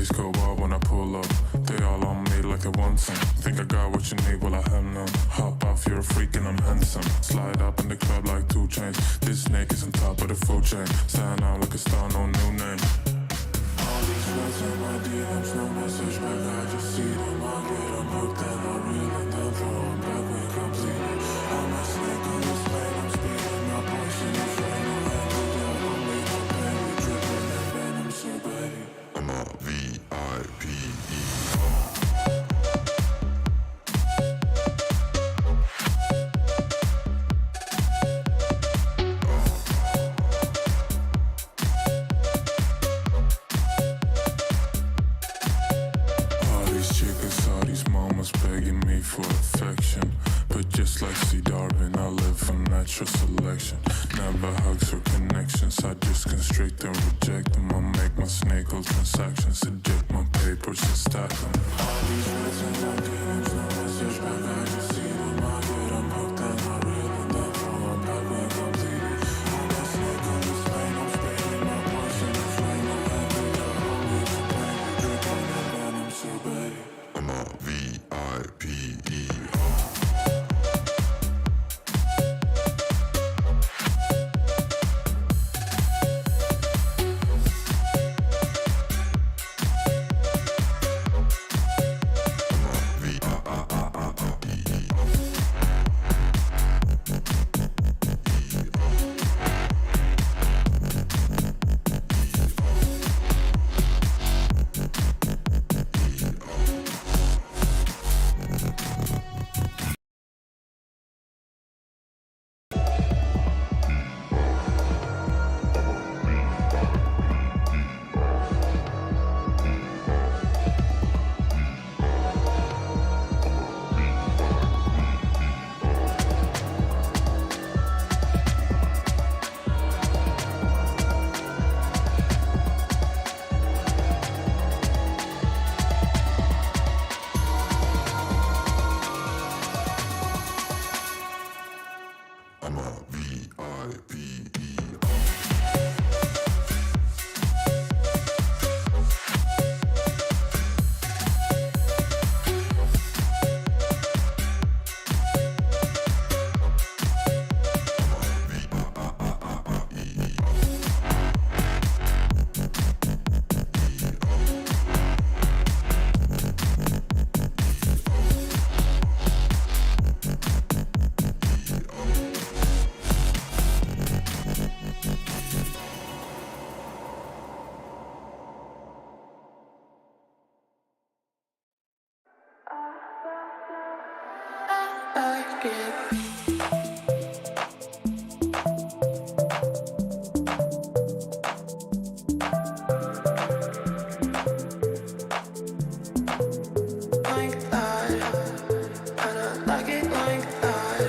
Police go wild when I pull up. They all on me like they want some. Think I got what you need, well I have none. Hop off, you're a freak and I'm handsome. Slide up in the club like 2 chains. This snake is on top of the food chain. Stand out like a star, no new name. All these words in my DMs, no message back, I just see them. I get them hooked and I reel it down, throw them back, we complete it. I'm a snake on this lane, I'm speeding, my poison is rain. No handle down, don't make no pain, we dripping in venom, so baby I'm a V-I-P-E. Begging me for affection, but just like C. Darwin, I live for natural selection. Never hugs or connections, I just constrict and reject them. I make my snake oil transactions, eject my papers and stack them. All these words in my DMs, no message back, I just see them. I get them hooked and I reel it down, throw them back, we completed. I'm a snake on this lane, I'm spraying my poison is rain. No handle down, don't need to play, we dripping in venom, so baby I'm a V-I-P-E. Like that, I like it like that.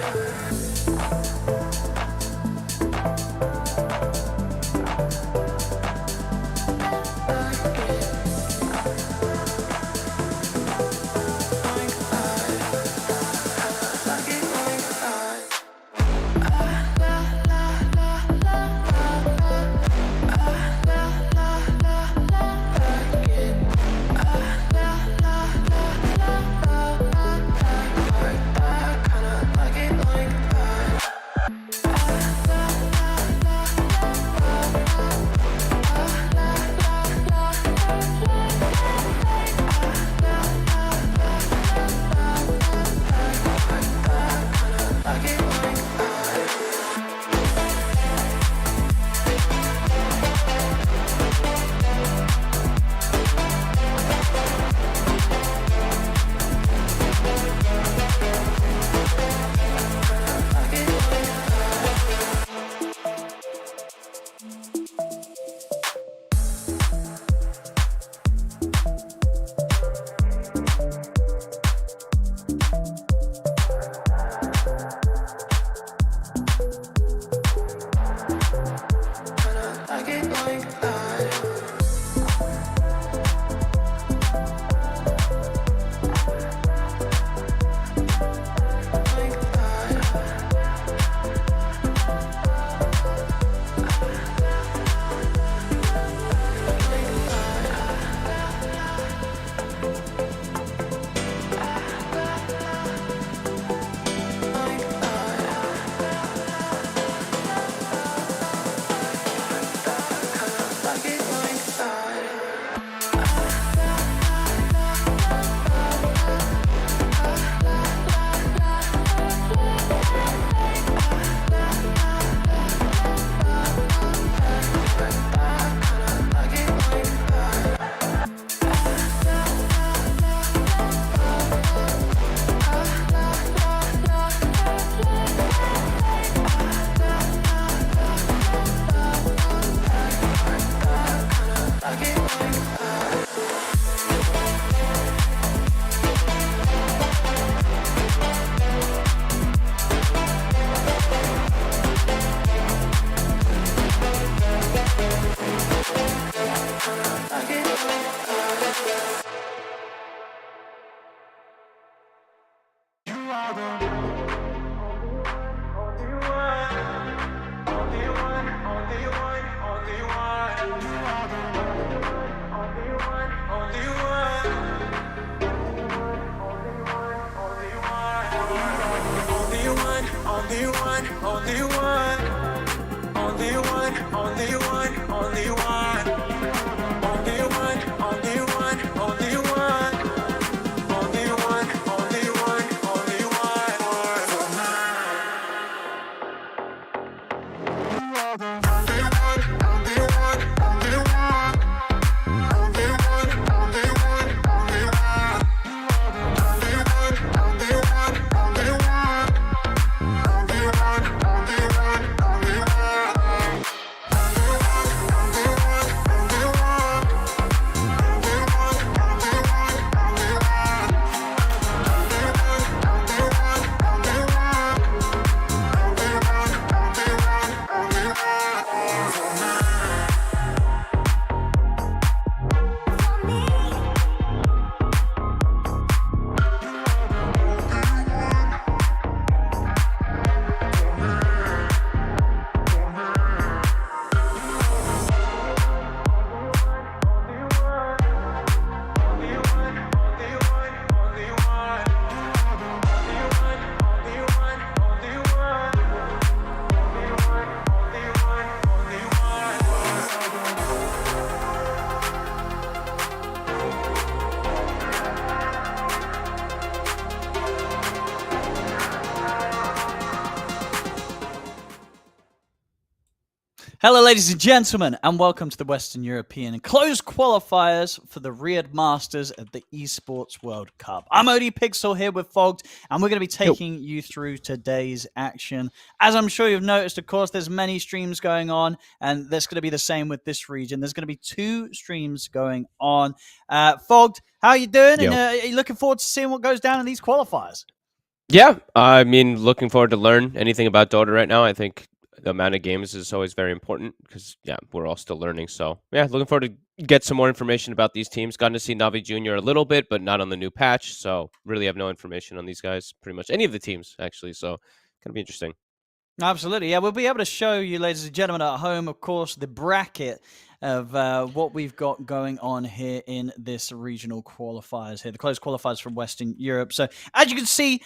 one, only one. Only one, only one, only one. Only one, only one, only one. Only one, only one, only one. Only one, only one, only one. Only one, only one, only one. Only one, only one, only one. Only one, only one, only one. Hello, ladies and gentlemen, and welcome to the Western European closed qualifiers for the Riyadh Masters of the Esports World Cup. I'm OD Pixel here with Fogged, and we're going to be taking you through today's action. As I'm sure you've noticed, of course, there's many streams going on, and that's going to be the same with this region. There's going to be 2 streams going on. Fogged, how are you doing? And are you looking forward to seeing what goes down in these qualifiers? Yeah, I mean, looking forward to learn anything about Dota right now. I think the amount of games is always very important because, we're all still learning. So, looking forward to get some more information about these teams. Gotten to see Navi Jr. a little bit, but not on the new patch. So, really have no information on these guys, pretty much any of the teams, actually. So, going to be interesting. Absolutely. Yeah, we'll be able to show you, ladies and gentlemen, at home, of course, the bracket of what we've got going on here in this regional qualifiers here, the closed qualifiers from Western Europe. So, as you can see,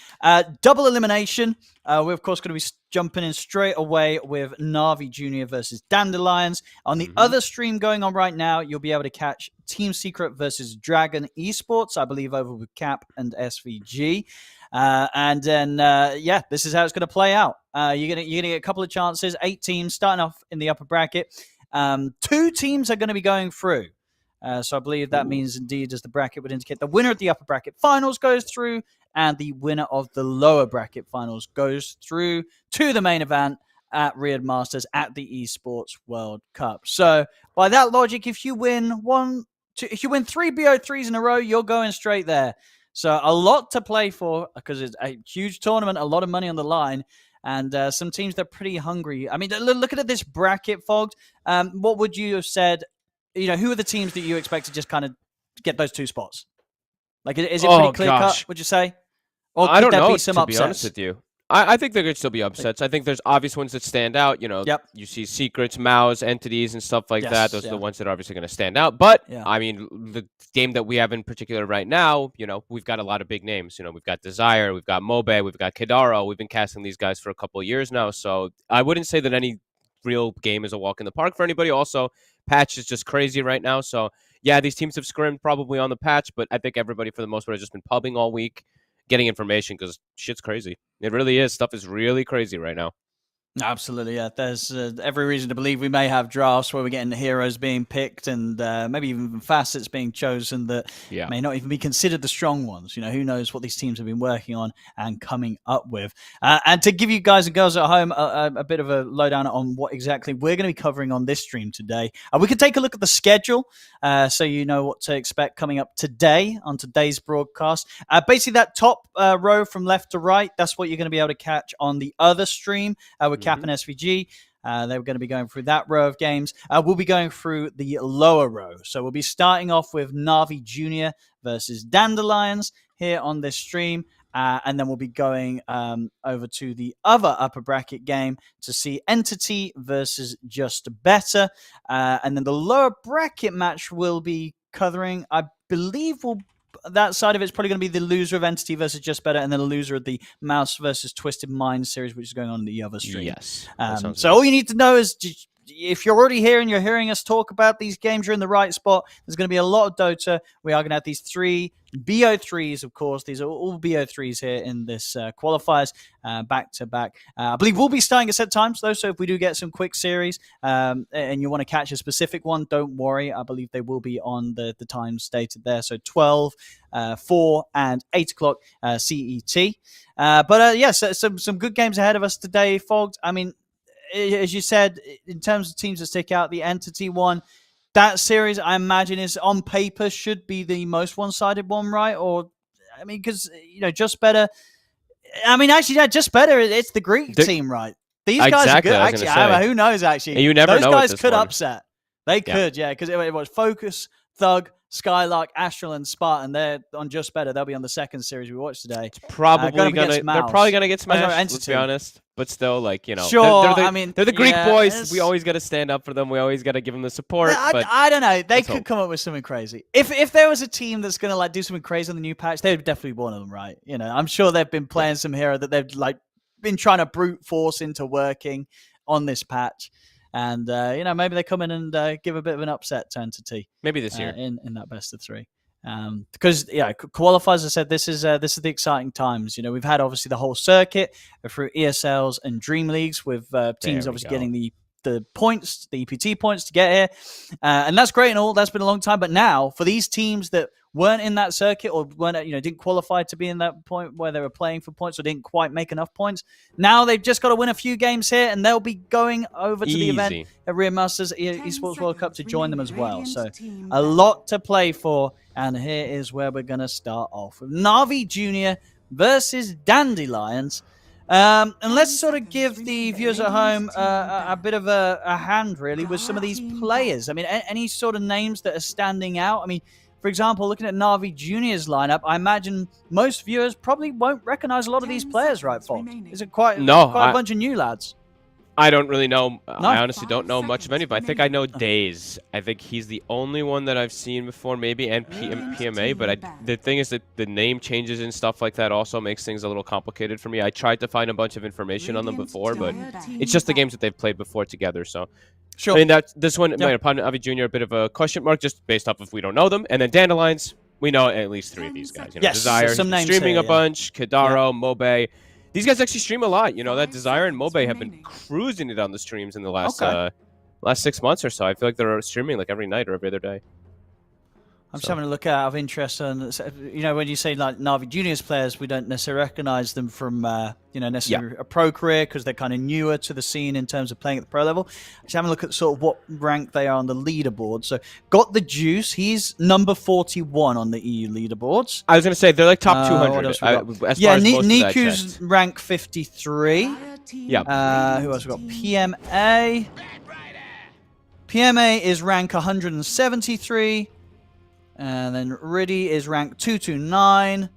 double elimination. We're, of course, going to be jumping in straight away with Navi Jr. versus Dandelions. On the other stream going on right now, you'll be able to catch Team Secret versus Dragon Esports, I believe, over with Cap and SVG. And then, this is how it's going to play out. You're gonna get a couple of chances. 8 teams starting off in the upper bracket. 2 teams are going to be going through. So I believe that means, indeed, as the bracket would indicate, the winner of the upper bracket finals goes through, and the winner of the lower bracket finals goes through to the main event at Riyadh Masters at the Esports World Cup. So by that logic, if you win 3 BO3s in a row, you're going straight there. So a lot to play for because it's a huge tournament, a lot of money on the line, and some teams that are pretty hungry. I mean, looking at this bracket, Fogged, what would you have said? Who are the teams that you expect to just kind of get those 2 spots? Like, is it pretty clear cut, would you say? Or I don't know, be some to upsets? be honest with you. I think there could still be upsets. I think there's obvious ones that stand out. You see secrets, MOUs, entities, and stuff like that. Those are the ones that are obviously going to stand out. But, I mean, the game that we have in particular right now, we've got a lot of big names. We've got Desire, we've got Mobe, we've got Kidaro. We've been casting these guys for a couple of years now. So I wouldn't say that any real game is a walk in the park for anybody. Also, patch is just crazy right now. So, these teams have scrimmed probably on the patch, but I think everybody, for the most part, has just been pubbing all week, getting information because shit's crazy. It really is. Stuff is really crazy right now. Absolutely, yeah. There's every reason to believe we may have drafts where we're getting heroes being picked and maybe even facets being chosen that may not even be considered the strong ones. Who knows what these teams have been working on and coming up with. And to give you guys and girls at home a bit of a lowdown on what exactly we're going to be covering on this stream today, we could take a look at the schedule so you know what to expect coming up today on today's broadcast. Basically, that top row from left to right, that's what you're going to be able to catch on the other stream with Cap and SVG. They were going to be going through that row of games. We'll be going through the lower row. So we'll be starting off with Navi Jr. versus Dandelions here on this stream. And then we'll be going over to the other upper bracket game to see Entity versus Just Better. And then the lower bracket match will be covering, I believe, will that side of it's probably going to be the loser of Entity versus Just Better, and then the loser of the Mouse versus Twisted Mind series, which is going on in the other stream. Yes. So all you need to know is, if you're already here and you're hearing us talk about these games, you're in the right spot. There's going to be a lot of Dota. We are going to have these 3 BO3s, of course. These are all BO3s here in this qualifiers, back to back. I believe we'll be starting at set times, though, so if we do get some quick series and you want to catch a specific one, don't worry. I believe they will be on the time stated there. So 12, 4, and 8 o'clock CET. But yes, some good games ahead of us today, Fogged. I mean, as you said, in terms of teams that stick out, the Entity one, that series, I imagine, is on paper should be the most one-sided one, right? Or, I mean, because, Just Better. I mean, actually, yeah, Just Better, it's the Greek team, right? These guys are good. Actually, who knows, actually? And you never know. Those guys could upset. They could, yeah, because it was Focus, Thug, Skylark, Astral, and Spartan. They're on Just Better. They'll be on the second series we watched today. It's probably they're probably gonna get smashed. Let's be honest. But still, sure. They're the Greek boys. We always got to stand up for them. We always got to give them the support. I don't know. They could come up with something crazy. If there was a team that's gonna do something crazy on the new patch, they'd definitely be one of them, right? I'm sure they've been playing some hero that they've been trying to brute force into working on this patch. And, maybe they come in and give a bit of an upset to Entity. Maybe this year. In that best of 3. Because, qualifiers, I said, this is the exciting times. We've had, obviously, the whole circuit through ESLs and Dream Leagues with teams obviously getting the points, the EPT points to get here. And that's great and all. That's been a long time. But now, for these teams that weren't in that circuit or weren't, didn't qualify to be in that point where they were playing for points or didn't quite make enough points, now they've just got to win a few games here and they'll be going over to the event at Rio Masters Esports World Cup to join them as well. So a lot to play for. And here is where we're going to start off with Na'Vi Junior versus Dandelions. And let's sort of give the viewers at home a bit of a hand, really, with some of these players. I mean, any sort of names that are standing out? I mean, for example, looking at Na'Vi Junior's lineup, I imagine most viewers probably won't recognize a lot of these players, right, Fox? Is it quite a bunch of new lads? I don't really know. No? I honestly don't know much of any, but I think I know Daze. I think he's the only one that I've seen before, maybe, and PMA. But the thing is that the name changes and stuff like that also makes things a little complicated for me. I tried to find a bunch of information on them before, but it's just the games that they've played before together. So, sure. I mean, this one, my opponent, Na'Vi Junior, a bit of a question mark just based off if we don't know them. And then Dandelions, we know at least 3 of these guys. Yes, Desire, some names streaming here, a bunch, Kadaro, Mobe. These guys actually stream a lot. That Desire and Mobe have been cruising it on the streams in the last 6 months or so. I feel like they're streaming every night or every other day. I'm just having a look out of interest, and when you say Na'Vi Juniors players, we don't necessarily recognize them from necessarily a pro career because they're kind of newer to the scene in terms of playing at the pro level. Just having a look at sort of what rank they are on the leaderboard. So got the Juice, he's number 41 on the EU leaderboards. I was gonna say they're like top 200. Niku's rank 53. Yeah. Who else we got? PMA. PMA is rank 173. And then Riddy is rank 229,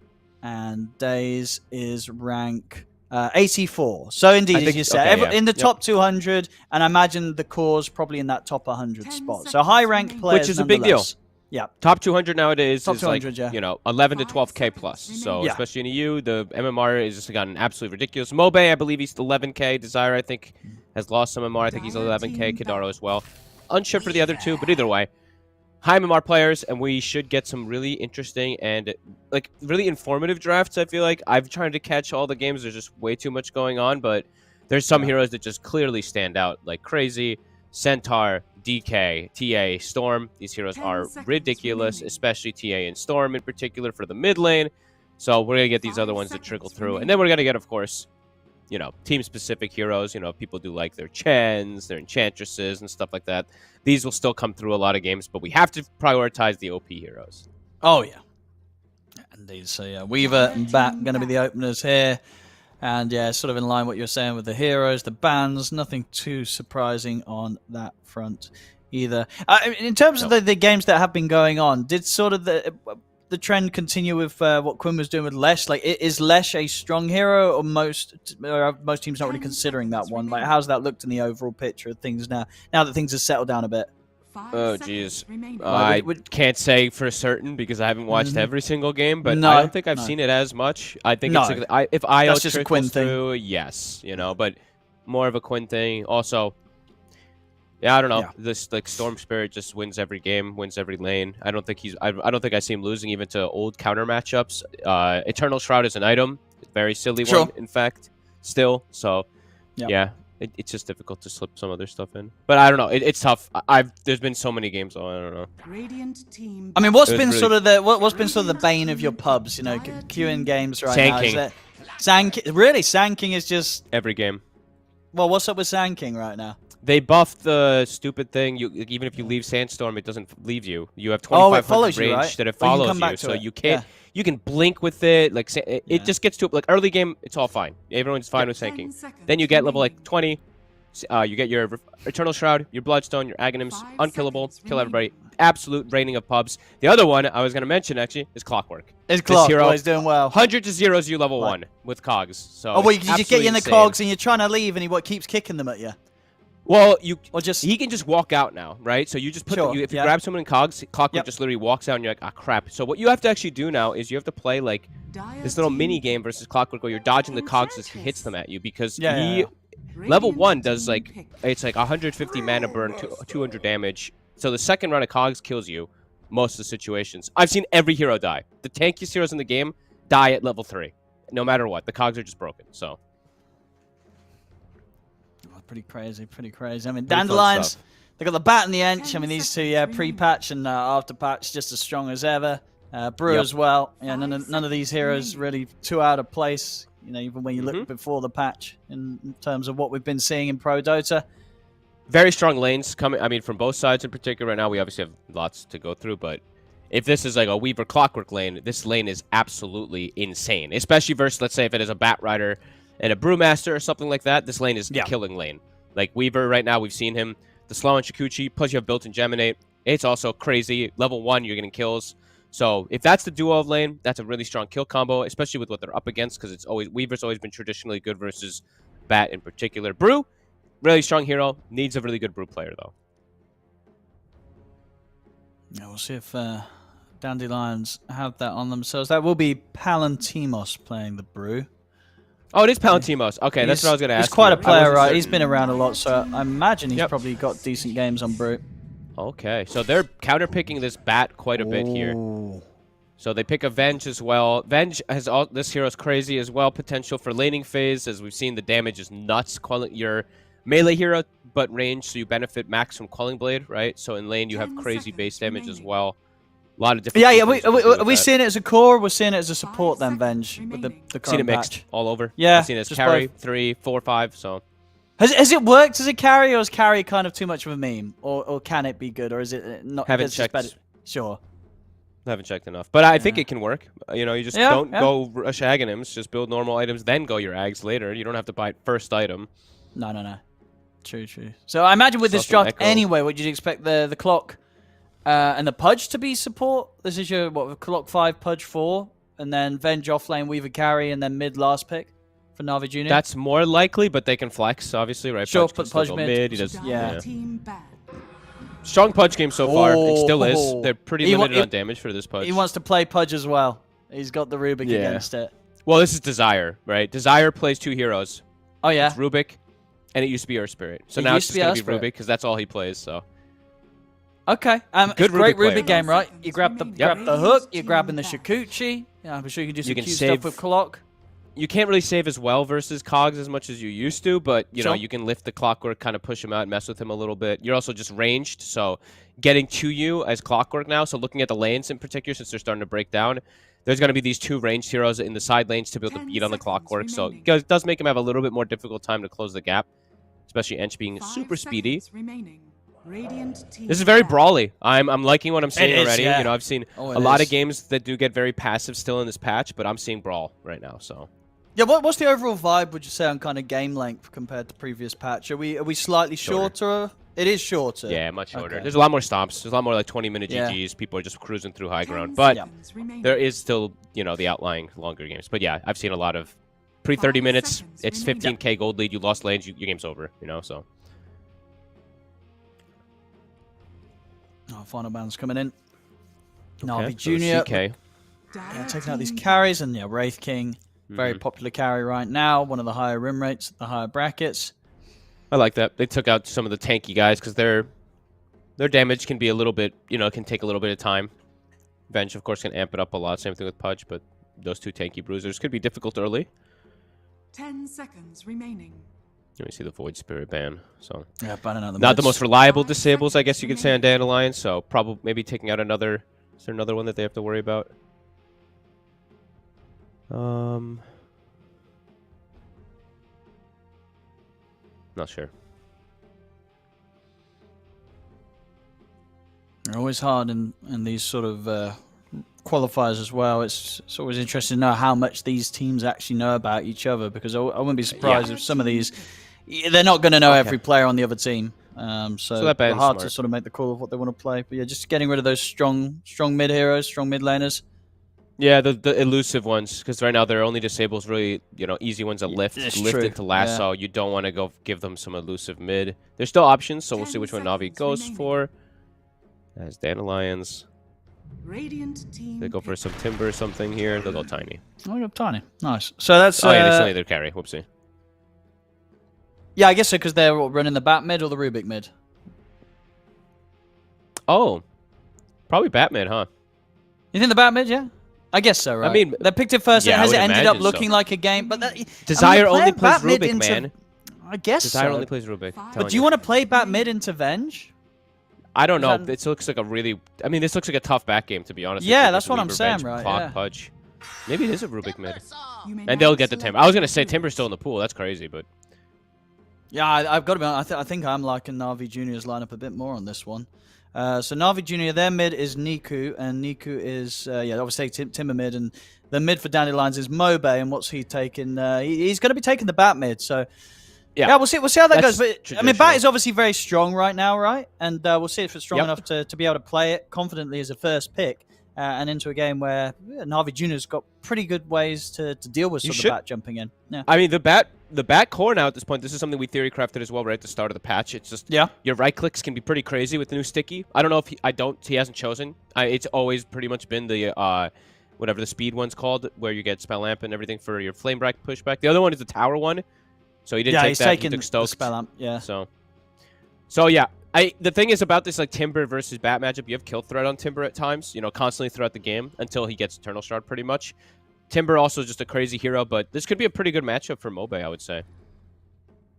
and Daze is rank 84. So indeed, as you said, in the top 200, and I imagine the Core's probably in that top 100 spot. So high ranked players, which is a big deal. Yeah, top 200 nowadays top is 200, 11 to 12K plus. So especially in EU, the MMR has just gotten absolutely ridiculous. Mobe, I believe he's 11K. Desire, I think, has lost some MMR. I think he's 11K. Kadaro as well. Unsure for the other two, but either way. High MMR players, and we should get some really interesting and really informative drafts. I feel like I've tried to catch all the games. There's just way too much going on, but there's some heroes that just clearly stand out like crazy. Centaur, DK, TA, Storm. These heroes are ridiculous, especially TA and Storm in particular for the mid lane. So we're gonna get these other ones to trickle through, and then we're gonna get, of course, team-specific heroes. People do like their Chens, their Enchantresses, and stuff like that. These will still come through a lot of games, but we have to prioritize the OP heroes. Oh, yeah. Indeed. So, Weaver and Bat going to be the openers here. And, sort of in line with what you're saying with the heroes, the bans, nothing too surprising on that front either. In terms of the games that have been going on, did sort of the trend continue with what Quinn was doing with Lesh? Is Lesh a strong hero, or most teams not really considering that one? How's that looked in the overall picture of things now that things have settled down a bit? Oh, geez. I can't say for certain because I haven't watched every single game, but I don't think I've seen it as much. I think it's if IO trickles through, yes, you know, but more of a Quinn thing. Also, yeah, I don't know. Yeah. This like Storm Spirit just wins every game, wins every lane. I don't think I don't think I see him losing even to old counter matchups. Eternal Shroud is an item, very silly one, in fact, still. So, yeah. It's just difficult to slip some other stuff in, but I don't know. It's tough. There's been so many games, so I don't know. I mean, what's been sort of the bane of your pubs? You know, queuing games right now. Is that really Sanking is just every game. Well, what's up with Sanking right now? They buffed the stupid thing. Even if you leave Sandstorm, it doesn't leave you. You have 2,500 range right? that it follows you, so you can't. Yeah. You can blink with it. Like it just gets to like early game. It's all fine. Everyone's fine with Sanking. Then you get level like 20. You get your Eternal Shroud, your Bloodstone, your Aghanims, unkillable, kill everybody. Absolute raining of pubs. The other one I was going to mention actually is Clockwork. Is Clockwork he's doing well. 100 to 0s you level 1 with Cogs. So well, you just get you in the Cogs and you're trying to leave and he keeps kicking them at you. Well, he can just walk out now, right? So you just put if you grab someone in Cogs, Clockwork just literally walks out and you're like, ah, crap. So what you have to actually do now is you have to play like this little mini game versus Clockwork where you're dodging the Cogs as he hits them at you because level 1 does like it's like 150 mana burn, 200 damage. So the second round of Cogs kills you most of the situations. I've seen every hero die. The tankiest heroes in the game die at level 3, no matter what. The Cogs are just broken. So. Pretty crazy. I mean, Dandelions, they got the bat and the Ench. I mean, these two, pre-patch and after patch, just as strong as ever. Brew as well. Yeah, none of these heroes really too out of place. You know, even when you look before the patch in terms of what we've been seeing in Pro Dota. Very strong lanes coming. I mean, from both sides in particular. Right now, we obviously have lots to go through, but if this is like a Weaver Clockwork lane, this lane is absolutely insane. Especially versus, let's say, if it is a Bat Rider and a Brewmaster or something like that, this lane is the killing lane. Like Weaver right now, we've seen him. The Slow and Shikuchi, plus you have built-in Geminate. It's also crazy. Level 1, you're getting kills. So if that's the duo of lane, that's a really strong kill combo, especially with what they're up against, because Weaver's always been traditionally good versus Bat in particular. Brew, really strong hero. Needs a really good Brew player, though. Yeah, we'll see if Dandelions have that on themselves. That will be Palantimos playing the Brew. Oh, it is Palantimos. Okay, that's what I was going to ask. He's quite a player, right? He's been around a lot, so I imagine he's probably got decent games on Brew. Okay, so they're counterpicking this Bat quite a bit here. So they pick a Venge as well. Venge has this hero's crazy as well. Potential for laning phase, as we've seen the damage is nuts. Your melee hero, but range, so you benefit max from Quelling Blade, right? So in lane, you have crazy base damage as well. A lot of different. Are we seeing it as a core? We're seeing it as a support then, Venge, with the current seen it mixed all over. Yeah, I've seen it as carry, both. 3, 4, 5. So has it worked as a carry, or is carry kind of too much of a meme, or can it be good, or is it not? Haven't checked. Sure. I haven't checked enough, but I think it can work. You know, you just don't go rush Aghanims, just build normal items, then go your Ags later. You don't have to buy first item. No. True. So I imagine with this draft anyway, would you expect the clock? And the Pudge to be support. This is your clock 5, Pudge 4, and then Venge offlane, Weaver carry, and then mid last pick for Navi Junior. That's more likely, but they can flex, obviously, right? Sure, but Pudge mid. He does, Strong Pudge game so far. It still is. They're pretty limited on damage for this Pudge. He wants to play Pudge as well. He's got the Rubik against it. Well, this is Desire, right? Desire plays 2 heroes. Oh yeah, it's Rubik, and it used to be Earth Spirit. So now it's just gonna be Rubik because that's all he plays. So. Okay, great Rubik game, right? You grab the hook, you're grabbing the Shikuchi. Yeah, I'm sure you can do some cute stuff with Clock. You can't really save as well versus Cogs as much as you used to, but you know you can lift the Clockwork, kind of push him out, and mess with him a little bit. You're also just ranged, so getting to you as Clockwork now. So looking at the lanes in particular, since they're starting to break down, there's going to be these 2 ranged heroes in the side lanes to be able to beat on the Clockwork. So it does make him have a little bit more difficult time to close the gap, especially Ench being super speedy. This is very brawly. I'm liking what I'm seeing already. You know, I've seen a lot of games that do get very passive still in this patch, but I'm seeing brawl right now. So yeah, what's the overall vibe? Would you say on kind of game length compared to previous patch? Are we slightly shorter? It is shorter. Yeah, much shorter. Okay. There's a lot more stomps. There's a lot more like 20-minute GGs. People are just cruising through high ground, but there is still the outlying longer games. But yeah, I've seen a lot of pre 30 minutes. It's 15k gold lead. You lost lanes. Your game's over. You know, so. final band's coming in. Okay, Navi so Junior. CK. Taking out these carries, and yeah, Wraith King, very popular carry right now. One of the higher rim rates, the higher brackets. I like that. They took out some of the tanky guys because their damage can be a little bit, can take a little bit of time. Venge, of course, can amp it up a lot. Same thing with Pudge, but those two tanky bruisers could be difficult early. 10 seconds remaining. Let me see the Void Spirit ban. So yeah, banning out the not the most reliable disables, I guess you could say, on Dandelion. So probably maybe taking out another. Is there another one that they have to worry about? Not sure. They're always hard in these sort of qualifiers as well. It's always interesting to know how much these teams actually know about each other, because I wouldn't be surprised if some of these, they're not going to know every player on the other team. So that it's hard smart. to sort of make the call of what they want to play. But yeah, just getting rid of those strong mid heroes, strong mid laners. Yeah, the elusive ones, because right now their only disables really, easy ones that lift into lasso. You don't want to go give them some elusive mid. There's still options, so we'll see which one Navi goes for. As Dandelions. Radiant team. They go for some Timber or something here. They'll go Tiny. Oh, you got Tiny. Nice. So that's. Oh, yeah, they still need their carry. Whoopsie. Yeah, I guess so, because they're running the Bat mid or the Rubik mid. Oh, probably Bat mid, huh? You think the Bat mid? Yeah. I guess so, right? I mean, they picked it first, yeah, and has it ended up so. looking like a game? But Desire only plays Bat mid Rubik, man. I guess Desire so. only plays Rubik. But do you want to play Bat mid into Venge? I don't know. This looks like a really. I mean, this looks like a tough back game, to be honest. Yeah, that's what I'm saying, right? Yeah. Pudge. Maybe it is a Rubik mid, and they'll get the Timber. I was gonna say Timber's still in the pool. That's crazy, but. Yeah, I've got to be honest. I think I'm liking Navi Junior's lineup a bit more on this one. So Navi Junior, their mid is Niku, and Niku is obviously Timber mid, and the mid for Dandelions is Mobe, and what's he taking? He's going to be taking the Bat mid, so yeah, we'll see how that goes. But I mean, Bat is obviously very strong right now, right? And we'll see if it's strong enough to be able to play it confidently as a first pick, and into a game where Navi Junior's got pretty good ways to deal with the Bat jumping in. Yeah, I mean the Bat core now at this point. This is something we theory crafted as well right at the start of the patch. It's just your right clicks can be pretty crazy with the new sticky. I don't know if he hasn't chosen. It's always pretty much been the whatever the speed one's called, where you get spell amp and everything for your flame break pushback. The other one is the tower one. So he didn't take that. He took Stoked. Spell amp, yeah. So yeah. The thing is about this Timber versus Bat matchup, you have kill threat on Timber at times, constantly throughout the game until he gets Eternal Shard pretty much. Timber also just a crazy hero, but this could be a pretty good matchup for Mobe, I would say.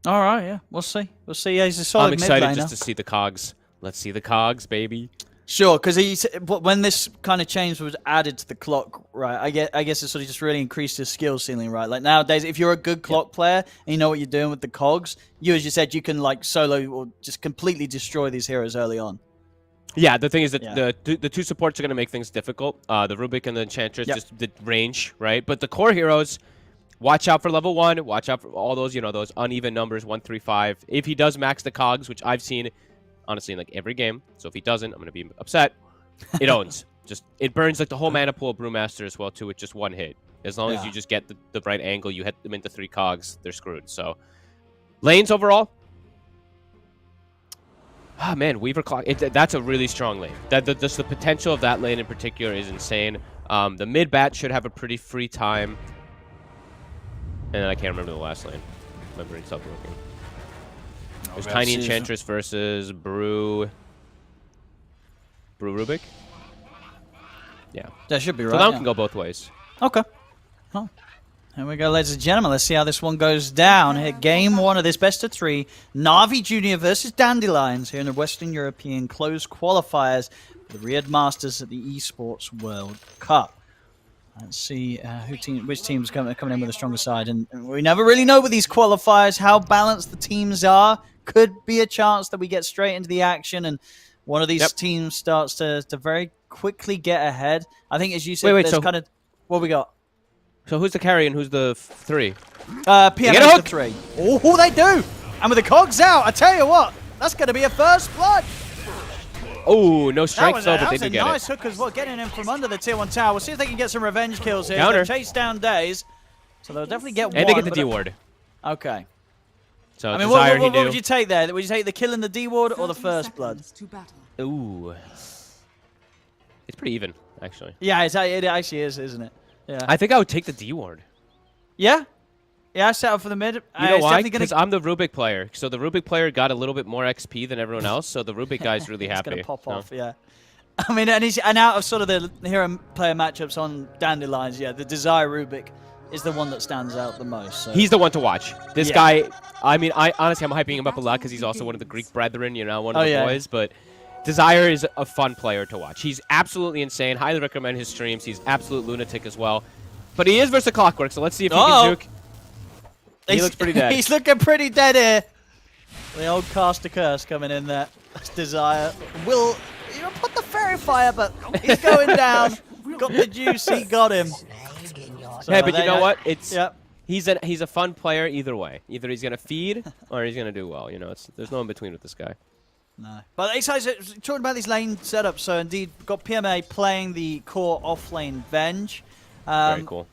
All right, yeah. We'll see. Yeah, he's a solid mid laner. I'm excited just to see the cogs. Let's see the cogs, baby. Sure, because when this kind of change was added to the clock, right, I guess it sort of just really increased his skill ceiling, right? Like nowadays, if you're a good clock player and you know what you're doing with the cogs, as you said, you can solo or just completely destroy these heroes early on. Yeah, the thing is that the two supports are going to make things difficult. The Rubik and the Enchantress, just the range, right? But the core heroes, watch out for level 1. Watch out for all those, those uneven numbers, 1, 3, 5. If he does max the cogs, which I've seen, honestly, in every game. So if he doesn't, I'm going to be upset. It owns. It burns the whole mana pool of Brewmaster as well, too, with just one hit. As long as you just get the right angle, you hit them into 3 cogs, they're screwed. So, lanes overall. Ah, man, Weaver Clock. That's a really strong lane. Just the potential of that lane in particular is insane. The mid bat should have a pretty free time. And I can't remember the last lane. My brain stopped working. There's Tiny Enchantress versus Brew Rubik. Yeah. That should be right. So that one can go both ways. Okay. Well, here we go, ladies and gentlemen. Let's see how this one goes down. Here, game 1 of this best of 3. Navi Junior versus Dandelions here in the Western European closed qualifiers for the Riyadh Masters at the Esports World Cup. Let's see which team's coming in with the stronger side. And we never really know with these qualifiers how balanced the teams are. Could be a chance that we get straight into the action and one of these teams starts to very quickly get ahead. I think, as you said, there's kind of... What we got? So who's the carry and who's the 3? PM is the 3. Oh, they do! And with the cogs out, I tell you what, that's going to be a first blood. Oh, no strength though, but they did get it. That was a nice hook as well, getting in from under the tier 1 tower. We'll see if they can get some revenge kills here. Counter. They chase down Days, so they'll definitely get one. And they get the D-ward. Okay. So I mean, what would you take there? Would you take the kill in the D-ward or the first blood? Ooh. It's pretty even, actually. Yeah, it actually is, isn't it? Yeah. I think I would take the D ward. Yeah? Yeah, I set up for the mid. You know why? Because I'm the Rubik player. So the Rubik player got a little bit more XP than everyone else, so the Rubik guy's really happy. He's going to pop off, yeah. I mean, and out of sort of the hero player matchups on Dandelions, yeah, the Desire Rubik is the one that stands out the most. So. He's the one to watch. This guy, I mean, honestly, I'm hyping him up a lot because he's also one of the Greek brethren, you know, one of the boys, but Desire is a fun player to watch. He's absolutely insane. Highly recommend his streams. He's absolute lunatic as well. But he is versus Clockwork, so let's see if he can juke. He looks pretty dead. He's looking pretty dead here. The old caster curse coming in there. Desire will put the fairy fire, but he's going down. Got the juice. He got him. So hey, but you know what? It's he's a fun player either way. Either he's gonna feed or he's gonna do well. You know, there's no in between with this guy. No. But talking about these lane setups, so indeed got PMA playing the core off lane Venge. Very cool.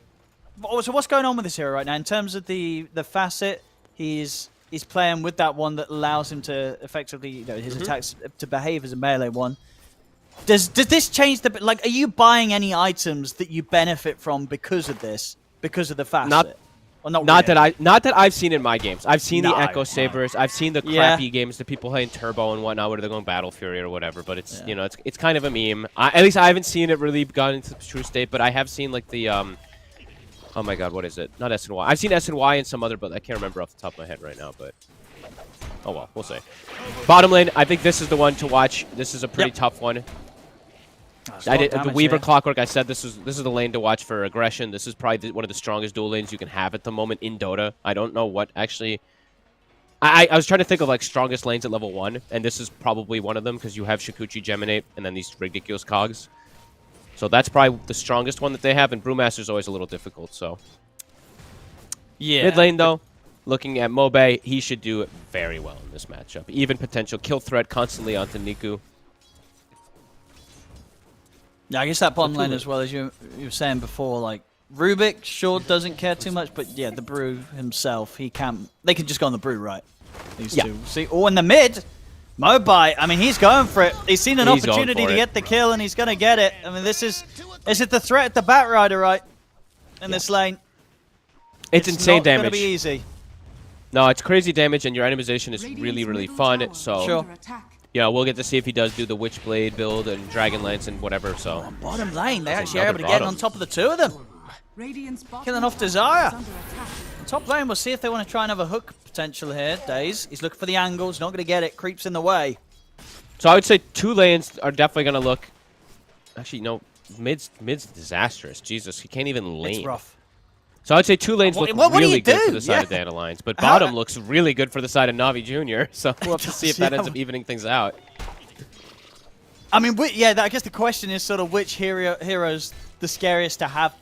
So what's going on with this hero right now in terms of the facet? He's playing with that one that allows him to effectively, his attacks to behave as a melee one. Does this change the are you buying any items that you benefit from because of this? Because of the facet? Not that I've seen in my games. I've seen the Echo Sabers. I've seen the crappy games that people play in Turbo and whatnot, where they're going Battle Fury or whatever. But it's it's kind of a meme. At least I haven't seen it really gone into the true state. But I have seen like the oh my god, what is it? Not SNY. I've seen SNY and some other, but I can't remember off the top of my head right now. But oh well, we'll see. Bottom lane, I think this is the one to watch. This is a pretty tough one. The Weaver Clockwork, I said this is the lane to watch for aggression. This is probably one of the strongest dual lanes you can have at the moment in Dota. I don't know what actually. I was trying to think of like strongest lanes at level 1, and this is probably one of them because you have Shikuchi Geminate and then these ridiculous cogs. So that's probably the strongest one that they have, and Brewmaster's always a little difficult. So yeah, mid lane though, looking at Mobe, he should do very well in this matchup. Even potential kill threat constantly onto Niku. Yeah, I guess that bottom lane as well, as you were saying before, like Rubik sure doesn't care too much, but yeah, the Brew himself, they can just go on the Brew, right? These two. See, in the mid, Mobai, I mean, he's going for it. He's seen an opportunity to get the kill, and he's going to get it. I mean, this is the threat at the Bat Rider, right? In this lane. It's insane damage. It's not going to be easy. No, it's crazy damage, and your itemization is really, really fun. So, we'll get to see if he does do the Witchblade build and Dragon Lance and whatever. So, bottom lane, they actually are able to get on top of the two of them. Killing off Desire. Top lane, we'll see if they want to try and have a hook potential here. Daze, he's looking for the angles, not going to get it. Creeps in the way. So I would say two lanes are definitely going to look. Actually, no, mid's disastrous. Jesus, he can't even lane. It's rough. So I would say two lanes look really good for the side of Dandelions, but bottom looks really good for the side of Navi Jr. So we'll have to see if that ends up evening things out. I mean, I guess the question is sort of which hero's the scariest to have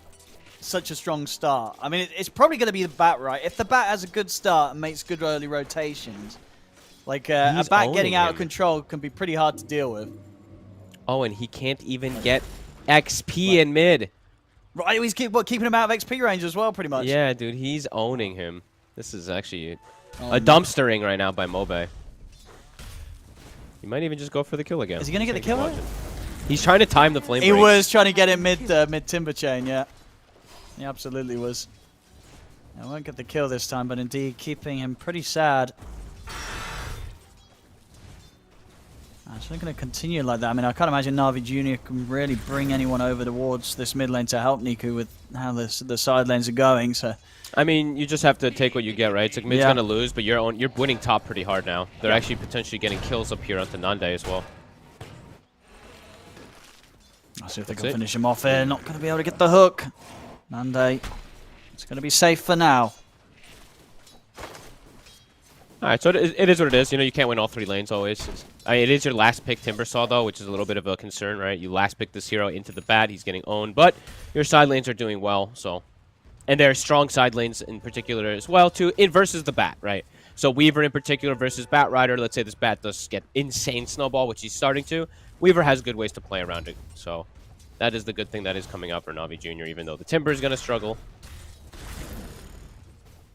such a strong start. I mean, it's probably going to be the Bat, right? If the Bat has a good start and makes good early rotations, like a Bat getting out of control can be pretty hard to deal with. Oh, and he can't even get XP in mid. Right, he's keeping him out of XP range as well, pretty much. Yeah, dude, he's owning him. This is actually a dumpstering right now by Mobe. He might even just go for the kill again. Is he going to get the kill? He's trying to time the flame break. He was trying to get it mid Timber Chain, yeah. He absolutely was. I won't get the kill this time, but indeed keeping him pretty sad. It's not going to continue like that. I mean, I can't imagine Navi Jr. can really bring anyone over towards this mid lane to help Niku with how the side lanes are going. So, I mean, you just have to take what you get, right? It's like mid's going to lose, but you're winning top pretty hard now. They're actually potentially getting kills up here onto Nande as well. I'll see if they can finish him off here. Not going to be able to get the hook. Nande, it's going to be safe for now. All right, so it is what it is. You know, you can't win all three lanes always. I mean, it is your last pick Timbersaw, though, which is a little bit of a concern, right? You last pick this hero into the Bat. He's getting owned, but your side lanes are doing well, so. And there are strong side lanes in particular as well, too, versus the Bat, right? So Weaver in particular versus Bat Rider. Let's say this Bat does get insane snowball, which he's starting to. Weaver has good ways to play around it, so that is the good thing that is coming up for Navi Jr., even though the Timber is going to struggle.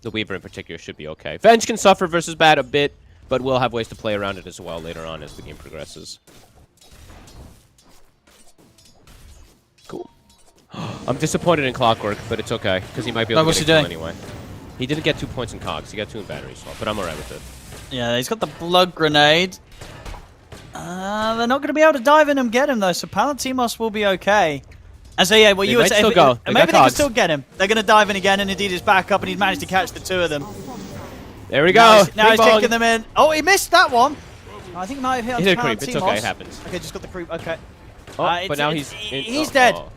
The Weaver in particular should be okay. Venge can suffer versus Bat a bit, but we'll have ways to play around it as well later on as the game progresses. I'm disappointed in Clockwork, but it's okay, because he might be able to get a kill anyway. He didn't get 2 points in Cogs. He got 2 in Battery Assault, but I'm alright with it. Yeah, he's got the Blood Grenade. They're not going to be able to dive in and get him, though, so Palatimos will be okay. And so, yeah, well, you would say... Still go. Maybe they can still get him. They're going to dive in again, and indeed he's back up, and he's managed to catch the 2 of them. There we go. Now he's kicking them in. Oh, he missed that one. I think he might have hit on He hit a creep. It's okay. It happens. Okay, just got the creep. Okay. Oh, but now he's dead. Oh.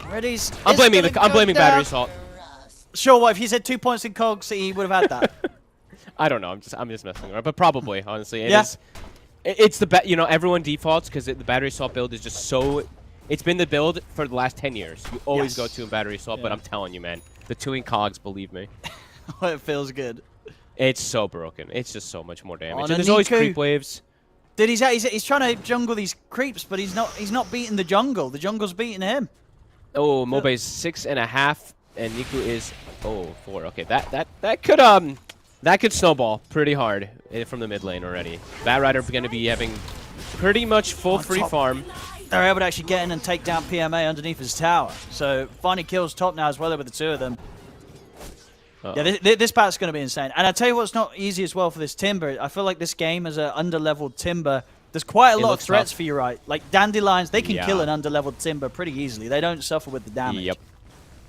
Reddy's. I'm blaming Battery Assault. Sure. What if he's had 2 points in Cogs? He would have had that. I don't know. I'm just messing around, but probably honestly, yeah. It's the you know, everyone defaults because the Battery Assault build is just so. It's been the build for the last 10 years. You always go 2 in Battery Assault, but I'm telling you, man, the 2 in Cogs, believe me. It feels good. It's so broken. It's just so much more damage. And there's always creep waves. Dude, he's trying to jungle these creeps, but he's not beating the jungle. The jungle's beating him. Oh, Mobe is 6.5, and Niku is 4. Okay, that could snowball pretty hard from the mid lane already. Batrider going to be having pretty much full free farm. They're able to actually get in and take down PMA underneath his tower. So finally kills top now as well with the 2 of them. Yeah, this bat's going to be insane. And I tell you what's not easy as well for this Timber. I feel like this game as an under-leveled Timber, there's quite a lot of threats for you, right? Like Dandelions, they can kill an under-leveled Timber pretty easily. They don't suffer with the damage. Yep.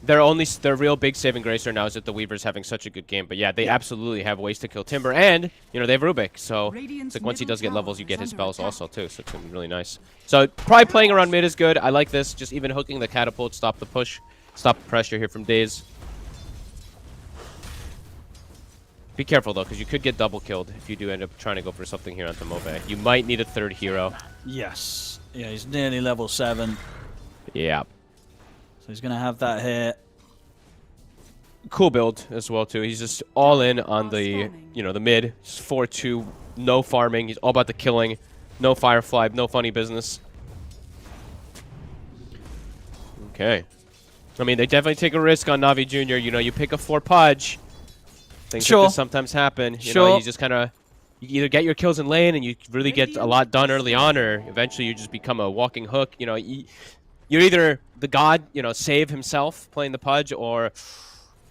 Their real big saving grace right now is that the Weaver's having such a good game. But yeah, they absolutely have ways to kill Timber. And, you know, they have Rubik. So it's like once he does get levels, you get his spells also, too. So it's going to be really nice. So probably playing around mid is good. I like this. Just even hooking the catapult, stop the push, stop the pressure here from Daze. Be careful, though, because you could get double killed if you do end up trying to go for something here onto Mobe. You might need a 3rd hero. Yes. Yeah, he's nearly level 7. Yeah. So he's going to have that here. Cool build as well, too. He's just all in on the, you know, the mid. 4-2, no farming. He's all about the killing. No Firefly, no funny business. Okay. I mean, they definitely take a risk on Navi Jr. You know, you pick a 4 Pudge. Things like this sometimes happen. You know, you just kind of, you either get your kills in lane and you really get a lot done early on, or eventually you just become a walking hook. You know, you're either the god, you know, save himself playing the Pudge, or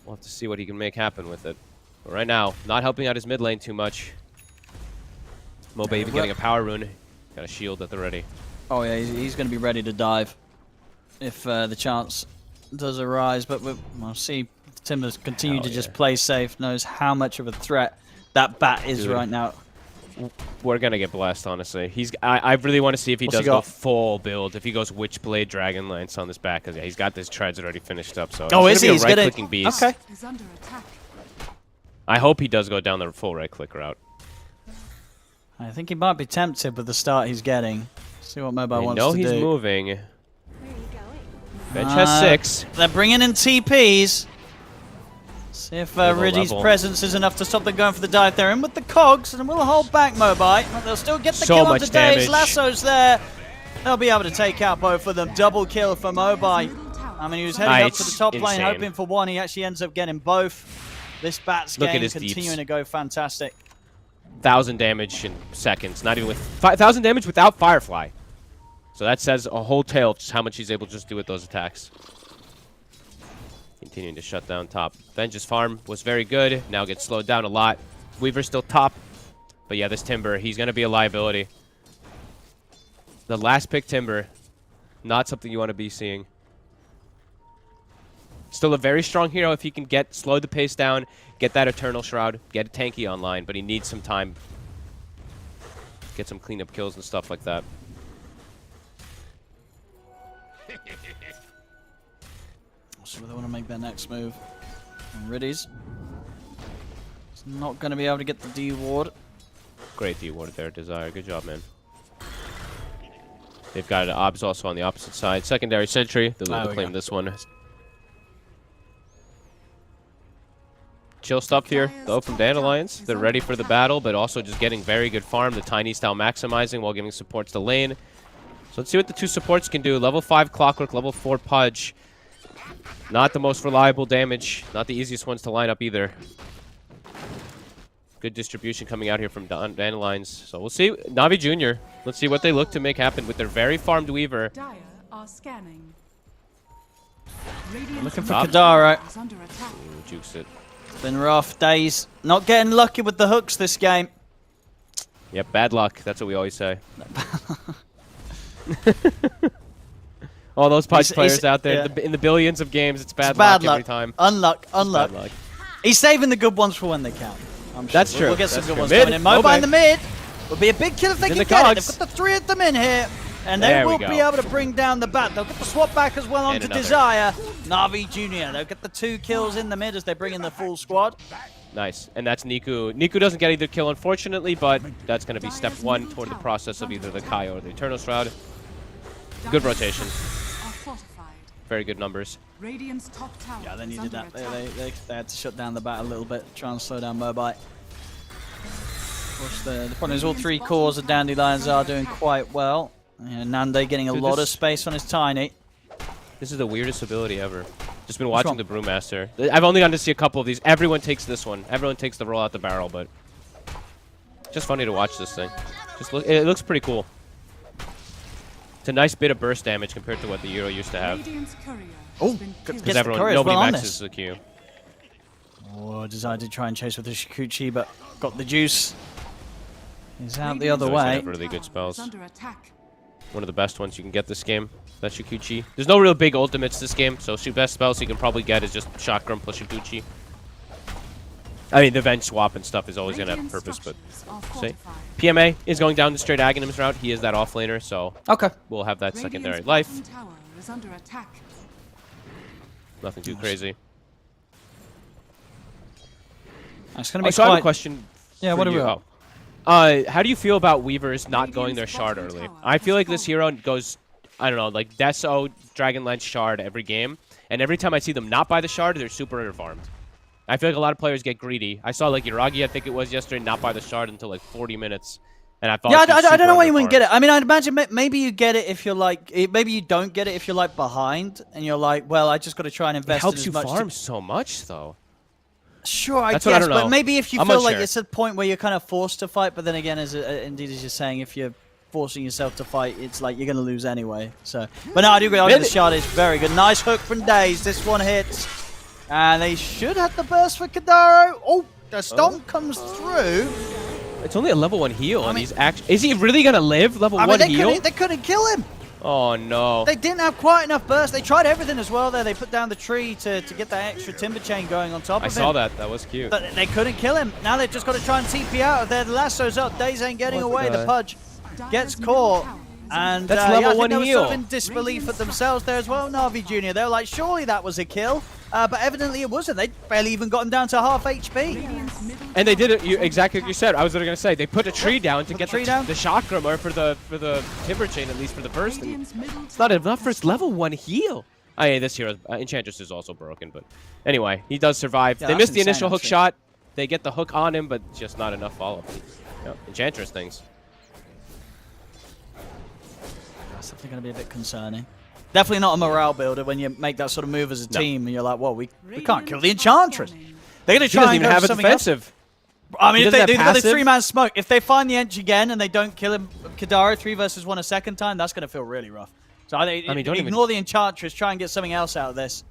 we'll have to see what he can make happen with it. But right now, not helping out his mid lane too much. Mobe even getting a power rune. Got a shield at the ready. Oh yeah, he's going to be ready to dive if the chance does arise. But we'll see. Timber's continue to just play safe, knows how much of a threat that bat is right now. We're going to get blessed, honestly. I really want to see if he does go full build, if he goes Witchblade, Dragon Lance on this back, because he's got this treads already finished up. So is he? He's right clicking beast. Okay. I hope he does go down the full right click route. I think he might be tempted with the start he's getting. See what Mobile wants to do. I know he's moving. Bench has 6. They're bringing in TPs. See if Riddy's presence is enough to stop them going for the dive. They're in with the cogs, and we'll hold back Mobile. But they'll still get the kill on today's Lasso's there. They'll be able to take out both of them. Double kill for Mobile. I mean, he was heading up to the top lane, hoping for one. He actually ends up getting both. This Bats game continuing to go fantastic. 1,000 damage in seconds. Not even with 1,000 damage without Firefly. So that says a whole tale of just how much he's able to just do with those attacks. Continuing to shut down top. Vengeance farm was very good. Now gets slowed down a lot. Weaver's still top. But yeah, this Timber, he's going to be a liability. The last pick Timber, not something you want to be seeing. Still a very strong hero if he can slow the pace down, get that Eternal Shroud, get a tanky online, but he needs some time. Get some cleanup kills and stuff like that. So they want to make their next move. And Riddy's not going to be able to get the D ward. Great D ward there, Desire. Good job, man. They've got Obs also on the opposite side. Secondary Sentry. They'll claim this one. Chill stuff here, though, from Dandelions. They're ready for the battle, but also just getting very good farm. The Tiny style maximizing while giving supports to lane. So let's see what the 2 supports can do. Level 5 Clockwork, level 4 Pudge. Not the most reliable damage. Not the easiest ones to line up either. Good distribution coming out here from Dandelions. So we'll see. Navi Jr. Let's see what they look to make happen with their very farmed Weaver. Dire are scanning. Looking for Kadaro. Ooh, jukes it. It's been rough days. Not getting lucky with the hooks this game. Yep, bad luck. That's what we always say. All those Pudge players out there in the billions of games, it's bad luck every time. Unluck. Bad luck. He's saving the good ones for when they count. I'm sure. That's true. We'll get some good ones mid. coming in. Mobile in the mid. Would be a big kill if they can get it. They've got the 3 of them in here. And they will be able to bring down the bat. They'll get the swap back as well onto Desire. Na'Vi Jr. They'll get the 2 kills in the mid as they bring in the full squad. Nice. And that's Niku. Niku doesn't get either kill, unfortunately, but that's going to be step 1 toward the process of either the Kai or the Eternal Shroud. Good rotation. Very good numbers. Yeah, they needed that. They had to shut down the bat a little bit, try and slow down Mobite. Of course, the problem is all 3 cores of Dandelions are doing quite well. Nande getting a lot of space on his Tiny. This is the weirdest ability ever. Just been watching the Brewmaster. I've only gotten to see a couple of these. Everyone takes this one. Everyone takes the roll out the barrel, but just funny to watch this thing. It looks pretty cool. It's a nice bit of burst damage compared to what the Euro used to have. Oh, because nobody maxes the Q. Oh, decided to try and chase with the Shikuchi, but got the juice. He's out the other way. Have really good spells. One of the best ones you can get this game. That Shikuchi. There's no real big ultimates this game, so best spells you can probably get is just Chakram plus Shikuchi. I mean, the Venge swap and stuff is always going to have purpose, but see. PMA is going down the straight Aghanim's route. He is that offlaner, so we'll have that secondary life. Nothing too crazy. It's going to be I have a question. Yeah, what do we got? How do you feel about Weavers not going their shard early? I feel like this hero goes, I don't know, like Deso, Dragonlance shard every game, and every time I see them not buy the shard, they're super underfarmed. I feel like a lot of players get greedy. I saw like Iragi, I think it was yesterday, not buy the shard until like 40 minutes. And I thought I don't know why you wouldn't get it. I mean, I'd imagine maybe you get it if you're like, maybe you don't get it if you're like behind, and you're like, well, I just got to try and invest. It helps you farm so much, though. Sure, I guess, but maybe if you feel like it's a point where you're kind of forced to fight, but then again, indeed as you're saying, if you're forcing yourself to fight, it's like you're going to lose anyway. So, but no, I do agree. The shard is very good. Nice hook from Daze. This one hits, and they should have the burst for Kadaro. Oh, the stomp comes through. It's only a level 1 heal, and he's actually... Is he really going to live level 1 heal? They couldn't kill him. Oh, no. They didn't have quite enough burst. They tried everything as well there. They put down the tree to get that extra timber chain going on top of him. I saw that. That was cute. But they couldn't kill him. Now they've just got to try and TP out of there. The lasso's up. Daze ain't getting away. The Pudge gets caught. And that's level 1 they were heal. sort of in disbelief at themselves there as well, Na'Vi Jr. They were like, surely that was a kill. But evidently it wasn't. They barely even got him down to half HP. And they did it exactly like you said. I was going to say they put a tree down to get the chakram, or for the timber chain, at least for the burst. It's not enough for his level 1 heal. Oh, yeah, this hero Enchantress is also broken, but anyway, he does survive. They missed the initial hook shot. They get the hook on him, but just not enough follow-up. Enchantress things. That's definitely going to be a bit concerning. Definitely not a morale builder when you make that sort of move as a team and you're like, well, we can't kill the Enchantress. They're going to try and have a defensive. I mean, if they've got the 3-man smoke, if they find the Ench again and they don't kill him, Kadaro 3 versus 1 a second time, that's going to feel really rough. So I mean, ignore the Enchantress, try and get something else out of this.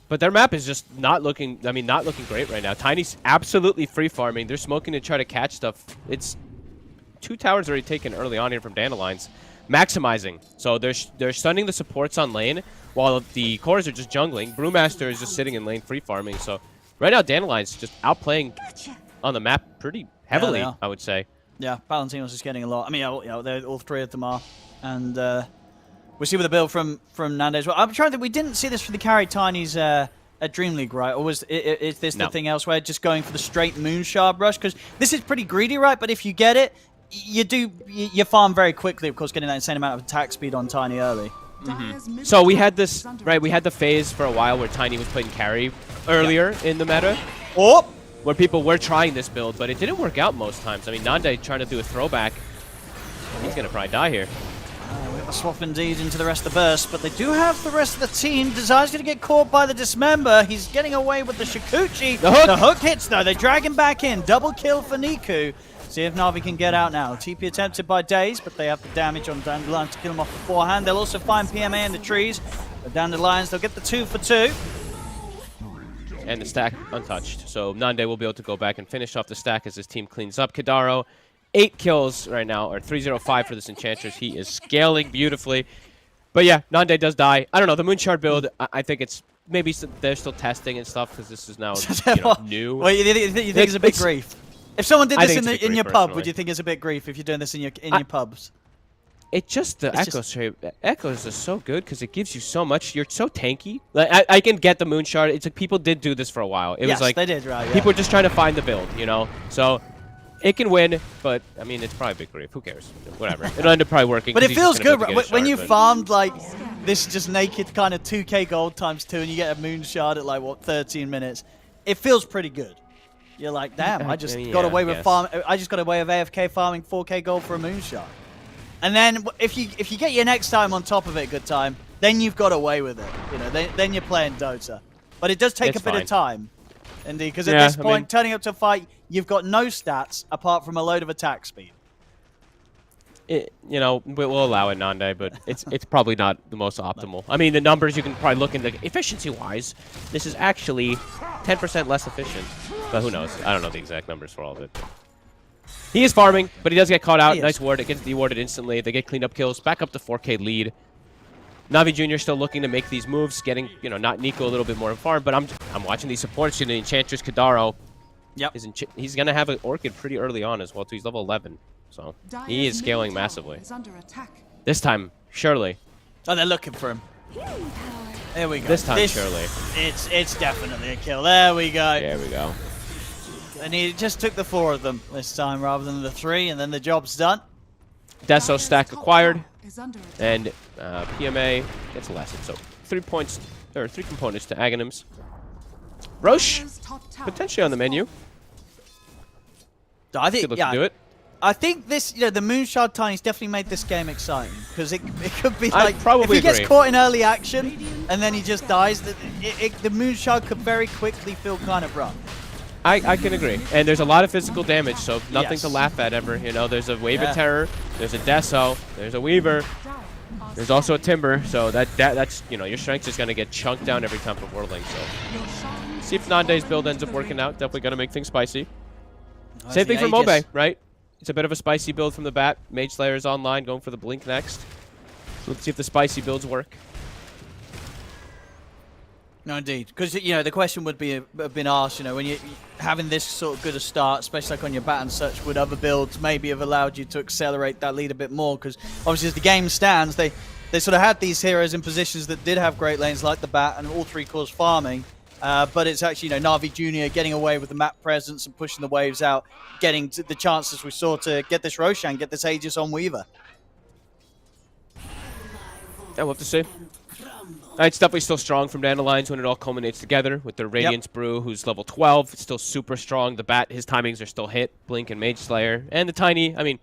But their map is just not looking, not looking great right now. Tiny's absolutely free farming. They're smoking to try to catch stuff. It's 2 towers already taken early on here from Dandelions. Maximizing. So they're stunning the supports on lane while the cores are just jungling. Brewmaster is just sitting in lane free farming. So right now Dandelion's just outplaying on the map pretty heavily, I would say. Yeah, Valentino's is getting a lot. I mean, all 3 of them are. And we see with the build from Nande as well. I'm trying to think, we didn't see this for the carry Tiny's at Dream League, right? Or is this the thing elsewhere? Just going for the straight Moonshard rush? Because this is pretty greedy, right? But if you get it, you farm very quickly, of course, getting that insane amount of attack speed on Tiny early. So we had this, right, we had the phase for a while where Tiny was playing carry earlier in the meta. Where people were trying this build, but it didn't work out most times. I mean, Nande trying to do a throwback. He's going to probably die here. We have a swap indeed into the rest of the burst, but they do have the rest of the team. Desire's going to get caught by the Dismember. He's getting away with the Shikuchi. The hook hits, though. They drag him back in. Double kill for Niku. See if Na'Vi can get out now. TP attempted by Daze, but they have the damage on Dandelion to kill him off beforehand. They'll also find PMA in the trees. The Dandelions, they'll get the 2 for 2. And the stack untouched. So Nande will be able to go back and finish off the stack as his team cleans up. Kadaro, 8 kills right now, or 305 for this Enchantress. He is scaling beautifully. But yeah, Nande does die. I don't know, the Moonshard build, I think it's maybe they're still testing and stuff because this is now new. Well, you think it's a bit grief? If someone did this in your pub, would you think it's a bit grief if you're doing this in your pubs? It just the echoes are so good because it gives you so much. You're so tanky. Like I can get the Moonshard. It's like people did do this for a while. It was like they did, right? Yeah. People were just trying to find the build, you know. So it can win, but I mean it's probably a big grief. Who cares? Whatever. It'll end up probably working. But it feels good when you farmed like this just naked kind of 2k gold times 2, and you get a Moonshard at like what 13 minutes. It feels pretty good. You're like, damn, I just got away with I just got away with AFK farming 4k gold for a Moonshard. And then if you get your next time on top of it, good time, then you've got away with it. You know, then you're playing Dota. But it does take a bit of time, indeed, because at this point, turning up to a fight, you've got no stats apart from a load of attack speed. You know, we'll allow it, Nande, but it's probably not the most optimal. I mean, the numbers you can probably look into efficiency-wise, this is actually 10% less efficient. But who knows? I don't know the exact numbers for all of it. He is farming, but he does get caught out. Nice ward. It gets dewarded instantly. They get cleaned up kills. Back up to 4K lead. Navi Jr. still looking to make these moves, getting, you know, not Nico a little bit more in farm, but I'm watching these supports. You know, Enchantress Kadaro. Yep. He's going to have an Orchid pretty early on as well, too. He's level 11. So he is scaling massively. This time, surely. Oh, they're looking for him. There we go. This time, surely. It's definitely a kill. There we go. There we go. And he just took the 4 of them this time rather than the 3, and then the job's done. Deso stack acquired, and PMA gets a lesson. So 3 points, or 3 components to Aghanims. Roche, potentially on the menu. I think, do it. I think this, you know, the Moonshard Tiny's definitely made this game exciting because it could be I like probably if he gets caught in early action and then he just dies, the Moonshard could very quickly feel kind of rough. I can agree. And there's a lot of physical damage, so nothing to laugh at ever. You know, there's a Wave of Terror, there's a Deso, there's a Weaver, there's also a Timber, so that's, you know, your strength is going to get chunked down every time from Whirling. So see if Nande's build ends up working out. Definitely going to make things spicy. Same thing for Mobe, right? It's a bit of a spicy build from the bat. Mage Slayer is online, going for the Blink next. So let's see if the spicy builds work. No, indeed. Because, you know, the question would have been asked, you know, when you're having this sort of good a start, especially like on your bat and such, would other builds maybe have allowed you to accelerate that lead a bit more? Because obviously as the game stands, they sort of had these heroes in positions that did have great lanes like the bat and all 3 cores farming. But it's actually, you know, Navi Jr. getting away with the map presence and pushing the waves out, getting to the chances we saw to get this Roshan, get this Aegis on Weaver. Yeah, we'll have to see. It's definitely still strong from Dandelions when it all culminates together with their Radiance Brew, who's level 12. It's still super strong. The bat, his timings are still hit. Blink and Mage Slayer. And the Tiny, I mean,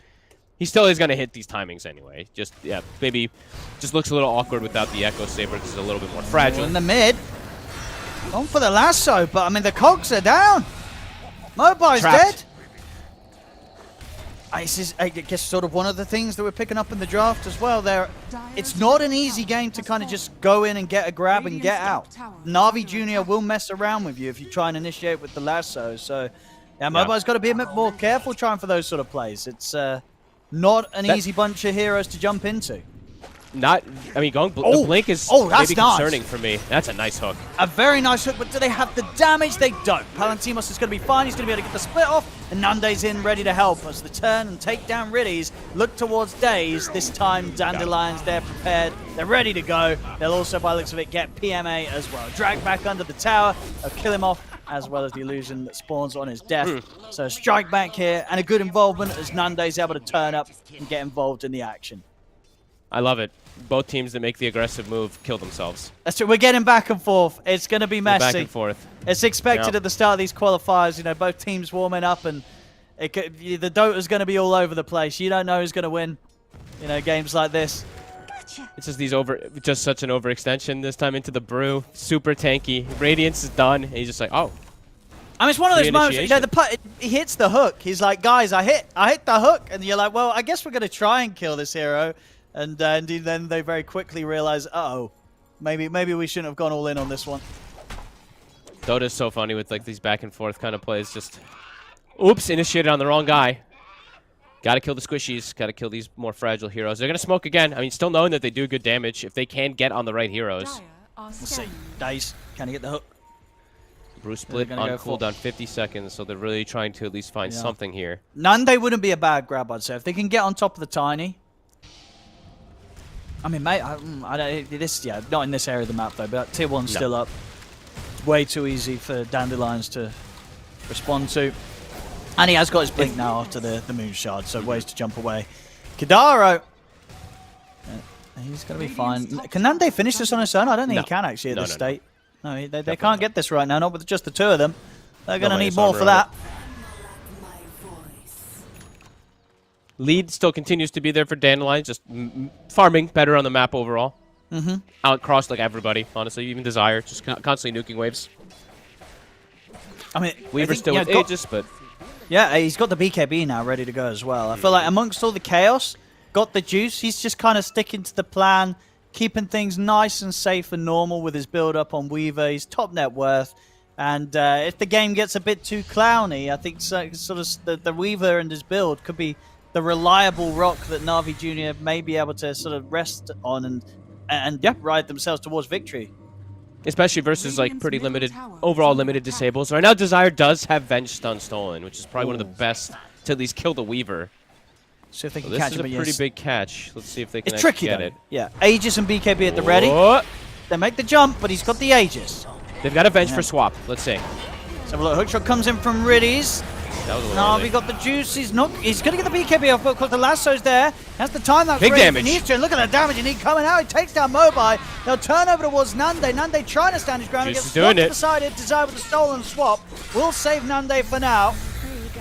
he still is going to hit these timings anyway. Just, yeah, maybe just looks a little awkward without the Echo Saber because it's a little bit more fragile. In the mid. Going for the lasso, but I mean, the cogs are down. Mobile's dead. This is, I guess, sort of one of the things that we're picking up in the draft as well. It's not an easy game to kind of just go in and get a grab and get out. Navi Jr. will mess around with you if you try and initiate with the lasso. So, yeah, Mobile's got to be a bit more careful trying for those sort of plays. It's not an easy bunch of heroes to jump into. I mean, going the Blink is maybe concerning for me. That's a nice hook. A very nice hook, but do they have the damage? They don't. Palantimos is going to be fine. He's going to be able to get the split off, and Nande's in ready to help us. The turn and take down Riddies. Look towards Daze. This time, Dandelions, they're prepared. They're ready to go. They'll also, by the looks of it, get PMA as well. Drag back under the tower. They'll kill him off, as well as the illusion that spawns on his death. So strike back here, and a good involvement as Nande's able to turn up and get involved in the action. I love it. Both teams that make the aggressive move kill themselves. That's true. We're getting back and forth. It's going to be messy. Back and forth. It's expected at the start of these qualifiers. You know, both teams warming up, and the Dota's going to be all over the place. You don't know who's going to win. You know, games like this. It's just just such an overextension this time into the brew. Super tanky. Radiance is done. And he's just like, oh. I mean, it's one of those moments. You know, he hits the hook. He's like, guys, I hit the hook, and you're like, well, I guess we're going to try and kill this hero. And then they very quickly realize, uh-oh, Maybe we shouldn't have gone all in on this one. Dota's so funny with like these back and forth kind of plays. Just, oops, initiated on the wrong guy. Got to kill the squishies. Got to kill these more fragile heroes. They're going to smoke again. I mean, still knowing that they do good damage if they can get on the right heroes. We'll see. Dice. Can he get the hook? Bruce split on cooldown 50 seconds, so they're really trying to at least find something here. Nande wouldn't be a bad grab, I'd say. If they can get on top of the Tiny. I mean, mate, I don't, not in this area of the map, though, but tier 1's still up. It's way too easy for Dandelions to respond to. And he has got his blink now after the moon shard, so ways to jump away. Kadaro! He's going to be fine. Can Nande finish this on his own? I don't think he can, actually, at this state. No, they can't get this right now, not with just the two of them. They're going to need more for that. Lead still continues to be there for Dandelions, just farming better on the map overall. Out across like everybody, honestly, even Desire, just constantly nuking waves. I mean, Weaver's still with Aegis, but... Yeah, he's got the BKB now ready to go as well. I feel like amongst all the chaos, got the juice, he's just kind of sticking to the plan, keeping things nice and safe and normal with his build-up on Weaver. He's top net worth. And if the game gets a bit too clowny, I think sort of the Weaver and his build could be the reliable rock that Na'Vi Jr. may be able to sort of rest on and ride themselves towards victory. Especially versus like pretty limited, overall limited disables. Right now, Desire does have Venge Stun stolen, which is probably one of the best to at least kill the Weaver. See if they can this catch is him. a pretty big catch. Let's see if they can it's tricky, get though. it. Yeah, Aegis and BKB at the ready. They make the jump, but he's got the Aegis. They've got a Venge for swap. Let's see. Let's have a look. Hookshot comes in from Riddies. Na'Vi got the juice. He's going to get the BKB off, but because the lasso's there. Has the time that's big damage. He needs to. Look at the damage he needs coming out. He takes down Mobai. They'll turn over towards Nande. Nande trying to stand his ground. Juice Gets is doing it. Decided Desire with the stolen swap. Will save Nande for now.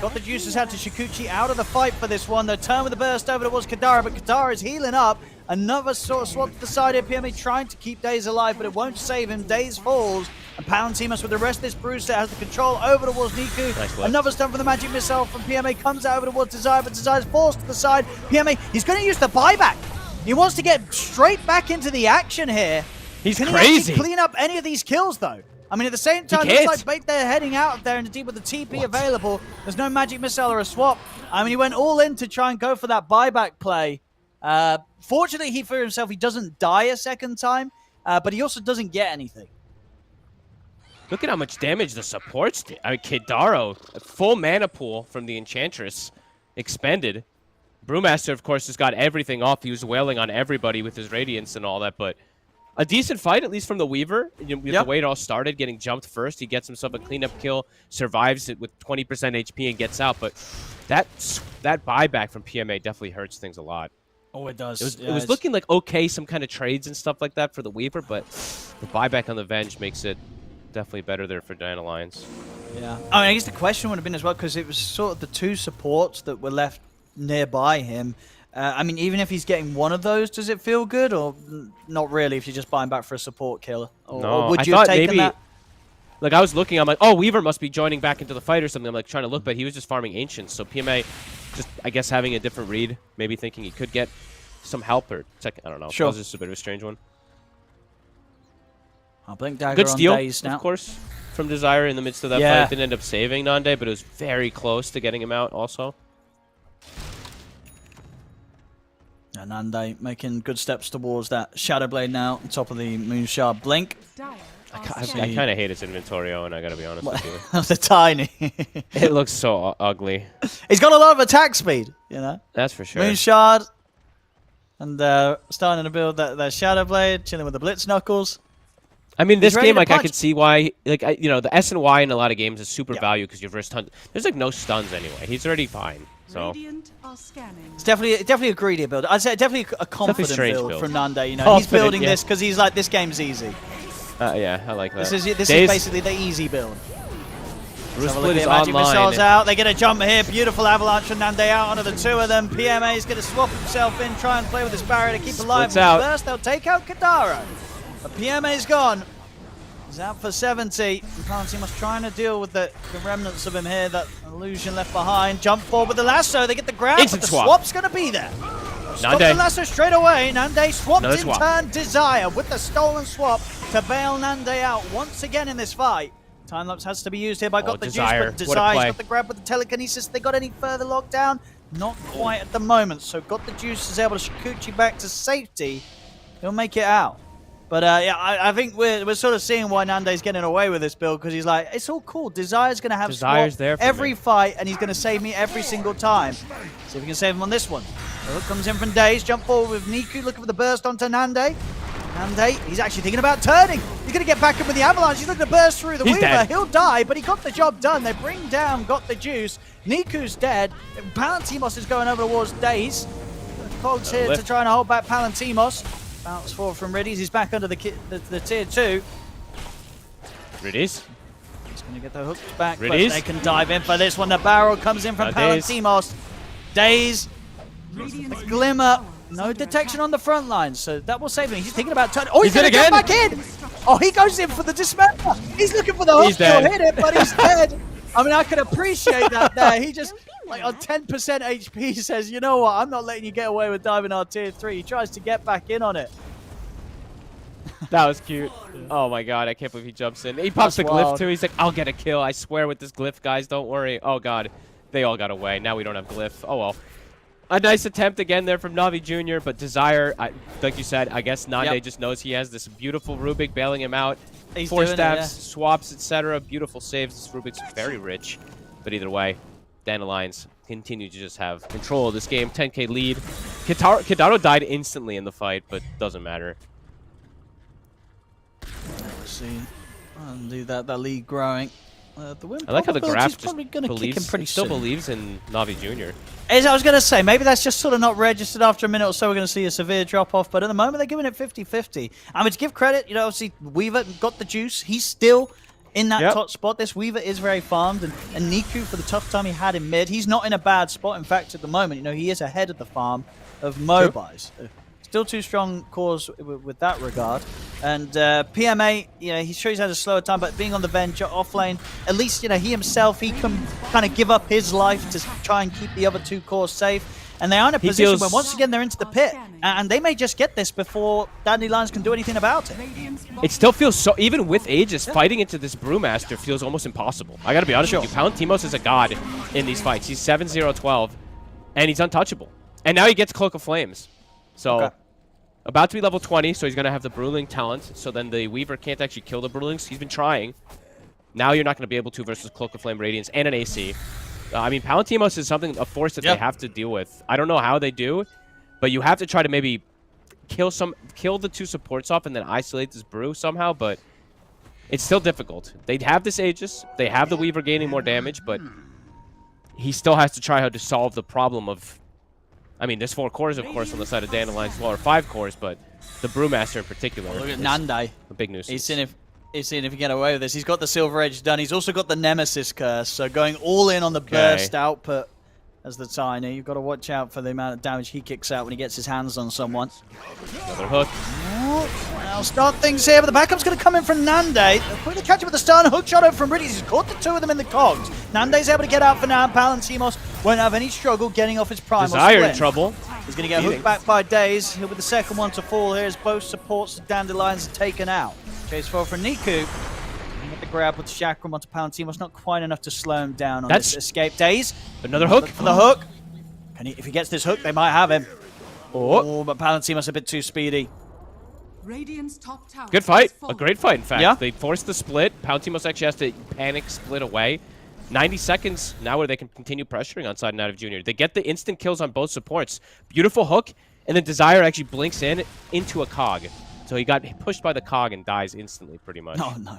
Got the juices out to Shikuchi out of the fight for this one. They turn with the burst over towards Kadara, but Kadara is healing up. Another sort of swap to the side here. PMA trying to keep Daze alive, but it won't save him. Daze falls. And Pound team us with the rest of this Bruce that has the control over towards Niku. Nice. Another stun from the magic missile from PMA comes out over towards Desire, but Desire's forced to the side. PMA, he's going to use the buyback. He wants to get straight back into the action here. He's Can crazy. He clean up any of these kills, though? I mean, at the same time, it looks like they're heading out of there, and indeed with the TP available, there's no magic missile or a swap. I mean, he went all in to try and go for that buyback play. Fortunately, for himself, he doesn't die a second time, but he also doesn't get anything. Look at how much damage the supports did. I mean, Kidaro, a full mana pool from the Enchantress, expended. Brewmaster, of course, has got everything off. He was wailing on everybody with his Radiance and all that, but a decent fight, at least from the Weaver. The way it all started, getting jumped first. He gets himself a cleanup kill, survives it with 20% HP and gets out, but that buyback from PMA definitely hurts things a lot. Oh, it does. It was looking like okay, some kind of trades and stuff like that for the Weaver, but the buyback on the Venge makes it definitely better there for Dandelions. Yeah. I mean, I guess the question would have been as well, because it was sort of the two supports that were left nearby him. I mean, even if he's getting one of those, does it feel good? Or not really if you're just buying back for a support kill? Or would you have taken that? Like, I was looking, I'm like, oh, Weaver must be joining back into the fight or something. I'm like trying to look, but he was just farming Ancients. So PMA just, I guess, having a different read, maybe thinking he could get some help or I don't know. Sure. That was just a bit of a strange one. I'll blink dagger Good steal, on Daze now. of course, from Desire in the midst of that fight. Didn't end up saving Nande, but it was very close to getting him out also. And Nande making good steps towards that Shadow Blade now on top of the Moonshard Blink. I kind of hate is Inventorio, and I gotta be honest with you. That's a tiny. It looks so ugly. He's got a lot of attack speed, you know. That's for sure. Moonshard, and starting to build that Shadow Blade, chilling with the Blitz Knuckles. I mean, this game, like, I could see why, like, you know, the S and Y in a lot of games is super value because you've versed tons. There's like no stuns anyway. He's already fine. So it's definitely a greedy build. I'd say definitely a confident build from Nande. You know, confident, he's building this because he's like, this game's easy. Yeah, I like that. This is basically the easy build. Bruce So Split is magic missiles online. out. They get a jump here. Beautiful avalanche from Nande out onto the two of them. PMA is going to swap himself in, try and play with this barrier to keep alive. First, they'll take out Kadaro. But PMA's gone. He's out for 70. He must trying to deal with the remnants of him here. That illusion left behind. Jump forward with the lasso. They get the ground. Instant but the swap. swap's going to be there. Stop the lasso straight away. Nande swapped Another in swap. turn. Desire with the stolen swap to bail Nande out once again in this fight. Time lapse has to be used here by Got the Desire. Juice, but Desire's got the grab with the telekinesis. They got any further lockdown? Not quite at the moment. So Got the Juice is able to Shikuchi back to safety. He'll make it out. But yeah, I think we're sort of seeing why Nande's getting away with this build, because he's like, it's all cool. Desire's going to have Desire's there for every me. fight, and he's going to save me every single time. See if we can save him on this one. The hook comes in from Daze. Jump forward with Niku, looking for the burst onto Nande. Nande, he's actually thinking about turning. He's going to get back in with the avalanche. He's looking to burst through the Weaver. Dead. He'll die, but he got the job done. They bring down Got the Juice. Niku's dead. Palantimos is going over towards Daze. Cogs here to try and hold back Palantimos. Bounce forward from Riddies. He's back under the tier 2. Riddies. He's going to get the hooks back, but Riddies. they can dive in for this one. The barrel comes in from Palantimos. Daze. Glimmer. No detection on the front line, so that will save him. He's thinking about turning. Oh, he's going to get back in. Oh, he goes in for the dismember. He's looking for the hook. He'll hit it, but he's dead. I mean, I can appreciate that there. He just, like, on 10% HP, says, you know what, I'm not letting you get away with diving our tier 3. He tries to get back in on it. That was cute. Oh my god, I can't believe he jumps in. He pops the glyph too. He's like, I'll get a kill. I swear with this glyph, guys. Don't worry. Oh god, they all got away. Now we don't have glyph. Oh well. A nice attempt again there from Navi Jr., but Desire, like you said, I guess Nande just knows he has this beautiful Rubik bailing him out. He's 4 doing stabs, swaps, etc. Beautiful saves. This Rubik's very rich. But either way, Dandelions continue to just have control of this game. 10k lead. Kidaro died instantly in the fight, but doesn't matter. Let's see. Do that lead growing. The win I like how the graph probably just going to kick him pretty still soon. believes in Navi Jr. As I was going to say, maybe that's just sort of not registered. After a minute or so, we're going to see a severe drop-off. But at the moment, they're giving it 50-50. I mean, to give credit, you know, obviously, Weaver got the juice. He's still in that top spot. This Weaver is very farmed. And Niku, for the tough time he had in mid, he's not in a bad spot. In fact, at the moment, you know, he is ahead of the farm of Mobiles. Still 2 strong cores with that regard. And PMA, you know, he's sure he's had a slower time, but being on the bench off lane, at least, you know, he himself, he can kind of give up his life to try and keep the other 2 cores safe. And they are in a position where once again they're into the pit, and they may just get this before Dandelions can do anything about it. It still feels so, even with Aegis, fighting into this Brewmaster feels almost impossible. I gotta be honest with you, Palantimos is a god in these fights. He's 7-0-12, and he's untouchable. And now he gets Cloak of Flames. So, about to be level 20, so he's going to have the Bruling talent. So then the Weaver can't actually kill the Brulings. He's been trying. Now you're not going to be able to versus Cloak of Flame Radiance and an AC. I mean, Palantimos is a force that they have to deal with. I don't know how they do, but you have to try to maybe kill the 2 supports off and then isolate this Brew somehow, but it's still difficult. They have this Aegis. They have the Weaver gaining more damage, but he still has to try how to solve the problem of... I mean, there's 4 cores, of course, on the side of Dandelions, well, or 5 cores, but the Brewmaster in particular. Look at Nande. A big nuisance. He's seeing if he can get away with this. He's got the Silver Edge done. He's also got the Nemesis Curse, so going all in on the burst output as the Tiny. You've got to watch out for the amount of damage he kicks out when he gets his hands on someone. Another hook. Now start things here, but the backup's going to come in from Nande. They'll quickly catch him with the stun. Hook shot over from Riddies. He's caught the 2 of them in the cogs. Nande's able to get out for now. Palantimos won't have any struggle getting off his primal Desire split. in trouble. He's going to get hooked back by Daze. He'll be the second one to fall here as both supports of Dandelions are taken out. Chase forward from Niku. Get the grab with the Chakram onto Palantimos. Not quite enough to slow him down on this escape. Daze. Another hook. For the hook. If he gets this hook, they might have him. Oh, but Palantimos a bit too speedy. Radiant's top tower. Good fight. A great fight, in fact. Yeah. They forced the split. Palantimos actually has to panic split away. 90 seconds now where they can continue pressuring on side Navi Jr. They get the instant kills on both supports. Beautiful hook, and then Desire actually blinks into a cog. So he got pushed by the cog and dies instantly, pretty much. Oh, no.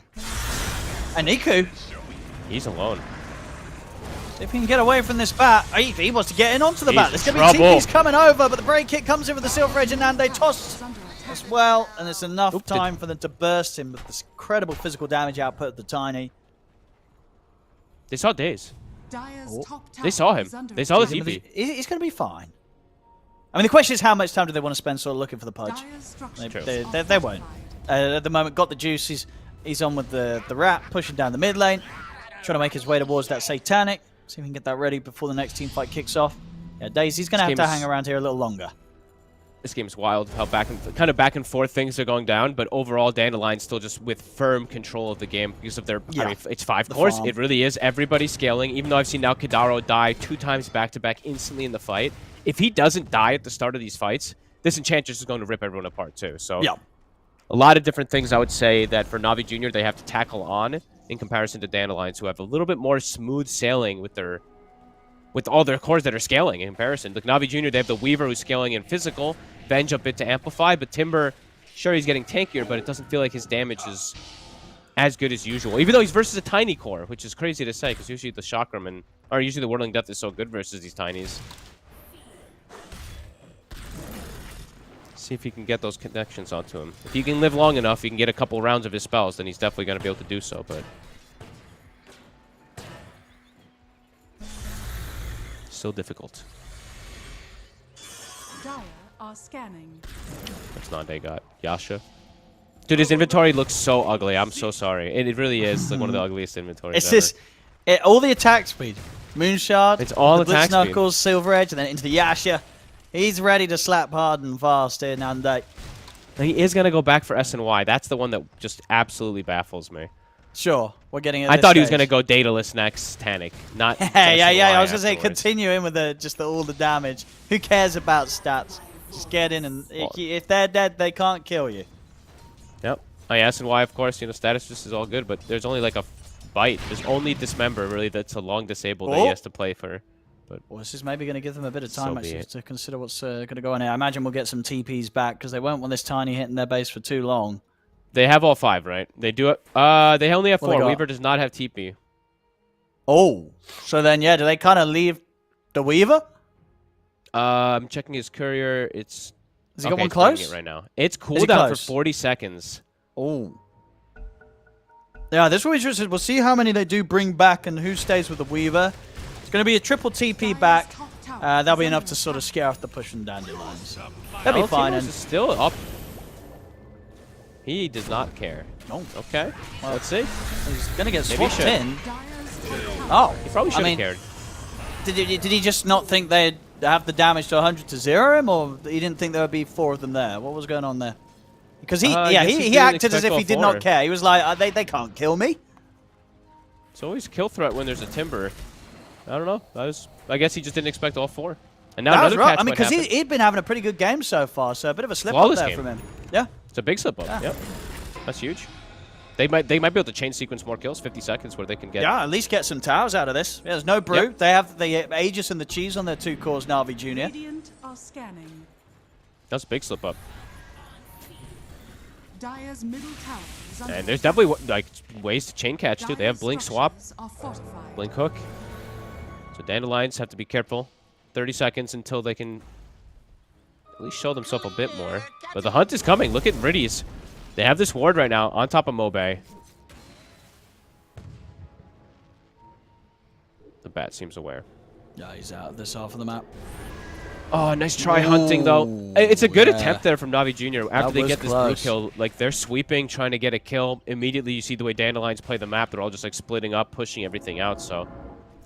And Niku. He's alone. If he can get away from this bat, he wants to get in onto the bat. There's going to be trouble. TPs coming over, but the break kick comes in with the Silver Edge and Nande toss as well, and it's enough time for them to burst him with this incredible physical damage output of the Tiny. They saw Daze. They saw him. They saw the TP. He's going to be fine. I mean, the question is how much time do they want to spend sort of looking for the pudge? They won't. At the moment, got the juice. He's on with the rat, pushing down the mid lane, trying to make his way towards that Satanic. See if we can get that ready before the next team fight kicks off. Yeah, Daze, he's going to have to hang around here a little longer. This game's wild. How kind of back and forth things are going down, but overall, Dandelion still just with firm control of the game because of their. I mean, it's 5 cores. It really is. Everybody scaling. Even though I've seen now Kadaro die 2 times back-to-back instantly in the fight. If he doesn't die at the start of these fights, this Enchantress is going to rip everyone apart too. So a lot of different things I would say that for Na'Vi Jr. they have to tackle on in comparison to Dandelions, who have a little bit more smooth sailing with all their cores that are scaling in comparison. Like Na'Vi Jr., they have the Weaver who's scaling in physical, Venge a bit to amplify, but Timber, sure, he's getting tankier, but it doesn't feel like his damage is as good as usual. Even though he's versus a tiny core, which is crazy to say, because usually the Chakram or usually the Whirling Death is so good versus these tinies. See if he can get those connections onto him. If he can live long enough, he can get a couple rounds of his spells, then he's definitely going to be able to do so, but still difficult. Dire are scanning. That's Nande got. Yasha. Dude, his inventory looks so ugly. I'm so sorry. It really is like one of the ugliest inventories It's ever. just all the attack speed. Moonshard, it's all the attack Blitz Knuckles, Silver Edge, and then into the Yasha. He's ready to slap hard and fast here, Nande. He is going to go back for SNY. That's the one that just absolutely baffles me. Sure, we're getting it. I thought he was going to go Daedalus next, Tanic, not yeah. I was going to say, afterwards. continue in with all the damage. Who cares about stats? Just get in, and if they're dead, they can't kill you. Yep. SNY, of course, status just is all good, but there's only like a bite. There's only Dismember, really, that's a long disable that he has to play for. But well, this is maybe going to give them a bit of time actually it. to consider what's going to go on here. I imagine we'll get some TPs back because they won't want this tiny hitting their base for too long. They have all 5, right? They do it. They only have 4. What Weaver does not have TP. Oh, so then do they kind of leave the Weaver? I'm checking his courier. Has he got one close? It right now. It's cooldown for 40 seconds. Oh. Yeah, this will be interesting. We'll see how many they do bring back and who stays with the Weaver. It's going to be a triple TP back. That'll be enough to sort of scare off the push from Dandelions. That'll be fine. And still up. He does not care. Oh. Okay. Well, let's see. He's going to get Maybe swapped in. Oh. He probably should have cared. Did he just not think they'd have the damage to 100 to 0 him, or he didn't think there would be 4 of them there? What was going on there? Because he acted as if he did not care. He was like, they can't kill me. It's always kill threat when there's a Timber. I don't know. I guess he just didn't expect all 4. And now another catch. I mean, because he'd been having a pretty good game so far, so a bit of a slip up there from him. Yeah. It's a big slip up. Yeah. Yep. That's huge. They might be able to chain sequence more kills, 50 seconds, where they can get. Yeah, at least get some towers out of this. Yeah, there's no brew. Yep. They have the Aegis and the Cheese on their 2 cores, Na'Vi Jr. Radiant are scanning. That's a big slip up. Dire's middle tower is under And there's definitely ways to chain catch too. They have blink swap, blink hook. So Dandelions have to be careful. 30 seconds until they can at least show themselves a bit more. But the hunt is coming. Look at Riddies. They have this ward right now on top of Mobe. The bat seems aware. Yeah, he's out of this half of the map. Oh, nice try hunting, though. It's a good attempt there from Na'Vi Jr. After they get this blue kill, they're sweeping, trying to get a kill. Immediately, you see the way Dandelions play the map. They're all just, splitting up, pushing everything out. So,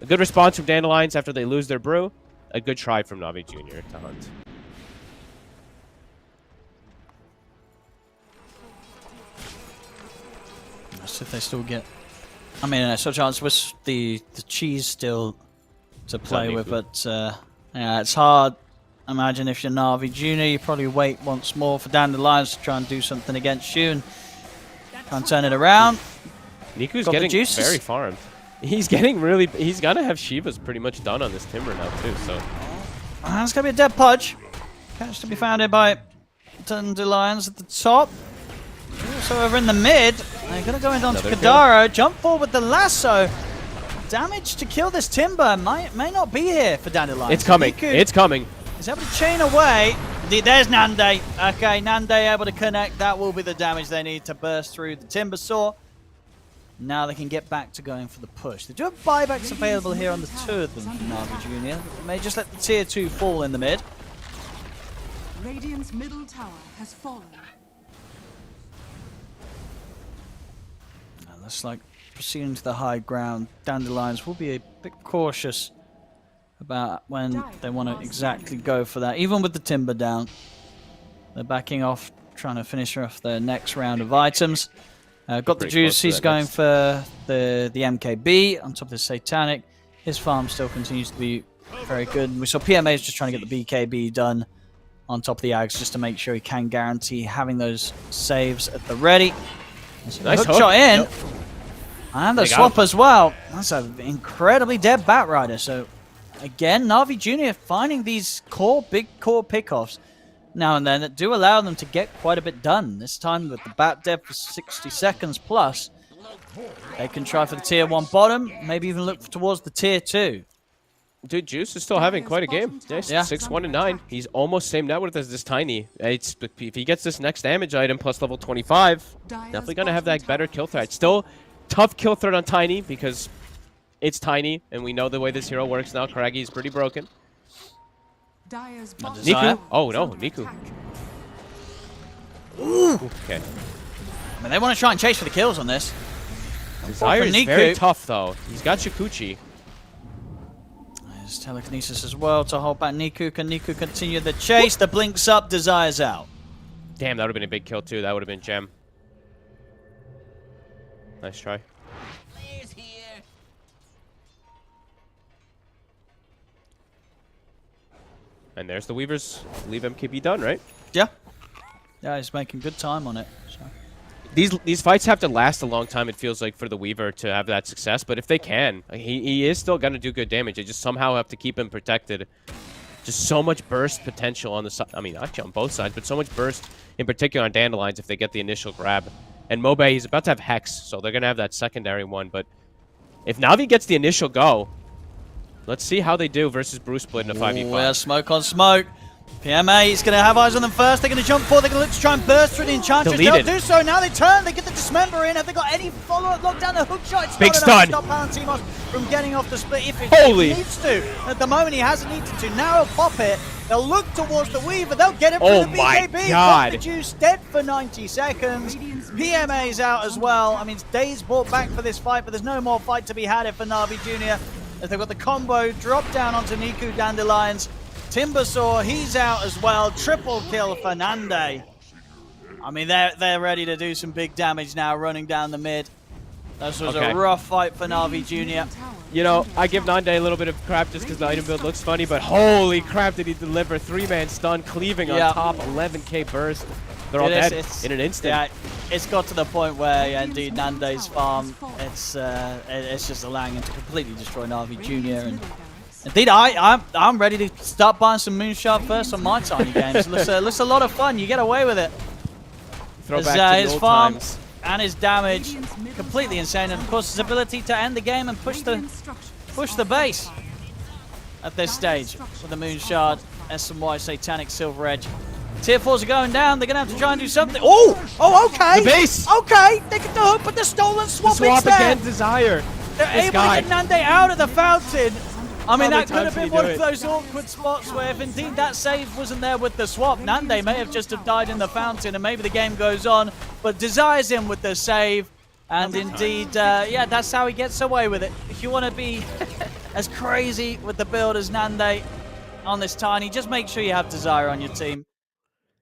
a good response from Dandelions after they lose their brew. A good try from Na'Vi Jr. to hunt. Let's see if they still get... I mean, such a chance with the Cheese still to play with, but yeah, it's hard. Imagine if you're Na'Vi Jr., you probably wait once more for Dandelions to try and do something against you and try and turn it around. Niku's getting very farmed. He's getting really... He's got to have Shivas pretty much done on this Timber now, too, so... It's going to be a dead pudge. Catch to be found here by Dandelions at the top. Also over in the mid, they're going to go in onto Kadaro. Jump forward with the lasso. Damage to kill this Timber may not be here for Dandelions. It's coming. It's coming. He's able to chain away. There's Nande. Okay, Nande able to connect. That will be the damage they need to burst through the Timber Saw. Now they can get back to going for the push. They do have buybacks available here on the 2 of them from Na'Vi Jr. They may just let the tier 2 fall in the mid. Radiant's middle tower has fallen. Looks like proceeding to the high ground, Dandelions will be a bit cautious about when they want to exactly go for that, even with the Timber down. They're backing off, trying to finish off their next round of items. Got the juice. He's going for the MKB on top of the Satanic. His farm still continues to be very good. We saw PMA is just trying to get the BKB done on top of the Ags just to make sure he can guarantee having those saves at the ready. Nice hook shot in. Yep. And the swap as well. That's an incredibly dead Bat Rider. So again, Na'Vi Jr. finding these big core pickoffs now and then that do allow them to get quite a bit done. This time with the Bat Dev for 60 seconds plus. They can try for the tier 1 bottom, maybe even look towards the tier 2. Dude, Juice is still having quite a game. Yeah, 6-1-9. He's almost same net worth as this Tiny. If he gets this next damage item plus level 25, definitely going to have that better kill threat. Still tough kill threat on Tiny because it's Tiny, and we know the way this hero works now. Craggy is pretty broken. Niku. Oh, no. Niku. Ooh. Okay. I mean, they want to try and chase for the kills on this. Desire is very tough, though. He's got Shikuchi. There's telekinesis as well to hold back Niku. Can Niku continue the chase? The blinks up, Desire's out. Damn, that would have been a big kill, too. That would have been gem. Nice try. And there's the Weavers. Leave MKB done, right? Yeah. Yeah, he's making good time on it. So. These fights have to last a long time, it feels like, for the Weaver to have that success. But if they can, he is still going to do good damage. They just somehow have to keep him protected. Just so much burst potential on the side. I mean, actually on both sides, but so much burst in particular on Dandelions if they get the initial grab. And Mobe, he's about to have Hex, so they're going to have that secondary one. But if Na'Vi gets the initial go, let's see how they do versus Bruce Split in a 5v5. Yeah, smoke on smoke. PMA is going to have eyes on them first. They're going to jump forward. They're going to look to try and burst through the Enchantress. They'll do so. Now they turn. They get the Dismember in. Have they got any follow-up? Lock down the hook shot. It's big not stun. Stop Palantimos from getting off the split if he needs to. At the moment, he hasn't needed to. Now he'll pop it. They'll look towards the Weaver. They'll get it for the BKB. My God. Got the Juice dead for 90 seconds. PMA's out as well. I mean, Days brought back for this fight, but there's no more fight to be had here for Na'Vi Jr. As they've got the combo drop down onto Niku Dandelions. Timbersaw, he's out as well. Triple kill for Nande. I mean, they're ready to do some big damage now, running down the mid. This was a rough fight for Na'Vi Jr. You know, I give Nande a little bit of crap just because the item build looks funny, but holy crap did he deliver. 3-man stun, cleaving on top, 11k burst. They're all dead in an instant. Yeah, it's got to the point where, indeed, Nande's farm, it's just allowing him to completely destroy Na'Vi Jr. And indeed, I'm ready to start buying some Moonshot first on my Tiny games. Looks a lot of fun. You get away with it. Throw back to his old farm times. And his damage, completely insane. And of course, his ability to end the game and push the base at this stage with the Moonshot, SMY, Satanic, Silver Edge. Tier 4s are going down. They're going to have to try and do something. Oh, okay. The base. Okay, they get the hook, but the stolen swap swap again, Desire. They're able to get Nande out of the fountain. I mean, that could have been one of those awkward spots where if indeed that save wasn't there with the swap, Nande may have just have died in the fountain and maybe the game goes on. But Desire's in with the save. And indeed, yeah, that's how he gets away with it. If you want to be as crazy with the build as Nande on this Tiny, just make sure you have Desire on your team.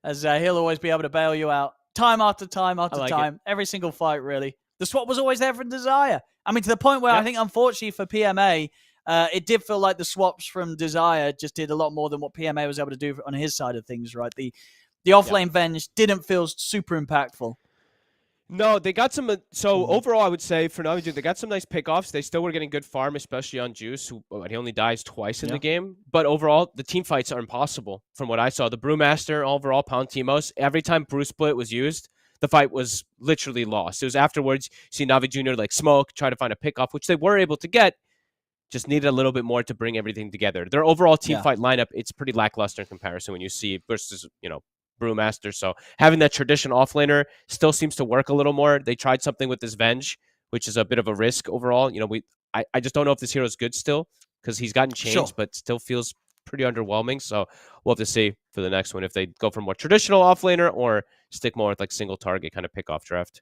As he'll always be able to bail you out. Time after time after time. Every single fight, really. The swap was always there for Desire. I mean, to the point where I think, unfortunately for PMA, it did feel like the swaps from Desire just did a lot more than what PMA was able to do on his side of things, right? The off-lane Venge didn't feel super impactful. No, they got some. So overall, I would say for Na'Vi, they got some nice pickoffs. They still were getting good farm, especially on Juice, who he only dies twice in the game. But overall, the team fights are impossible from what I saw. The Brewmaster, overall, Palantimos, every time Bruce Split was used, the fight was literally lost. It was afterwards, you see Na'Vi Jr. like smoke, try to find a pickoff, which they were able to get. Just needed a little bit more to bring everything together. Their overall team fight lineup, it's pretty lackluster in comparison when you see versus, Brewmaster. So having that traditional offlaner still seems to work a little more. They tried something with this Venge, which is a bit of a risk overall. I just don't know if this hero is good still because he's gotten changed, but still feels pretty underwhelming. So we'll have to see for the next one if they go for more traditional offlaner or stick more with like single target kind of pick-off draft.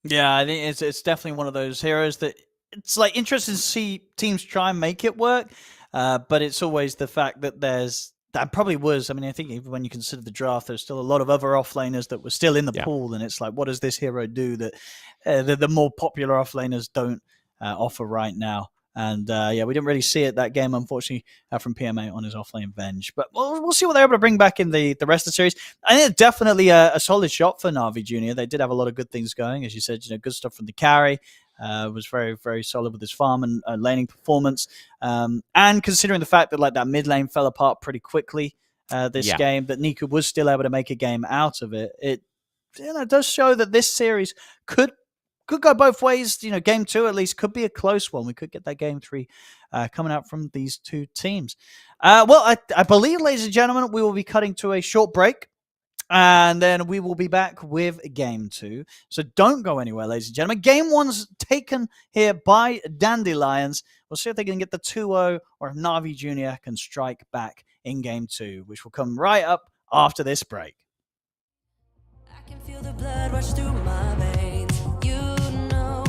Yeah, I think it's definitely one of those heroes that it's like interesting to see teams try and make it work, but it's always the fact that there's that probably was. I mean, I think even when you consider the draft, there's still a lot of other offlaners that were still in the pool, and it's like, what does this hero do that the more popular offlaners don't offer right now? And we didn't really see it that game, unfortunately, from PMA on his offlane Venge. But we'll see what they're able to bring back in the rest of the series. I think it's definitely a solid shot for Na'Vi Jr. They did have a lot of good things going, as you said. Good stuff from the carry. Was very, very solid with his farm and laning performance. And considering the fact that that mid lane fell apart pretty quickly this game, that Niku was still able to make a game out of it, it does show that this series could go both ways. Game 2 at least could be a close one. We could get that game 3 coming out from these two teams. I believe, ladies and gentlemen, we will be cutting to a short break. And then we will be back with Game 2. So don't go anywhere, ladies and gentlemen. Game 1's taken here by Dandelions. We'll see if they can get the 2-0 or if Na'Vi Jr. can strike back in Game 2, which will come right up after this break. I can feel the blood rush through my veins. You know.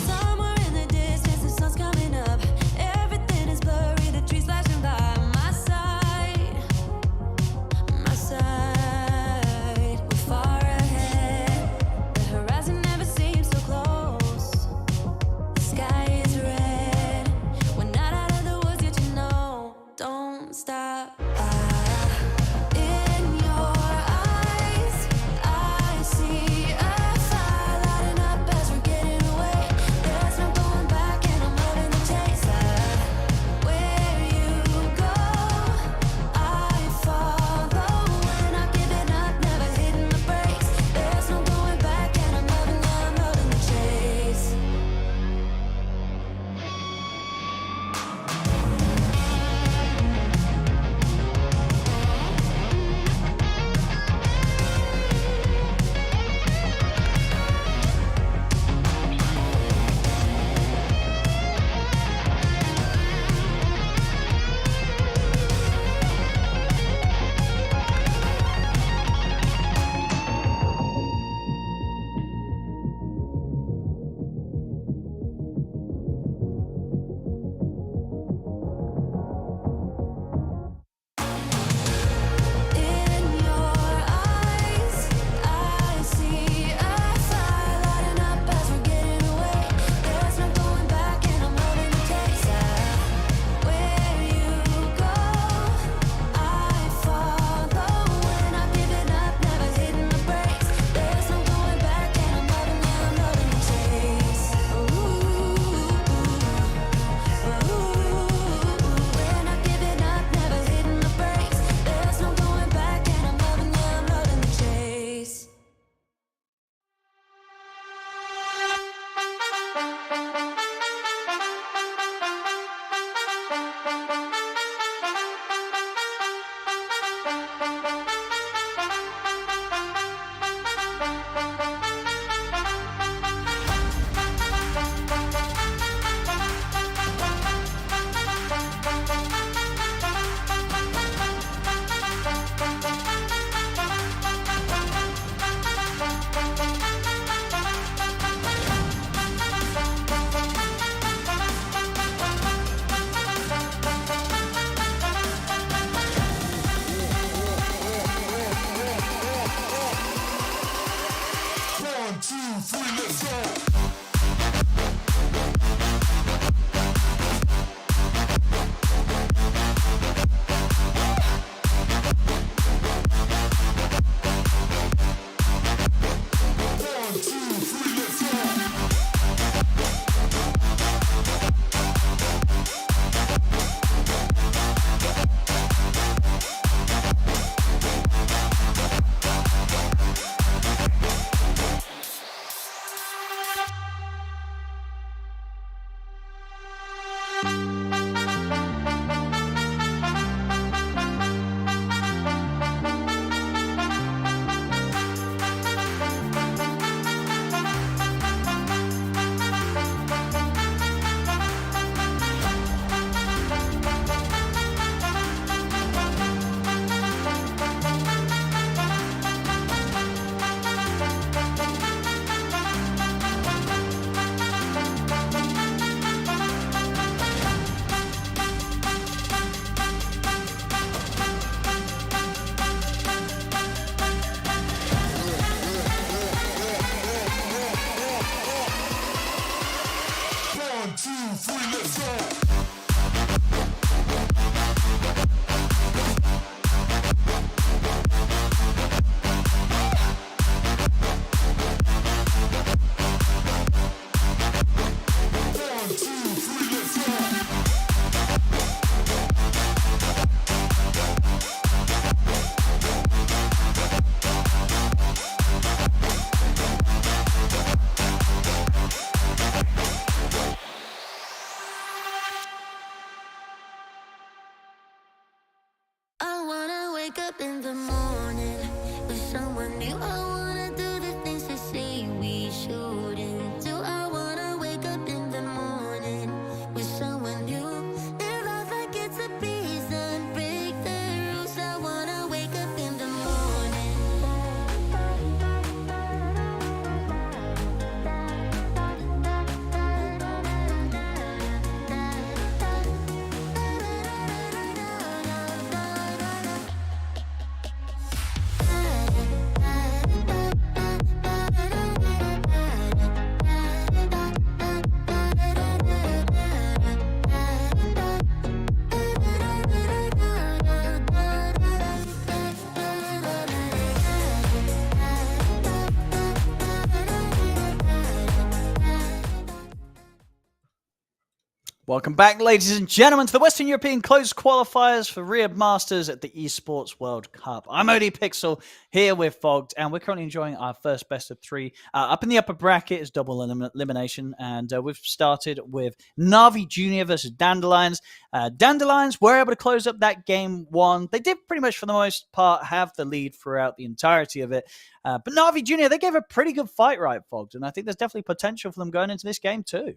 Somewhere in the distance, the sun's coming up. Everything is blurry, the trees flashing by. We're far ahead. The horizon never seems so close. The sky is red. We're not out of the woods yet, don't stop. In your eyes, I see a fire lighting up as we're getting away. There's no going back, and I'm loving the chase. Where you go, I follow. We're not giving up, never hitting the brakes. There's no going back, and I'm loving the chase. In your eyes, I see a fire lighting up as we're getting away. There's no going back, and I'm loving the chase. Where you go, I follow. We're not giving up, never hitting the brakes. There's no going back, and I'm loving the chase. We're not giving up, never hitting the brakes. There's no going back, and I'm loving the chase. Welcome back, ladies and gentlemen, to the Western European closed qualifiers for Riyadh Masters at the Esports World Cup. I'm OD Pixel here with Fogged, and we're currently enjoying our first best of three. Up in the upper bracket is double elimination, and we've started with Na'Vi Junior versus Dandelions. Dandelions were able to close up that game 1. They did pretty much, for the most part, have the lead throughout the entirety of it. But Na'Vi Junior, they gave a pretty good fight, right, Fogged? And I think there's definitely potential for them going into this game too.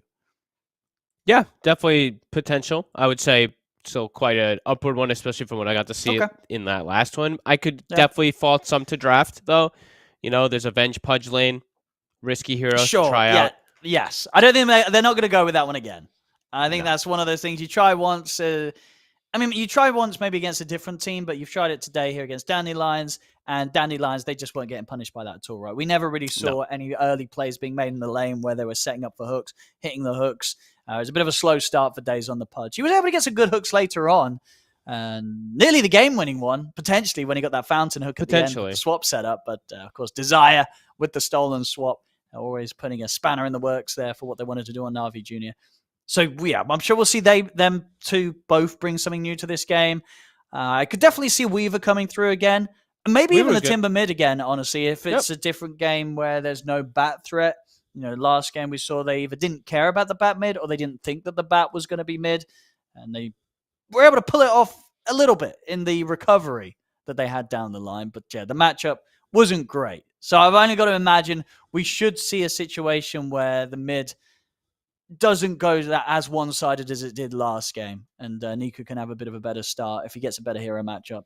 Yeah, definitely potential. I would say still quite an upward one, especially from what I got to see it in that last one. I could definitely fault some to draft, though. You know, there's a Venge Pudge lane, risky heroes to try out. Yes. I don't think they're not going to go with that one again. I think that's one of those things you try once. You try once maybe against a different team, but you've tried it today here against Dandelions, and Dandelions, they just weren't getting punished by that at all, right? We never really saw any early plays being made in the lane where they were setting up for hooks, hitting the hooks. It was a bit of a slow start for Days on the Pudge. He was able to get some good hooks later on, and nearly the game-winning one, potentially, when he got that fountain hook at the end of the swap setup. But, of course, Desire with the stolen swap, always putting a spanner in the works there for what they wanted to do on Na'Vi Junior. So, yeah, I'm sure we'll see them two both bring something new to this game. I could definitely see Weaver coming through again. Maybe even the Timber mid again, honestly, if it's a different game where there's no bat threat. You know, last game we saw they either didn't care about the bat mid or they didn't think that the bat was going to be mid. And they were able to pull it off a little bit in the recovery that they had down the line. But, yeah, the matchup wasn't great. So I've only got to imagine we should see a situation where the mid doesn't go as one-sided as it did last game. And Niku can have a bit of a better start if he gets a better hero matchup.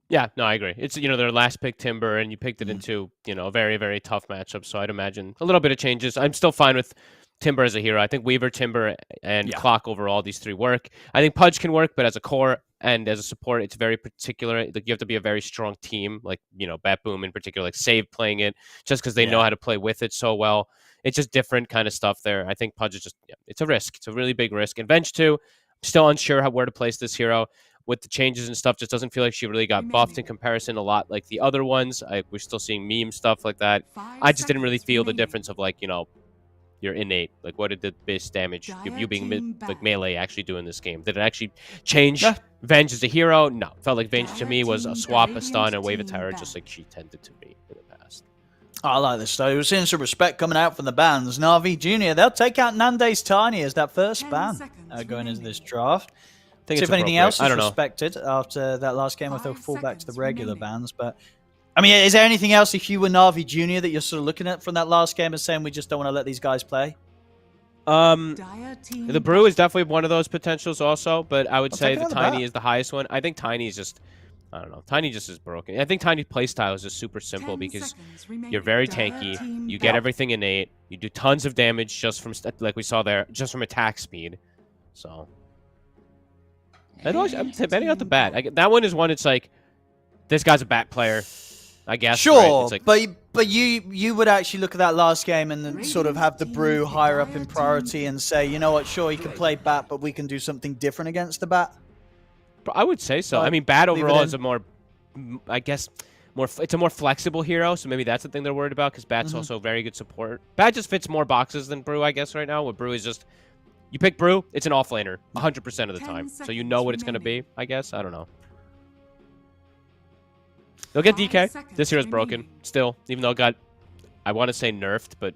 Yeah, no, I agree. It's, their last pick Timber, and you picked it into, a very, very tough matchup. So I'd imagine a little bit of changes. I'm still fine with Timber as a hero. I think Weaver, Timber, and Clock overall, these three work. I think Pudge can work, but as a core and as a support, it's very particular. Like, you have to be a very strong team, like, Bat Boom in particular, like Save playing it, just because they know how to play with it so well. It's just different kind of stuff there. I think Pudge is just, it's a risk. It's a really big risk. And Venge 2, still unsure where to place this hero. With the changes and stuff, just doesn't feel like she really got buffed in comparison a lot like the other ones. We're still seeing meme stuff like that. I just didn't really feel the difference of, like, your innate. Like, what did the base damage, you being melee, actually do in this game? Did it actually change Venge as a hero? No. Felt like Venge to me was a swap, a stun, and wave of terror, just like she tended to be in the past. I like this, though. We're seeing some respect coming out from the bans. Na'Vi Junior, they'll take out Nande's Tiny as that first ban going into this draft. See if anything else is respected after that last game, if they'll fall back to the regular bans. But, is there anything else if you were Na'Vi Junior that you're sort of looking at from that last game and saying we just don't want to let these guys play? The Brew is definitely one of those potentials also, but I would say the Tiny is the highest one. I think Tiny is just, I don't know, Tiny just is broken. I think Tiny playstyle is just super simple because you're very tanky, you get everything innate, you do tons of damage just from, like we saw there, just from attack speed. So... I'm betting on the bat. That one is one. It's like this guy's a bat player, I guess. Sure, right? It's like, but you would actually look at that last game and then sort of have the Brew higher up in priority and say, you know what, sure, he can play bat, but we can do something different against the bat. I would say so. Bat overall is a more, I guess, it's a more flexible hero. So maybe that's the thing they're worried about because bat's also very good support. Bat just fits more boxes than Brew, I guess, right now. Where Brew is just. You pick Brew, it's an offlaner 100% of the time. So you know what it's going to be, I guess. I don't know. They'll get DK. This hero's broken still, even though it got, I want to say nerfed, but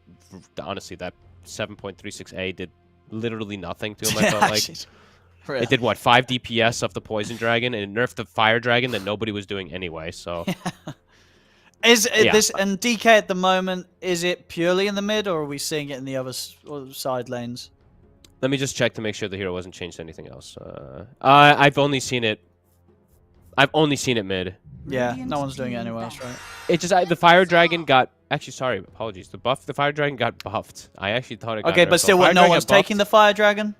honestly, that 7.36A did literally nothing to him. I felt like it did, 5 DPS off the Poison Dragon, and it nerfed the Fire Dragon that nobody was doing anyway, so... Is this, and DK at the moment, is it purely in the mid, or are we seeing it in the other side lanes? Let me just check to make sure the hero wasn't changed to anything else. I've only seen it mid. Yeah, no one's doing it anywhere else, right? It just the Fire Dragon got sorry, apologies. The Fire Dragon got buffed. I actually thought it got but still, no one's taking the Fire Dragon.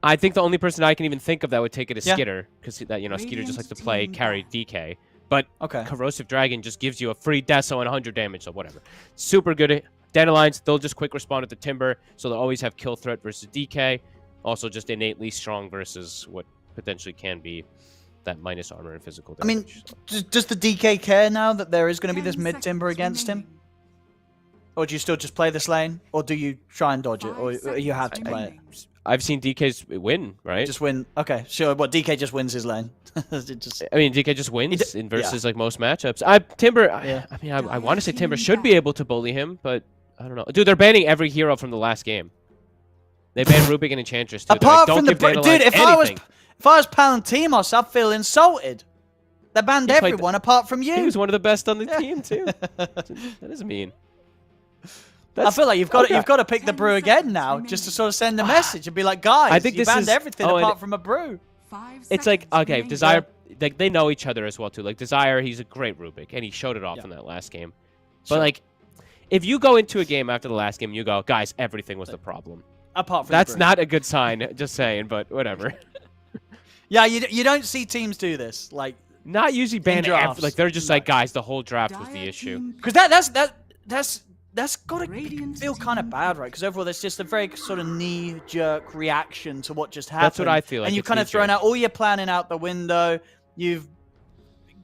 I think the only person I can even think of that would take it is Skitter, because Skitter just likes to play carry DK. But Corrosive Dragon just gives you a free Deso and 100 damage, so whatever. Super good. Dandelions, they'll just quick respond at the Timber, so they'll always have kill threat versus DK. Also just innately strong versus what potentially can be that minus armor and physical damage. Does the DK care now that there is going to be this mid Timber against him? Or do you still just play this lane? Or do you try and dodge it? Or you have to play it? I've seen DK's win, right? Just win. Okay, sure. What, DK just wins his lane? I mean, DK just wins in versus like most matchups. Timber. I mean, I want to say Timber should be able to bully him, but I don't know. Dude, they're banning every hero from the last game. They banned Rubik and Enchantress too. Apart like, from the dude, if I was Palantimos, I'd feel insulted. They banned everyone apart from you. He was one of the best on the team too. That doesn't mean. I feel like you've got to pick the brew again now, just to sort of send a message and be like, guys, I think you banned everything apart from a brew. It's like, okay, Desire, like they know each other as well too. Like Desire, he's a great Rubik, and he showed it off in that last game. But like, if you go into a game after the last game, and you go, guys, everything was the problem. Apart from that's not a good sign. Just saying, but whatever. Yeah, you don't see teams do this. Like, not usually ban drafts. Like they're just like, guys, the whole draft was the issue. Because that's got to feel kind of bad, right? Because overall, there's just a very sort of knee-jerk reaction to what just happened. That's what I feel like. And you've kind of thrown out all your planning out the window. You've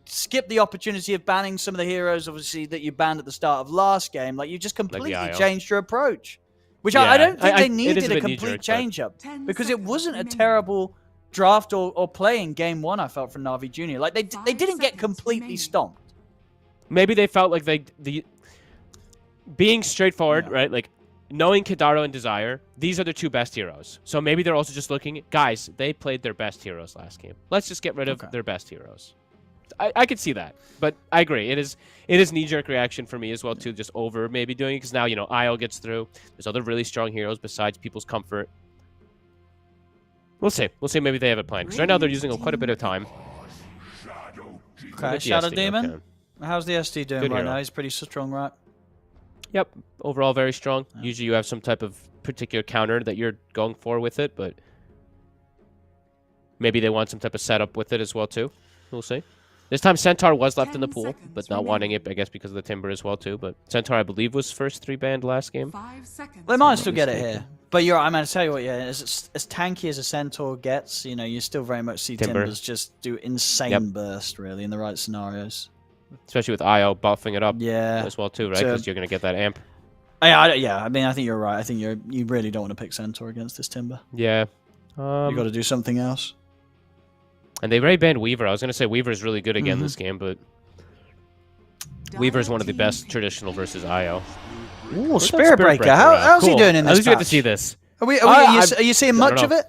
skipped the opportunity of banning some of the heroes, obviously, that you banned at the start of last game. Like, you just completely changed your approach. Which I don't think they needed a complete change-up. Because it wasn't a terrible draft or play in game one, I felt, from Na'Vi Jr. Like, they didn't get completely stomped. Maybe they felt like being straightforward, right? Like, knowing Kidaro and Desire, these are their two best heroes. So maybe they're also just looking, guys, they played their best heroes last game. Let's just get rid of their best heroes. I could see that, but I agree. It is knee-jerk reaction for me as well, too, just over maybe doing it, because now, IO gets through. There's other really strong heroes besides People's Comfort. We'll see. We'll see. Maybe they have a plan, because right now they're using quite a bit of time. Okay, Shadow Demon. Okay. How's the SD doing right now? He's pretty strong, right? Yep. Overall, very strong. Yeah. Usually you have some type of particular counter that you're going for with it, but maybe they want some type of setup with it as well, too. We'll see. This time Centaur was left in the pool, but not wanting it, I guess, because of the Timber as well, too. But Centaur, I believe, was first 3-banned last game. They might still get it here. But you're right, I'm going to tell you what, as tanky as a Centaur gets, you still very much see Timbers just do insane burst, really, in the right scenarios. Especially with IO buffing it up as well, too, right? Because you're going to get that amp. Yeah, I mean, I think you're right. I think you really don't want to pick Centaur against this Timber. Yeah. You got to do something else. And they already banned Weaver. I was going to say Weaver is really good again this game, but Weaver is one of the best traditional versus IO. Ooh, Spirit Breaker. How's he doing in this patch? At least we get to see this. Are you seeing much of it?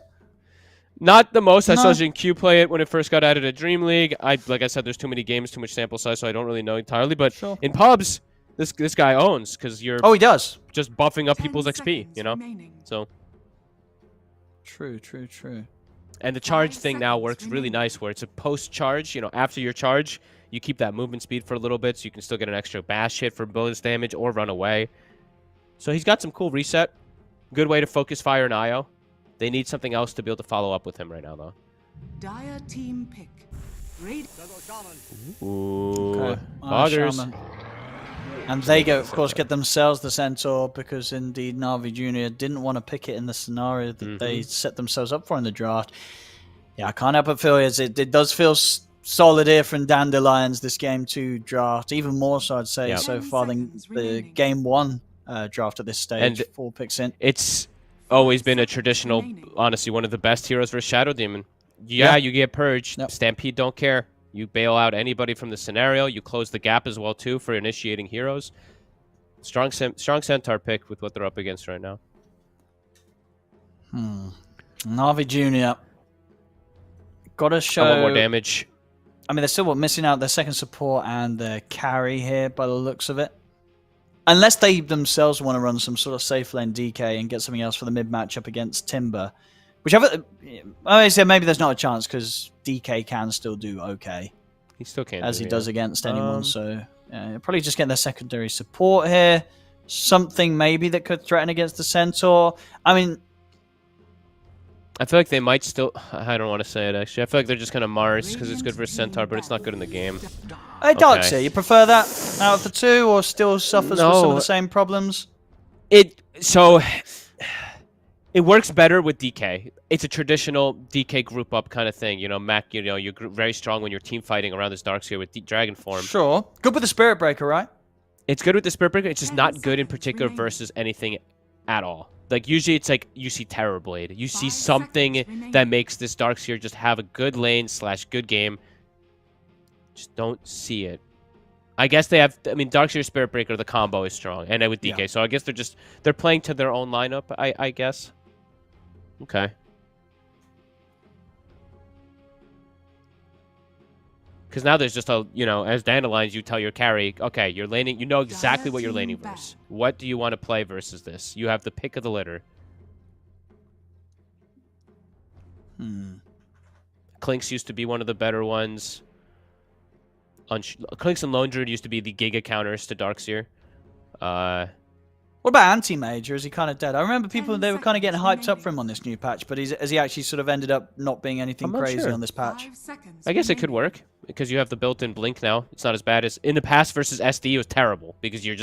Not the most. I saw Jin Q play it when it first got added at Dream League. Like I said, there's too many games, too much sample size, so I don't really know entirely. But in pubs, this guy owns, because you're he does just buffing up people's XP, So true. And the charge thing now works really nice, where it's a post-charge. After your charge, you keep that movement speed for a little bit, so you can still get an extra bash hit for bonus damage or run away. So he's got some cool reset. Good way to focus fire and IO. They need something else to be able to follow up with him right now, though. Dire team pick. Ooh. Boggers. And they of course, get themselves the Centaur, because indeed Na'Vi Jr. didn't want to pick it in the scenario that they set themselves up for in the draft. Yeah, I can't help but feel it does feel solid here from Dandelions, this game 2 draft. Even more so, I'd say, so far than the game 1 draft at this stage. And 4 picks in. It's always been a traditional, honestly, one of the best heroes versus Shadow Demon. Yeah, you get Purge. Stampede don't care. You bail out anybody from the scenario. You close the gap as well, too, for initiating heroes. Strong Centaur pick with what they're up against right now. Na'Vi Jr. Got to show... A lot more damage. I mean, they're still missing out their second support and their carry here, by the looks of it. Unless they themselves want to run some sort of safe lane DK and get something else for the mid matchup against Timber. I say maybe there's not a chance, because DK can still do okay. He still can. As he does against anyone, so probably just getting their secondary support here. Something maybe that could threaten against the Centaur. I mean, I feel like they might still... I don't want to say it, actually. I feel like they're just going to Mars, because it's good for Centaur, but it's not good in the game. Hey, Doxy, you prefer that out of the two, or still suffers with some of the same problems? It works better with DK. It's a traditional DK group up kind of thing. Mac, you're very strong when you're team fighting around this Darkseer with Dragon Form. Sure. Good with the Spirit Breaker, right? It's good with the Spirit Breaker. It's just not good in particular versus anything at all. Like, usually it's like you see Terrorblade. You see something that makes this Darkseer just have a good lane / good game. Just don't see it. I guess they have... I mean, Darkseer, Spirit Breaker, the combo is strong. And then with DK. Yeah. So I guess they're playing to their own lineup, I guess. Okay. Because now there's just a... You know, as Dandelions, you tell your carry, okay, you're laning... You know exactly what you're laning versus. What do you want to play versus this? You have the pick of the litter. Clinks used to be one of the better ones. Clinks and Lone Druid used to be the Giga counters to Darkseer. What about Anti-Mage, or is he kind of dead? I remember people, they were kind of getting hyped up for him on this new patch, but has he actually sort of ended up not being anything crazy on this patch? I guess it could work, because you have the built-in Blink now. It's not as bad as... In the past versus SD, it was terrible, because you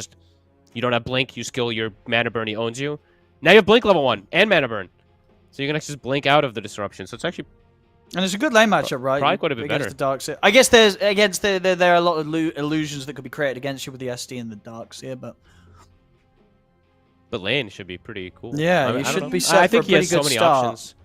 don't have Blink, you skill your Mana Burn, he owns you. Now you have Blink level 1, and Mana Burn. So you can actually just Blink out of the disruption, so it's actually... And it's a good lane matchup, right? Probably quite a bit better. The Darkseer. I guess there are a lot of illusions that could be created against you with the SD and the Darkseer, but lane should be pretty cool. Yeah, you should be set for a pretty good start. Options.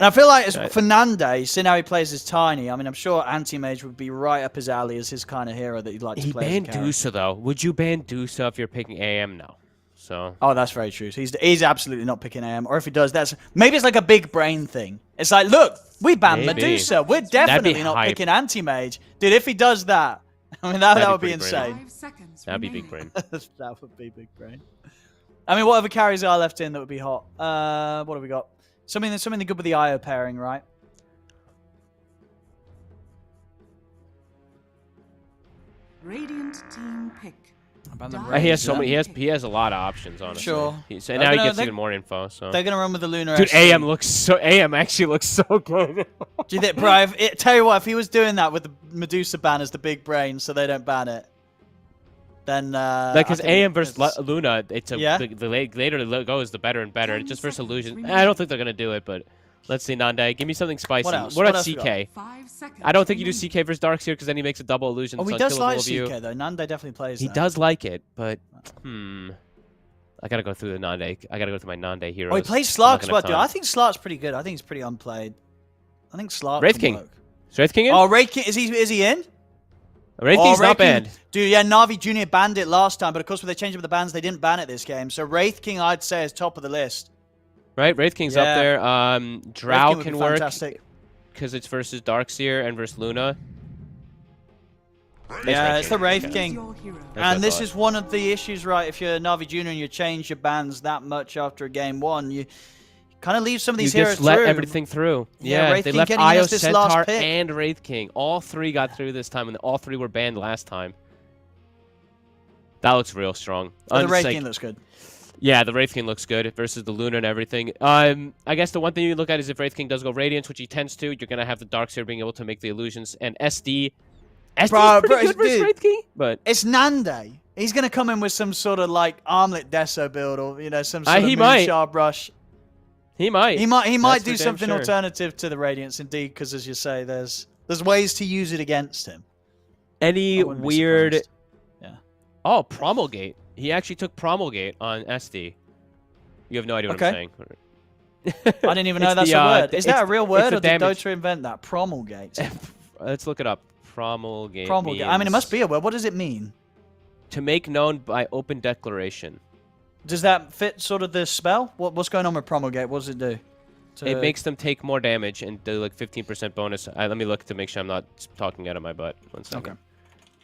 And I feel like for Nande, seeing how he plays as Tiny, I mean, I'm sure Anti-Mage would be right up his alley as his kind of hero that he'd like to play. He banned Dusa, though. Would you ban Dusa if you're picking AM? No. So. Oh, that's very true. So he's absolutely not picking AM. Or if he does, maybe it's like a big brain thing. It's like, look, we banned Medusa. We're definitely not picking Anti-Mage. Dude, if he does that, I mean, that would be insane. That'd be big brain. That would be big brain. I mean, whatever carries are left in, that would be hot. What have we got? Something good with the IO pairing, right? Radiant team pick. He has so many. He has a lot of options, honestly. Sure. And now he gets even more info. So they're gonna run with the Lunar. Dude, AM actually looks so good. Do you think, bro? Tell you what, if he was doing that with the Medusa ban as the big brain, so they don't ban it, then because AM versus Luna, it's the later it goes, the better and better. Just versus Illusion, I don't think they're gonna do it, but let's see. Nande, give me something spicy. What about CK? I don't think you do CK versus Darkseer because then he makes a double illusion. Oh, he does like CK though. Nande definitely plays. He does like it, but I gotta go through the Nande. I gotta go through my Nande heroes. Oh, he plays Slark as well, dude. I think Slark's pretty good. I think he's pretty unplayed. I think Slark. Wraith King. Is Wraith King in? Oh, Wraith King. Is he in? Wraith King's not banned. Dude, yeah, Na'Vi Jr. banned it last time, but of course when they changed up the bans, they didn't ban it this game. So Wraith King, I'd say, is top of the list. Right, Wraith King's up there. Drow can work because it's versus Darkseer and versus Luna. Yeah, it's the Wraith King. And this is one of the issues, right? If you're Na'Vi Jr. and you change your bans that much after game one, you kind of leave some of these heroes through. You just let everything through. Yeah, they left Io, Centaur, and Wraith King. All three got through this time, and all three were banned last time. That looks real strong. The Wraith King looks good. Yeah, the Wraith King looks good versus the Luna and everything. I guess the one thing you look at is if Wraith King does go Radiance, which he tends to, you're going to have the Darkseer being able to make the illusions. And SD is pretty good versus Wraith King, but... It's Nande. He's going to come in with some sort of, like, Armlet Deso build or, you know, some sort of Moonshard Rush. He might. He might do something alternative to the Radiance, indeed, because, as you say, there's ways to use it against him. Any weird... Yeah. Oh, Promulgate. He actually took Promulgate on SD. You have no idea what I'm saying. I didn't even know that's a word. Is that a real word, or did Dota invent that? Promulgate. Let's look it up. Promulgate. Promulgate. I mean, it must be a word. What does it mean? To make known by open declaration. Does that fit sort of the spell? What's going on with Promulgate? What does it do? It makes them take more damage and do like 15% bonus. Let me look to make sure I'm not talking out of my butt. 1 second. Okay.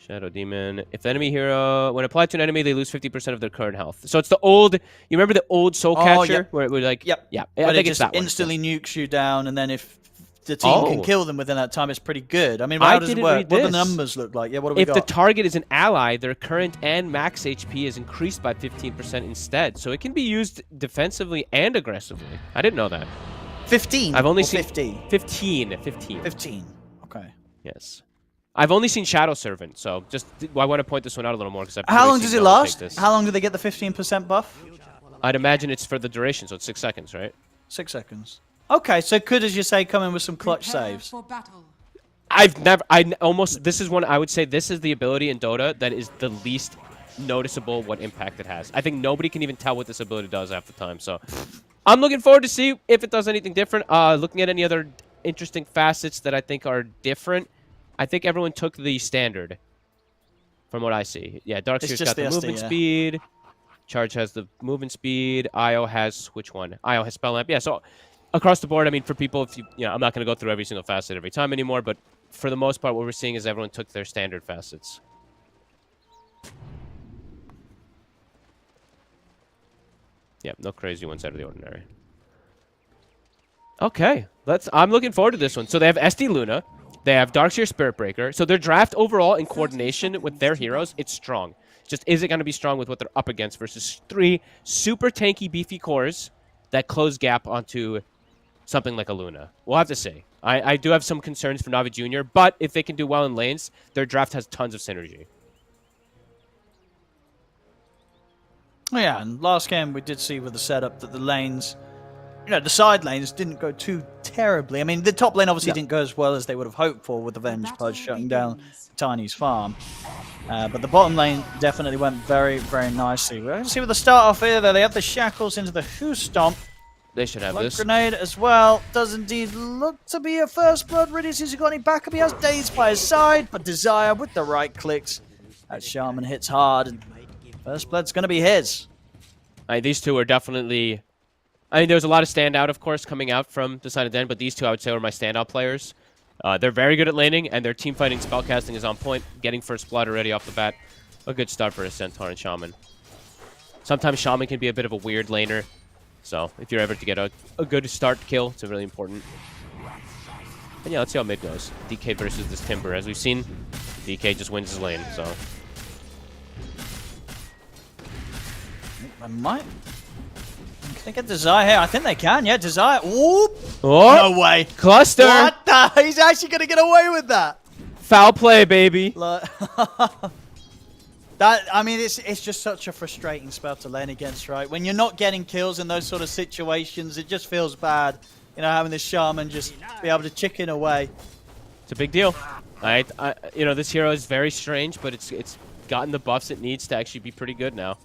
Shadow Demon. If the enemy hero, when applied to an enemy, they lose 50% of their current health. So it's the old. You remember the old Soul Catcher, where it would like, yeah. But it just instantly nukes you down, and then if the team can kill them within that time, it's pretty good. I mean, how does it work? What do the numbers look like? Yeah, what do we got? If the target is an ally, their current and max HP is increased by 15% instead. So it can be used defensively and aggressively. I didn't know that. 15. I've only seen 50. 15. Okay. Yes. I've only seen Shadow Servant, so I want to point this one out a little more because how long does it last? How long do they get the 15% buff? I'd imagine it's for the duration, so it's 6 seconds, right? 6 seconds. Okay, so could, as you say, come in with some clutch saves. This is one I would say this is the ability in Dota that is the least noticeable what impact it has. I think nobody can even tell what this ability does half the time. So I'm looking forward to see if it does anything different. Looking at any other interesting facets that I think are different, I think everyone took the standard from what I see. Yeah, Darkseer's got the movement speed. Charge has the movement speed. Io has which one? Io has spell lamp. Yeah, so across the board, I mean, for people, if you know, I'm not going to go through every single facet every time anymore, but for the most part, what we're seeing is everyone took their standard facets. Yeah, no crazy ones out of the ordinary. Okay, I'm looking forward to this one. So they have SD Luna, they have Darkseer Spirit Breaker. So their draft overall in coordination with their heroes, it's strong. Just is it going to be strong with what they're up against versus 3 super tanky, beefy cores that close gap onto something like a Luna? We'll have to see. I do have some concerns for Navi Jr., but if they can do well in lanes, their draft has tons of synergy. Yeah, and last game we did see with the setup that the lanes, you know, the side lanes didn't go too terribly. I mean, the top lane obviously didn't go as well as they would have hoped for with the Venge Pudge shutting down Tiny's farm. But the bottom lane definitely went very, very nicely. We're going to see with the start off here, though. They have the shackles into the Who Stomp. They should have this. Grenade as well. Does indeed look to be a first blood. Really sees he got any backup. He has Daze by his side, but Desire with the right clicks. That Shaman hits hard, and first blood's going to be his. These two are definitely... I mean, there's a lot of standout, of course, coming out from Decided Den, but these two, I would say, are my standout players. They're very good at laning, and their team fighting spellcasting is on point. Getting first blood already off the bat. A good start for a Centaur and Shaman. Sometimes Shaman can be a bit of a weird laner. So, if you're ever to get a good start kill, it's really important. And yeah, let's see how mid goes. DK versus this Timber. As we've seen, DK just wins his lane, so... I might... Can they get Desire here? I think they can, yeah. Desire. Whoop! Oh! No way. Cluster! What the? He's actually going to get away with that. Foul play, baby. I mean, it's just such a frustrating spell to lane against, right? When you're not getting kills in those sort of situations, it just feels bad. You know, having this Shaman just be able to chicken away. It's a big deal. You know, this hero is very strange, but it's gotten the buffs it needs to actually be pretty good now.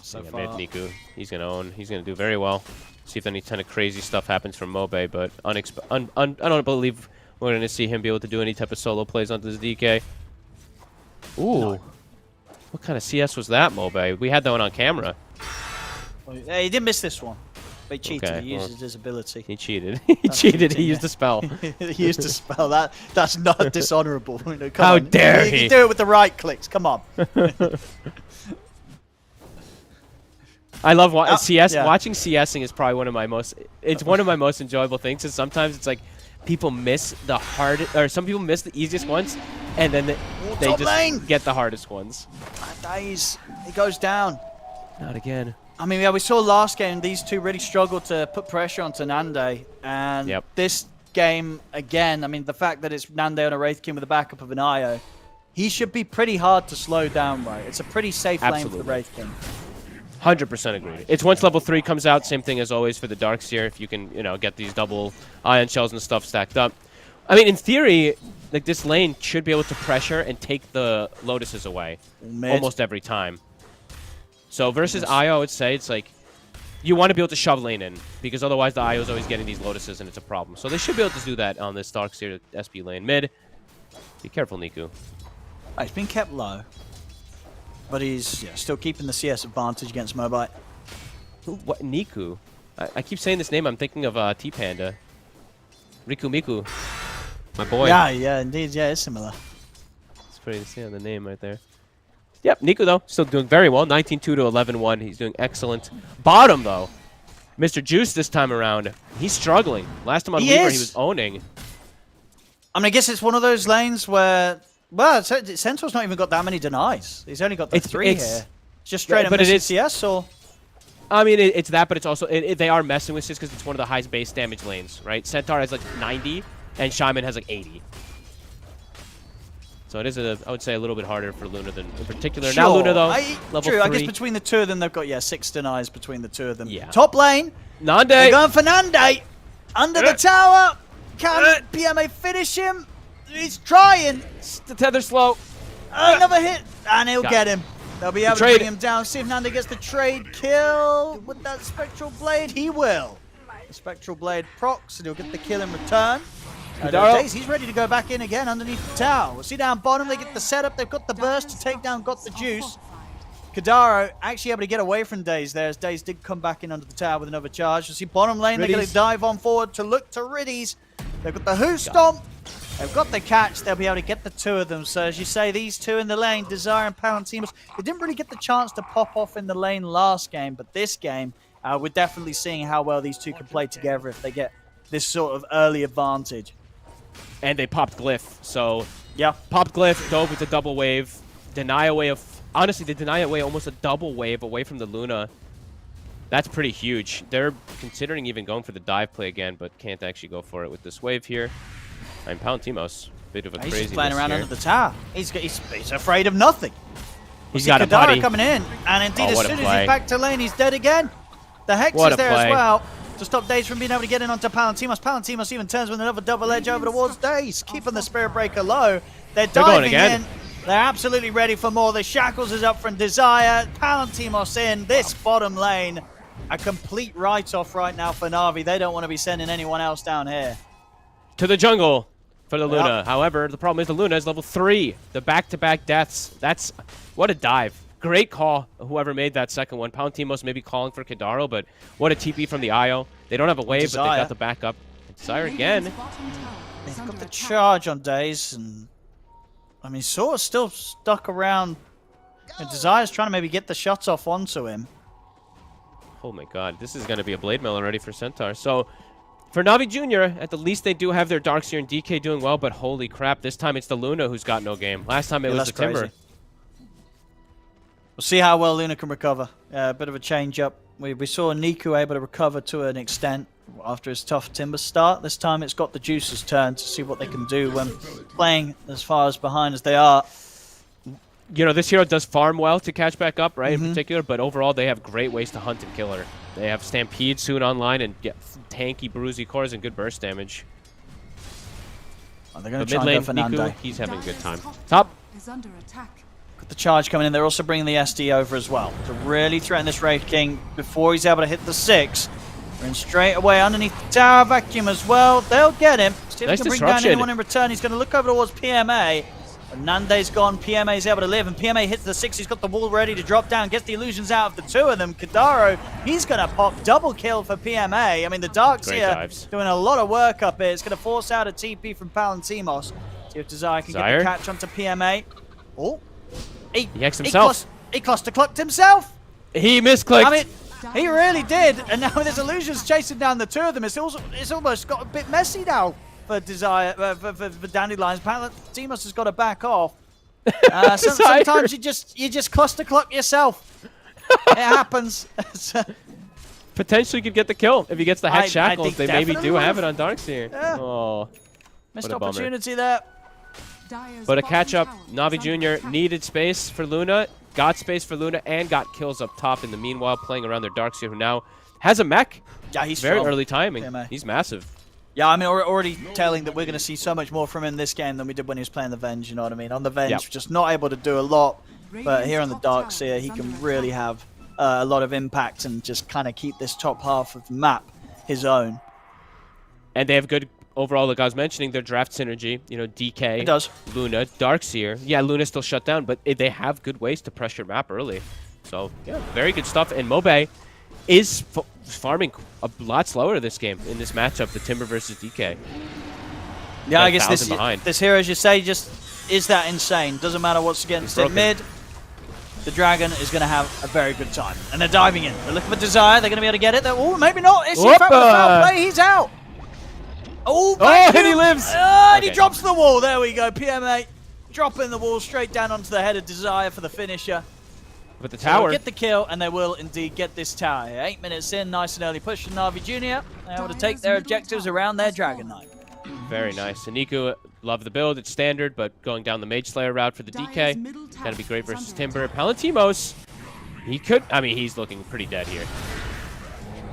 So yeah, mid Niku. He's gonna own. He's gonna do very well. See if any kind of crazy stuff happens from Mobe, but I don't believe we're gonna see him be able to do any type of solo plays onto this DK. Ooh, no. What kind of CS was that, Mobe? We had that one on camera. He didn't miss this one. But he cheated. Okay, He used his ability. He cheated. He cheated. He used a spell. He used a spell. That's not dishonorable. You know, How dare he? You do it with the right clicks. Come on. I love CS. Yeah. Watching CSing is probably one of my most. It's one of my most enjoyable things. And sometimes it's like people miss the hardest, or some people miss the easiest ones, and then they just get the hardest ones. Daze, he goes down. Not again. I mean, yeah, we saw last game these two really struggled to put pressure onto Nande, and this game again. I mean, the fact that it's Nande on a Wraith King with the backup of an Io, he should be pretty hard to slow down. Right, it's a pretty safe lane for the Wraith King. 100% agreed. It's once level 3 comes out, same thing as always for the Darkseer, if you can, you know, get these double ion shells and stuff stacked up. I mean, in theory, like this lane should be able to pressure and take the Lotuses away almost every time. So versus Io, I would say it's like you want to be able to shove lane in because otherwise the Io is always getting these Lotuses and it's a problem. So they should be able to do that on this Darkseer SP lane mid. Be careful, Niku. He's been kept low. But he's still keeping the CS advantage against Mobite. What? Niku? I keep saying this name. I'm thinking of T-Panda. Riku Miku. My boy. Yeah, indeed. Yeah, it's similar. It's pretty to see on the name right there. Yep, Niku, though, still doing very well. 19-2 to 11-1. He's doing excellent. Bottom, though. Mr. Juice this time around. He's struggling. Last time on Weaver, he was owning. I mean, I guess it's one of those lanes where... Well, Centaur's not even got that many denies. He's only got the 3 here. Just straight up missing CS, or? I mean, it's that, but it's also... they are messing with CS because it's one of the highest base damage lanes, right? Centaur has like 90, and Shaman has like 80. So it is, I would say, a little bit harder for Luna than in particular. Sure. Now Luna, though, level 3. I guess between the two of them, they've got, 6 denies between the two of them. Yeah. Top lane. Nande. They're going for Nande. Under the tower. Can PMA finish him? He's trying. The tether slow. Another hit, and he'll get him. They'll be able to trade. bring him down. See if Nanda gets the trade kill with that Spectral Blade. He will. The Spectral Blade procs, and he'll get the kill in return. Daze, he's ready to go back in again underneath the tower. We'll see down bottom, they get the setup. They've got the burst to take down, got the juice. Kadaro actually able to get away from Daze there, as Daze did come back in under the tower with another charge. We'll see bottom lane, they're going to dive on forward to look to Riddies. They've got the Who Stomp. They've got the catch. They'll be able to get the two of them. So as you say, these two in the lane, Desire and Palantimos, they didn't really get the chance to pop off in the lane last game, but this game, we're definitely seeing how well these two can play together if they get this sort of early advantage. And they popped Glyph, so yeah, popped Glyph, dove with the double wave, deny away of, honestly, they deny away almost a double wave away from the Luna. That's pretty huge. They're considering even going for the dive play again, but can't actually go for it with this wave here. I'm Palantimos, bit of a crazy. He's just playing around under the tower. He's afraid of nothing. He's got a buddy coming in, and indeed as soon as he's back to lane, he's dead again. The Hex is there as well to stop Daze from being able to get in onto Palantimos. Palantimos even turns with another double edge over towards Daze, keeping the Spirit Breaker low. They're diving in. They're absolutely ready for more. The Shackles is up from Desire. Palantimos in this bottom lane. A complete write-off right now for Na'Vi. They don't want to be sending anyone else down here. To the jungle for the Luna. However, the problem is the Luna is level 3. The back-to-back deaths. That's what a dive. Great call, whoever made that second one. Palantimos maybe calling for Kadaro, but what a TP from the IO. They don't have a wave, but they got the backup. Desire again. They've got the charge on Daze, and I mean, sort of still stuck around. And Desire's trying to maybe get the shots off onto him. Oh my god, this is going to be a Blade Mill already for Centaur. So, for Na'Vi Jr., at the least they do have their Darkseer and DK doing well, but holy crap, this time it's the Luna who's got no game. Last time it was the Timber. Crazy. We'll see how well Luna can recover. A bit of a change up. We saw Niku able to recover to an extent after his tough Timber start. This time it's got the Juice's turn to see what they can do when playing as far as behind as they are. You know, this hero does farm well to catch back up, right, in particular, but overall they have great ways to hunt and kill her. They have Stampede soon online and get tanky, bruisey cores and good burst damage. Oh, they're going to try and go for Niku, he's having a good time. Top. Is under attack. Got the charge coming in. They're also bringing the SD over as well to really threaten this Wraith King before he's able to hit the 6. We're in straight away underneath the tower. Vacuum as well. They'll get him. See if he can bring down anyone in return. He's going to look over towards PMA. Nande's gone, PMA is able to live, and PMA hits the 6. He's got the wall ready to drop down, gets the illusions out of the two of them. Kadaro, he's going to pop double kill for PMA. I mean, the Darkseer doing a lot of work up here. It's going to force out a TP from Palantimos. See if Desire can get the catch onto PMA. Oh, he hexed himself. He cluster-clucked himself. He misclicked. I mean, he really did. And now there's illusions chasing down the two of them. It's almost got a bit messy now. For Desire, for Dandelions, Palantimos has got to back off. Sometimes you just cluster cluck yourself. It happens. Potentially could get the kill if he gets the Hex Shackles. They maybe do have it on Darkseer. Yeah. Oh, missed opportunity there. But a catch up. Na'Vi Jr. needed space for Luna, got space for Luna, and got kills up top in the meanwhile, playing around their Darkseer, who now has a mech. Yeah, he's very strong. early timing. PMA. He's massive. Yeah, I mean, we're already telling that we're going to see so much more from him this game than we did when he was playing the Venge, you know what I mean? On the Venge, just not able to do a lot, but here on the Darkseer, he can really have a lot of impact and just kind of keep this top half of the map his own. And they have good overall, like I was mentioning, their draft synergy, you know, DK, Luna, Darkseer. Yeah, Luna's still shut down, but they have good ways to pressure map early. So, yeah, very good stuff. And Mobe is farming a lot slower this game in this matchup, the Timber versus DK. Yeah, I guess this hero, as you say, just is that insane. Doesn't matter what's against it. Mid, the Dragon is going to have a very good time. And they're diving in. They're looking for Desire. They're going to be able to get it. Oh, maybe not. It's in fact foul play. He's out. Oh, and he lives. And he drops the wall. There we go. PMA dropping the wall straight down onto the head of Desire for the finisher. But the tower. So get the kill, and they will indeed get this tower. 8 minutes in, nice and early push from Na'Vi Jr. They're able to take their objectives around their Dragon Knight. Very nice. And Niku, love the build. It's standard, but going down the Mage Slayer route for the DK. Gotta be great versus Timber. Palantimos, he could, I mean, he's looking pretty dead here.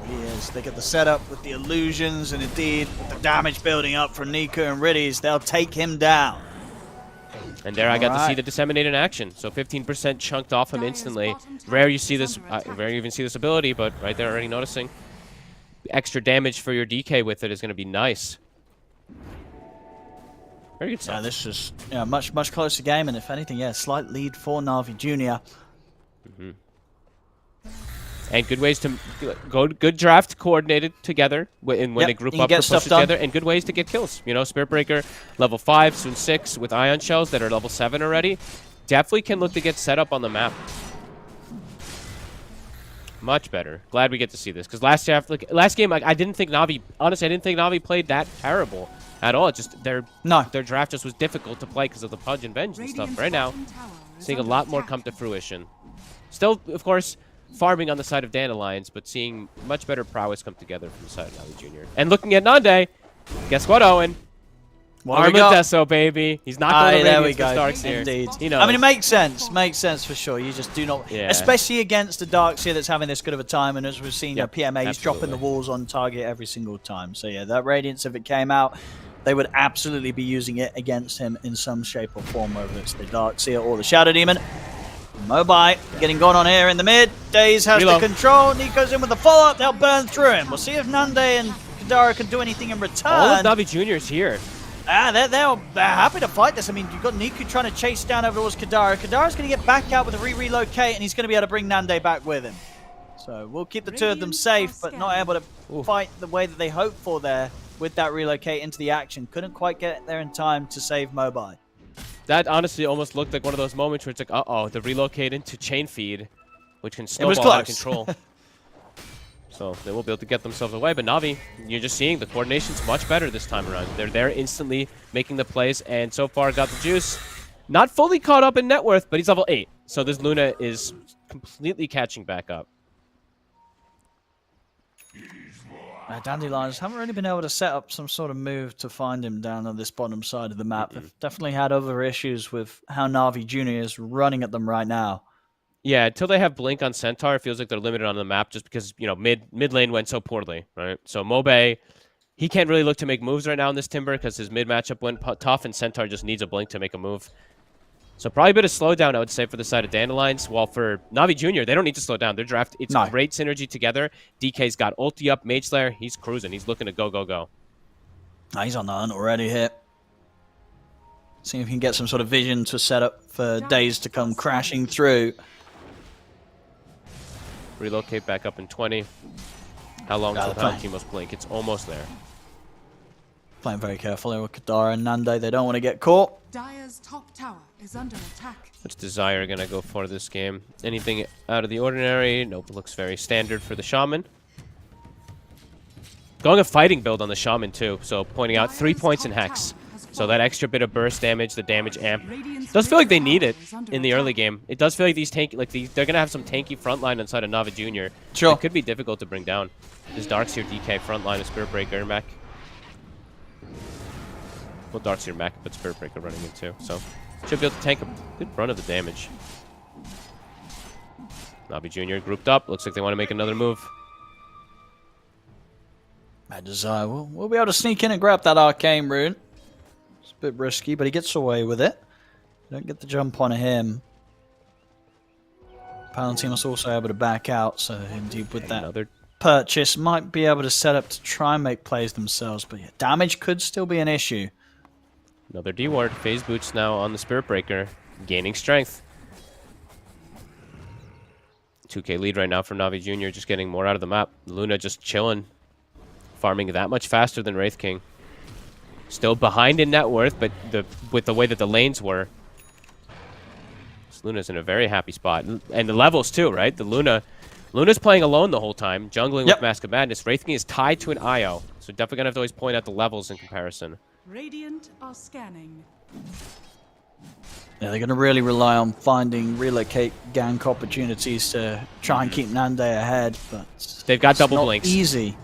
He is. They get the setup with the illusions, and indeed, with the damage building up from Niku and Riddies, they'll take him down. And there I got to see the Disseminate in action. So 15% chunked off him instantly. Rare you see this, rare you even see this ability, but right there already noticing. Extra damage for your DK with it is going to be nice. Very good stuff. Yeah, this is much closer game, and if anything, slight lead for Na'Vi Jr. And good ways to go, good draft coordinated together when they group up for pushes together, and good ways to get kills. You know, Spirit Breaker level 5, soon 6 with Ion Shells that are level 7 already. Definitely can look to get set up on the map. Much better. Glad we get to see this, because last game I didn't think Na'Vi, honestly, I didn't think Na'Vi played that terrible at all. It's just their draft just was difficult to play because of the Pudge and Venge and stuff. Right now, seeing a lot more come to fruition. Still, of course, farming on the side of Dandelions, but seeing much better prowess come together from the side of Na'Vi Jr. And looking at Nande, guess what, Owen? Armadesso, baby. He's not going to Radiance for Starks here. Indeed. I mean, it makes sense. Makes sense for sure. You just do not... Especially against the Darkseer that's having this good of a time, and as we've seen, PMA's dropping the walls on target every single time. So, yeah, that Radiance, if it came out, they would absolutely be using it against him in some shape or form, whether it's the Darkseer or the Shadow Demon. Mobai getting gone on here in the mid. Daze has the control. Nico's in with the follow-up. They'll burn through him. We'll see if Nande and Kadara can do anything in return. All of Na'Vi Juniors here. They're happy to fight this. I mean, you've got Niku trying to chase down over towards Kadara. Kadara's going to get back out with a relocate, and he's going to be able to bring Nande back with him. So we'll keep the two of them safe, but not able to fight the way that they hoped for there with that relocate into the action. Couldn't quite get there in time to save Mobai. That honestly almost looked like one of those moments where it's like, uh-oh, the relocate into chain feed, which can snowball out of control. So they will be able to get themselves away. But Na'Vi, you're just seeing the coordination's much better this time around. They're there instantly making the plays, and so far got the juice. Not fully caught up in net worth, but he's level 8. So this Luna is completely catching back up. Dandelions haven't really been able to set up some sort of move to find him down on this bottom side of the map. They've definitely had other issues with how Na'Vi Jr. is running at them right now. Yeah, until they have Blink on Centaur, it feels like they're limited on the map just because, you know, mid lane went so poorly, right? So Mobe, he can't really look to make moves right now in this Timber because his mid matchup went tough, and Centaur just needs a Blink to make a move. So probably a bit of slowdown, I would say, for the side of Dandelions. While for Na'Vi Jr., they don't need to slow down. Their draft, it's great synergy together. DK's got ulti up, Mage Slayer. He's cruising. He's looking to go. He's on the hunt already here. See if he can get some sort of vision to set up for Days to come crashing through. Relocate back up in 20. How long until Palutimo's Blink? It's almost there. Playing very carefully with Kadara and Nande. They don't want to get caught. Dire's top tower is under attack. What's Desire going to go for this game? Anything out of the ordinary? Nope, looks very standard for the Shaman. Going a fighting build on the Shaman too, so pointing out 3 points in Hex. So that extra bit of burst damage, the damage amp. Does feel like they need it in the early game. It does feel like they're going to have some tanky frontline inside of Na'Vi Jr. Sure. It could be difficult to bring down. This Darkseer DK frontline with Spirit Breaker mech. Well, Darkseer mech, but Spirit Breaker running in too. So should be able to tank a good run of the damage. Na'Vi Jr. grouped up. Looks like they want to make another move. Mad Desire we'll be able to sneak in and grab that Arcane Rune. It's a bit risky, but he gets away with it. Don't get the jump on him. Palutimo's also able to back out, so indeed with that purchase might be able to set up to try and make plays themselves, but yeah, damage could still be an issue. Another D-ward. Phase boots now on the Spirit Breaker, gaining strength. 2k lead right now for Na'Vi Jr., just getting more out of the map. Luna just chilling, farming that much faster than Wraith King. Still behind in net worth, but with the way that the lanes were, Luna's in a very happy spot. And the levels too, right? The Luna's playing alone the whole time, jungling with Mask of Madness. Wraith King is tied to an IO, so definitely gonna have to always point out the levels in comparison. Radiant are scanning. Yeah, they're going to really rely on finding relocate gank opportunities to try and keep Nande ahead, but they've got double blinks. Easy.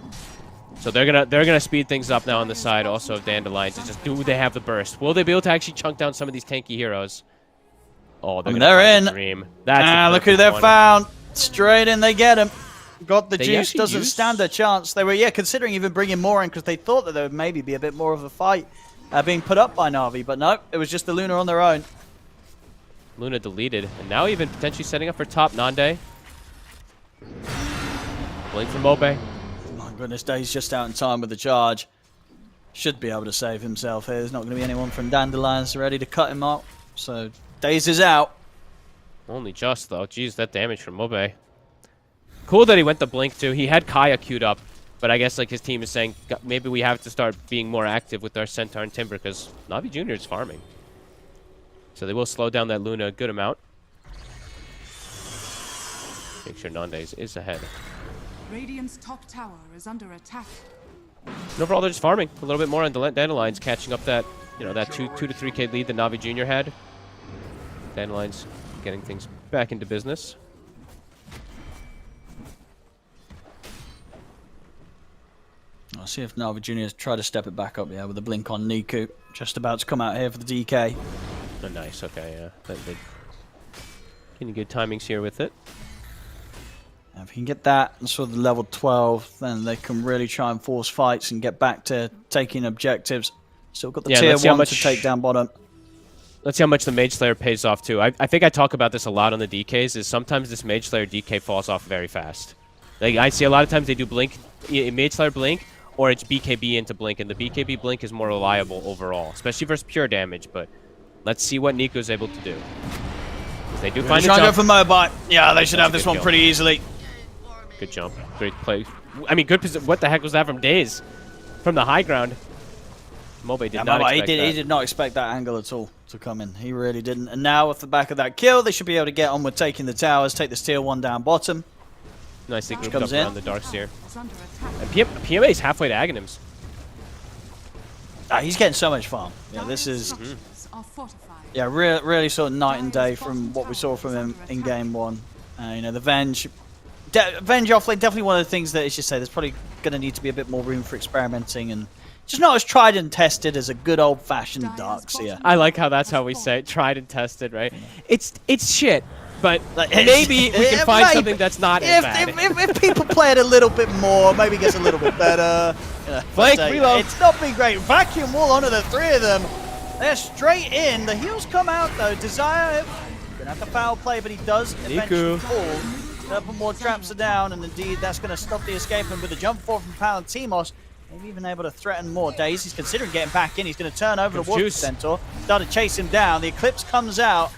So they're gonna speed things up now on the side also of Dandelions. It's just, do they have the burst? Will they be able to actually chunk down some of these tanky heroes? Oh, they're in. That's look who they've found. Straight in, they get him. Got the juice, doesn't stand a chance. They were, considering even bringing more in because they thought that there would maybe be a bit more of a fight being put up by Na'Vi, but no, it was just the Luna on their own. Luna deleted, and now even potentially setting up for top Nande. Blink from Mobe. My goodness, Days just out in time with the charge. Should be able to save himself here. There's not going to be anyone from Dandelions ready to cut him up, so Days is out. Only just, though. Jeez, that damage from Mobe. Cool that he went the blink, too. He had Kaya queued up, but I guess like his team is saying maybe we have to start being more active with our Centaur and Timber because Na'Vi Jr. is farming. So they will slow down that Luna a good amount. Make sure Nandes is ahead. Radiant's top tower is under attack. And overall, they're just farming a little bit more on the Dandelions, catching up that that 2 to 3K lead that Na'Vi Jr. had. Dandelions getting things back into business. I'll see if Na'Vi Jr. try to step it back up, with a blink on Niku. Just about to come out here for the DK. Oh, nice, okay, yeah. They're getting good timings here with it. If he can get that and sort of level 12, then they can really try and force fights and get back to taking objectives. Still got the tier 1 to take down bottom. Let's see how much the Mage Slayer pays off, too. I think I talk about this a lot on the DKs, is sometimes this Mage Slayer DK falls off very fast. Like, I see a lot of times they do Blink, Mage Slayer Blink, or it's BKB into Blink, and the BKB Blink is more reliable overall, especially versus pure damage, but let's see what Nico's able to do. They do find a jump. Trying to go for Mobile. Yeah, they should have this one pretty easily. Good jump. Great play. I mean, good position. What the heck was that from Days? From the high ground. Mobe did not expect that. He did not expect that angle at all to come in. He really didn't. And now off the back of that kill, they should be able to get on with taking the towers, take this tier 1 down bottom. Nicely grouped up around the Darkseer. And PMA is halfway to Aghanims. He's getting so much farm. Yeah, this is... Yeah, really sort of night and day from what we saw from him in game 1. The Venge... Venge offlane, definitely one of the things that is just say there's probably going to need to be a bit more room for experimenting and just not as tried and tested as a good old-fashioned Darkseer. I like how that's how we say it, tried and tested, right? It's shit, but maybe we can find something that's not as bad. If people play it a little bit more, maybe it gets a little bit better. Flank, reload. It's not been great. Vacuum wall onto the 3 of them. They're straight in. The heals come out, though. Desire, gonna have to foul play, but he does eventually fall. Couple more traps are down, and indeed that's going to stop the escape. And with the jump forward from Palantimos, maybe even able to threaten more. Days, he's considering getting back in. He's going to turn over towards the Centaur, start to chase him down. The Eclipse comes out.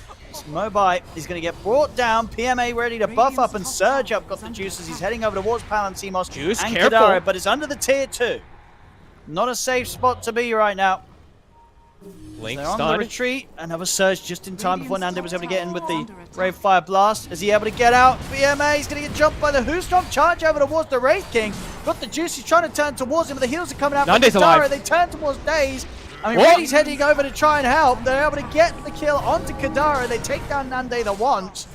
Mobile is going to get brought down. PMA ready to buff up and surge up. Got the juices. He's heading over towards Palantimos and Kadara, but it's under the tier 2. Not a safe spot to be right now. They're on the retreat. Another surge just in time before Nande was able to get in with the Rave Fire Blast. Is he able to get out? BMA is going to get jumped by the Whostrong. Charge over towards the Wraith King. Got the juice. He's trying to turn towards him, but the heals are coming out. Nande's alive. They turn towards Daze. I mean, Reddy's heading over to try and help. They're able to get the kill onto Kadara. They take down Nande the once.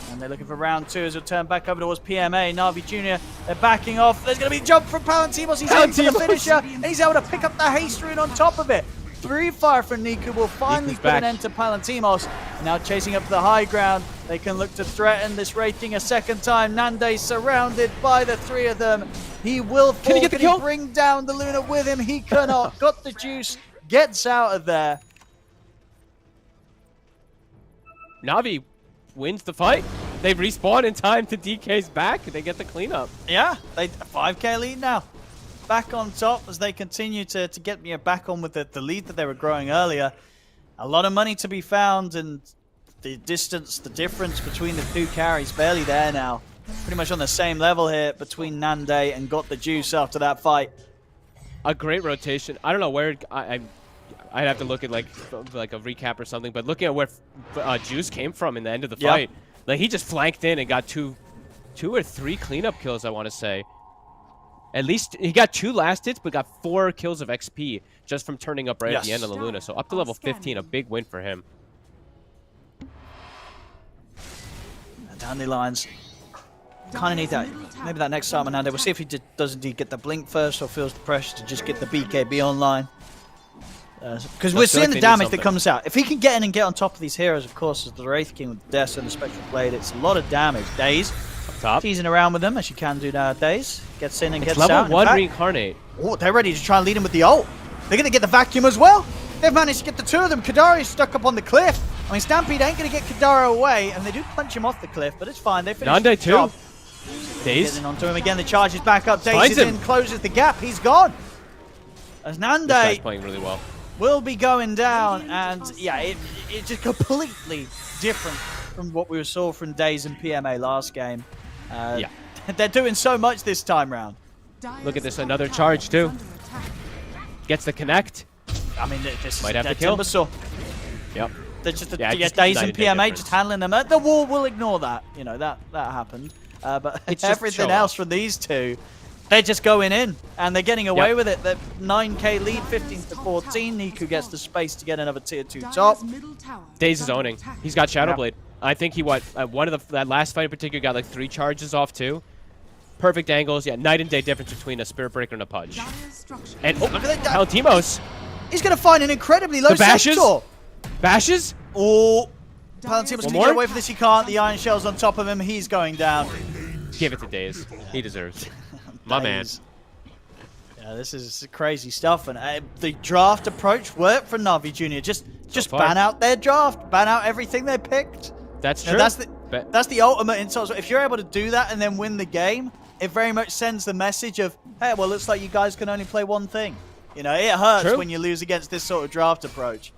And they're looking for round 2 as he'll turn back over towards PMA. Na'Vi Jr. They're backing off. There's going to be a jump from Palantimos. He's aiming for the finisher. And he's able to pick up the haste rune on top of it. 3 fire from Niku will finally put an end to Palantimos. Now chasing up to the high ground. They can look to threaten this Wraith King a second time. Nande surrounded by the 3 of them. He will fall. Can he bring down the Luna with him? He cannot. Got the juice. Gets out of there. Na'Vi wins the fight. They respawn in time to DK's back. They get the cleanup. Yeah, they 5k lead now. Back on top as they continue to get me back on with the lead that they were growing earlier. A lot of money to be found, and the distance, the difference between the 2 carries barely there now. Pretty much on the same level here between Nande and Got the Juice after that fight. A great rotation. I don't know where I'd have to look at like a recap or something, but looking at where Juice came from in the end of the fight, like he just flanked in and got two or 3 cleanup kills, I want to say. At least he got 2 last hits, but got 4 kills of XP just from turning up right at the end of the Luna. So up to level 15, a big win for him. Dandelions. Kind of need that. Maybe that next time, Nande. We'll see if he does indeed get the blink first or feels the pressure to just get the BKB online. Because we're seeing the damage that comes out. If he can get in and get on top of these heroes, of course, as the Wraith King with the Death and the Spectral Blade, it's a lot of damage. Daze Top. Teasing around with them, as you can do nowadays. Gets in and It's gets level out. 1 reincarnate. Oh, they're ready to try and lead him with the ult. They're going to get the vacuum as well. They've managed to get the two of them. Kadari's stuck up on the cliff. I mean, Stampede ain't going to get Kadara away, and they do punch him off the cliff, but it's fine. They finish the job. Daze. Getting onto him again. The charge is back up. Daze Finds is him. in, closes the gap. He's gone. As This guy's Nande playing really well. will be going down, and yeah, it's just completely different from what we saw from Daze and PMA last game. Yeah. They're doing so much this time round. Look at this, another charge too. Gets the connect. I mean, this Might is have to kill. Timbersaw. Yep. They're just Yeah, just Daze night and and day PMA difference. just handling them. The wall will ignore that. You know, that happened. But It's just everything show else off. from these two, they're just going in, and they're getting away Yep. with it. The 9k lead, 15 to 14. Niku gets the space to get another tier 2 top. Daze is owning. He's got Shadow Blade. I think he one of that last fight in particular got like 3 charges off too. Perfect angles. Yeah, night and day difference between a Spirit Breaker and a Pudge. And Look at that. Palantimos. He's going to find an incredibly low The bashes? sector. Bashes? Oh, Palantimos going to more? get away from this. He can't. The Iron Shell's on top of him. He's going down. Give it to Daze. He deserves it. My man. Daze. Yeah, this is crazy stuff. And the draft approach worked for Na'Vi Jr. Just far. ban out their draft. Ban out everything they picked. That's You true. know, that's the ultimate insult. So if you're able to do that and then win the game, it very much sends the message of, hey, well, looks like you guys can only play one thing. You know, it hurts True. when you lose against this sort of draft approach.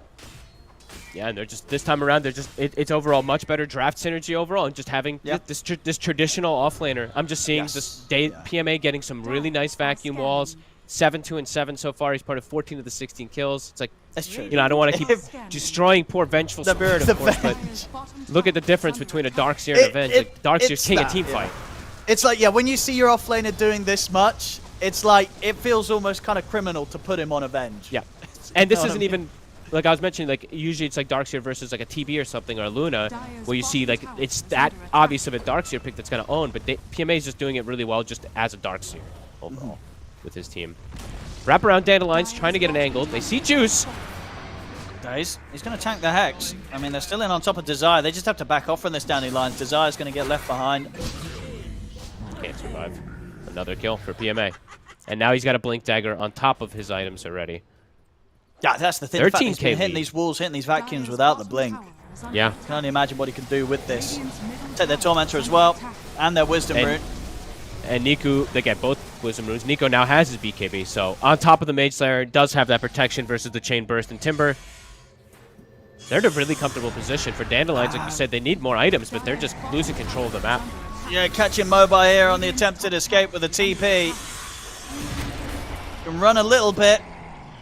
Yeah, and they're just this time around. They're just it's overall much better draft synergy overall, and just having this traditional offlaner. I'm just seeing PMA getting some really nice vacuum walls. 7-2 and 7 so far. He's part of 14 of the 16 kills. It's like That's true. You know, I don't want to keep destroying poor vengeful spirit, of course, but look at the difference between a Darkseer and a Venge. Like, Darkseer's king a team fight. It's like, yeah, when you see your offlaner doing this much, it's like it feels almost kind of criminal to put him on Avenge. Yeah, and this know what isn't I mean? even like I was mentioning. Like usually it's like Darkseer versus like a TB or something or a Luna, where you see like it's that obvious of a Darkseer pick that's gonna own. But PMA is just doing it really well, just as a Darkseer overall with his team. Wrap around Dandelion's trying to get an angle. They see Juice. He's going to tank the Hex. I mean, they're still in on top of Desire. They just have to back off from this Dandelions. Desire's going to get left behind. Can't survive. Another kill for PMA. And now he's got a Blink Dagger on top of his items already. Yeah, that's the thing. The fact that he's 13K been hitting lead. these walls, hitting these vacuums without the Blink. Yeah. I can only imagine what he can do with this. Take their Tormentor as well, and their Wisdom Rune. And Niku, they get both Wisdom Runes. Nico now has his BKB, so on top of the Mage Slayer, does have that protection versus the Chain Burst and Timber. They're in a really comfortable position. For Dandelions, like you said, they need more items, but they're just losing control of the map. Yeah, catching Mobile here on the attempted escape with a TP. Can run a little bit,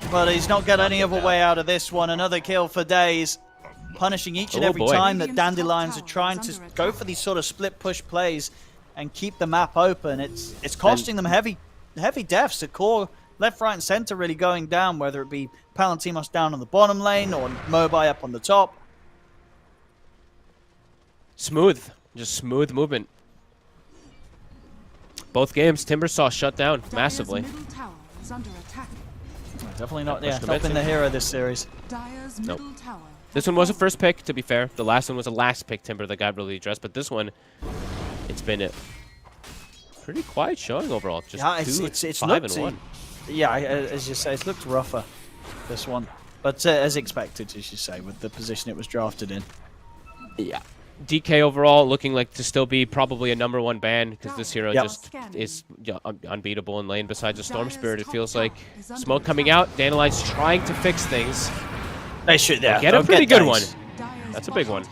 but he's not got any other way out of this one. Another kill for Daze, punishing each and every time that Dandelions are trying to go for these sort of split push plays and keep the map open. It's costing them heavy deaths. The core left, right, and center really going down, whether it be Palantimos down on the bottom lane or Mobile up on the top. Smooth. Just smooth movement. Both games, Timber saw shut down massively. Definitely not Push helping the hero this series. Nope. This one was a first pick, to be fair. The last one was a last pick Timber that got really addressed, but this one, it's been a pretty quiet showing overall. Just Yeah, it's 5 looked, and 1. Yeah, as you say, it's looked rougher, this one. But as expected, as you say, with the position it was drafted in. Yeah. DK overall looking like to still be probably a #1 ban because this hero just is unbeatable in lane besides a Storm Spirit, it feels like. Smoke coming out. Dandelion's trying to fix things. They should Get a pretty good one. That's a big one.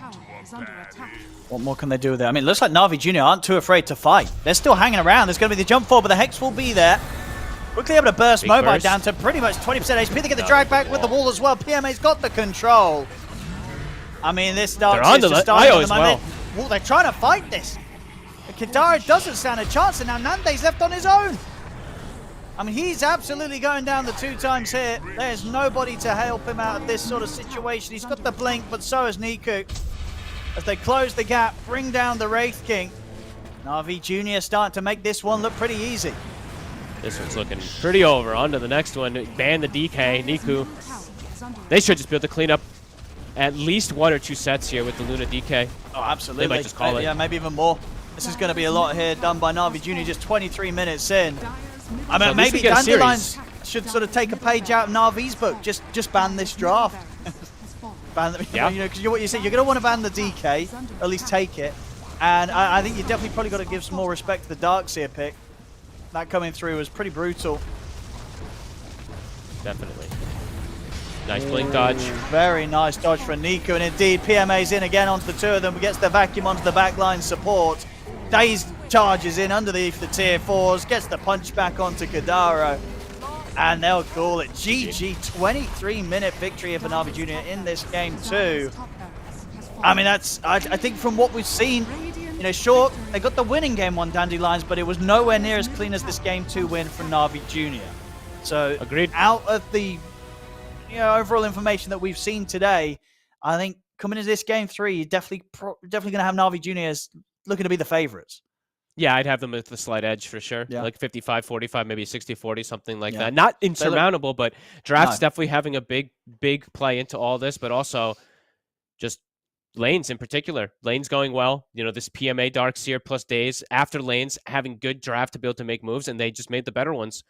What more can they do with it? I mean, it looks like Na'Vi Jr. aren't too afraid to fight. They're still hanging around. There's going to be the jump forward, but the Hex will be there. Quickly able to burst Mobile down to pretty much 20% HP. They get the drag back with the wall as well. PMA's got the control. I mean, this Darkseer's just starting at the moment. Well, they're trying to fight this. Kadara doesn't stand a chance, and now Nande's left on his own. I mean, he's absolutely going down the 2 times here. There's nobody to help him out of this sort of situation. He's got the blink, but so has Niku. As they close the gap, bring down the Wraith King. Na'Vi Jr. starting to make this one look pretty easy. This one's looking pretty over. On to the next one. Ban the DK, Niku. They should just be able to clean up at least 1 or 2 sets here with the Luna DK. Oh, absolutely. They might just call it. Yeah, maybe even more. This is going to be a lot here done by Na'Vi Jr. just 23 minutes in. I mean, So maybe Dandelions should sort of take a page out of Na'Vi's book. Just ban this draft. Ban them, yeah. You know, because what you say, you're going to want to ban the DK, at least take it. And I think you definitely probably got to give some more respect to the Darkseer pick. That coming through was pretty brutal. Definitely. Nice blink dodge. Very nice dodge from Nico, and indeed PMA's in again onto the two of them. Gets the vacuum onto the backline support. Daze charges in underneath the tier 4s, gets the punch back onto Kadaro, and they'll call it GG. 23-minute victory for Na'Vi Jr. in this game too. I mean, that's I think from what we've seen, you know, sure, they got the winning game on Dandelions, but it was nowhere near as clean as this game 2 win from Na'Vi Jr. So agreed. Out of the overall information that we've seen today, I think coming into this game 3, you're definitely going to have Na'Vi Jr. as looking to be the favorites. Yeah, I'd have them with the slight edge for sure. Yeah. Like 55-45, maybe 60-40, something like that. Not insurmountable, but Draft's definitely having a big play into all this, but also just lanes in particular. Lanes going well. You know, this PMA Darkseer plus Daze after lanes having good draft to be able to make moves, and they just made the better ones.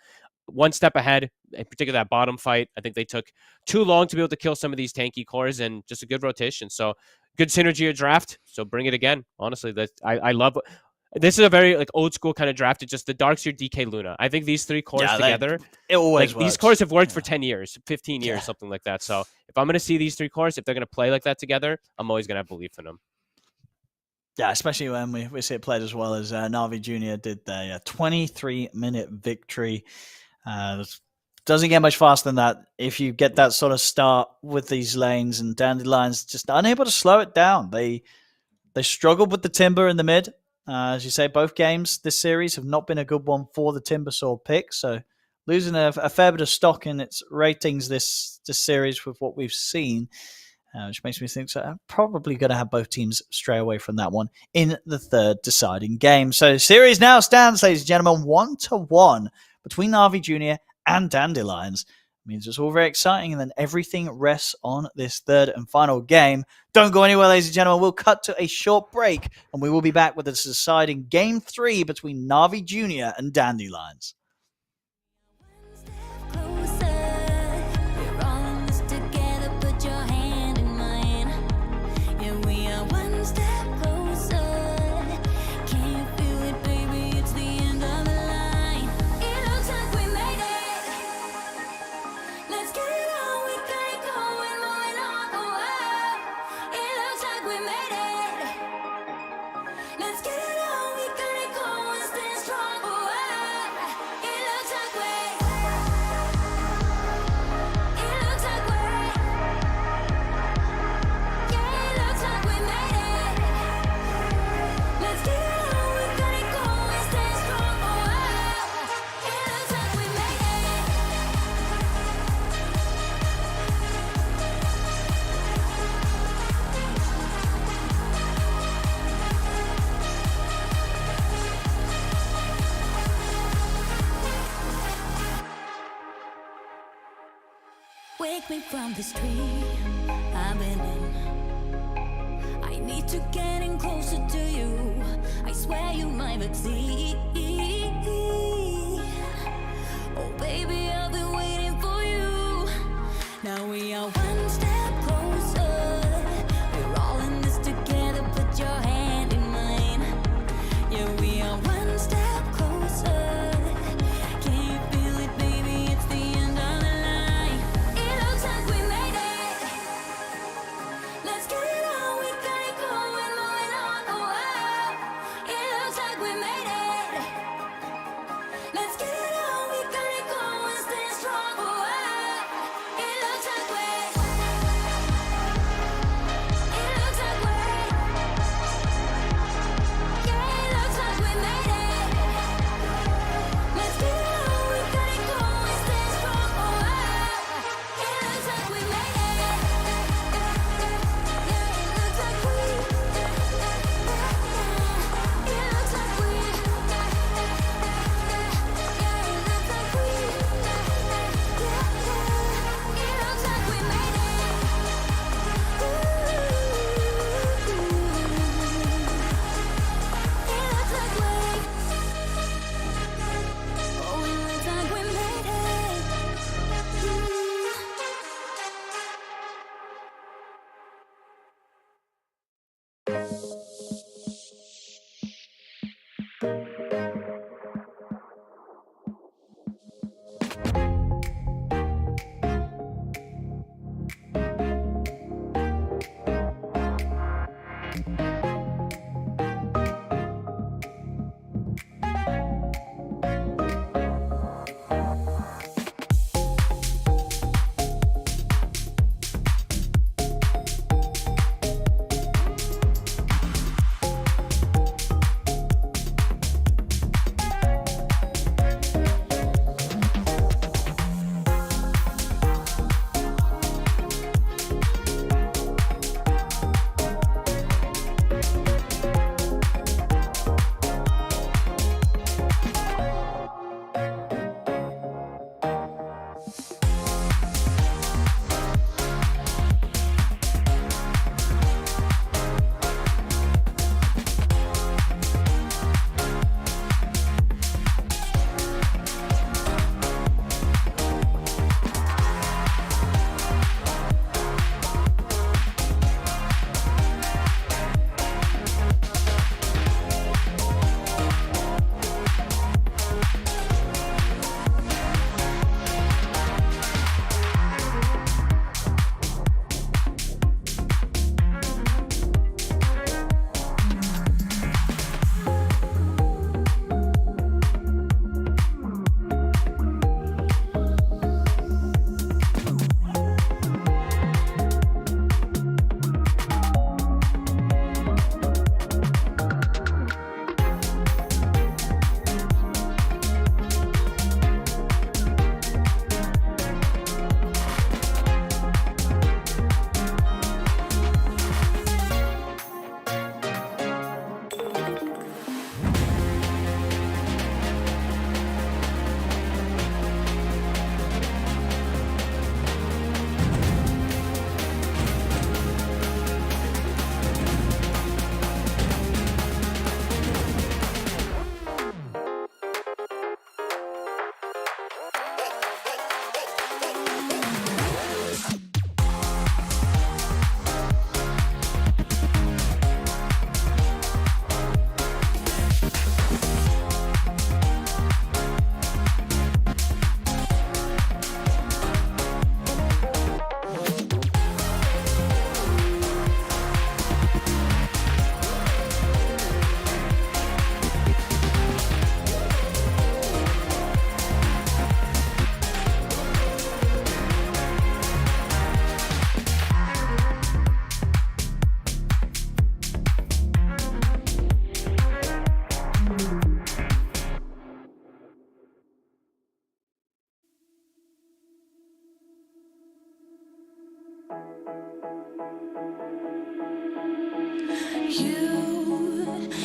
One step ahead, in particular that bottom fight. I think they took too long to be able to kill some of these tanky cores, and just a good rotation. So good synergy of draft. So bring it again. Honestly, that I love. This is a very like old school kind of draft. It's just the Darkseer, DK, Luna. I think these 3 cores together, it always works. These cores have worked for 10 years, 15 years, something like that. So if I'm going to see these 3 cores, if they're going to play like that together, I'm always going to have belief in them. Yeah, especially when we see it played as well as Na'Vi Jr. did there. 23-minute victory. Doesn't get much faster than that if you get that sort of start with these lanes, and Dandelions just unable to slow it down. They struggled with the Timber in the mid. As you say, both games this series have not been a good one for the Timbersaw pick, so losing a fair bit of stock in its ratings this series with what we've seen, which makes me think so I'm probably going to have both teams stray away from that one in the 3rd deciding game. So series now stands, ladies and gentlemen, 1-1 between Na'Vi Jr. and Dandelions. Means it's all very exciting, and then everything rests on this 3rd and final game. Don't go anywhere, ladies and gentlemen. We'll cut to a short break, and we will be back with the deciding game 3 between Na'Vi Jr. and Dandelions. Wake me from this dream I've been in. I need to get in closer to you. I swear you might succeed. Oh baby, I've been waiting for you. Now we are one step closer. We're all in this together. Put your hand in mine. Yeah, we are one step closer.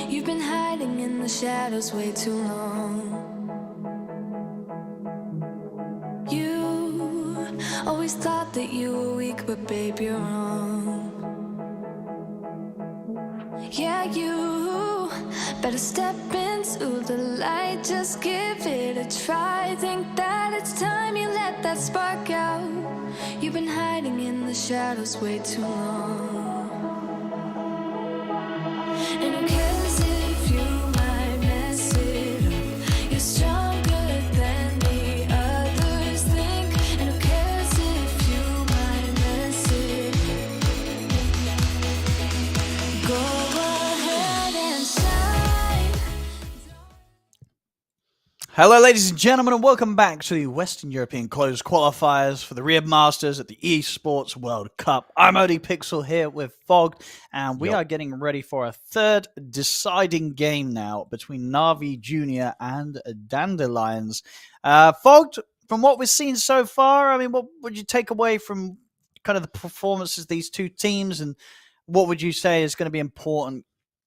You've been hiding in the shadows way too long. You always thought that you were weak, but babe, you're wrong. Yeah, you better step into the light, just give it a try. Think that it's time you let that spark out. You've been hiding in the shadows way too long. And who cares if you might mess it up? You're stronger than the others think. And who cares if you might mess it up? Go ahead and shine. Hello, ladies and gentlemen, and welcome back to the Western European Closed Qualifiers for the Riyadh Masters at the Esports World Cup. I'm ODPixel here with Fogged, and we are getting ready for a third deciding game now between Na'Vi Junior and Dandelions. Fogged, from what we've seen so far, I mean, what would you take away from kind of the performances of these two teams, and what would you say is going to be important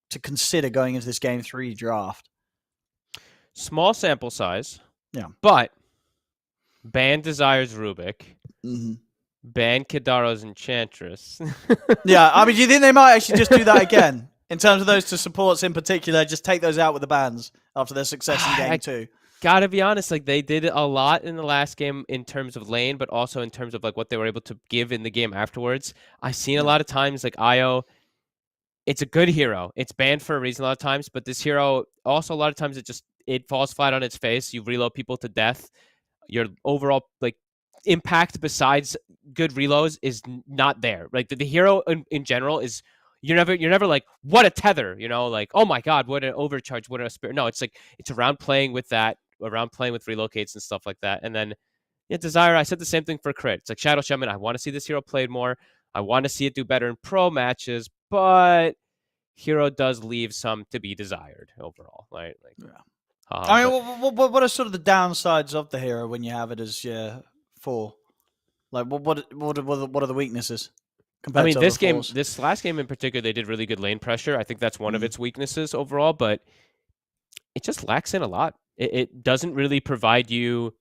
to consider going into this Game 3 draft? Small sample size. Yeah. But ban Desire's Rubik. Mm-hmm. Ban Kidaro's Enchantress. Yeah, I mean, do you think they might actually just do that again? In terms of those two supports in particular, just take those out with the bans after their success in Game 2. Gotta be honest, like they did a lot in the last game in terms of lane, but also in terms of like what they were able to give in the game afterwards. I've seen a lot of times like IO, it's a good hero. It's banned for a reason a lot of times, but this hero also a lot of times it falls flat on its face. You reload people to death. Your overall like impact besides good reloads is not there. Like the hero in general is you're never like what a tether, like oh my god, what an overcharge, what a spirit. No, it's like it's around playing with that, around playing with relocates and stuff like that. And then Desire, I said the same thing for crit. It's like Shadow Shaman. I want to see this hero played more. I want to see it do better in pro matches, but hero does leave some to be desired overall, right? Like, yeah. I mean, what are sort of the downsides of the hero when you have it as your 4? Like, what are the weaknesses? I mean, this last game in particular, they did really good lane pressure. I think that's one of its weaknesses overall, but it just lacks in a lot. It doesn't really provide you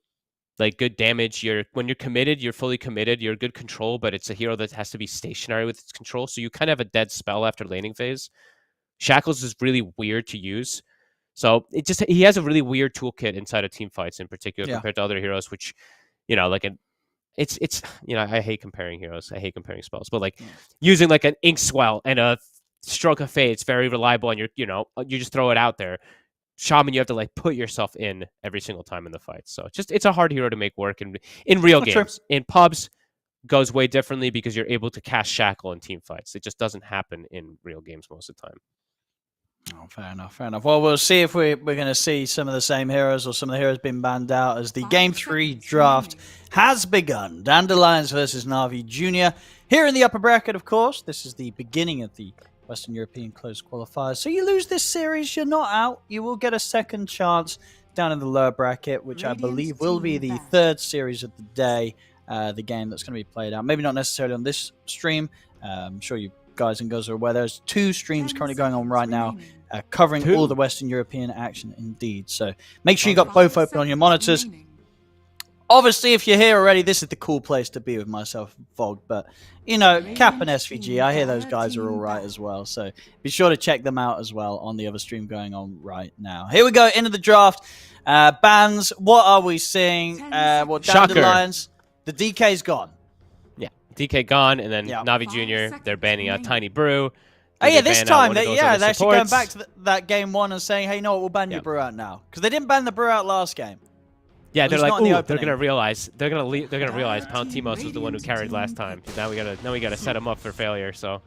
like good damage. When you're committed, you're fully committed. You're good control, but it's a hero that has to be stationary with its control. So you kind of have a dead spell after laning phase. Shackles is really weird to use. So he has a really weird toolkit inside of team fights in particular compared to other heroes, which, I hate comparing heroes. I hate comparing spells, but like using like an Inkswell and a Stroke of Fate, it's very reliable and you just throw it out there. Shaman, you have to like put yourself in every single time in the fight. So it's a hard hero to make work in real games. True. In pubs, goes way differently because you're able to cast Shackle in team fights. It just doesn't happen in real games most of the time. Oh, fair enough. Well, we'll see if we're going to see some of the same heroes or some of the heroes being banned out as the Game 3 draft has begun. Dandelions versus Na'Vi Jr. Here in the upper bracket, of course. This is the beginning of the Western European closed qualifiers. So you lose this series, you're not out. You will get a second chance down in the lower bracket, which I believe will be the third series of the day, the game that's going to be played out. Maybe not necessarily on this stream. I'm sure you guys and girls are aware there's 2 streams currently going on right now covering all the Western European action indeed. So make sure you got both open on your monitors. Obviously, if you're here already, this is the cool place to be with myself and Vog. But, Cap and SVG, I hear those guys are all right as well. So be sure to check them out as well on the other stream going on right now. Here we go, into the draft. Bans, what are we seeing? Dandelions. The DK's gone. Yeah, DK gone, and then Na'Vi Jr., they're banning out Tiny Brew. Oh, yeah, this time, they're actually going back to that game 1 and saying, hey, you know what, we'll ban your Brew out now. Because they didn't ban the Brew out last game. Yeah, they're like, ooh, they're gonna realize Pound Timos was the one who carried last time. Now we gotta set him up for failure. So,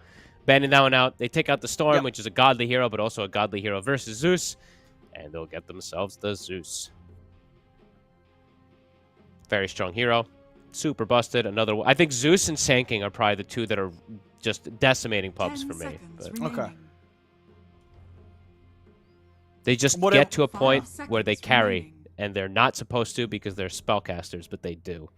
banning that one out. They take out the Storm, which is a godly hero, but also a godly hero versus Zeus, and they'll get themselves the Zeus. Very strong hero, super busted. Another one. I think Zeus and Sanking are probably the 2 that are just decimating pubs for me. But. Okay. They just get to a point where they carry. And they're not supposed to because they're spellcasters, but they do.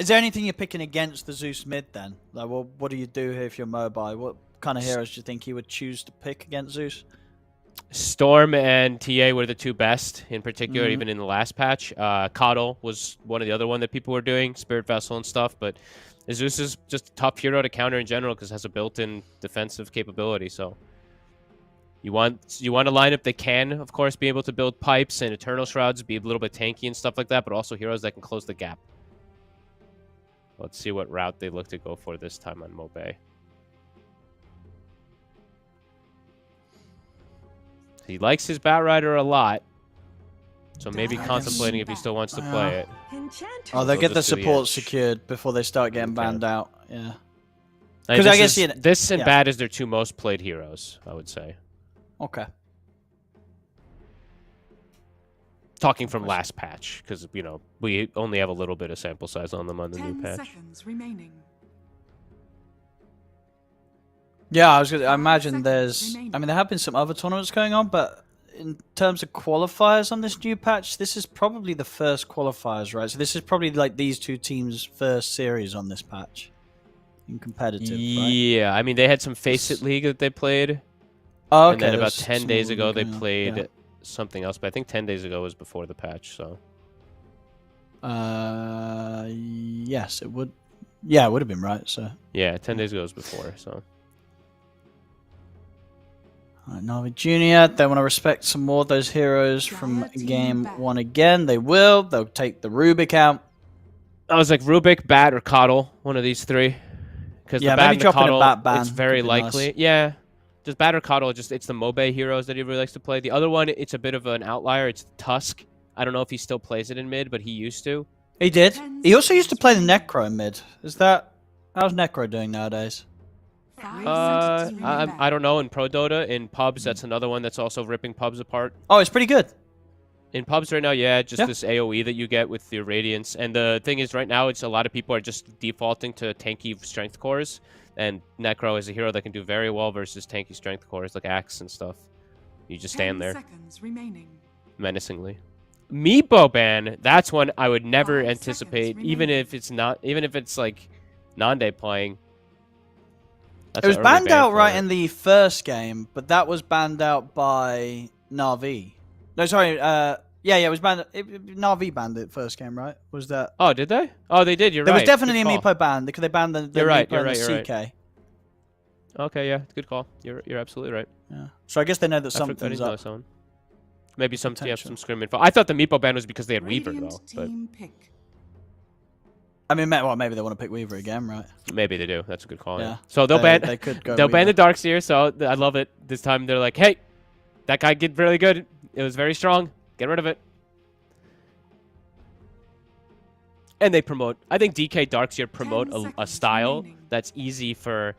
Is there anything you're picking against the Zeus mid then? Like, well, what do you do here if you're mobile? What kind of heroes do you think you would choose to pick against Zeus? Storm and TA were the 2 best, in particular, even in the last patch. Coddle was one of the other one that people were doing, Spirit Vessel and stuff. But Zeus is just a tough hero to counter in general because it has a built-in defensive capability, so... You want a lineup that can, of course, be able to build pipes and Eternal Shrouds, be a little bit tanky and stuff like that, but also heroes that can close the gap. Let's see what route they look to go for this time on Mobay. He likes his Batrider a lot, so maybe contemplating if he still wants to play it. Oh, they'll get the support secured before they start getting banned out. Yeah. Because I guess this and Bad is their 2 most played heroes, I would say. Okay. Talking from last patch, because, we only have a little bit of sample size on them on the new patch. 10 seconds remaining. Yeah, I imagine there have been some other tournaments going on, but in terms of qualifiers on this new patch, this is probably the first qualifiers, right? So this is probably like these 2 teams' first series on this patch in competitive, right? Yeah, I mean, they had some Face It League that they played. Oh, okay. And then about 10 days ago, they played something else. But I think 10 days ago was before the patch, so... Yes, it would... Yeah, it would have been right, so... Yeah, 10 days ago was before, so... All right, Na'Vi Jr., they want to respect some more of those heroes from game 1 again. They will. They'll take the Rubik out. I was like, Rubik, Bat, or Coddle. One of these 3. Because yeah, the Bat maybe and the dropping a Coddle, Bat ban it's very could be likely. nice. Yeah. Just Bat or Coddle, it's the MOBA heroes that he really likes to play. The other one, it's a bit of an outlier. It's Tusk. I don't know if he still plays it in mid, but he used to. He did. He also used to play the Necro in mid. How's Necro doing nowadays? I don't know. In Pro Dota, in pubs, that's another one that's also ripping pubs apart. Oh, it's pretty good. In pubs right now, yeah, just this AoE that you get with your Radiance. And the thing is, right now, it's a lot of people are just defaulting to tanky strength cores. And Necro is a hero that can do very well versus tanky strength cores like Axe and stuff. You just stand there. 10 seconds remaining. Menacingly. Meepo ban, that's one I would never 5 anticipate, seconds even remaining. if it's like Nande playing. That's It was an early banned ban out for right it. in the first game, but that was banned out by Na'Vi. No, sorry. Yeah, it was banned. Na'Vi banned it first game, right? Was that? Oh, did they? Oh, they did. You're There right. was definitely a Good call. Meepo ban because they banned the You're right, Meepo you're and the right, you're CK. Okay, yeah, good call. You're absolutely right. Yeah. So I guess they know that I didn't something's know up. someone. Maybe some Potential. scrim info. I thought the Meepo ban was because they had Weaver Radiant though, but team pick. I mean, maybe they want to pick Weaver again, right? maybe they do. That's a good call. Yeah. Yeah. So they'll They could go. ban the Weaver. Darkseer. So I love it. This time they're like, hey, that guy did really good. It was very strong. Get rid of it. And they promote. I think DK Darkseer promote 10 a seconds style remaining. that's easy for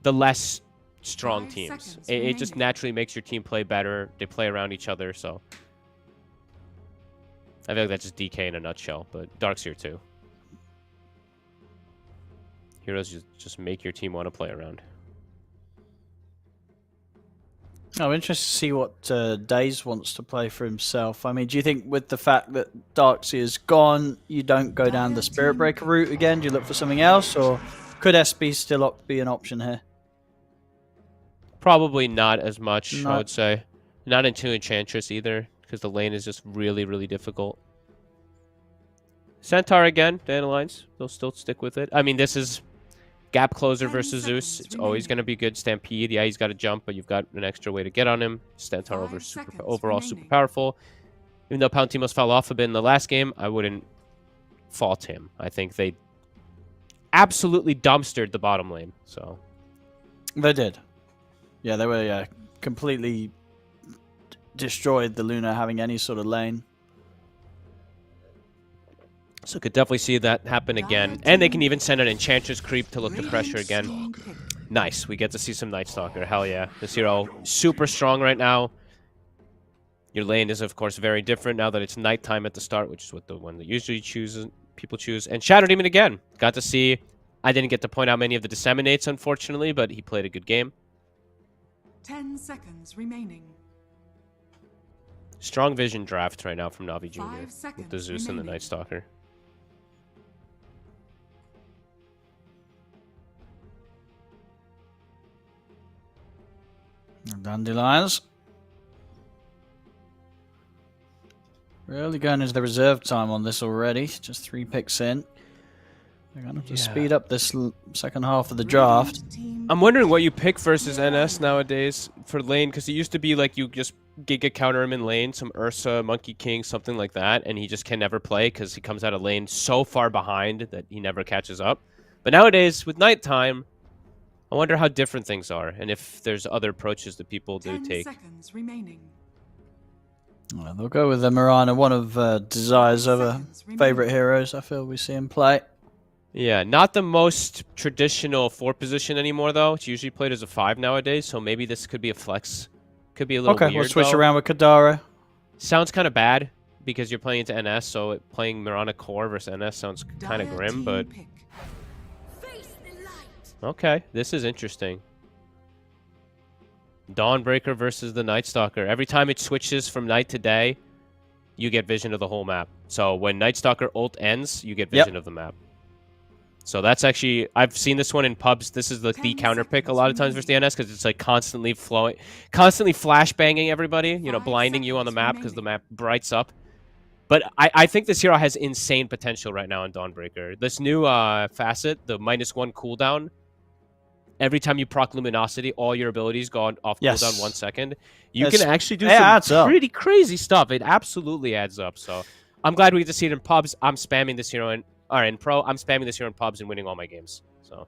the less strong 5 teams. seconds It just remaining. naturally makes your team play better. They play around each other, so I feel like that's just DK in a nutshell. But Darkseer too. Heroes just make your team want to play around. I'm interested to see what Daze wants to play for himself. I mean, do you think with the fact that Darkseer is gone, you don't go down the Spirit Breaker route again? Do you look for something else, or could SB still be an option here? Probably not as much, I Not- would say. Not into Enchantress either, because the lane is just really, really difficult. Centaur again, Dandelions. They'll still stick with it. I mean, this is Gap Closer 10 versus Zeus. seconds It's always remaining. going to be good. Stampede, yeah, he's got to jump, but you've got an extra way to get on him. Centaur 5 seconds overall super remaining. powerful. Even though Palantimos fell off a bit in the last game, I wouldn't fault him. I think they absolutely dumpstered the bottom lane. So They did. Yeah, they were completely destroyed the Luna having any sort of lane. So could definitely see that happen again. And they can even send an Enchantress creep to look to pressure again. Team pick. Nice. We get to see some Night Stalker. Hell yeah. This hero super strong right now. Your lane is, of course, very different now that it's nighttime at the start, which is what the one that usually people choose. And Shadow Demon again. Got to see. I didn't get to point out many of the disseminates, unfortunately, but he played a good game. 10 seconds remaining. Strong vision draft right now from Navi 5 Jr. with the seconds Zeus and the remaining. Night Stalker. Dandelions. Really going into the reserve time on this already. Just 3 picks in. They're going to have to speed up this second half of the draft. Radiant team I'm wondering what you pick versus NS nowadays for lane, because it used to be like you just Giga counter him in lane, some Ursa, Monkey King, something like that, and he just can never play because he comes out of lane so far behind that he never catches up. But nowadays, with nighttime, I wonder how different things are, and if there's other approaches that people do 10 take. seconds remaining. Well, they'll go with the Mirana, one of Desire's other Seconds remaining. favourite heroes, I feel we see him play. Yeah, not the most traditional 4 position anymore, though. It's usually played as a 5 nowadays, so maybe this could be a flex. Could be a little Okay, weird, we'll switch though. around with Kadara. Sounds kind of bad because you're playing into NS, so playing Mirana Core versus NS sounds kind of Dire grim, team but pick. okay, this is interesting. Dawnbreaker versus the Night Stalker. Every time it switches from night to day, you get vision of the whole map. So when Night Stalker ult ends, you get vision of the map. So that's actually, I've seen this one in pubs. This is like the 10 counter pick a seconds lot of times versus the NS because it's like constantly flowing, constantly flashbanging everybody, you know, 5 blinding you on the seconds map because the remaining. map brights up. But I think this hero has insane potential right now in Dawnbreaker. This new facet, the -1 cooldown, every time you proc Luminosity, all your abilities go off Yes. cooldown 1 second. You It's- can actually do it adds some up. pretty crazy stuff. It absolutely adds up. So I'm glad we get to see it in pubs. I'm spamming this hero in Pro. I'm spamming this hero in pubs and winning all my games. So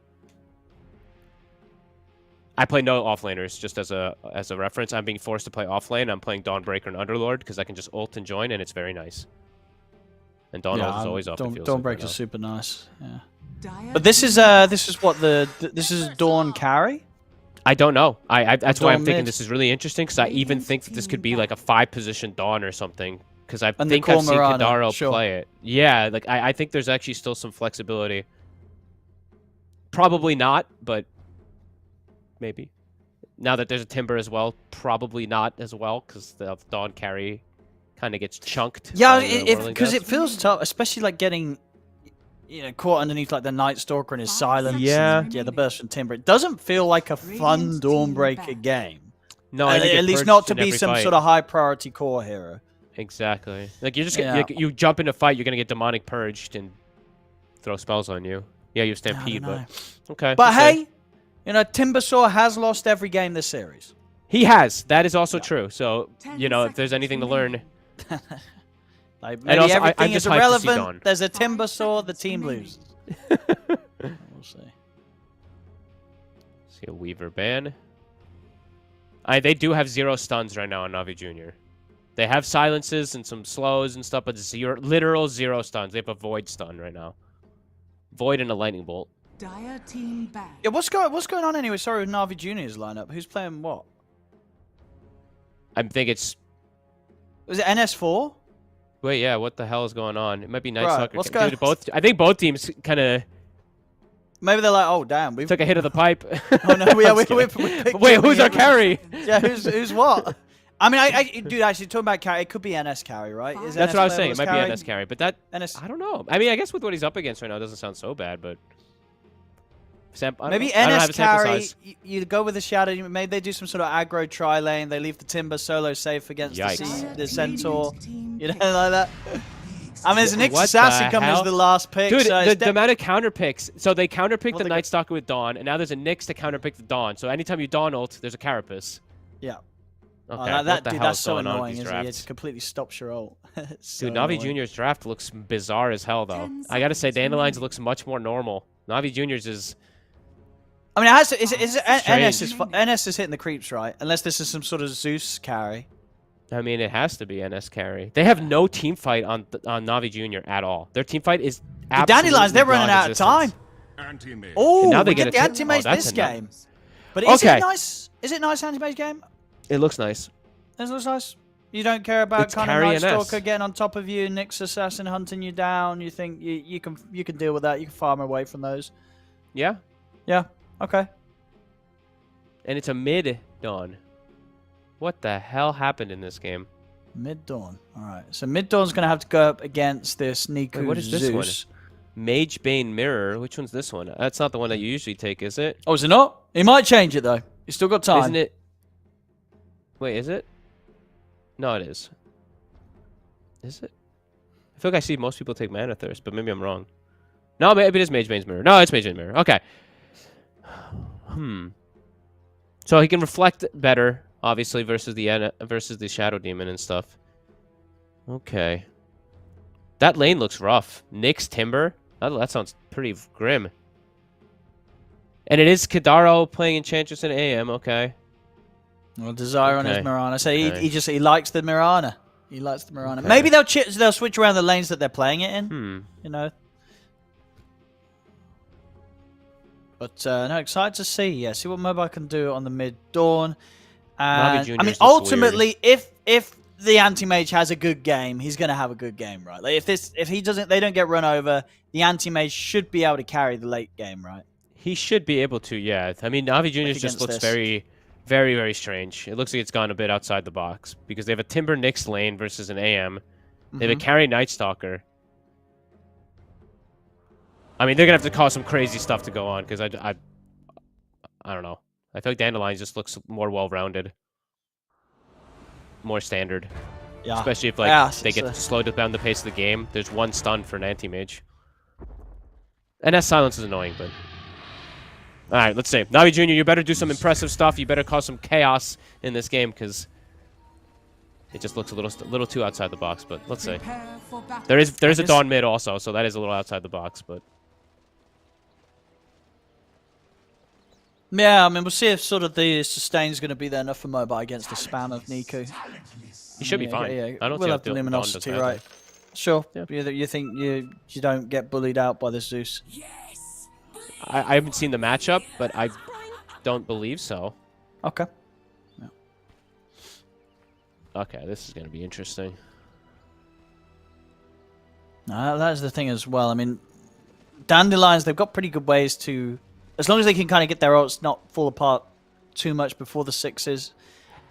I play no offlaners, just as a reference. I'm being forced to play offlane. I'm playing Dawnbreaker and Underlord because I can just ult and join, and it's very nice. And Dawn ult is always up. Dawnbreaker's super nice. Yeah. Dire But this is what this is Dawn carry. I don't know. That's why I'm Dawn thinking mid. this is really interesting because I even think that this could be like a 5-position Dawn or something. Because I And think the I've seen Cormorana, Kadaro sure. play it. Yeah, like I think there's actually still some flexibility. Probably not, but maybe. Now that there's a Timber as well, probably not as well because the Dawn carry kind of gets chunked. Yeah, by the because Whirling it feels tough, especially like getting caught underneath like the Night Stalker and his silence. Yeah. Yeah, the burst from Timber. It doesn't feel like a fun Dawnbreaker game. No, I think at it least purged not to in be every some fight. sort of high priority core hero. Exactly. Like you're just Yeah. like, you jump in a fight, you're gonna get demonic purged and throw spells on you. Yeah, you stampede, I don't know. but okay. But we'll see. hey, Timbersaw has lost every game this series. He has. That is also true. So 10 if there's seconds anything to learn, remaining. Like And maybe also, everything I'm is just hyped to see Dawn. irrelevant. There's a 5 Timbersaw, the seconds team remaining. loses. We'll see. see a Weaver ban. They do have 0 stuns right now on Navi Jr. They have silences and some slows and stuff, but literal 0 stuns. They have a Void stun right now. Void and a Lightning Bolt. Dire team back. Yeah, what's going on anyway? Sorry, with Navi Junior's lineup. Who's playing what? I think it's... Was it NS4? Wait, yeah, what the hell is going on? It might be Night Right, Stalker. what's Dude, going- I think both teams kind of Maybe they're like, oh damn, we've took a hit of the pipe. Oh no, we I'm just kidding. picked Wait, up who's the- our carry? Yeah, who's what? I mean, dude, actually talking about carry, it could be NS carry, right? Is That's NS what I was playable saying. It as might carry? be NS carry, but that... NS. I don't know. I mean, I guess with what he's up against right now, it doesn't sound so bad, but... I don't Maybe know. I don't have NS a sample carry, size. you go with the Shadow, maybe they do some sort of aggro tri-lane, they leave the Timber solo safe against Yikes. the Centaur, you know, like that. I mean, there's Nick What Assassin the coming as hell? the last pick. Dude, so the amount of counter picks. So they counter picked Well, the they got- Night Stalker with Dawn, and now there's a Nyx to counter pick the Dawn. So anytime you Dawn ult, there's a Carapace. Yeah. Okay, Oh, what the dude, hell that's is so going on annoying, with these isn't it? It drafts? just completely stops your ult. It's so Dude, Navi annoying. Junior's draft looks bizarre as hell, though. 10 I gotta say, seconds Dandelion's remaining. looks much more normal. Navi Junior's is... I mean, it has to, is it NS Strange. NS is hitting the creeps, right? Unless this is some sort of Zeus carry. I mean, it has to be NS carry. They have no team fight on Navi Junior at all. Their team fight is The absolutely Dandelions, they're running out of time. Anti-mage. Oh, now they we get get the a anti-mage oh, that's this enough. game. But is Okay. it nice? Is it nice anti-mage game? It looks nice. It looks nice. You don't care about It's kind of carry Night NS. Stalker getting on top of you, Nyx Assassin hunting you down. You think you can deal with that. You can farm away from those. Yeah? Yeah. Okay. And it's a mid-dawn. What the hell happened in this game? Mid Dawn. All right. So Mid Dawn's gonna have to go up against this Niku Wait, what is this Zeus. Mage Bane Mirror. Which one's this one? That's not the one that you usually take, is it? Oh, is it not? He might change it though. He's still got time. Isn't it? Wait, is it? No, it is. Is it? I feel like I see most people take Mana Thirst, but maybe I'm wrong. No, maybe it is Mage Bane's Mirror. No, it's Mage Bane's Mirror. Okay. So he can reflect better, obviously, versus the Shadow Demon and stuff. Okay. That lane looks rough. Nyx Timber. That sounds pretty grim. And it is Kadaro playing Enchantress in AM. Okay. Well, Desire on his Okay. Mirana. So Okay. he likes the Mirana. He likes the Mirana. Okay. Maybe they'll switch around the lanes that they're playing it in. You know. But no, excited to see. Yeah, see what Mobile can do on the mid dawn. Navi And Juniors I mean, looks ultimately, if the anti-mage has a good game, he's gonna have a good game, right? Like if he doesn't, they don't get run over. The anti-mage should be able to carry the late game, right? He should be able to, yeah. I mean, Navi Juniors just against looks this. very, very, very strange. It looks like it's gone a bit outside the box because they have a Timber Nyx lane versus an AM. They have a carry Night Stalker. I mean, they're gonna have to cause some crazy stuff to go on because I don't know. I feel like Dandelion just looks more well-rounded, more standard. Yeah, Especially if like Yeah, they get to slow down the pace of the game. There's one stun for an anti-mage. And that silence is annoying, but... Alright, let's see. Navi Jr., you better do some impressive stuff. You better cause some chaos in this game, because it just looks a little too outside the box, but let's see. Prepare for battle. There is a Dawn mid also, so that is a little outside the box, but... Yeah, I mean, we'll see if sort of the sustain's going to be there enough for Mobile against the spam of Niku. He should be fine. Yeah, I don't we'll see have the luminosity, right? Sure. Yeah. You think you don't get bullied out by this Zeus? I haven't seen the matchup, but I don't believe so. Okay. Yeah. Okay, this is going to be interesting. That's the thing as well. I mean, Dandelions, they've got pretty good ways to... As long as they can kind of get their ults not fall apart too much before the 6s,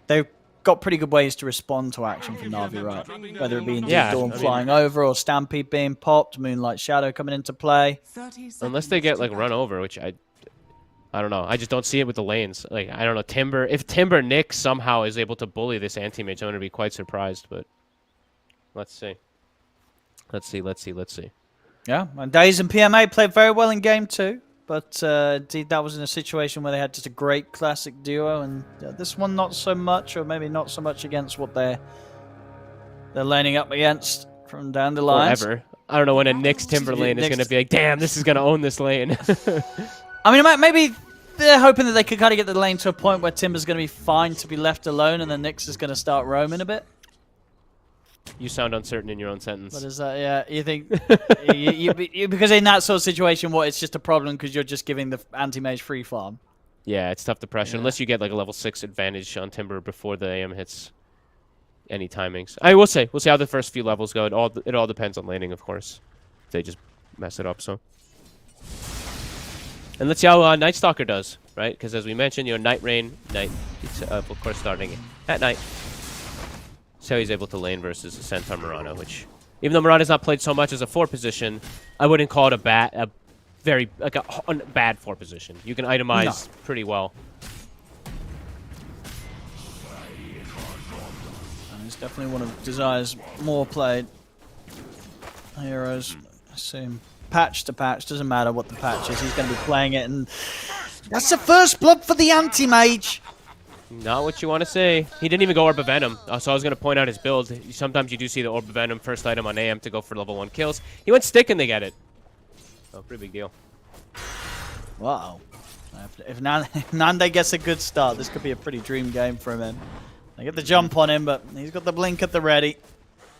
they've got pretty good ways to respond to action from Na'Vi, right? Whether it be Indeed Dawn flying over or Stampede being popped, Moonlight Shadow coming into play. Unless they get like run over, which I don't know. I just don't see it with the lanes. Like, I don't know. Timber, if Timber Nick somehow is able to bully this anti-mage, I'm going to be quite surprised, but let's see. Let's see. Yeah, and Daze and PMA played very well in game 2. But indeed, that was in a situation where they had just a great classic duo, and this one not so much, or maybe not so much against what they're laning up against from Dandelions. Or ever. I don't know when a Nyx Timber lane is going to be like, damn, this is going to own this lane. I mean, maybe they're hoping that they could kind of get the lane to a point where Timber's going to be fine to be left alone, and then Nyx is going to start roaming a bit. You sound uncertain in your own sentence. What is that? Yeah, you think because in that sort of situation, it's just a problem because you're just giving the anti-mage free farm. Yeah, it's tough to pressure unless you get like a level 6 advantage on Timber before the AM hits any timings. I will say, we'll see how the first few levels go. It all depends on laning, of course. If they just mess it up, so. And let's see how Night Stalker does, right? Because as we mentioned, Night Rain, of course, starting at night. So he's able to lane versus Centaur Murano, which, even though Murano's not played so much as a 4 position, I wouldn't call it a bad 4 position. You can itemize pretty well. And he's definitely one of Desire's more played heroes. I assume patch to patch, doesn't matter what the patch is, he's going to be playing it, and that's the first blood for the anti-mage. Not what you want to say. He didn't even go Orb of Venom, so I was going to point out his build. Sometimes you do see the Orb of Venom first item on AM to go for level 1 kills. He went Stick and they get it. So, pretty big deal. Wow. If Nande gets a good start, this could be a pretty dream game for him. They get the jump on him, but he's got the blink at the ready.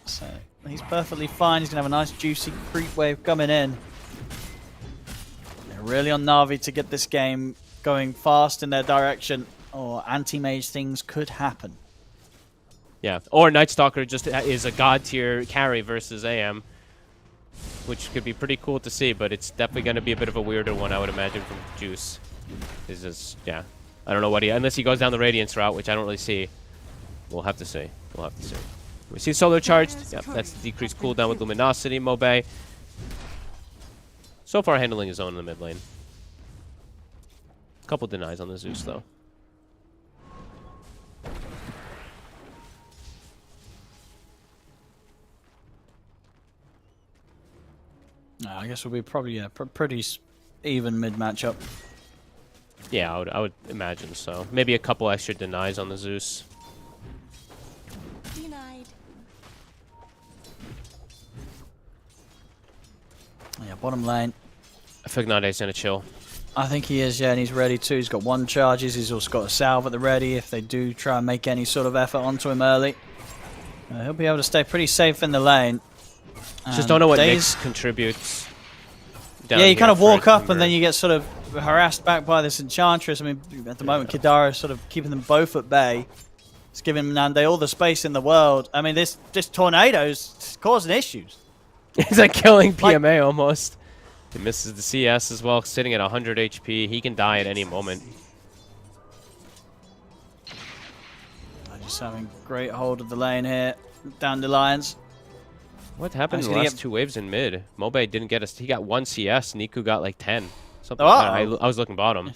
So, he's perfectly fine. He's going to have a nice juicy creep wave coming in. They're really on Na'Vi to get this game going fast in their direction, or anti-mage things could happen. Yeah, or Night Stalker just is a god tier carry versus AM, which could be pretty cool to see, but it's definitely going to be a bit of a weirder one, I would imagine, from Juice. Is just, yeah, I don't know what unless he goes down the Radiance route, which I don't really see. We'll have to see. We see Solar Charged. Yep, that's decreased cooldown with Luminosity, Mobe. So far handling his own in the mid lane. Couple denies on the Zeus, though. I guess we'll be probably pretty even mid matchup. Yeah, I would imagine so. Maybe a couple extra denies on the Zeus. Denied. Yeah, bottom lane. I think Nade's gonna chill. I think he is, yeah, and he's ready too. He's got 1 charges. He's also got a salve at the ready if they do try and make any sort of effort onto him early. He'll be able to stay pretty safe in the lane. Just don't know what Nyx contributes. Yeah, you kind of walk up and then you get sort of harassed back by this Enchantress. I mean, at the moment, Kidara is sort of keeping them both at bay. It's giving Nande all the space in the world. I mean, this tornado's causing issues. It's like killing PMA almost. He misses the CS as well, sitting at 100 HP. He can die at any moment. Just having great hold of the lane here. Dandelions. What happened in the last 2 waves in mid? Mobe didn't get he got 1 CS. Niku got like 10. Something. I was looking bottom.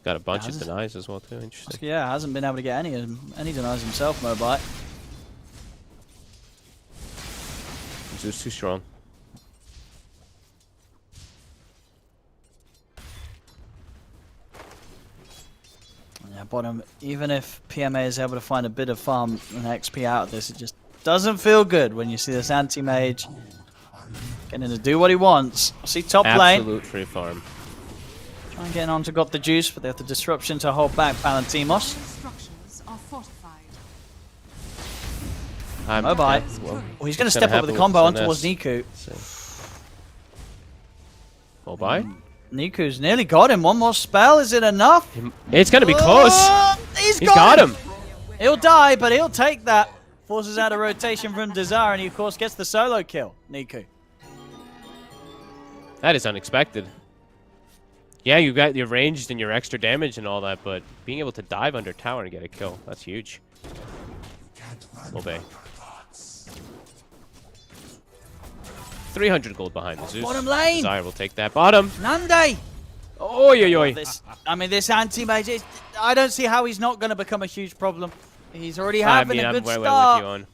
Got a bunch of denies as well too. Interesting. Yeah, hasn't been able to get any denies himself, Mobe. Zeus too strong. Yeah, bottom. Even if PMA is able to find a bit of farm and XP out of this, it just doesn't feel good when you see this anti-mage getting to do what he wants. See top lane. Absolute free farm. Trying getting on to got the juice, but they have the disruption to hold back Palantimos. Structures are fortified. Mobile. Well, Oh, he's going to step up with the combo on towards Niku. Mobile. Niku's nearly got him. One more spell. Is it enough? It's going to be close. He's got him. He'll die, but he'll take that. Forces out a rotation from Desire, and he, of course, gets the solo kill. Niku. That is unexpected. Yeah, you got your ranged and your extra damage and all that, but being able to dive under tower and get a kill, that's huge. Obey. 300 gold behind the Zeus. Bottom lane. Desire will take that bottom. Nande. Oi, oi, oi. This anti-mage, I don't see how he's not going to become a huge problem. He's already having a good I'm start. with you on.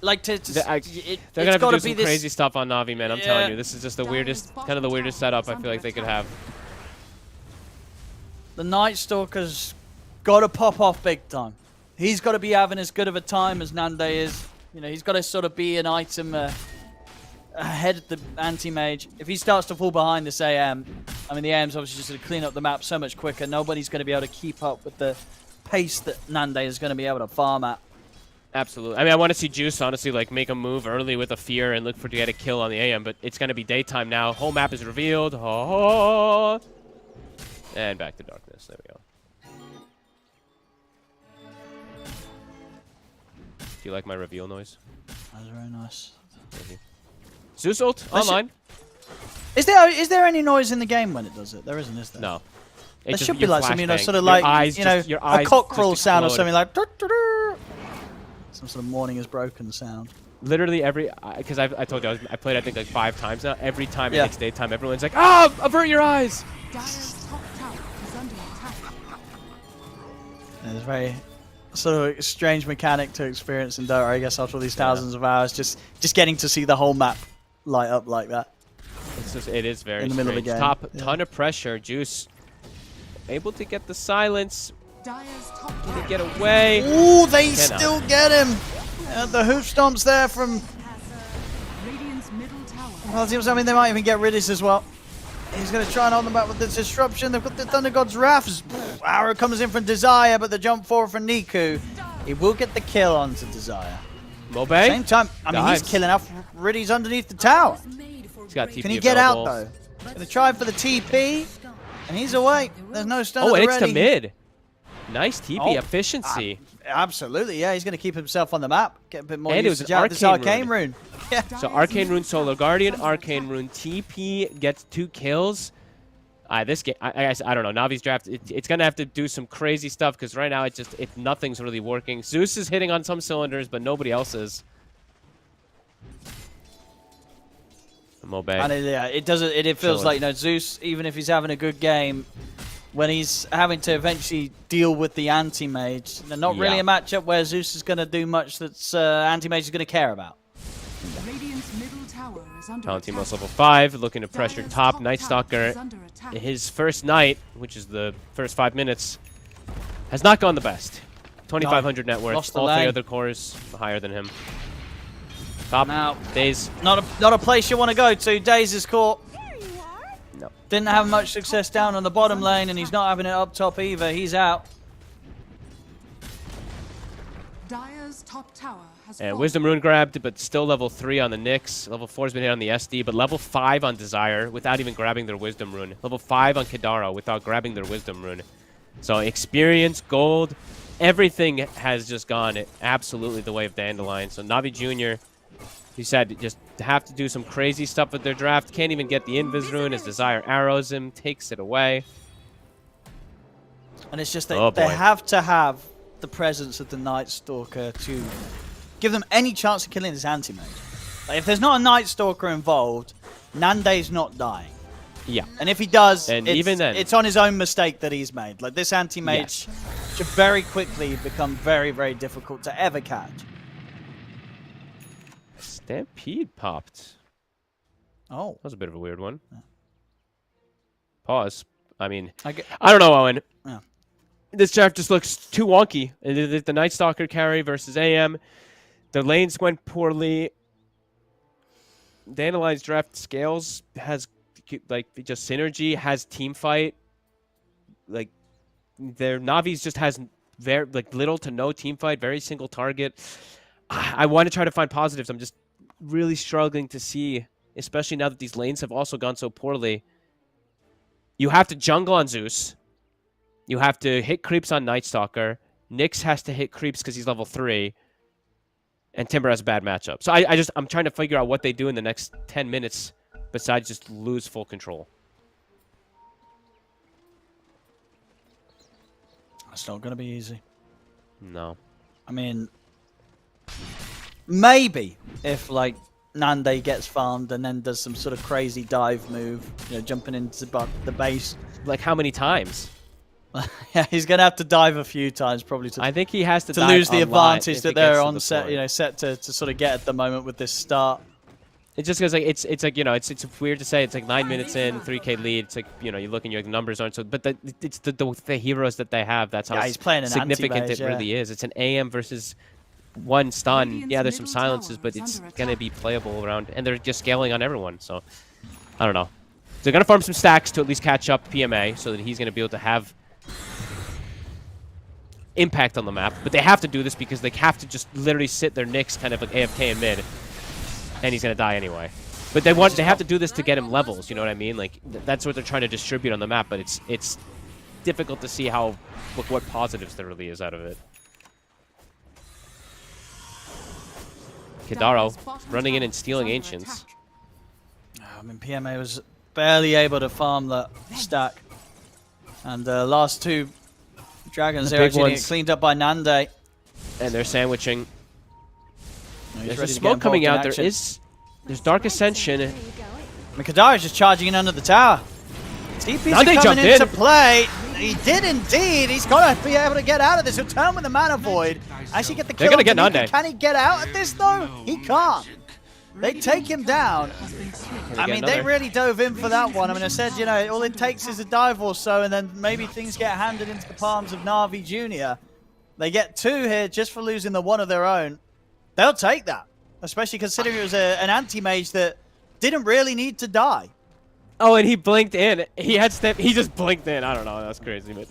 Like they're gonna have to do some crazy stuff on Na'Vi, man. I'm telling you, this is just the weirdest, kind of the weirdest setup I feel like they could have. The Night Stalker's got to pop off big time. He's got to be having as good of a time as Nande is. You know, he's got to sort of be an item ahead of the anti-mage. If he starts to fall behind this AM, I mean, the AM's obviously just going to clean up the map so much quicker. Nobody's going to be able to keep up with the pace that Nande is going to be able to farm at. Absolutely. I mean, I want to see Juice, honestly, like, make a move early with a fear and look for to get a kill on the AM, but it's going to be daytime now. Whole map is revealed. Oh. And back to darkness. There we go. Do you like my reveal noise? That was very nice. Thank you. Zeus ult online. Is there any noise in the game when it does it? There isn't, is there? No. There should be like some, you know, sort of like, you know, a cockerel sound or something like... Some sort of morning is broken sound. Literally every, because I told you I played I think like 5 times now. Every time it hits daytime, everyone's like, "Ah, avert your eyes." Dire's top tower is under attack. It's a very sort of strange mechanic to experience in Dota, I guess, after all these thousands of hours, just getting to see the whole map light up like that. It's just, it is very in the middle of the game. Ton of pressure. Juice able to get the silence. Dire's top Can tower he get away? Ooh, they still get him. The hoof stomps there from... Radiant's middle tower. Well, it seems, I mean, they might even get rid of this as well. He's going to try and hold them back with the disruption. They've got the Thunder God's Wrath. Arrow comes in from Desire, but the jump forward from Niku. He will get the kill onto Desire. Mobay? Same time, I mean, he's killing off. Riddy's underneath the tower. He's got TP Can he get out, available. though? Going to try for the TP, and he's away. There's no stun. Oh, and it's to mid. Nice TP efficiency. Absolutely, yeah. He's going to keep himself on the map. Get a bit more and usage it was out of this Arcane Rune. Yeah. So Arcane Rune Solar Guardian, Arcane Rune TP gets 2 kills. This game, I don't know. Navi's draft, it's going to have to do some crazy stuff because right now nothing's really working. Zeus is hitting on some cylinders, but nobody else is. Mobay. And it feels like, you know, Zeus, even if he's having a good game, when he's having to eventually deal with the anti-mage, they're not really a matchup where Zeus is going to do much that's anti-mage is going to care about. Radiant's middle tower is under Palantimos level 5, looking to pressure top. Night Stalker, his first night, which is the first 5 minutes, has not gone the best. 2,500 net worth. All 3 other cores higher than him. Top now, Daze. Not a place you want to go to. Daze is caught. No. Didn't have much success down on the bottom lane, and he's not having it up top either. He's out. Dire's top tower has And Wisdom Rune grabbed, but still level 3 on the Nyx. Level 4 has been hit on the SD, but level 5 on Desire without even grabbing their Wisdom Rune. Level 5 on Kadara without grabbing their Wisdom Rune. So experience, gold, everything has just gone absolutely the way of Dandelion. So Navi Jr., he said, just have to do some crazy stuff with their draft. Can't even get the Invis Rune as Desire arrows him, takes it away. And it's just that they have to have the presence of the Night Stalker to give them any chance of killing this anti-mage. Like, if there's not a Night Stalker involved, Nande's not dying. Yeah. And if he does, even then, it's on his own mistake that he's made. Like, this anti-mage should very quickly become very, very difficult to ever catch. Stampede popped. Oh. That was a bit of a weird one. Yeah. Pause. I mean, I don't know, Owen. Yeah. This draft just looks too wonky. The Night Stalker carry versus AM. The lanes went poorly. Dandelion's draft scales has like just synergy, has team fight. Like their Navi's just has very little to no team fight, very single target. I want to try to find positives. I'm just really struggling to see, especially now that these lanes have also gone so poorly. You have to jungle on Zeus. You have to hit creeps on Night Stalker. Nyx has to hit creeps because he's level 3. And Timber has a bad matchup. So I'm trying to figure out what they do in the next 10 minutes besides just lose full control. It's not going to be easy. No. I mean, maybe if like Nande gets farmed and then does some sort of crazy dive move, you know, jumping into the base. Like how many times? Yeah, he's gonna have to dive a few times probably I think he has to to lose the advantage that they're on set, you know, set to sort of get at the moment with this start. It just goes like it's like, you know, it's weird to say. It's like 9 minutes in, 3K lead. It's like, you know, you look and your numbers aren't so, but it's the heroes that they have. That's how he's playing an significant anti-mage, it really is. It's an AM versus 1 stun. Yeah, there's some silences, but it's gonna be playable around, and they're just scaling on everyone. So I don't know. They're gonna farm some stacks to at least catch up PMA, so that he's gonna be able to have impact on the map. But they have to do this because they have to just literally sit their Nyx kind of like AFK in mid, and he's gonna die anyway. But they have to do this to get him levels. You know what I mean? Like that's what they're trying to distribute on the map. But it's difficult to see how what positives there really is out of it. Kidaro running in and stealing Ancients. I mean, PMA was barely able to farm that stack. And the last 2 dragons there actually get cleaned up by Nande. And they're sandwiching. There's a smoke coming out. There's Dark Ascension. I mean, Kidara's just charging in under the tower. TP's Nande coming into play. He did indeed. He's got to be able to get out of this. He'll turn with the Mana Void. Actually get the kill. They're going to get Nande. Can he get out of this, though? He can't. They take him down. I mean, they really dove in for that one. I mean, I said, you know, all it takes is a dive or so, and then maybe things get handed into the palms of Na'Vi Jr. They get 2 here just for losing the 1 of their own. They'll take that, especially considering it was an anti-mage that didn't really need to die. Oh, and he blinked in. He had step. He just blinked in. I don't know. That's crazy, but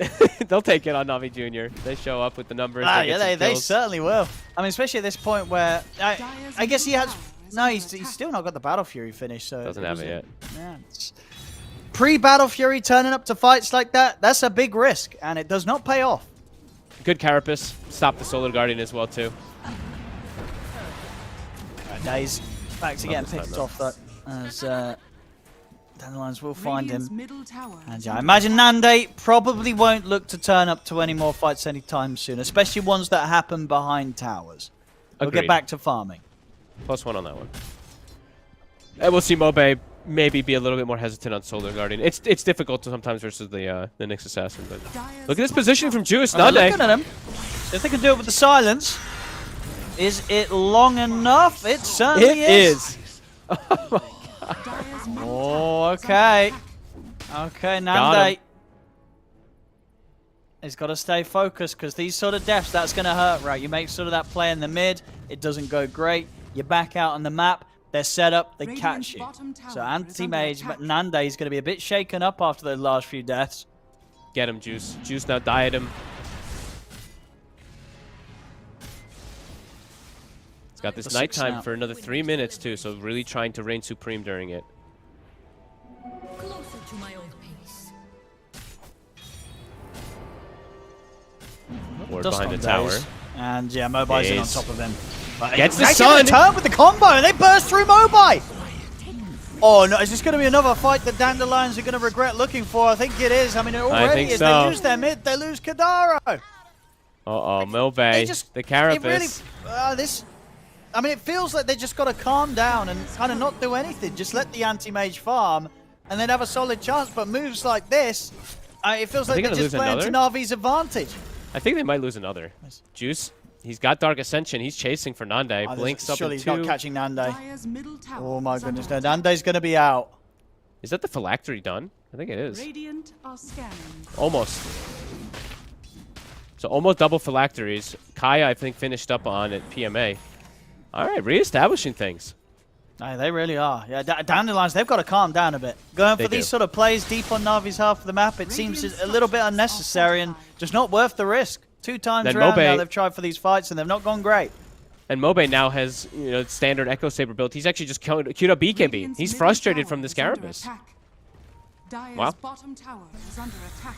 they'll take it on Na'Vi Jr. They show up with the numbers. Yeah, they certainly will. I mean, especially at this point where I guess he has. No, he's still not got the Battle Fury finish, so doesn't have it yet. Yeah, pre-Battle Fury turning up to fights like that's a big risk, and it does not pay off. Good Carapace. Stop the Solar Guardian as well too. Days back to getting picked off though, as Dandelions will find him. And yeah, I imagine Nande probably won't look to turn up to any more fights anytime soon, especially ones that happen behind towers. We'll get back to farming. +1 on that one. And we'll see Mobe maybe be a little bit more hesitant on Solar Guardian. It's difficult sometimes versus the Nyx Assassin, but look at this positioning from Juice. Nande. Looking at him. If they can do it with the silence. Is it long enough? It certainly is. Oh my god. Oh, okay. Okay, Nande. He's got to stay focused because these sort of deaths, that's going to hurt, right? You make sort of that play in the mid. It doesn't go great. You back out on the map. They're set up. They catch you. So anti-mage, but Nande is going to be a bit shaken up after those last few deaths. Get him, Juice. Juice now died him. He's got this nighttime for another 3 minutes too, so really trying to reign supreme during it. Closer to my old pace. Ward behind the tower. And yeah, Mobi's in on top of him. Gets the sun! Turn with the combo, and they burst through Mobi! Oh no, is this going to be another fight that Dandelions are going to regret looking for? I think it is. I mean, it already is. So. They lose their mid, they lose Kidaro. Uh-oh, Mobe, the Carapace. I mean, it feels like they just got to calm down and kind of not do anything. Just let the anti-mage farm, and they'd have a solid chance. But moves like this, it feels like they're just playing to Na'Vi's advantage. I think they might lose another. Juice, he's got Dark Ascension. He's chasing for Nande. Blinks up surely in he's 2. not catching Nande. Oh my goodness, no, Nande's going to be out. Is that the Phylactery done? I think it is. Radiant are scanning. Almost. So almost double Phylacteries. Kaya, I think, finished up on at PMA. All right, reestablishing things. They really are. Yeah, Dandelions, they've got to calm down a bit. Going for these sort of plays deep on Na'Vi's half of the map, it seems a little bit unnecessary and just not worth the risk. 2 times then around Mobe, now they've tried for these fights and they've not gone great. And Mobe now has, standard Echo Saber build. He's actually just queued up BKB. He's frustrated from this Carapace. Wow. Bottom tower is under attack.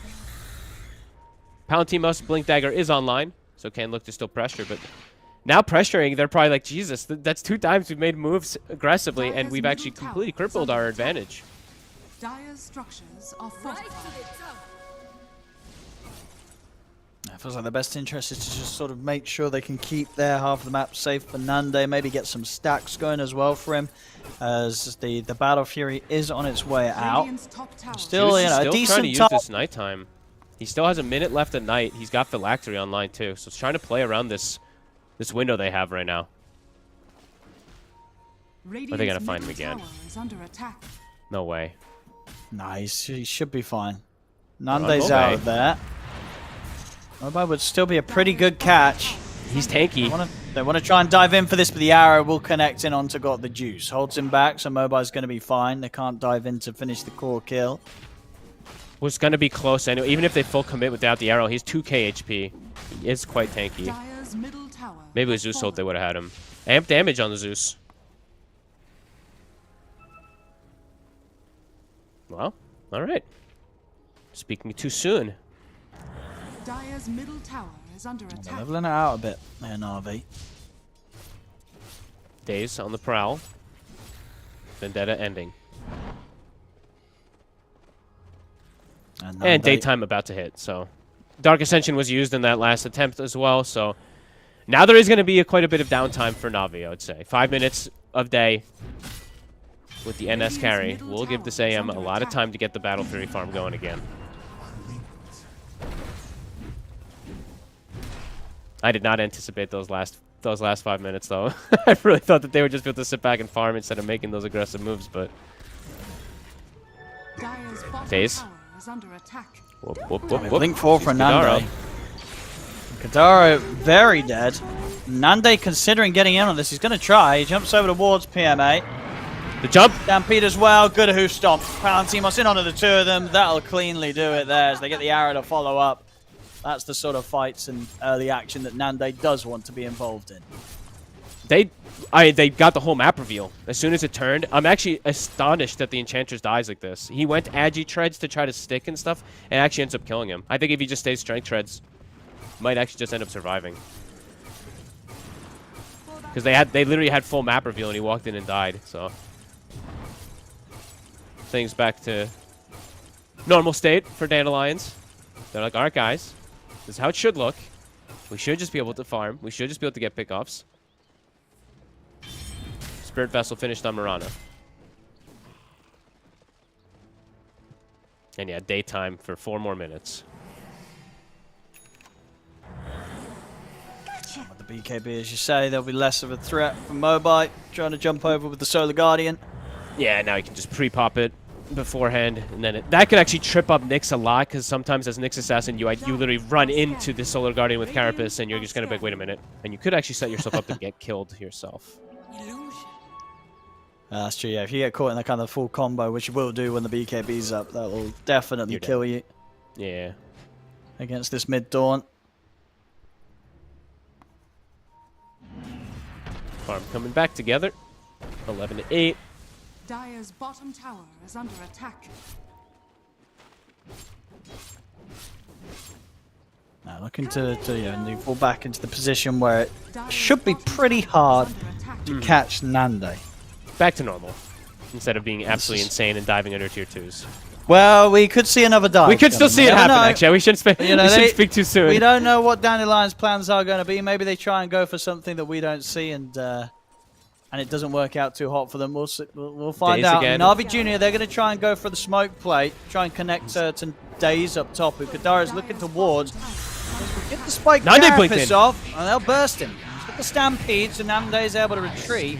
Palantimos Blink Dagger is online, so can look to still pressure, but now pressuring, they're probably like, Jesus, that's 2 times we've made moves aggressively, and we've actually completely crippled our advantage. Dire's structures are fortified. It feels like the best interest is to just sort of make sure they can keep their half of the map safe for Nande, maybe get some stacks going as well for him, as the Battle Fury is on its way out. Still, a decent trying to use this nighttime. He still has a minute left at night. He's got Phylactery online too, so he's trying to play around this window they have right now. Are they gonna find him again? No way. Nice, he should be fine. Nande's out of there. Mobile would still be a pretty good catch. He's tanky. They want to try and dive in for this, but the arrow will connect in onto Got the Juice. Holds him back, so Mobile's going to be fine. They can't dive in to finish the core kill. Was going to be close anyway. Even if they full commit without the arrow, he's 2k HP. He is quite tanky. Maybe with Zeus ult they would have had him. Amp damage on the Zeus. Well, alright. Speaking too soon. Dire's middle tower is under attack. Leveling it out a bit there, Na'Vi. Days on the prowl. Vendetta ending. And daytime about to hit, so Dark Ascension was used in that last attempt as well, so now there is going to be quite a bit of downtime for Na'Vi, I would say. 5 minutes of day with the NS carry will give this AM a lot of time to get the Battle Fury farm going again. I did not anticipate those last 5 minutes, though. I really thought that they would just be able to sit back and farm instead of making those aggressive moves, but... Days. Whoop, whoop, whoop, whoop. Link 4 for Nande. Kadaro very dead. Nande considering getting in on this. He's going to try. He jumps over towards PMA. The jump. Stampede as well. Good who stomp. Palantimos in onto the 2 of them. That'll cleanly do it there as they get the arrow to follow up. That's the sort of fights and early action that Nande does want to be involved in. They got the whole map reveal. As soon as it turned, I'm actually astonished that the Enchantress dies like this. He went Agi Treads to try to stick and stuff, and actually ends up killing him. I think if he just stays Strength Treads, might actually just end up surviving. Because they literally had full map reveal and he walked in and died, so. Things back to normal state for Dandelions. They're like, alright guys, this is how it should look. We should just be able to farm. We should just be able to get pickoffs. Spirit Vessel finished on Mirana. And yeah, daytime for 4 more minutes. The BKB, as you say, there'll be less of a threat from Mobile trying to jump over with the Solar Guardian. Yeah, now you can just pre-pop it beforehand, and then that could actually trip up Nyx a lot, because sometimes as Nyx Assassin, you literally run into the Solar Guardian with Carapace, and you're just going to be like, wait a minute. And you could actually set yourself up to get killed yourself. That's true, yeah. If you get caught in that kind of full combo, which you will do when the BKB's up, that will definitely kill you. Yeah. Against this mid-Dawn. Farm coming back together. 11-8. Dire's bottom tower is under attack. Now looking to fall back into the position where it should be pretty hard to catch Nande. Back to normal, instead of being absolutely insane and diving under tier 2s. Well, we could see another dive. We could still see it happen, actually. We shouldn't speak too soon. We don't know what Dandelion's plans are going to be. Maybe they try and go for something that we don't see, and it doesn't work out too hot for them. We'll find out. Na'Vi Jr., they're going to try and go for the smoke plate, try and connect certain Days up top, who Kadara's looking towards. Get the spike Carapace off, and they'll burst him. He's got the Stampede, so Nande is able to retreat.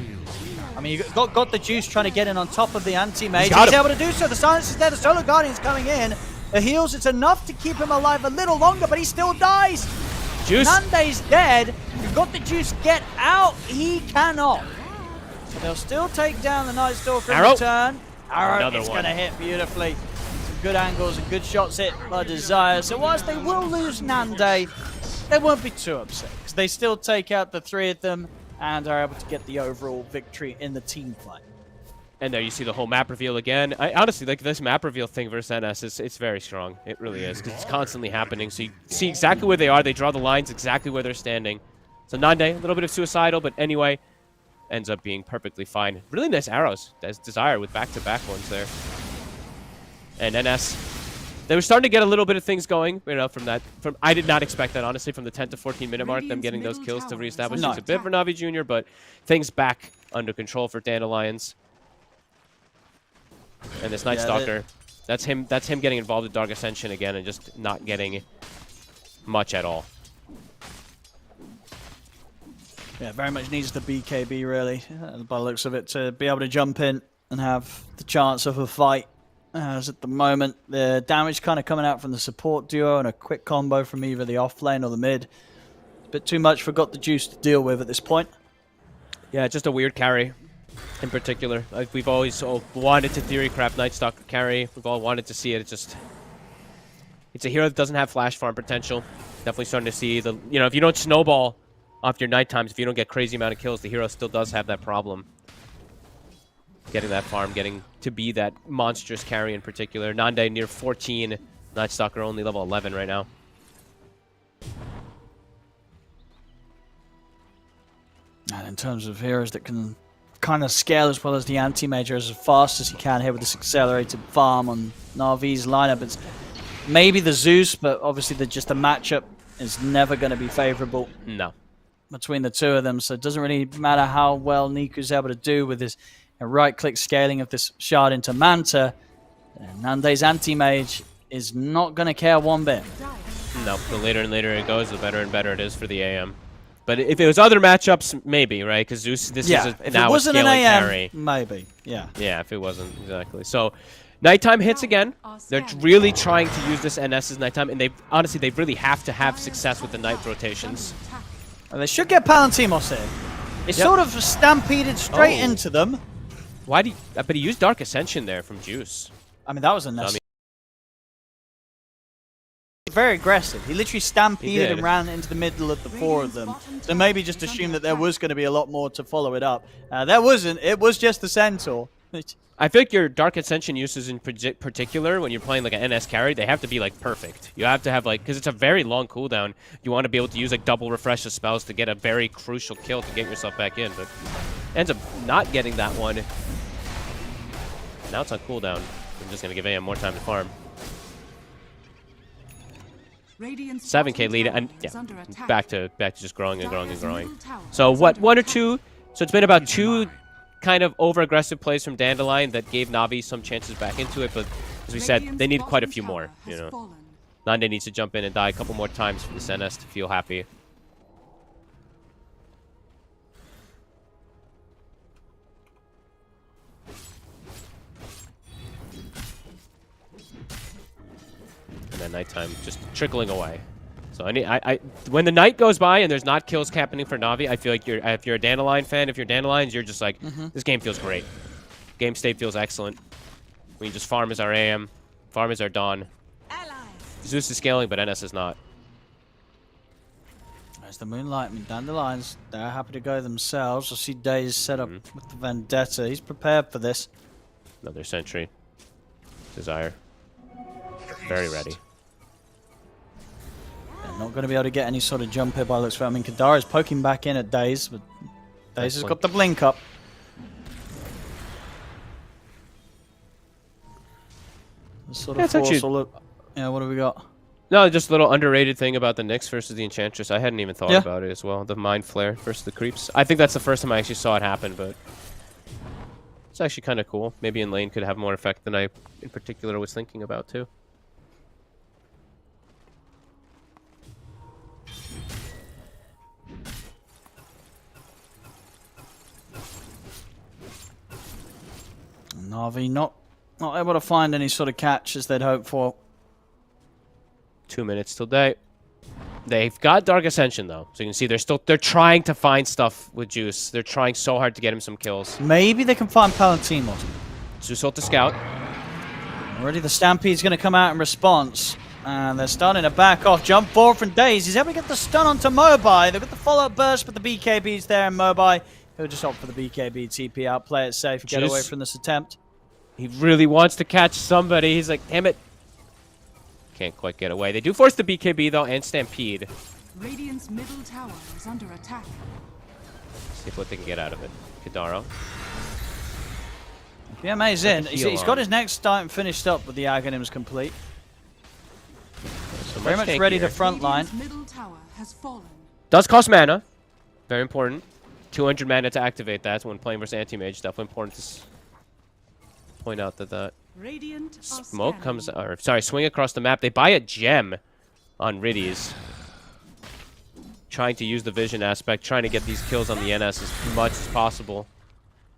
I mean, you got the Juice trying to get in on top of the anti-mage. He's able to do so. The silence is there. The Solar Guardian's coming in. The heals, it's enough to keep him alive a little longer, but he still dies. Juice. Nande's dead. You've got the Juice. Get out. He cannot. They'll still take down the Night Stalker in Arrow. return. Arrow Another is one. going to hit beautifully. Some good angles and good shots hit by Desire. So whilst they will lose Nande, they won't be too upset because they still take out the 3 of them and are able to get the overall victory in the team fight. And there you see the whole map reveal again. I honestly, like this map reveal thing versus NS, it's very strong. It really is, because it's constantly happening. So you see exactly where they are. They draw the lines exactly where they're standing. So Nande, a little bit of suicidal, but anyway, ends up being perfectly fine. Really nice arrows. That's Desire with back-to-back ones there. And NS, they were starting to get a little bit of things going, you know, from that. I did not expect that, honestly, from the 10 to 14 minute mark, them getting those kills to reestablish things a bit for Na'Vi Jr., but things back under control for Dandelions. And this Night Stalker, that's him getting involved with Dark Ascension again and just not getting much at all. Yeah, very much needs the BKB, really, by the looks of it, to be able to jump in and have the chance of a fight. As at the moment, the damage kind of coming out from the support duo and a quick combo from either the off lane or the mid. A bit too much for Got the Juice to deal with at this point. Yeah, just a weird carry in particular. Like, we've always wanted to theory craft Night Stalker carry. We've all wanted to see it. It's a hero that doesn't have flash farm potential. Definitely starting to see the, you know, if you don't snowball off your night times, if you don't get crazy amount of kills, the hero still does have that problem. Getting that farm, getting to be that monstrous carry in particular. Nande near 14, Night Stalker only level 11 right now. And in terms of heroes that can kind of scale as well as the anti-major as fast as he can here with this accelerated farm on Na'Vi's lineup, it's maybe the Zeus, but obviously the matchup is never going to be favorable. No. Between the two of them, so it doesn't really matter how well Niku's able to do with his right-click scaling of this shard into Manta. Nande's anti-mage is not going to care one bit. No, the later and later it goes, the better and better it is for the AM. But if it was other matchups, maybe, right? Because Zeus, this is if now it wasn't a an scaling AM, carry. maybe, yeah. Yeah, if it wasn't, exactly. So, nighttime hits again. They're really trying to use this NS's nighttime, and they really have to have success with the night rotations. And they should get Palantimos here. It sort of stampeded straight into them. Why do you, but he used Dark Ascension there from Juice. I mean, that was unnecessary. Very aggressive. He literally stampeded and ran into the middle of the 4 of them. So maybe just assume that there was going to be a lot more to follow it up. There wasn't. It was just the Centaur. I feel like your Dark Ascension uses in particular, when you're playing like an NS carry, they have to be like perfect. You have to have like, because it's a very long cooldown, you want to be able to use like double refresh of spells to get a very crucial kill to get yourself back in, but ends up not getting that one. Now it's on cooldown. I'm just going to give AM more time to farm. 7k lead, and yeah, back to just growing and growing and growing. So what, 1 or 2? So it's been about 2 kind of over-aggressive plays from Dandelion that gave Na'Vi some chances back into it, but as we said, they need quite a few more, you know. Nande needs to jump in and die a couple more times for this NS to feel happy. And then nighttime just trickling away. So when the night goes by and there's not kills happening for Na'Vi, I feel like if you're a Dandelion fan, if you're Dandelions, you're just like, this game feels great. Game state feels excellent. We can just farm as our AM, farm as our Dawn. Zeus is scaling, but NS is not. There's the Moonlight. I mean, Dandelions, they're happy to go themselves. We'll see Days set up with the Vendetta. He's prepared for this. Another sentry. Desire. Very ready. They're not going to be able to get any sort of jump here by looks for it. I mean, Kadara's poking back in at Days, but Days has got the blink up. Sort of force all up. Yeah, what have we got? No, just a little underrated thing about the Nyx versus the Enchantress. I hadn't even thought about it as well. The Mind Flare versus the Creeps. I think that's the first time I actually saw it happen, but it's actually kind of cool. Maybe in lane could have more effect than I, in particular, was thinking about, too. Na'Vi not able to find any sort of catch as they'd hoped for. 2 minutes till day. They've got Dark Ascension though, so you can see they're trying to find stuff with Juice. They're trying so hard to get him some kills. Maybe they can find Palantimos. Zeus ult to scout. Already the Stampede's going to come out in response. And they're starting to back off. Jump forward from Daze. He's able to get the stun onto Mobai. They've got the follow-up burst, but the BKB's there, and Mobai, he'll just opt for the BKB TP out, play it safe, get away from this attempt. He really wants to catch somebody. He's like, damn it. Can't quite get away. They do force the BKB, though, and Stampede. Radiant's middle tower is under attack. See what they can get out of it. Kadaro. PMA's in. He's got his next item finished up with the Aghanim's complete. So very much ready to frontline. Middle tower has fallen. Does cost mana. Very important. 200 mana to activate that when playing versus anti-mage. Definitely important to point out that Radiant smoke comes, or sorry, swing across the map. They buy a gem on Riddies. Trying to use the vision aspect, trying to get these kills on the NS as much as possible.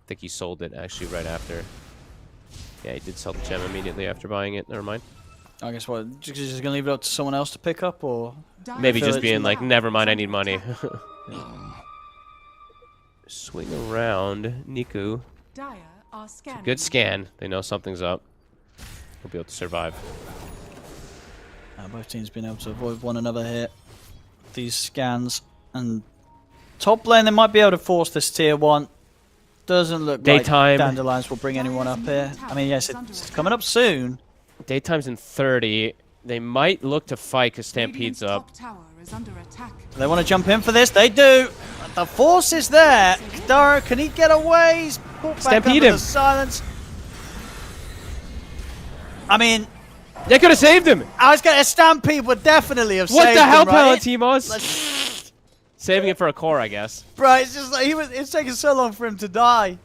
I think he sold it actually right after. Yeah, he did sell the gem immediately after buying it. Never mind. I guess what, just gonna leave it up to someone else to pick up, or maybe just being like, never mind, I need money. Swing around, Niku. Good scan. They know something's up. He'll be able to survive. Both teams being able to avoid one another here. These scans, and top lane they might be able to force this tier 1. Doesn't look Daytime. like Dandelions will bring anyone up here. I mean, yes, it's coming up soon. Daytime's in 30. They might look to fight because Stampede's up. They want to jump in for this. They do. The force is there. Kadaro, can he get away? He's pulled back under the silence. I mean, they could have saved him. I was going to Stampede would definitely have saved him. What the hell, right? Palantimos? Saving it for a core, I guess. Bro, it's just like it's taking so long for him to die.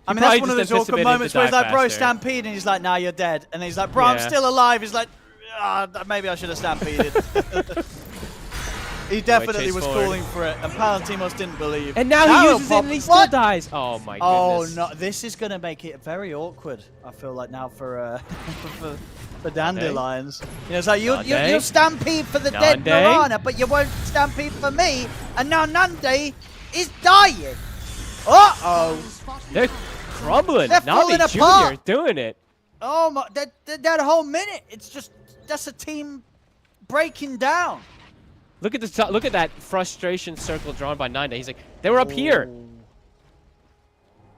I mean, that's one of those awkward moments where he's like, bro, Stampede, and he's like, nah, you're dead. And he's like, bro, I'm still alive. He's like, maybe I should have Stampeded. He definitely was calling for it, and Palantimos didn't believe. And now he uses it and he still dies. Oh, my goodness. Oh, no. This is going to make it very awkward, I feel like, now for Dandelions. You know, it's like, you'll Stampede for the dead Mirana, but you won't Stampede for me, and now Nande is dying. Uh-oh. They're crumbling. They're falling apart. Jr. doing it. Oh, my. That whole minute, it's just, that's a team breaking down. Look at this. Look at that frustration circle drawn by Nanda. He's like, they were up here.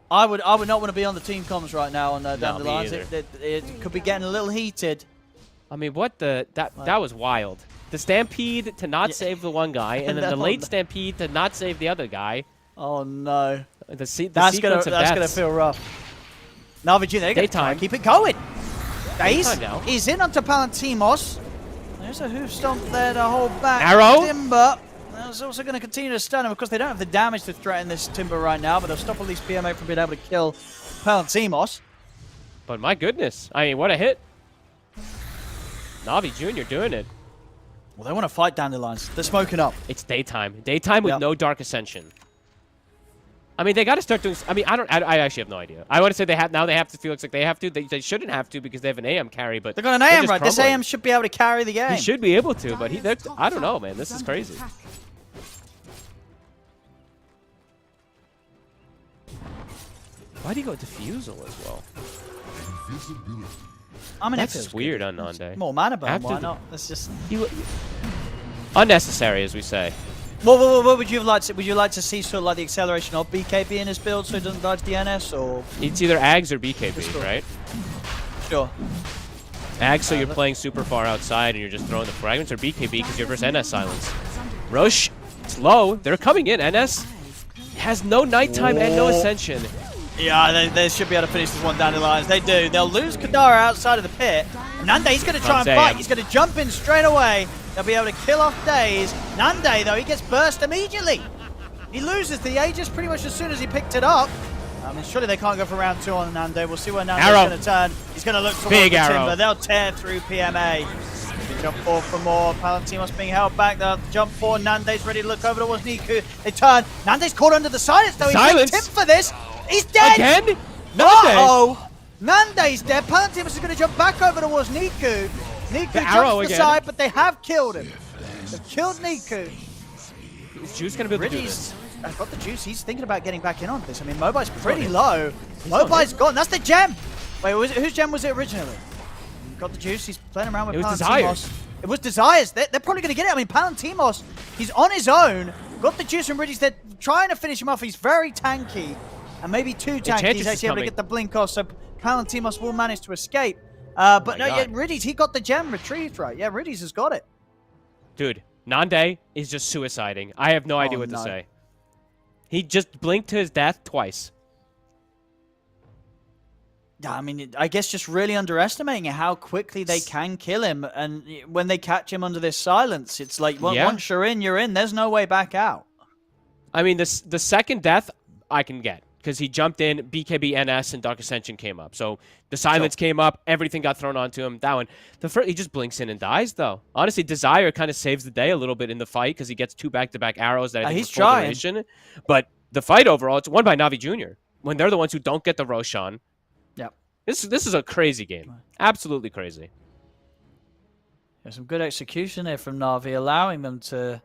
I would not want to be on the team comms right now on Dandelions. It could be getting a little heated. I mean, what the that was wild. The Stampede to not save the one guy, and then the late Stampede to not save the other guy. Oh no. That's gonna feel rough. Navi Jr. Daytime. Keep it going. He's in onto Palantimos. There's a hoof stomp there to hold back Arrow. Timber. That's also going to continue to stun him. Of course, they don't have the damage to threaten this Timber right now, but they'll stop at least PMA from being able to kill Palantimos. But my goodness. I mean, what a hit. Navi Jr. doing it. Well, they want to fight Dandelions. They're smoking up. It's Daytime. Daytime with no Dark Ascension. I mean, they got to start doing. I mean, I actually have no idea. I want to say they have now. They have to feel like they have to. They shouldn't have to because they have an AM carry. But they're got an AM, right? This AM should be able to carry the game. He should be able to, but I don't know, man. This is crazy. Why'd he go Diffusal as well? I mean, that's weird on Nande. More mana burn. Why not? That's just unnecessary, as we say. What would you like to? Would you like to see sort of like the acceleration of BKB in his build so he doesn't dodge the NS, or it's either Ags or BKB, right? Sure. Ags, so you're playing super far outside and you're just throwing the fragments, or BKB because you're versus NS silence. Roche, it's low. They're coming in. NS has no nighttime and no ascension. Yeah, they should be able to finish this one down the lines. They do. They'll lose Kadara outside of the pit. Nande, he's going to try and fight. He's going to jump in straight away. They'll be able to kill off Daze. Nande, though, he gets burst immediately. He loses the Aegis pretty much as soon as he picked it up. I mean, surely they can't go for round 2 on Nande. We'll see where Nande's going to turn. He's going to look towards the Timber. They'll tear through PMA. They jump forward for more. Palantimos being held back. They'll jump forward. Nande's ready to look over towards Niku. They turn. Nande's caught under the silence, though. He's tipped for this. He's dead! Again? Nande! Uh-oh! Nande's dead. Palantimos is going to jump back over towards Niku. Niku jumps to the side, but they have killed him. They've killed Niku. Is Juice going to be able to do Riddy's this? got the juice. He's thinking about getting back in on this. I mean, Mobi's pretty low. Mobi's gone. That's the gem. Wait, whose gem was it originally? Got the juice. He's playing around with It was Palantimos. Desires. It was Desires. They're probably going to get it. I mean, Palantimos, he's on his own. Got the juice from Riddy's. They're trying to finish him off. He's very tanky. And maybe too tanky. Enchantress He's is actually able to coming. get the blink off. So Palantimos will manage to escape. But no, yeah, God. Riddy's, he got the gem retrieved, right? Yeah, Riddy's has got it. Dude, Nande is just suiciding. I have no idea what to say. He just blinked to his death twice. Yeah, I mean, I guess just really underestimating how quickly they can kill him. And when they catch him under this silence, it's like, once you're in. There's no way back out. I mean, the second death I can get. Because he jumped in, BKB, NS, and Dark Ascension came up. So the silence came up, everything got thrown onto him. That one. The first, he just blinks in and dies, though. Honestly, Desire kind of saves the day a little bit in the fight because he gets 2 back-to-back arrows that I think he's are full trying. duration. But the fight overall, it's won by Navi Jr. When they're the ones who don't get the Roshan. Yep. This is a crazy game. Absolutely crazy. There's some good execution there from Navi, allowing them to,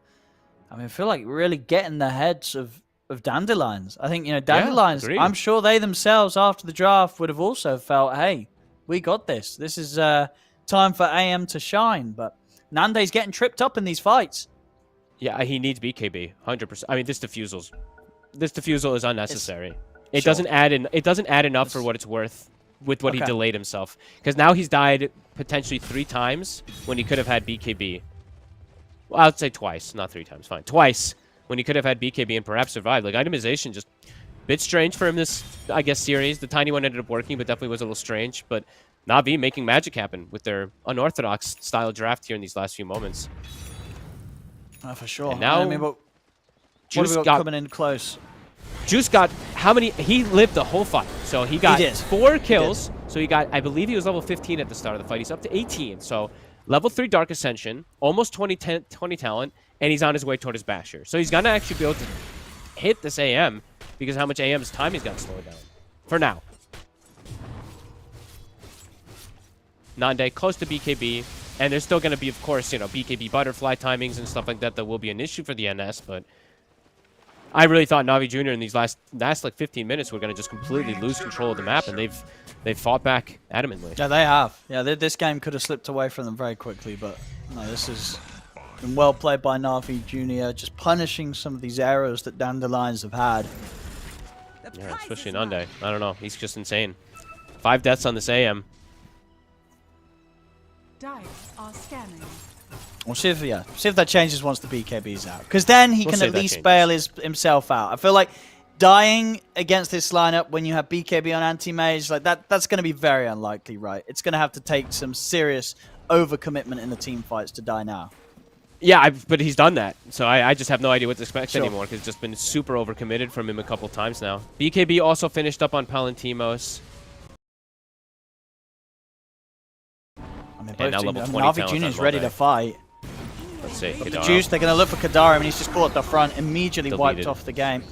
I mean, I feel like really getting the heads of Dandelions. I think, Dandelions, agreed. I'm sure they themselves after the draft would have also felt, hey, we got this. This is time for AM to shine. But Nande's getting tripped up in these fights. Yeah, he needs BKB, 100%. I mean, this defusal is unnecessary. It doesn't add enough for what it's worth with what he delayed himself. Because now he's died potentially 3 times when he could have had BKB. Well, I'd say twice, not 3 times. Fine, twice. When he could have had BKB and perhaps survived. Like, itemization just a bit strange for him this, I guess, series. The tiny one ended up working, but definitely was a little strange. But Navi making magic happen with their unorthodox style draft here in these last few moments. For sure. And now, I mean, what have we got coming in close? Juice got how many? He lived the whole fight. So he got 4 kills. So he got, I believe he was level 15 at the start of the fight. He's up to 18. So level 3 Dark Ascension, almost 20 talent, and he's on his way toward his Basher. So he's going to actually be able to hit this AM because how much AM's time he's got to slow it down. For now. Nande close to BKB, and there's still going to be, of course, BKB butterfly timings and stuff like that will be an issue for the NS, but I really thought Navi Jr. in these last like 15 minutes were going to just completely lose control of the map, and they've fought back adamantly. Yeah, they have. Yeah, this game could have slipped away from them very quickly, but no, this has been well played by Navi Jr., just punishing some of these errors that Dandelions have had. Yeah, especially Nande. I don't know. He's just insane. 5 deaths on this AM. Dire are scanning. We'll see if that changes once the BKB's out. Because then he can at least bail himself out. I feel like dying against this lineup when you have BKB on anti-mage, like that's going to be very unlikely, right? It's going to have to take some serious overcommitment in the team fights to die now. Yeah, but he's done that. So I just have no idea what to expect anymore because it's just been super overcommitted from him a couple times now. BKB also finished up on Palantimos. I mean, And now level 20 Navi Jr. is ready to fight. Let's see. The Juice, they're going to look for Kadara, and he's just caught at the front, immediately wiped off the game.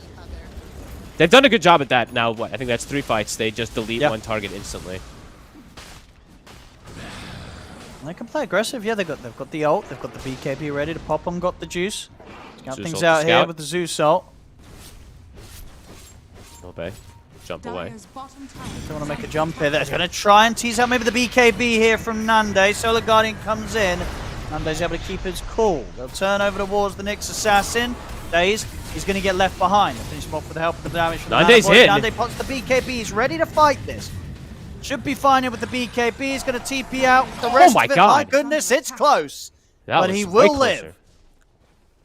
They've done a good job at that. Now, what? I think that's 3 fights. They just delete one target instantly. They can play aggressive. Yeah, they've got the ult. They've got the BKB ready to pop them. Got the Juice. Scout Zeus things ult out to here scout. with the Zeus ult. Okay. Jump away. Dire's bottom tower. They want to make a jump here. They're going to try and tease out maybe the BKB here from Nande. Solar Guardian comes in. Nande's able to keep his cool. They'll turn over towards the Nyx Assassin. Daze, he's going to get left behind. They'll finish him off with the help of the damage from Nande's the hit. Nande pots the BKB. He's ready to fight this. Should be fine here with the BKB. He's going to TP out with the rest my of it. God. My goodness, it's close. That But was he way will closer. live.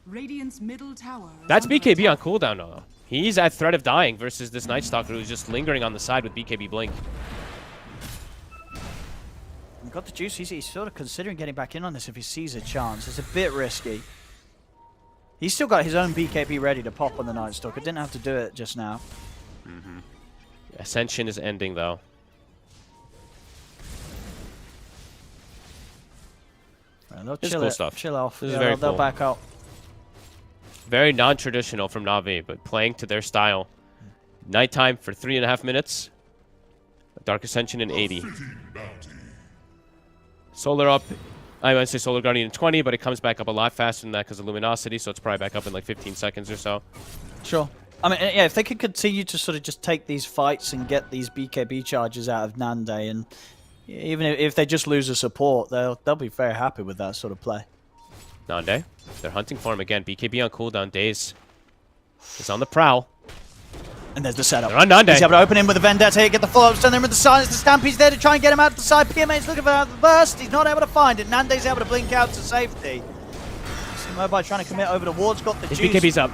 Radiant's middle tower. is That's under BKB on attack. cooldown, though. He's at threat of dying versus this Night Stalker who's just lingering on the side with BKB Blink. He's got the Juice. He's sort of considering getting back in on this if he sees a chance. It's a bit risky. He's still got his own BKB ready to pop on the Night Stalker. Didn't have to do it just now. Ascension is ending, though. Right, they'll This is chill cool it, stuff. chill off. This is Yeah, very they'll cool. back out. Very non-traditional from Navi, but playing to their style. Nighttime for 3.5 minutes. Dark Ascension in 80. Solar up I would say Solar Guardian in 20, but it comes back up a lot faster than that because of Luminosity, so it's probably back up in like 15 seconds or so. Sure. I mean, yeah, if they could continue to sort of just take these fights and get these BKB charges out of Nande, and even if they just lose a support, they'll be very happy with that sort of play. Nande, they're hunting for him again. BKB on cooldown. Daze is on the prowl. And there's the setup. They're on Nande. He's able to open in with a Vendetta here, get the follow-up stun there with the silence. The Stampede's there to try and get him out to the side. PMA's looking for the burst. He's not able to find it. Nande's able to blink out to safety. Mobile trying to commit over the ward's got the His juice. BKB's up.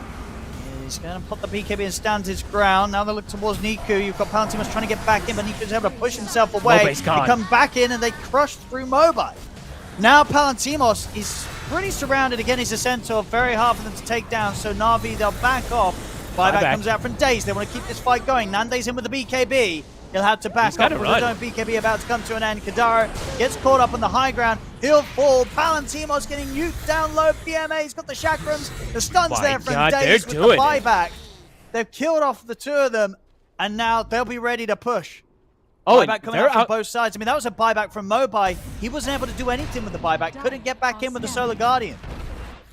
He's going to put the BKB and stand his ground. Now they look towards Niku. You've got Palantimos trying to get back in, but Niku's able to push himself away. Mobe's gone. They come back in and they crush through Mobile. Now Palantimos is pretty surrounded. Again, he's a Centaur. Very hard for them to take down. So Na'Vi, they'll back off. Buyback comes out from Daze. They want to keep this fight going. Nande's in with the BKB. He'll have to back up with his own BKB about to come to an end. Kadara gets caught up on the high ground. He'll fall. Palantimos getting nuked down low. PMA's got the chakrams. The stun's there from Daze with the buyback. They've killed off the two of them, and now they'll be ready to push. Buyback coming out from both sides. I mean, that was a buyback from Mobai. He wasn't able to do anything with the buyback. Couldn't get back in with the Solar Guardian.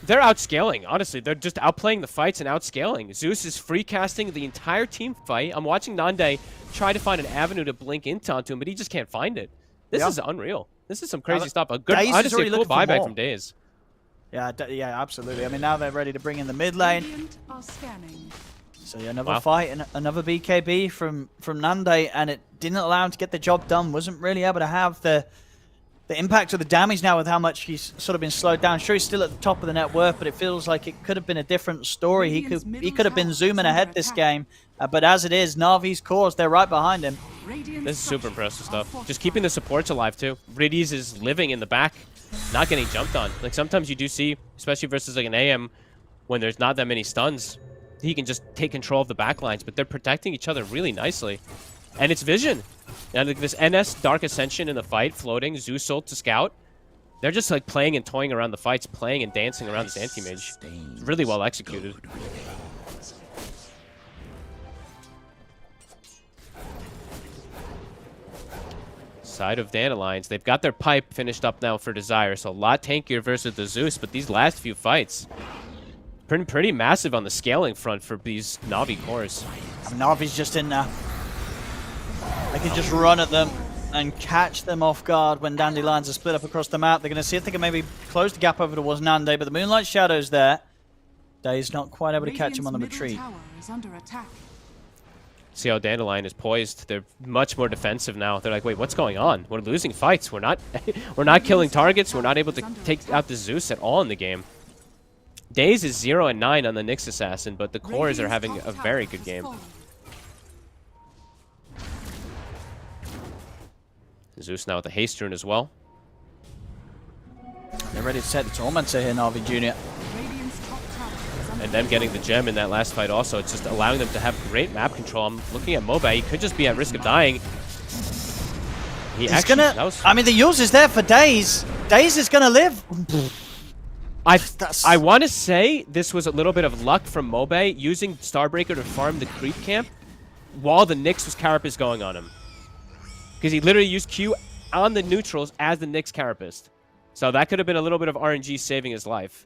They're outscaling, honestly. They're just outplaying the fights and outscaling. Zeus is free casting the entire team fight. I'm watching Nande try to find an avenue to blink into onto him, but he just can't find it. This is unreal. This is some crazy stuff. A good, honestly, a cool buyback from Daze. Yeah, yeah, absolutely. I mean, now they're ready to bring in the mid lane. So yeah, another fight and another BKB from Nande, and it didn't allow him to get the job done. Wasn't really able to have the impact of the damage now with how much he's sort of been slowed down. Sure, he's still at the top of the net worth, but it feels like it could have been a different story. He could have been zooming ahead this game, but as it is, Na'Vi's cause, they're right behind him. This is super impressive stuff. Just keeping the supports alive too. Riddies is living in the back, not getting jumped on. Like sometimes you do see, especially versus like an AM, when there's not that many stuns, he can just take control of the backlines, but they're protecting each other really nicely. And it's vision. And like this NS Dark Ascension in the fight, floating, Zeus ult to scout. They're just like playing and toying around the fights, playing and dancing around this anti-mage. Really well executed. Side of Dandelions, they've got their pipe finished up now for Desire, so a lot tankier versus the Zeus, but these last few fights, pretty massive on the scaling front for these Na'Vi cores. I mean, Na'Vi's just in there. They can just run at them and catch them off guard when Dandelions are split up across the map. They're going to see if they can maybe close the gap over towards Nande, but the Moonlight Shadow's there. Daze not quite able to catch him on the retreat. See how Dandelion is poised. They're much more defensive now. They're like, wait, what's going on? We're losing fights. We're not we're not killing targets. We're not able to take out the Zeus at all in the game. Daze is 0 and 9 on the Nyx Assassin, but the cores are having a very good game. Zeus now with the haste rune as well. They're ready to set the Tormentor here, Na'Vi Jr. And them getting the gem in that last fight also. It's just allowing them to have great map control. I'm looking at Mobai. He could just be at risk of dying. He's gonna... I mean, the use is there for Daze. Daze is gonna live. I want to say this was a little bit of luck from Mobai using Starbreaker to farm the creep camp while the Nyx was Carapace going on him. Because he literally used Q on the neutrals as the Nyx Carapace. So that could have been a little bit of RNG saving his life.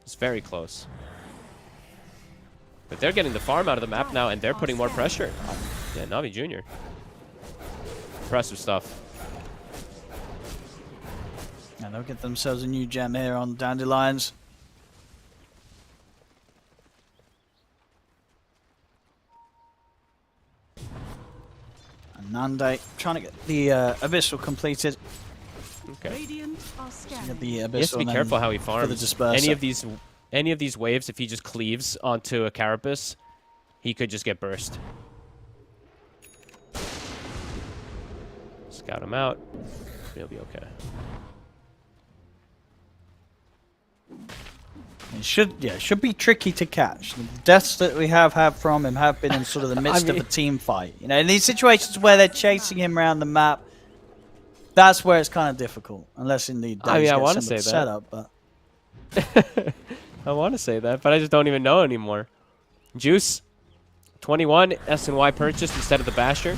It's very close. But they're getting the farm out of the map now, and they're putting more pressure. Yeah, Na'Vi Jr. Impressive stuff. And they'll get themselves a new gem here on Dandelions. Nande trying to get the Abyssal completed. Okay. Get the Abyssal, he has to be careful how he farms. Any of these waves, if he just cleaves onto a Carapace, he could just get burst. Scout him out. He'll be okay. It should be tricky to catch. The deaths that we have had from him have been in sort of the midst of a team fight. You know, in these situations where they're chasing him around the map, that's where it's kind of difficult. Unless indeed Daze I want to gets say set that. up, but I want to say that, but I just don't even know anymore. Juice, 21 S&Y purchased instead of the Basher.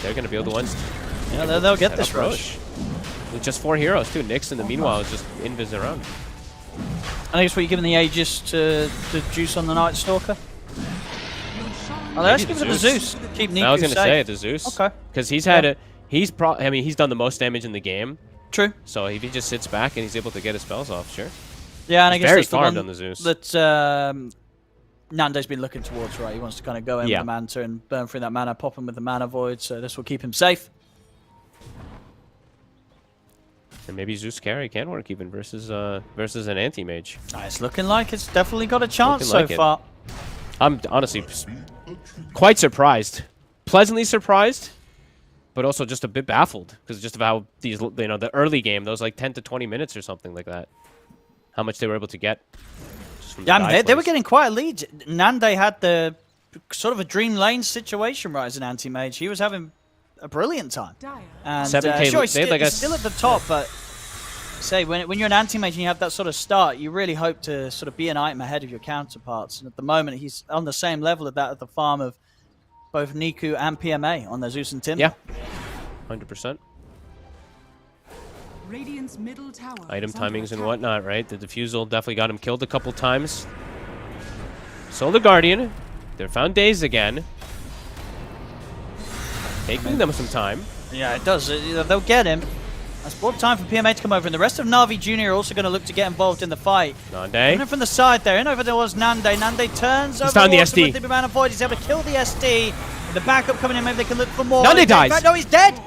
they're going to be the ones. Yeah, they'll get this rush. With just 4 heroes, too. Nyx, in the meanwhile, is just invis around. I think it's what you're giving the Aegis to Juice on the Night Stalker. Oh, let's give it to the Zeus. Keep Niku I was going to safe. say the Zeus. Okay. Because he's had he's done the most damage in the game. True. So if he just sits back and he's able to get his spells off, sure. Yeah, and I guess very that's the farmed one on the Zeus. that Nando's been looking towards, right? He wants to kind of go in Yeah. with the Manta and burn through that mana, pop him with the Mana Void, so this will keep him safe. And maybe Zeus carry can work even versus an anti-mage. It's looking like it's definitely got a chance Looking like so it. far. I'm honestly quite surprised. Pleasantly surprised, but also just a bit baffled because just of how these, the early game, those like 10 to 20 minutes or something like that, how much they were able to get. Just from the Yeah, I mean, dive they were plays. getting quite a lead. Nande had the sort of a dream lane situation right as an anti-mage. He was having a brilliant time. And 7K sure, he's they had like he's still at the top, but say when you're an anti-mage and you have that sort of start, you really hope to sort of be an item ahead of your counterparts. And at the moment, he's on the same level of that at the farm of both Niku and PMA on their Zeus and Timber. Yeah, 100%. Radiant's middle tower Item is under timings and attack. whatnot, right? The defusal definitely got him killed a couple times. Solar Guardian, they're found days again. Taking them some time. Yeah, it does. They'll get him. It's brought time for PMA to come over, and the rest of Na'Vi Jr. are also going to look to get involved in the fight. Nande. Coming in from the side there, in over there was Nande. Nande turns over found the water SD. with the Mana Void. He's able to kill the SD. With the backup coming in, maybe they can look for more. Nande In dies. fact, no, he's dead.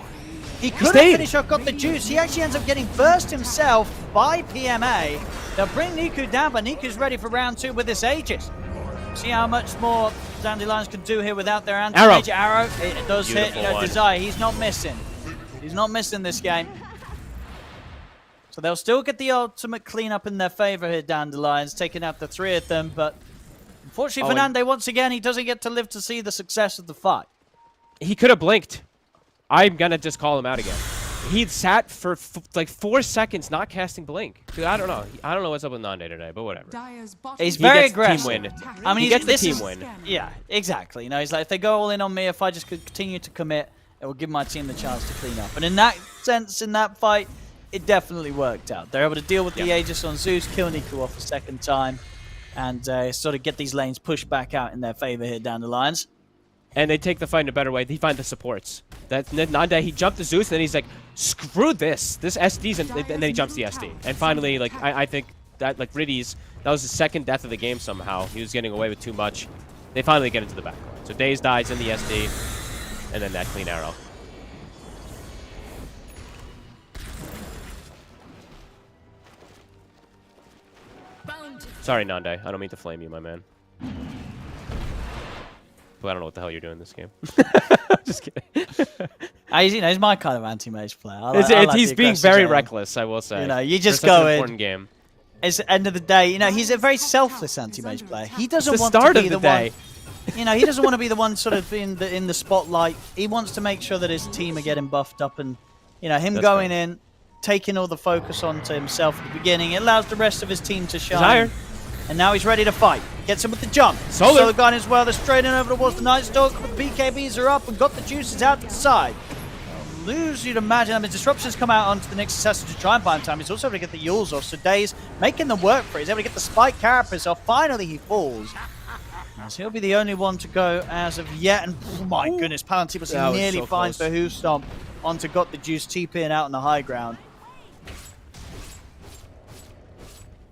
He couldn't stayed. finish off, got the juice. He actually ends up getting burst himself by PMA. They'll bring Niku down, but Niku's ready for round 2 with this Aegis. See how much more Dandelions can do here without their anti-mage arrow. It does hit, Beautiful one. Desire. He's not missing. He's not missing this game. So they'll still get the ultimate cleanup in their favor here, Dandelions, taking out the 3 of them. But unfortunately, Fernande, once again, he doesn't get to live to see the success of the fight. He could have blinked. I'm going to just call him out again. He sat for like 4 seconds not casting blink. Dude, I don't know. I don't know what's up with Nande today, but whatever. Dire's bottom He's He very gets the aggressive. team win. I mean, He gets the this team is- win. Yeah, exactly. He's like, if they go all in on me, if I just could continue to commit, it will give my team the chance to clean up. And in that sense, in that fight, it definitely worked out. They're able to deal with the Aegis on Zeus, kill Niku off a second time, and sort of get these lanes pushed back out in their favor here down the lines. And they take the fight in a better way. They find the supports. Nande, he jumped the Zeus, and then he's like, screw this. This SD's, and then he jumps the SD. And finally, like, I think that, like, Riddy's, that was the second death of the game somehow. He was getting away with too much. They finally get into the backline. So Daze dies in the SD, and then that clean arrow. Sorry, Nande. I don't mean to flame you, my man. But I don't know what the hell you're doing this game. Just kidding. He's my kind of anti-mage player. I like He's the being aggressive very zone. reckless, I will say. You just for such go an in. important game. It's the end of the day, he's a very selfless anti-mage player. He doesn't The want start to be of the the one. day. He doesn't want to be the one sort of in the spotlight. He wants to make sure that his team are getting buffed up, and him That's going fair. in, taking all the focus onto himself at the beginning. It allows the rest of his team to shine. Desire. And now he's ready to fight. Gets him with the jump. Solar Gun as well. They're straight in over towards the Night Stalker, but the BKBs are up and got the juices out to the side. Lose, you'd imagine. I mean, disruptions come out onto the next assassin to try and buy him time. He's also able to get the Yules off. So Daze making them work for it. He's able to get the Spike Carapace off. Finally, he falls. So he'll be the only one to go as of yet. And oh my goodness, Palantir That was nearly so finds close. the Who Stomp onto Got the Juice, TPing out on the high ground.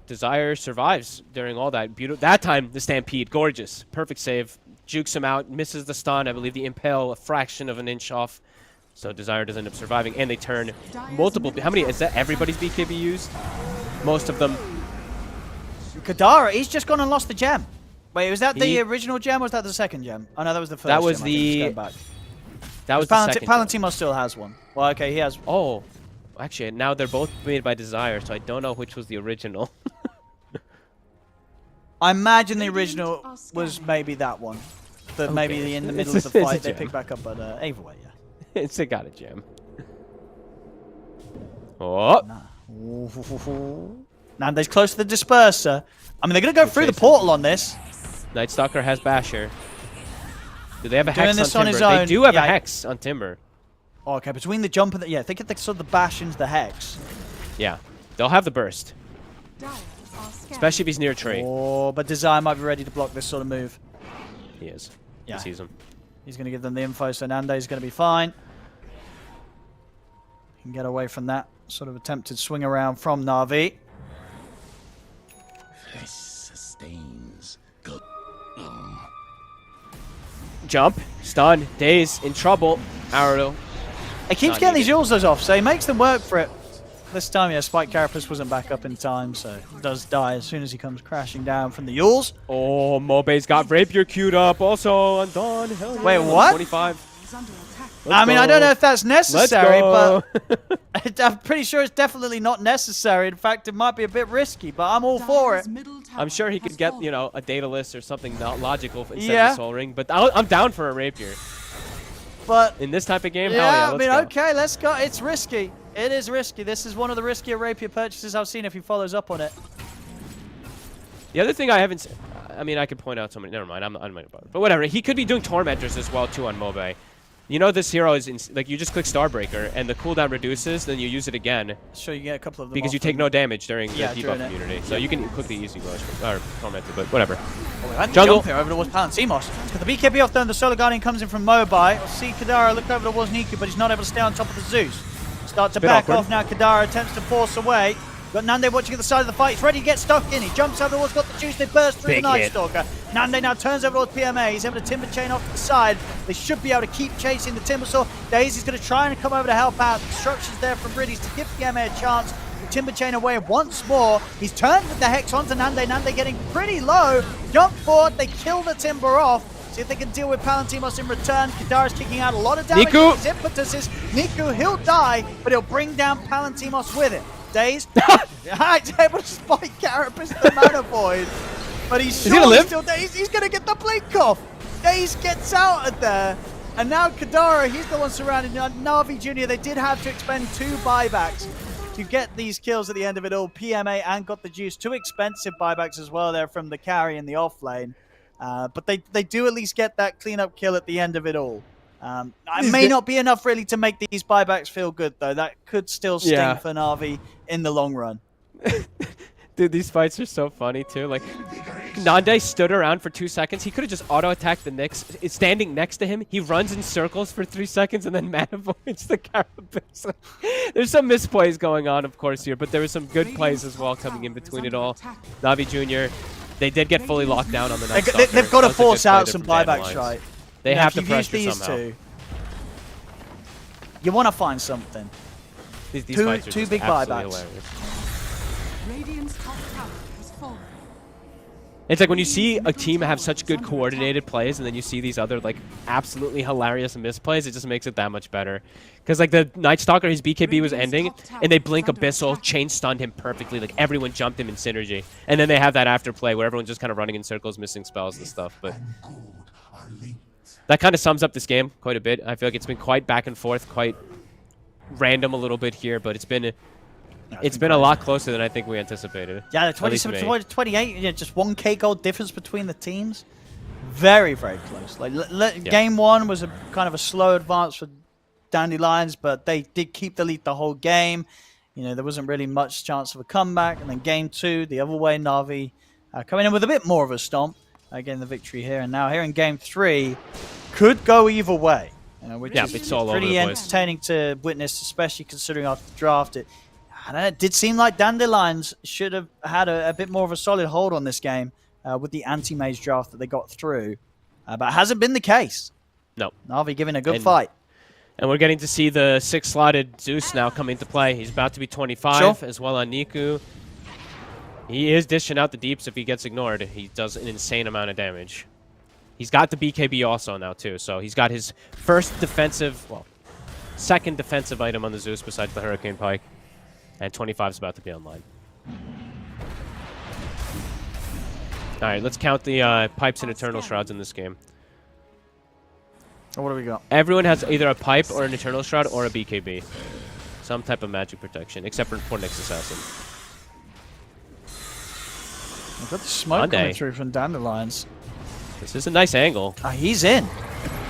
Desire survives during all that. Beautiful. That time, the Stampede. Gorgeous. Perfect save. Jukes him out. Misses the stun. I believe the Impale a fraction of an inch off. So Desire does end up surviving. And they turn multiple. How many? Is that everybody's BKB used? Most of them. Kadara, he's just gone and lost the gem. Wait, was that the He- original gem or was that the second gem? Oh no, that was the first That was gem. I think. Just the- going back. That was the second. Palantimo still has one. Well, okay, he has. Oh. Actually, now they're both made by Desire, so I don't know which was the original. I imagine the original was maybe that one. But maybe in the middle of the It's a fight they gem. pick back up, but either way, yeah. It's a got a gem. Oh. Nande's close to the disperser. I mean, they're going to go through the portal on this. Nightstalker has Basher. Do they have a Doing Hex this on on Timber? his own. They do have Yeah. a Hex on Timber. Oh, okay, between the jump and the... Yeah, think of the sort of the bash into the Hex. Yeah. They'll have the burst. Dire are scattered. Especially if he's near a tree. Oh, but Desire might be ready to block this sort of move. He is. Yeah. He sees him. He's going to give them the info, so Nande's going to be fine. He can get away from that sort of attempted swing around from Na'Vi. This sustains. Good. Jump. Stun. Daze. In trouble. Arrow. He keeps Not getting these needed. Yules off, so he makes them work for it. This time, yeah, Spike Carapace wasn't back up in time, so he does die as soon as he comes crashing down from the Yules. Oh, Mobe's got Rapier queued up. Also, Undone. Hell yeah. Wait, what? 25. Is under attack. I mean, I don't know if that's necessary, Let's but I'm pretty sure it's definitely not necessary. In fact, it might be a bit risky, but I'm all for it. Dire's middle tower I'm sure he has could get, fallen. you know, a data list or something not logical instead Yeah. of a Soul Ring, but I'm down for a Rapier. But In this type of game, yeah, hell yeah, I let's mean, go. okay, let's go. It's risky. It is risky. This is one of the riskier Rapier purchases I've seen if he follows up on it. The other thing I haven't... I mean, I could point out so many... Never mind, I'm not about it. But whatever, he could be doing Tormentors as well, too, on Mobe. You know this hero is... like, you just click Starbreaker, and the cooldown reduces, then you use it again, Sure, you get a couple of them because off you take and- no damage during Yeah, the during debuff it. immunity. So you can quick the easy mode, or Tormentor, but whatever. Oh, and Jungle. jump here over towards Palantimos. It's got the BKB off there, and the Solar Guardian comes in from Mobai. We'll see Kadara look over towards Niku, but he's not able to stay on top of the Zeus. Start to Bit back awkward. off now. Kadara attempts to force away. Got Nande watching at the side of the fight. He's ready to get stuck in. He jumps over towards, got the juice. They burst through Big the Night hit. Stalker. Nande now turns over towards PMA. He's able to Timber Chain off to the side. They should be able to keep chasing the Timbersaw. Daisy's going to try and come over to help out. Instructions there from Briddies to give PMA a chance. The Timber Chain away once more. He's turned with the Hex onto Nande. Nande getting pretty low. Jump forward. They kill the Timber off. See if they can deal with Palantimos in return. Kadara's kicking out a lot of damage. Niku. His impetuses. Niku, he'll die, but he'll bring down Palantimos with it. Daze. He's able to spike Carapace the Mana Void. But he's he gonna surely live? still Daze. He's going to get the blink off. Daze gets out of there. And now Kadara, he's the one surrounded. Na'Vi Jr., they did have to expend 2 buybacks to get these kills at the end of it all. PMA and got the juice. 2 expensive buybacks as well there from the carry in the off lane. But they do at least get that cleanup kill at the end of it all. It may not be enough really to make these buybacks feel good, though. That could still sting Yeah. for Na'Vi in the long run. Dude, these fights are so funny, too. Like, Nande stood around for 2 seconds. He could have just auto-attacked the Nyx. It's standing next to him. He runs in circles for 3 seconds and then mana voids the Carapace. There's some misplays going on, of course, here, but there were some good plays as well coming in between it all. Na'Vi Jr., they did get fully locked down on the Night Stalker. They've got to That was a good force play out there some from buybacks, Dandelions. right? They You know, have if to you've used pressure these somehow. two, you want to find something. These Two- fights are two just big absolutely buybacks. hilarious. Radiant's top tower has fallen. It's like when you see a team have such good coordinated plays and then you see these other like absolutely hilarious misplays, it just makes it that much better. Because like the Night Stalker, his BKB was ending and they blink Abyssal, chain stunned him perfectly. Like everyone jumped him in synergy. And then they have that after play where everyone's just kind of running in circles, missing spells and stuff. But that kind of sums up this game quite a bit. I feel like it's been quite back and forth, quite random a little bit here, but it's been a lot closer than I think we anticipated. Yeah, the At least 27 me. to 28, you know, just 1k gold difference between the teams. Very, very close. Like game 1 was a kind of a slow advance for Dandelions, but they did keep the lead the whole game. You know, there wasn't really much chance of a comeback. And then game 2, the other way, Na'Vi coming in with a bit more of a stomp, getting the victory here. And now here in game 3, could go either way. Which Yeah, is it's all over pretty the place. entertaining to witness, especially considering after the draft I don't know, it did seem like Dandelions should have had a bit more of a solid hold on this game with the anti-mage draft that they got through. But it hasn't been the case. No. Na'Vi giving a good And- fight. And we're getting to see the 6-slotted Zeus now come into play. He's about to be 25 as well on Niku. He is dishing out the deeps if he gets ignored. He does an insane amount of damage. He's got the BKB also now too, so he's got his second defensive item on the Zeus besides the Hurricane Pike. And 25 is about to be online. Alright, let's count the pipes and Eternal Shrouds in this game. What do we got? Everyone has either a pipe or an Eternal Shroud or a BKB. Some type of magic protection, except for Nyx Assassin. We've got the smoke coming Monday. through from Dandelions. This is a nice angle. He's in.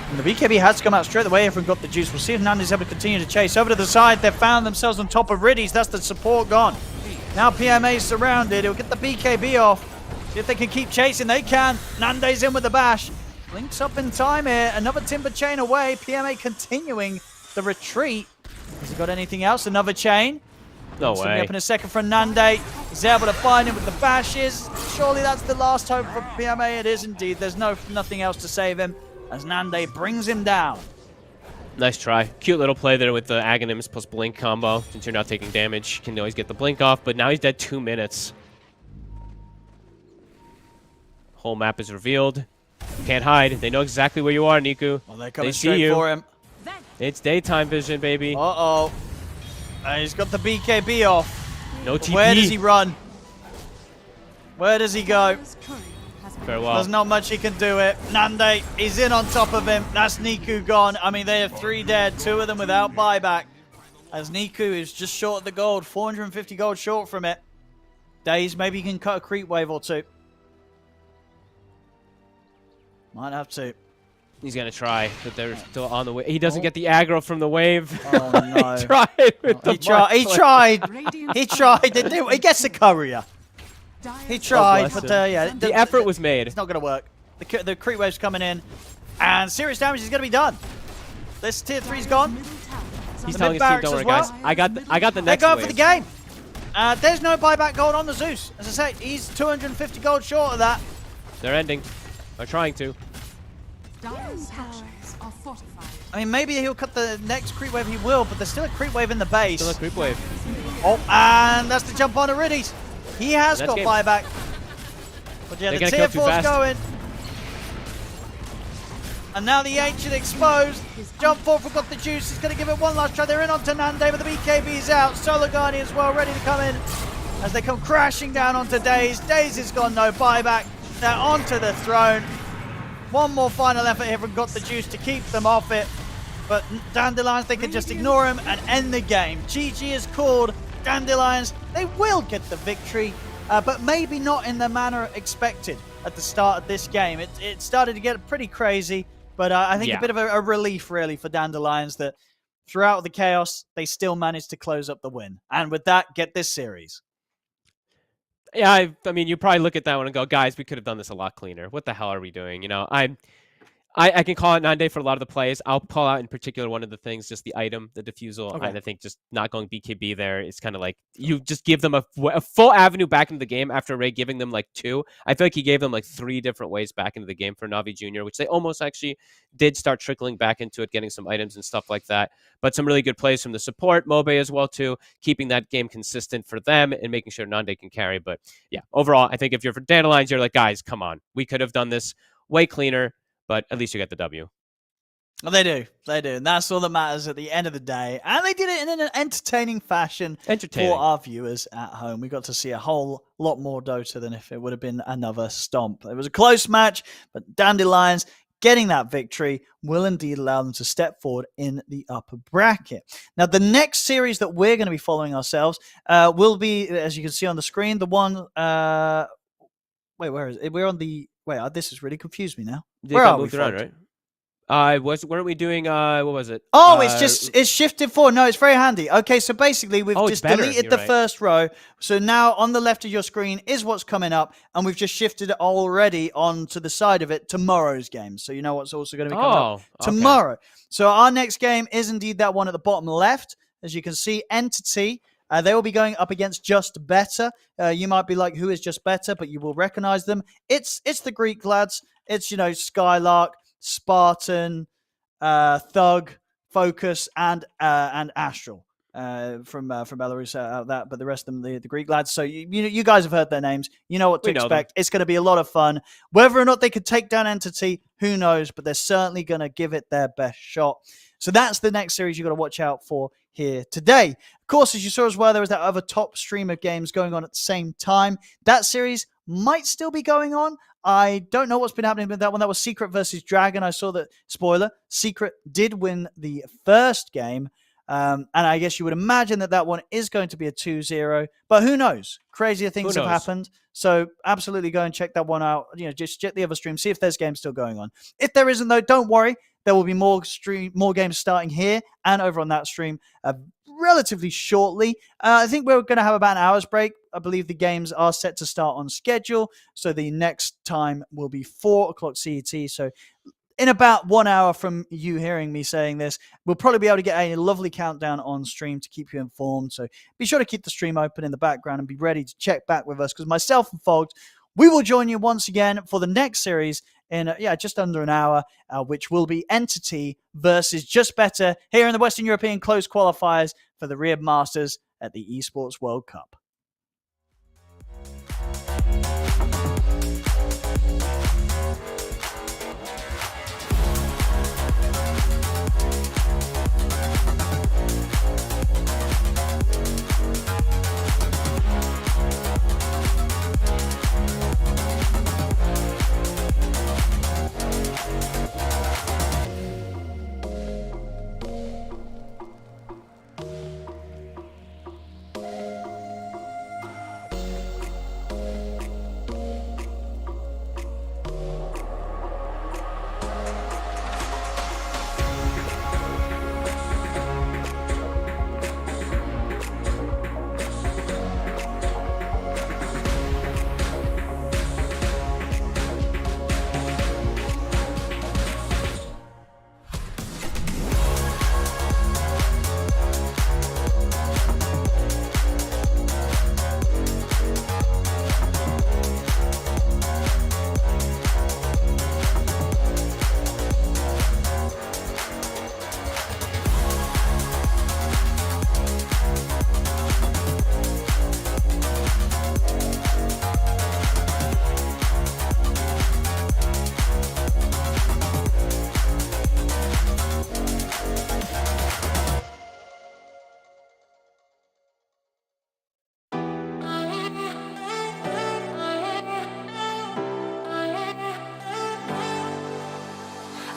And the BKB has to come out straight away if we've got the juice. We'll see if Nandy's able to continue to chase. Over to the side, they've found themselves on top of Riddies. That's the support gone. Now PMA's surrounded. He'll get the BKB off. See if they can keep chasing. They can. Nande's in with the bash. Links up in time here. Another timber chain away. PMA continuing the retreat. Has he got anything else? Another chain. No It's way. gonna be up in a second for Nande. He's able to find him with the bashes. Surely that's the last hope for PMA. It is indeed. There's nothing else to save him as Nande brings him down. Nice try. Cute little play there with the Aghanims plus Blink combo. Since you're now taking damage, you can always get the Blink off, but now he's dead 2 minutes. Whole map is revealed. Can't hide. They know exactly where you are, Niku. Well, they're coming They see straight you. for him. It's daytime vision, baby. Uh-oh. He's got the BKB off. No TP. Where does he run? Where does he go? Dire's courier has been Farewell. There's not much he can do it. Nande, he's in on top of him. That's Niku gone. I mean, they have 3 dead, 2 of them without buyback. As Niku is just short of the gold, 450 gold short from it. Days, maybe he can cut a creep wave or 2. Might have to. He's going to try, but they're still on the way. He doesn't get the aggro from the wave. Oh, no. He tried with the He tried. He Mark tried. Radiant He tried. He gets the courier. Dire's He tried, bless but him. yeah, The effort was made. It's not going to work. The creep wave's coming in, and serious damage is going to be done. This tier 3's gone. middle tower is He's The telling his team, mid-barracks don't worry, as well. guys. I got the They're next going wave. for the game. There's no buyback gold on the Zeus. As I say, he's 250 gold short of that. They're ending. They're trying to. Dire's structures are fortified. I mean, maybe he'll cut the next creep wave. He will, but there's still a creep wave in the base. Still a creep wave. Oh, and that's the jump on Irides. He has That's got game. buyback. But yeah, They're the gonna tier kill too 4's fast. going. And now the Ancient exposed. Jump forward, forgot the juice. He's going to give it one last try. They're in onto Nande, but the BKB's out. Sologani as well, ready to come in as they come crashing down onto Daze. Daze has got no buyback. They're onto the throne. One more final effort here from Got the Juice to keep them off it. But Dandelions, they can just ignore him and end the game. GG is called. Dandelions, they will get the victory, but maybe not in the manner expected at the start of this game. It started to get pretty crazy, but I think a bit of a relief, really, for Dandelions that throughout the chaos, they still managed to close up the win. And with that, get this series. Yeah, I mean, you probably look at that one and go, guys, we could have done this a lot cleaner. What the hell are we doing? You know, I can call it Nande for a lot of the plays. I'll call out in particular one of the things, just the item, the defusal. Okay. I think just not going BKB there is kind of like you just give them a full avenue back into the game after Ray giving them like 2. I feel like he gave them like 3 different ways back into the game for Navi Jr., which they almost actually did start trickling back into it, getting some items and stuff like that. But some really good plays from the support, Mobe as well too, keeping that game consistent for them and making sure Nande can carry. But yeah, overall, I think if you're for Dandelions, you're like, guys, come on. We could have done this way cleaner. But at least you get the W. Well, they do. And that's all that matters at the end of the day. And they did it in an entertaining fashion for our viewers at home. We got to see a whole lot more Dota than if it would have been another stomp. It was a close match, but Dandelions getting that victory will indeed allow them to step forward in the upper bracket. Now, the next series that we're going to be following ourselves will be, as you can see on the screen, the one... wait, where is it? We're on the... Wait, this has really confused me now. Where are we, around, right? Weren't we doing what was it? Oh, it's shifted forward. No, it's very handy. Okay, so basically we've just deleted the first row. So now on the left of your screen is what's coming up, and we've just shifted it already onto the side of it tomorrow's game. So you know what's also going to be coming up tomorrow. So our next game is indeed that one at the bottom left. As you can see, Entity. They will be going up against Just Better. You might be like, who is Just Better? But you will recognize them. It's the Greek lads. It's, Skylark, Spartan, Thug, Focus, and Astral from Belarus out that. But the rest of them, the Greek lads. So you guys have heard their names. You know what to expect. It's going to be a lot of fun. Whether or not they could take down Entity, who knows? But they're certainly going to give it their best shot. So that's the next series you've got to watch out for here today. Of course, as you saw as well, there was that other top stream of games going on at the same time. That series might still be going on. I don't know what's been happening with that one. That was Secret versus Dragon. I saw that, spoiler, Secret did win the first game. And I guess you would imagine that one is going to be a 2-0. But who knows? Crazier things have happened. So absolutely go and check that one out. Just check the other stream, see if there's games still going on. If there isn't, though, don't worry. there will be more games starting here and over on that stream relatively shortly. I think we're going to have about an hour's break. I believe the games are set to start on schedule. So the next time will be 4 o'clock CET. So in about 1 hour from you hearing me saying this, we'll probably be able to get a lovely countdown on stream to keep you informed. So be sure to keep the stream open in the background and be ready to check back with us, because myself and Fogged, we will join you once again for the next series in just under an hour, which will be Entity versus Just Better here in the Western European closed qualifiers for the Riyadh Masters at the Esports World Cup.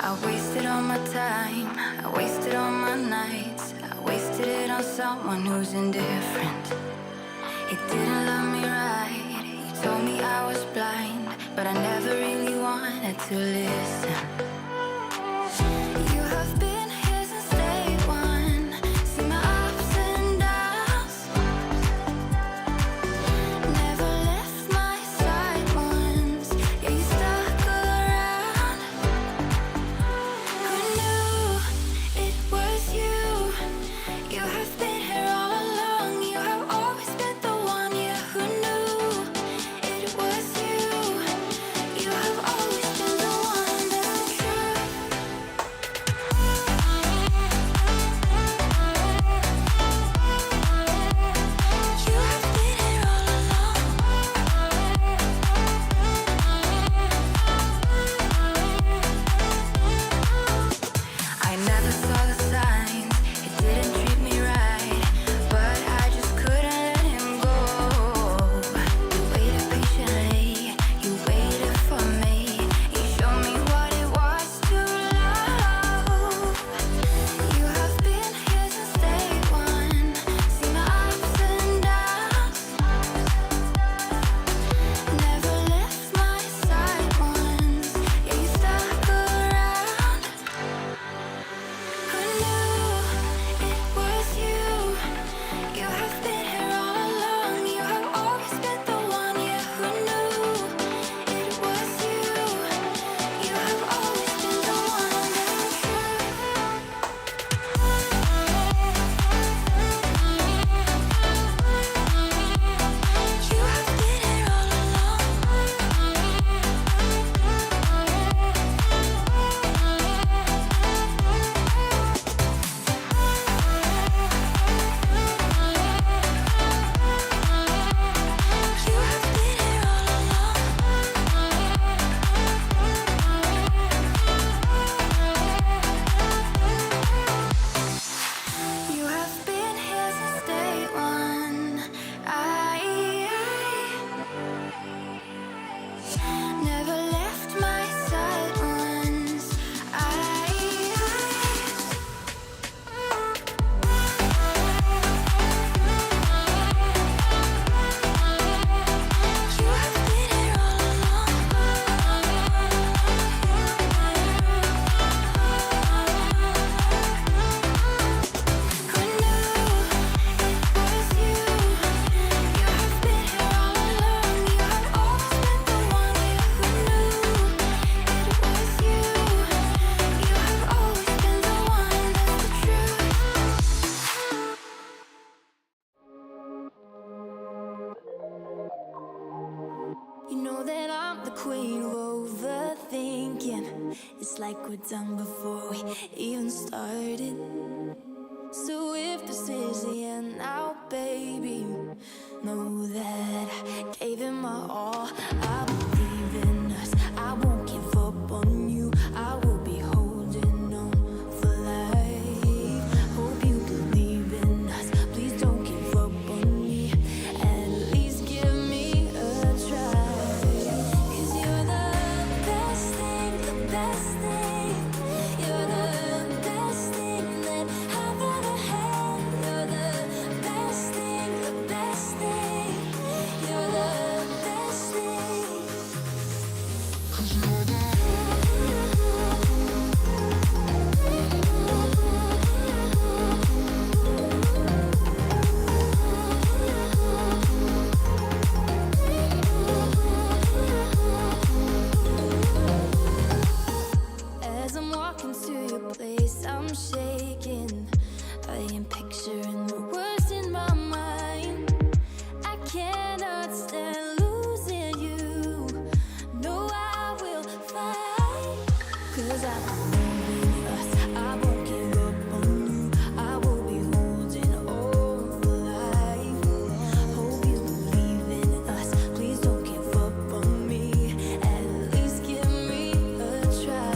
I wasted all my time, I wasted all my nights, I wasted it on someone who's indifferent. He didn't love me right, he told me I was blind, but I never really wanted to listen. You have been here since day one, see my ups and downs, never left my side once, yeah, you stuck around. Who knew it was you? You have been here all along, you have always been the one, yeah, who knew it was you? You have always been the one that's It's like we're done before we even started. So if this is the end now, baby, know that I gave it my all. I believe in us, I won't give up on you. I will be holding on for life. Hope you believe in us, please don't give up on me. At least give me a try. 'Cause you're the best thing, the best thing. You're the best thing that I've ever had. You're the best thing, the best thing. You're the best thing. 'Cause you're the As I'm walking to your place, I'm shaking. I am picturing the words in my mind. I cannot stand losing you. No, I will fight. 'Cause I believe in us, I won't give up on you. I will be holding on for life. Hope you believe in us, please don't give up on me. At least give me a try.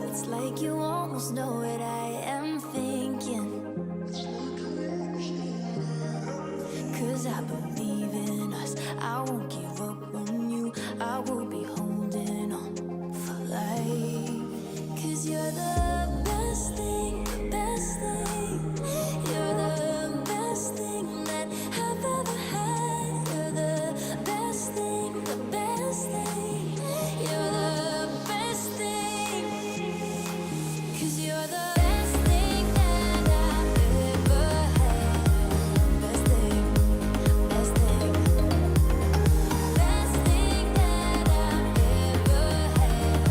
It's like you almost know what I am thinking. 'Cause I believe in us, I won't give up on you. I will be holding on for life. 'Cause you're the best thing, the best thing. You're the best thing that I've ever had. You're the best thing, the best thing. You're the best thing. 'Cause you're the best thing that I've ever had. Best thing, best thing. Best thing that I've ever had.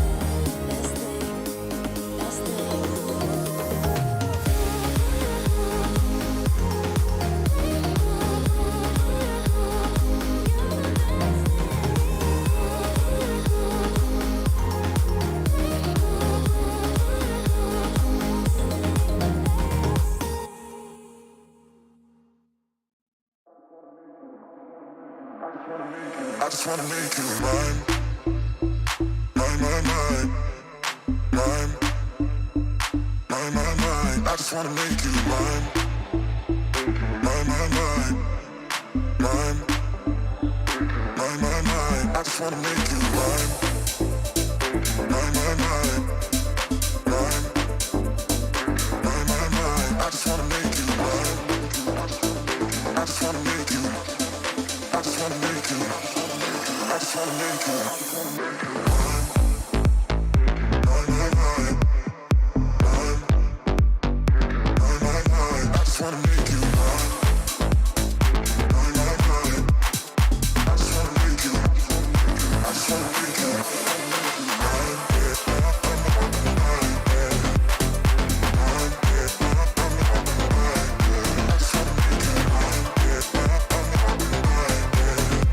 Best thing, best thing. I just wanna make you mine, mine, mine, mine, mine, mine, mine, mine. I just wanna make you mine, mine, mine, mine, mine, mine, mine, mine. I just wanna make you mine, mine, mine, mine, mine, mine, mine, mine. I just wanna make you mine. I just wanna make you. I just wanna make you. I just wanna make you. Mine, mine, mine, mine, mine, mine, mine. I just wanna make you mine. Mine, mine, mine. I just wanna make you. I just wanna make you. Mine, yeah, mine, yeah, mine, yeah, mine, yeah. I just wanna make you mine, yeah, mine, yeah.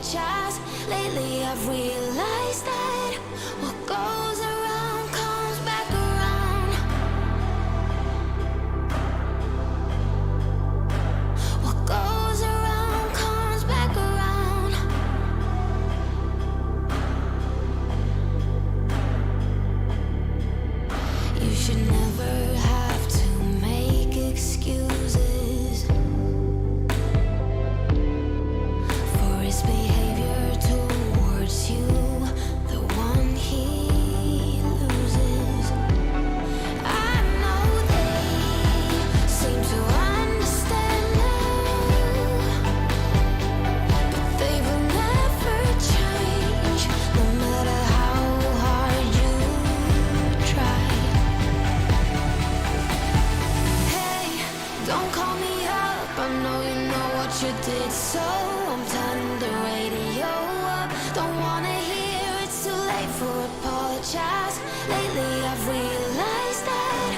apologize. Lately I've realized that what goes around comes back around. What goes around comes back around. You should never have to make excuses for his behavior towards you, the one he loses. I know they seem to understand now, but they will never change, no matter how hard you try. Hey, don't call me up, I know you know what you did, so I'm turning the radio up. Don't wanna hear it's too late for apologize. Lately I've realized that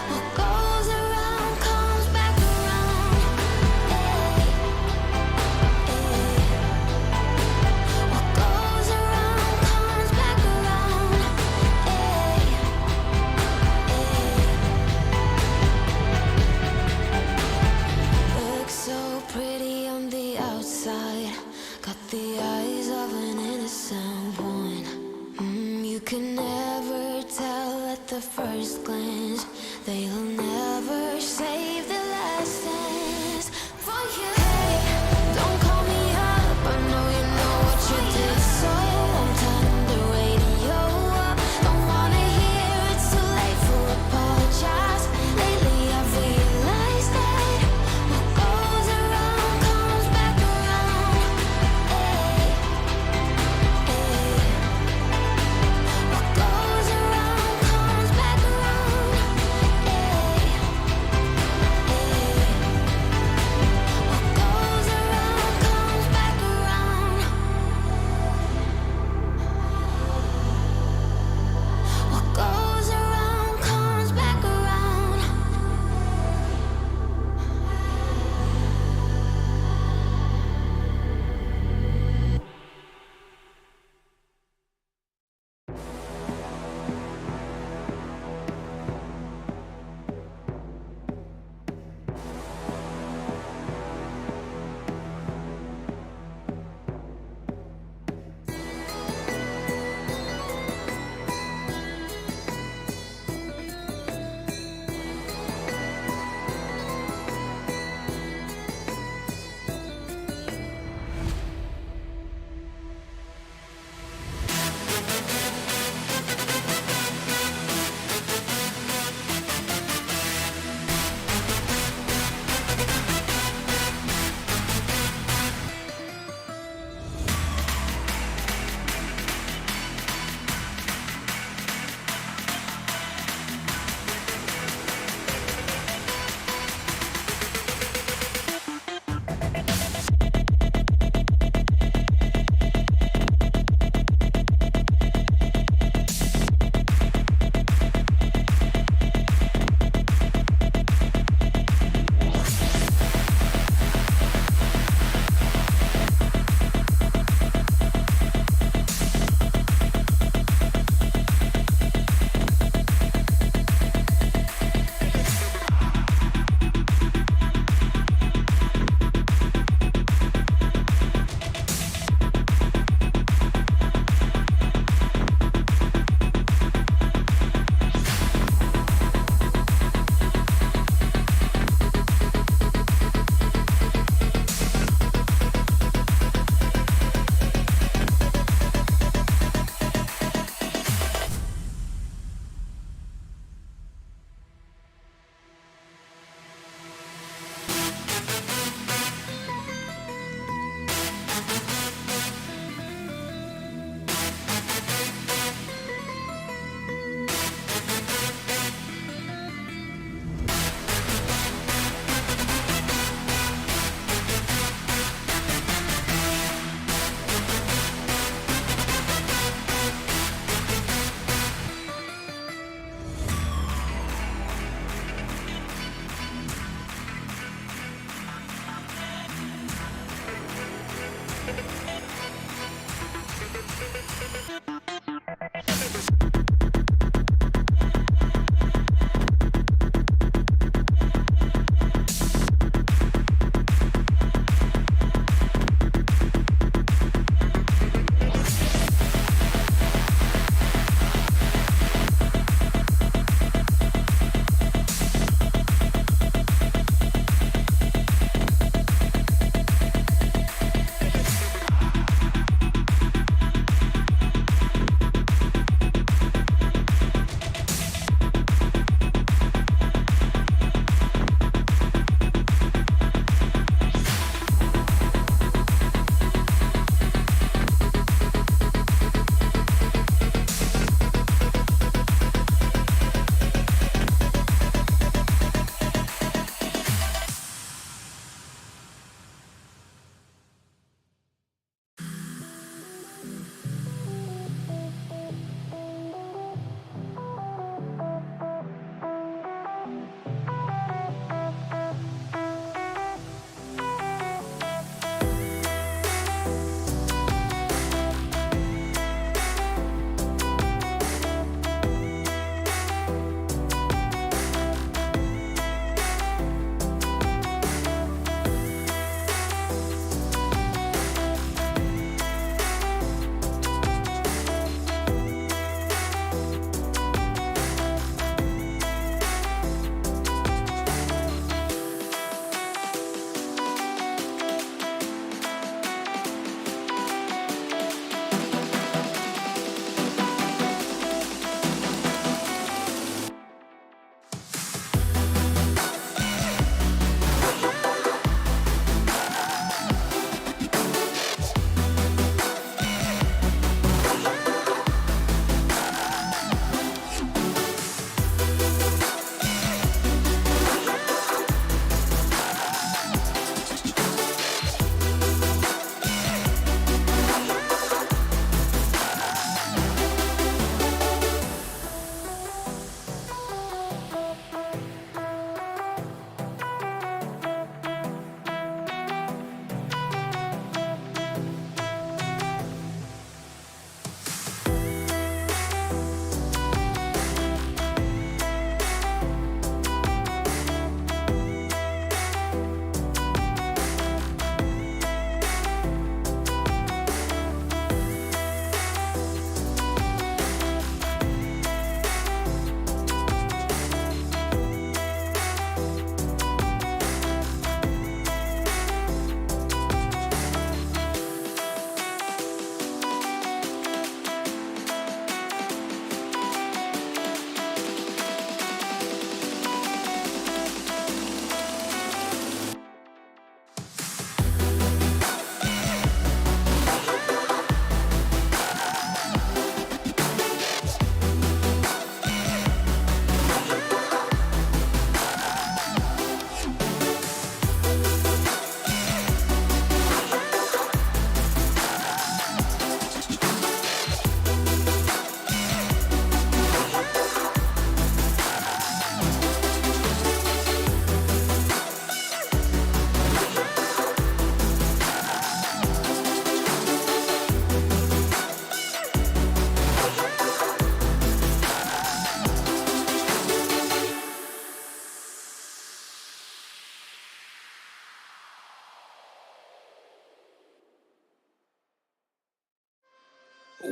what goes around comes back around. Hey, hey. What goes around comes back around. Hey, hey. Looks so pretty on the outside, got the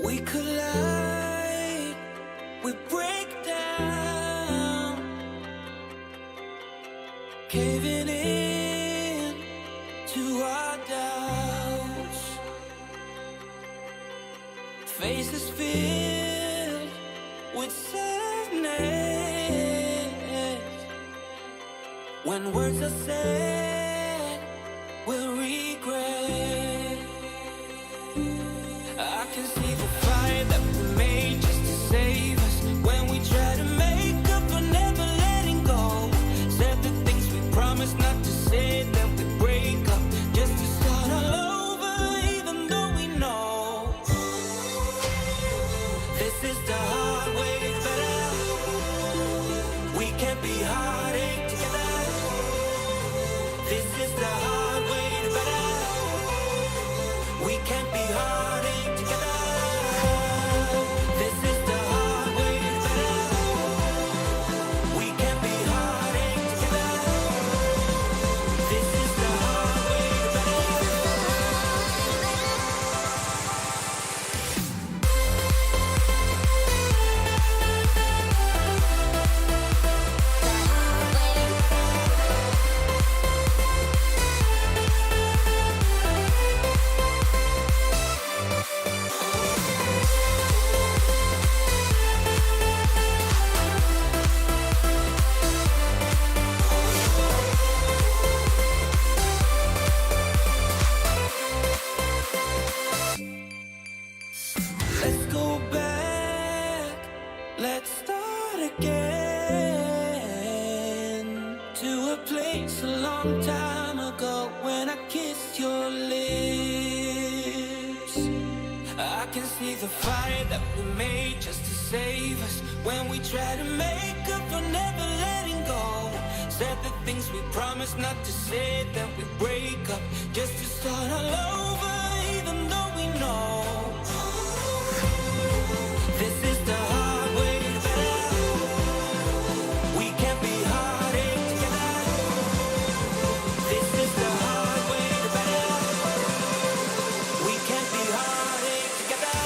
We collide, we break down, caving in to our doubts. Faces filled with sadness. When words are said, we'll regret. I can see the fire that we made just to save us. When we try to make up for never letting go. Said the things we promised not to say, then we break up just to start all over, even though we know this is the hard way better. We can't be heartache together. This is the hard way better. We can't be heartache together. This is the hard way better. We can't be heartache together. This is the hard way better. Let's go back, let's start again, to a place a long time ago when I kissed your lips. I can see the fire that we made just to save us. When we try to make up for never letting go. Said the things we promised not to say, then we break up just to start all over, even though we know this is the hard way better. We can't be heartache together. This is the hard way better. We can't be heartache together.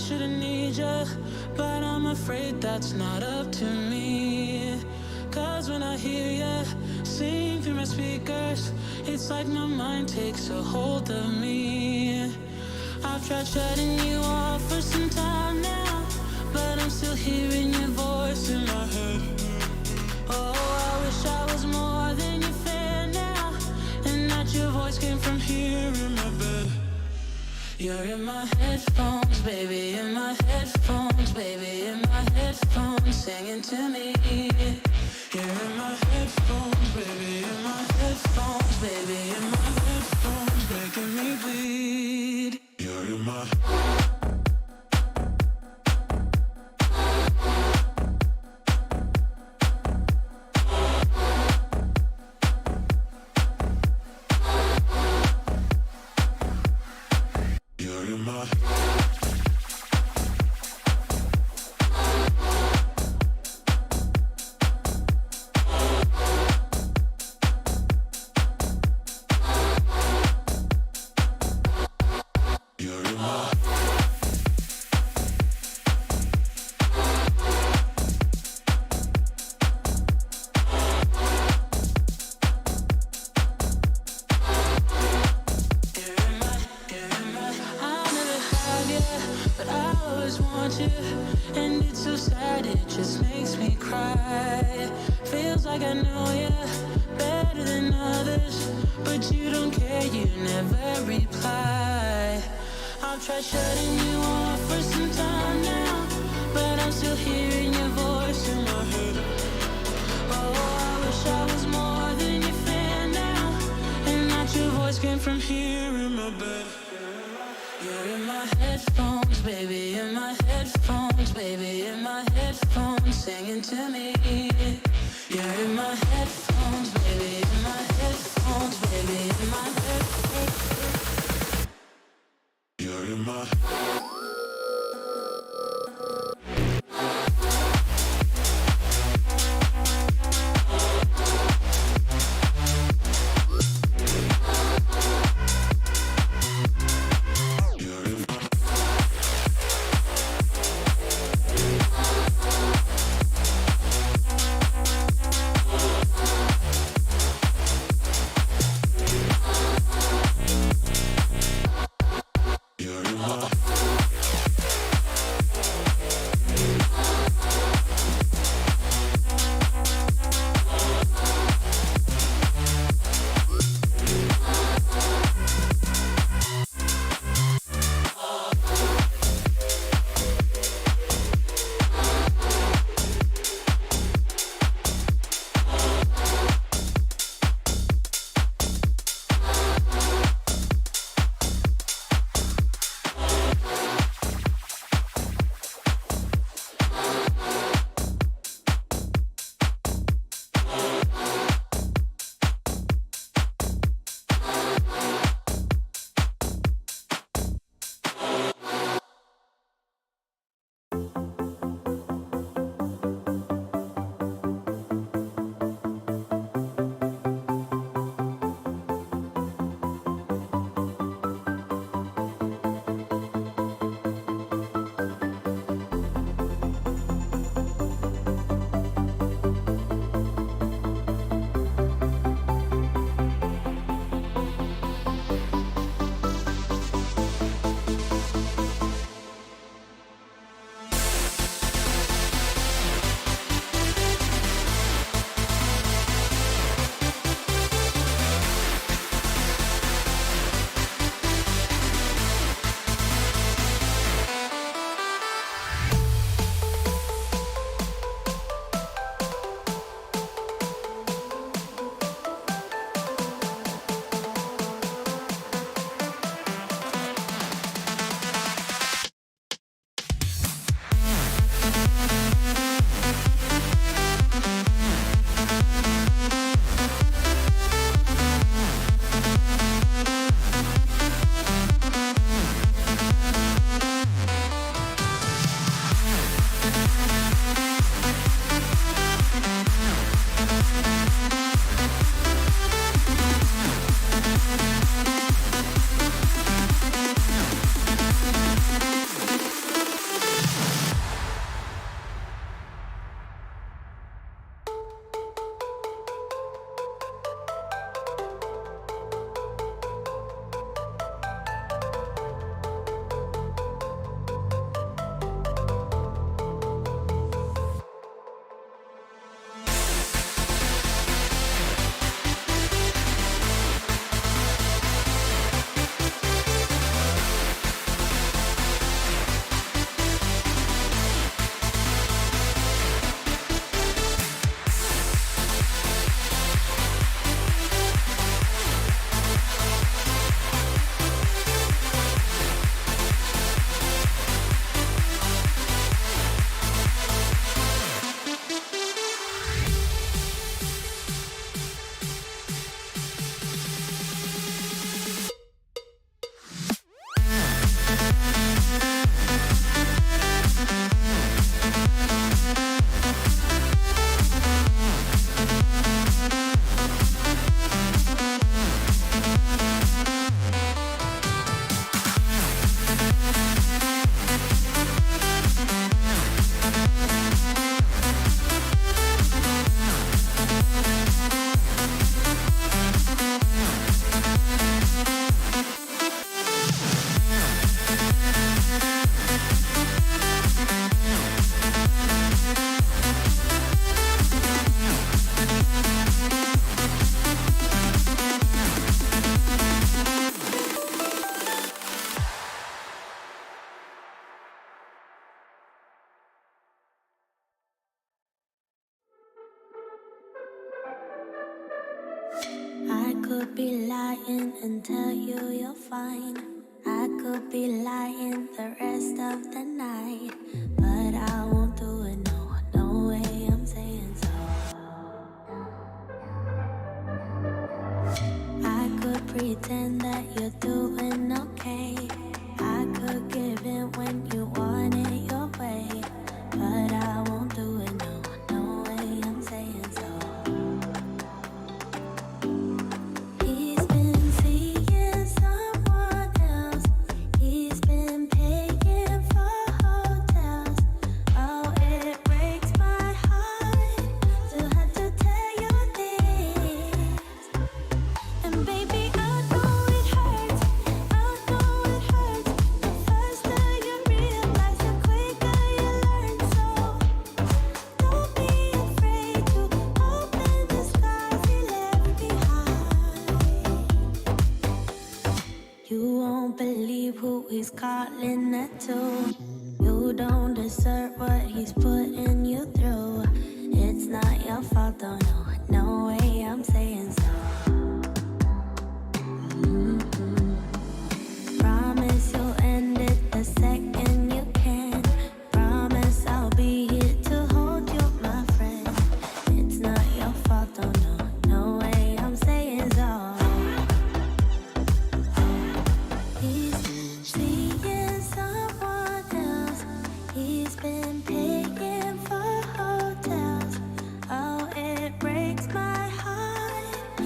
shouldn't need you, but I'm afraid that's not up to me. Cause when I hear you sing through my speakers, it's like my mind takes a hold of me. I've tried shutting you off for some time now, but I'm still hearing your voice in my head. Oh, I wish I was more than your fan now, and that your voice came from here in my bed. You're in my headphones, baby, in my headphones, baby, in my headphones, singing to me. You're in my headphones, baby, in my headphones, baby, in my headphones, making me bleed. You're in my You're in my You're in my but I always want you, and it's so sad, it just makes me cry. Feels like I know you better than others, but you don't care, you never reply. I've tried shutting you off for some time now, but I'm still hearing your voice in my head. Oh, I wish I was more than your fan now, and that your voice came from here in my bed. You're in my headphones, baby, in my headphones, baby, in my headphones, singing to me. You're in my headphones, baby, in my headphones, baby, in my headphones. You're in my You're in my could be lying and tell you you're fine. I could be lying the rest of the night, but I won't do it. No, no way. I'm saying so. I could pretend that you're doing okay. I could give in when you want it your way, but I won't do it. No, no way. I'm saying so. He's been seeing someone else. He's been paying for hotels. Oh, it breaks my heart to have to tell you this. And baby, I know it hurts. I know it hurts. The faster you realize, the quicker you learn. So don't be afraid to open the skies he left behind. You won't believe who he's calling that to. You don't deserve what he's putting you through. It's not your fault, though. No, no way. I'm saying so. Promise you'll end it the second you can. Promise I'll be here to hold you, my friend. It's not your fault, oh no, no way. I'm saying so. He's been seeing someone else. He's been paying for hotels. Oh, it breaks my heart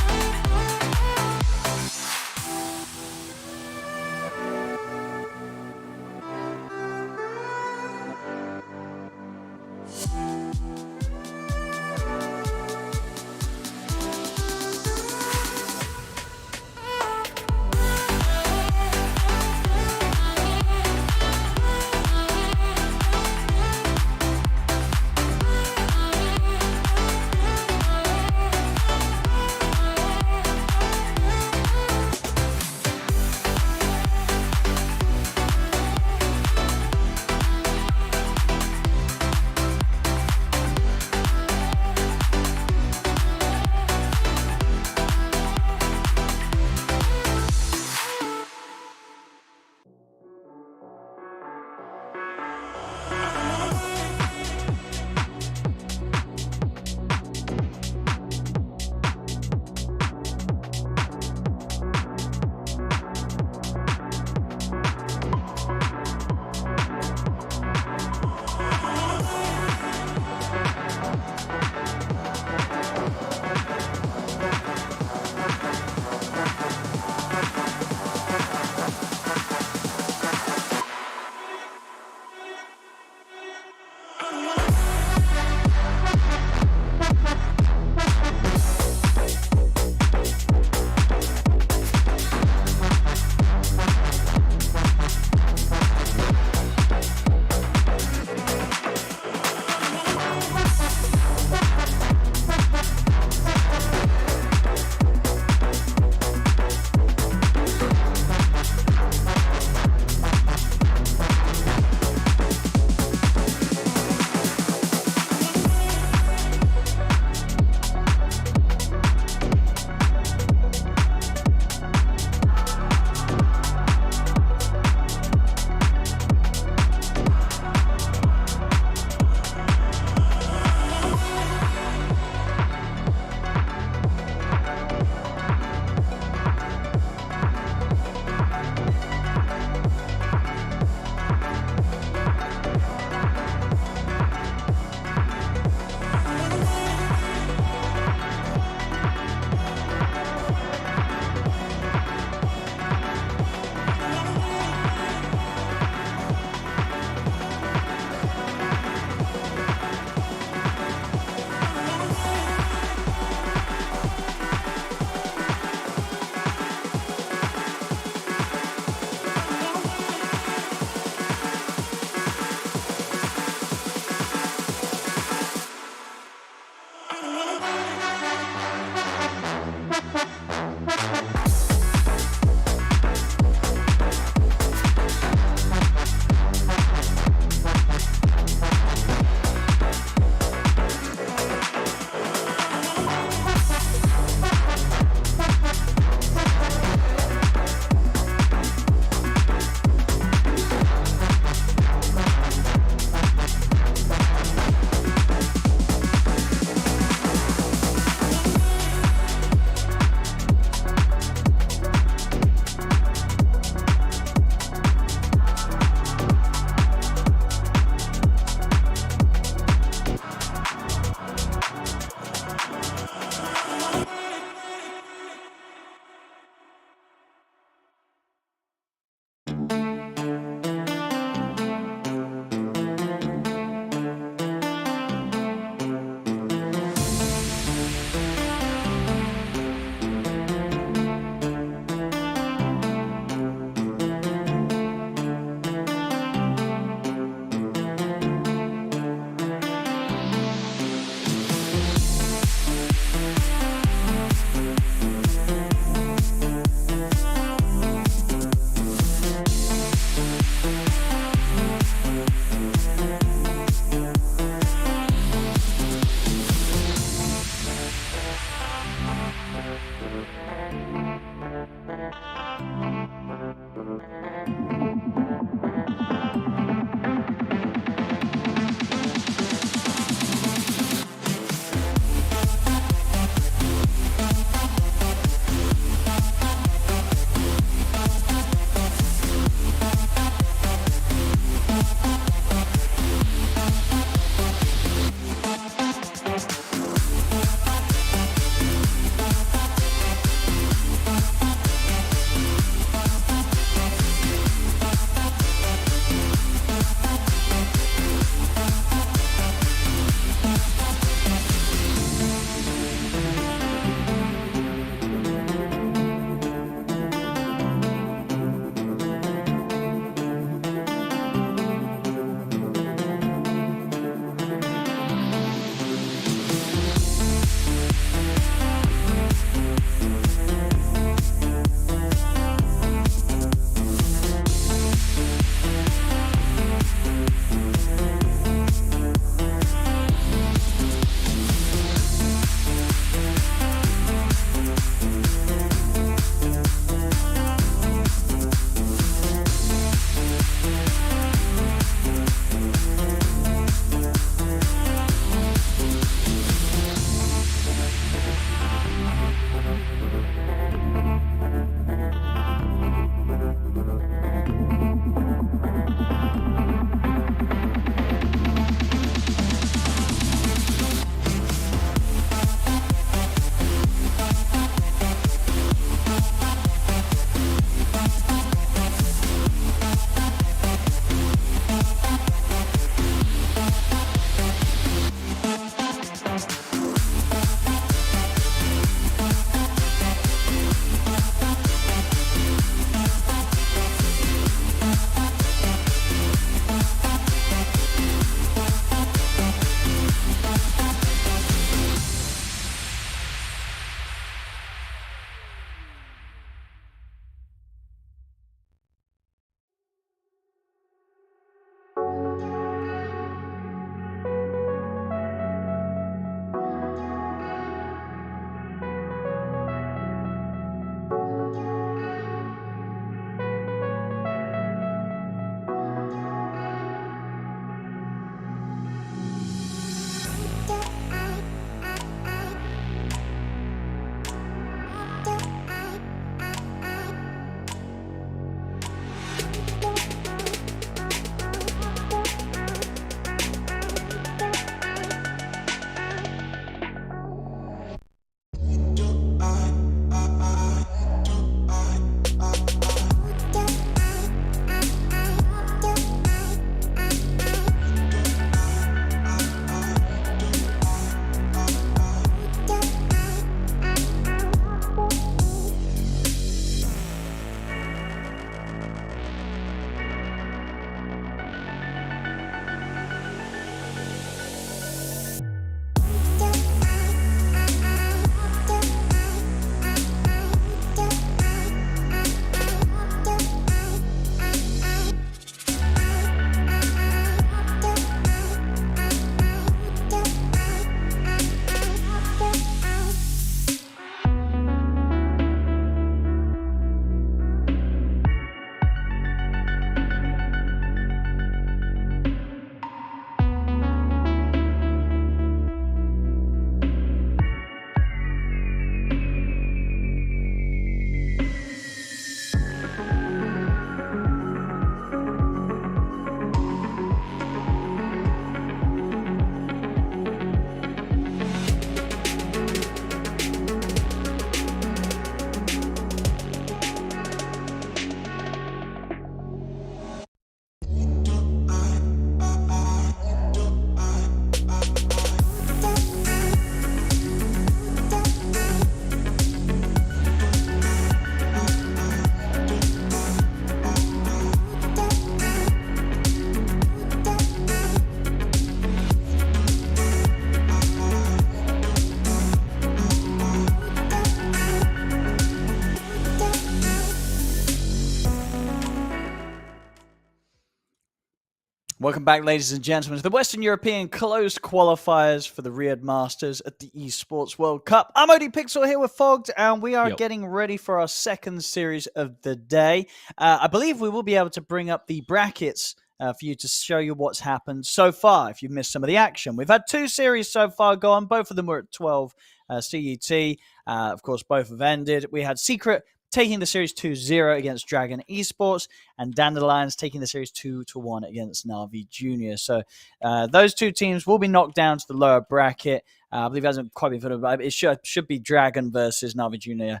Welcome back, ladies and gentlemen, to the Western European closed qualifiers for the Riyadh Masters at the Esports World Cup. I'm OD Pixel here with Fogged, and we are getting ready for our second series of the day. I believe we will be able to bring up the brackets for you to show you what's happened so far if you've missed some of the action. We've had 2 series so far go on. Both of them were at 12 CET. Of course, both have ended. We had Secret taking the series 2-0 against Dragon Esports, and Dandelions taking the series 2-1 against Na'Vi Junior. So those 2 teams will be knocked down to the lower bracket. I believe it hasn't quite been filled, but it should be Dragon versus Na'Vi Junior,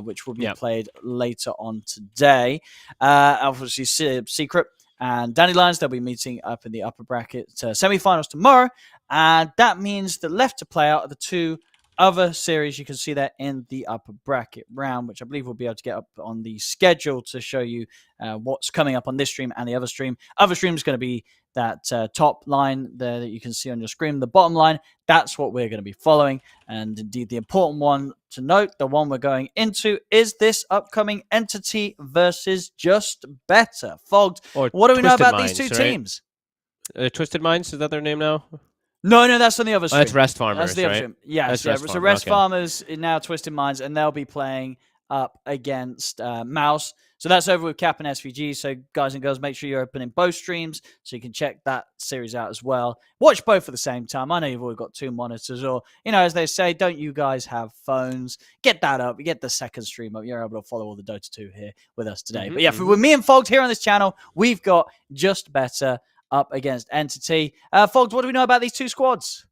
which will be played later on today. Obviously, Secret and Dandelions, they'll be meeting up in the upper bracket semi-finals tomorrow, and that means that left to play out of the 2 other series you can see that in the upper bracket round, which I believe we'll be able to get up on the schedule to show you what's coming up on this stream and the other stream. Other stream is going to be that top line there that you can see on your screen. The bottom line, that's what we're going to be following. And indeed, the important one to note, the one we're going into, is this upcoming Entity versus Just Better. Fogged, what do we know about these 2 teams? Twisted Minds, is that their name now? No, that's on the other stream. That's Rest Farmers, that's the other right? stream. Yes, so Rest Farmers is now Twisted Minds, and they'll be playing up against Mouse. So that's over with Cap and SVG. So guys and girls, make sure you're opening both streams so you can check that series out as well. Watch both at the same time. I know you've already got 2 monitors, or, as they say, don't you guys have phones? Get that up. You get the second stream up. You're able to follow all the Dota 2 here with us today. But yeah, with me and Fogged here on this channel, we've got Just Better up against Entity. Fogged, what do we know about these 2 squads?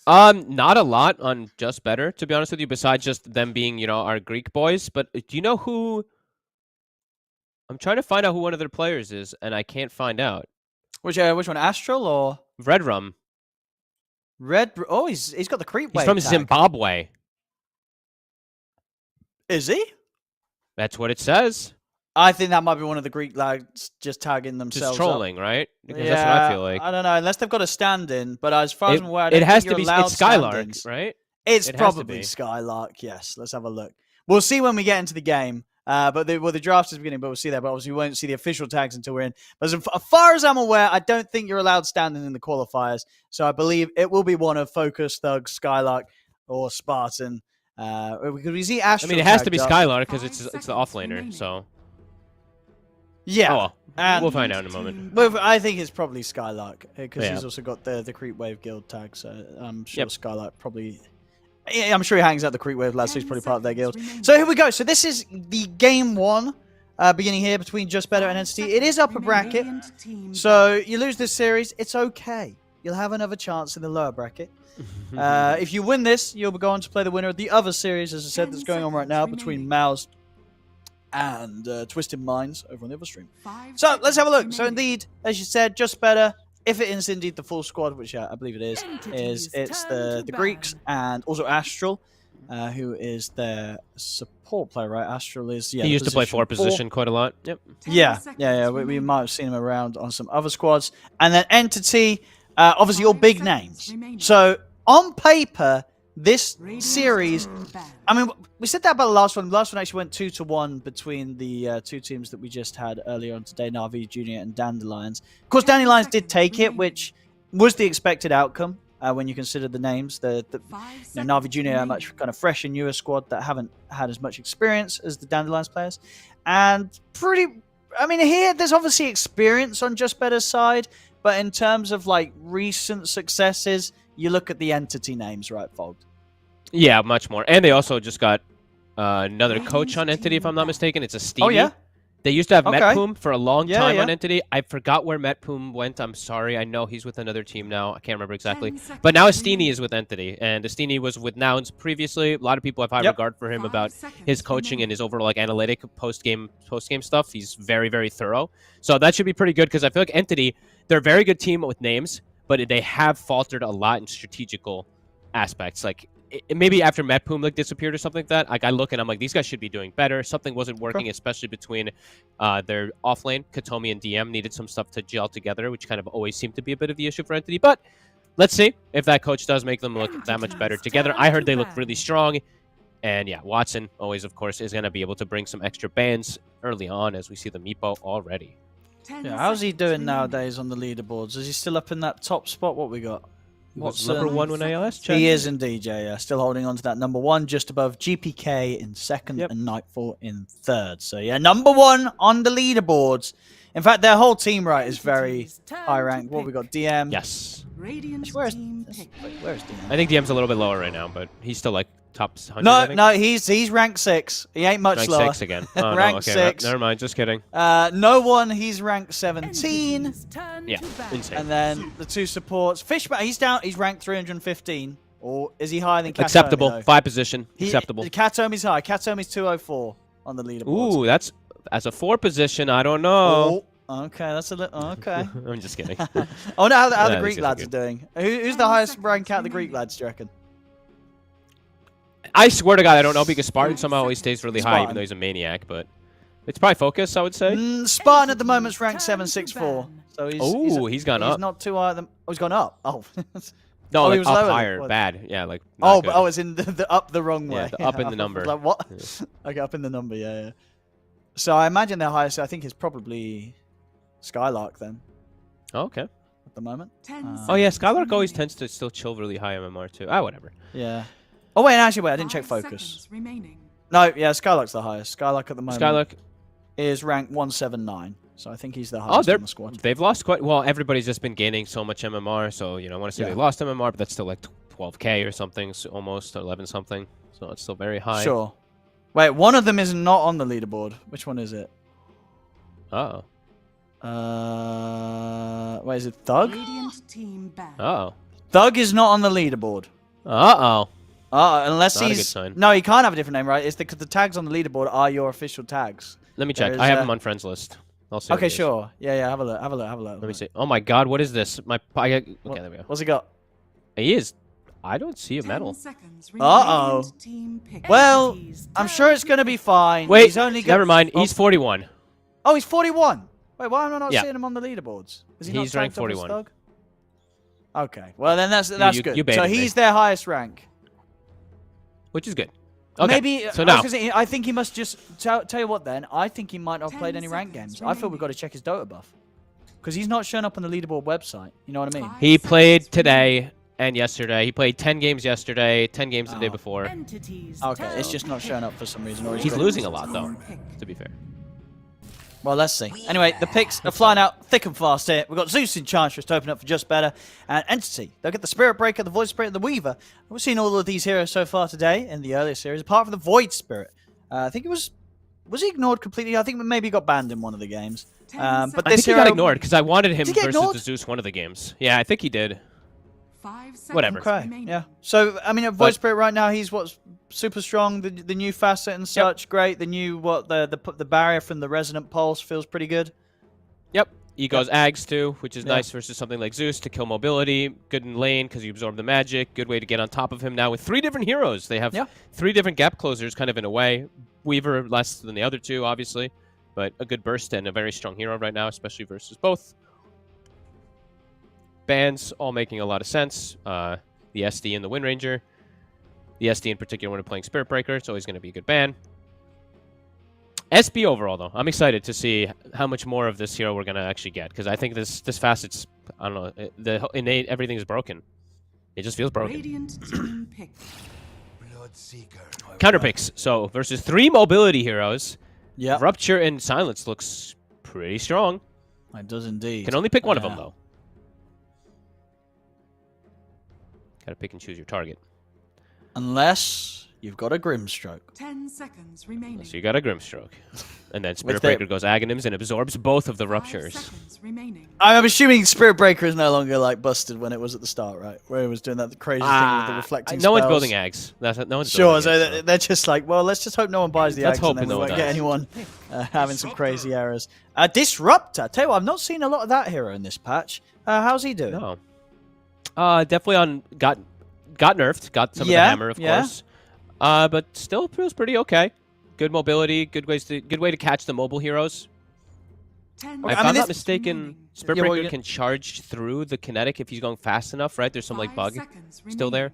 Not a lot on Just Better, to be honest with you, besides just them being, our Greek boys. But do you know who? I'm trying to find out who one of their players is, and I can't find out. Which one, Astral or Red Rum? Oh, he's got the creep wave. He's from tag. Zimbabwe. Is he? That's what it says. I think that might be one of the Greek lads just tagging themselves. Just trolling, up. Right? Because that's what I feel like. I don't know, unless they've got a stand-in. But as far as I'm aware, it has to be. It's Skylark, right? It's probably Skylark. Yes. Let's have a look. We'll see when we get into the game. But the draft is beginning, but we'll see that. But obviously, we won't see the official tags until we're in. But as far as I'm aware, I don't think you're allowed standing in the qualifiers. So I believe it will be one of Focus, Thug, Skylark, or Spartan. Because we see Astral. I mean, it has to be Skylark because it's the offlaner. So. Yeah. Oh, well. We'll find out in a moment. But I think it's probably Skylark because he's also got the Creep Wave guild tag. So I'm sure Skylark probably. Yeah, I'm sure he hangs out the Creep Wave lads, so he's probably part of their guild. So here we go. So this is the game 1 beginning here between Just Better and Entity. It is upper bracket. So you lose this series, it's okay. You'll have another chance in the lower bracket. If you win this, you'll go on to play the winner of the other series, as I said, that's going on right now between Mouse and Twisted Minds over on the other stream. So let's have a look. So indeed, as you said, Just Better, if it is indeed the full squad, which I believe it is it's the Greeks and also Astral, who is their support player, right? Astral is, he used to play 4 position quite a lot. Yep. Yeah. We might have seen him around on some other squads. And then Entity, obviously all big names. So on paper, this series, I mean, we said that about the last one. The last one actually went 2-1 between the 2 teams that we just had earlier on today, Na'Vi Junior and Dandelions. Of course, Dandelions did take it, which was the expected outcome when you consider the names. Na'Vi Junior are much kind of fresh and newer squad that haven't had as much experience as the Dandelions players. And here there's obviously experience on Just Better's side, but in terms of like recent successes, you look at the Entity names, right, Fogged? Yeah, much more. And they also just got another coach on Entity, if I'm not mistaken. It's a Steamy. Oh, yeah? They used to have Metpoom for a long time on Entity. I forgot where Metpoom went. I'm sorry. I know he's with another team now. I can't remember exactly. But now Estini is with Entity. And Estini was with Nouns previously. A lot of people have high regard for him about his coaching and his overall analytic post-game stuff. He's very, very thorough. So that should be pretty good because I feel like Entity, they're a very good team with names, but they have faltered a lot in strategical aspects. Like, maybe after Metpoom disappeared or something like that, I look and I'm like, these guys should be doing better. Something wasn't working, especially between their offlane. Katomi and DM needed some stuff to gel together, which kind of always seemed to be a bit of the issue for Entity. But let's see if that coach does make them look that much better together. I heard they look really strong. And yeah, Watson always, of course, is going to be able to bring some extra bans early on as we see the Meepo already. Yeah, how's he doing nowadays on the leaderboards? Is he still up in that top spot? What we got? What's number 1 when I last checked? He is indeed, yeah. Still holding on to that number 1, just above GPK in 2nd and Nightfall in 3rd. So yeah, number 1 on the leaderboards. In fact, their whole team is very high ranked. What we got? DM. Yes. Where's DM? I think DM's a little bit lower right now, but he's still like top 100. I think. No, he's ranked 6. He ain't much lower. Ranked 6 again. Oh, ranked no, okay, 6. Never mind. Just kidding. No one. He's ranked 17. Yeah, insane. And then the 2 supports. Fishman, he's down. He's ranked 315. Or is he higher than Katomi? Acceptable. Though? 5 position. Acceptable. Katomi's high. Katomi's 204 on the leaderboard. Ooh, that's as a 4 position. I don't know. Oh, okay, that's a little. Okay. I'm just kidding. Oh no, how the Greek lads are doing. Who's the highest rank out of the Greek lads? Do you reckon? I swear to God, I don't know because Spartan somehow always stays really high, even though he's a maniac. But it's probably Focus, I would say. Spartan at the moment's ranked 764. So he's gone up. He's not too high. He's gone up. Oh. No, he like was up lower. higher, bad. Yeah, like. It's in the up the wrong way. Yeah, the up in the number. Like what? Yeah. Okay, up in the number. Yeah. So I imagine their highest. I think is probably Skylark then. Oh, okay. At the moment. Oh yeah, Skylark always tends to still chill really high MMR too. Whatever. Yeah. Oh wait, actually, I didn't check Focus. No, yeah, Skylark's the highest. Skylark at the moment. Skylark is ranked 179. So I think he's the highest on the squad. They've lost quite well. Everybody's just been gaining so much MMR, so I want to say they lost MMR, but that's still like 12K or something, so almost 11 something. So it's still very high. Sure. Wait, one of them is not on the leaderboard. Which one is it? Oh. Wait, is it Thug? Oh. Thug is not on the leaderboard. Uh-oh. Unless Not he's... a good sign. No, he can't have a different name, right? It's because the tags on the leaderboard are your official tags. Let me check. I have him on friends list. I'll see. Okay, sure. Yeah, have a look. Let me see. Oh my God, what is this? Okay, there we go. What's he got? He is. I don't see a medal. Uh-oh. Well, I'm sure it's going to be fine. Wait, he's only never mind. He's 41. Oh, he's 41. Wait, why am I not seeing him on the leaderboards? Is he he's not ranked 41. Okay, well then that's good. You so he's their highest rank. Which is good. Okay. Maybe so now I think he must just tell you what. Then I think he might not have played any ranked games. I feel we've got to check his Dota buff because he's not shown up on the leaderboard website. You know what I mean? He played today and yesterday. He played 10 games yesterday, 10 games the day before. Okay, it's just not showing up for some reason. Or he's losing a lot though. To be fair. Well, let's see. Anyway, the picks are flying out thick and fast here. We've got Zeus Enchantress to open up for Just Better. And Entity, they'll get the Spirit Breaker, the Void Spirit, and the Weaver. We've seen all of these heroes so far today in the earlier series, apart from the Void Spirit. I think it was he ignored completely? I think maybe he got banned in one of the games. But I this think he got ignored because I wanted him versus the Zeus one of the games. Yeah, I think he did. Whatever. Okay, yeah. So, I mean, Void Spirit right now, he's super strong. The new facet and such, great. The new the barrier from the Resonant Pulse feels pretty good. Yep. He goes Ags too, which is nice versus something like Zeus to kill mobility. Good in lane because you absorb the magic. Good way to get on top of him now with 3 different heroes. They have 3 different gap closers kind of in a way. Weaver less than the other 2, obviously. But a good burst and a very strong hero right now, especially versus both. Bans all making a lot of sense. The SD and the Wind Ranger. The SD in particular when we're playing Spirit Breaker, it's always going to be a good ban. SB overall, though, I'm excited to see how much more of this hero we're going to actually get. Because I think this facet's, I don't know, the innate, everything is broken. It just feels broken. Counter picks. So, versus 3 mobility heroes. Yeah. Rupture and Silence looks pretty strong. It does indeed. Can only pick one of them, though. Gotta pick and choose your target. Unless you've got a Grimstroke. 10 seconds remaining. So you got a Grimstroke. And then Spirit Breaker goes Aghanims and absorbs both of the Ruptures. I'm assuming Spirit Breaker is no longer like busted when it was at the start, right? Where it was doing that crazy thing with the reflecting No spells. one's building Ags. No one's sure, building so they're just like, well, let's just hope no one buys the Let's Ags hope and then no we one won't get does. anyone having some crazy errors. Disruptor. Tell you what, I've not seen a lot of that hero in this patch. How's he doing? No. Definitely on got nerfed, got some of the hammer, of course. But still feels pretty okay. Good mobility, good way to catch the mobile heroes. If I'm not mistaken, Spirit Breaker can charge through the kinetic if he's going fast enough, right? There's some like bug still there.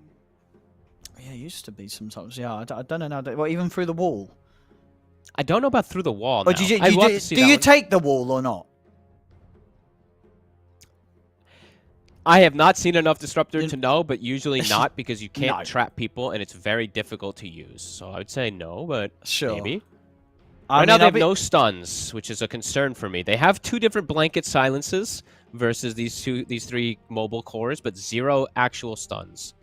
Yeah, it used to be sometimes. Yeah, I don't know now. Well, even through the wall. I don't know about through the wall. Or do you take the wall or not? I have not seen enough Disruptor to know, but usually not because you can't trap people and it's very difficult to use. So I would say no, but maybe. Right now they have no stuns, which is a concern for me. They have 2 different blanket silences versus these 3 mobile cores, but 0 actual stuns.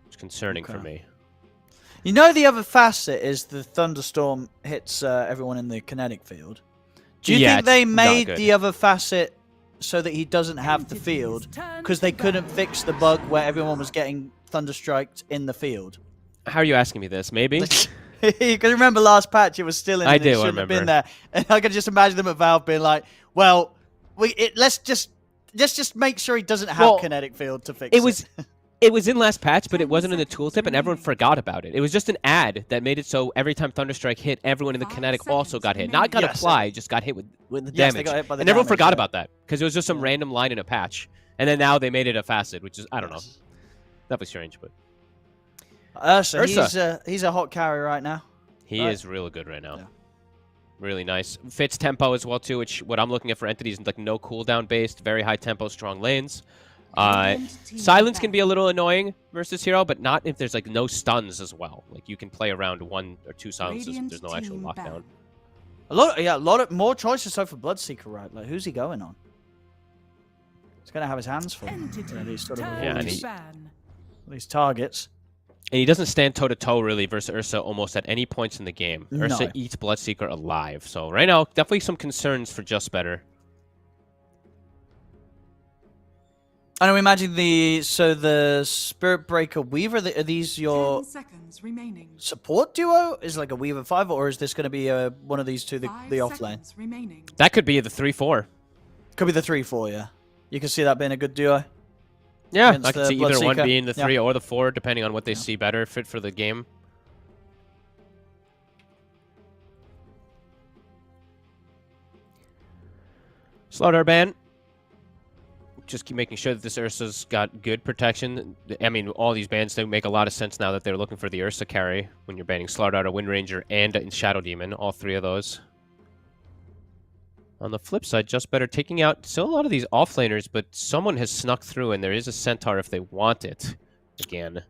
It's concerning for me. You know, the other facet is the thunderstorm hits everyone in the kinetic field. Do you think they made the other facet so that he doesn't have the field because they couldn't fix the bug where everyone was getting thunderstriked in the field? How are you asking me this? Maybe? Because remember last patch, it was still in. I it do shouldn't remember. have been there, and I could just imagine them at Valve being like, "Well, let's just make sure he doesn't have kinetic field to fix it." It was in last patch, but it wasn't in the tooltip, and everyone forgot about it. It was just an ad that made it so every time Thunderstrike hit, everyone in the kinetic also got hit. Not got applied, just got hit with the damage. They got hit by the and everyone damage, forgot about that because it was just some random line in a patch. And then now they made it a facet, which is, I don't know. Definitely strange, but... Ursa. He's a hot carry right now. He is real good right now. Yeah. Really nice. Fits tempo as well, too, which what I'm looking at for entities is like no cooldown based, very high tempo, strong lanes. Silence can be a little annoying versus hero, but not if there's like no stuns as well. Like you can play around 1 or 2 silences if there's no actual lockdown. A lot of more choices so for Bloodseeker, right? Like who's he going on? He's gonna have his hands full. These targets. And he doesn't stand toe-to-toe, really, versus Ursa almost at any points in the game. Ursa eats Bloodseeker alive. So right now, definitely some concerns for Just Better. I know. Imagine the Spirit Breaker Weaver. Are these your support duo? Is it like a Weaver 5, or is this going to be one of these two, the offlane? That could be the 3-4. Could be the 3-4. Yeah, you can see that being a good duo. Yeah, I can see either one being the 3 or the 4, depending on what they see better fit for the game. Slaughter ban. Just keep making sure that this Ursa's got good protection. I mean, all these bans, they make a lot of sense now that they're looking for the Ursa carry when you're banning Slaughter, Wind Ranger, and Shadow Demon, all 3 of those. On the flip side, Just Better taking out still a lot of these offlaners, but someone has snuck through, and there is a Centaur if they want it again.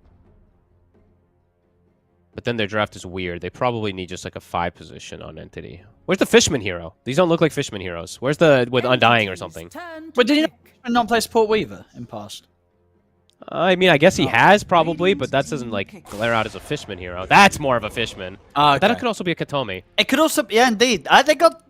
But then their draft is weird. They probably need just like a 5 position on Entity. Where's the Fishman hero? These don't look like Fishman heroes. Where's the with Undying or something? But did he not play support Weaver in past? I mean, I guess he has probably, but that doesn't like glare out as a Fishman hero. That's more of a Fishman. Okay. That could also be a Katomi. It could also, yeah, indeed. They got.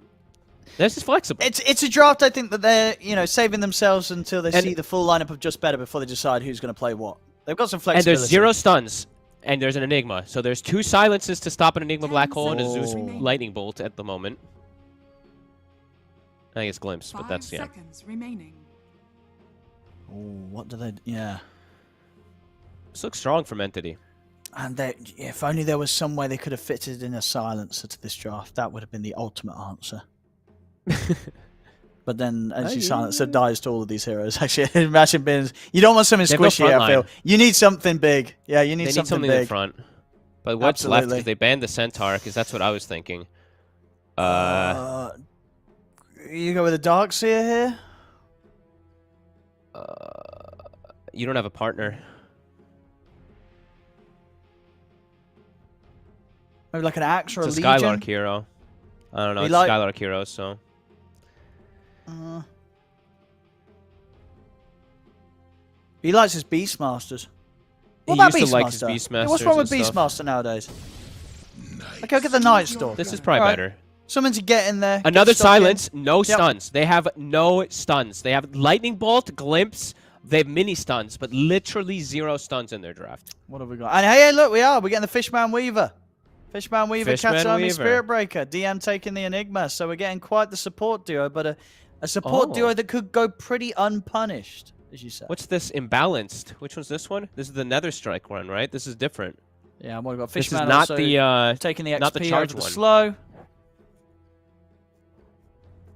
This is flexible. It's a draft. I think that they're saving themselves until they see the full lineup of Just Better before they decide who's going to play what. They've got some flexibility. And there's 0 stuns. And there's an Enigma. So there's 2 silences to stop an Enigma Black Hole and a Zeus Lightning Bolt at the moment. I think it's Glimpse, but that's, yeah. Oh, what do they... Yeah. This looks strong from Entity. And if only there was some way they could have fitted in a silencer to this draft, that would have been the ultimate answer. But then, actually, silencer dies to all of these heroes. Actually, imagine being... You don't want something squishy, I feel. You need something big. Yeah, you need something big. in front. But what's left is they banned the Centaur, because that's what I was thinking. You go with a Darkseer here? You don't have a partner. Maybe like an Axe or a Legion? Skylark hero. I don't know. It's Skylark hero, so... He likes his Beastmasters. What about Beastmaster? Yeah, what's wrong with Beastmaster nowadays? Okay, I'll get the Night Stalker. This is probably better. Something to get in there. Another silence, no stuns. They have no stuns. They have Lightning Bolt, Glimpse. They have mini stuns, but literally 0 stuns in their draft. What have we got? And hey, look, we're getting the Fishman Weaver. Fishman Weaver, Katomi, Spirit Breaker. DM taking the Enigma. So we're getting quite the support duo, but a support duo that could go pretty unpunished, as you said. What's this imbalanced? Which one's this one? This is the Nether Strike one, right? This is different. Yeah, we've got Fishman this is not the taking the XP not the charge over the one. slow.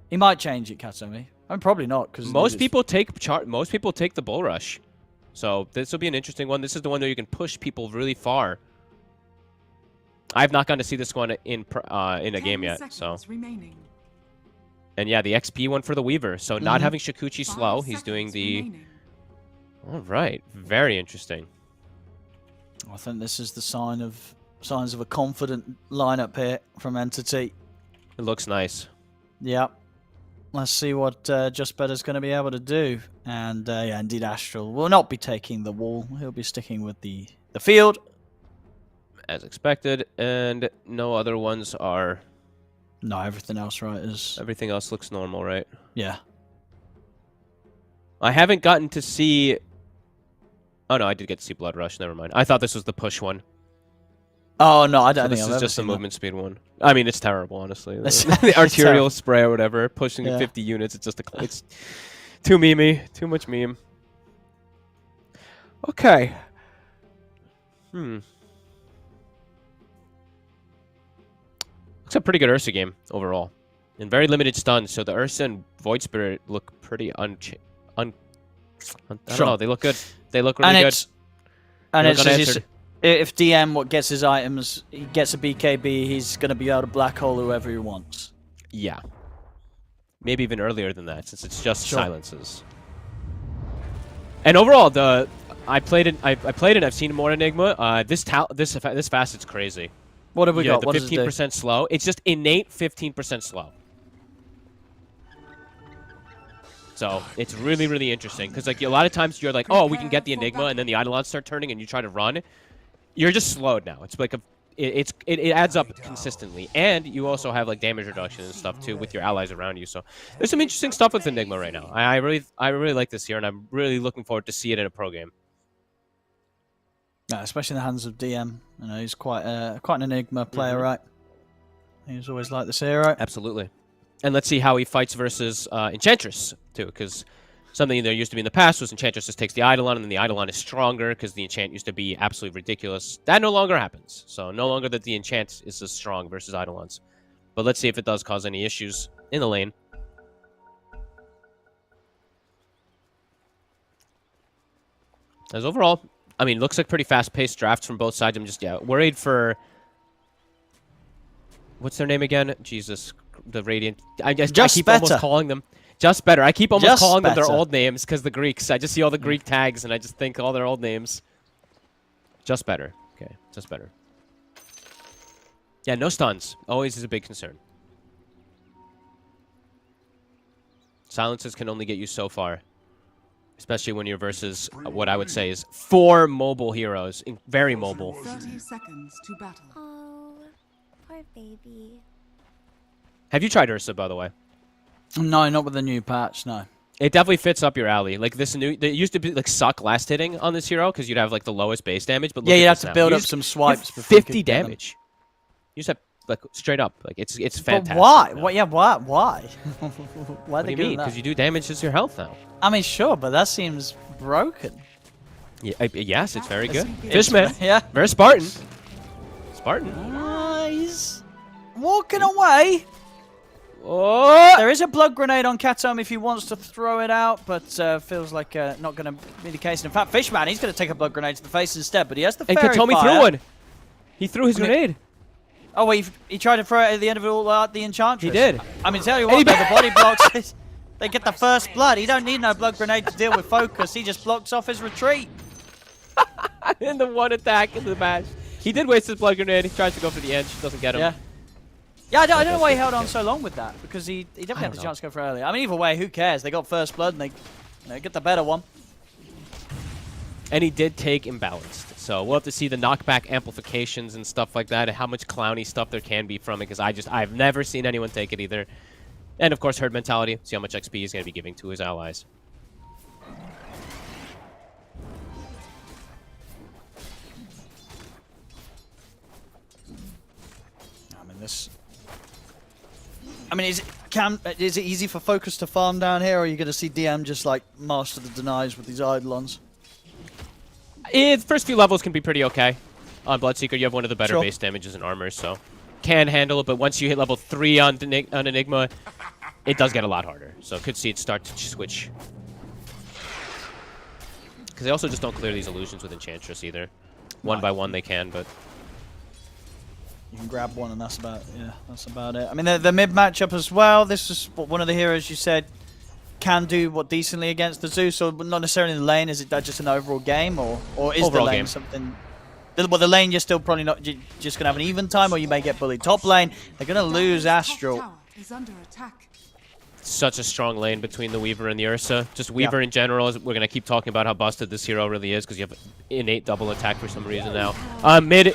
He might change it, Katomi. I mean, probably not, because most people take the Bull Rush. So this will be an interesting one. This is the one where you can push people really far. I've not gotten to see this one in a game yet, so. And And yeah, the XP one for the Weaver. So not having Shikuchi slow, he's doing the... Remaining. All right, very interesting. I think this is the signs of a confident lineup here from Entity. It looks nice. Yeah. Let's see what Just Better's going to be able to do. And yeah, indeed, Astral will not be taking the wall. He'll be sticking with the field. As expected, and no other ones are... No, everything else, right, is... Everything else looks normal, right? Yeah. I haven't gotten to see... Oh, no, I did get to see Blood Rush. Never mind. I thought this was the push one. Oh, no, I don't think this I've is ever just the seen movement speed one. I mean, it's terrible, honestly. The arterial spray or whatever, pushing 50 units, it's just it's too memey. Too much meme. Okay. It's a pretty good Ursa game overall. And very limited stuns, so the Ursa and Void Spirit look pretty I don't know, they look good. They look really good. And it's if DM gets his items, he gets a BKB, he's going to be able to black hole whoever he wants. Yeah. Maybe even earlier than that, since it's just silences. And overall, I played it. I've seen more Enigma. This facet's crazy. What have we got? The What does it do? 15% slow. It's just innate 15% slow. So it's really, really interesting because like a lot of times you're like, oh, we can get the Enigma, and then the Eidolons start turning, and you try to run. You're just slowed now. It's like it adds up consistently, and you also have like damage reduction and stuff too with your allies around you. So there's some interesting stuff with Enigma right now. I really like this here, and I'm really looking forward to see it in a pro game. Yeah, especially in the hands of DM. You know, he's quite an Enigma player, right? He's always like this hero. Absolutely. And let's see how he fights versus Enchantress, too, because something there used to be in the past was Enchantress just takes the Eidolon, and then the Eidolon is stronger because the Enchant used to be absolutely ridiculous. That no longer happens. So no longer that the Enchant is as strong versus Eidolons. But let's see if it does cause any issues in the lane. As overall, I mean, looks like pretty fast-paced drafts from both sides. I'm just, worried for... What's their name again? Jesus, the Radiant. I keep almost calling them. Just Better. I keep almost calling them their old names because the Greeks. I just see all the Greek tags, and I just think all their old names. Just Better. Okay, Just Better. Yeah, no stuns. Always is a big concern. Silences can only get you so far. Especially when you're versus what I would say is 4 mobile heroes. Very mobile. 30 seconds to battle. Oh, poor baby. Have you tried Ursa, by the way? No, not with the new patch, no. It definitely fits up your alley. Like this new, it used to be like suck last hitting on this hero because you'd have like the lowest base damage. But yeah, you'd have to build up some swipes. 50 damage. You just have like straight up. Like it's fantastic. But why? Why? Yeah, why? Why? What do you mean? Because you do damage to your health now. I mean, sure, but that seems broken. Yeah, yes, it's very good. Fishman. Yeah. Very Spartan. Spartan. He's walking away. Oh! There is a blood grenade on Katom if he wants to throw it out, but feels like not going to be the case. And in fact, Fishman, he's going to take a blood grenade to the face instead, but he has the fairy fire. And Katomi threw one. He threw his grenade. Oh, wait, he tried to throw it at the end of it all out the Enchantress. He did. I mean, tell you what, though, the body blocks, they get the first blood. He don't need no blood grenade to deal with focus. He just blocks off his retreat. In the one attack in the match. He did waste his blood grenade. He tries to go for the edge. Doesn't get him. Yeah. Yeah, I don't know why he held on so long with that, because he definitely had the chance to go for earlier. I mean, either way, who cares? They got first blood, and they get the better one. And he did take imbalanced. So we'll have to see the knockback amplifications and stuff like that, and how much clowny stuff there can be from it, because I've never seen anyone take it either. And of course, herd mentality. See how much XP he's going to be giving to his allies. I mean, is it easy for Focus to farm down here, or are you going to see DM just like master the denies with these Eidolons? The first few levels can be pretty okay. On Bloodseeker, you have one of the better base damages and armors, so can handle it. But once you hit level 3 on Enigma, it does get a lot harder. So could see it start to switch. Because they also just don't clear these illusions with Enchantress either. One by one they can, but... You can grab one, and that's about it. I mean, the mid matchup as well. This is what one of the heroes you said can do decently against the Zeus, or not necessarily in the lane. Is it just an overall game, or is overall the lane game. something? Well, the lane you're still probably not just gonna have an even time, or you may get bullied. Top lane, they're gonna lose Astral. Top tower is under attack. Such a strong lane between the Weaver and the Ursa. Just Weaver in general, we're going to keep talking about how busted this hero really is because you have innate double attack for some reason now. Mid,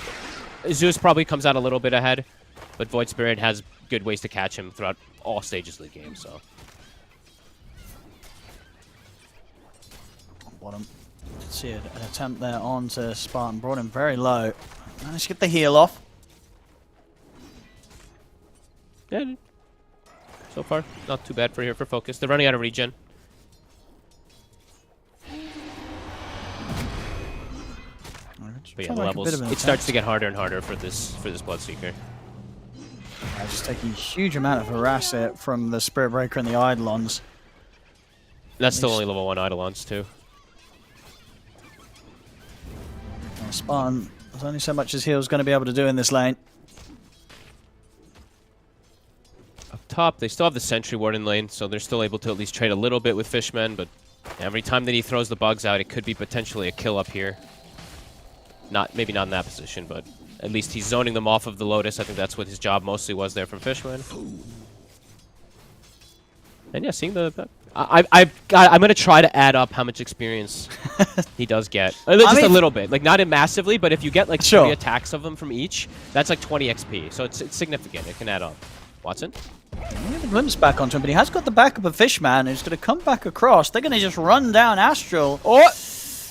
Zeus probably comes out a little bit ahead, but Void Spirit has good ways to catch him throughout all stages of the game, so. Bottom. See an attempt there onto Spartan, brought him very low. Managed to get the heal off. Yeah, so far, not too bad for here for Focus. They're running out of regen. But yeah, the levels, it starts to get harder and harder for this Bloodseeker. Just taking a huge amount of harass it from the Spirit Breaker and the Eidolons. That's still only level 1 Eidolons too. Spartan, there's only so much as heal's going to be able to do in this lane. Up top, they still have the Sentry Ward in lane, so they're still able to at least trade a little bit with Fishman, but every time that he throws the bugs out, it could be potentially a kill up here. Maybe not in that position, but at least he's zoning them off of the Lotus. I think that's what his job mostly was there from Fishman. And yeah, seeing the... I'm going to try to add up how much experience he does get. Just a little bit. Like, not massively, but if you get, like, 3 attacks of them from each, that's, like, 20 XP. So it's significant. It can add up. Watson? Get the glimpse back onto him, but he has got the backup of Fishman, who's going to come back across. They're going to just run down Astral. Oh!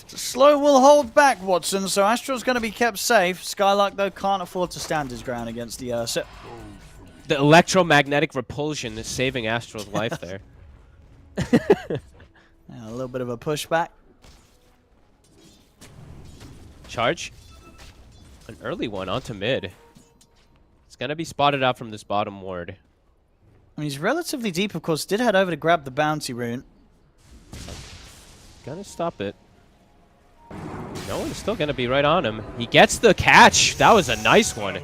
Slow will hold back, Watson, so Astral's going to be kept safe. Skylark, though, can't afford to stand his ground against the Ursa. The electromagnetic repulsion is saving Astral's life there. A little bit of a pushback. Charge. An early one onto mid. It's going to be spotted out from this bottom ward. I mean, he's relatively deep, of course. Did head over to grab the bounty rune. Gonna stop it. No one's still gonna be right on him. He gets the catch. That was a nice one.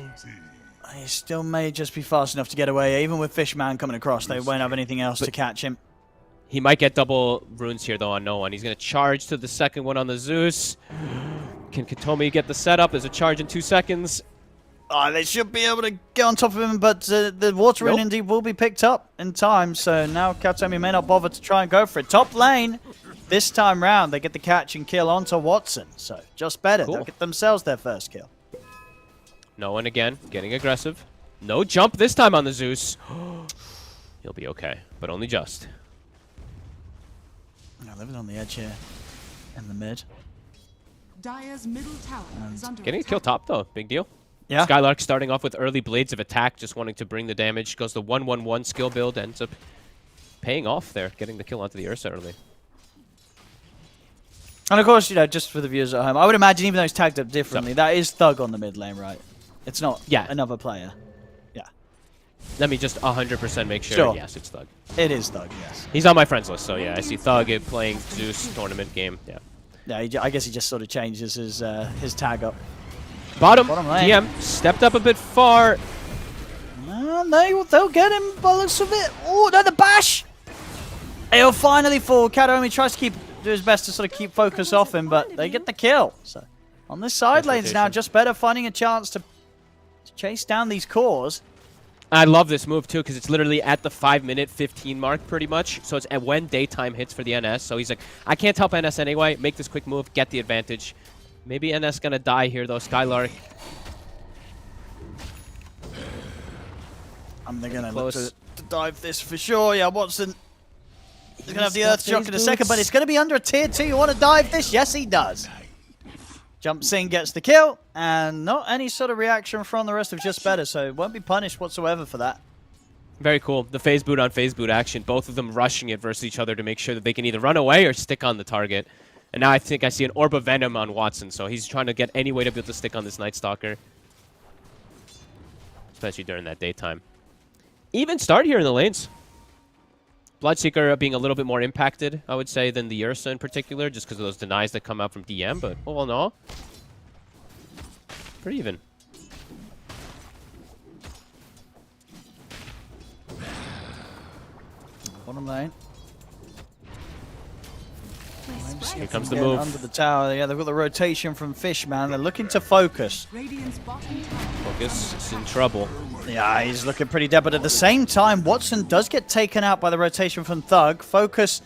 He still may just be fast enough to get away. Even with Fishman coming across, they won't have anything else to catch him. He might get double runes here, though, on no one. He's gonna charge to the second one on the Zeus. Can Katomi get the setup? There's a charge in 2 seconds. Oh, they should be able to get on top of him, but the water rune indeed will be picked up in time. So now Katomi may not bother to try and go for it. Top lane, this time round, they get the catch and kill onto Watson. So just better. They'll get themselves their first kill. No one again, getting aggressive. No jump this time on the Zeus. He'll be okay, but only just. Living on the edge here in the mid. Dire's middle tower is under Getting a attack. kill top, though. Big deal. Yeah. Skylark starting off with early Blades of Attack, just wanting to bring the damage. Goes the 1-1-1 skill build, ends up paying off there, getting the kill onto the Ursa early. And of course, you know, just for the viewers at home, I would imagine even though it's tagged up differently, that is Thug on the mid lane, right? It's not another player. Yeah. Let me just 100% make sure. Yes, it's Thug. It is Thug, yes. He's on my friends list, so yeah, I see Thug playing Zeus tournament game. Yeah. Yeah, I guess he just sort of changes his tag up. Bottom lane. DM stepped up a bit far. They'll get him by the looks of it. Oh, no, the bash! He'll finally fall. Katomi tries to do his best to sort of keep focus off him, but they get the kill. So on this side lanes now, just better finding a chance to chase down these cores. I love this move, too, because it's literally at the 5-minute 15 mark, pretty much. So it's at when daytime hits for the NS. So he's like, I can't help NS anyway. Make this quick move, get the advantage. Maybe NS going to die here, though. Skylark. They're going to look to dive this for sure. Yeah, Watson is going to have the Earth Shock in a second, but it's going to be under a tier 2. You want to dive this? Yes, he does. Jumps in, gets the kill, and not any sort of reaction from the rest of Just Better, so won't be punished whatsoever for that. Very cool. The phase boot on phase boot action, both of them rushing it versus each other to make sure that they can either run away or stick on the target. And now I think I see an Orb of Venom on Watson, so he's trying to get any way to be able to stick on this Night Stalker. Especially during that daytime. Even start here in the lanes. Bloodseeker being a little bit more impacted, I would say, than the Ursa in particular, just because of those denies that come out from DM, but all in all, pretty even. Bottom lane. Here comes the Getting move. under the tower. Yeah, they've got the rotation from Fishman. They're looking to focus. Radiant's bottom tower. Focus is in trouble. Yeah, he's looking pretty dead, but at the same time, Watson does get taken out by the rotation from Thug. Focus,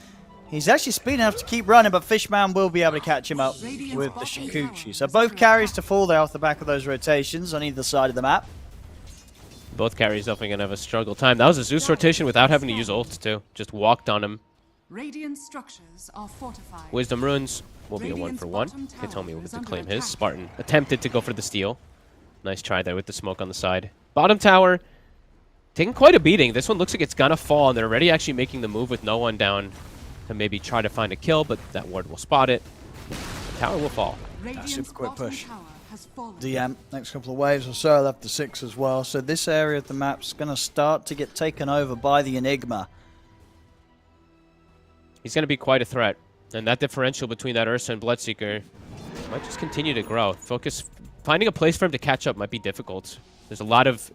he's actually speed enough to keep running, but Fishman will be able to catch him up with the Shikuchi. So both carries to fall there off the back of those rotations on either side of the map. Both carries definitely going to have a struggle time. That was a Zeus rotation without having to use ult, too. Just walked on him. Radiant structures are fortified. Wisdom runes will be a 1-for-1. Hitomi will get to claim his. Spartan attempted to go for the steal. Nice try there with the smoke on the side. Bottom tower taking quite a beating. This one looks like it's gonna fall, and they're already actually making the move with no one down to maybe try to find a kill, but that ward will spot it. The tower will fall. Super quick push. DM. DM, next couple of waves or so, left to 6 as well. So this area of the map's going to start to get taken over by the Enigma. He's going to be quite a threat. And that differential between that Ursa and Bloodseeker might just continue to grow. Focus, finding a place for him to catch up might be difficult. There's a lot of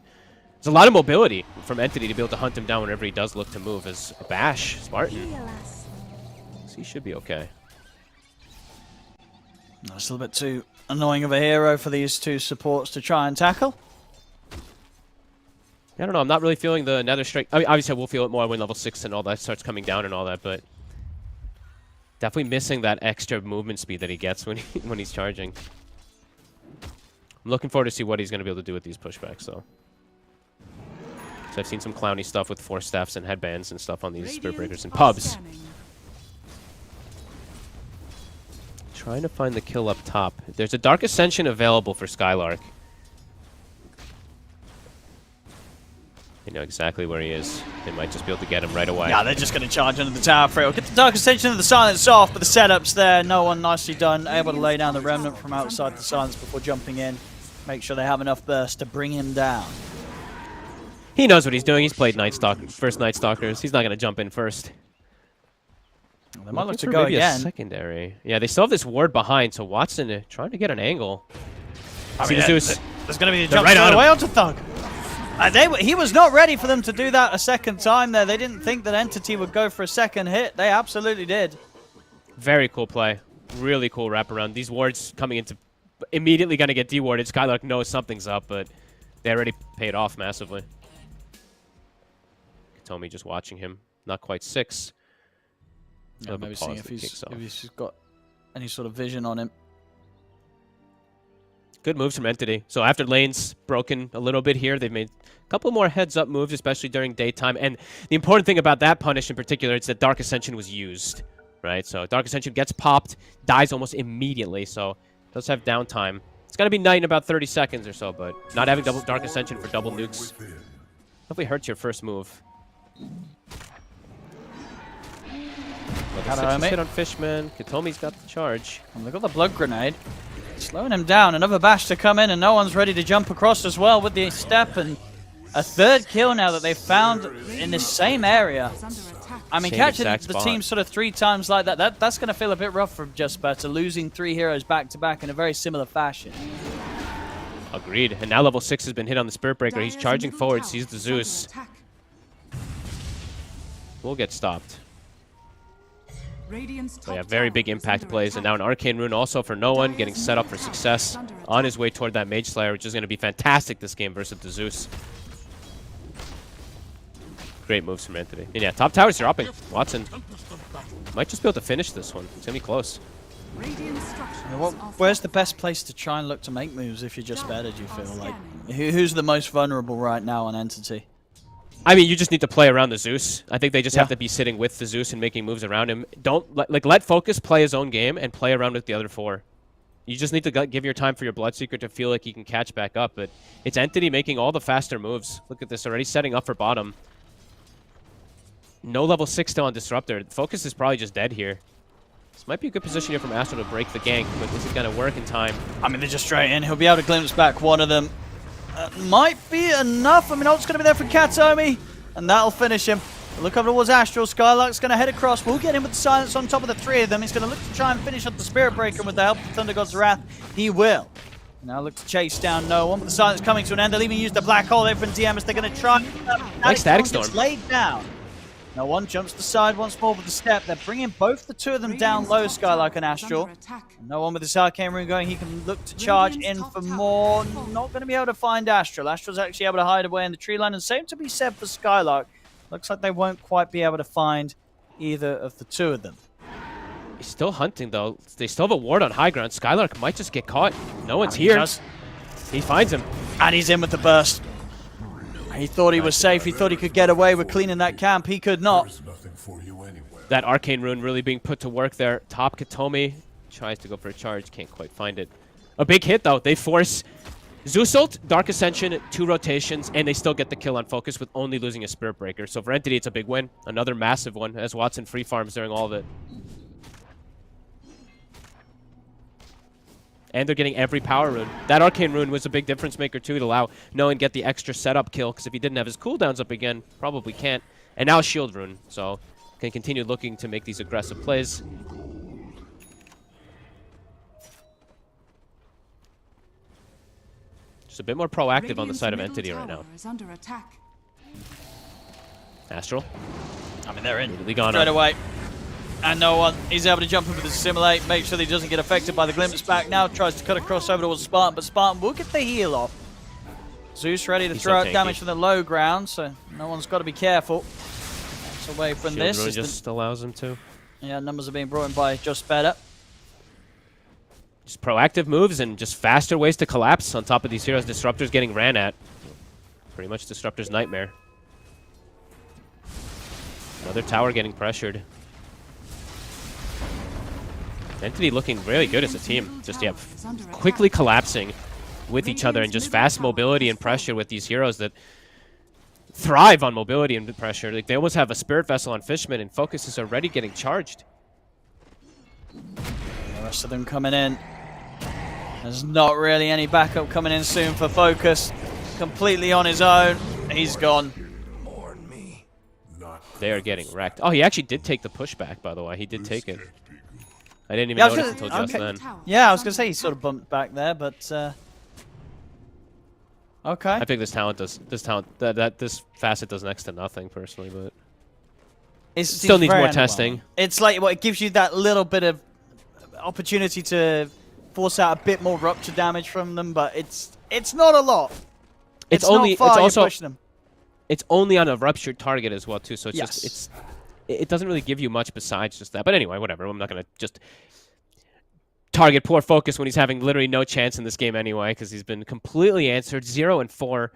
mobility from Entity to be able to hunt him down whenever he does look to move. As Bash, Spartan, so he should be okay. That's a little bit too annoying of a hero for these two supports to try and tackle. I don't know. I'm not really feeling the Nether Strike. I mean, obviously, I will feel it more when level 6 and all that starts coming down and all that, but definitely missing that extra movement speed that he gets when he's charging. I'm looking forward to see what he's going to be able to do with these pushbacks, though. So I've seen some clowny stuff with force staffs and headbands and stuff on these Spirit Breakers in pubs. Trying to find the kill up top. There's a Dark Ascension available for Skylark. They know exactly where he is. They might just be able to get him right away. Yeah, they're just going to charge under the tower for it. Get the Dark Ascension and the Silence off, but the setup's there. No one nicely done. Able to lay down the Remnant from outside the Silence before jumping in. Make sure they have enough burst to bring him down. He knows what he's doing. He's played first Night Stalkers. He's not going to jump in first. They might look to go again. A secondary. Yeah, they still have this ward behind, so Watson trying to get an angle. See the Zeus. There's going to be a jump right straight on away onto Thug. He was not ready for them to do that a second time there. They didn't think that Entity would go for a second hit. They absolutely did. Very cool play. Really cool wraparound. These wards coming into immediately going to get dewarded. Skylark knows something's up, but they already paid off massively. Katomi just watching him. Not quite 6. Yeah, maybe seeing if he's got any sort of vision on him. Good moves from Entity. So after lane's broken a little bit here, they've made a couple more heads-up moves, especially during daytime. And the important thing about that punish in particular is that Dark Ascension was used, right? So Dark Ascension gets popped, dies almost immediately, so it does have downtime. It's going to be night in about 30 seconds or so, but not having double Dark Ascension for double nukes definitely hurts your first move. Hit on Fishman. Katomi's got the charge. And they've got the Blood Grenade. Slowing him down. Another bash to come in, and no one's ready to jump across as well with the step. And a third kill now that they've found in the same area. I mean, catching the team sort of 3 times like that's going to feel a bit rough for Jesper, losing 3 heroes back-to-back in a very similar fashion. Agreed. And now level 6 has been hit on the Spirit Breaker. He's charging forward, sees the Zeus. Will get stopped. So yeah, very big impact plays, and now an Arcane Rune also for no one, getting set up for success on his way toward that Mage Slayer, which is going to be fantastic this game versus the Zeus. Great moves from Entity. And yeah, top tower's dropping. Watson might just be able to finish this one. It's going to be close. Where's the best place to try and look to make moves if you're just better, do you feel like? Who's the most vulnerable right now on Entity? I mean, you just need to play around the Zeus. I think they just have to be sitting with the Zeus and making moves around him. Don't let Focus play his own game and play around with the other 4. You just need to give your time for your Bloodseeker to feel like he can catch back up. But it's Entity making all the faster moves. Look at this, already setting up for bottom. No level 6 still on Disruptor. Focus is probably just dead here. This might be a good position here from Astro to break the gank, but is it going to work in time? I mean, they're just straight in. He'll be able to glimpse back one of them. Might be enough. I mean, ult's going to be there for Katomi, and that'll finish him. Look up towards Astral. Skylark's going to head across. We'll get him with the Silence on top of the 3 of them. He's going to look to try and finish up the Spirit Breaker, and with the help of Thunder God's Wrath, he will. Now look to chase down no one, but the Silence coming to an end. They'll even use the Black Hole there from DM as they're going to try. Nice Static Storm. Laid down. No one jumps the side once more with the step. They're bringing both the two of them down low, Skylark and Astral. No one with this arcane rune going. He can look to charge in for more. Not going to be able to find Astral. Astral's actually able to hide away in the tree line. And same to be said for Skylark. Looks like they won't quite be able to find either of the two of them. He's still hunting, though. They still have a ward on high ground. Skylark might just get caught. No one's here. He finds him. And he's in with the burst. He thought he was safe. He thought he could get away with cleaning that camp. He could not. That arcane rune really being put to work there. Top Katomi tries to go for a charge. Can't quite find it. A big hit, though. They force Zeus ult, Dark Ascension, 2 rotations, and they still get the kill on focus with only losing a Spirit Breaker. So for Entity, it's a big win. Another massive one as Watson free farms during all of it. And they're getting every power rune. That arcane rune was a big difference maker too, to allow Noah get the extra setup kill, because if he didn't have his cooldowns up again, probably can't. And now shield rune, so can continue looking to make these aggressive plays. Just a bit more proactive on the side of Entity right now. Astral. I mean, they're in gone straight away. And no one, he's able to jump in with the Assimilate, make sure that he doesn't get affected by the Glimpse back. Now tries to cut across over towards Spartan, but Spartan will get the heal off. Zeus ready to throw out damage from the low ground, so no one's got to be careful. That's away from Shield this. Rune just allows him to. Yeah, numbers are being brought in by just better. Just proactive moves and just faster ways to collapse on top of these heroes. Disruptor's getting ran at. Pretty much Disruptor's nightmare. Another tower getting pressured. Entity looking really good as a team. Just, yeah, quickly collapsing with each other and just fast mobility and pressure with these heroes that thrive on mobility and pressure. Like, they almost have a Spirit Vessel on Fishman, and Focus is already getting charged. The rest of them coming in. There's not really any backup coming in soon for Focus. Completely on his own. He's gone. They are getting wrecked. Oh, he actually did take the pushback, by the way. He did take it. I didn't even notice until just then. Yeah, I was going to say he sort of bumped back there, but okay. I think this facet does next to nothing personally, but it still needs more testing. It's like, well, it gives you that little bit of opportunity to force out a bit more rupture damage from them, but it's not a lot. It's only not far, it's also pushing them. It's only on a ruptured target as well too, so it's it doesn't really give you much besides just that. But anyway, whatever. I'm not going to just target poor Focus when he's having literally no chance in this game anyway, because he's been completely answered. 0 and 4.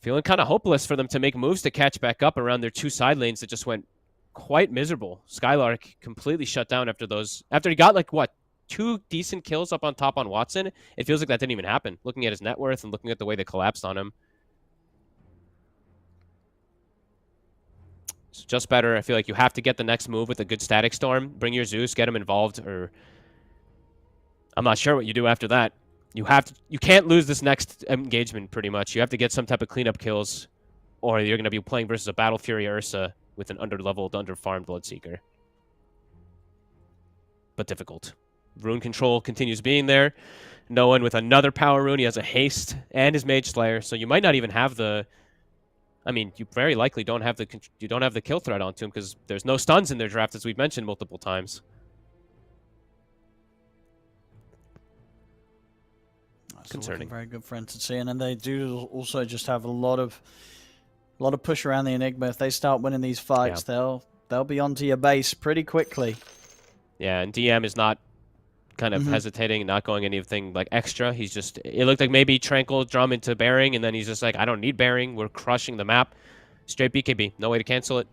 Feeling kind of hopeless for them to make moves to catch back up around their 2 side lanes that just went quite miserable. Skylark completely shut down after those. After he got, like, what, 2 decent kills up on top on Watson? It feels like that didn't even happen. Looking at his net worth and looking at the way they collapsed on him. Just better. I feel like you have to get the next move with a good Static Storm. Bring your Zeus, get him involved, or I'm not sure what you do after that. You can't lose this next engagement pretty much. You have to get some type of cleanup kills, or you're going to be playing versus a Battle Fury Ursa with an under-leveled, under-farmed Bloodseeker. But difficult. Rune control continues being there. No one with another power rune. He has a haste and his Mage Slayer, so you might not even have the. I mean, you very likely don't have the kill threat onto him because there's no stuns in their draft, as we've mentioned multiple times. That's concerning. Very good for Entity, and then they do also just have a lot of push around the Enigma. If they start winning these fights, they'll be onto your base pretty quickly. Yeah, and DM is not kind of hesitating and not going anything like extra. He's just, it looked like maybe Tranquil drum into Bearing, and then he's just like, I don't need Bearing. We're crushing the map. Straight BKB. No way to cancel it.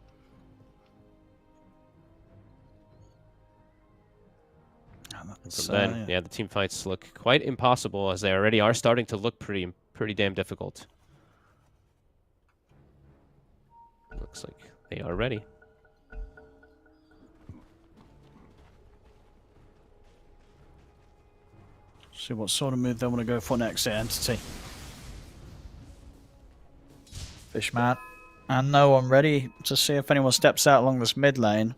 From then, yeah, the team fights look quite impossible as they already are starting to look pretty damn difficult. Looks like they are ready. See what sort of move they want to go for next at Entity. Fishman. And no one ready to see if anyone steps out along this mid lane.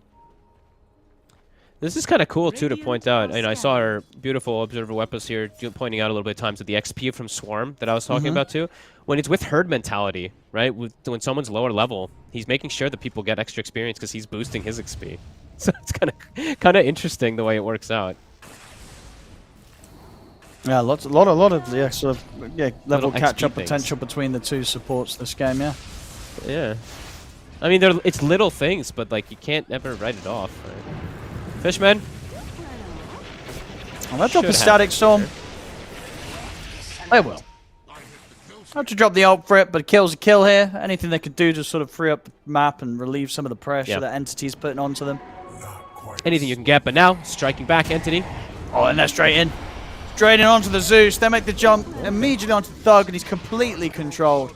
This is kind of cool, too, to point out. I saw our beautiful Observer Weapons here pointing out a little bit of times of the XP from Swarm that I was talking about, too. When it's with herd mentality, right? When someone's lower level, he's making sure that people get extra experience because he's boosting his XP. So it's kind of interesting the way it works out. Yeah, a lot of level catch-up potential between the two supports this game, yeah. Yeah. I mean, it's little things, but, like, you can't ever write it off, right? Fishman. I'll drop a static storm. I will. Have to drop the ult for it, but kill's a kill here. Anything they could do to sort of free up the map and relieve some of the pressure that Entity's putting onto them. Anything you can get, but now, striking back, Entity. Oh, and they're straight in. Straight in onto the Zeus. They make the jump immediately onto the Thug, and he's completely controlled.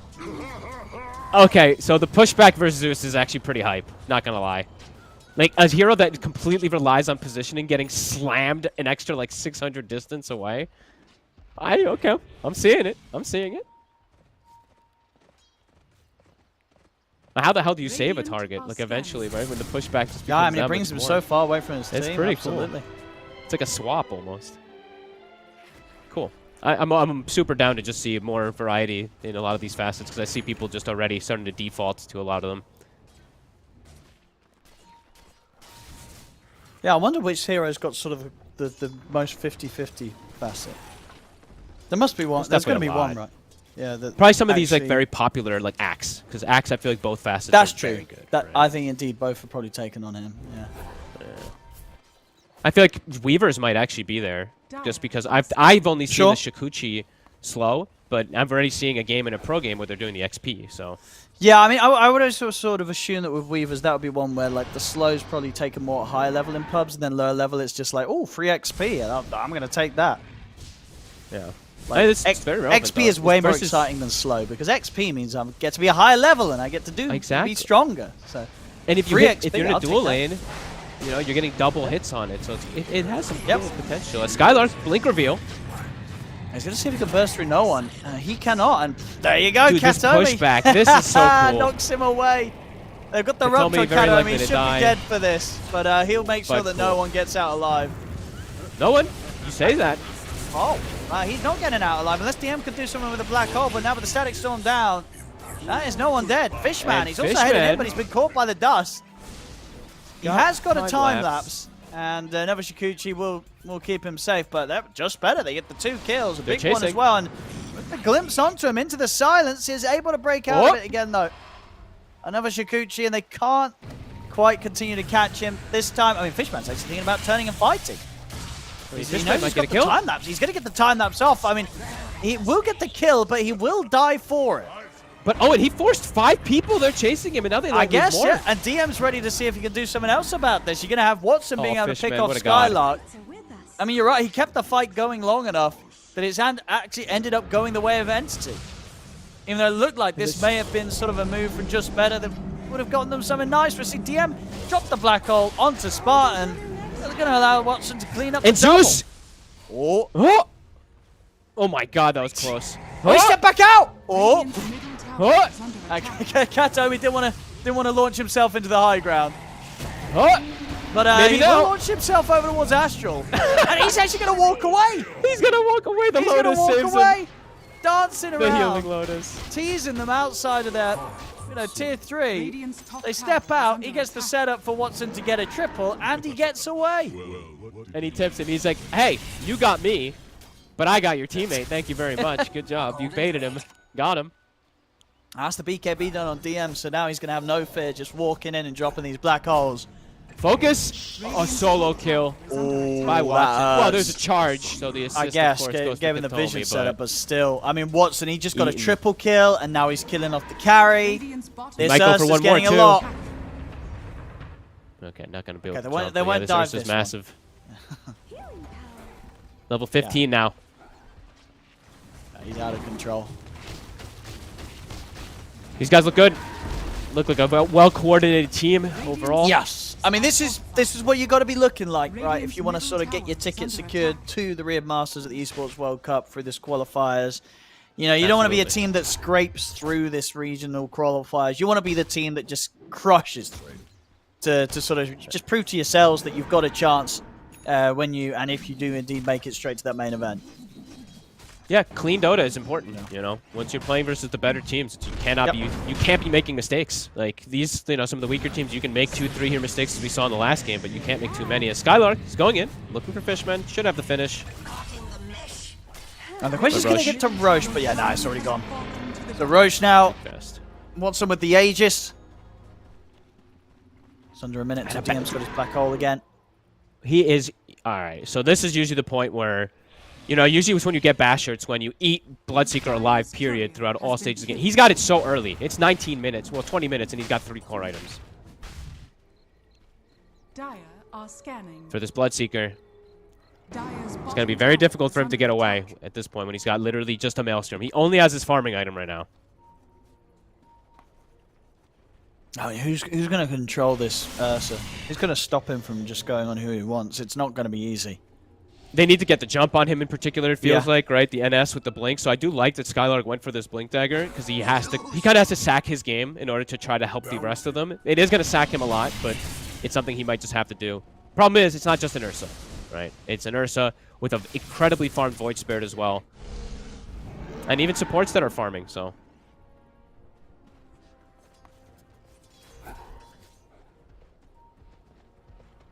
Okay, so the pushback versus Zeus is actually pretty hype. Not gonna lie. Like, a hero that completely relies on positioning, getting slammed an extra, like, 600 distance away. Okay, I'm seeing it. I'm seeing it. How the hell do you save a target? Like, eventually, right? When the pushback just I mean, it brings him so far away from his team. It's pretty Absolutely. cool. It's like a swap, almost. Cool. I'm super down to just see more variety in a lot of these facets, because I see people just already starting to default to a lot of them. Yeah, I wonder which hero's got sort of the most 50-50 facet. There must be one. There's going to be one, right? Yeah. Probably some of these like very popular, like Axe, because Axe, I feel like both facets. That's are true. Very good, that right? I think indeed both are probably taken on him. Yeah. I feel like Weavers might actually be there, just because I've only seen the Shikuchi slow, but I'm already seeing a game in a pro game where they're doing the XP. So. Yeah, I mean, I would also sort of assume that with Weavers, that would be one where, like, the slow's probably taken more higher level in pubs, and then lower level, it's just like, oh, free XP, I'm going to take that. Yeah. Like, it's very relevant, XP is way more exciting than slow, because XP means I get to be a higher level, and I get to be stronger. So, and if you're in a dual lane, you know, you're getting double hits on it, so it has some cool potential. Skylar's blink reveal. He's going to see if he can burst through no one. He cannot, and there you go, Dude, Katomi. This pushback, this is so cool. Knocks him away. They've got the rope on Katomi. He should be dead for this, but he'll make sure that no one gets out alive. No one? You say that. Oh, he's not getting out alive, unless DM could do something with a black hole, but now with the static storm down, that is no one dead. Fishman, he's also headed in, but he's been caught by the dust. He has got a time lapse, and Nobushikuchi will keep him safe, but they're just better. They get the 2 kills, a big one as well, and with the glimpse onto him into the silence, is able to break out of it again, though. Another Shikuchi, and they can't quite continue to catch him this time. I mean, Fishman's actually thinking about turning and fighting. He knows he's got the time lapse. He's going to get the time lapse off. I mean, he will get the kill, but he will die for it. But, and he forced 5 people. They're chasing him, and now they I guess, more. Yeah. And DM's ready to see if he can do something else about this. You're going to have Watson being able to pick off Skylark. I mean, you're right. He kept the fight going long enough that his hand actually ended up going the way of Entity. Even though it looked like this may have been sort of a move from Just Better that would have gotten them something nice. We see DM drop the black hole onto Spartan. They're going to allow Watson to clean up the Zeus! Oh. Oh my god, that was close. Oh, he stepped back out! Oh! Katomi didn't want to launch himself into the high ground. But he will launch himself over towards Astral. And he's actually going to walk away. He's going to walk away. The Lotus saves him. Dancing around. The healing Lotus. Teasing them outside of that, tier 3. They step out. He gets the setup for Watson to get a triple, and he gets away. And he tips him. He's like, hey, you got me, but I got your teammate. Thank you very much. Good job. You baited him. Got him. That's the BKB done on DM, so now he's going to have no fear just walking in and dropping these black holes. Focus. A solo kill by Watson. Well, there's a charge, so the assist, I guess, of course, goes gave to him the vision Katomi, setup, but still. I mean, Watson, he just got a triple kill, and now he's killing off the carry. This Ursa's getting a lot. Okay, not going to be able to jump. They won't dive this is massive. Level 15 now. He's out of control. These guys look good. Look like a well-coordinated team overall. Yes. I mean, this is what you got to be looking like, right? If you want to sort of get your ticket secured to the Red Masters at the Esports World Cup through this qualifiers. You know, you don't want to be a team that scrapes through this regional qualifiers. You want to be the team that just crushes through. to sort of just prove to yourselves that you've got a chance when you and if you do indeed make it straight to that main event. Yeah, clean Dota is important. You know, once you're playing versus the better teams, you cannot be you can't be making mistakes. Like these, you know, some of the weaker teams, you can make 2-3 here mistakes as we saw in the last game, but you can't make too many. As Skylark is going in, looking for Fishman, should have the finish. And the question's going to get to Roche, but yeah, it's already gone. So Roche now wants him with the Aegis. It's under a minute until DM's got his black hole again. He is all right. So this is usually the point where, you know, usually it's when you get Basher, it's when you eat Bloodseeker alive, period, throughout all stages of the game. He's got it so early. It's 19 minutes, well, 20 minutes, and he's got 3 core items. Dire are scanning. For this Bloodseeker, it's going to be very difficult for him to get away at this point when he's got literally just a Maelstrom. He only has his farming item right now. I mean, who's going to control this Ursa? Who's going to stop him from just going on who he wants? It's not going to be easy. They need to get the jump on him in particular, it feels like, right? The NS with the blink. So I do like that Skylark went for this blink dagger because he kind of has to sack his game in order to try to help the rest of them. It is going to sack him a lot, but it's something he might just have to do. Problem is, it's not just an Ursa, right? It's an Ursa with an incredibly farmed Void Spirit as well. And even supports that are farming, so.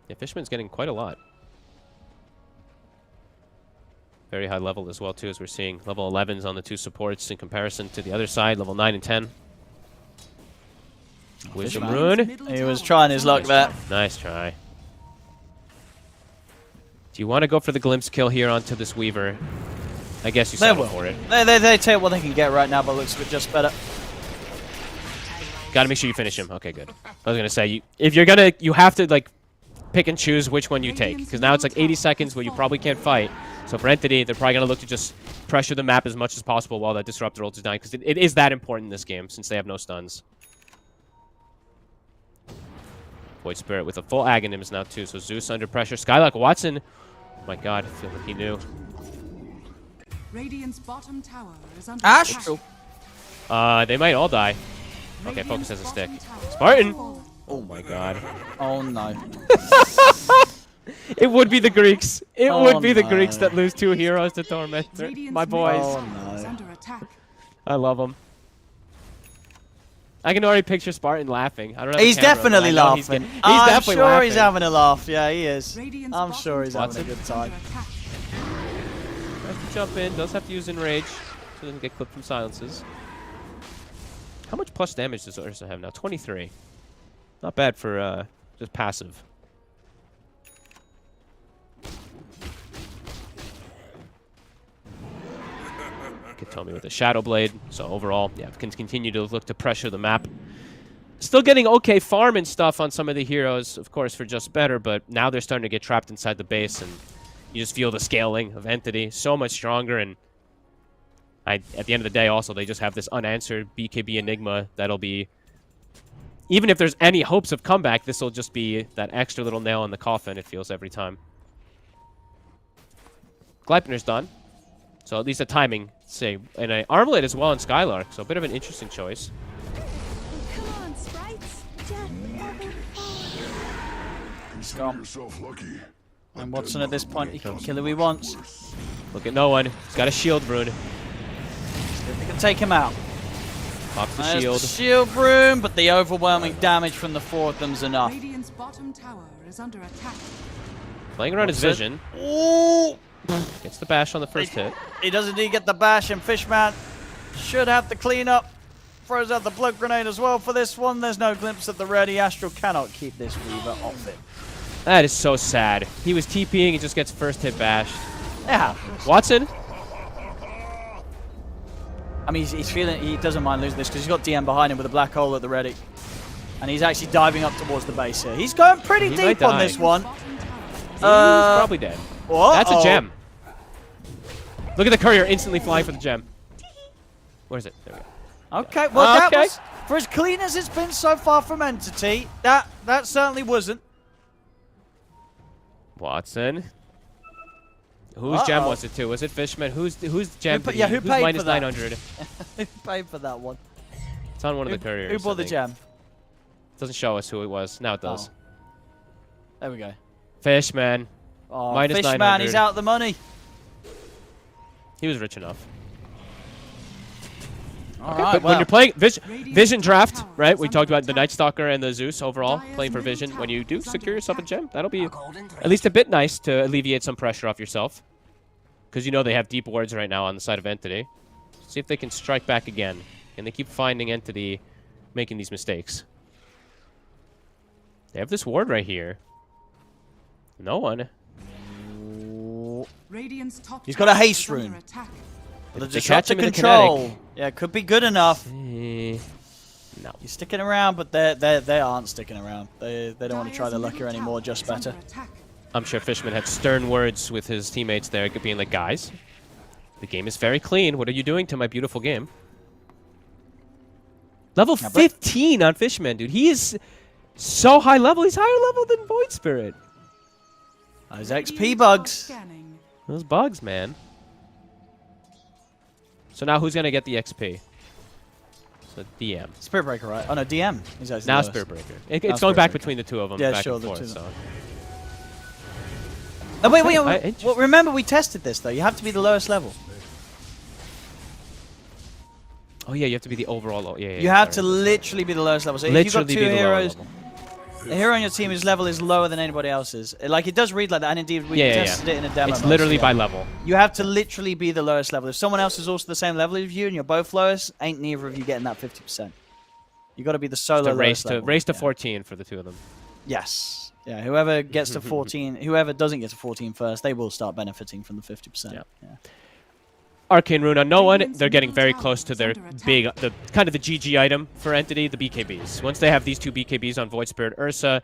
Yeah, Fishman's getting quite a lot. Very high level as well, too, as we're seeing. Level 11s on the 2 supports in comparison to the other side, level 9 and 10. Wisdom Rune. He was trying his luck there. Nice try. Do you want to go for the glimpse kill here onto this Weaver? I guess you settle for it. They take what they can get right now, but looks just better. Got to make sure you finish him. Okay, good. I was going to say, if you're going to, you have to, like, pick and choose which one you take. Because now it's like 80 seconds where you probably can't fight. So for Entity, they're probably going to look to just pressure the map as much as possible while that Disruptor ult is dying. Because it is that important in this game, since they have no stuns. Void Spirit with a full Aghanims now, too. So Zeus under pressure. Skylark Watson. Oh my god, I feel like he knew. Radiant's bottom tower is under attack. They might all die. Okay, focus has a stick. Spartan! Oh my god. Oh no. It would be the Greeks. It would be the Greeks that lose 2 heroes to Tormentor. My boys. Oh no. I love them. I can already picture Spartan laughing. I don't know. He's definitely laughing. I'm sure laughing. He's having a laugh. Yeah, he is. I'm sure he's having a good time. Has to jump in. Does have to use Enrage so he doesn't get clipped from silences. How much plus damage does Ursa have now? 23. Not bad for just passive. Katomi with a Shadow Blade. So overall, yeah, can continue to look to pressure the map. Still getting okay farm and stuff on some of the heroes, of course, for just better, but now they're starting to get trapped inside the base, and you just feel the scaling of Entity so much stronger. And at the end of the day, also, they just have this unanswered BKB Enigma that'll be, even if there's any hopes of comeback, this will just be that extra little nail in the coffin, it feels, every time. Gleipnir's done. So at least the timing, say, and an Armlet as well in Skylark, so a bit of an interesting choice. Come on, sprites. Death never He's gone. And Watson at this point, he can kill who he wants. Look at no one. He's got a shield rune. They can take him out. Pops the There's shield. The shield rune, but the overwhelming damage from the 4 of them's enough. Radiant's bottom tower is under attack. Playing around his vision. Ooh! Gets the bash on the first hit. He does indeed get the bash, and Fishman should have the cleanup. Throws out the blood grenade as well for this one. There's no glimpse at the ready. Astral cannot keep this Weaver off him. That is so sad. He was TPing, he just gets first hit bashed. Yeah. Watson? I mean, he's feeling, he doesn't mind losing this because he's got DM behind him with a black hole at the ready. And he's actually diving up towards the base here. He's going pretty deep on this one. He's probably dead. That's a gem. Look at the courier instantly flying for the gem. Where is it? There we go. Okay, well that was, for as clean as it's been so far from Entity, that certainly wasn't. Watson. Whose gem was it to? Was it Fishman? Whose gem? Who paid minus for that? 900? Who paid for that one? It's on one of the couriers. Who bought the gem? Doesn't show us who it was. Now it does. There we go. Fishman. Oh, Minus Fishman, 900. he's out the money. He was rich enough. All Okay, right, but well. when you're playing Vision Draft, right? We talked about the Night Stalker and the Zeus overall, playing for Vision. When you do secure yourself a gem, that'll be at least a bit nice to alleviate some pressure off yourself. Because you know they have deep wards right now on the side of Entity. See if they can strike back again. And they keep finding Entity making these mistakes. They have this ward right here. No one. Radiant's top He's got a tower haste is under rune. attack. The They catch disruptor him in the control. kinetic. Yeah, could be good enough. No. He's sticking around, but they aren't sticking around. They don't want to try their luck here anymore, just better. I'm sure Fishman had stern words with his teammates there, being like, guys, the game is very clean. What are you doing to my beautiful game? Level 15 on Fishman, dude. He is so high level. He's higher level than Void Spirit. Those XP bugs. Those bugs, man. So now who's going to get the XP? So DM. Spirit Breaker, right? Oh, no, DM. He's actually Now the lowest. Spirit Breaker. It's going back between the two of them. Yeah, back sure, and the forth, two. so. Oh, wait. Interesting. Remember, we tested this, though. You have to be the lowest level. Oh, yeah, you have to be the overall. Yeah, You have to literally be the lowest level. So if you've got two heroes, the hero on your team whose level is lower than anybody else's. Like, it does read like that, and indeed, we tested it in a demo. It's literally by level. You have to literally be the lowest level. If someone else is also the same level as you and you're both lowest, ain't neither of you getting that 50%. You got to be the solo Race lowest level. race to 14 for the two of them. Yes. Yeah, whoever gets to 14, whoever doesn't get to 14 first, they will start benefiting from the 50%. Yeah. Yeah. Arcane Rune on no one. They're getting very close to their big, kind of the GG item for Entity, the BKBs. Once they have these two BKBs on Void Spirit Ursa,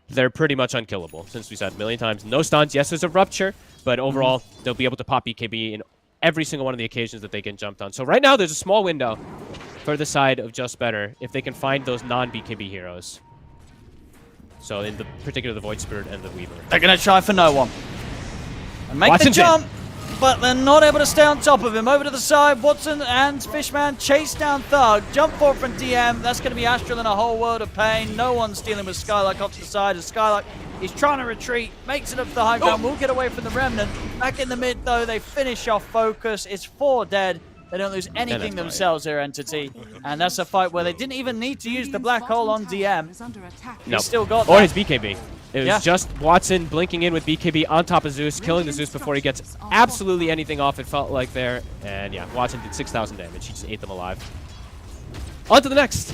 they're pretty much unkillable. Since we said a million times, no stuns. Yes, there's a rupture, but overall, they'll be able to pop BKB in every single one of the occasions that they get jumped on. So right now, there's a small window for the side of Just Better if they can find those non-BKB heroes. So in the particular, the Void Spirit and the Weaver. They're going to try for no one. And make Watson's the jump, but they're not able to stay on top of him. Over to the side, Watson and Fishman chase down Thug. Jump forward from DM. That's going to be Astral in a whole world of pain. No one's dealing with Skylark off to the side. As Skylark is trying to retreat, makes it up to the high ground. Will get away from the Remnant. Back in the mid, though, they finish off Focus. It's 4 dead. They don't lose anything themselves, their Entity. And that's a fight where they didn't even need to use the Black Hole on DM. No. He still got or that. his BKB. It was just Watson blinking in with BKB on top of Zeus, killing the Zeus before he gets absolutely anything off, it felt like there. And yeah, Watson did 6,000 damage. He just ate them alive. On to the next.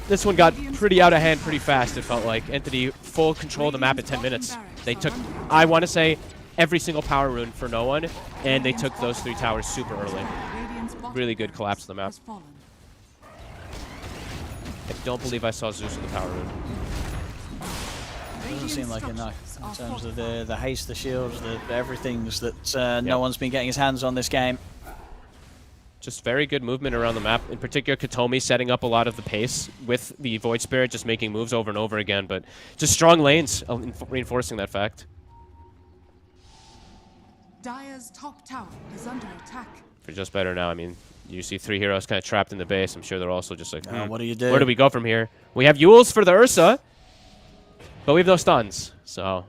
This one got pretty out of hand pretty fast, it felt like. Entity full control of the map in 10 minutes. They took, I want to say, every single power rune for no one, and they took those 3 towers super early. Really good collapse of the map. I don't believe I saw Zeus with the power rune. Doesn't seem like it, no. In terms of the haste, the shields, the everything's that no one's been getting his hands on this game. Just very good movement around the map. In particular, Katomi setting up a lot of the pace with the Void Spirit, just making moves over and over again. But just strong lanes, reinforcing that fact. Dire's top tower is under attack. For Just Better now, I mean, you see 3 heroes kind of trapped in the base. I'm sure they're also just like, what do you do? Where do we go from here? We have Yules for the Ursa, but we have no stuns, so.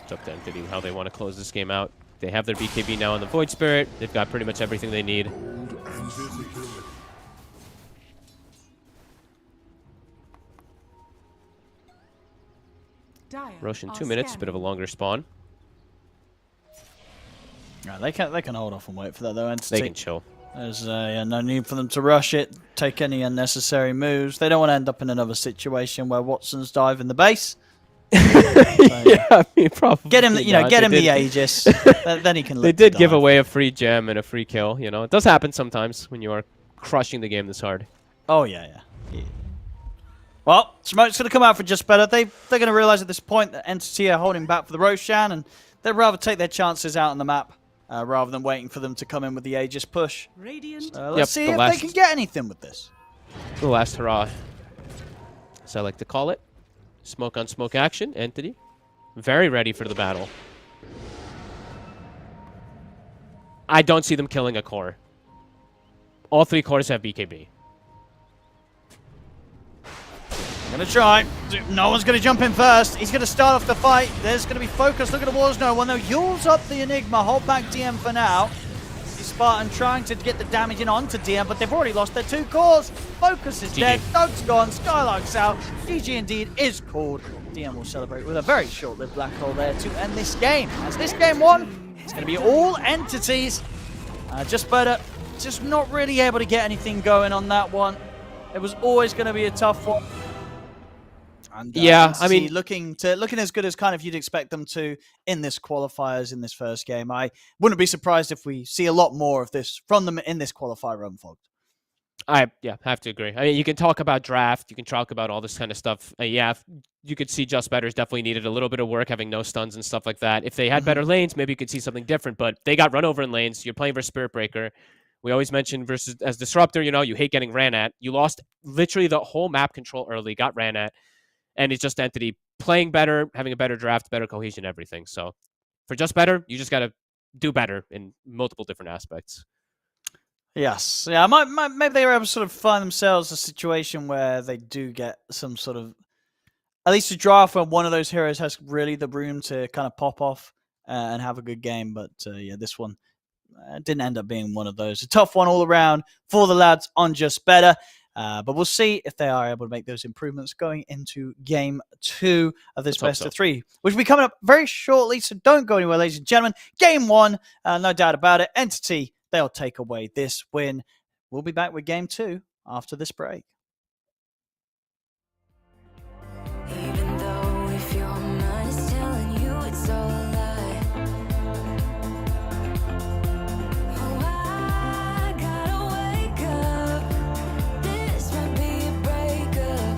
It's up to Entity how they want to close this game out. They have their BKB now on the Void Spirit. They've got pretty much everything they need. Roshan 2 minutes, bit of a longer spawn. Right, they can hold off and wait for that though. Entity. They can chill. There's no need for them to rush it, take any unnecessary moves. They don't want to end up in another situation where Watson's diving the base. Yeah, I mean, probably. Get him, get him the Aegis. Then he can. They did give away a free gem and a free kill. You know, it does happen sometimes when you are crushing the game this hard. Oh yeah. Well, Smoke's going to come out for Just Better. They're going to realize at this point that Entity are holding back for the Roshan, and they'd rather take their chances out on the map rather than waiting for them to come in with the Aegis push. Let's see if they can get anything with this. The last hurrah, as I like to call it. Smoke on smoke action, Entity. Very ready for the battle. I don't see them killing a core. all 3 quarters have BKB. Gonna try. No one's gonna jump in first. He's gonna start off the fight. There's gonna be focus. Look at the walls. No one though. Yules up the Enigma. Hold back DM for now. Spartan trying to get the damage in onto DM, but they've already lost their 2 cores. Focus is dead. Doug's gone. Skylark's out. GG indeed is called. DM will celebrate with a very short-lived black hole there to end this game. As this game won, it's going to be all entities. Just better. Just not really able to get anything going on that one. It was always going to be a tough one. And, yeah, I mean, looking as good as kind of you'd expect them to in this qualifiers in this first game. I wouldn't be surprised if we see a lot more of this from them in this qualifier run, Fogged. I have to agree. I mean, you can talk about draft, you can talk about all this kind of stuff. Yeah, you could see Just Better's definitely needed a little bit of work, having no stuns and stuff like that. If they had better lanes, maybe you could see something different. But they got run over in lanes. You're playing versus Spirit Breaker. We always mention versus as Disruptor. You know, you hate getting ran at. You lost literally the whole map control early, got ran at. And it's just Entity playing better, having a better draft, better cohesion, everything. So for Just Better, you just got to do better in multiple different aspects. Yes. Yeah, maybe they were able to sort of find themselves a situation where they do get some sort of, at least a draft where one of those heroes has really the room to kind of pop off and have a good game. But yeah, this one didn't end up being one of those. A tough one all around for the lads on Just Better. But we'll see if they are able to make those improvements going into game 2 of this best of 3, which will be coming up very shortly. So don't go anywhere, ladies and gentlemen. Game 1, no doubt about it. Entity, they'll take away this win. We'll be back with game 2 after this break. Even though if your mind is telling you it's all a lie. Oh, I gotta wake up. This might be a breakup.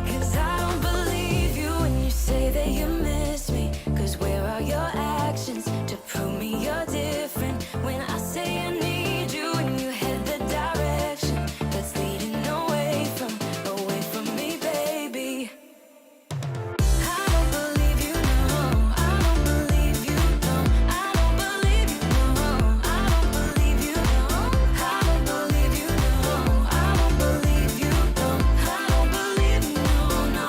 'Cause I don't believe you when you say that you miss me. 'Cause where are your actions to prove me you're different? When I say I need you and you head the direction that's leading away from me, baby. I don't believe you, no. I don't believe you, no. I don't believe you, no. I don't believe you, no. I don't believe you, no. I don't believe you, no. I don't believe you, no.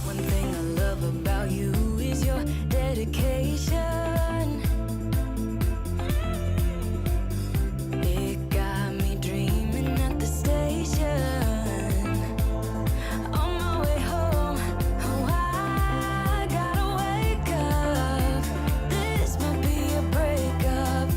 One thing I love about you is your dedication. It got me dreaming at the station. On my way home, oh, I gotta wake up. This might be a breakup.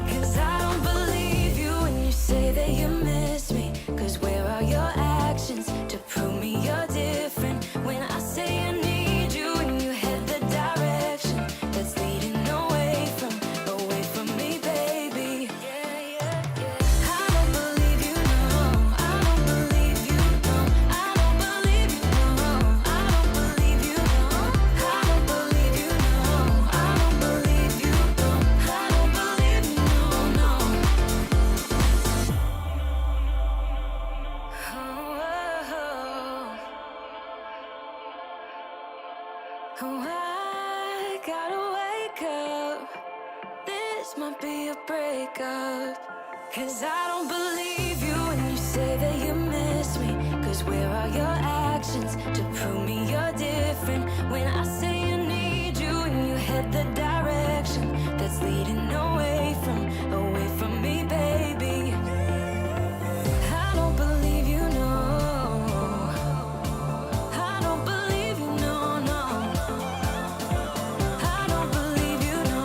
'Cause I don't believe you when you say that you miss me. 'Cause where are your actions to prove me you're different? When I say I need you and you head the direction that's leading away from me, baby. I don't believe you, no. I don't believe you, no. I don't believe you, no. I don't believe you, no. I don't believe you, no. I don't believe you, no. I don't believe you, no. Oh, I gotta wake up. This might be a breakup. 'Cause I don't believe you when you say that you miss me. 'Cause where are your actions to prove me you're different? When I say I need you and you head the direction that's leading away from me, baby. I don't believe you, no. I don't believe you, no, no. I don't believe you, no.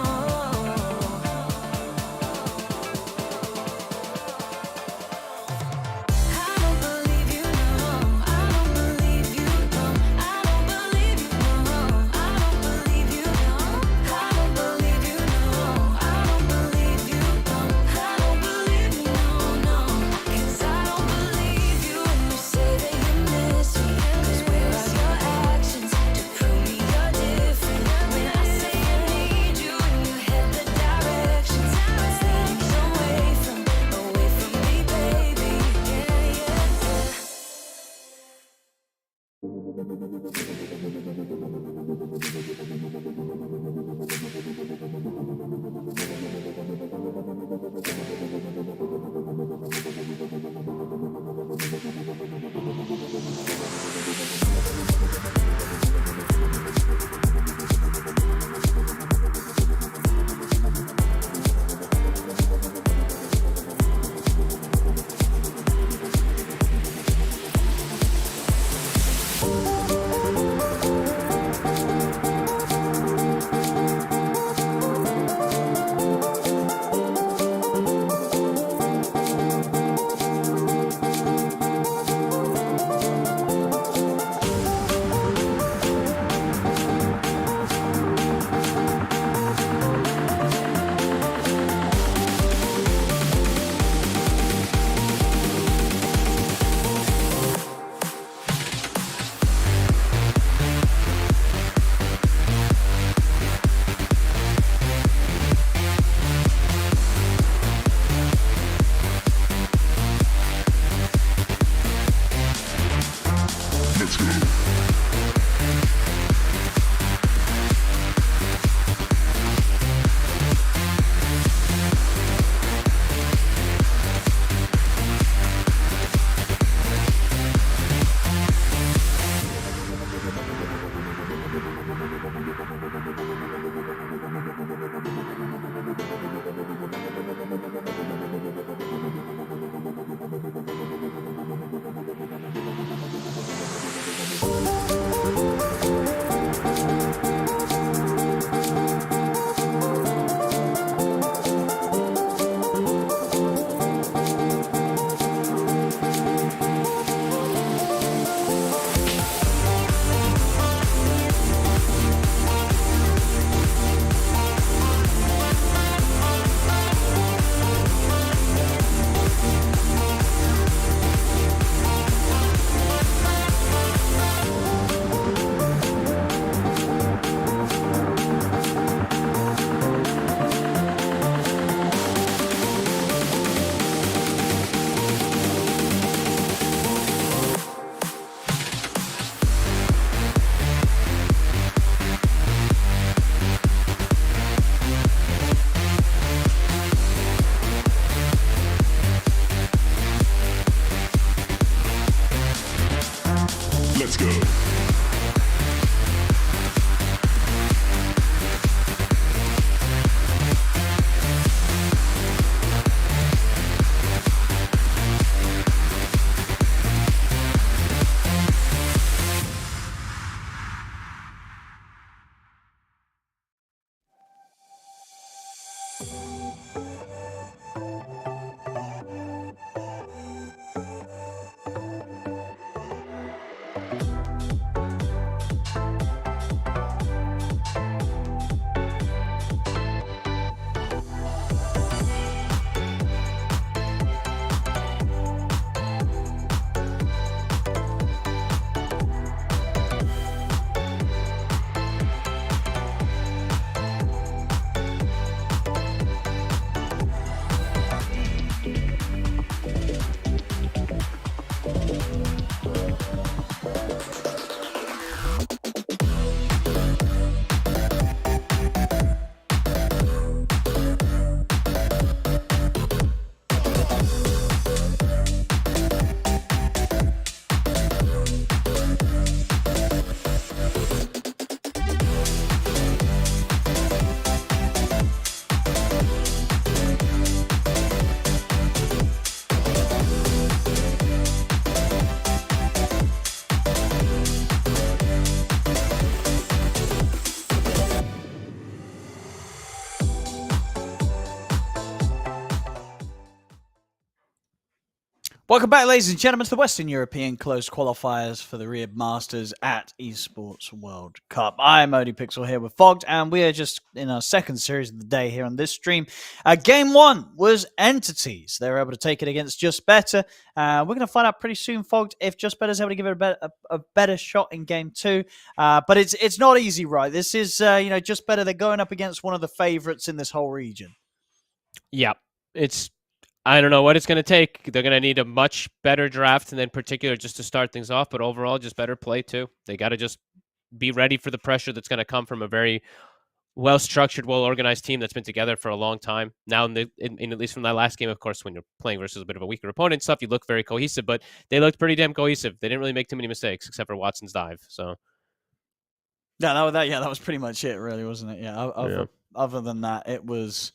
I don't believe you, no. I don't believe you, no. I don't believe you, no. I Welcome back, ladies and gentlemen, to the Western European closed qualifiers for the Riyadh Masters at Esports World Cup. I'm ODPixel here with Fogged, and we are just in our second series of the day here on this stream. Game one was Entities. They were able to take it against Just Better. We're going to find out pretty soon, Fogged, if Just Better's able to give it a better shot in game two. But it's not easy, right? This is, Just Better. They're going up against one of the favorites in this whole region. Yeah, I don't know what it's going to take. They're going to need a much better draft, and in particular just to start things off. But overall, just better play too. They got to just be ready for the pressure that's going to come from a very well-structured, well-organized team that's been together for a long time. Now, in at least from that last game, of course, when you're playing versus a bit of a weaker opponent and stuff, you look very cohesive. But they looked pretty damn cohesive. They didn't really make too many mistakes, except for Watson's dive. So, yeah, that was pretty much it, really, wasn't it? Yeah. Other than that, it was,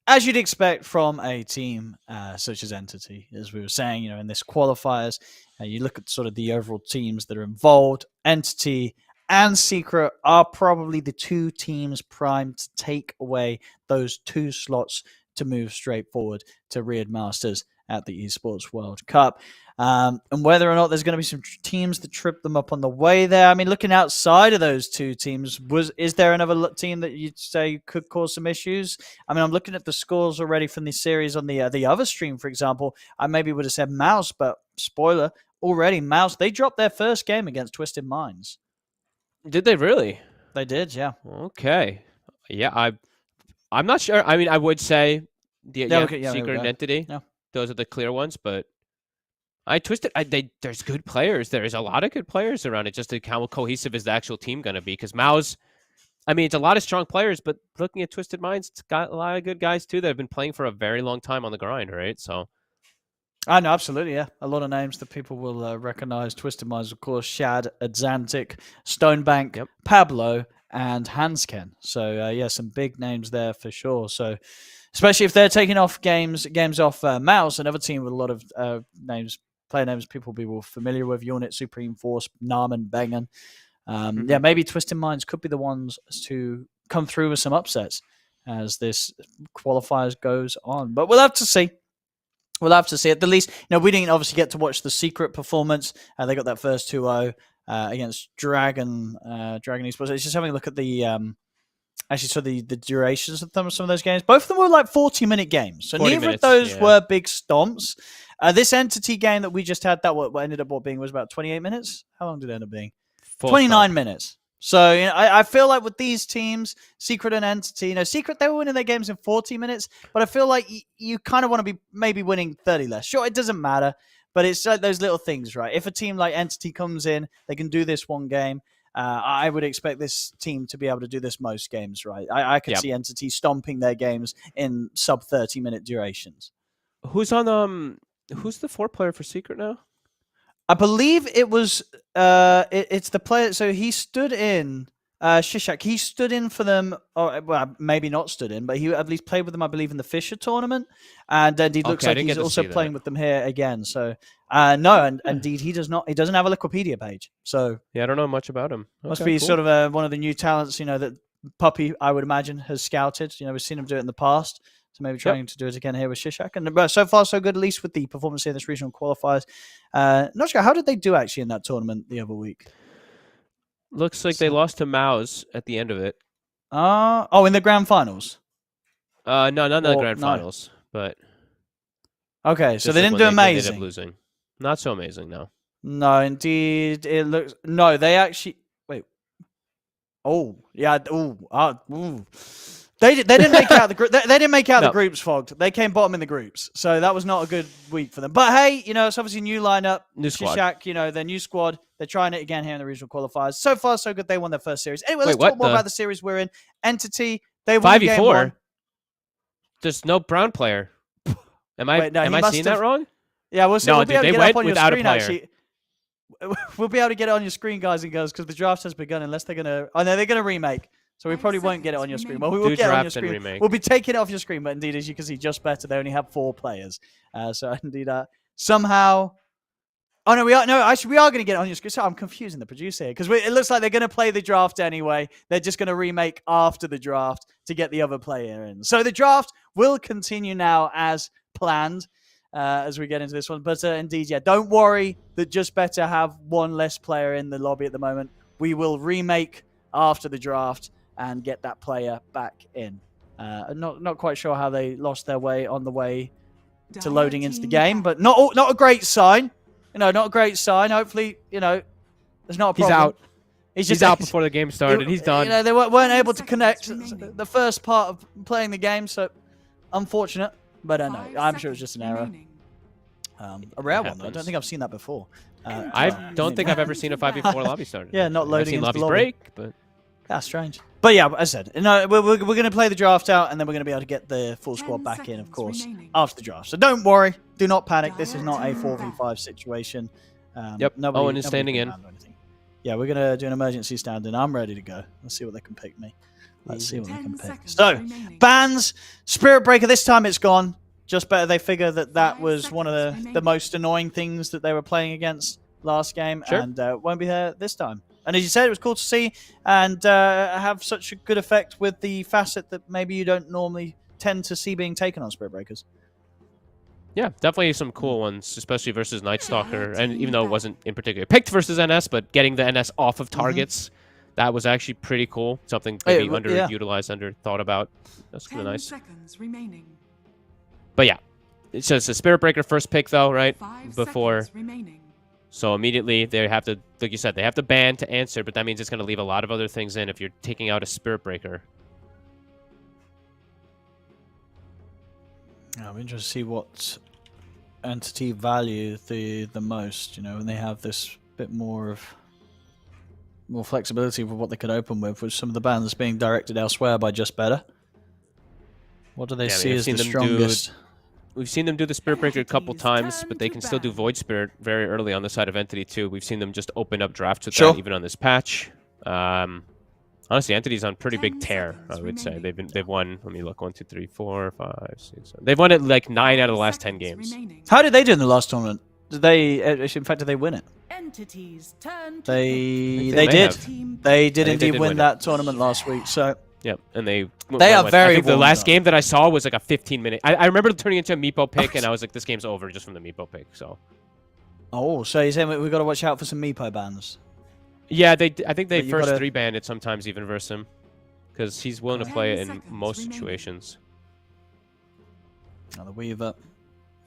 as you'd expect from a team such as Entity, as we were saying, in this qualifiers, you look at sort of the overall teams that are involved. Entity and Secret are probably the two teams primed to take away those two slots to move straight forward to Riyadh Masters at the Esports World Cup. And whether or not there's going to be some teams that trip them up on the way there. I mean, looking outside of those two teams, is there another team that you'd say could cause some issues? I mean, I'm looking at the scores already from the series on the other stream, for example. I maybe would have said Mouse, but spoiler, already Mouse, they dropped their first game against Twisted Minds. Did they really? They did, yeah. Okay. Yeah, I'm not sure. I mean, I would say Secret and Entity. Yeah. Those are the clear ones, but there's good players. There's a lot of good players around it. Just how cohesive is the actual team going to be? Because Mao's, I mean, it's a lot of strong players, but looking at Twisted Minds, it's got a lot of good guys too that have been playing for a very long time on the grind, right? So, I know, absolutely, yeah. A lot of names that people will recognize. Twisted Minds, of course, Shad, Adzantic, Stonebank, Pablo, and Hansken. So, some big names there for sure. So, especially if they're taking off games off Mouse, another team with a lot of player names people will be familiar with: Unit, Supreme Force, Narman, Bengen. Yeah, maybe Twisted Minds could be the ones to come through with some upsets as this qualifiers goes on. But we'll have to see. We'll have to see. At the least, we didn't obviously get to watch the Secret performance. They got that first 2-0 against Dragon Esports. It's just having a look at the the durations of some of those games. Both of them were like 40-minute games. So neither of those were big stomps. This Entity game that we just had, that what ended up being was about 28 minutes. How long did it end up being? 29 minutes. So I feel like with these teams, Secret and Entity, Secret, they were winning their games in 40 minutes, but I feel like you kind of want to be maybe winning 30 less. Sure, it doesn't matter, but it's like those little things, right? If a team like Entity comes in, they can do this one game. I would expect this team to be able to do this most games, right? I could see Entity stomping their games in sub 30-minute durations. Who's the 4-player for Secret now? I believe it was it's the player. So he stood in Shishak. He stood in for them, or well, maybe not stood in, but he at least played with them, I believe, in the Fisher tournament. And indeed, looks like he's also playing with them here again. So no, and indeed, he does not. He doesn't have a Wikipedia page. So yeah, I don't know much about him. Must be sort of one of the new talents, that Puppy, I would imagine, has scouted. We've seen him do it in the past. So maybe trying to do it again here with Shishak. And so far, so good, at least with the performance here in this regional qualifiers. Not sure, how did they do actually in that tournament the other week? Looks like they lost to Maus at the end of it. In the grand finals? No, not in the grand finals, but... Okay, so they didn't do amazing. They ended up losing. Not so amazing, no. No, indeed. It looks... No, they actually... Wait. Oh, yeah. They didn't make out the group. They didn't make out the groups, Fogged. They came bottom in the groups, so that was not a good week for them. But hey, it's obviously a new lineup, new squad. Shishak, their new squad. They're trying it again here in the regional qualifiers. So far, so good. They won their first series. Anyway, let's talk more about the series we're in. Entity. They won 5v4. There's no brown player. Am I seeing that wrong? Yeah, we'll see. No, we'll be able to get went up on your without screen, a player. actually. We'll be able to get it on your screen, guys and girls, because the draft has begun. Unless they're gonna, they're gonna remake. So we probably won't get it on your screen. Well, we will get it on your screen. We'll be taking it off your screen, but indeed, as you can see, just better. They only have 4 players. So indeed, somehow. Oh no, we are going to get it on your screen. So I'm confusing the producer here because it looks like they're going to play the draft anyway. They're just going to remake after the draft to get the other player in. So the draft will continue now as planned as we get into this one. But indeed, don't worry that just better have 1 less player in the lobby at the moment. We will remake after the draft and get that player back in. Not quite sure how they lost their way on the way to loading into the game, but not a great sign. Not a great sign. Hopefully, there's not a problem. He's out. He's out before the game started. He's done. They weren't able to connect the first part of playing the game, so unfortunate. But no, I'm sure it was just an error. A rare one, though. I don't think I've seen that before. I don't think I've ever seen a 5v4 lobby started. Yeah, not loading into lobbies the lobby. break, but... That's strange. But yeah, as I said, we're going to play the draft out, and then we're going to be able to get the full squad back in, of course, after the draft. So don't worry. Do not panic. This is not a 4v5 situation. Owen is standing in. Yeah, we're going to do an emergency stand-in. I'm ready to go. Let's see what they can pick me. Let's see what they can pick. So, bans. Spirit Breaker. This time it's gone. Just better they figure that was one of the most annoying things that they were playing against last game, and won't be there this time. And as you said, it was cool to see and have such a good effect with the facet that maybe you don't normally tend to see being taken on Spirit Breakers. Yeah, definitely some cool ones, especially versus Night Stalker. And even though it wasn't in particular picked versus NS, but getting the NS off of targets, that was actually pretty cool. Something maybe underutilized, underthought about. That's kind of nice. But yeah, it's just a Spirit Breaker first pick though, right? Before. So immediately they have to, like you said, they have to ban to answer, but that means it's going to leave a lot of other things in if you're taking out a Spirit Breaker. I'm interested to see what entity value the most, when they have this bit more flexibility with what they could open with some of the bans being directed elsewhere by Just Better. What do they see as the strongest? We've seen them do the Spirit Breaker a couple times, but they can still do Void Spirit very early on the side of Entity too. We've seen them just open up drafts with that even on this patch. Honestly, Entity's on pretty big tear, I would say. They've won, let me look, 1, 2, 3, 4, 5, 6, 7. They've won it like 9 out of the last 10 games. How did they do in the last tournament? In fact, did they win it? They did. They did indeed win that tournament last week, so... Yep, and they are very. I think the last game that I saw was like a 15-minute. I remember turning into a Meepo pick, and I was like, "This game's over just from the Meepo pick." So. Oh, so you're saying we've got to watch out for some Meepo bans? Yeah, I think they first 3-ban it sometimes even versus him, because he's willing to play it in most situations. Oh, the Weaver.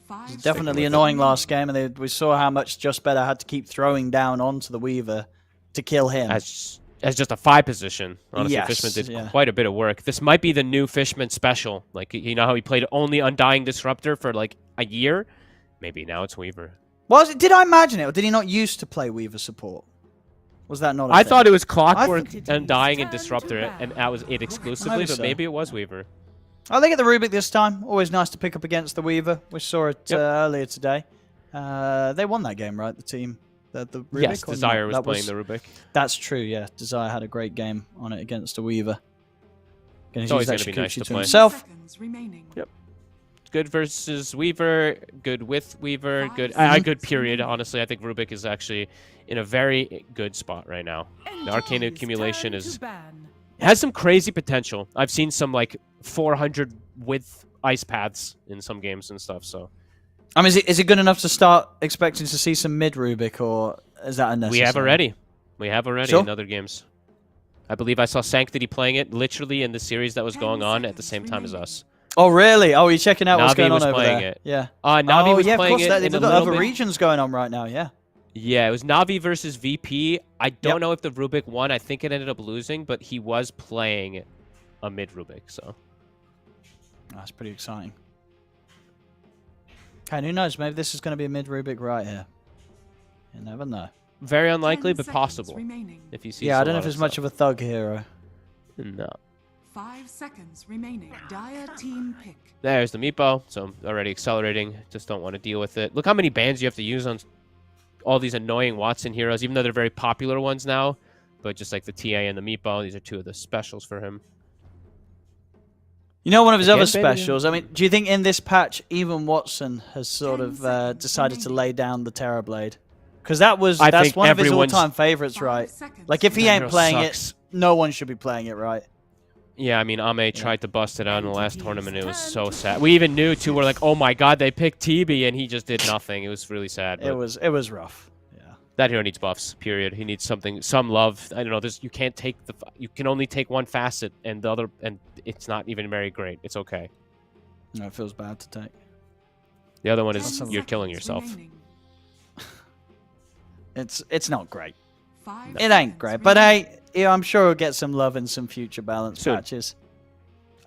It was definitely annoying last game, and we saw how much Just Better had to keep throwing down onto the Weaver to kill him. As just a 5 position. Honestly, Fishman did quite a bit of work. This might be the new Fishman special. Like, you know how he played only Undying Disruptor for like a year? Maybe now it's Weaver. Did I imagine it, or did he not used to play Weaver support? Was that not a I thing? thought it was Clockwork, Undying, and Disruptor, and that was it exclusively, but maybe it was Weaver. I think at the Rubik this time. Always nice to pick up against the Weaver. We saw it earlier today. They won that game, right? The team. The Rubik, yes, Desire was playing the Rubik. That's true, yeah. Desire had a great game on it against a Weaver. It's always going to be nice to play. Himself. Yep. Good versus Weaver, good with Weaver, good good period, honestly. I think Rubik is actually in a very good spot right now. The Arcane Accumulation is It has some crazy potential. I've seen some like 400 width ice paths in some games and stuff. So, I mean, is it good enough to start expecting to see some mid Rubik, or is that unnecessary? We have already Sure. in other games. I believe I saw Sanctity playing it literally in the series that was going on at the same time as us. Oh, really? Oh, you're checking out what's Navi going on was over playing there? it. Yeah. Navi was yeah, playing of course. it in They've a got little other bit. regions going on right now. Yeah. Yeah, it was Navi versus VP. I don't know if the Rubik won. I think it ended up losing, but he was playing a mid Rubik, so. That's pretty exciting. Okay, who knows? Maybe this is going to be a mid Rubik right here. You never know. Very unlikely, 10 but seconds possible. remaining. If you see. Yeah, I don't know if it's much of a thug hero. No. 5 seconds remaining. Dire team pick. There's the meatball, so I'm already accelerating. Just don't want to deal with it. Look how many bans you have to use on all these annoying Watson heroes, even though they're very popular ones now. But just like the TA and the meatball, these are two of the specials for him. You know, one of his other Again, baby, specials. I mean, do you think in this patch, even Watson has sort of decided to lay down the Terror Blade? Because that's one of his all-time favorites, right? Like if he ain't playing it, no one should be playing it, right? Yeah, I mean, Ame tried to bust it out in the last tournament. It was so sad. We even knew, too, we're like, oh my god, they picked TB, and he just did nothing. It was really sad. It was rough. Yeah. That hero needs buffs, period. He needs some love. I don't know, you can't take you can only take one facet, and the other, and it's not even very great. It's okay. No, it feels bad to take. The other one is you're killing yourself. It's not great. 5 It ain't great, but hey, yeah, I'm sure we'll get some love in some future balance Soon. patches.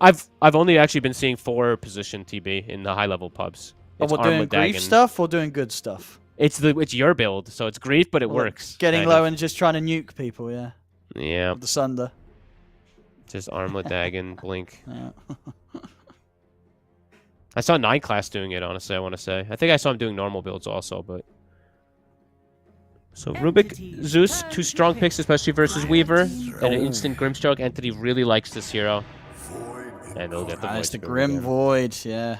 I've only actually been seeing 4 position TB in the high level pubs. But we're doing grief stuff or doing good stuff? It's your build, so it's grief, but it works. Getting low and just trying to nuke people, yeah. Yeah. With the Sunder. Just Armlet Dagon, Blink. Yeah. I saw 9 class doing it, honestly, I want to say. I think I saw him doing normal builds also, but... So Rubik, Zeus, 2 strong picks, especially versus Weaver, and an instant Grimstroke. Entity really likes this hero. And they'll get the Void. It's the Grim Void, yeah.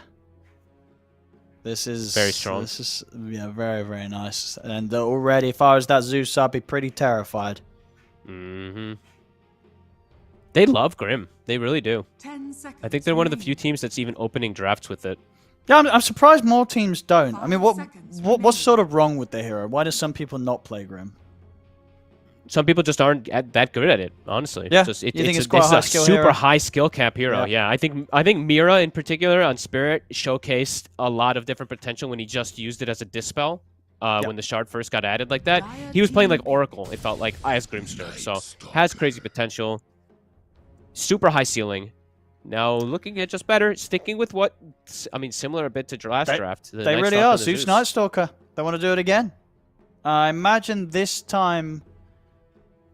This is... Very strong. This is, yeah, very, very nice. And already, if I was that Zeus, I'd be pretty terrified. Mm-hmm. They love Grim. They really do. 10 seconds I think they're one of the few teams that's even opening drafts with it. Yeah, I'm surprised more teams don't. I mean, what's sort of wrong with the hero? Why do some people not play Grim? Some people just aren't that good at it, honestly. Yeah, you think it's quite a high skill super hero? high skill cap hero. Yeah, I think Mira in particular on Spirit showcased a lot of different potential when he just used it as a dispel. When the shard first got added like that, he was playing like Oracle. It felt like as Grimstroke, so has crazy potential. Super high ceiling. Now looking at just better, sticking with what I mean, similar a bit to last draft. They really are. Zeus Night Stalker. They want to do it again. I imagine this time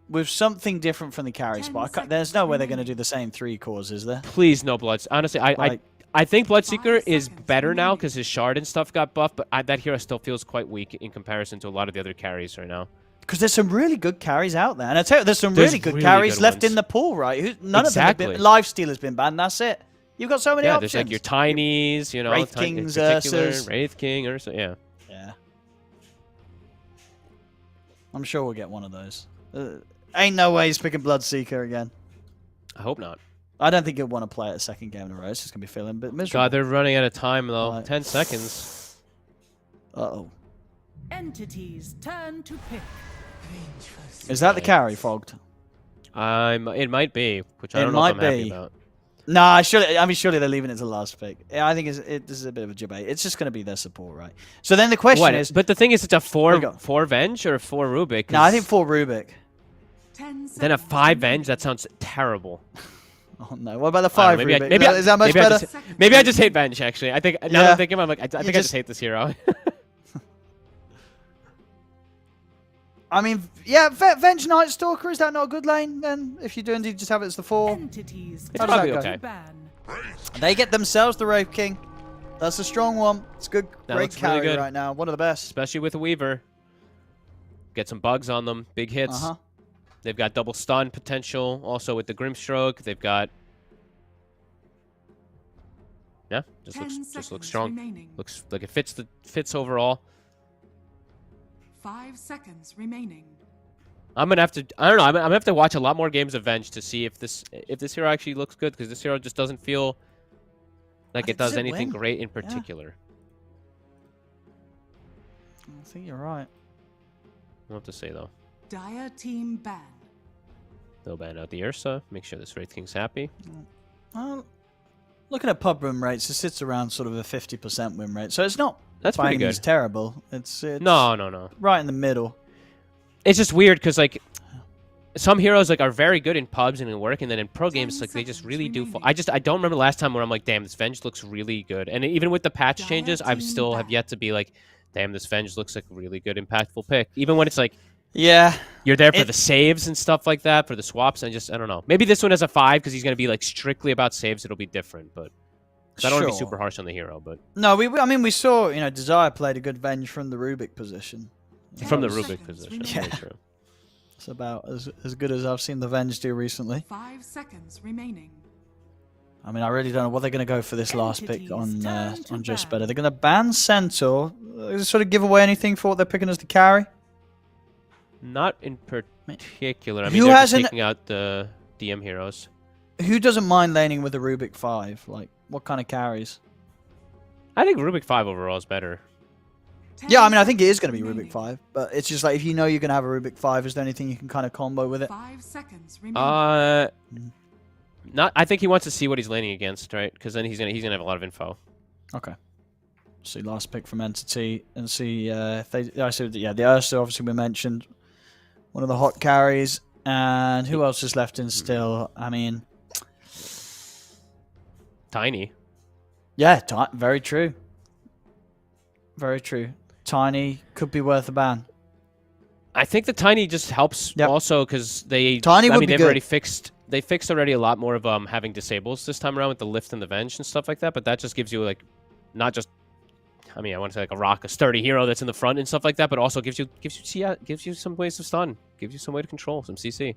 with something different from the carry spot. There's no way they're going to do the same 3 cores, is there? Please, no Bloods. Honestly, I think Bloodseeker is better now because his shard and stuff got buffed, but that hero still feels quite weak in comparison to a lot of the other carries right now. Because there's some really good carries out there. And I tell you, there's some really good carries left in the pool, right? None of them have been... Lifesteal has been banned, that's it. You've got so many options. Yeah, there's like your Tinies, you know, Wraith Kings, Ursus. Wraith King, Ursa, yeah. Yeah. I'm sure we'll get one of those. Ain't no way he's picking Bloodseeker again. I hope not. I don't think he'll want to play it a second game in a row. It's just going to be feeling a bit miserable. God, they're running out of time, though. Right. 10 seconds. Uh-oh. Entities turn to pick. Is that the carry, Fogged? It might be, which I don't know if I'm happy about. Nah, surely they're leaving it to the last pick. Yeah, I think this is a bit of a debate. It's just going to be their support, right? So then the question is... But the thing is, it's a 4 Venge or a 4 Rubik? No, I think 4 Rubik. Then a 5 Venge? That sounds terrible. Oh no! What about the 5 Rubik? Maybe is that much better? Maybe I just hate Venge, actually. I think, now that I'm thinking about it, I think I just hate this hero. I mean, yeah, Venge Night Stalker, is that not a good lane then? If you do indeed just have it as the 4? Entities it's probably okay. They get themselves the Wraith King. That's a strong one. It's good, great carry really right now. One of the best. Especially with a Weaver. Get some bugs on them. Big hits. They've got double stun potential. Also with the Grimstroke, they've got... Yeah, just looks strong. Remaining. Looks like it fits overall. 5 seconds remaining. I'm gonna have to. I don't know. I'm gonna have to watch a lot more games of Venge to see if this hero actually looks good, because this hero just doesn't feel like it does anything great in particular. Yeah. I think you're right. I'll have to say though. Dire team ban. They'll ban out the Ursa. Make sure this Wraith King's happy. Well, looking at pub win rates, it sits around sort of a 50% win rate, so it's not. That's pretty good. It's terrible. It's no. Right in the middle. It's just weird because like some heroes like are very good in pubs and in work, and then in pro games like they just really do. I don't remember the last time where I'm like, damn, this Venge looks really good. And even with the patch changes, I still have yet to be like, damn, this Venge looks like a really good, impactful pick. Even when it's like, yeah, you're there for the saves and stuff like that, for the swaps, and I don't know. Maybe this one has a 5 because he's going to be like strictly about saves. It'll be different, but I don't want to be super harsh on the hero. But no, we saw, Desire played a good Venge from the Rubik position. From the Rubik position, yeah. very true. It's about as good as I've seen the Venge do recently. 5 seconds remaining. I mean, I really don't know what they're going to go for this last pick on Just Better. They're going to ban Centaur. Sort of give away anything for what they're picking as the carry? Not in particular. I mean, they're just taking out the DM heroes. Who doesn't mind laning with a Rubik 5? Like, what kind of carries? I think Rubik 5 overall is better. Yeah, I mean, I think it is going to be Rubik 5, but it's just like, if you know you're going to have a Rubik 5, is there anything you can kind of combo with it? 5 seconds remaining. Not. I think he wants to see what he's laning against, right? Because then he's gonna have a lot of info. Okay. See, last pick from Entity, and see if they. The Ursa obviously we mentioned, one of the hot carries, and who else is left in still? I mean, Tiny. Yeah, very true. Very true. Tiny could be worth a ban. I think the Tiny just helps also because they've already fixed. They fixed already a lot more of having disables this time around with the lift and the Venge and stuff like that. But that just gives you like, not just, I mean, I want to say like a sturdy hero that's in the front and stuff like that, but also gives you some ways to stun, gives you some way to control, some CC.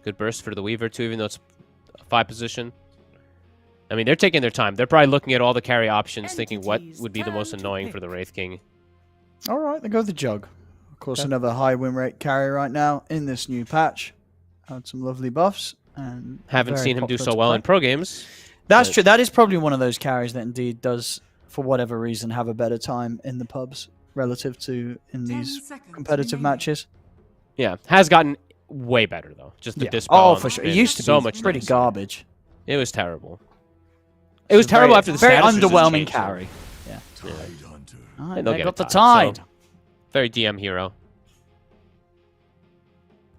Good burst for the Weaver too, even though it's a 5 position. I mean, they're taking their time. They're probably looking at all the carry options, thinking what would be the most annoying for the Wraith King. All right, they go with the Jug. Of course, another high win rate carry right now in this new patch. Had some lovely buffs. And haven't seen him do so well in pro games. That's true. That is probably one of those carries that indeed does, for whatever reason, have a better time in the pubs relative to in these competitive matches. Yeah, has gotten way better though. Just the dispel. Oh, for sure. It used to be so much pretty garbage. It was terrible. It was terrible after the very status underwhelming changed, carry. Yeah. Right, they got the Tide. So very DM hero.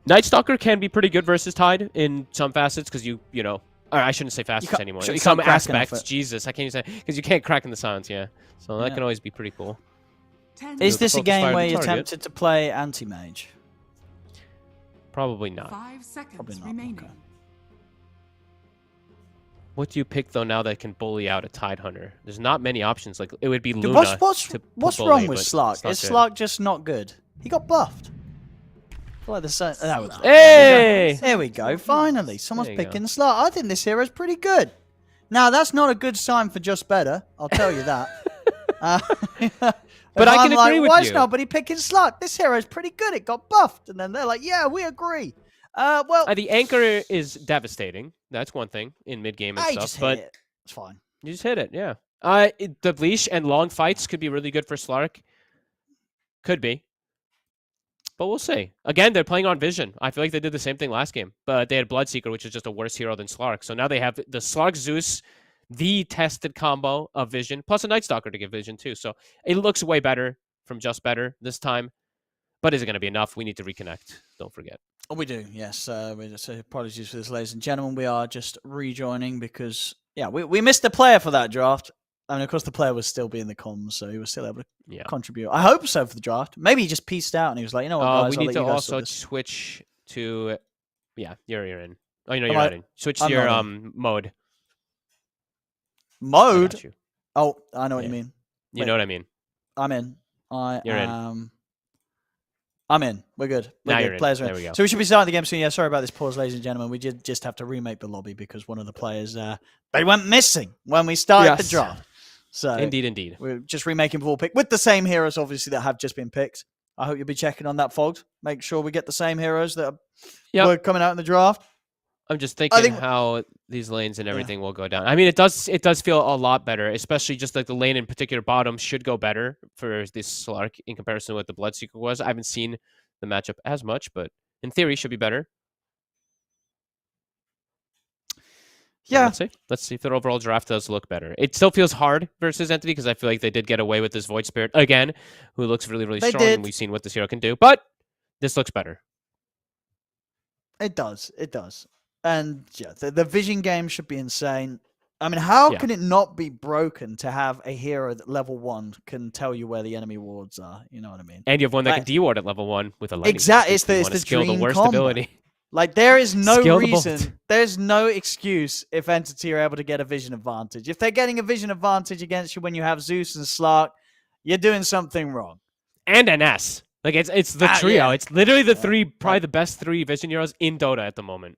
Night Stalker can be pretty good versus Tide in some facets because you know. Or I shouldn't say facets anymore. In some aspects, Jesus, I can't even say because you can't crack in the silence. Yeah, so that can always be pretty cool. Is this a game where you're tempted to play anti-mage? Probably not. 5 seconds Probably not. remaining. Okay. What do you pick though now that can bully out a Tide Hunter? There's not many options. Like it would be Luna. What's wrong with Slark? Is Slark just not good? He got buffed. Like the sun. Hey! There we go. Finally, someone's picking Slark. I think this hero's pretty good. Now that's not a good sign for Just Better. I'll tell you that. But I can agree with why you. Why is nobody picking Slark? This hero's pretty good. It got buffed, and then they're like, "Yeah, we agree." The anchor is devastating. That's one thing in mid game and stuff. But it's fine. You just hit it, yeah. The leash and long fights could be really good for Slark. Could be. But we'll see. Again, they're playing on Vision. I feel like they did the same thing last game. But they had Bloodseeker, which is just a worse hero than Slark. So now they have the Slark Zeus, the tested combo of Vision, plus a Night Stalker to give Vision too. So it looks way better from Just Better this time. But is it going to be enough? We need to reconnect. Don't forget. Oh, we do, yes. Apologies for this, ladies and gentlemen. We are just rejoining because, we missed a player for that draft. I mean, of course, the player was still being the comms, so he was still able to contribute. I hope so for the draft. Maybe he just pieced out and he was like, you know what, guys, we need to also switch to... Yeah, you're in. Oh, you're not in. Switch to your mode. Mode? Oh, I know what you mean. You know what I mean. I'm in. You're in. I'm in. We're good. Now good. You're in. Players are in. There we go. So we should be starting the game soon. Yeah, sorry about this pause, ladies and gentlemen. We did just have to remake the lobby because one of the players, they went missing when we started the draft. So Indeed. we're just remaking full pick with the same heroes, obviously, that have just been picked. I hope you'll be checking on that, Fogged. Make sure we get the same heroes that were coming out in the draft. I'm just thinking how these lanes and everything will go down. I mean, it does feel a lot better, especially just like the lane in particular bottom should go better for this Slark in comparison to what the Bloodseeker was. I haven't seen the matchup as much, but in theory should be better. Yeah. Let's see if their overall draft does look better. It still feels hard versus Entity because I feel like they did get away with this Void Spirit again, who looks really, really strong, and we've seen what this hero can do. But this looks better. It does. It does. And yeah, the vision game should be insane. I mean, how can it not be broken to have a hero that level 1 can tell you where the enemy wards are? You know what I mean? And you have one that can de-ward at level 1 with a lightning. Exactly. It's the dream combo. Like, there is no reason, there's no excuse if Entity are able to get a vision advantage. If they're getting a vision advantage against you when you have Zeus and Slark, you're doing something wrong. And NS. Like, it's the trio. It's literally the three, probably the best 3 vision heroes in Dota at the moment.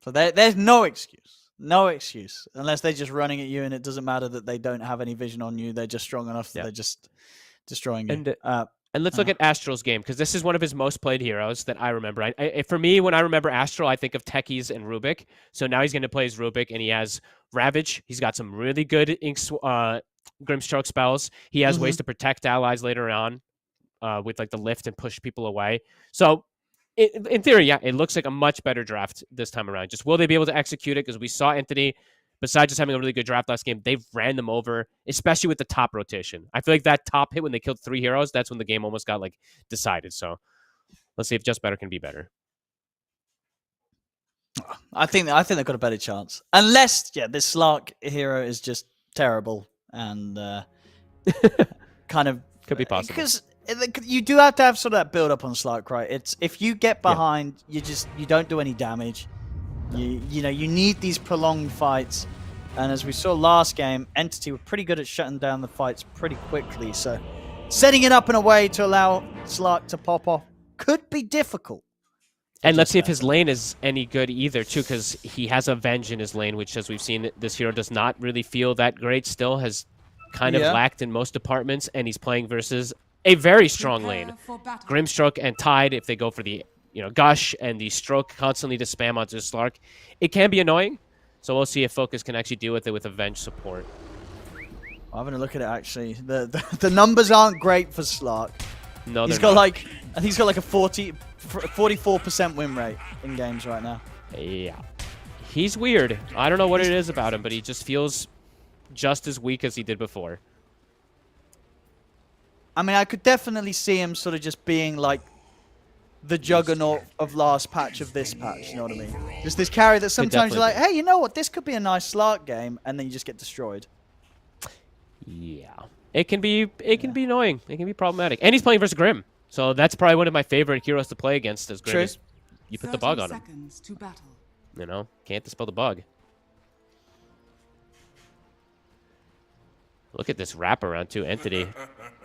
So there's no excuse. No excuse. Unless they're just running at you and it doesn't matter that they don't have any vision on you. They're just strong enough that they're just destroying you. And let's look at Astral's game, because this is one of his most played heroes that I remember. For me, when I remember Astral, I think of Techies and Rubik. So now he's going to play as Rubik, and he has Ravage. He's got some really good Grimstroke spells. He has ways to protect allies later on with like the lift and push people away. So in theory, yeah, it looks like a much better draft this time around. Just will they be able to execute it? Because we saw Entity, besides just having a really good draft last game, they've ran them over, especially with the top rotation. I feel like that top hit when they killed 3 heroes, that's when the game almost got like decided. So let's see if Just Better can be better. I think they've got a better chance. Unless, this Slark hero is just terrible and kind of could be possible. Because you do have to have sort of that build up on Slark, right? It's if you get behind, you don't do any damage. You know, you need these prolonged fights. And as we saw last game, Entity were pretty good at shutting down the fights pretty quickly. So setting it up in a way to allow Slark to pop off could be difficult. And let's see if his lane is any good either, too, because he has Avenge in his lane, which, as we've seen, this hero does not really feel that great still, has kind of lacked in most departments, and he's playing versus a very strong lane. Grimstroke and Tide, if they go for the Gush and the Stroke constantly to spam onto Slark, it can be annoying. So we'll see if Focus can actually deal with it with Avenge support. I'm having a look at it, actually. The numbers aren't great for Slark. No, he's got not. I think he's got like a 44% win rate in games right now. Yeah. He's weird. I don't know what it is about him, but he just feels just as weak as he did before. I mean, I could definitely see him sort of just being like the juggernaut of last patch of this patch, you know what I mean? Just this carry that sometimes you're like, hey, you know what? This could be a nice Slark game, and then you just get destroyed. Yeah. It can be annoying. It can be problematic. And he's playing versus Grim. So that's probably one of my favorite heroes to play against as Grim. You put the bug on him. You know, can't dispel the bug. Look at this wraparound too, Entity.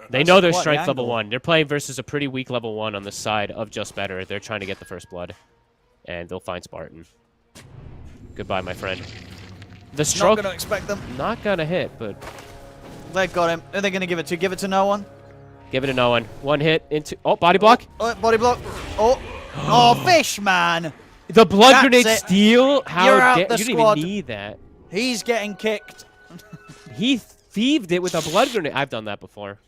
They know their strength level 1. They're playing versus a pretty weak level 1 on the side of Just Better. They're trying to get the first blood. And they'll find Spartan. Goodbye, my friend. The stroke... Not going to expect them. Not going to hit, but... They've got him. Who are they going to give it to? Give it to no one? Give it to no one. One hit into... Oh, body block. Oh, body block. Oh. Oh, fish, man. The blood grenade steal? How you didn't even need that. He's getting kicked. He thieved it with a blood grenade. I've done that before.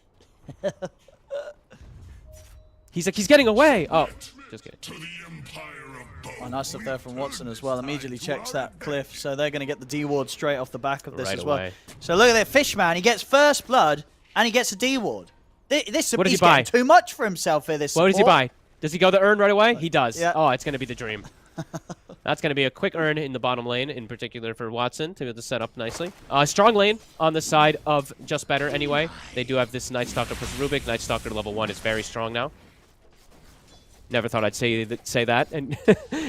He's like, he's getting away. Oh, just kidding. Oh, nice stuff there from Watson as well. Immediately checks that cliff, so they're going to get the D-ward straight off the back of this as well. So look at that Fishman. He gets first blood, and he gets a D-ward. He's getting too much for himself here, this support. What does he buy? Does he go the earn right away? He does. Yeah. Oh, it's going to be the dream. That's going to be a quick earn in the bottom lane, in particular for Watson, to be able to set up nicely. Strong lane on the side of Just Better anyway. They do have this Night Stalker plus Rubik. Night Stalker level 1 is very strong now. Never thought I'd say that in,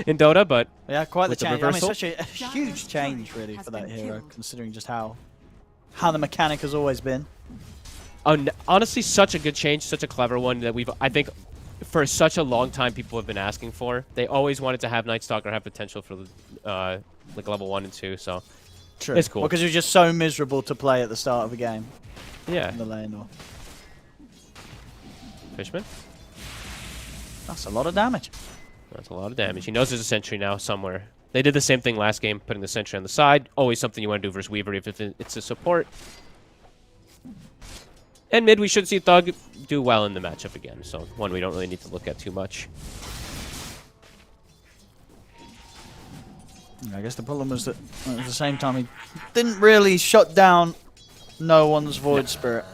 in Dota, but yeah, quite the change. I mean, such a huge change, really, for that hero, considering just how the mechanic has always been. Honestly, such a good change, such a clever one that I think, for such a long time, people have been asking for. They always wanted to have Night Stalker have potential for like level 1 and 2, so true. It's cool. Because you're just so miserable to play at the start of a game. Yeah. In the lane, or... Fishman. That's a lot of damage. That's a lot of damage. He knows there's a sentry now somewhere. They did the same thing last game, putting the sentry on the side. Always something you want to do versus Weaver if it's a support. And mid, we should see Thug do well in the matchup again. So one we don't really need to look at too much. I guess the problem was that at the same time he didn't really shut down no one's Void Spirit.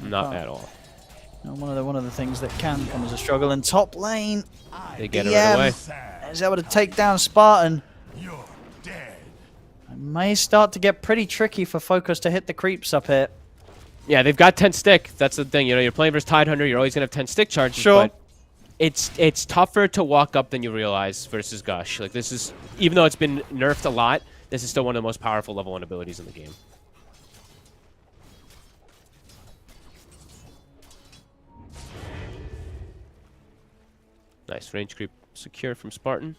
Not at all. One of the things that can come as a struggle. And top lane, they get it right away. Is able to take down Spartan. It may start to get pretty tricky for Focus to hit the creeps up here. Yeah, they've got 10 stick. That's the thing. You know, you're playing versus Tidehunter. You're always gonna have 10 stick charges. Sure. But it's tougher to walk up than you realize versus Gush. Like this is, even though it's been nerfed a lot, this is still one of the most powerful level 1 abilities in the game. Nice range creep secure from Spartan.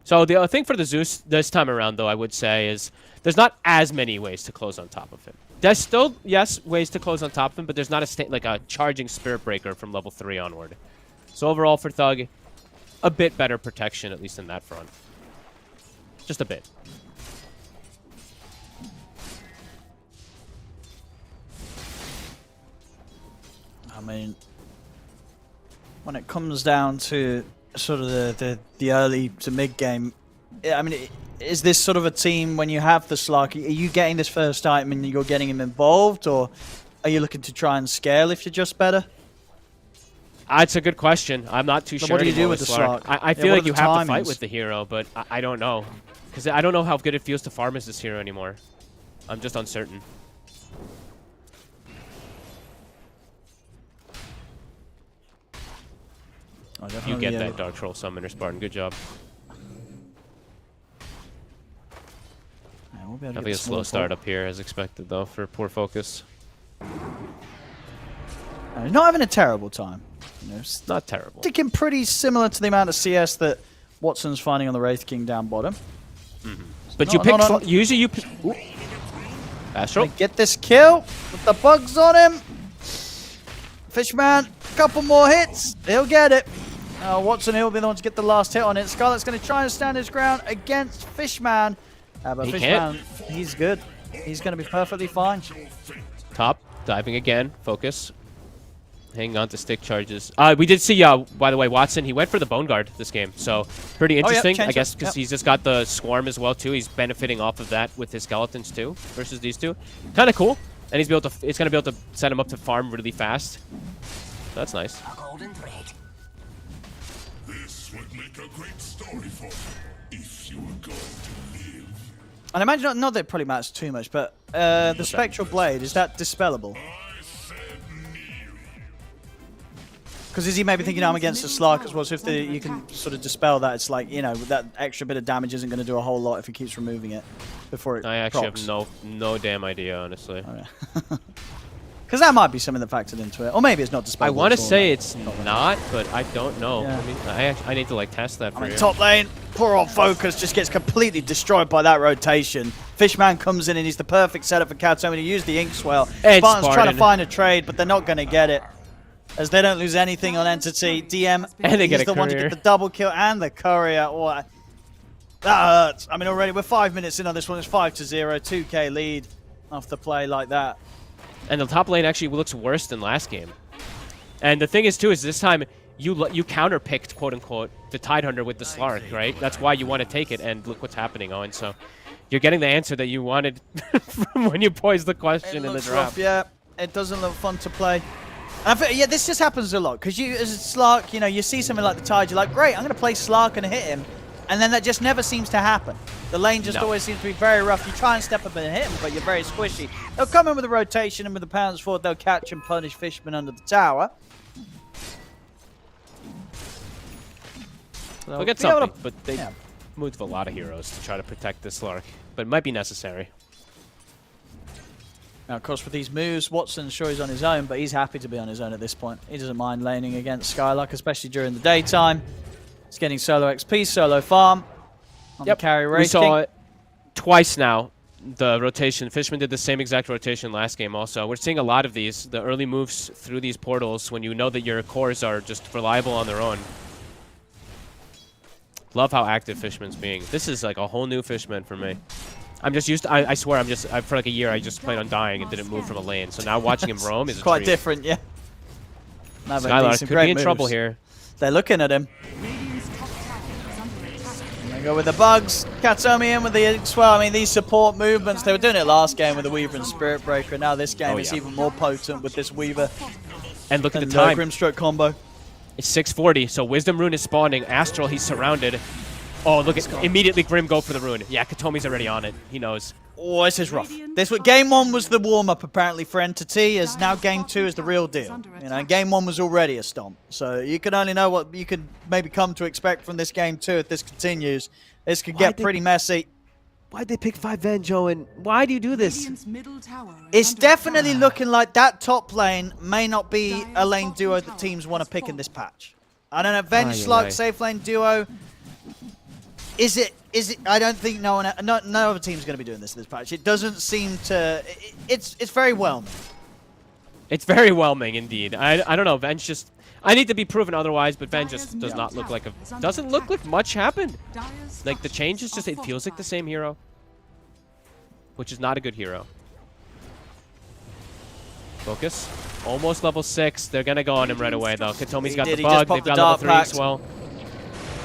So the thing for the Zeus this time around, though, I would say is there's not as many ways to close on top of him. There's still, yes, ways to close on top of him, but there's not like a charging Spirit Breaker from level 3 onward. So overall for Thug, a bit better protection, at least in that front. Just a bit. I mean, when it comes down to sort of the early to mid game, I mean, is this sort of a team when you have the Slark, are you getting this first item and you're getting him involved, or are you looking to try and scale if you're just better? It's a good question. I'm not too sure. What do you do with the Slark? I feel like you have to fight with the hero, but I don't know. Because I don't know how good it feels to farm as this hero anymore. I'm just uncertain. You get that Dark Troll Summoner, Spartan. Good job. Yeah, we'll Definitely a slow start up here, as expected, though, for poor Focus. He's not having a terrible time. You know, it's not terrible. Sticking pretty similar to the amount of CS that Watson's finding on the Wraith King down bottom. Mm-hmm. But you pick... Usually you pick... Astral. Get this kill with the bugs on him. Fishman, a couple more hits. He'll get it. Watson, he'll be the one to get the last hit on it. Scarlet's going to try and stand his ground against Fishman. But Fishman, he's good. He's going to be perfectly fine. Top, diving again. Focus. Hanging on to stick charges. We did see, by the way, Watson, he went for the Bone Guard this game. So, pretty interesting, I guess, because he's just got the Swarm as well, too. He's benefiting off of that with his Skeletons, too, versus these two. Kind of cool. And it's going to be able to set him up to farm really fast. So that's nice. This would make a great story for you if you were going to live. And I imagine, not that it probably matters too much, but the Spectral Blade, is that dispellable? Because is he maybe thinking, I'm against the Slark as well, so if you can sort of dispel that, it's like, you know, that extra bit of damage isn't going to do a whole lot if he keeps removing it before it I actually procs. have no damn idea, honestly. Because that might be something that factored into it. Or maybe it's not dispellable. I want to say it's not, but I don't know. Yeah. I mean, I need to, like, test that for you. Top lane, poor old Focus just gets completely destroyed by that rotation. Fishman comes in and he's the perfect setup for Katomi to use the Inkswell. Spartan's trying to find a trade, but they're not going to get it. As they don't lose anything on Entity. DM, and they he's the one to get the double kill and the courier. Oh, that hurts. I mean, already we're 5 minutes in on this one. It's 5-0, 2k lead off the play like that. And the top lane actually looks worse than last game. And the thing is, too, is this time you counterpicked, quote-unquote, the Tidehunter with the Slark, right? That's why you want to take it, and look what's happening, Owen. So you're getting the answer that you wanted from when you posed the question in the draft. Rough, yeah, it doesn't look fun to play. And I feel, yeah, this just happens a lot, because you, as a Slark, you know, you see something like the Tide, you're like, great, I'm going to play Slark and hit him. And then that just never seems to happen. The lane just always seems to be very rough. You try and step up and hit him, but you're very squishy. They'll come in with a rotation, and with the pounds forward, they'll catch and punish Fishman under the tower. They'll get something, but they moved a lot of heroes to try to protect this Slark. But it might be necessary. Now, of course, with these moves, Watson's sure he's on his own, but he's happy to be on his own at this point. He doesn't mind laning against Skylark, especially during the daytime. He's getting solo XP, solo farm on the carry rating. We saw it twice now. the rotation. Fishman did the same exact rotation last game also. We're seeing a lot of these, the early moves through these portals when you know that your cores are just reliable on their own. Love how active Fishman's being. This is like a whole new Fishman for me. I'm just used to, I swear, for like a year, I just played on dying and didn't move from a lane. So now watching him roam is quite different, yeah. Skylar could be in trouble here. They're looking at him. They go with the bugs. Katsomi in with the swell. I mean, these support movements, they were doing it last game with the Weaver and Spirit Breaker. And now this game is even more potent with this Weaver. And look at the time. Grimstroke combo. It's 640, so Wisdom Rune is spawning. Astral, he's surrounded. Oh, look at immediately Grim go for the rune. Yeah, Katomi's already on it. He knows. Oh, this is rough. Game 1 was the warm-up apparently for Entity, as now game 2 is the real deal. You know, game 1 was already a stomp. So you can only know what you could maybe come to expect from this game 2 if this continues. This could get pretty messy. Why'd they pick 5 Vanjo, and why do you do this? It's definitely looking like that top lane may not be a lane duo that teams want to pick in this patch. I don't know, Venge Slug, safe lane duo. Is it? I don't think no other team's going to be doing this in this patch. It doesn't seem to. It's very whelming. It's very whelming indeed. I don't know. Venge just. I need to be proven otherwise, but Venge just does not look like doesn't look like much happened. Like the change is just, it feels like the same hero, which is not a good hero. Focus. Almost level 6. They're gonna go on him right away though. Katomi's got the bug. They've got level 3 as well.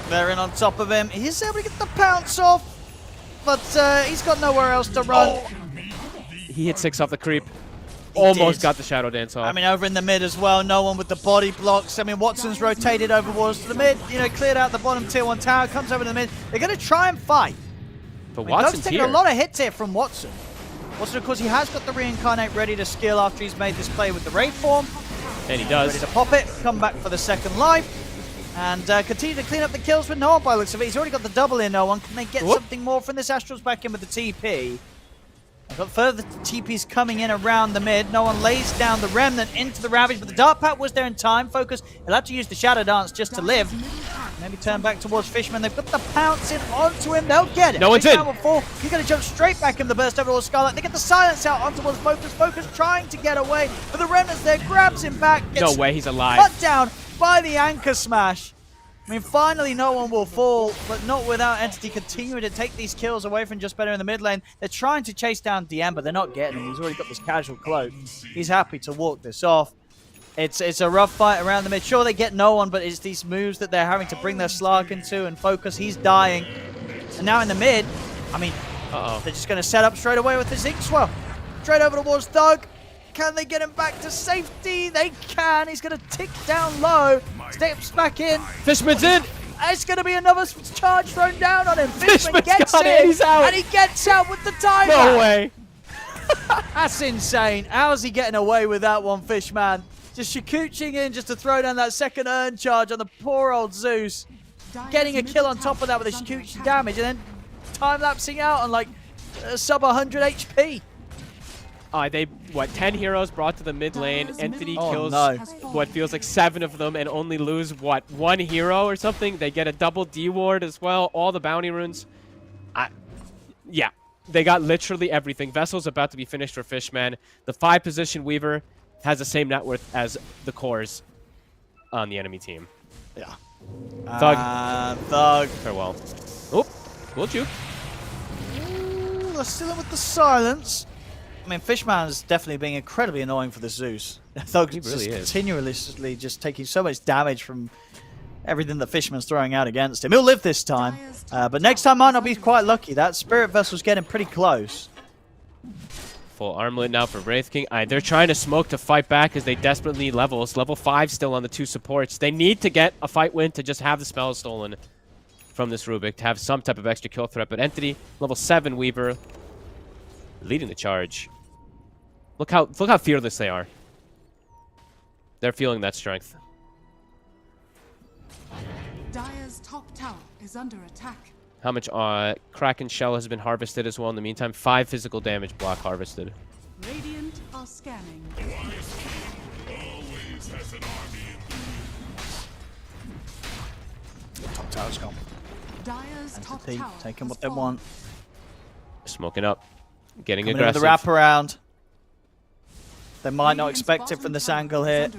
They're in on top of him. He's able to get the pounce off, but he's got nowhere else to run. He hit 6 off the creep. Almost got the Shadow Dance off. I mean, over in the mid as well, no one with the body blocks. I mean, Watson's rotated over towards the mid, you know, cleared out the bottom tier 1 tower, comes over to the mid. They're going to try and fight. But Watson's taking a lot of hits here from Watson. Watson, of course, he has got the Reincarnate ready to skill after he's made this play with the Raid form. And he does. Ready to pop it, come back for the second life. And continue to clean up the kills with no one by the looks of it. He's already got the double in, no one. Can they get something more from this? Astral's back in with the TP. I've got further TPs coming in around the mid. No one lays down the Remnant into the Ravage, but the Dark Pact was there in time. Focus, he'll have to use the Shadow Dance just to live. Maybe turn back towards Fishman. They've got the pounce in onto him. They'll get it. No one's in. He's going to jump straight back in the burst over towards Scarlet. They get the silence out onto towards Focus. Focus trying to get away, but the Remnant's there, grabs him back. No way, he's alive. Cut down by the Anchor Smash. I mean, finally no one will fall, but not without Entity continuing to take these kills away from Just Better in the mid lane. They're trying to chase down DM, but they're not getting him. He's already got this casual cloak. He's happy to walk this off. It's a rough fight around the mid. Sure, they get no one, but it's these moves that they're having to bring their Slark into and Focus. He's dying. And now in the mid, I mean, they're just going to set up straight away with this Ink Swell. Straight over towards Thug. Can they get him back to safety? They can. He's going to tick down low. Steps back in. Fishman's in. It's going to be another charge thrown down on him. Fishman gets it. And he's out. And he gets out with the time. No way. That's insane. How's he getting away with that one, Fishman? Just Shikuching in just to throw down that second urn charge on the poor old Zeus. Getting a kill on top of that with a Shikuchi damage. And then time-lapsing out on like sub 100 HP. They, 10 heroes brought to the mid lane. Entity kills, what feels like 7 of them and only lose, 1 hero or something. They get a double D ward as well. All the bounty runes. Yeah, they got literally everything. Vessel's about to be finished for Fishman. The 5-position Weaver has the same net worth as the cores on the enemy team. Yeah. Thug. Farewell. Oop. Cool juke. Let's still in with the silence. I mean, Fishman is definitely being incredibly annoying for the Zeus. Thug's really continuously just taking so much damage from everything that Fishman's throwing out against him. He'll live this time, but next time might not be quite lucky. That Spirit Vessel's getting pretty close. Full armlet now for Wraith King. They're trying to smoke to fight back as they desperately need levels. Level 5 still on the 2 supports. They need to get a fight win to just have the spells stolen from this Rubik, to have some type of extra kill threat. But Entity, level 7 Weaver, leading the charge. Look how fearless they are. They're feeling that strength. Dire's top tower is under attack. How much Kraken Shell has been harvested as well in the meantime? 5 physical damage block harvested. Radiant are scanning. Always has an army. Top tower's gone. Dire's top tower taking has what they fallen. want. Smoking up. Getting Coming aggressive. in with the wraparound. They might not expect it from this angle here.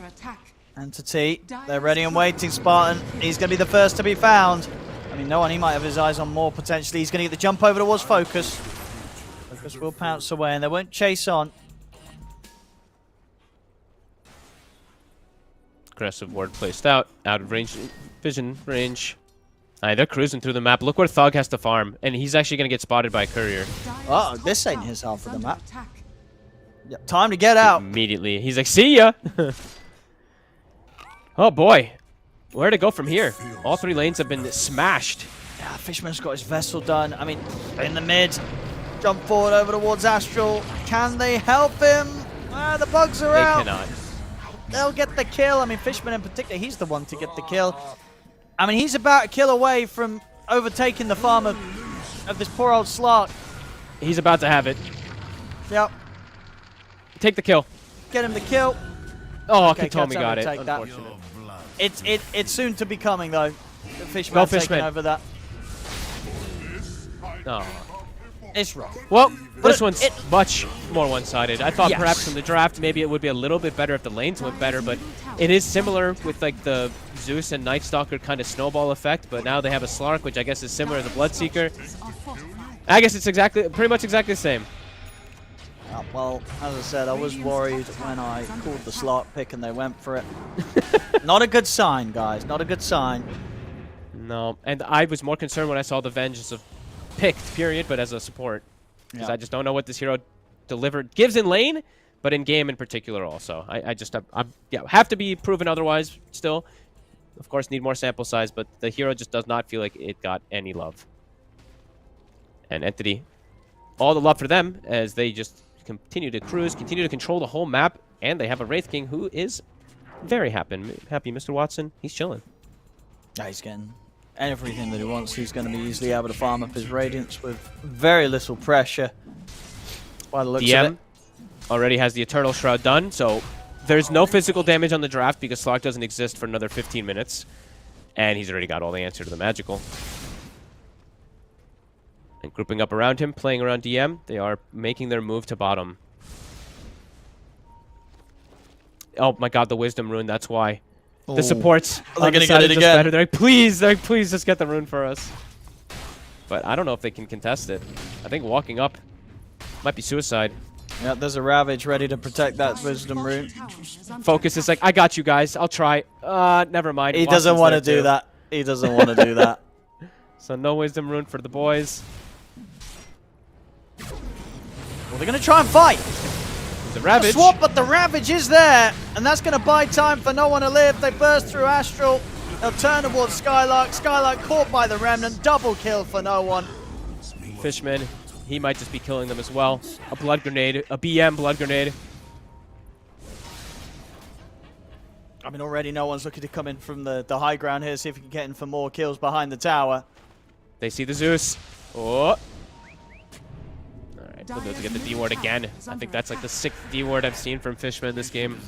Entity, they're ready and waiting. Spartan, he's going to be the first to be found. I mean, no one, he might have his eyes on more potentially. He's going to get the jump over towards Focus. Focus will pounce away and they won't chase on. Aggressive ward placed out of range, vision range. They're cruising through the map. Look where Thug has to farm, and he's actually going to get spotted by Courier. Oh, this ain't his half of the map. Yep, time to get out. Immediately. He's like, see ya! Oh boy. Where to go from here? All 3 lanes have been smashed. Yeah, Fishman's got his Vessel done. I mean, in the mid. Jump forward over towards Astral. Can they help him? The bugs are out. They cannot. They'll get the kill. I mean, Fishman in particular, he's the one to get the kill. I mean, he's about a kill away from overtaking the farm of this poor old Slark. He's about to have it. Yep. Take the kill. Get him the kill. Oh, Okay, Katomi Katana got will it. take that. Unfortunate. It's soon to be coming, though. Fishman Go taking Fishman. over that. Oh. It's rough. Well, But this one's much more one-sided. I thought Yes. perhaps from the draft maybe it would be a little bit better if the lanes went better, but it is similar with like the Zeus and Night Stalker kind of snowball effect, but now they have a Slark, which I guess is similar to the Bloodseeker. I guess it's pretty much exactly the same. Well, as I said, I was worried when I called the Slark pick and they went for it. Not a good sign, guys. Not a good sign. No, and I was more concerned when I saw the Venge as a picked, period, but as a support. Because I just don't know what this hero gives in lane, but in game in particular also. I just have to be proven otherwise still. Of course, need more sample size, but the hero just does not feel like it got any love. And Entity, all the love for them as they just continue to cruise, continue to control the whole map, and they have a Wraith King who is very happy. Mr. Watson, he's chilling. Yeah, he's getting everything that he wants. He's going to be easily able to farm up his Radiance with very little pressure. By the looks of it. Already has the Eternal Shroud done, so there's no physical damage on the draft because Slark doesn't exist for another 15 minutes. And he's already got all the answer to the magical. And grouping up around him, playing around DM, they are making their move to bottom. Oh my god, the Wisdom Rune, that's why. The supports They're going to get it again. They're like, please just get the rune for us. But I don't know if they can contest it. I think walking up might be suicide. Yeah, there's a Ravage ready to protect that Wisdom Rune. Focus is like, I got you guys. I'll try. Never mind. He doesn't want to do that. He doesn't want to do that. So no Wisdom Rune for the boys. Well, they're going to try and fight. The Ravage. Swap, but the Ravage is there, and that's going to buy time for no one to live. They burst through Astral. They'll turn towards Skylark. Skylark caught by the Remnant. Double kill for no one. Fishman, he might just be killing them as well. A blood grenade, a BM blood grenade. I mean, already no one's looking to come in from the high ground here, see if we can get in for more kills behind the tower. They see the Zeus. Oh. Alright, they'll be able to get the D-ward again. I think that's like the 6th D-ward I've seen from Fishman this game.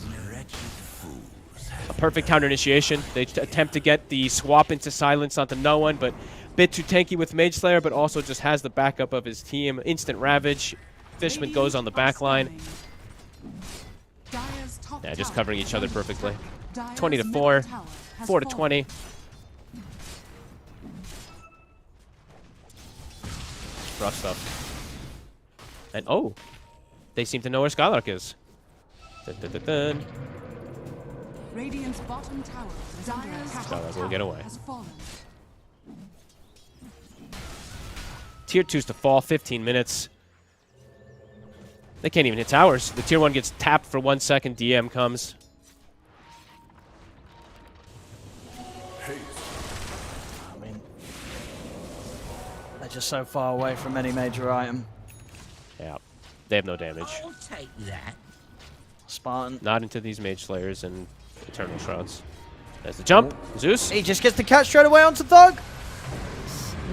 A perfect counter initiation. They attempt to get the swap into silence onto no one, but bit too tanky with Mage Slayer, but also just has the backup of his team. Instant Ravage. Fishman goes on the back line. Yeah, just covering each other perfectly. 20-4, 4-20. Rough stuff. And oh, they seem to know where Skylark is. Dun, dun, dun, dun. Radiant's bottom tower is under attack. Skylark will get away. Has fallen. Tier 2's to fall, 15 minutes. They can't even hit towers. The Tier 1 gets tapped for 1 second, DM comes. I mean, they're just so far away from any major item. Yeah, they have no damage. I'll take that. Spartan. Not into these Mage Slayers and Eternal Shrouds. There's the jump. Zeus. He just gets the catch straight away onto Thug.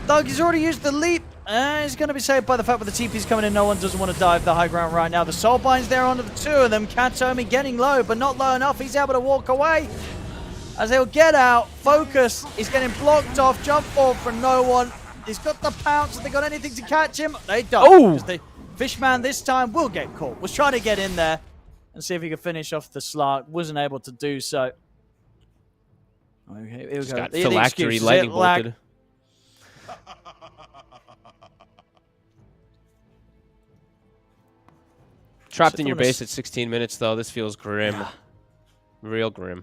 Thug has already used the leap. He's going to be saved by the fact that the TP's coming in. No one doesn't want to dive the high ground right now. The Soulbind's there onto the two of them. Katomi getting low, but not low enough. He's able to walk away. As he'll get out, Focus is getting blocked off. Jump forward from no one. He's got the pounce. Have they got anything to catch him? They don't. Oh! The Fishman this time will get caught. Was trying to get in there and see if he could finish off the Slark. Wasn't able to do so. Okay, here we go. Got The phylactery excuses. lightning bolted. Trapped in your base at 16 minutes, though. This feels grim. Yeah. Real grim.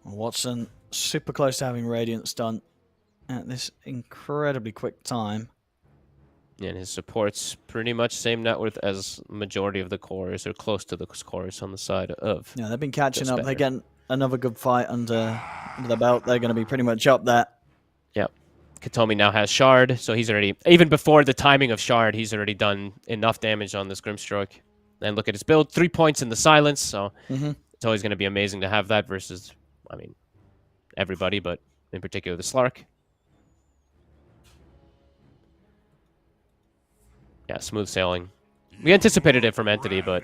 Watson super close to having Radiance done at this incredibly quick time. And his support's pretty much same net worth as majority of the cores, or close to the cores on the side of. Yeah, they've been catching up. They're getting another good fight under the belt. They're going to be pretty much up there. Yep. Katomi now has Shard, so he's already, even before the timing of Shard, he's already done enough damage on this Grimstroke. And look at his build, 3 points in the silence, so it's always going to be amazing to have that versus, I mean, everybody, but in particular the Slark. Yeah, smooth sailing. We anticipated it from Entity, but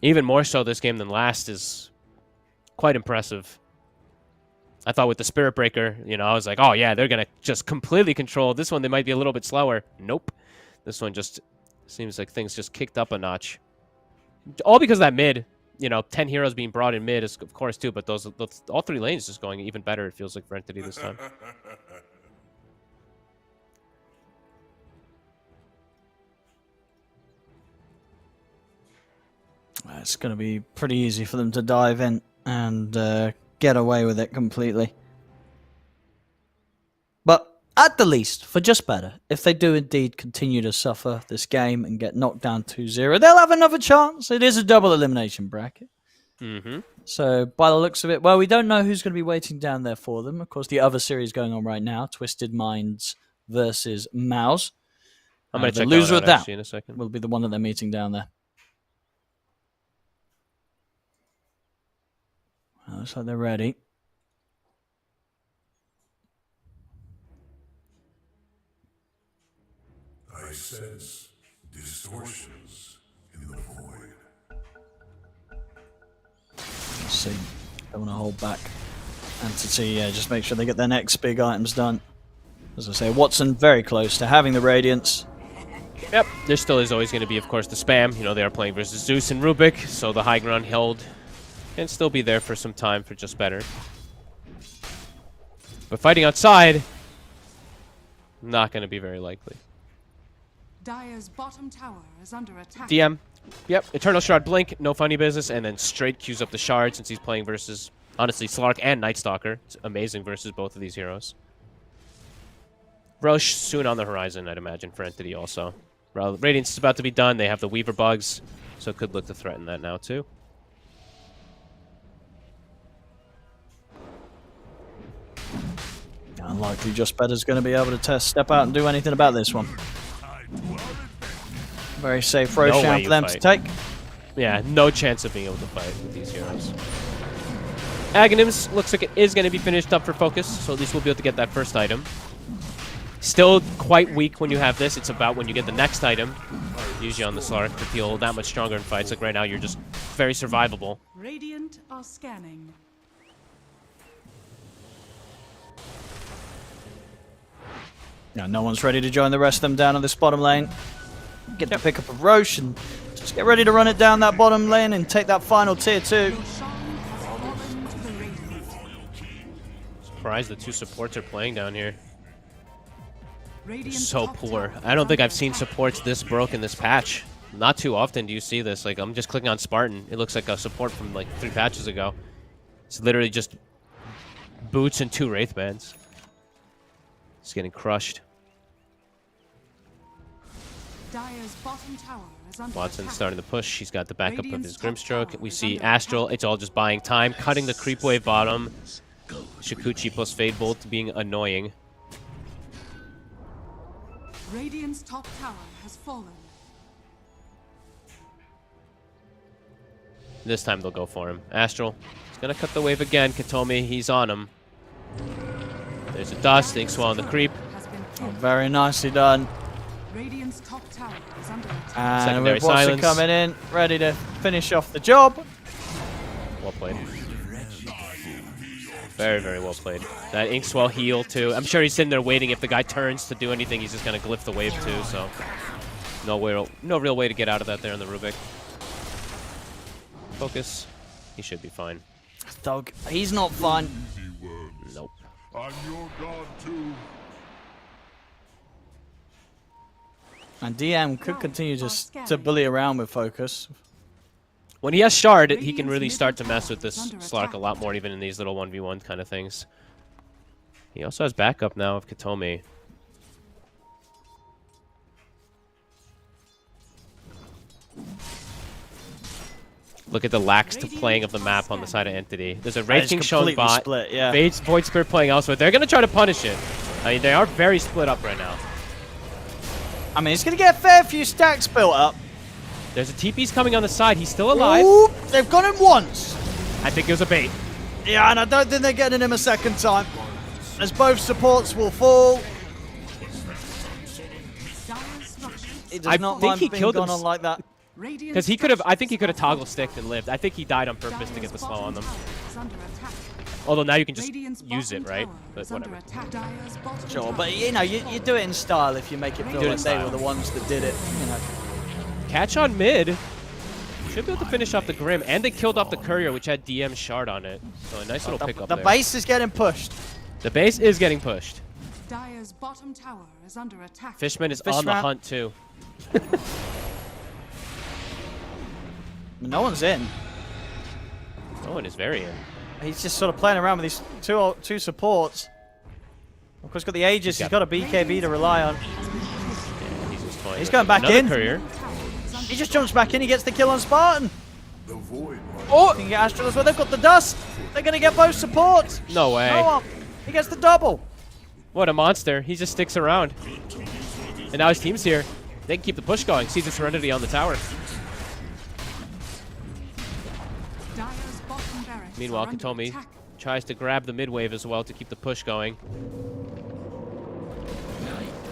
even more so this game than last is quite impressive. I thought with the Spirit Breaker, you know, I was like, oh yeah, they're going to just completely control. This one, they might be a little bit slower. Nope. This one just seems like things just kicked up a notch. All because of that mid. You know, 10 heroes being brought in mid, is, of course, too, but those all 3 lanes just going even better, it feels like, for Entity this time. It's going to be pretty easy for them to dive in and get away with it completely. But at the least, for just better, if they do indeed continue to suffer this game and get knocked down 2-0, they'll have another chance. It is a double elimination bracket. So by the looks of it, well, we don't know who's going to be waiting down there for them. Of course, the other series going on right now, Twisted Minds versus Mouse. I'm going to check the loser of that in a second. will be the one that they're meeting down there. Looks like they're ready. I sense distortions in the void. Let's see. Don't want to hold back. Entity, yeah, just make sure they get their next big items done. As I say, Watson very close to having the Radiance. Yep, there still is always going to be, of course, the spam. You know, they are playing versus Zeus and Rubik, so the high ground held can still be there for some time for just better. But fighting outside, not going to be very likely. Dire's bottom tower is under attack. DM, yep, Eternal Shard Blink, no funny business, and then straight queues up the Shard since he's playing versus, honestly, Slark and Night Stalker. It's amazing versus both of these heroes. Roche soon on the horizon, I'd imagine, for Entity also. Radiance is about to be done. They have the Weaver bugs, so it could look to threaten that now, too. Unlikely Just Better's going to be able to step out and do anything about this one. Very safe Roche down for them to take. Yeah, no chance of being able to fight with these heroes. Aghanims looks like it is going to be finished up for focus, so at least we'll be able to get that first item. Still quite weak when you have this. It's about when you get the next item, usually on the Slark, to feel that much stronger in fights. Like right now, you're just very survivable. Radiant are scanning. Yeah, no one's ready to join the rest of them down on this bottom lane. Get the pickup of Roche and just get ready to run it down that bottom lane and take that final tier 2. Surprised the 2 supports are playing down here. So poor. I don't think I've seen supports this broken this patch. Not too often do you see this. Like, I'm just clicking on Spartan. It looks like a support from like 3 patches ago. It's literally just boots and 2 Wraith Bands. It's getting crushed. Dire's bottom tower is under Watson's attack. starting to push. He's got the backup of Radiant's his top Grimstroke. tower We is see under Astral. attack. It's all just buying time. Cutting the creep wave bottom. Shikuchi plus Fade Bolt being annoying. Radiant's top tower has fallen. This time they'll go for him. Astral is going to cut the wave again. Katomi, he's on him. There's a dust. Ink Swell on the creep. Has been Oh, killed. very nicely done. Radiant's top tower is under attack. And Secondary with Watson silence. coming in, ready to finish off the job. Well played. Very, very well played. That Inkswell heal, too. I'm sure he's sitting there waiting. If the guy turns to do anything, he's just going to glyph the wave, too. So no real way to get out of that there on the Rubik. Focus. He should be fine. Thug. He's not fun. Nope. I'm your god too. And DM could continue just to bully around with Focus. When he has Shard, he can really start to mess with this Slark a lot more, even in these little 1v1 kind of things. He also has backup now of Katomi. Look at the lax playing of the map on the side of Entity. There's a Rage King shown bot. Split, yeah. Void Spirit playing elsewhere. They're going to try to punish it. I mean, they are very split up right now. I mean, he's going to get a fair few stacks built up. There's a TP's coming on the side. He's still alive. Ooh, they've got him once. I think it was a bait. Yeah, and I don't think they're getting him a second time. As both supports will fall. He does not mind being gone on like that. Because he could have, I think he could have toggle sticked and lived. I think he died on purpose to get the slow on them. Although now you can just use it, right? But whatever. Sure, but you know, you do it in style if you make it feel like they were the ones that did it. You know. Catch on mid. Should be able to finish off the Grim, and they killed off the Courier, which had DM Shard on it. So a nice little pickup there. The base is getting pushed. The base is getting pushed. Dire's bottom tower is under attack. Fishman is on the hunt too. No one's in. No one is very in. He's just sort of playing around with these two supports. Of course, got the Aegis. He's got a BKB to rely on. Yeah, he's going back in. Courier. He just jumps back in. He gets the kill on Spartan. Oh! He can get Astral as well. They've got the dust. They're going to get both supports. No way. No, he gets the double. What a monster. He just sticks around. And now his team's here. They can keep the push going. See the Serenity on the tower. Meanwhile, Katomi tries to grab the mid wave as well to keep the push going.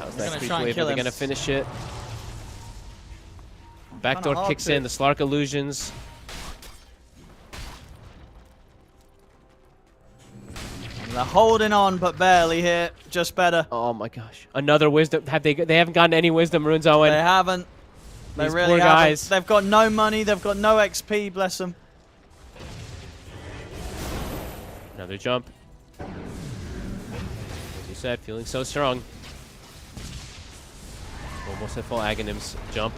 How's that creep wave? Are they going to finish it? Backdoor kicks in, the Slark illusions. They're holding on, but barely here. Just better. Oh my gosh. Another wisdom. They haven't gotten any wisdom runes, Owen. They haven't. They These really poor haven't. guys. They've got no money. They've got no XP, bless them. Another jump. As you said, feeling so strong. Almost at full Aghanims jump.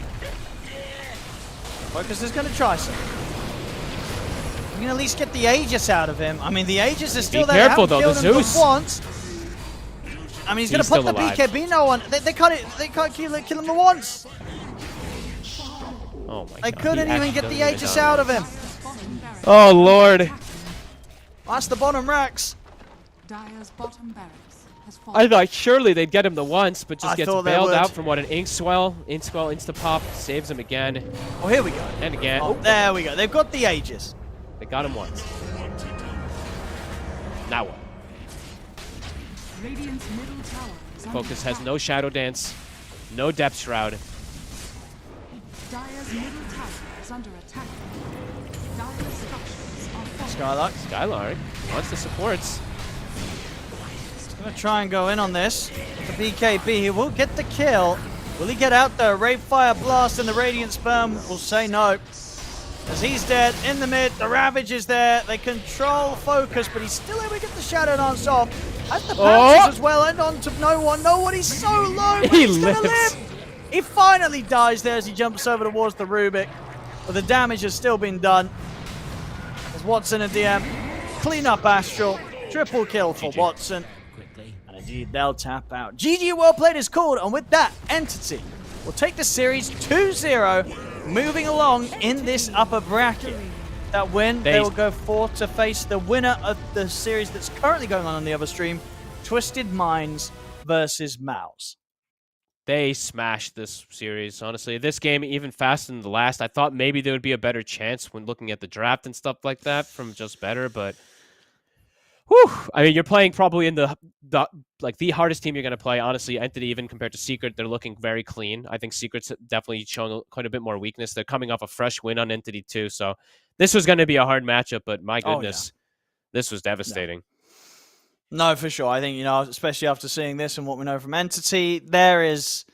Focus is going to try some. You can at least get the Aegis out of him. I mean, the Aegis is still there. Be careful though, the Zeus. Once. I mean, he's going to put the BKB. No one. They can't kill him the once. Oh my god. They couldn't even get the Aegis out of him. Oh lord. That's the bottom racks. Dire's bottom barracks has fallen. I thought surely they'd get him the once, but just gets bailed would. out from what an Inkswell. Inkswell insta-pop saves him again. Oh, here we go. And again. Oh, there we go. They've got the Aegis. They got him once. Now what? Radiant's middle tower is under Focus has attack. no Shadow Dance, no Depth Shroud. Dire's middle tower is under attack. Dire's structures are falling. Skylark. Skylark wants the supports. He's going to try and go in on this. With the BKB, he will get the kill. Will he get out there? Ray Fire Blast and the Radiant Sperm will say no. As he's dead in the mid, the Ravage is there. They control Focus, but he's still able to get the Shadow Dance off. Has the Panthers as well, and on to no one. No one, he's so low, but he's going to live. He finally dies there as he jumps over towards the Rubik. But the damage has still been done. As Watson and DM clean up Astral. Triple kill for Watson. And indeed, they'll tap out. GG well played is called, and with that, Entity will take the series 2-0. Moving along in this upper bracket. That win, they will go forth to face the winner of the series that's currently going on the other stream, Twisted Minds versus Mouse. They smashed this series, honestly. This game, even faster than the last. I thought maybe there would be a better chance when looking at the draft and stuff like that from Just Better, but whew, I mean, you're playing probably in the hardest team you're going to play. Honestly, Entity, even compared to Secret, they're looking very clean. I think Secret's definitely showing quite a bit more weakness. They're coming off a fresh win on Entity too, so this was going to be a hard matchup, but my goodness, this was devastating. No, for sure. I think, especially after seeing this and what we know from Entity, there is...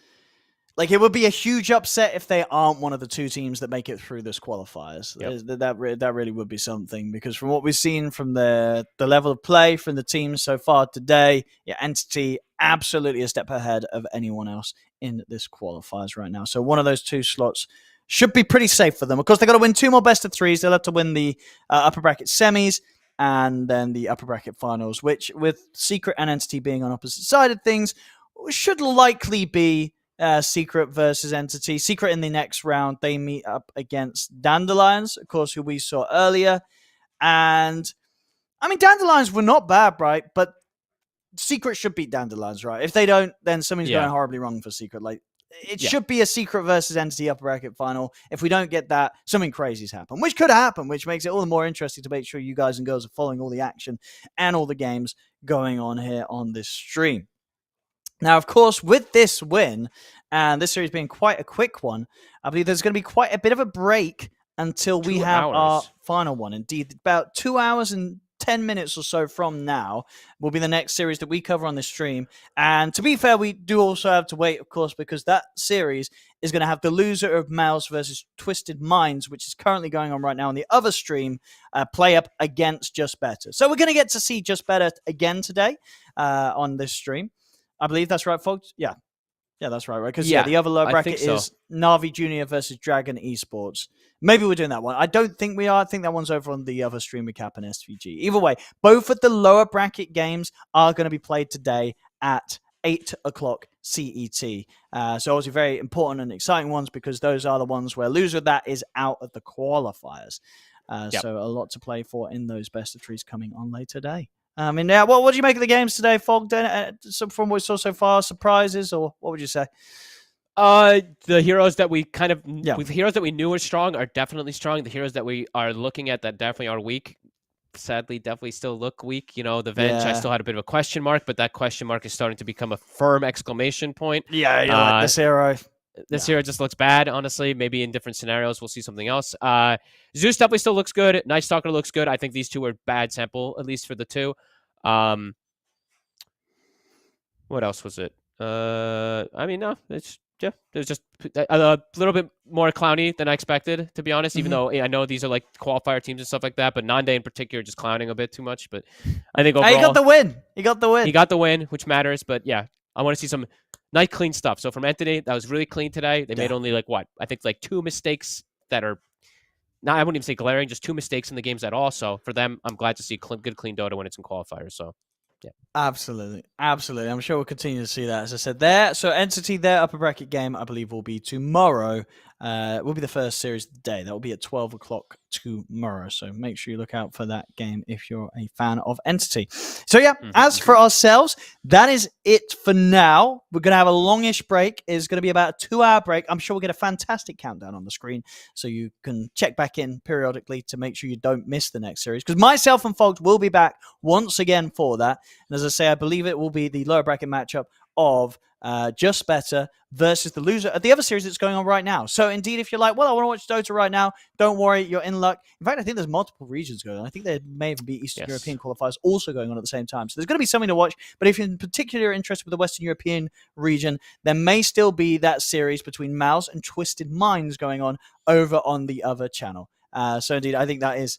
Like, it would be a huge upset if they aren't one of the two teams that make it through this qualifiers. Yep. That really would be something, because from what we've seen from the level of play from the teams so far today, Entity absolutely a step ahead of anyone else in this qualifiers right now. So one of those two slots should be pretty safe for them. Of course, they've got to win 2 more best of 3s. They'll have to win the upper bracket semis and then the upper bracket finals, which with Secret and Entity being on opposite side of things, should likely be Secret versus Entity. Secret in the next round, they meet up against Dandelions, of course, who we saw earlier. And, I mean, Dandelions were not bad, right? But Secret should beat Dandelions, right? If they don't, then something's going horribly wrong for Secret. Like, it should be a Secret versus Entity upper bracket final. If we don't get that, something crazy's happened, which could happen, which makes it all the more interesting to make sure you guys and girls are following all the action and all the games going on here on this stream. Now, of course, with this win, and this series being quite a quick one, I believe there's going to be quite a bit of a break until we have our final one. Indeed, about 2 hours and 10 minutes or so from now will be the next series that we cover on this stream. And to be fair, we do also have to wait, of course, because that series is going to have the loser of Mouse versus Twisted Minds, which is currently going on right now on the other stream, play up against Just Better. So we're going to get to see Just Better again today on this stream. I believe that's right, folks. Yeah, that's right, Because the other lower bracket is Navi Junior versus Dragon Esports. Maybe we're doing that one. I don't think we are. I think that one's over on the other stream with Cap and SVG. Either way, both of the lower bracket games are going to be played today at 8 o'clock CET. So obviously very important and exciting ones, because those are the ones where loser of that is out of the qualifiers. So a lot to play for in those best of 3s coming on later today. Now, what do you make of the games today, Fog? From what we saw so far, surprises, or what would you say? The heroes that we the heroes that we knew were strong are definitely strong. The heroes that we are looking at that definitely are weak, sadly, definitely still look weak. The Venge, I still had a bit of a question mark, but that question mark is starting to become a firm exclamation point. Yeah, like this hero. This hero just looks bad, honestly. Maybe in different scenarios, we'll see something else. Zeus definitely still looks good. Night Stalker looks good. I think these two are bad sample, at least for the two. What else was it? No, there's just a little bit more clowny than I expected, to be honest, even though I know these are like qualifier teams and stuff like that, but Nande in particular just clowning a bit too much. But I think overall... He got the win. He got the win, which matters. But yeah, I want to see some nice clean stuff. So from Entity, that was really clean today. They made only I think 2 mistakes that are... I wouldn't even say glaring, just 2 mistakes in the games at all. So for them, I'm glad to see good, clean Dota when it's in qualifiers. So, yeah. Absolutely. I'm sure we'll continue to see that, as I said there. So Entity, their upper bracket game, I believe, will be tomorrow. Will be the first series of the day. That will be at 12 o'clock tomorrow. So make sure you look out for that game if you're a fan of Entity. So as for ourselves, that is it for now. We're going to have a longish break. It's going to be about a 2-hour break. I'm sure we'll get a fantastic countdown on the screen, so you can check back in periodically to make sure you don't miss the next series, because myself and Folks will be back once again for that. And as I say, I believe it will be the lower bracket matchup of Just Better versus the loser of the other series that's going on right now. So indeed, if you're like, well, I want to watch Dota right now, don't worry, you're in luck. In fact, I think there's multiple regions going on. I think there may even be Eastern European qualifiers also going on at the same time. So there's going to be something to watch. But if you're in particular interested with the Western European region, there may still be that series between Mouse and Twisted Minds going on over on the other channel. So indeed, I think that is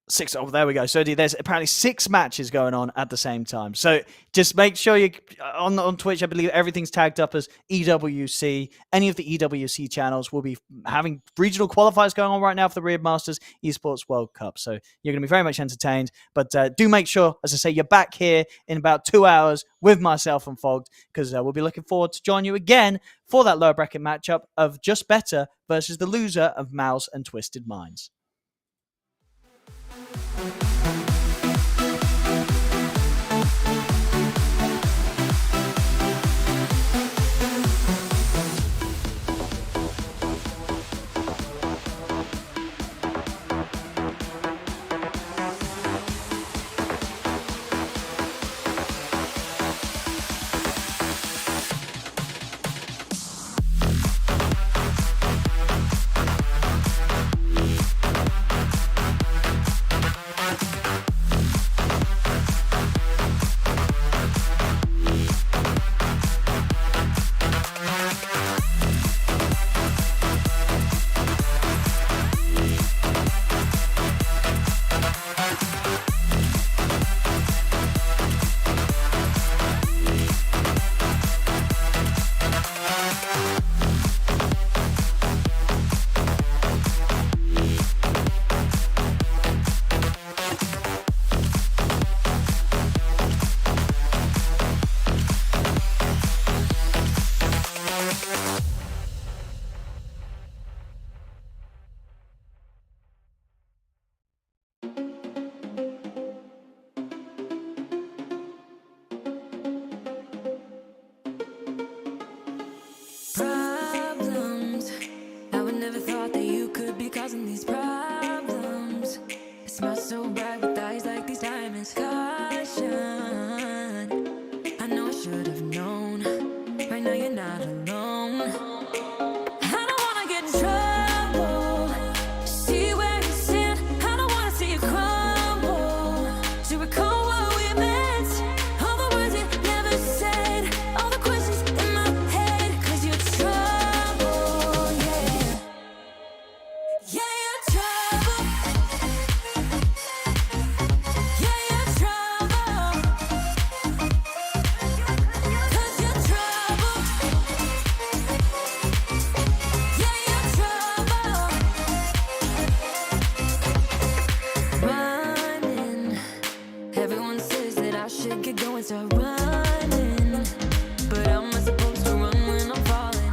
6. Oh, there we go. So there's apparently 6 matches going on at the same time. So just make sure you on Twitch. I believe everything's tagged up as EWC. Any of the EWC channels will be having regional qualifiers going on right now for the Rear Masters Esports World Cup. So you're going to be very much entertained. But do make sure, as I say, you're back here in about 2 hours with myself and Fogged, because we'll be looking forward to join you again for that lower bracket matchup of Just Better versus the loser of Mouse and Twisted Minds. and start running. But how am I supposed to run when I'm falling?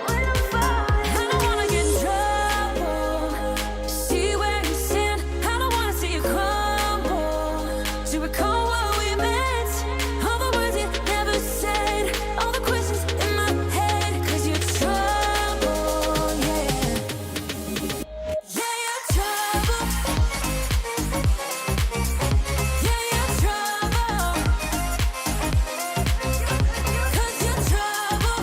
I don't wanna get in trouble. See where you stand. I don't wanna see you crumble. To recall what we meant, all the words you never said, all the questions in my head. 'Cause you're trouble, yeah. Yeah, you're trouble. Yeah, you're trouble. 'Cause you're trouble.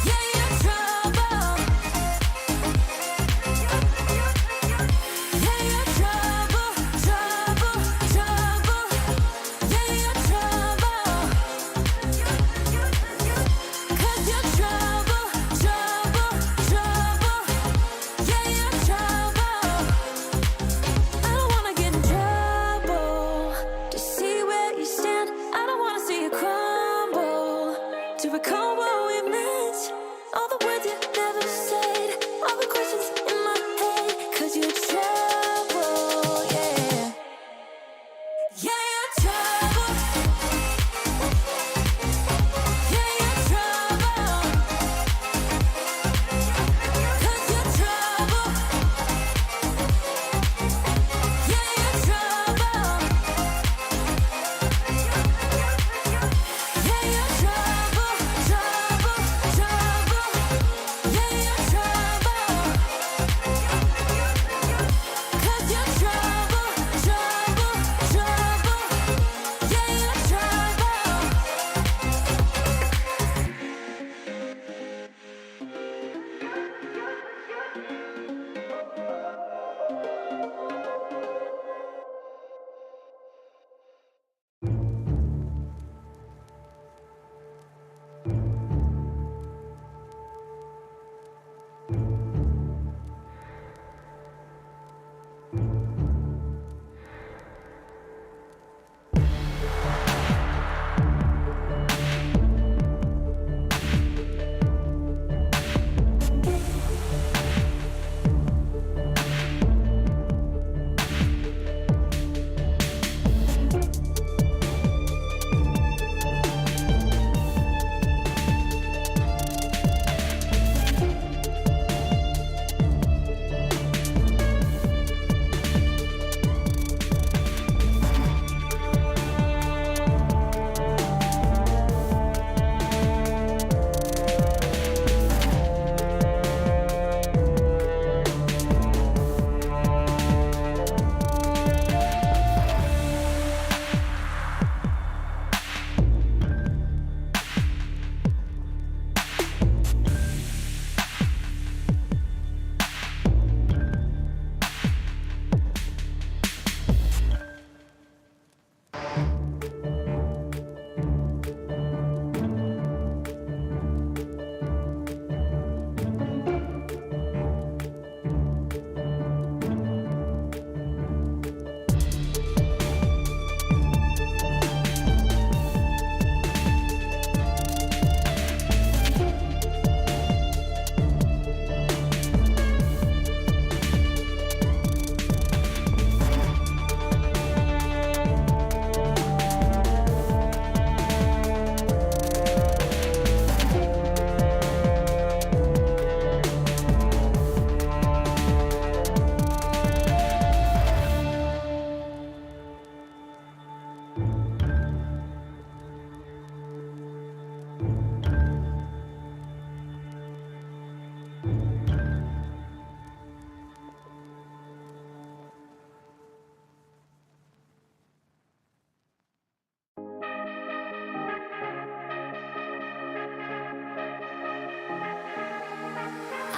Yeah, you're trouble. Yeah, you're trouble, trouble, trouble. Yeah, you're trouble. 'Cause you're trouble, trouble, trouble. Yeah, you're trouble. I don't wanna get in trouble. To see where you stand, I don't wanna see you crumble. To recall what we meant, all the words you never said, all the questions in my head. 'Cause you're trouble, yeah. Yeah, you're trouble. Yeah, you're trouble. 'Cause you're trouble. Yeah, you're trouble. Yeah, you're trouble, trouble, trouble. Yeah, you're trouble. 'Cause you're trouble, trouble, trouble. Yeah, you're trouble.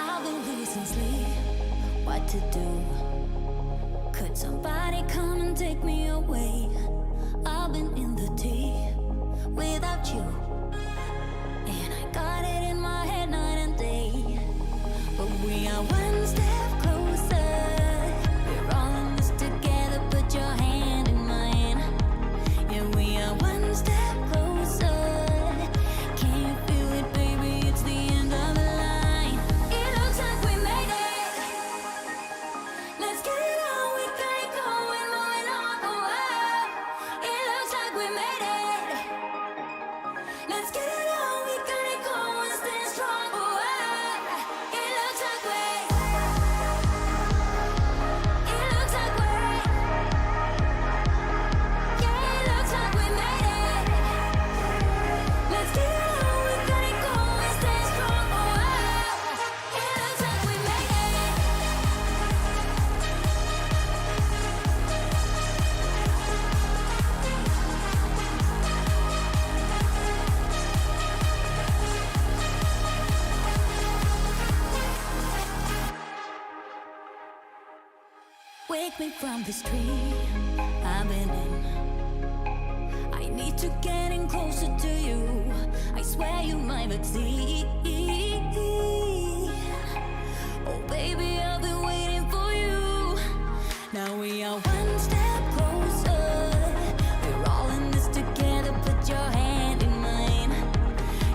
I've been losing sleep, what to do? Could somebody come and take me away? I've been in the deep without you, and I got it in my head night and day. But we are one step closer. We're all in this together. Put your hand in mine. Yeah, we are one step closer. Can you feel it, baby? It's the end of the line. It looks like we made Wake me from this dream I've been in. I need to get in closer to you. I swear you might succeed. Oh baby, I've been waiting for you. Now we are one step closer. We're all in this together. Put your hand in mine.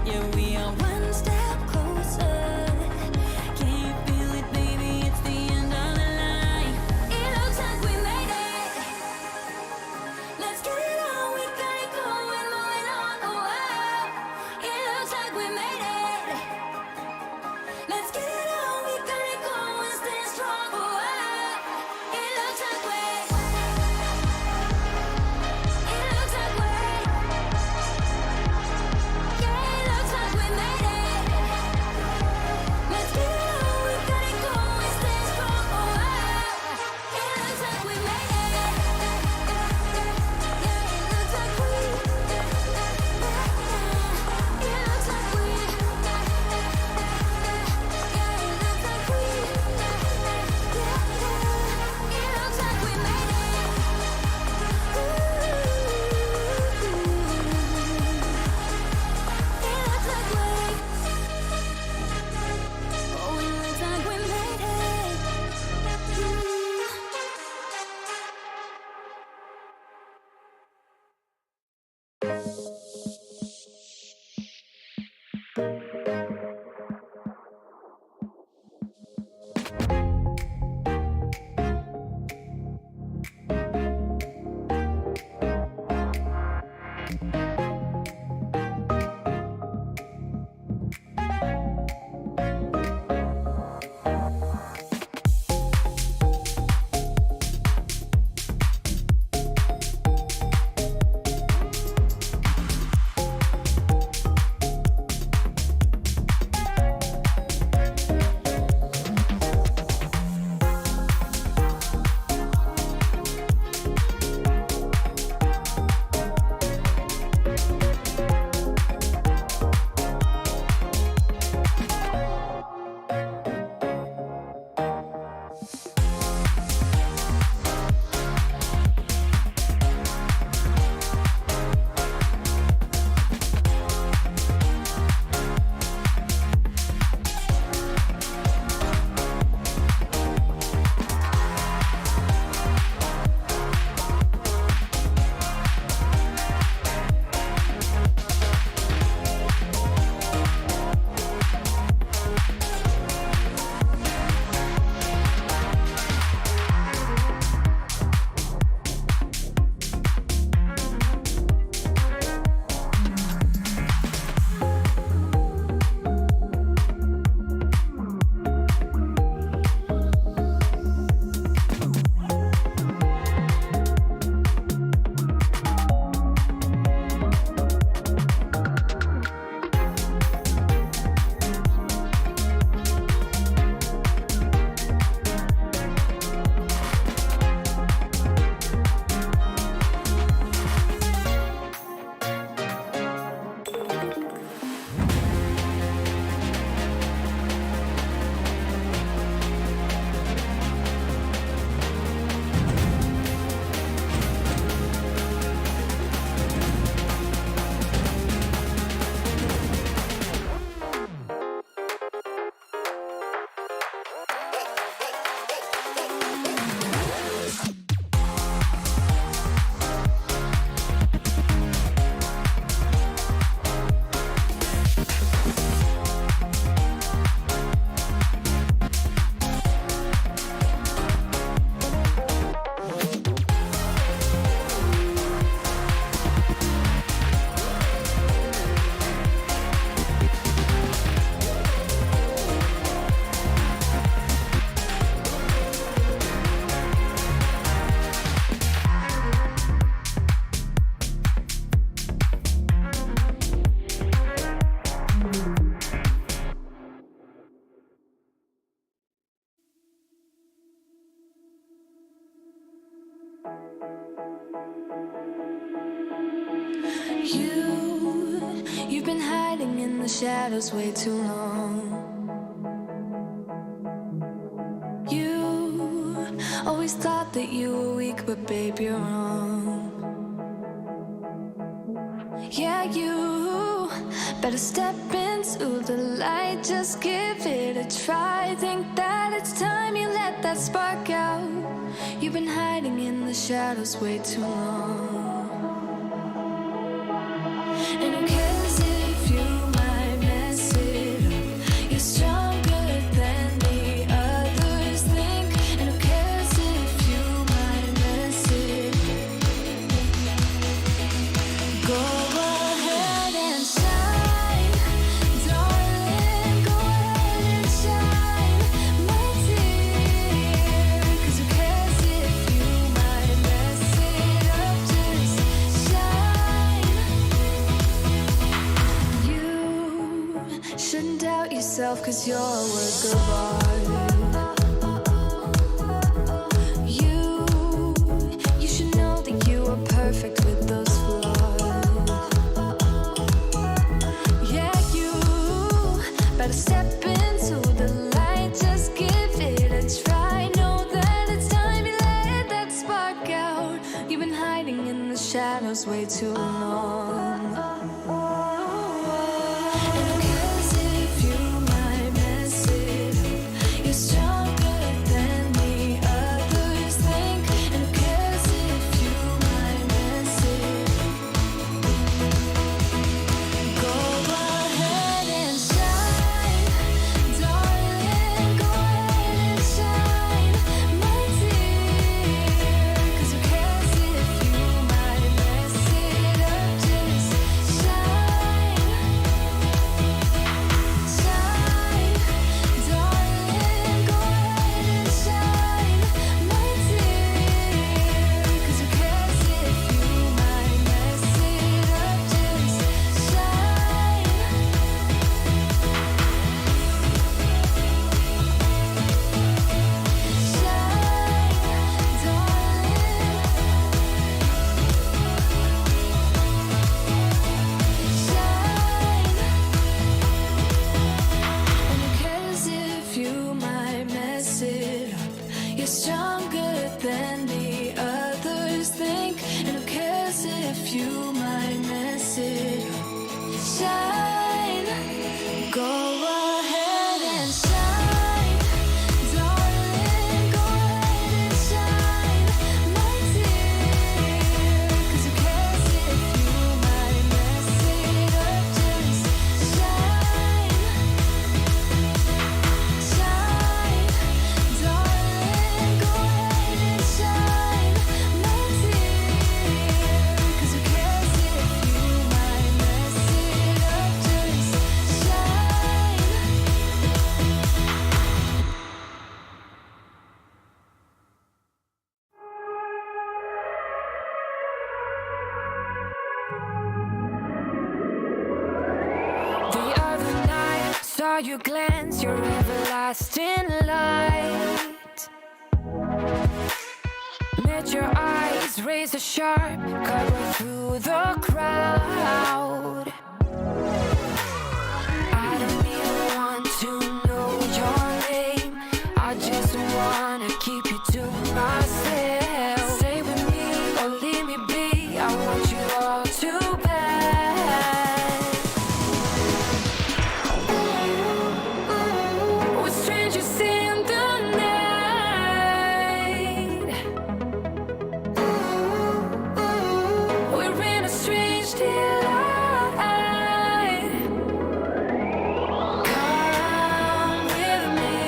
Yeah, we are one step closer. Can you feel it, baby? It's the end of the line. It looks like we made it. Let's get it on. We got it going, moving on. Oh, wow. It looks like we made it. Let's get it on. We got it going, stay strong. Oh, wow. It looks like we. It looks like we. Yeah, it looks like we made it. Let's get it on. We got it going, stay strong. Oh, wow. It looks like we made it. Yeah, it looks like we. It looks like we. Yeah, it looks like we. It looks like we made it. Ooh. It looks like we. Oh, it looks like we made it. You've been hiding in the shadows way too long. Always thought that you were weak, but babe, you're wrong. Yeah, you better step into the light. Just give it a try. Think that it's time you let that spark out. You've been hiding in the shadows way too long. And who cares if you might mess it up? You're stronger than the others think. And who cares if you might mess it up? Go ahead and shine, darling. Go ahead and shine, my dear. 'Cause who cares if you might mess it up? Just shine. You shouldn't doubt yourself, 'cause you're a work of art. You should know that you are perfect with those flaws. Yeah, you better step into the light. Just give it a try. Know that it's time you let that spark out. You've been hiding in the shadows way too long. And who cares if you might mess it up? You're stronger than the others think. And who cares if you might mess it up? Go ahead and shine, darling. Go ahead and shine, my dear. 'Cause who cares if you might mess it up? Just shine, shine, darling. Go ahead and shine, my dear. 'Cause who cares if you might mess it up? Just shine. You're stronger than the others think. And who cares if you might mess it up? Shine. Go ahead and shine, darling. Go ahead and shine, my dear. 'Cause who cares if you might mess it up? Just shine, shine, darling. Go ahead and shine, my dear. 'Cause who cares if you might mess it up? Just shine. The other night, saw you glance your everlasting light. Met your eyes, razor sharp, cut right through the crowd. I don't even want to know your name. I just wanna keep you to myself. Stay with me or leave me be. I want you all too bad. We're strangers in the night. We're in a strange delight. Come with me,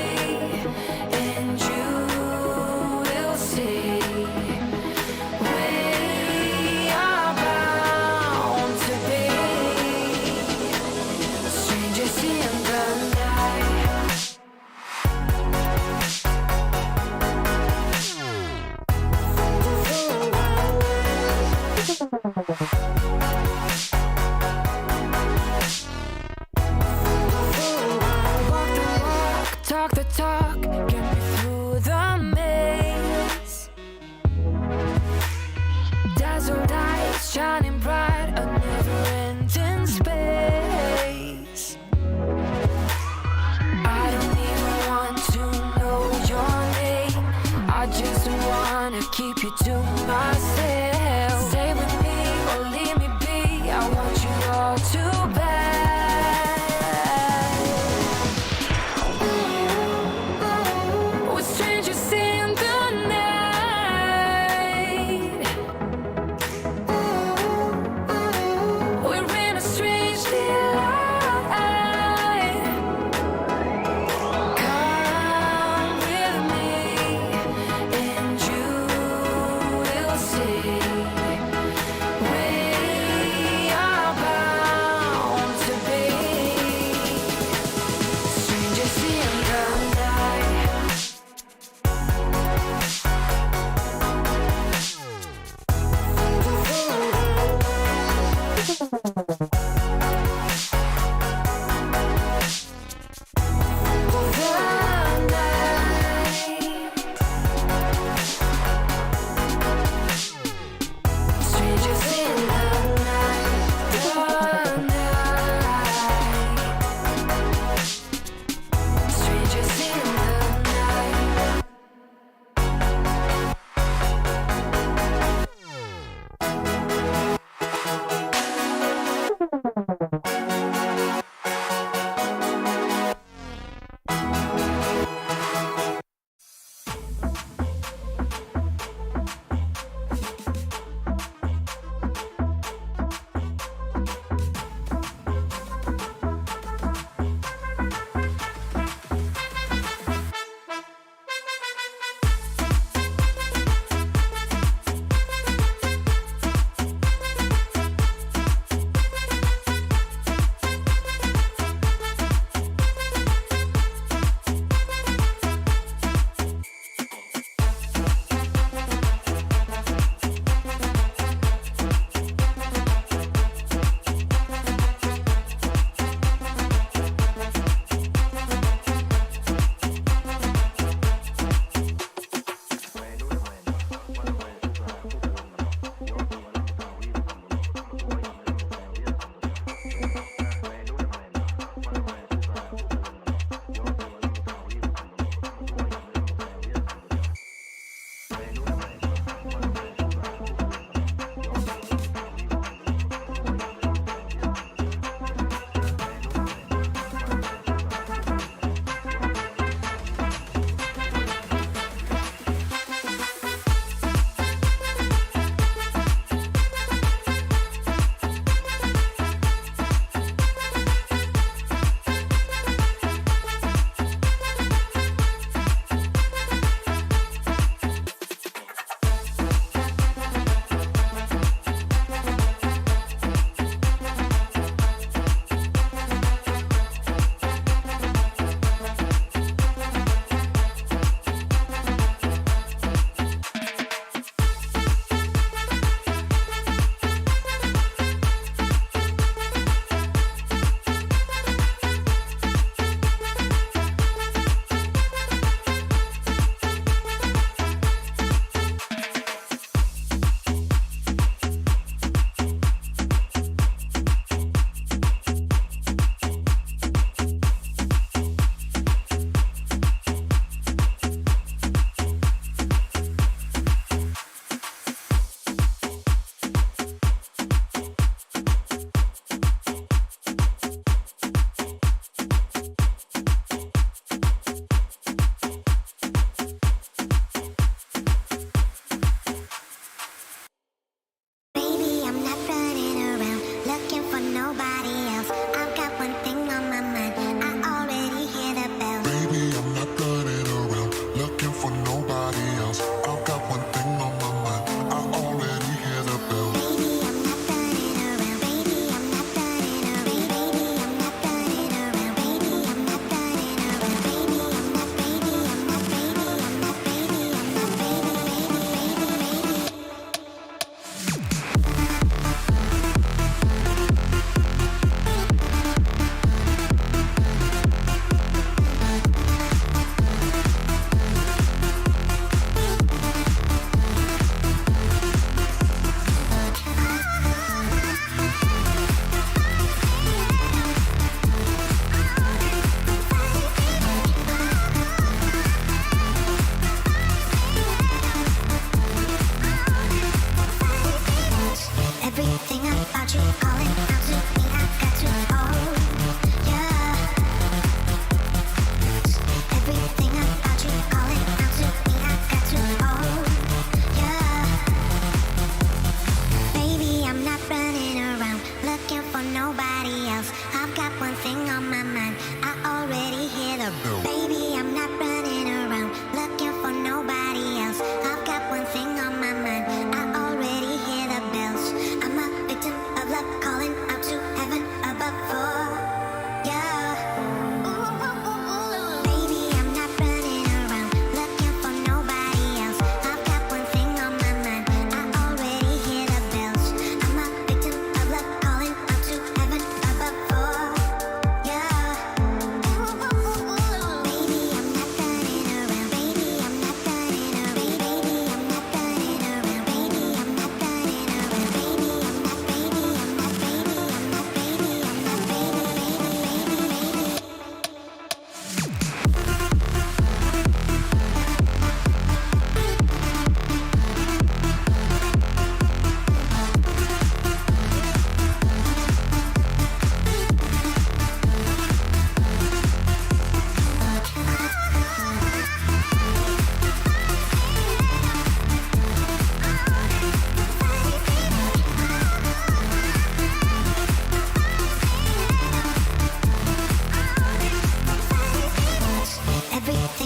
and you will see. We are bound to be strangers in the night. Walk the walk, talk the talk, get me through the maze. Dazzled eyes shining bright, a never-ending space. I don't even want to know your name. I just keep you to myself. Stay with me or leave me be. I want you all too bad. We're strangers in the night. We're in a strange delight. Come with me and you will see.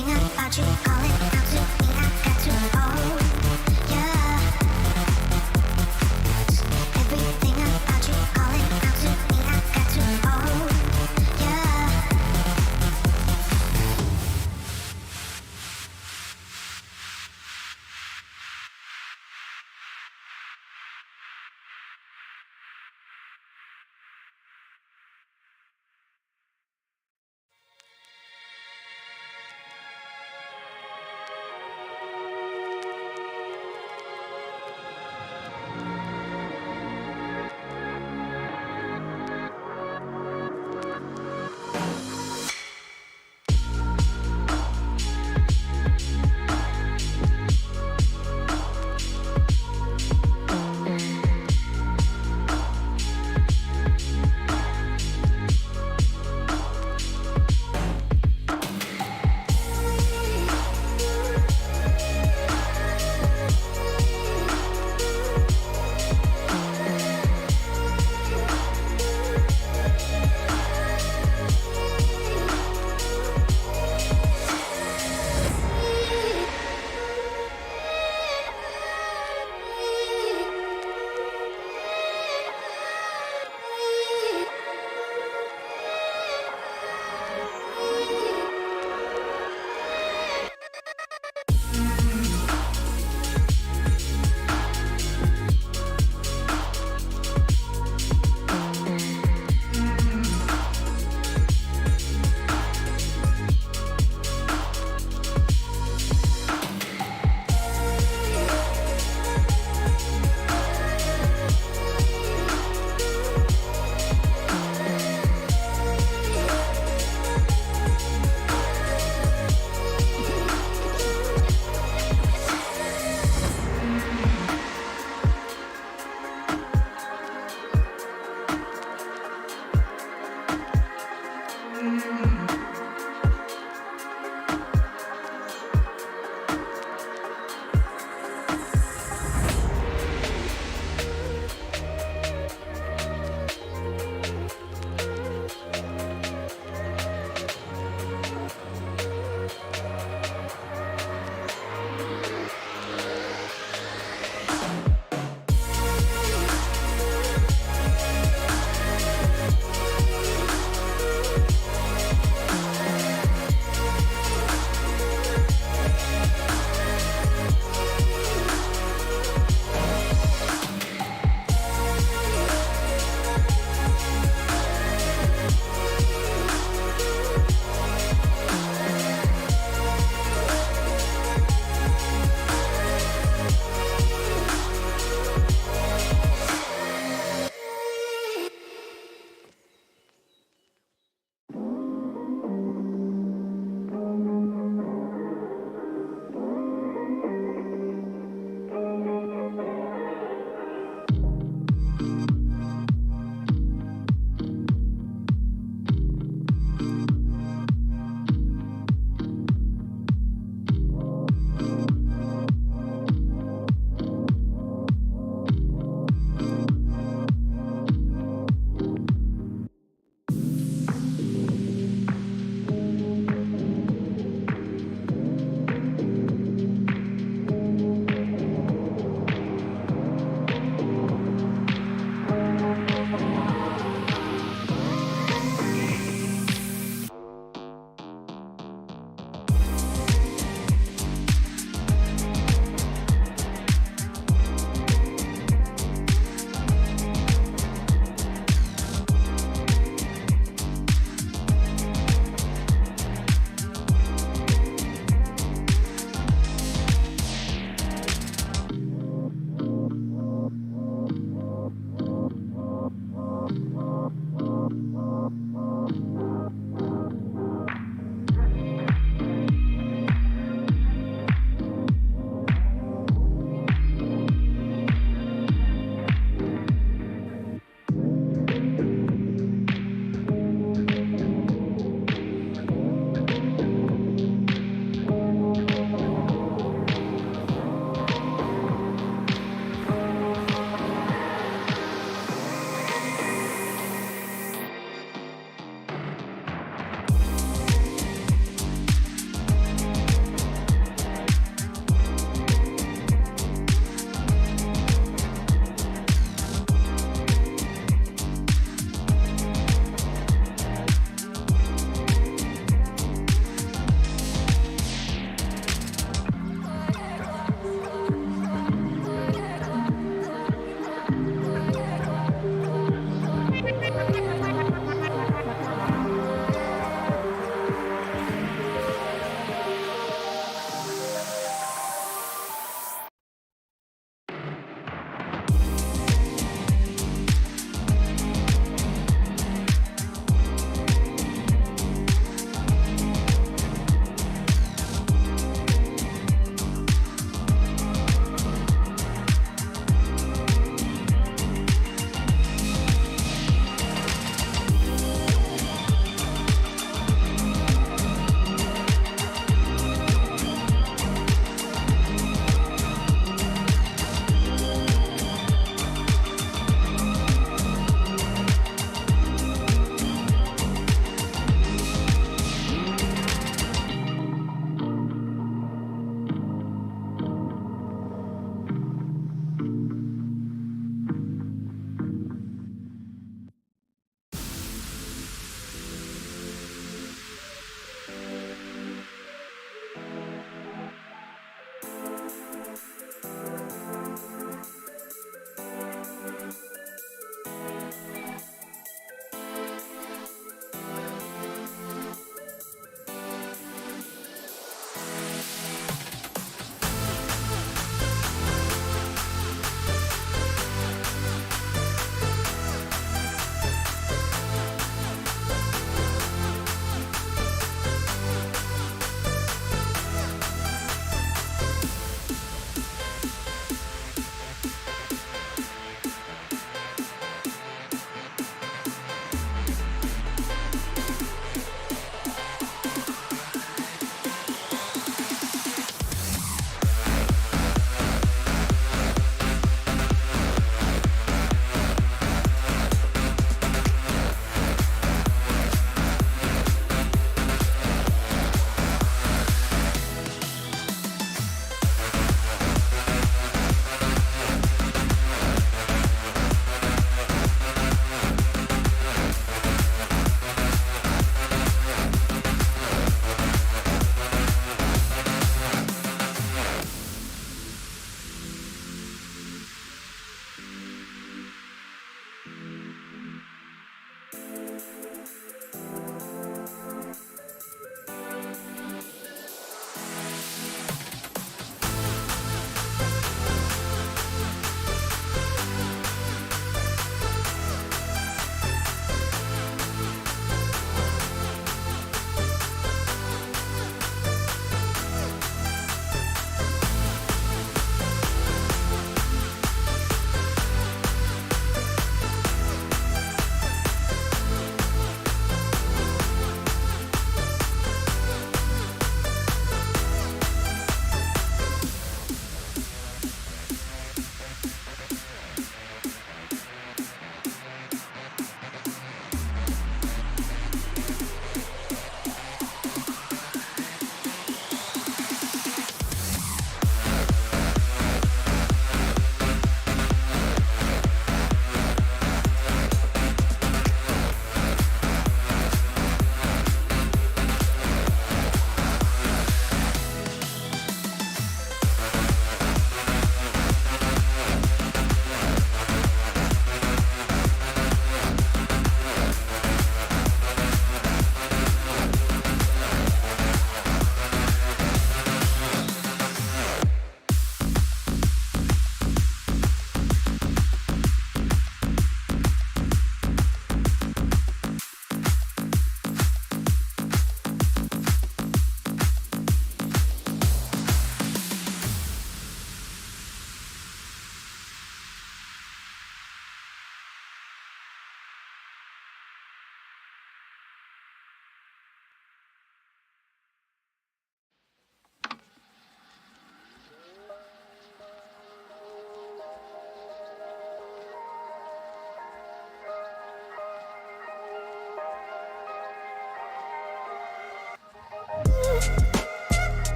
Everything about you calling out to me, I got to hold. Yeah. Everything about you calling out to me, I got to hold. Yeah.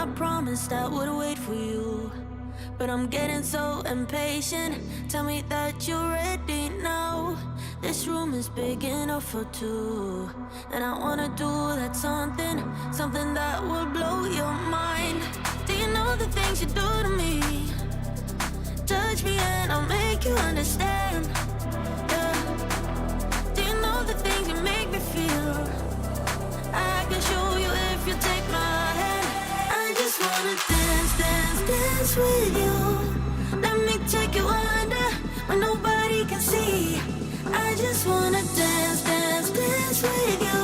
I promised I would wait for you, but I'm getting so impatient. Tell me that you're ready now. This room is big enough for two, and I wanna do that something, something that will blow your mind. Do you know the things you do to me? Touch me and I'll make you understand. Yeah. Do you know the things you make me feel? I can show you if you take my hand. I just wanna dance, dance, dance with you. Let me take you under where nobody can see. I just wanna dance, dance, dance with you.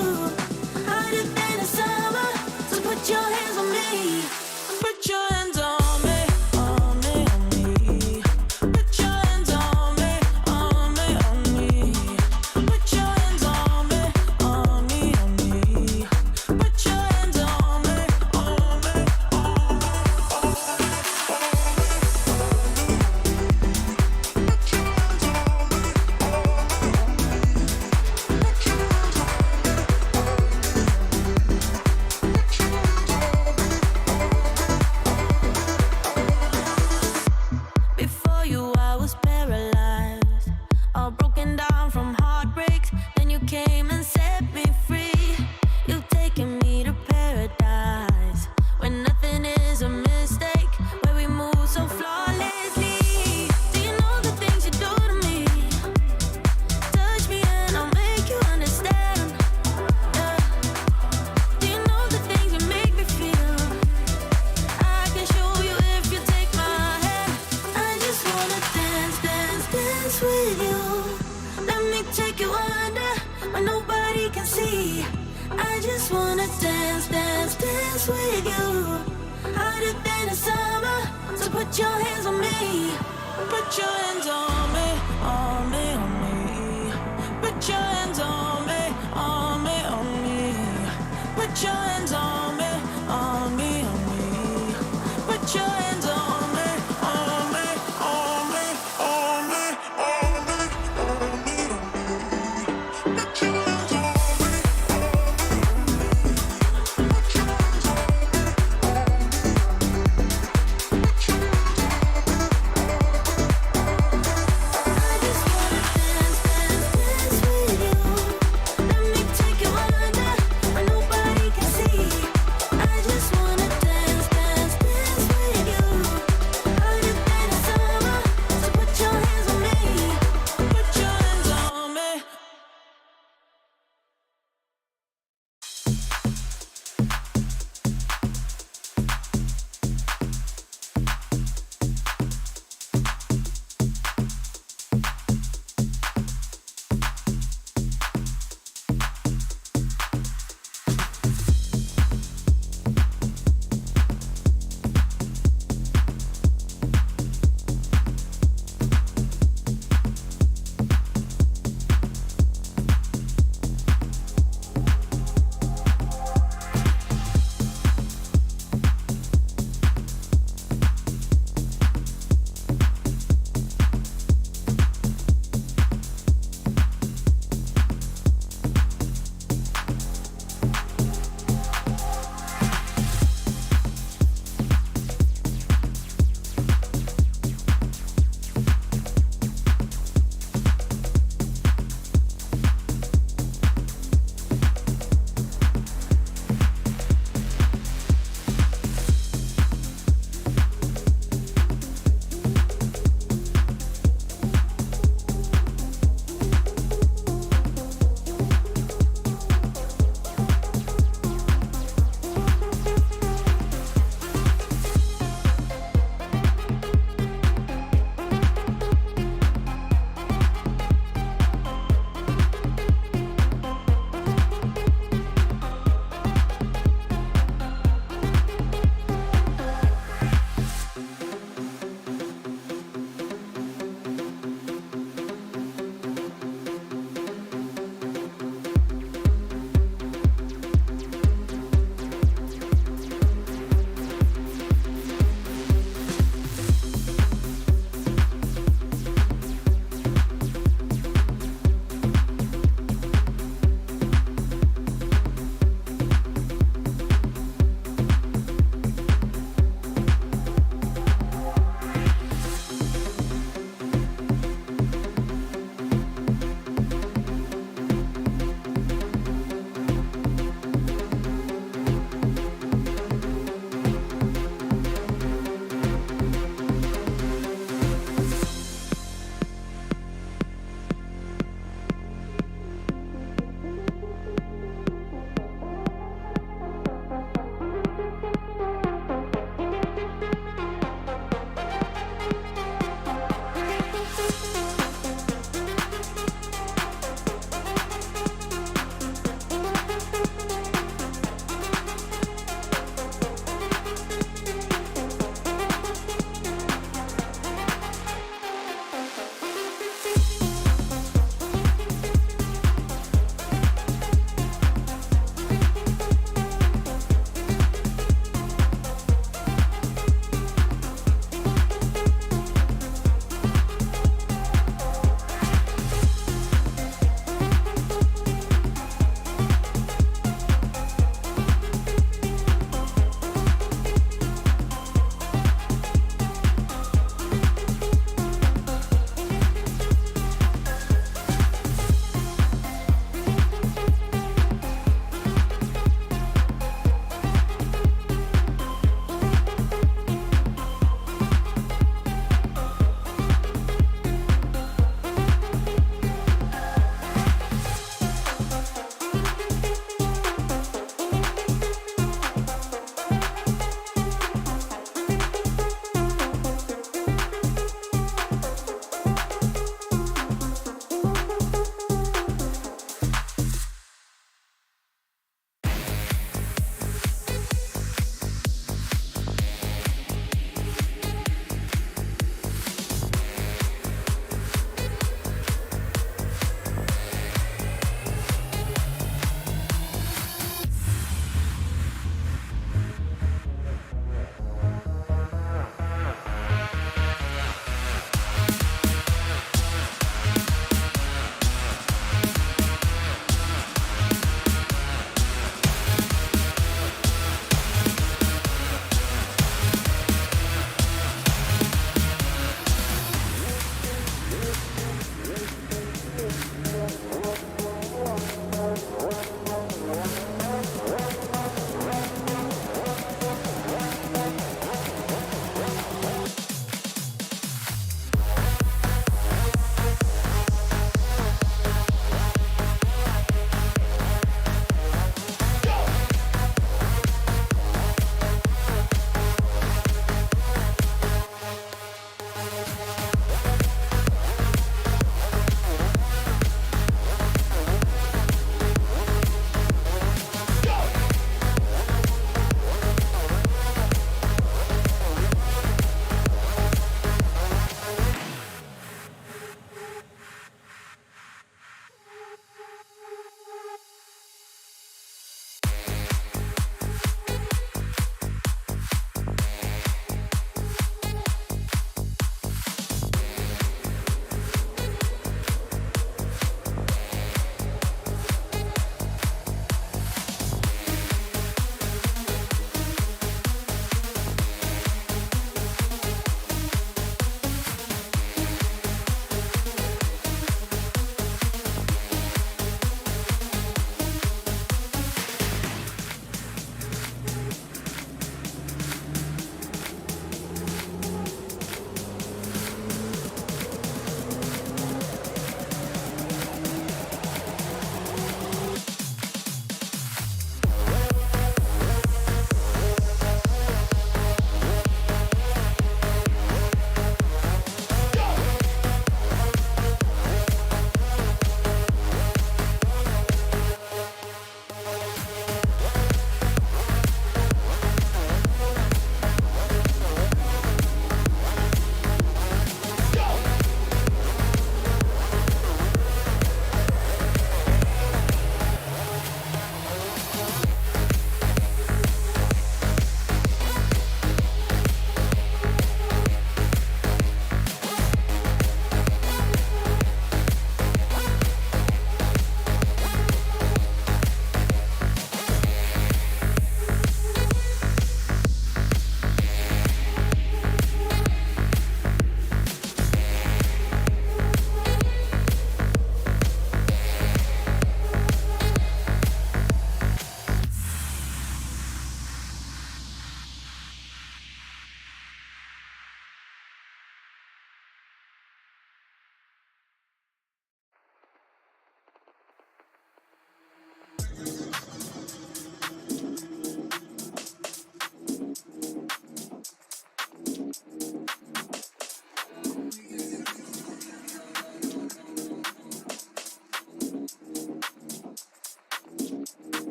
Harder than the summer, so put your hands on me. Put your hands on me, on me, on me. Put your hands on me, on me, on me. Put your hands on me, on me, on me. Put your hands on me, on me, on Before you, I was paralyzed, all broken down from heartbreaks. Then you came and set me free. You've taken me to paradise, where nothing is a mistake, where we move so flawlessly. Do you know the things you do to me? Touch me and I'll make you understand. Yeah. Do you know the things you make me feel? I can show you if you take my hand. I just wanna dance, dance, dance with you. Let me take you under where nobody can see. I just wanna dance, dance, dance with you. Harder than the summer, so put your hands on me. Put your hands on me, on me, on me. Put your hands on me, on me, on me. Put your hands on me, on me, on me. Put your hands on me, on me, on me, on me, on me, on me, on me. Put your hands on me, put your hands on me, put your hands on me. I just wanna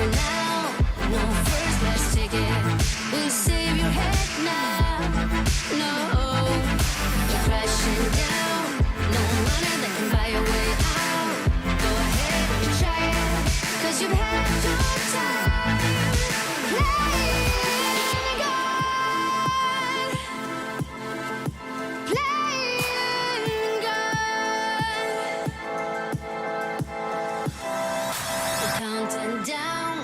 running out. No first class ticket. Will you save your head now? No, you're crashing down. No money that can buy your way out. Go ahead and try it, 'cause you've had your time. Playing God, playing God. We're counting down,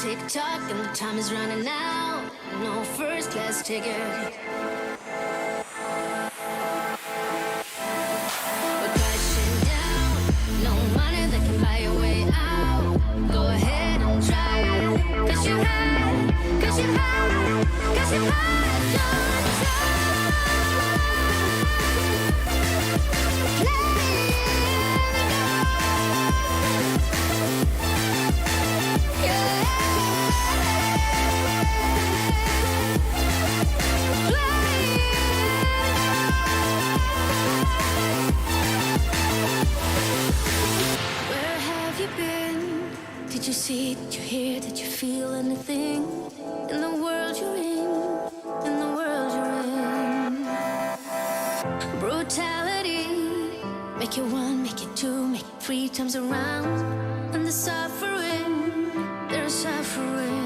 tick tock, and the time is running out. No first class ticket. We're crashing down. No money that can buy your way out. Go ahead and try it, 'cause you had your time. Where have you been? Did you see, did you hear, did you feel anything? In the world you're in the world you're in. Brutality, make it one, make it two, make it 3 times around. And the suffering, there's suffering.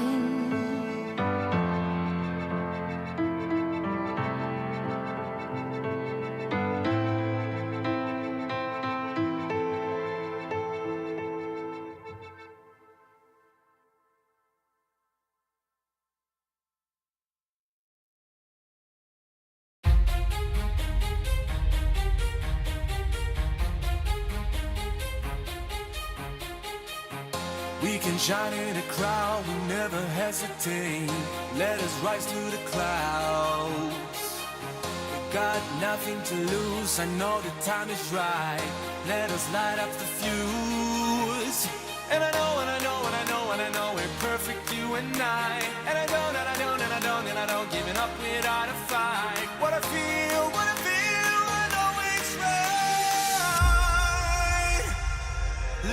We can shine in a crowd, we never hesitate. Let us rise to the clouds. We got nothing to lose, I know the time is right. Let us light up the fuse. And I know, and I know, and I know, and I know we're perfect, you and I. And I don't, and I don't, and I don't, and I don't giving up without a fight. What I feel, I know it's right.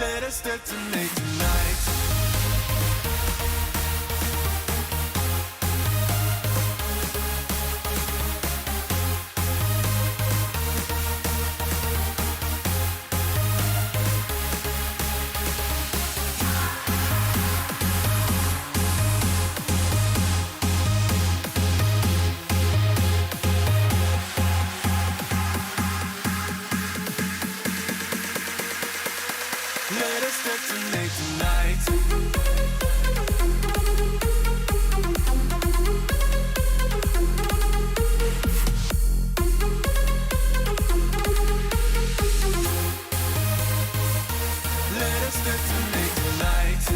Let us detonate tonight. Let us detonate tonight. Let us detonate tonight.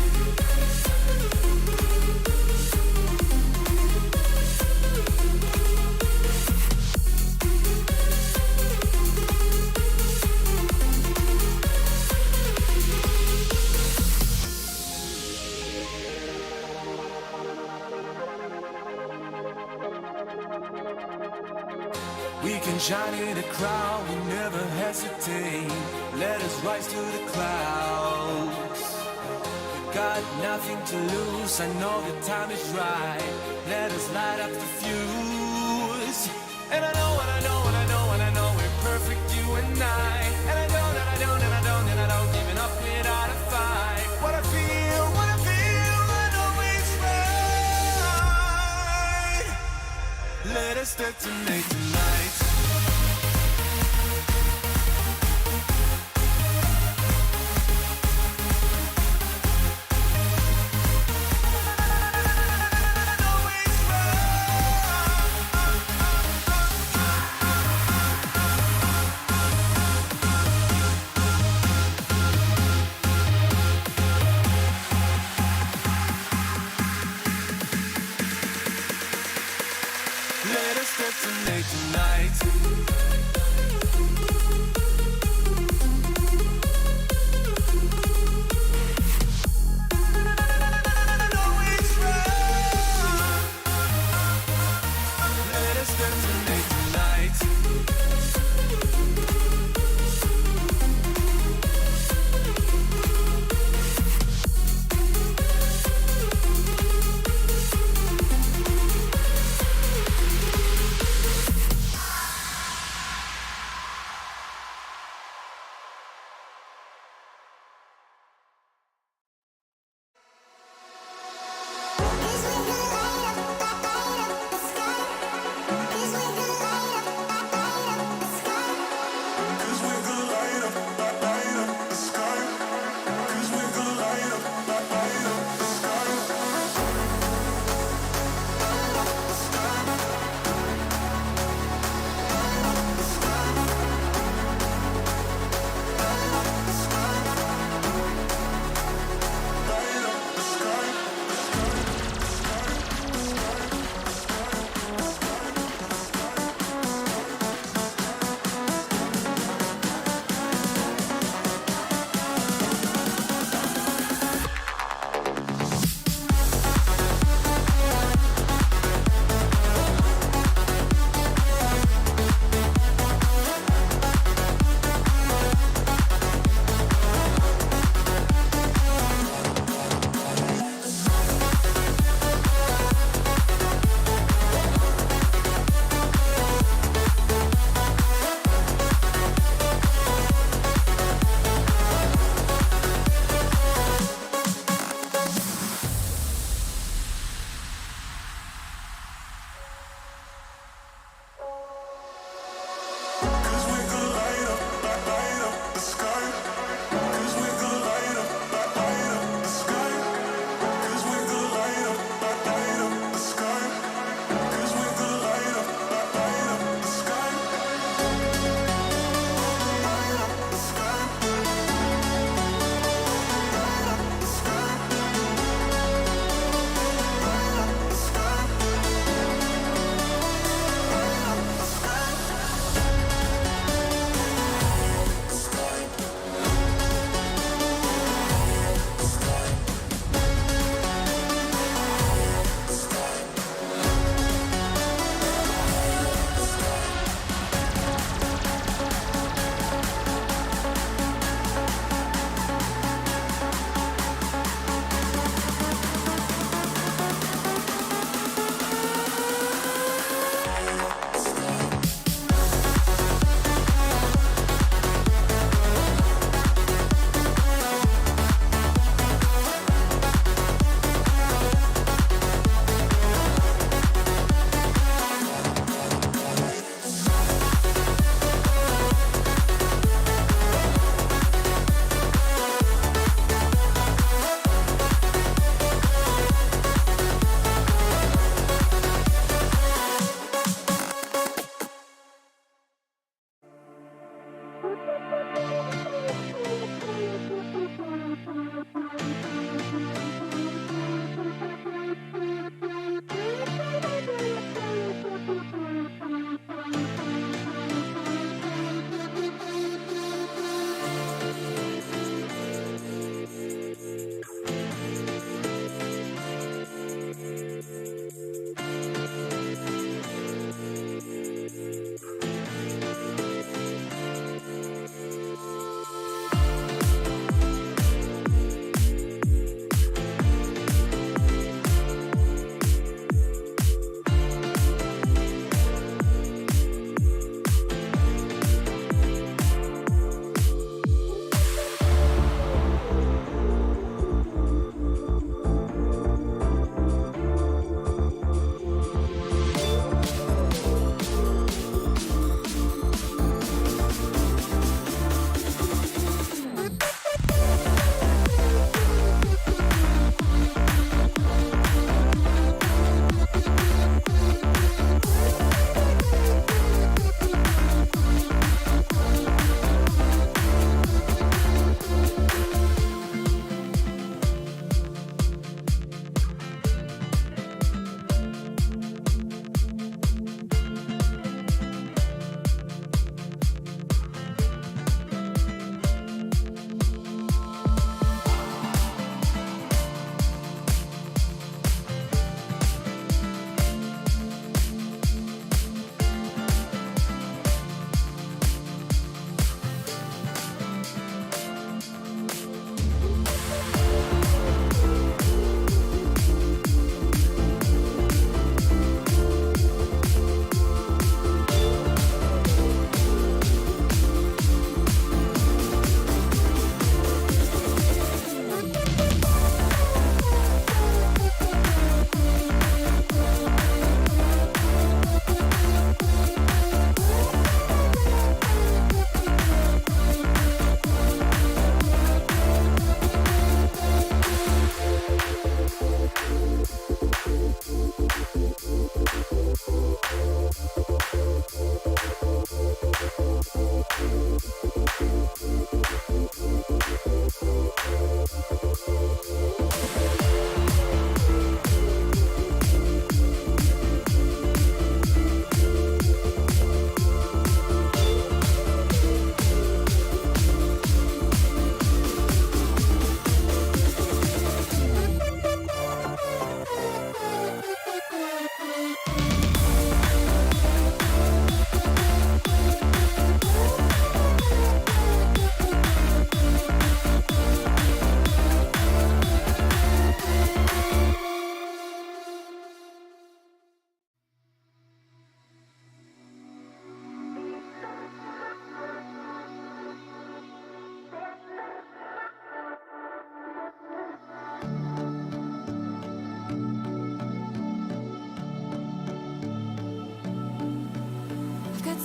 We can shine in a crowd, we never hesitate. Let us rise to the clouds. We got nothing to lose, I know the time is right. Let us light up the fuse. And I know, and I know, and I know, and I know we're perfect, you and I. And I don't, and I don't, and I don't, and I don't giving up without a fight. What I feel, I know it's right. Let us detonate tonight.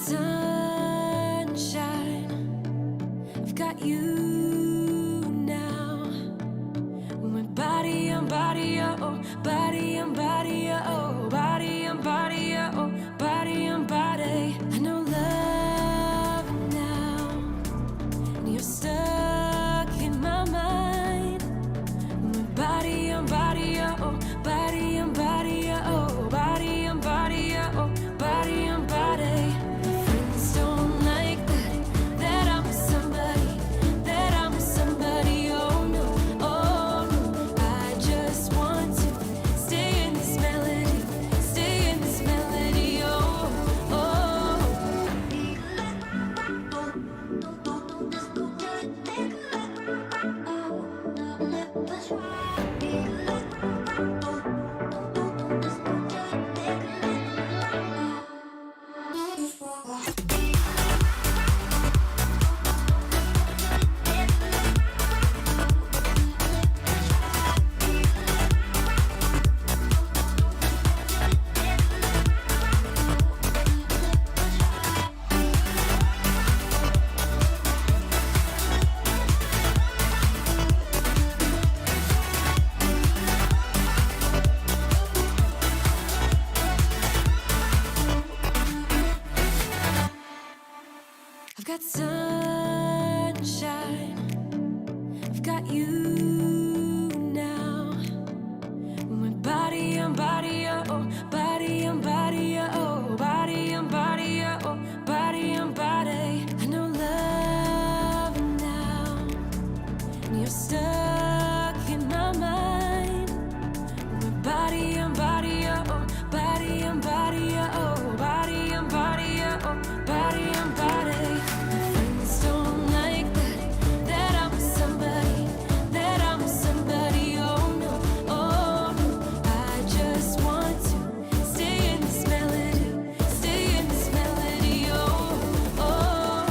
sunshine. I've got you now. When body on body, oh, body on body, oh, body on body, oh, body on body. I know love now, and you're stuck in my mind. When body on body, oh, body on body, oh, body on body, oh, body on body. Friends don't like that I'm with somebody, that I'm with somebody. Oh no, oh no. I just want to stay in this melody, stay in this melody. Oh, oh. I've got sunshine, I've got you now. When body on body, oh, body on body, oh, body on body, oh, body on body. I know love now, and you're stuck in my mind. When body on body, oh, body on body, oh, body on body, oh, body on body. Friends don't like that I'm with somebody, that I'm with somebody. Oh no, oh no. I just want to stay in this melody, stay in this melody. Oh, oh.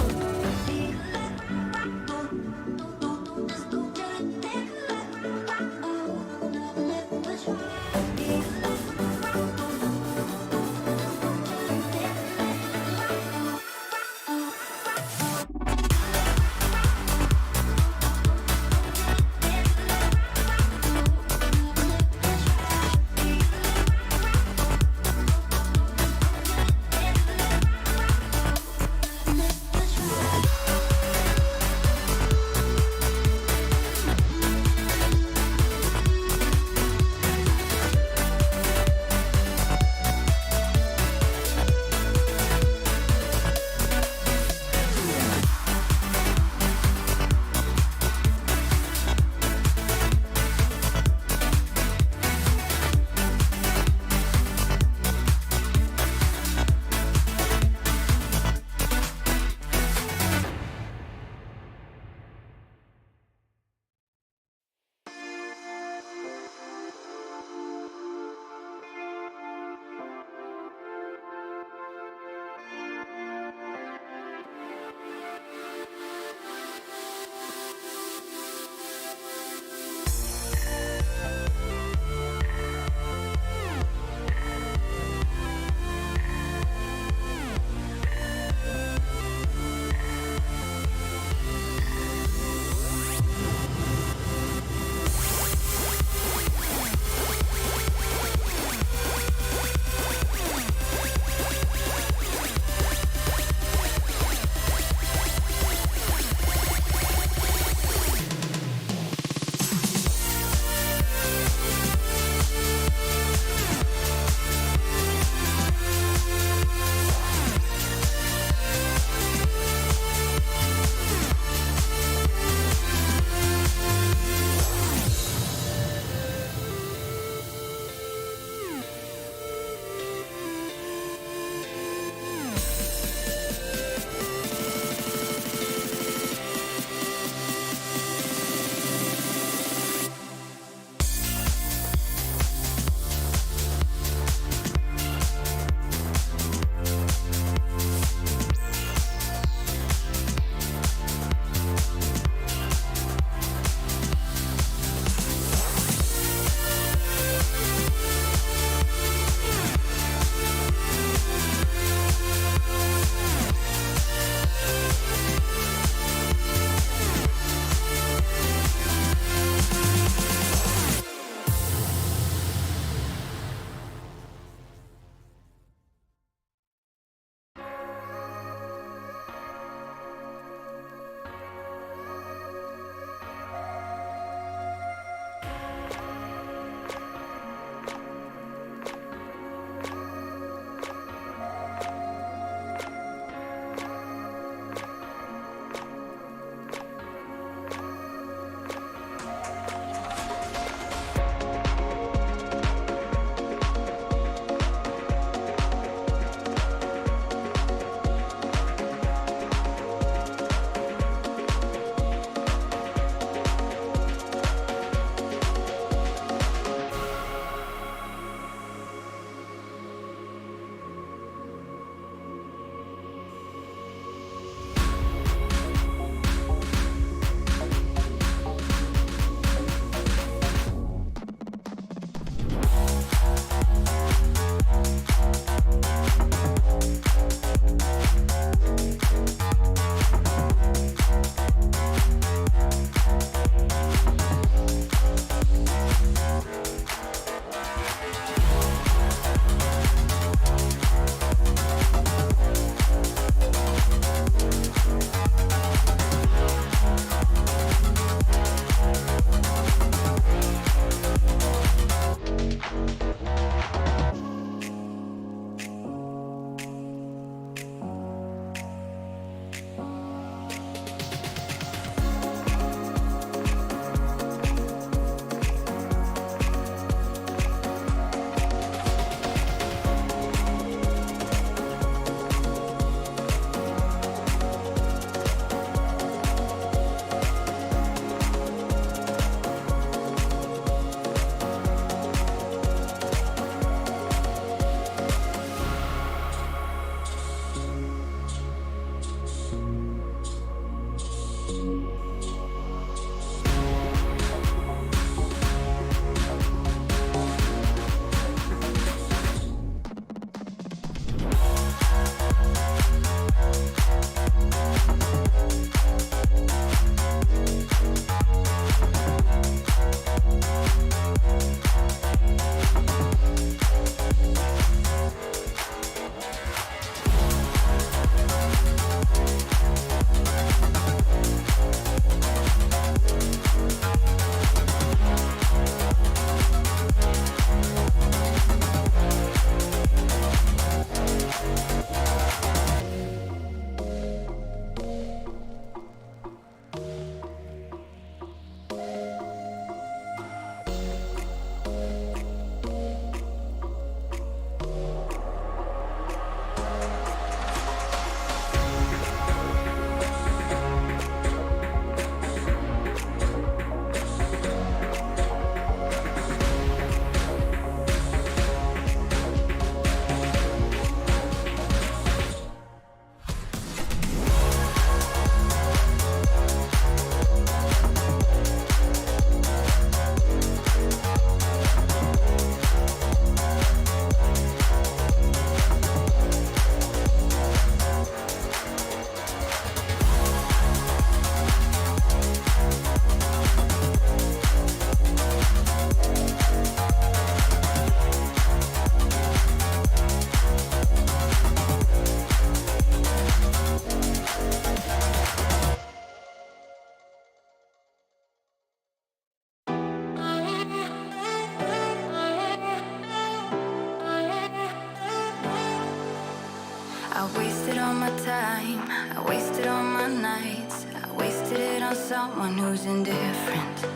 all my time, I wasted all my nights, I wasted it on someone who's indifferent.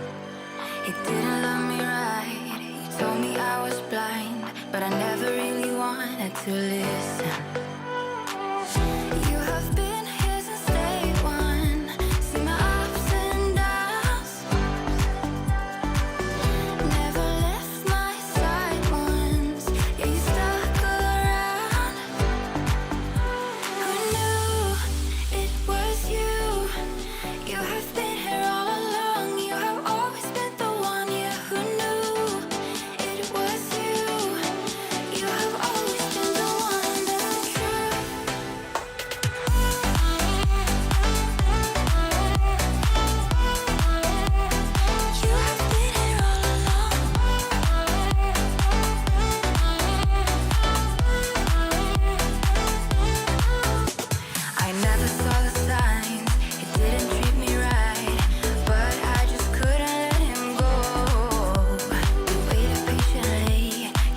He didn't love me right, he told me I was blind, but I never really wanted to listen. You have been here since day one, seen my ups and downs, never left my side once, yeah, you stuck around. Who knew it was you? You have been here all along, you have always been the one, yeah, who knew it was you? You have always been the one, that's the truth. You have been here all along. I never saw the signs, he didn't treat me right, but I just couldn't let him go. You waited patiently,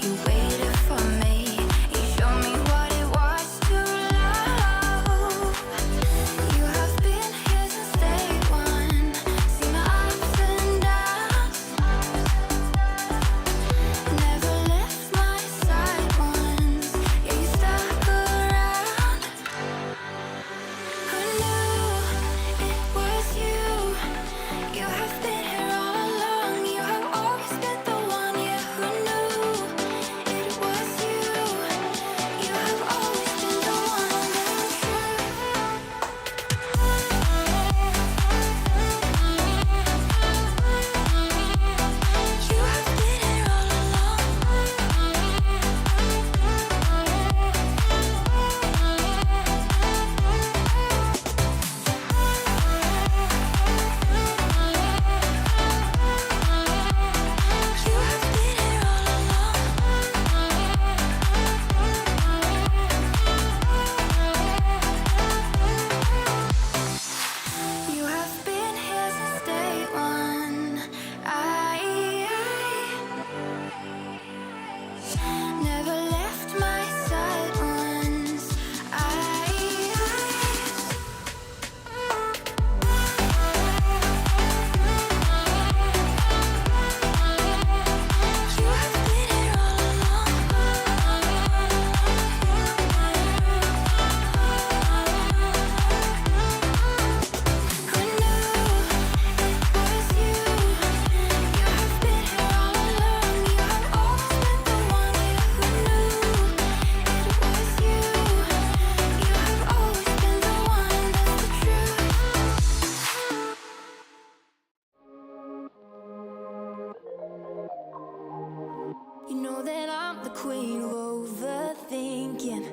you waited for me, you showed me what it was to love. You have been here since day one, seen my ups and downs, never left my side once, yeah, you stuck around. Who knew it was you? You have been here all along, you have always been the one, yeah, who knew it was you? You have always been the one, that's the truth. You have been here all You have been here since day one. I never left my side once. You have been here all along. Who knew it was you? You have been here all along, you have always been the one, yeah, who knew it was you? You have always been the one, that's the truth. You know that I'm the queen of overthinking.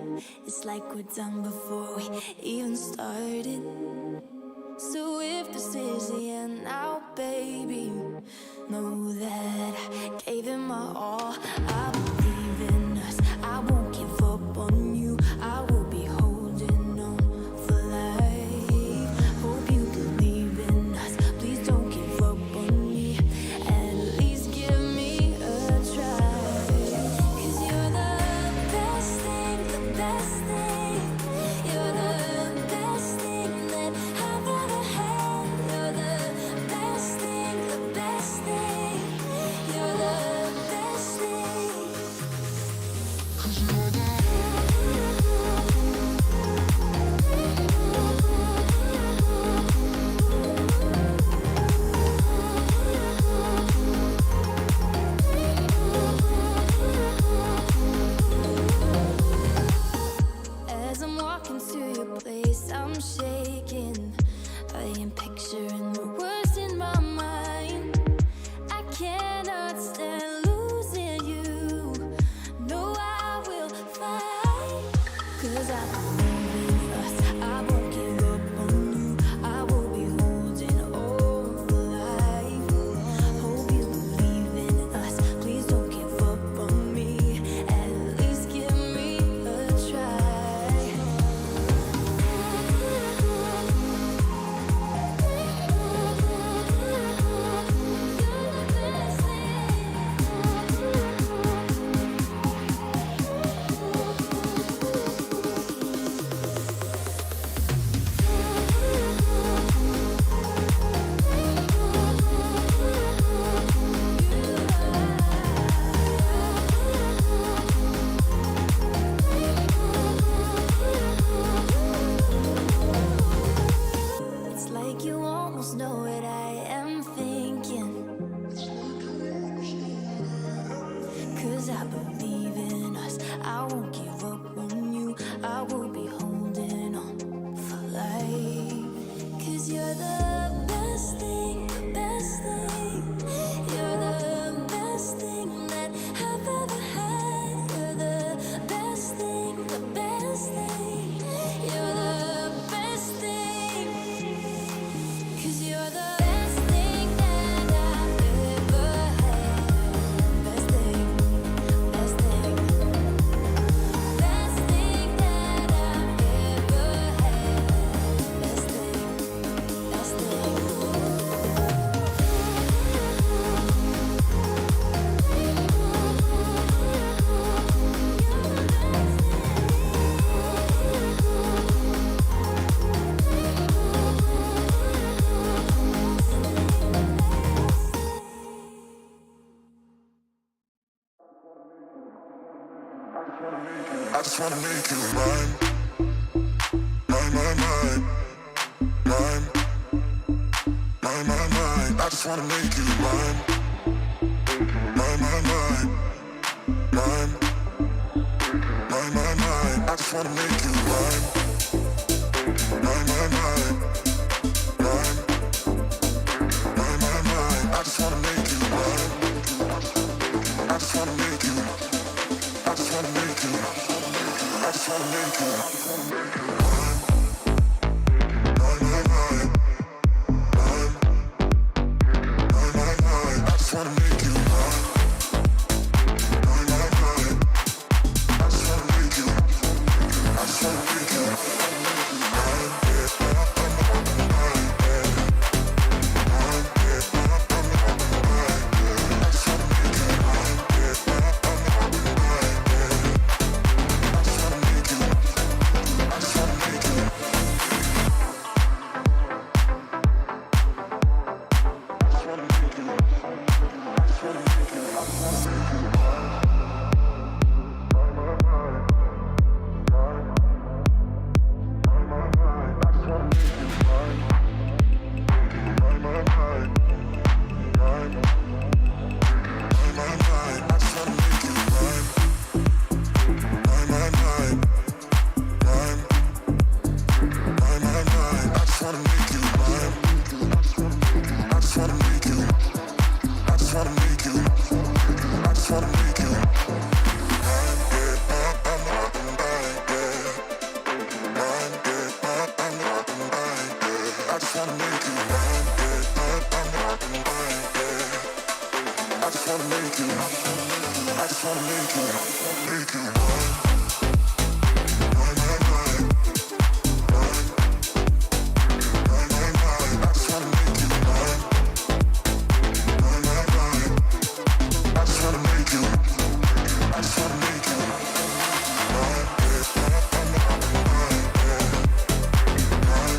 It's like we're done before we even started. So if this is the end now, baby, know that I gave it my all. I believe in us, I won't give up on you. I will be holding on for life. Hope you believe in us, please don't give up on me. At least give me a try. 'Cause you're the best thing, the best thing. You're the best thing that I've ever had. You're the best thing, the best thing. You're the best 'cause I believe in us. I won't give up on you. I will be holding on for life. 'Cause you're the best thing, the best thing. You're the best thing that I've ever had. You're the best thing, the best thing. You're the best thing. 'Cause you're the best thing that I've ever had. Best thing, best thing. Best thing that I've ever had. Best thing, best thing. I just wanna make you mine. Mine, mine, mine. Mine. Mine, mine, mine. I just wanna make you mine. Mine, mine, mine. Mine. Mine, mine, mine. I just wanna make you mine. Mine, mine, mine. Mine. Mine, mine, mine. I just wanna make you mine. I just wanna make you. I just wanna make you. I just wanna make you. Mine. Mine, mine, mine. Mine. Mine, mine, mine. I just wanna make you mine. Mine, mine, mine. I just wanna make you. I just wanna make you. Mine, yeah. Mine, yeah. Mine, yeah. Mine, yeah. I just wanna make you mine, yeah. Mine, yeah. I just wanna make you. I just wanna make you. I just wanna make you. I just wanna make you. I just wanna make you mine. Mine, mine, mine. Mine. Mine, mine, mine. I just wanna make you mine. Mine, mine, mine. Mine. Mine, mine, mine. I just wanna make you mine. Mine, mine, mine. Mine. Mine, mine, mine. I just wanna make you mine. I just wanna make you. I just wanna make you. I just wanna make you. Mine, yeah. Mine, yeah. Mine, yeah. Mine, yeah. I just wanna make you mine, yeah. Mine, yeah. I just wanna make you. I just wanna make you. Make you mine. Mine, mine, mine. Mine. Mine, mine, mine. I just wanna make you mine. Mine, mine, mine. I just wanna make you. I just wanna make you mine, yeah. Mine, yeah. Mine, yeah. Mine,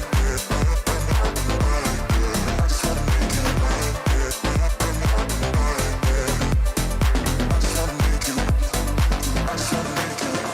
yeah. I just wanna make you mine, yeah. Mine, yeah. I just wanna make you. I just wanna make you.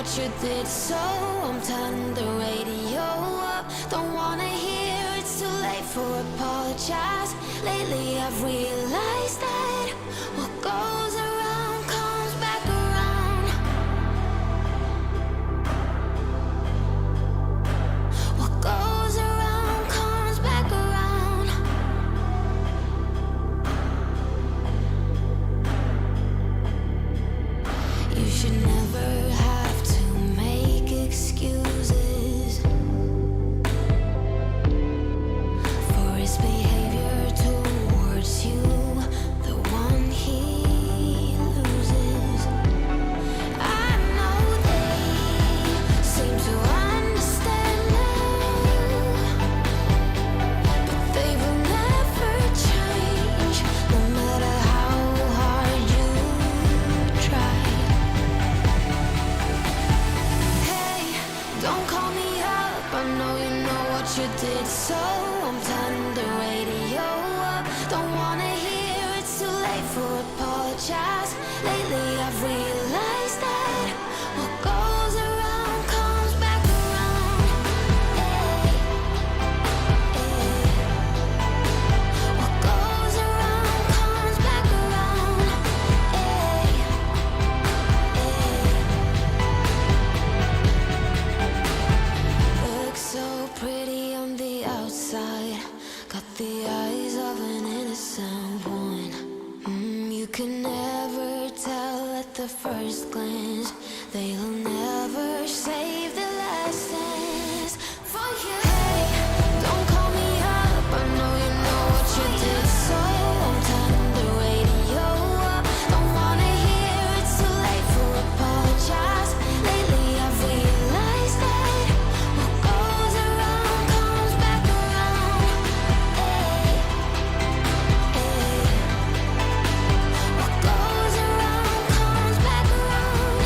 what you did, so I'm turning the radio up. Don't wanna hear it's too late for apologize. Lately I've realized that what goes around comes back around. What goes around comes back around. You should never have to make excuses for his behavior towards you, the one he loses. I know they seem to understand now, but they will never change, no matter how hard you try. Hey, don't call me up. I know you know what you did, so I'm turning the radio up. Don't wanna hear it's too late for apologize. Lately I've realized that what goes around comes back around. What goes around comes back around. Looks so pretty on the outside, got the eyes of an innocent one. You can never tell at the first glance. They'll never save the last dance for you. Hey, don't call me up. I know you know what you did, so I'm turning the radio up. Don't wanna hear it's too late for apologize. Lately I've realized that what goes around comes back around. What goes around comes back around.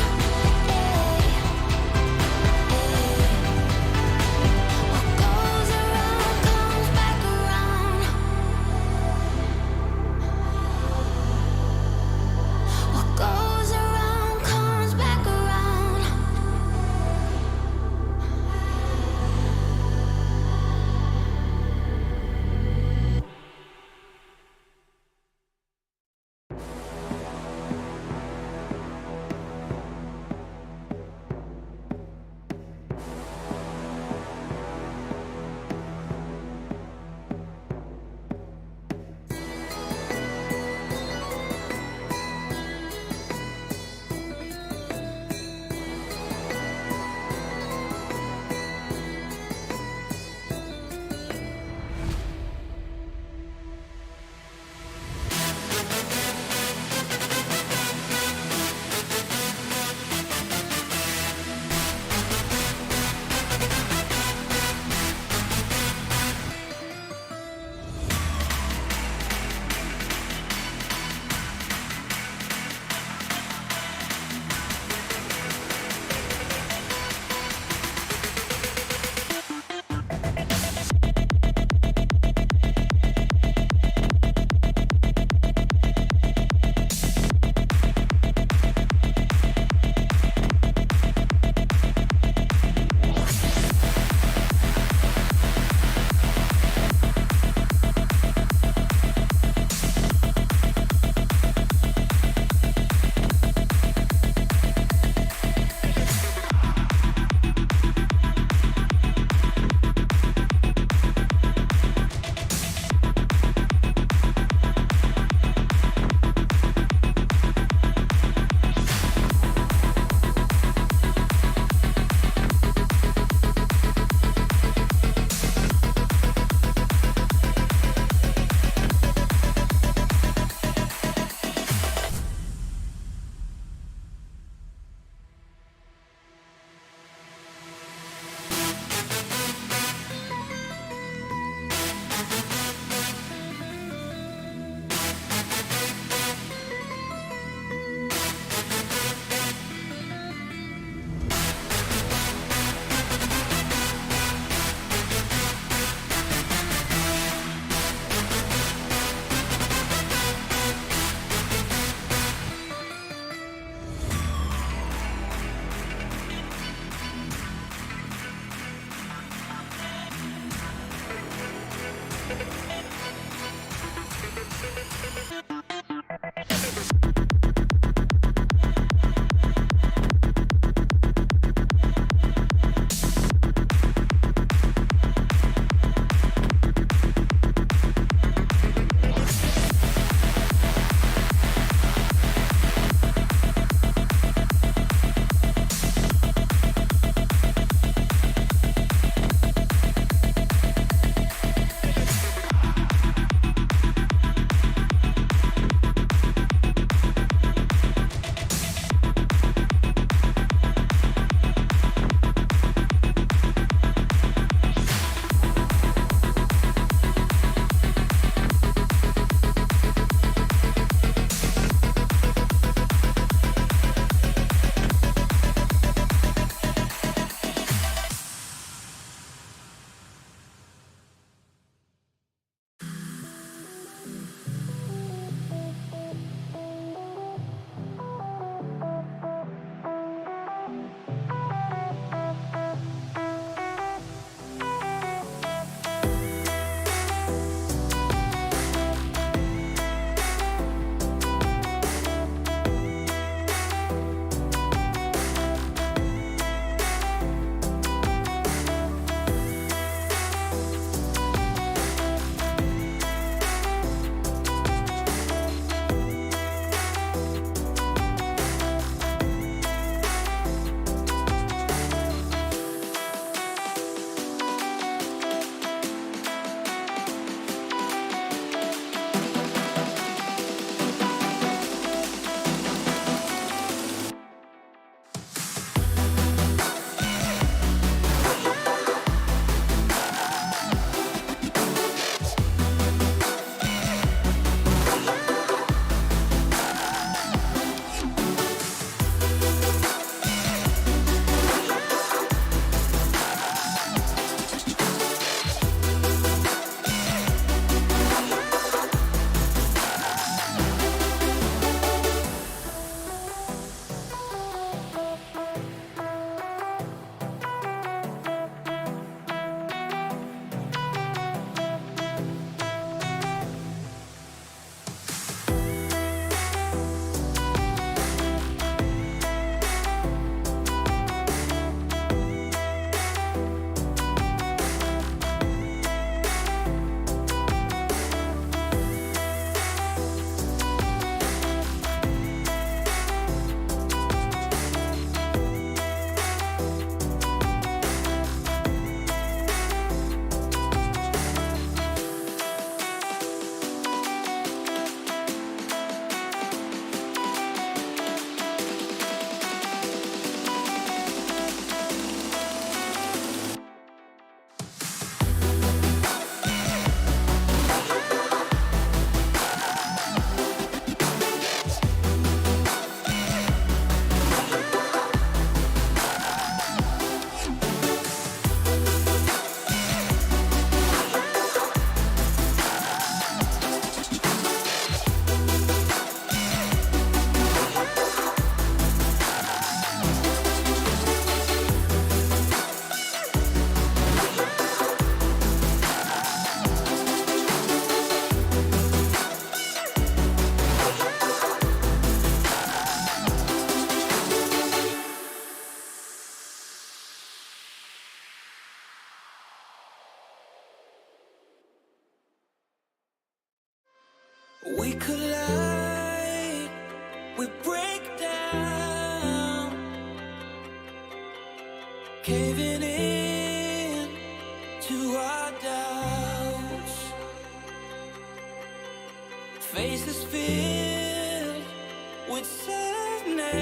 sadness.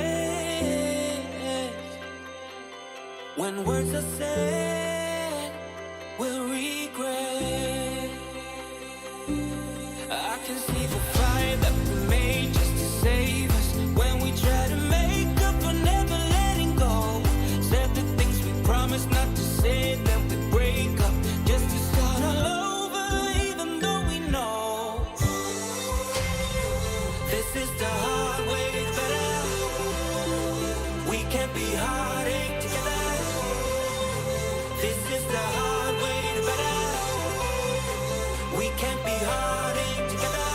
When words are said, we'll regret. I can see the fire that we made just to save us. When we try to make up for never letting go. Said the things we promised not to say, then we break up just to start all over, even though we know this is the hard way better. We can't be heartache together. This is the hard way better. We can't be heartache together.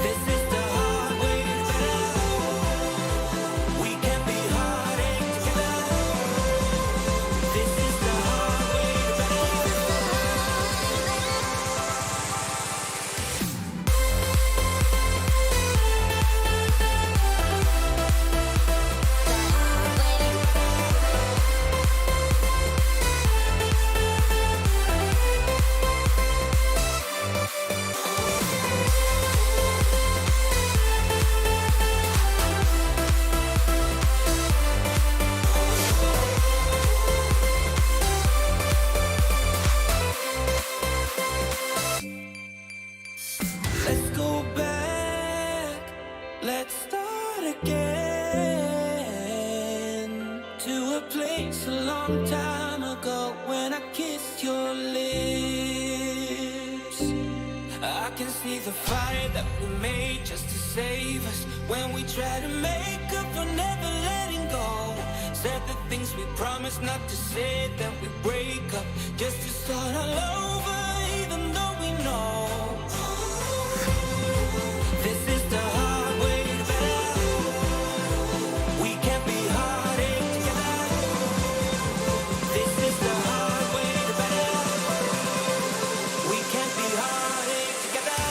This is the hard way better. We can't be heartache together. This is the hard way better. Let's go back, let's start again to a place a long time ago when I kissed your lips. I can see the fire that we made just to save us when we try to make up for never letting go. Said the things we promised not to say, then we break up just to start all over, even though we know this is the hard way better. We can't be heartache together. This is the hard way better. We can't be heartache together.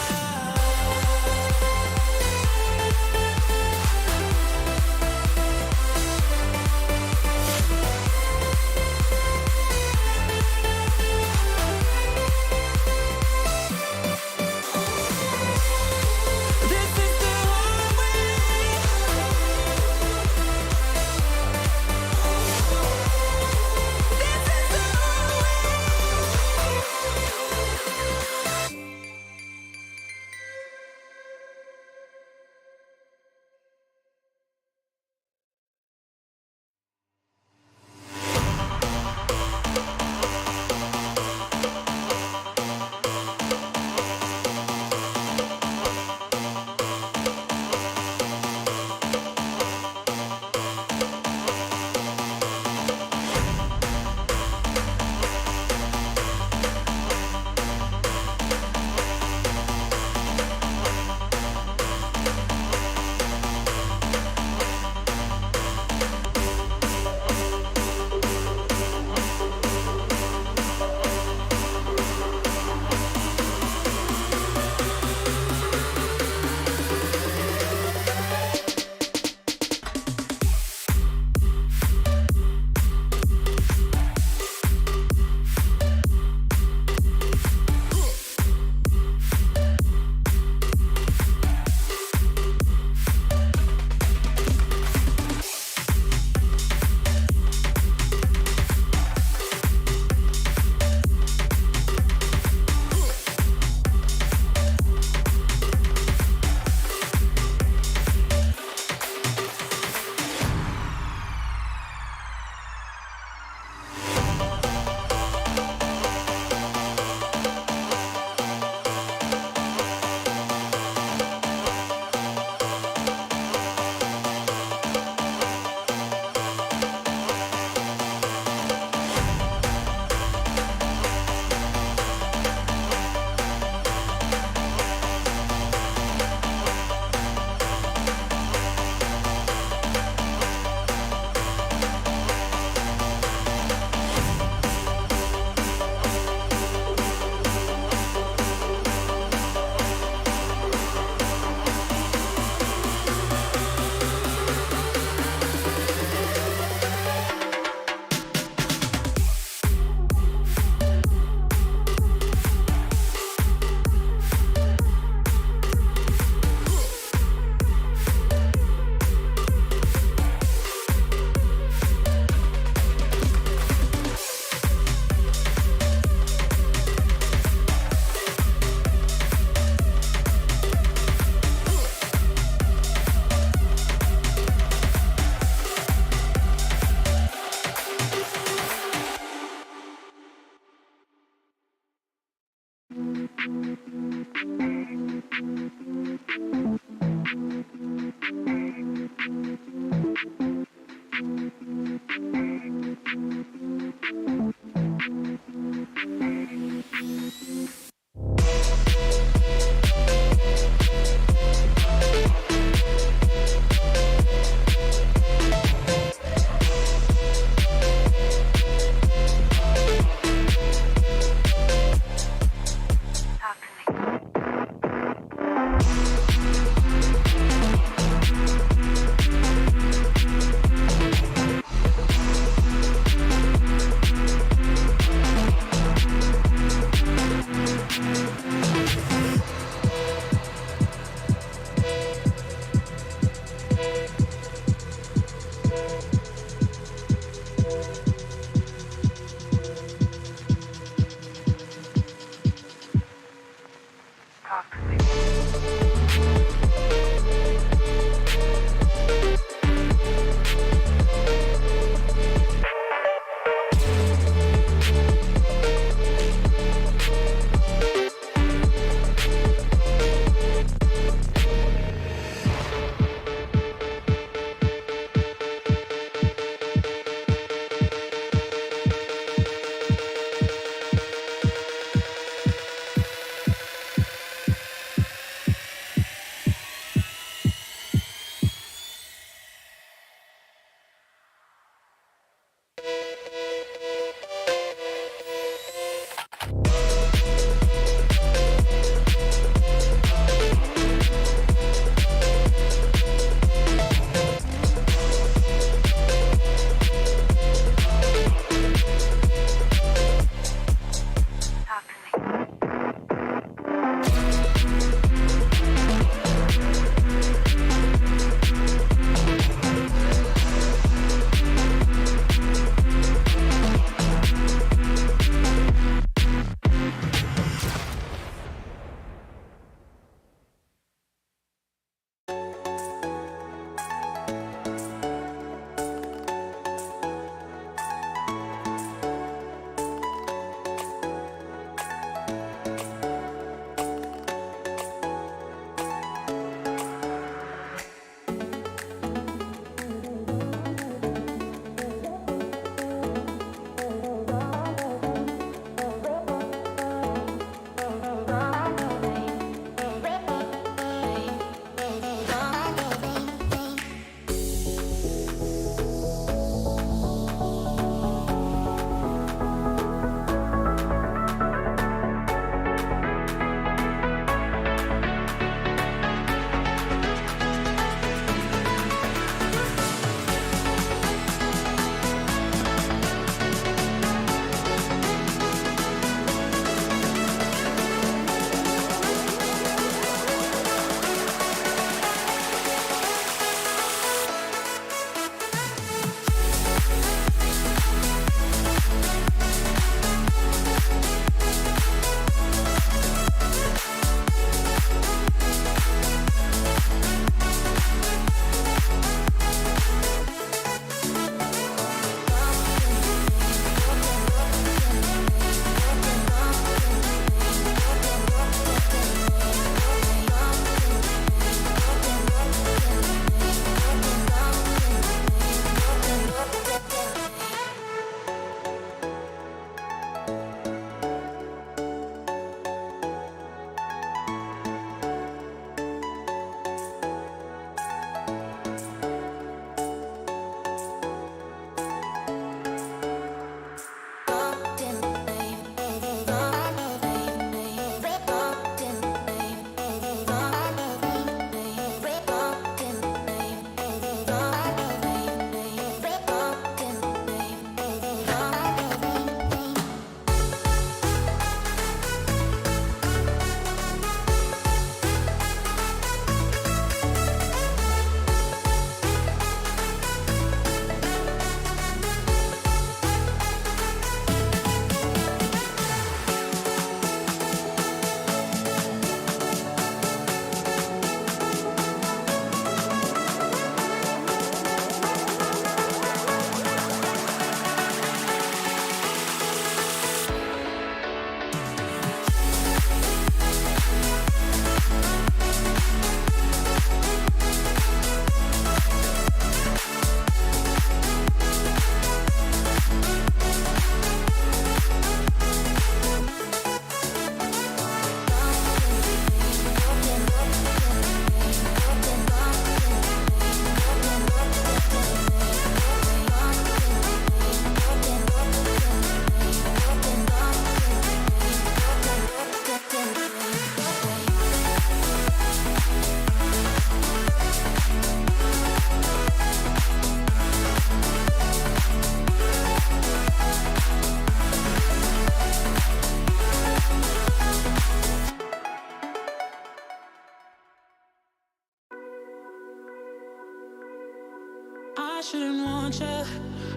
shouldn't want you,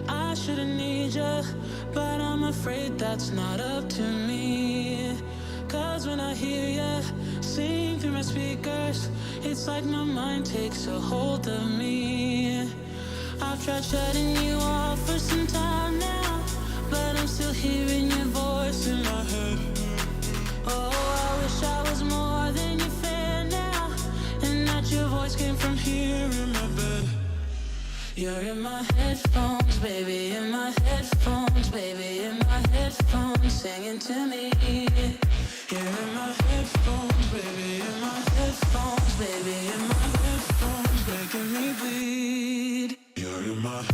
I shouldn't need you, but I'm afraid that's not up to me. Cause when I hear you sing through my speakers, it's like my mind takes a hold of me. I've tried shutting you off for some time now, but I'm still hearing your voice in my head. Oh, I wish I was more than your fan now, and that your voice came from here in my bed. You're in my headphones, baby, in my headphones, baby, in my headphones, singing to me. You're in my headphones, baby, in my headphones, baby, in my headphones, making me bleed. You're in my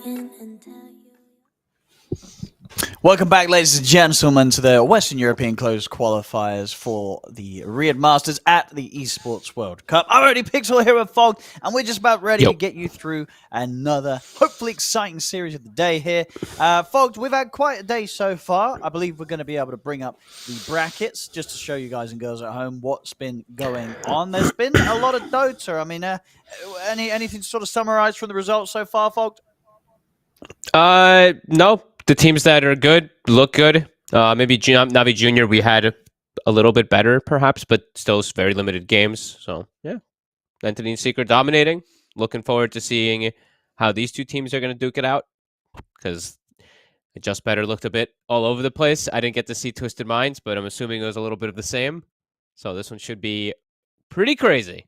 in and tell you. Welcome back, ladies and gentlemen, to the Western European Closed Qualifiers for the Riyadh Masters at the Esports World Cup. I'm already Pixel here with Fog, and we're just about ready to get you through another, hopefully exciting series of the day here. Fog, we've had quite a day so far. I believe we're going to be able to bring up the brackets just to show you guys and girls at home what's been going on. There's been a lot of Dota. I mean, anything to sort of summarize from the results so far, Fog? No. The teams that are good look good. Maybe Navi Junior we had a little bit better, perhaps, but still very limited games. So yeah, Entity and Secret dominating. Looking forward to seeing how these two teams are going to duke it out, because Just Better looked a bit all over the place. I didn't get to see Twisted Minds, but I'm assuming it was a little bit of the same. So this one should be pretty crazy.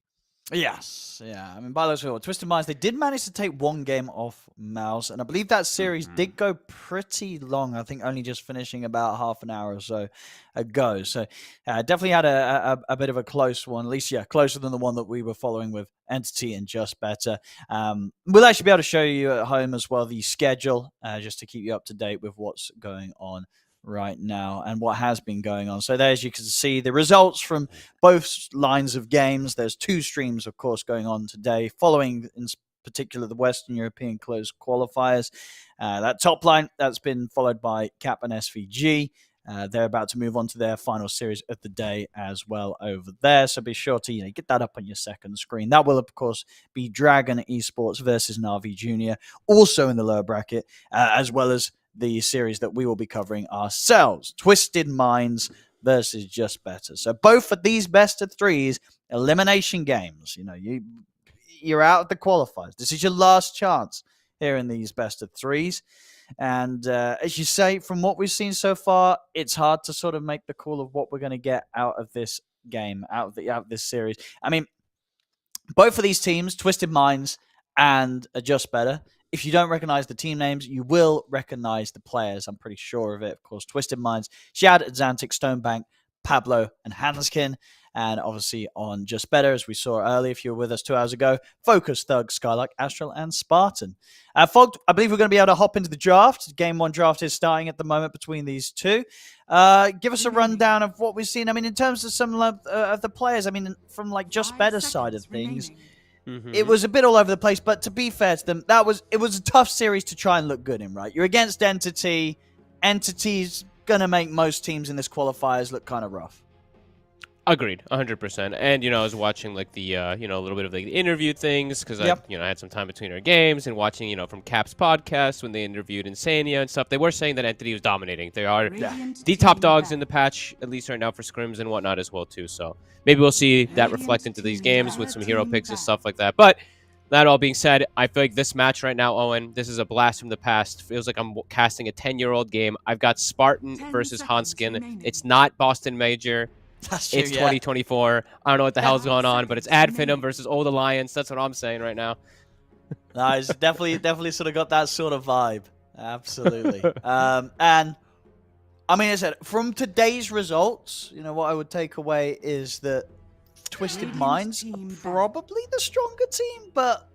Yes, yeah. I mean, by those Twisted Minds, they did manage to take one game off Mouse, and I believe that series did go pretty long. I think only just finishing about half an hour or so ago. So definitely had a bit of a close one, at least, yeah, closer than the one that we were following with Entity and Just Better. We'll actually be able to show you at home as well the schedule, just to keep you up to date with what's going on right now and what has been going on. So there, as you can see, the results from both lines of games. There's two streams, of course, going on today, following in particular the Western European Closed Qualifiers. That top line, that's been followed by Cap and SVG. They're about to move on to their final series of the day as well over there. So be sure to get that up on your second screen. That will, of course, be Dragon Esports versus Navi Junior, also in the lower bracket, as well as the series that we will be covering ourselves, Twisted Minds versus Just Better. So both of these best of threes elimination games. You're out of the qualifiers. This is your last chance here in these best of threes. And as you say, from what we've seen so far, it's hard to sort of make the call of what we're going to get out of this game, out of this series. I mean, both of these teams, Twisted Minds and Just Better, if you don't recognize the team names, you will recognize the players. I'm pretty sure of it. Of course, Twisted Minds, Shad, Xantic, Stonebank, Pablo, and Hanskin. And obviously on Just Better, as we saw earlier, if you were with us 2 hours ago, Focus, Thug, Skylark, Astral, and Spartan. Fog, I believe we're going to be able to hop into the draft. Game 1 draft is starting at the moment between these two. Give us a rundown of what we've seen. I mean, in terms of some of the players, I mean, from like Just Better side of things, it was a bit all over the place, but to be fair to them, it was a tough series to try and look good in, right? You're against Entity. Entity's going to make most teams in this qualifiers look kind of rough. Agreed, 100%. And, I was watching, like, the, a little bit of the interview things, because I had some time between our games, and watching, from Cap's podcast when they interviewed Insania and stuff. They were saying that Entity was dominating. They are the top dogs in the patch, at least right now, for scrims and whatnot as well, too. So maybe we'll see that reflect into these games with some hero picks and stuff like that. But that all being said, I feel like this match right now, Owen, this is a blast from the past. Feels like I'm casting a 10-year-old game. I've got Spartan versus Hanskin. It's not Boston Major. That's true, it's 2024. I don't know what the hell's going on, but it's Adfinum versus Old Alliance. That's what I'm saying right now. Nice. definitely sort of got that sort of vibe. Absolutely. And I mean, as I said, from today's results, what I would take away is that Twisted Minds are probably the stronger team, but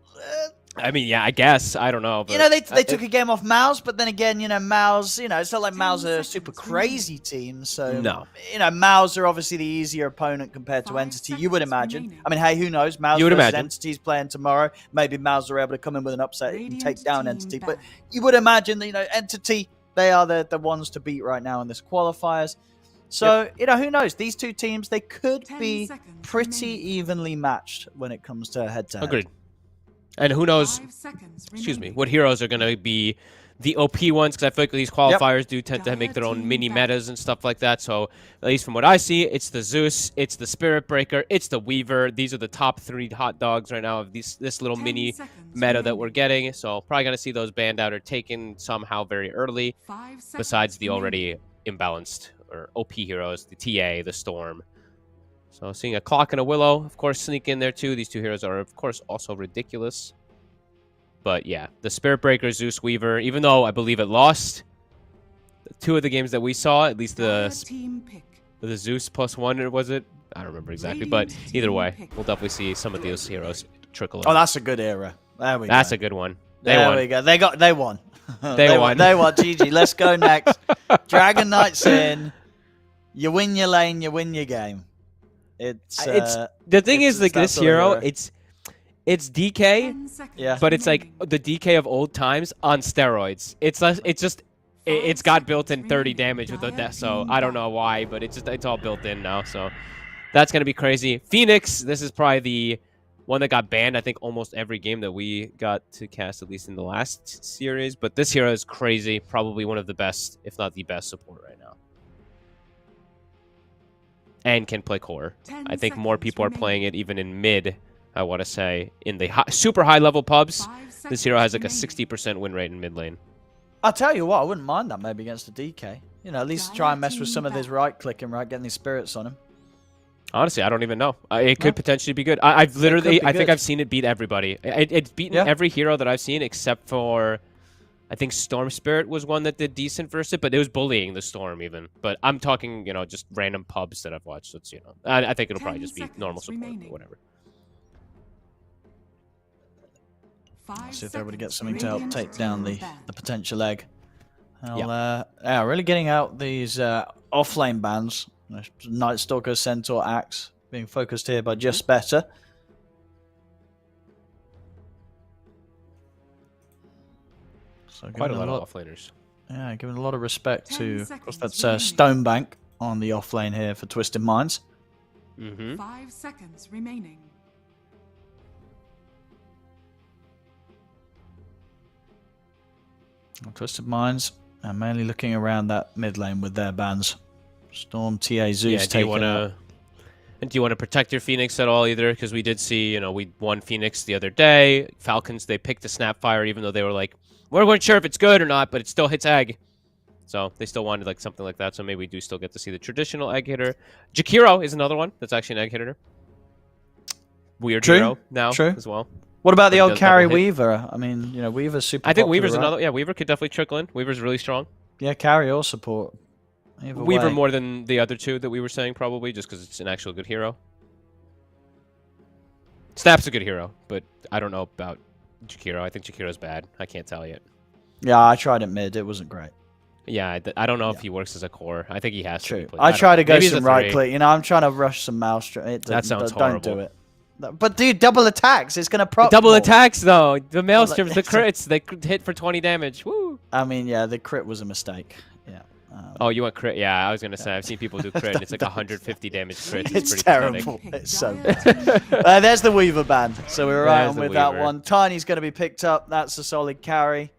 I mean, yeah, I guess. I don't know. But they took a game off Mouse, but then again, Mouse, it's not like Mouse are a super crazy team. So, no. Mouse are obviously the easier opponent compared to Entity, you would imagine. I mean, hey, who knows? Mouse versus Entity's playing tomorrow. Maybe Mouse are able to come in with an upset and take down Entity. But you would imagine that, Entity, they are the ones to beat right now in this qualifiers. So, who knows? These two teams, they could be pretty evenly matched when it comes to head-to-head. Agreed. And who knows, what heroes are going to be the OP ones, because I feel like these qualifiers do tend to make their own mini metas and stuff like that. So, at least from what I see, it's the Zeus, it's the Spirit Breaker, it's the Weaver. These are the top 3 hot dogs right now of this little mini meta that we're getting. So, probably going to see those banned out or taken somehow very early, besides the already imbalanced or OP heroes, the TA, the Storm. So seeing a Clock and a Willow, of course, sneak in there too. These two heroes are, of course, also ridiculous. But yeah, the Spirit Breaker, Zeus, Weaver, even though I believe it lost 2 of the games that we saw, at least the Zeus +1, or was it? I don't remember exactly, but either way, we'll definitely see some of those heroes trickle in. Oh, that's a good era. There we go. That's a good one. There we go. They won. They won. They won. GG. Let's go next. Dragon Knight's in. You win your lane. You win your game. It's the thing is like this hero. It's DK, 10 seconds Yeah. but it's like remaining. the DK of old times on steroids. It's got built-in 30 damage with the death, so I don't know why, but it's all built in now. So that's gonna be crazy. Phoenix. This is probably the one that got banned. I think almost every game that we got to cast, at least in the last series. But this hero is crazy. Probably one of the best, if not the best, support right now. And can play core. 10 I think more seconds people are remaining. playing it even in mid. I want to say in the super high level pubs. 5 This hero has like a seconds 60% win rate in mid lane. I'll tell you what, I wouldn't mind that maybe against the DK. You know, at least try and mess with some of his right clicking, right, getting these spirits on him. Honestly, I don't even know. It could potentially be good. I think good. I've seen it beat everybody. It's beaten every hero that I've seen except for, I think Storm Spirit was one that did decent versus it, but it was bullying the Storm even. But I'm talking, just random pubs that I've watched. So it's, I think it'll probably 10 just be seconds normal support, remaining. but whatever. See if they're able to get something to help Radiant take down team the potential egg. Yeah. Really getting out these off-lane bans. Night Stalker, Centaur, Axe being focused here by Just Better. So Quite a giving lot of offlaners. Yeah, giving a lot of respect 10 to, of seconds course, that's remaining. Stonebank on the off-lane here for Twisted Minds. Mm-hmm. 5 seconds remaining. Twisted Minds are mainly looking around that mid lane with their bans. Storm, TA, Zeus Yeah, do taking you want to protect your Phoenix at all either? Because we did see, we won Phoenix the other day. Falcons, they picked the Snapfire even though they were like, we weren't sure if it's good or not, but it still hits egg. So they still wanted like something like that. So maybe we do still get to see the traditional egg hitter. Jakiro is another one that's actually an egg hitter. Weird hero now as well. What about the But he old does carry double hit. Weaver? I mean, Weaver's super I think popular, Weaver's right? another. Yeah, Weaver could definitely trickle in. Weaver's really strong. Yeah, carry or support. Either Weaver way. more than the other two that we were saying probably just because it's an actual good hero. Snap's a good hero, but I don't know about Jakiro. I think Jakiro's bad. I can't tell yet. Yeah, I tried it mid. It wasn't great. Yeah, I don't know if he works as a core. I think he has to. True. I try to go Maybe he's a some right 3. click. I'm trying to rush some mouse. That sounds Don't do horrible. it. But dude, double attacks. It's gonna prop. Double more. attacks though. The Maelstrom, the it's a- crits, they hit for 20 damage. Woo! I mean, yeah, the crit was a mistake. Yeah. Oh, you want crit? Yeah, I was gonna say I've seen people do crit. And it's like 150 damage crit. It's pretty terrible. pathetic. It's so there's the Weaver ban. So we were right There's on the with that Weaver. one. Tiny's going to be picked up. That's a solid carry.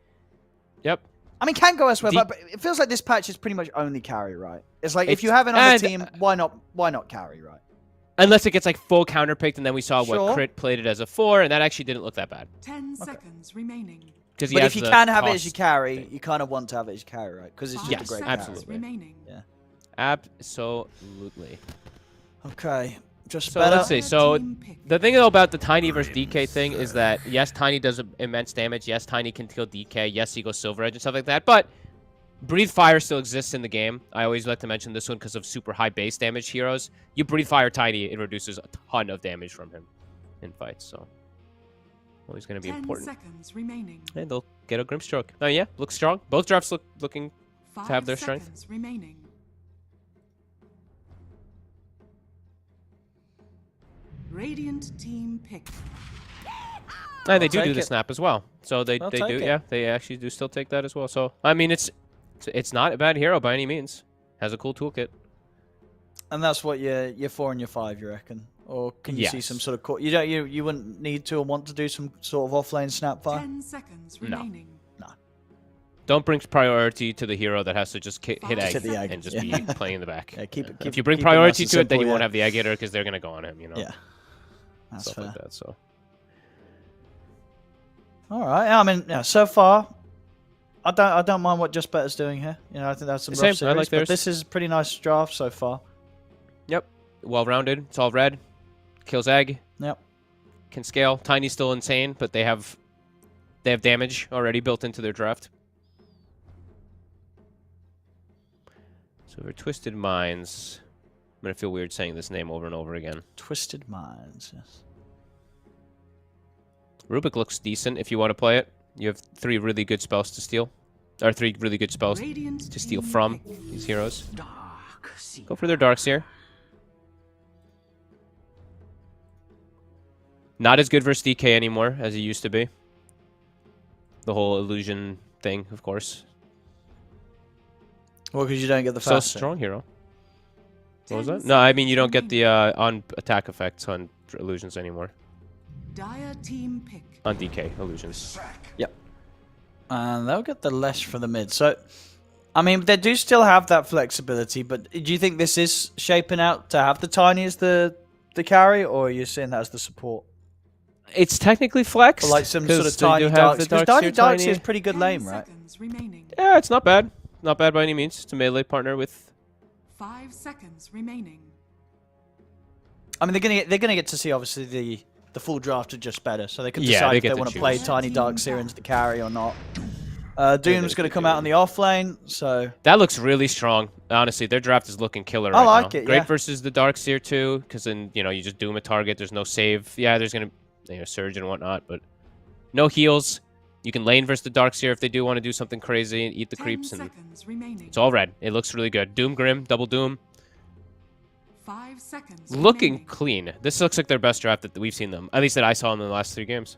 Yep. I mean, can go elsewhere, but it feels like this patch is pretty much only carry, right? It's like if you have it on the team, why not carry, right? Unless it gets like full counterpicked, and then we saw Sure. what crit played it as a 4, and that actually didn't look that bad. 10 seconds remaining. Because But if you can have it as your carry, you kind of want to have it as your carry, right? Because it's just a 5 great seconds absolutely. remaining. Yeah. Absolutely. Okay. Just So better. let's see. So Team pick. the thing though about the Tiny versus DK thing is that yes, Tiny does immense damage. Yes, Tiny can kill DK. Yes, he goes Silver Edge and stuff like that. But Breathe Fire still exists in the game. I always like to mention this one because of super high base damage heroes. You Breathe Fire Tiny, it reduces a ton of damage from him in fights. So always going to be 10 important. seconds remaining. And they'll get a Grimstroke. Oh yeah, looks strong. Both drafts looking 5 have their strength. seconds remaining. Radiant team pick. And they do take the it. snap as well. So they They'll do, take it. yeah, they actually do still take that as well. So I mean, it's not a bad hero by any means. Has a cool toolkit. And that's what your 4 and your 5, you reckon? Or can you see Yes. some sort of you wouldn't need to or want to do some sort of offlane snapfire? 10 seconds No. remaining. Don't bring priority to the hero that has to just hit egg, Just hit the egg, and just yeah. be playing in the back. Yeah, keep it. If you bring keep it nice priority and to it, then simple, you won't yeah. have the egg hitter because they're gonna go on him. Yeah, that's stuff fair. like that. So All right. I mean, yeah. So far, I don't mind what Just Better's doing here. I think that's some Same, rough I like series, but theirs. this is a pretty nice draft so far. yep, well-rounded. It's all red. Kills egg. Yep. Can scale. Tiny's still insane, but they have damage already built into their draft. So for Twisted Minds, I'm gonna feel weird saying this name over and over again. Twisted Minds. Yes. Rubik looks decent if you want to play it. You have 3 really good spells to steal. Or 3 really good spells to steal from these heroes. Go for their Darkseer. Not as good versus DK anymore as he used to be. The whole illusion thing, of course. Well, because you don't get the So fast. strong hero. What was that? No, I mean you don't get the on attack effects on illusions anymore. Dire team pick. On DK illusions. Yep. And they'll get the Lesh for the mid. So, I mean, they do still have that flexibility, but do you think this is shaping out to have the Tiny as the carry, or are you seeing that as the support? It's technically flexed. Or like some sort of Tiny Darks. Because Darkseer is pretty good lane, right? Yeah, it's not bad. Not bad by any means. It's a melee partner with 5 seconds remaining. I mean, they're gonna get to see obviously the full draft of Just Better, so they can decide if they want to play Tiny Darkseer into the carry or not. Doom's going to come out on the off lane, so that looks really strong. Honestly, their draft is looking killer right now. I like it. Great yeah. versus the Darkseer too, because then you just Doom a target. There's no save. Yeah, there's gonna surge and whatnot, but no heals. You can lane versus the Darkseer if they do want to do something crazy and eat the creeps, and it's all red. It looks really good. Doom Grim, double Doom. 5 seconds. Looking remaining. clean. This looks like their best draft that we've seen them. At least that I saw in the last 3 games.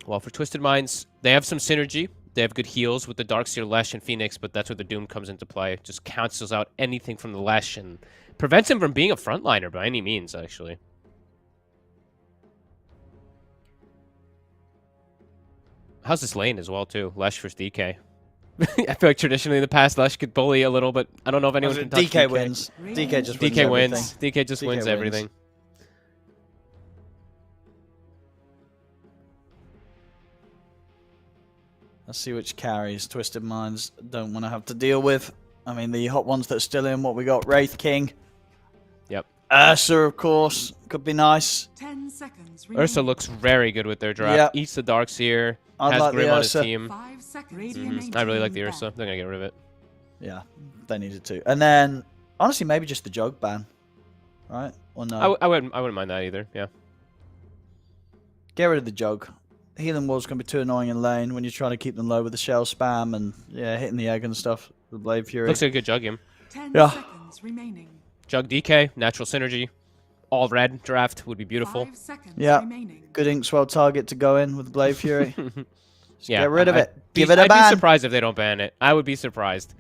Well, for Twisted Minds, they have some synergy. They have good heals with the Darkseer, Lesh, and Phoenix, but that's where the Doom comes into play. Just cancels out anything from the Lesh and prevents him from being a frontliner by any means, actually. How's this lane as well, too? Lesh versus DK. I feel like traditionally in the past, Lesh could bully a little, but I don't know if anyone can touch DK. Wins. DK just DK wins. DK just wins everything. Let's see which carries Twisted Minds don't want to have to deal with. I mean, the hot ones that are still in, what we got? Wraith King. Yep. Ursa, of course. Could be nice. 10 seconds Ursa looks very good with their draft. Yep. Eats the Darkseer. I'd Has like Grim the on his Ursa. team. 5 seconds. I really like the Ursa. They're going to get rid of it. Yeah, they needed to. And then, honestly, maybe just the Jug ban. Right? Or no? I wouldn't mind that either, yeah. Get rid of the Jug. Healing Wall's going to be too annoying in lane when you're trying to keep them low with the shell spam and, yeah, hitting the egg and stuff. The Blade Fury. Looks like a good Jug game. 10 Yeah. seconds remaining. Jug DK, natural synergy. All red draft would be beautiful. 5 seconds Yeah. remaining. Good Inkswell target to go in with the Blade Fury. Just Yeah, get rid of it. Give it a I'd ban. be surprised if they don't ban it. I would be surprised.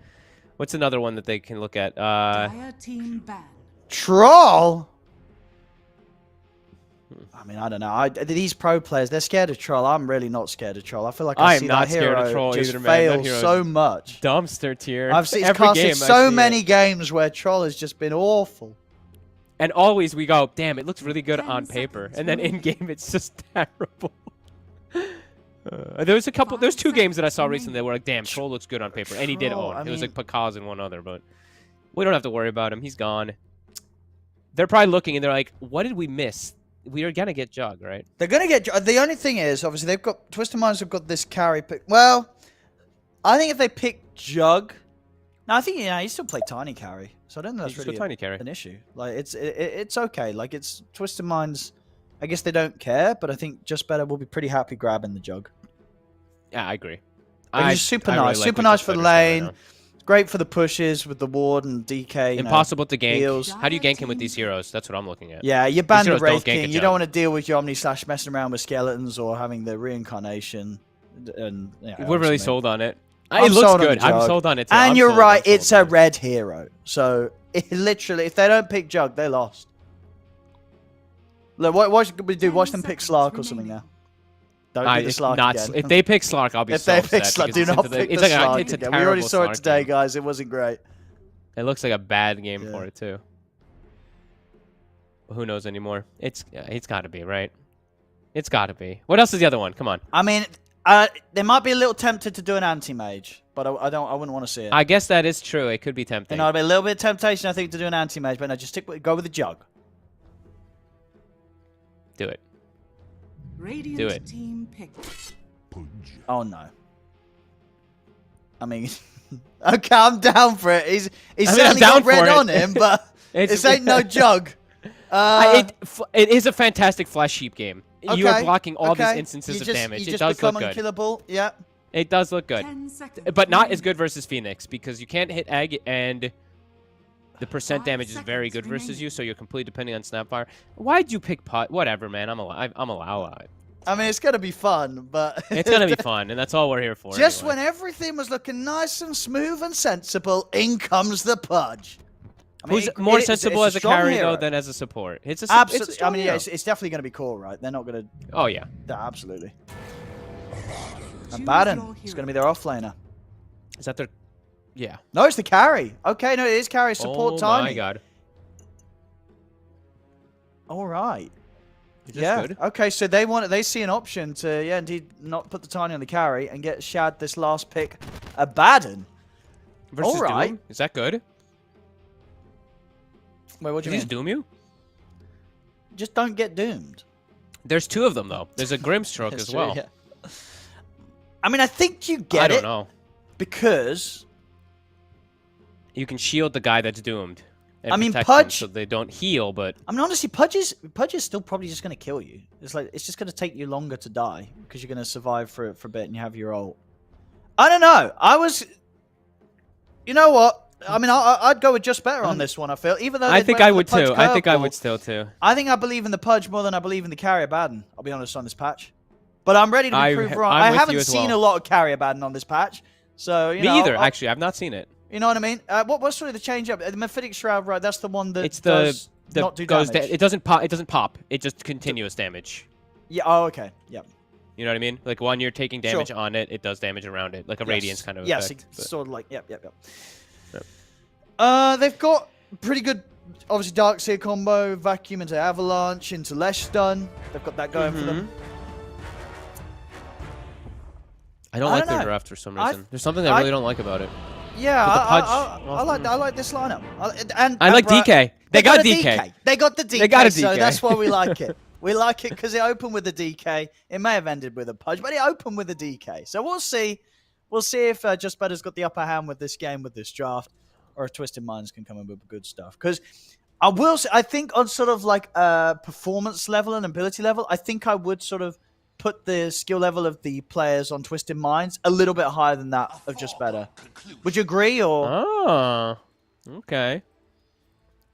What's another one that they can look at? Dire team ban. Troll? I mean, I don't know. These pro players, they're scared of Troll. I'm really not scared of Troll. I feel like I I'm see not that scared of hero Troll just either, man. That fail hero's so much. Dumpster tier. I've seen every game. so many games where Troll has just been awful. And always we go, damn, it looks really good 10 on paper, seconds and then in remaining. game it's just terrible. There's 2 games that I saw recently that were like, damn, Troll looks good on paper, and he did Troll, own. I It was mean- like Pakaz and one other, but we don't have to worry about him. He's gone. They're probably looking and they're like, what did we miss? We are gonna get Jug, right? They're going to get... The only thing is, obviously, they've got... Twisted Minds have got this carry pick. Well, I think if they pick Jug... No, I think, you still play Tiny carry. So I don't think that's He's really still Tiny carry. an issue. Like, it's okay. Like, it's... Twisted Minds... I guess they don't care, but I think Just Better will be pretty happy grabbing the Jug. Yeah, I agree. Like, he's super I really nice. like Super what nice Just for the Better's doing lane. right Great for the pushes with the ward and DK. Impossible to gank. heals. How do you gank him with these heroes? That's what I'm looking at. Yeah, you ban the heroes don't Wraith gank a King. You Jug. don't want to deal with your Omni Slash messing around with skeletons or having the reincarnation. And We're really sold on it. I'm It looks sold on good. the I'm Jug. sold on it too. And I'm you're sold, right, I'm sold it's a on it. red hero. So, literally, if they don't pick Jug, they lost. Look, what should we do? 10 Watch them pick seconds Slark or something remaining. now. Don't do the If Slark not- again. If they pick Slark, I'll be If so they pick upset Slark, because do it's not into pick it's the like Slark it's a again. We already terrible saw it Slark today, game. guys. It wasn't great. It looks like a bad game Yeah. for it too. But who knows anymore? It's got to be, right? It's got to be. What else is the other one? Come on. I mean, they might be a little tempted to do an anti-mage, but I wouldn't want to see it. I guess that is true. It could be tempting. I'd be a little bit of temptation, I think, to do an anti-mage, but no, just go with the Jug. Do it. Radiant Do it. team pick. Oh no. I mean, okay, I'm down for it. He's I mean, I'm certainly down got red for it. on him, but It's- this ain't no Jug. It is a fantastic flash sheep game. You are blocking all these instances of damage. You it just does become look good. unkillable. Yeah. It does look good. 10 seconds. But not as good versus Phoenix because you can't hit egg and the percent 5 damage is very seconds good versus remaining. you, so you're completely depending on Snapfire. Why'd you pick Putt? Whatever, man. I'm allowed. I mean, it's gonna be fun, but It's gonna be fun, and that's all we're here for. just anyway. when everything was looking nice and smooth and sensible, in comes the Pudge. I mean, Who's more sensible as a strong carry hero. though than as a support? It's a Absolutely. strong I mean, yeah, hero. it's definitely going to be core, right? They're not going to. Oh yeah. Absolutely. And Choose Baden your is hero. going to be their offlaner. Is that their? Yeah. No, it's the carry. Okay, no, it is carry. Support oh timing. my god. All right. Is this Yeah. good? Okay, so they see an option to indeed not put the tiny on the carry and get Shad this last pick, a Baden. Versus All right. Doom? Is that good? Wait, what do Did you he mean? Doom you? Just don't get doomed. There's two of them though. There's a Grimstroke That's as true, well. yeah. I mean, I think you get I don't it know. because You can shield the guy that's doomed. And I mean, protect them Pudge- so they don't heal, but I mean, honestly, Pudge is still probably just going to kill you. It's just going to take you longer to die because you're going to survive for a bit and you have your ult. I don't know. You know what? I mean, I'd go with just better on this one. I feel, even though I think I would too. I think I would still too. I think I believe in the Pudge more than I believe in the carrier Baden. I'll be honest on this patch, but I'm ready to be proved wrong. I'm I with haven't you as seen well. a lot of carrier Baden on this patch, so you know. Me either. Actually, I've not seen it. You know what I mean? What's sort of the change up? The Mephitic Shroud, right? That's the one that It's does the not do goes damage. it doesn't pop. It doesn't pop. It just continuous damage. Yeah. Oh, okay. Yep. You know what I mean? Like when you're taking damage on it, it does damage around it, like a radiance kind of yes, effect. it's sort of like yep. Yep. They've got pretty good, obviously Darkseer combo, vacuum into Avalanche into Lesh Stun. They've got that going for them. I don't like their draft for some reason. There's something I really don't like about it. Yeah, But the I like this lineup. I like DK. They got a DK. They got the DK. They got a So DK. that's why we like it. We like it because it opened with a DK. It may have ended with a Pudge, but it opened with a DK. So we'll see. We'll see if Just Better's got the upper hand with this game, with this draft, or if Twisted Minds can come in with good stuff. Because I will say, I think on sort of like performance level and ability level, I think I would sort of put the skill level of the players on Twisted Minds a little bit higher than that of Just Better. Would you agree? Or Oh, okay.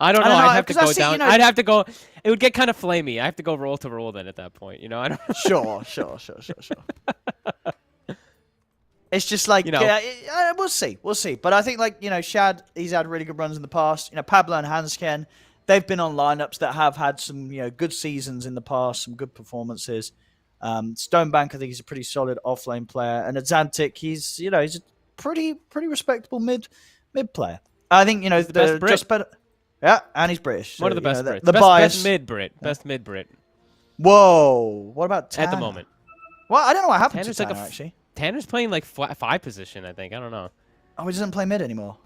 I don't know. I'd have to 'cause I go see, down. you know- I'd have to go. It would get kind of flamey. I have to go roll to roll then at that point. You know, I don't. Sure. It's just like, You know. yeah, we'll see. But I think, like, you know, Shad, he's had really good runs in the past. You know, Pablo and Hansken, they've been on lineups that have had some, you know, good seasons in the past, some good performances. Stonebank, I think he's a pretty solid offlane player. And Xantic, he's a pretty respectable mid player. I think, you know, the best Brit. Just Better. Yeah, and he's British. One of so, the best you know, Brits. The best, bias. Best mid Brit. Best mid Brit. Whoa. What about Tanner? At the moment. Well, I don't know what happened Tanner's to like Tanner, a actually. Tanner's playing like 5 position. I think. I don't know. Oh, he doesn't play mid anymore.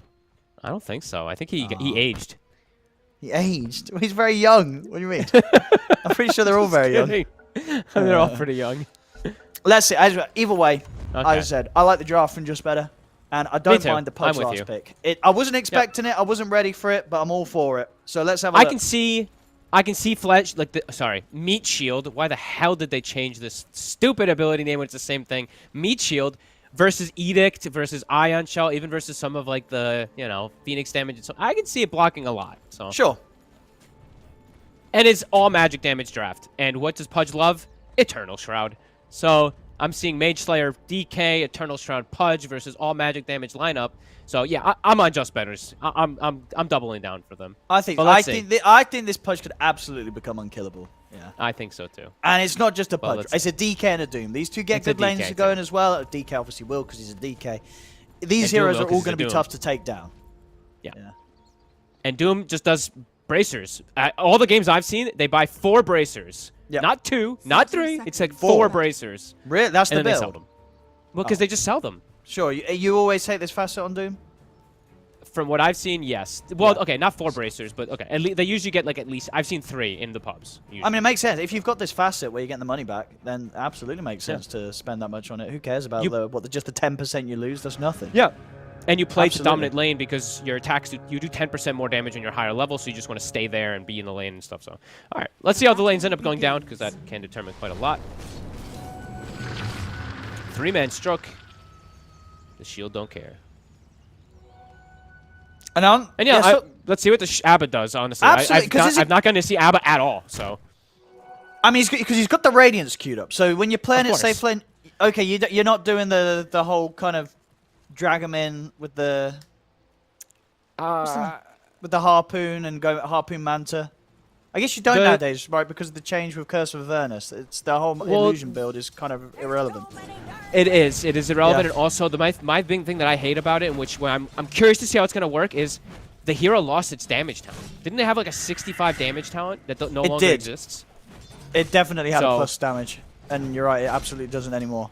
I don't think so. I think he aged. He aged. Well, he's very young. What do you mean? I'm pretty sure they're all very young. They're all pretty young. Let's see. Either way, Okay. I said I like the draft from Just Better, and I don't too. mind the Pudge I'm with last you. pick. I wasn't expecting it. I wasn't ready for it, but I'm all for it. So let's have a look. I can see Fletch Meat Shield. Why the hell did they change this stupid ability name when it's the same thing? Meat Shield versus Edict versus Ion Shell, even versus some of like the Phoenix damage. And so I can see it blocking a lot. So Sure. And it's all magic damage draft. And what does Pudge love? Eternal Shroud. So I'm seeing Mage Slayer, DK, Eternal Shroud, Pudge versus all magic damage lineup. So yeah, I'm on Just Betters. I'm doubling down for them. I think this Pudge could absolutely become unkillable. Yeah. I think so too. And it's not just a Well, Pudge. It's a DK and a Doom. These two get It's a good lanes DK to go in too. as well. DK obviously will because he's a DK. These And Doom heroes will are 'cause all he's going a to be Doom. tough to take down. Yeah. And Doom just does bracers. All the games I've seen, they buy 4 bracers. Yep. Not 2, not 3. It's like 4. 4 bracers. Really? That's And the then they sell build? them. Well, because they just sell them. Sure. You always take this facet on Doom? From what I've seen, yes. Well, okay, not 4 bracers, but okay. They usually get like at least, I've seen 3 in the pubs. Usually. I mean, it makes sense. If you've got this facet where you're getting the money back, then absolutely makes sense to spend that much on it. Who cares about just the 10% you lose? That's nothing. Yeah. And you play to dominant lane because your attacks, you do 10% more damage when you're higher level, so you just want to stay there and be in the lane and stuff. So, all right, let's see how the lanes end up going down because that can determine quite a lot. 3-man stroke. The shield don't care. And yeah, let's see what the Abba does, honestly. Absolutely, I've not gotten to see Abba at all, so. I mean, because he's got the Radiance queued up. So when you're playing it safe lane, okay, you're not doing the whole kind of drag him in with the harpoon and go harpoon manta. I guess you don't nowadays, right? Because of the change with Curse of Avernus. It's the whole illusion build is kind of irrelevant. It is irrelevant, and also my big thing that I hate about it, and I'm curious to see how it's gonna work, is the hero lost its damage talent. Didn't they have like a 65 damage talent that no longer exists? It definitely had a plus damage, and you're right, it absolutely doesn't anymore.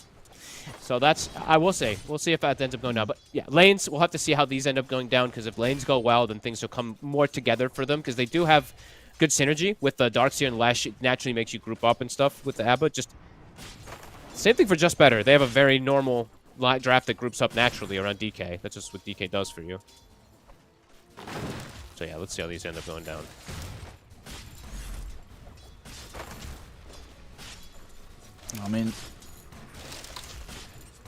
So I will say, we'll see if that ends up going down. But yeah, lanes, we'll have to see how these end up going down, because if lanes go well, then things will come more together for them, because they do have good synergy with the Darkseer and Lash. It naturally makes you group up and stuff with the Abba. Just same thing for Just Better. They have a very normal draft that groups up naturally around DK. That's just what DK does for you. So yeah, let's see how these end up going down. I mean,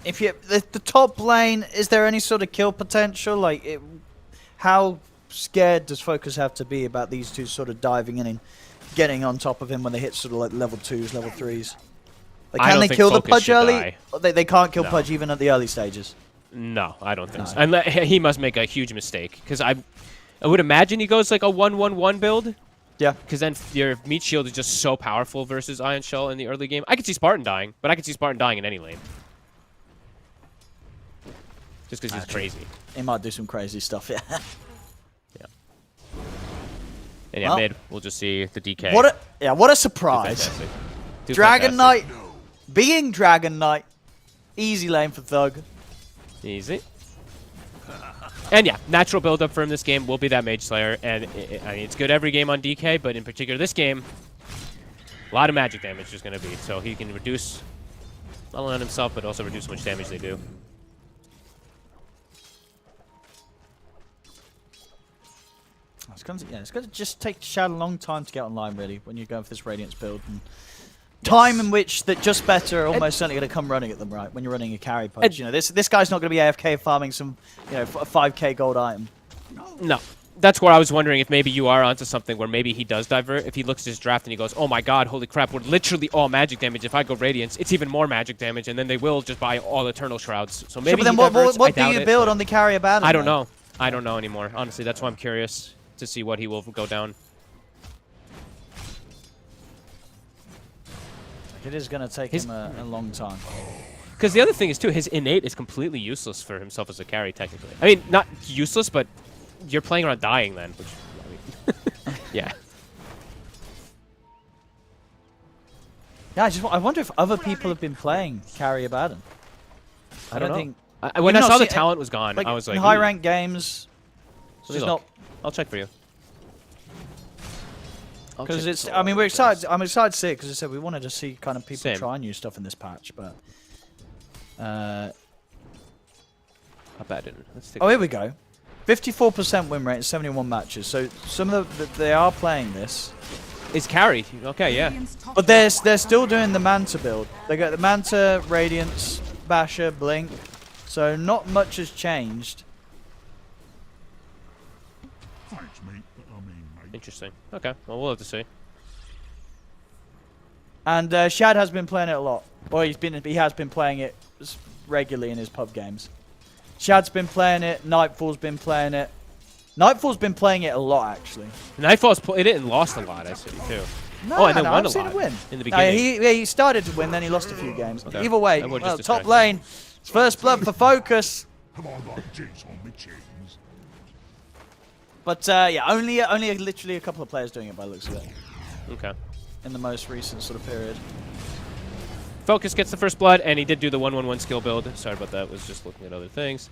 if the top lane, is there any sort of kill potential? Like, how scared does Focus have to be about these two sort of diving in and getting on top of him when they hit sort of like level 2s, level 3s? Like, can they kill the Pudge early? They can't kill Pudge even at the early stages. No, I don't think so. And he must make a huge mistake, because I would imagine he goes like a 1-1-1 build. Yeah. Because then your meat shield is just so powerful versus Ion Shell in the early game. I could see Spartan dying, but I could see Spartan dying in any lane. Just because he's crazy. He might do some crazy stuff, yeah. Yeah. And yeah, mid, we'll just see the DK. What a surprise. Dragon Knight, being Dragon Knight, easy lane for Thug. Easy. And yeah, natural build-up for him this game will be that Mage Slayer, and I mean, it's good every game on DK, but in particular this game, a lot of magic damage is going to be, so he can reduce not only on himself, but also reduce how much damage they do. It's going to just take Shad a long time to get online, really, when you're going for this Radiance build. And time in which that Just Better are almost certainly going to come running at them, right, when you're running a carry punch. You know, this guy's not going to be AFK farming some, you know, a 5k gold item. No. That's where I was wondering if maybe you are onto something where maybe he does divert. If he looks at his draft and he goes, oh my god, holy crap, we're literally all magic damage. If I go Radiance, it's even more magic damage, and then they will just buy all Eternal Shrouds. So maybe then what do you build on the carry Abaddon? I don't know. I don't know anymore. Honestly, that's why I'm curious to see what he will go down. It is going to take him a long time. Because the other thing is, too, his innate is completely useless for himself as a carry, technically. I mean, not useless, but you're playing around dying then. Which, I mean, yeah. Yeah, I wonder if other people have been playing carry Abaddon. I don't think... when I saw the talent was gone, I was like... In high-ranked games, it's just not... I'll check for you. Because it's, I mean, we're excited. I'm excited to see it because I said we wanted to see kind of people try new stuff in this patch, but. How bad didn't? Oh, here we go. 54% win rate in 71 matches. So some of they are playing this. It's carried. Okay, yeah. But they're still doing the Manta build. They got the Manta, Radiance, Basher, Blink. So not much has changed. Interesting. Okay, well, we'll have to see. And Shad has been playing it a lot. Well, he has been playing it regularly in his pub games. Shad's been playing it. Nightfall's been playing it. Nightfall's been playing it a lot, actually. Nightfall's played it and lost a lot, I see, too. No, and then won I've seen lot him win. In the beginning. He started to win, then he lost a few games. Okay. Either way, well, top lane. First blood for Focus. But yeah, only literally a couple of players doing it by the looks of it. Okay. In the most recent sort of period. Focus gets the first blood, and he did do the 1-1-1 skill build. Sorry about that. Was just looking at other things.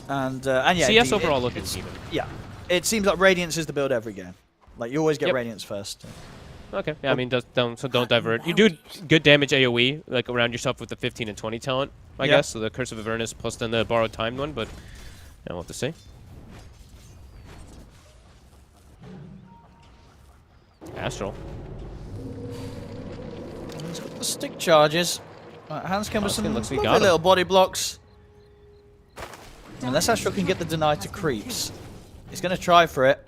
And yeah, CS overall looking even. Yeah, it seems like Radiance is the build every game. Like you always get Radiance first. Okay. Yeah, I mean, don't divert. You do good damage AOE like around yourself with the 15 and 20 talent. I guess. So the Curse of Avernus plus then the borrowed timed one, but yeah, we'll have to see. Astral. He's got the stick charges. Hanskin with some looks like he lovely got him. little body blocks. Unless Astral can get the deny to creeps. He's going to try for it.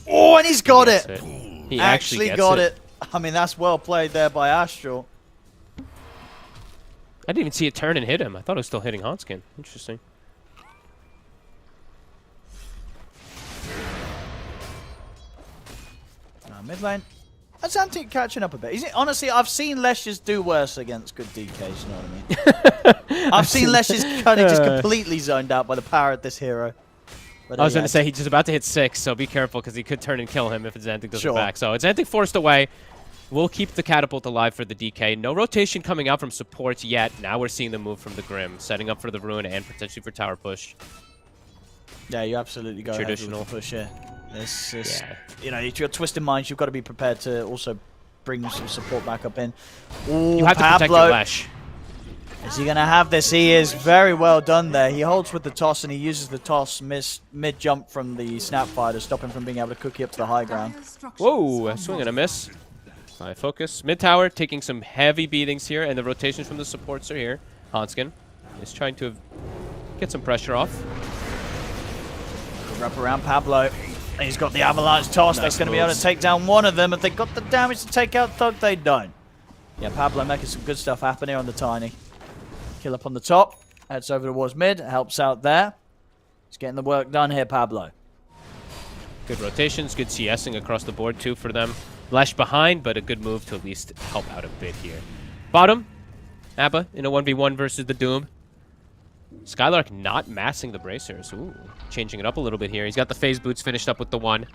Oh, and he's got it! He Actually gets got it. I mean, that's well played there by Astral. I didn't even see it turn and hit him. I thought it was still hitting Hanskin. Interesting. Mid lane. That's Antic catching up a bit. Honestly, I've seen Leshes do worse against good DKs, you know what I mean? I've seen Leshes kind of just completely zoned out by the power of this hero. But, I was going to say, he's just about to hit 6, so be careful because he could turn and kill him if Xantic does it back. So Xantic forced away. We'll keep the catapult alive for the DK. No rotation coming out from supports yet. Now we're seeing the move from the Grim, setting up for the Ruin and potentially for tower push. Yeah, you absolutely go traditional ahead with the push here. This is, you know, if you're Twisted Minds, you've got to be prepared to also bring some support back up in. Ooh, you have to protect your Lash. Is he going to have this? He is very well done there. He holds with the toss, and he uses the toss mid-jump from the Snapfire to stop him from being able to cookie up to the high ground. Whoa, a swing and a miss. High focus. Mid-tower taking some heavy beatings here, and the rotations from the supports are here. Hanskin is trying to get some pressure off. Wrap around Pablo. He's got the avalanche toss. That's going to be able to take down one of them. If they got the damage to take out Thug, they don't. Yeah, Pablo making some good stuff happen here on the Tiny. Kill up on the top. Heads over towards mid. Helps out there. He's getting the work done here, Pablo. Good rotations. Good CSing across the board, too, for them. Lash behind, but a good move to at least help out a bit here. Bottom. Abba in a 1v1 versus the Doom. Skylark not massing the bracers. Ooh, changing it up a little bit here. He's got the phase boots finished up with the 1.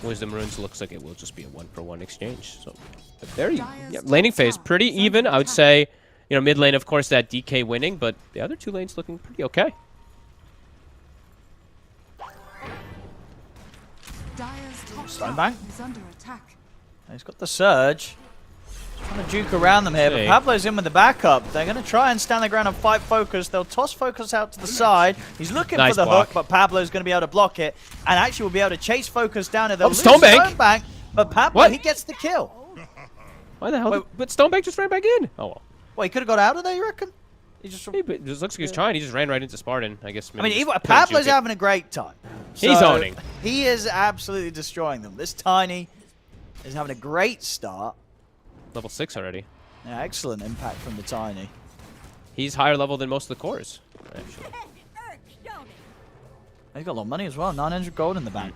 Wisdom runes looks like it will just be a 1-for-1 exchange. So, but very laning phase pretty even. I would say, you know, mid lane of course that DK winning, but the other 2 lanes looking pretty okay. Stonebank. He's got the surge. Trying to juke around them here, but Pablo's in with the backup. They're going to try and stand their ground and fight focus. They'll toss focus out to the side. He's looking for the hook, but Pablo's going to be able to block it. And actually will be able to chase focus down. They'll lose Stonebank, but Pablo, he gets the kill. Why the hell? But Stonebank just ran back in. Oh, well. Well, he could have got out of there, you reckon? He just looks like he was trying. He just ran right into Spartan, I guess. I mean, Pablo's having a great time. So he's owning. He is absolutely destroying them. This Tiny is having a great start. Level 6 already. Yeah, excellent impact from the Tiny. He's higher level than most of the cores, actually. He's got a lot of money as well. 900 gold in the bank.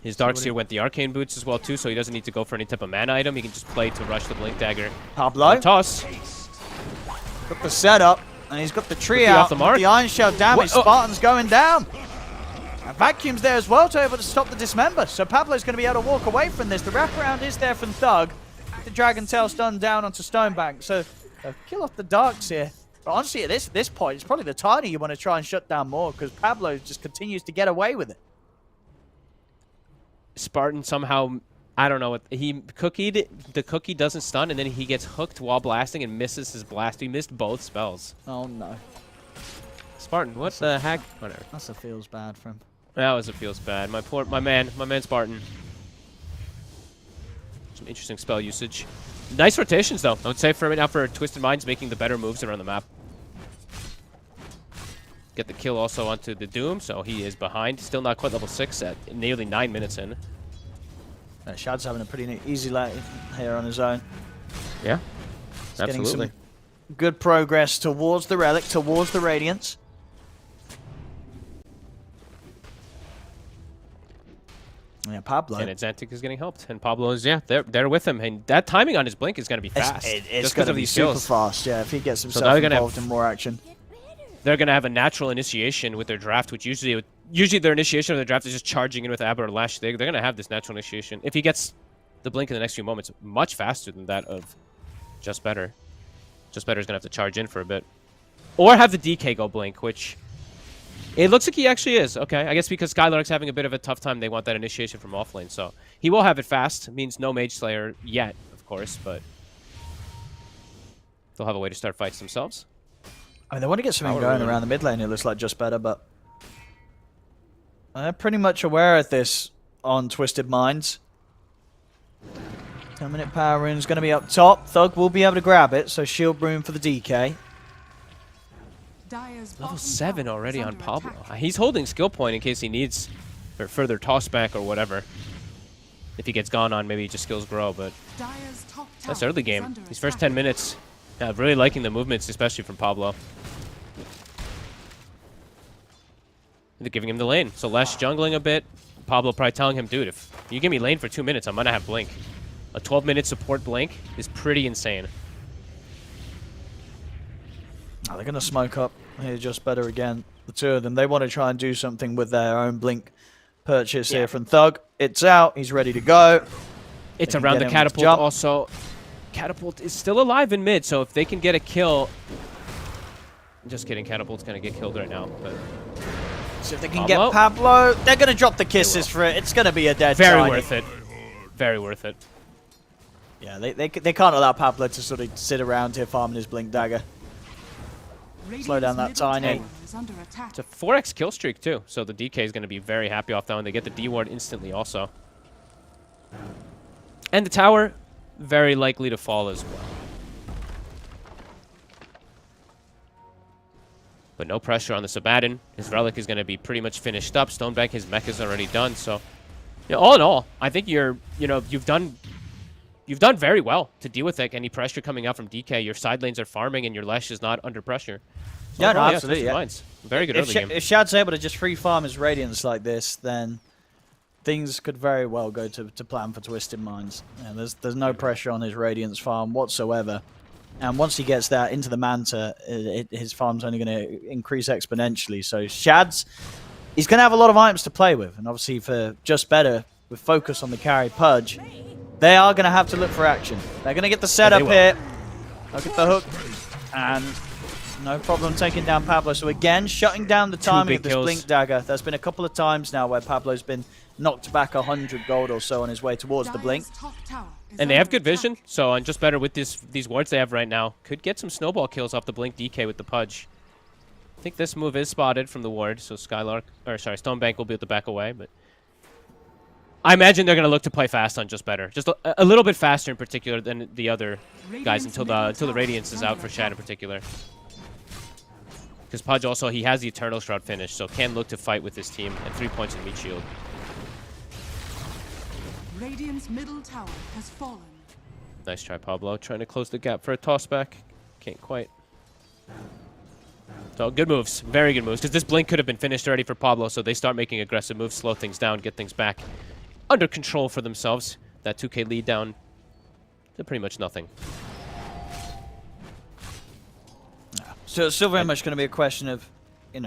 His Darkseer went the Arcane Boots as well, too, so he doesn't need to go for any type of mana item. He can just play to rush the Blink Dagger. Pablo. Toss. Got the setup, and he's got the tree out. The mark. The Iron Shell damage. Spartan's going down. And Vacuum's there as well to able to stop the Dismember. So Pablo's going to be able to walk away from this. The wraparound is there from Thug. The Dragon Tail stun down onto Stonebank. So kill off the Darks here. But honestly, at this point, it's probably the Tiny you want to try and shut down more because Pablo just continues to get away with it. Spartan somehow, I don't know, what he cookied. The cookie doesn't stun, and then he gets hooked while blasting and misses his blast. He missed both spells. Oh, no. Spartan, what the heck? Whatever. That's a feels bad for him. That was a feels bad. My man Spartan. Some interesting spell usage. Nice rotations, though. I would say for right now for Twisted Minds making the better moves around the map. Get the kill also onto the Doom, so he is behind. Still not quite level 6 at nearly 9 minutes in. Shad's having a pretty easy lane here on his own. Yeah, He's absolutely. Getting some good progress towards the Relic, towards the Radiance. Yeah, Pablo. And Xantic is getting helped. And Pablo is, they're with him. And that timing on his blink is going to be fast. It's going to be super fast, yeah, if he gets himself involved in more action. They're going to have a natural initiation with their draft, which usually their initiation of their draft is just charging in with Abba or Lash. They're going to have this natural initiation. If he gets the blink in the next few moments, much faster than that of Just Better. Just Better is going to have to charge in for a bit. Or have the DK go blink, which it looks like he actually is. Okay, I guess because Skylark's having a bit of a tough time, they want that initiation from offlane. So he will have it fast. It means no Mage Slayer yet, of course, but they'll have a way to start fights themselves. I mean, they want to get something going around the mid lane. It looks like just better, but they're pretty much aware of this on Twisted Minds. 10-minute power rune's going to be up top. Thug will be able to grab it, so shield rune for the DK. Level 7 already on Pablo. He's holding skill point in case he needs for further toss back or whatever. If he gets gone on, maybe just skills grow, but that's early game. These first 10 minutes, really liking the movements, especially from Pablo. They're giving him the lane, so Lesh jungling a bit. Pablo probably telling him, dude, if you give me lane for 2 minutes, I'm going to have Blink. A 12-minute support Blink is pretty insane. Oh, they're going to smoke up here just better again. The two of them, they want to try and do something with their own Blink purchase here from Thug. It's out. He's ready to go. It's around the catapult also. Catapult is still alive in mid, so if they can get a kill... Just kidding, Catapult's going to get killed right now. But so if they can get Pablo, they're going to drop the kisses for it. It's going to be a dead Very worth it. Very worth it. Yeah, they can't allow Pablo to sort of sit around here farming his Blink Dagger. Slow down that Tiny. It's a 4x kill streak too, so the DK is going to be very happy off that one. They get the D ward instantly also. And the tower, very likely to fall as well. But no pressure on the Sabaton. His Relic is going to be pretty much finished up. Stonebank, his mech is already done, so... You know, all in all, I think you've done very well to deal with any pressure coming out from DK. Your side lanes are farming and your Lesh is not under pressure. So yeah, no, absolutely. Yeah. Very good early game. If Shad's able to just free farm his Radiance like this, then things could very well go to plan for Twisted Minds. Yeah, there's no pressure on his Radiance farm whatsoever. And once he gets that into the Manta, his farm's only going to increase exponentially. So Shad's, he's going to have a lot of items to play with. And obviously for Just Better, with focus on the carry Pudge, they are going to have to look for action. They're going to get the setup here. Look at the hook. And no problem taking down Pablo. So again, shutting down the timing of this Blink Dagger. There's been a couple of times now where Pablo's been knocked back 100 gold or so on his way towards the Blink. And they have good vision, so on Just Better with these wards they have right now, could get some snowball kills off the Blink DK with the Pudge. I think this move is spotted from the ward, so Stonebank will be able to back away, but I imagine they're going to look to play fast on Just Better. Just a little bit faster in particular than the other guys until the Radiance is out for Shad in particular. Because Pudge also, he has the Eternal Shroud finish, so can look to fight with his team and 3 points in meat shield. Radiant's middle tower has fallen. Nice try, Pablo. Trying to close the gap for a toss back. Can't quite. So good moves. Very good moves. Because this Blink could have been finished already for Pablo, so they start making aggressive moves, slow things down, get things back under control for themselves. That 2k lead down to pretty much nothing. So it's still very much going to be a question of,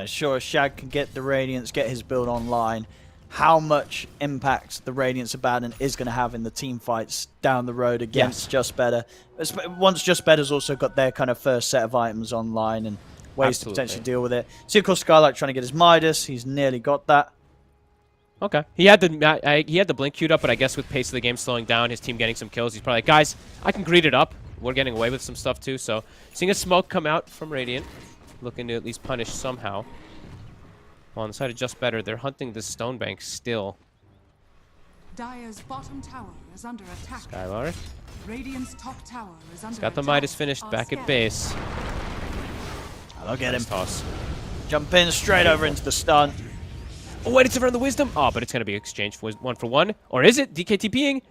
sure, Shad can get the Radiance, get his build online. How much impact the Radiance Abaddon is going to have in the team fights down the road against Just Better. Once Just Better's also got their kind of first set of items online and ways to potentially deal with it. See, of course, Skylark trying to get his Midas. He's nearly got that. Okay. He had the Blink queued up, but I guess with pace of the game slowing down, his team getting some kills, he's probably like, guys, I can greed it up. We're getting away with some stuff too, so seeing a smoke come out from Radiant, looking to at least punish somehow. Well, on the side of Just Better, they're hunting the Stonebank still. Dire's bottom tower is under attack. Skylar. Radiant's top tower is under Got the Midas finished back at base. I'll get him. Toss. Jump in straight over into the stun. Oh, wait, it's around the Wisdom. Oh, but it's going to be exchanged for 1-for-1. Or is it? DK TPing?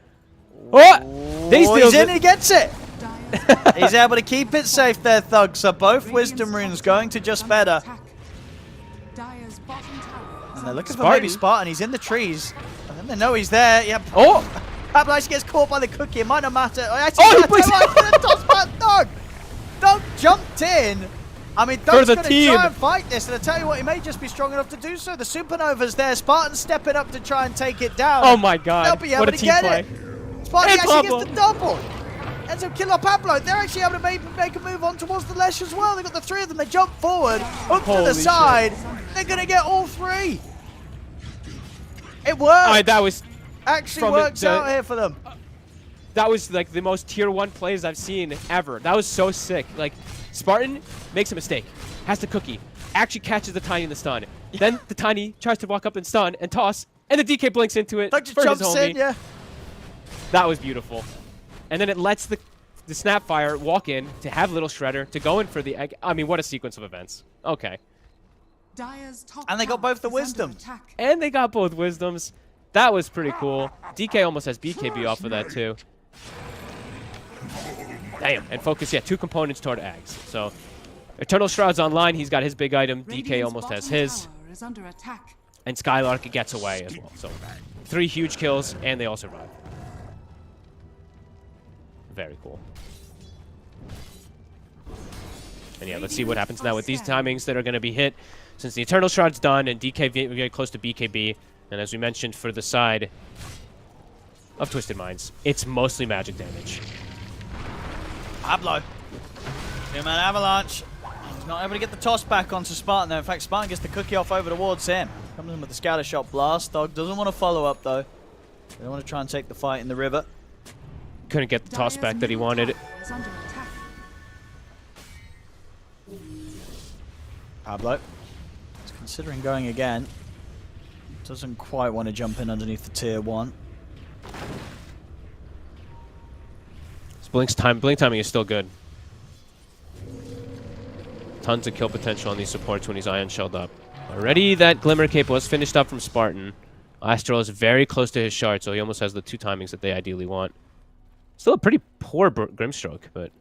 Oh! He's in, he gets it! He's able to keep it safe there, Thug. So both Wisdom runes going to Just Better. And they're looking for maybe Spartan. He's in the trees. And then they know he's there. Yep. Oh! Pablo actually gets caught by the cookie. It might not matter. Thug! Thug jumped in. I mean, Thug's going to try and fight this. And I tell you what, he may just be strong enough to do so. The Supernova's there. Spartan's stepping up to try and take it down. Oh my god. They'll be able to get it. Spartan actually gets the double. Ends up killing off Pablo. They're actually able to make a move on towards the Lesh as well. They've got the three of them. They jump forward, up to the side. They're going to get all three. It worked. That was actually works out here for them. that was like the most tier 1 plays I've seen ever. That was so sick. Like, Spartan makes a mistake, has the cookie, actually catches the Tiny in the stun. Then the Tiny tries to walk up and stun and toss, and the DK blinks into it Like for his jumps homie. in, yeah. That was beautiful. And then it lets the Snapfire walk in to have Little Shredder to go in for the egg. I mean, what a sequence of events. Okay. Dire's top And they got tower both the is under wisdom. attack. And they got both wisdoms. That was pretty cool. DK almost has BKB off of that too. Damn. And focus, yeah, 2 components toward Ags. So Eternal Shroud's online. He's got his big item. DK Radiant's almost has bottom his. tower is under attack. And Skylark gets away as well. So 3 huge kills, and they all survive. Very cool. And yeah, let's see what happens now with these timings that are going to be hit. Since the Eternal Shroud's done and DK very close to BKB, and as we mentioned for the side of Twisted Minds, it's mostly magic damage. Pablo. 2-man avalanche. He's not able to get the toss back onto Spartan though. In fact, Spartan gets the cookie off over towards him. Comes in with the scatter shot blast. Dog doesn't want to follow up though. They don't want to try and take the fight in the river. Couldn't get the toss Dire's back that he middle wanted. tower is under attack. Pablo is considering going again. Doesn't quite want to jump in underneath the tier 1. Blink timing is still good. Tons of kill potential on these supports when he's Ion Shelled up. Already that Glimmer Cape was finished up from Spartan. Astral is very close to his shard, so he almost has the 2 timings that they ideally want. Still a pretty poor Grimstroke, but...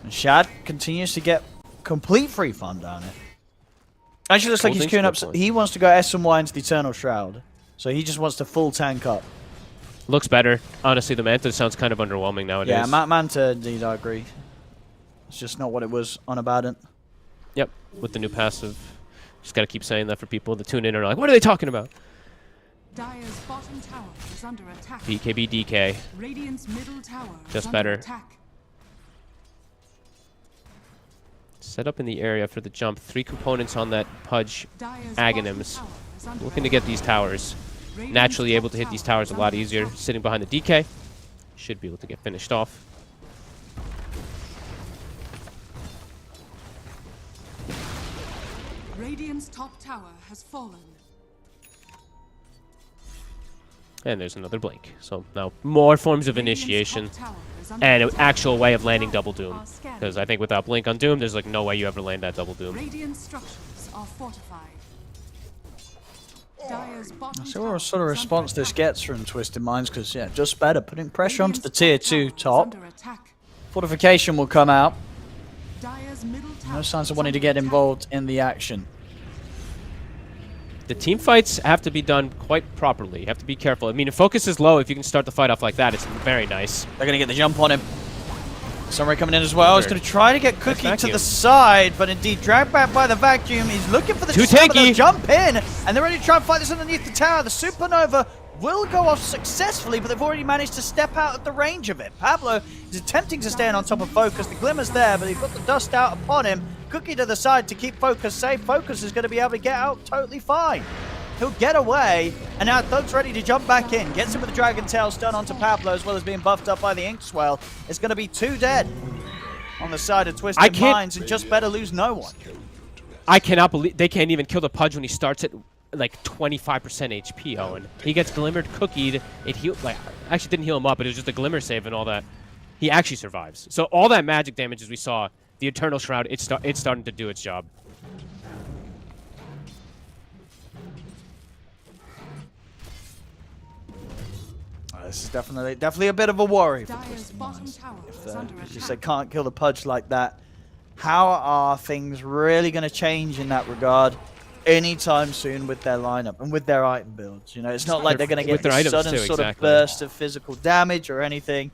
And Shad continues to get complete free fun down here. Actually looks like he's queuing up. He wants to go S and Y into the Eternal Shroud. So he just wants to full tank up. Looks better. Honestly, the Manta sounds kind of underwhelming nowadays. Yeah, Manta, indeed, I agree. It's just not what it was on about it. Yep, with the new passive. Just gotta keep saying that for people that tune in and are like, what are they talking about? Dire's bottom tower is under attack. BKB DK. Radiant's middle tower Just is under better. attack. Set up in the area for the jump. 3 components on that Pudge Dire's Aghanims. bottom tower is under Looking to get these towers. Naturally able to hit these towers a lot easier. Sitting behind the DK. Should be able to get finished off. Radiant's top tower has fallen. And there's another blink. So now more forms of initiation. And an actual way of landing Double Doom. Because I think without Blink on Doom, there's like no way you ever land that Double Doom. Radiant structures are fortified. Dire's bottom So what sort of response this gets from Twisted Minds, because yeah, just better. Putting pressure onto the tier 2 top. Fortification will come out. No signs of wanting to get involved in the action. The team fights have to be done quite properly. You have to be careful. I mean, if focus is low, if you can start the fight off like that, it's very nice. They're going to get the jump on him. Samurai coming in as well. He's going to try to get Cookie to the side, but indeed dragged back by the vacuum. He's looking for the tanky. jump in, and they're ready to try and fight this underneath the tower. The Supernova will go off successfully, but they've already managed to step out of the range of it. Pablo is attempting to stand on top of Focus. The Glimmer's there, but he's got the dust out upon him. Cookie to the side to keep Focus safe. Focus is going to be able to get out totally fine. He'll get away, and now Thug's ready to jump back in. Gets him with the Dragon Tail stun onto Pablo, as well as being buffed up by the Inkswell. It's going to be 2 dead on the side of Twisted Minds, and just better lose no one. I cannot believe they can't even kill the Pudge when he starts at like 25% HP, Owen. He gets Glimmered Cookied. It healed, like, actually didn't heal him up, but it was just a Glimmer save and all that. He actually survives. So all that magic damage as we saw, the Eternal Shroud, it's starting to do its job. This is definitely a bit of a worry for Dire's bottom tower is under if attack. they can't kill the Pudge like that. How are things really going to change in that regard anytime soon with their lineup and with their item builds? You know, it's not like they're going to get this sudden sort of burst of physical damage or anything.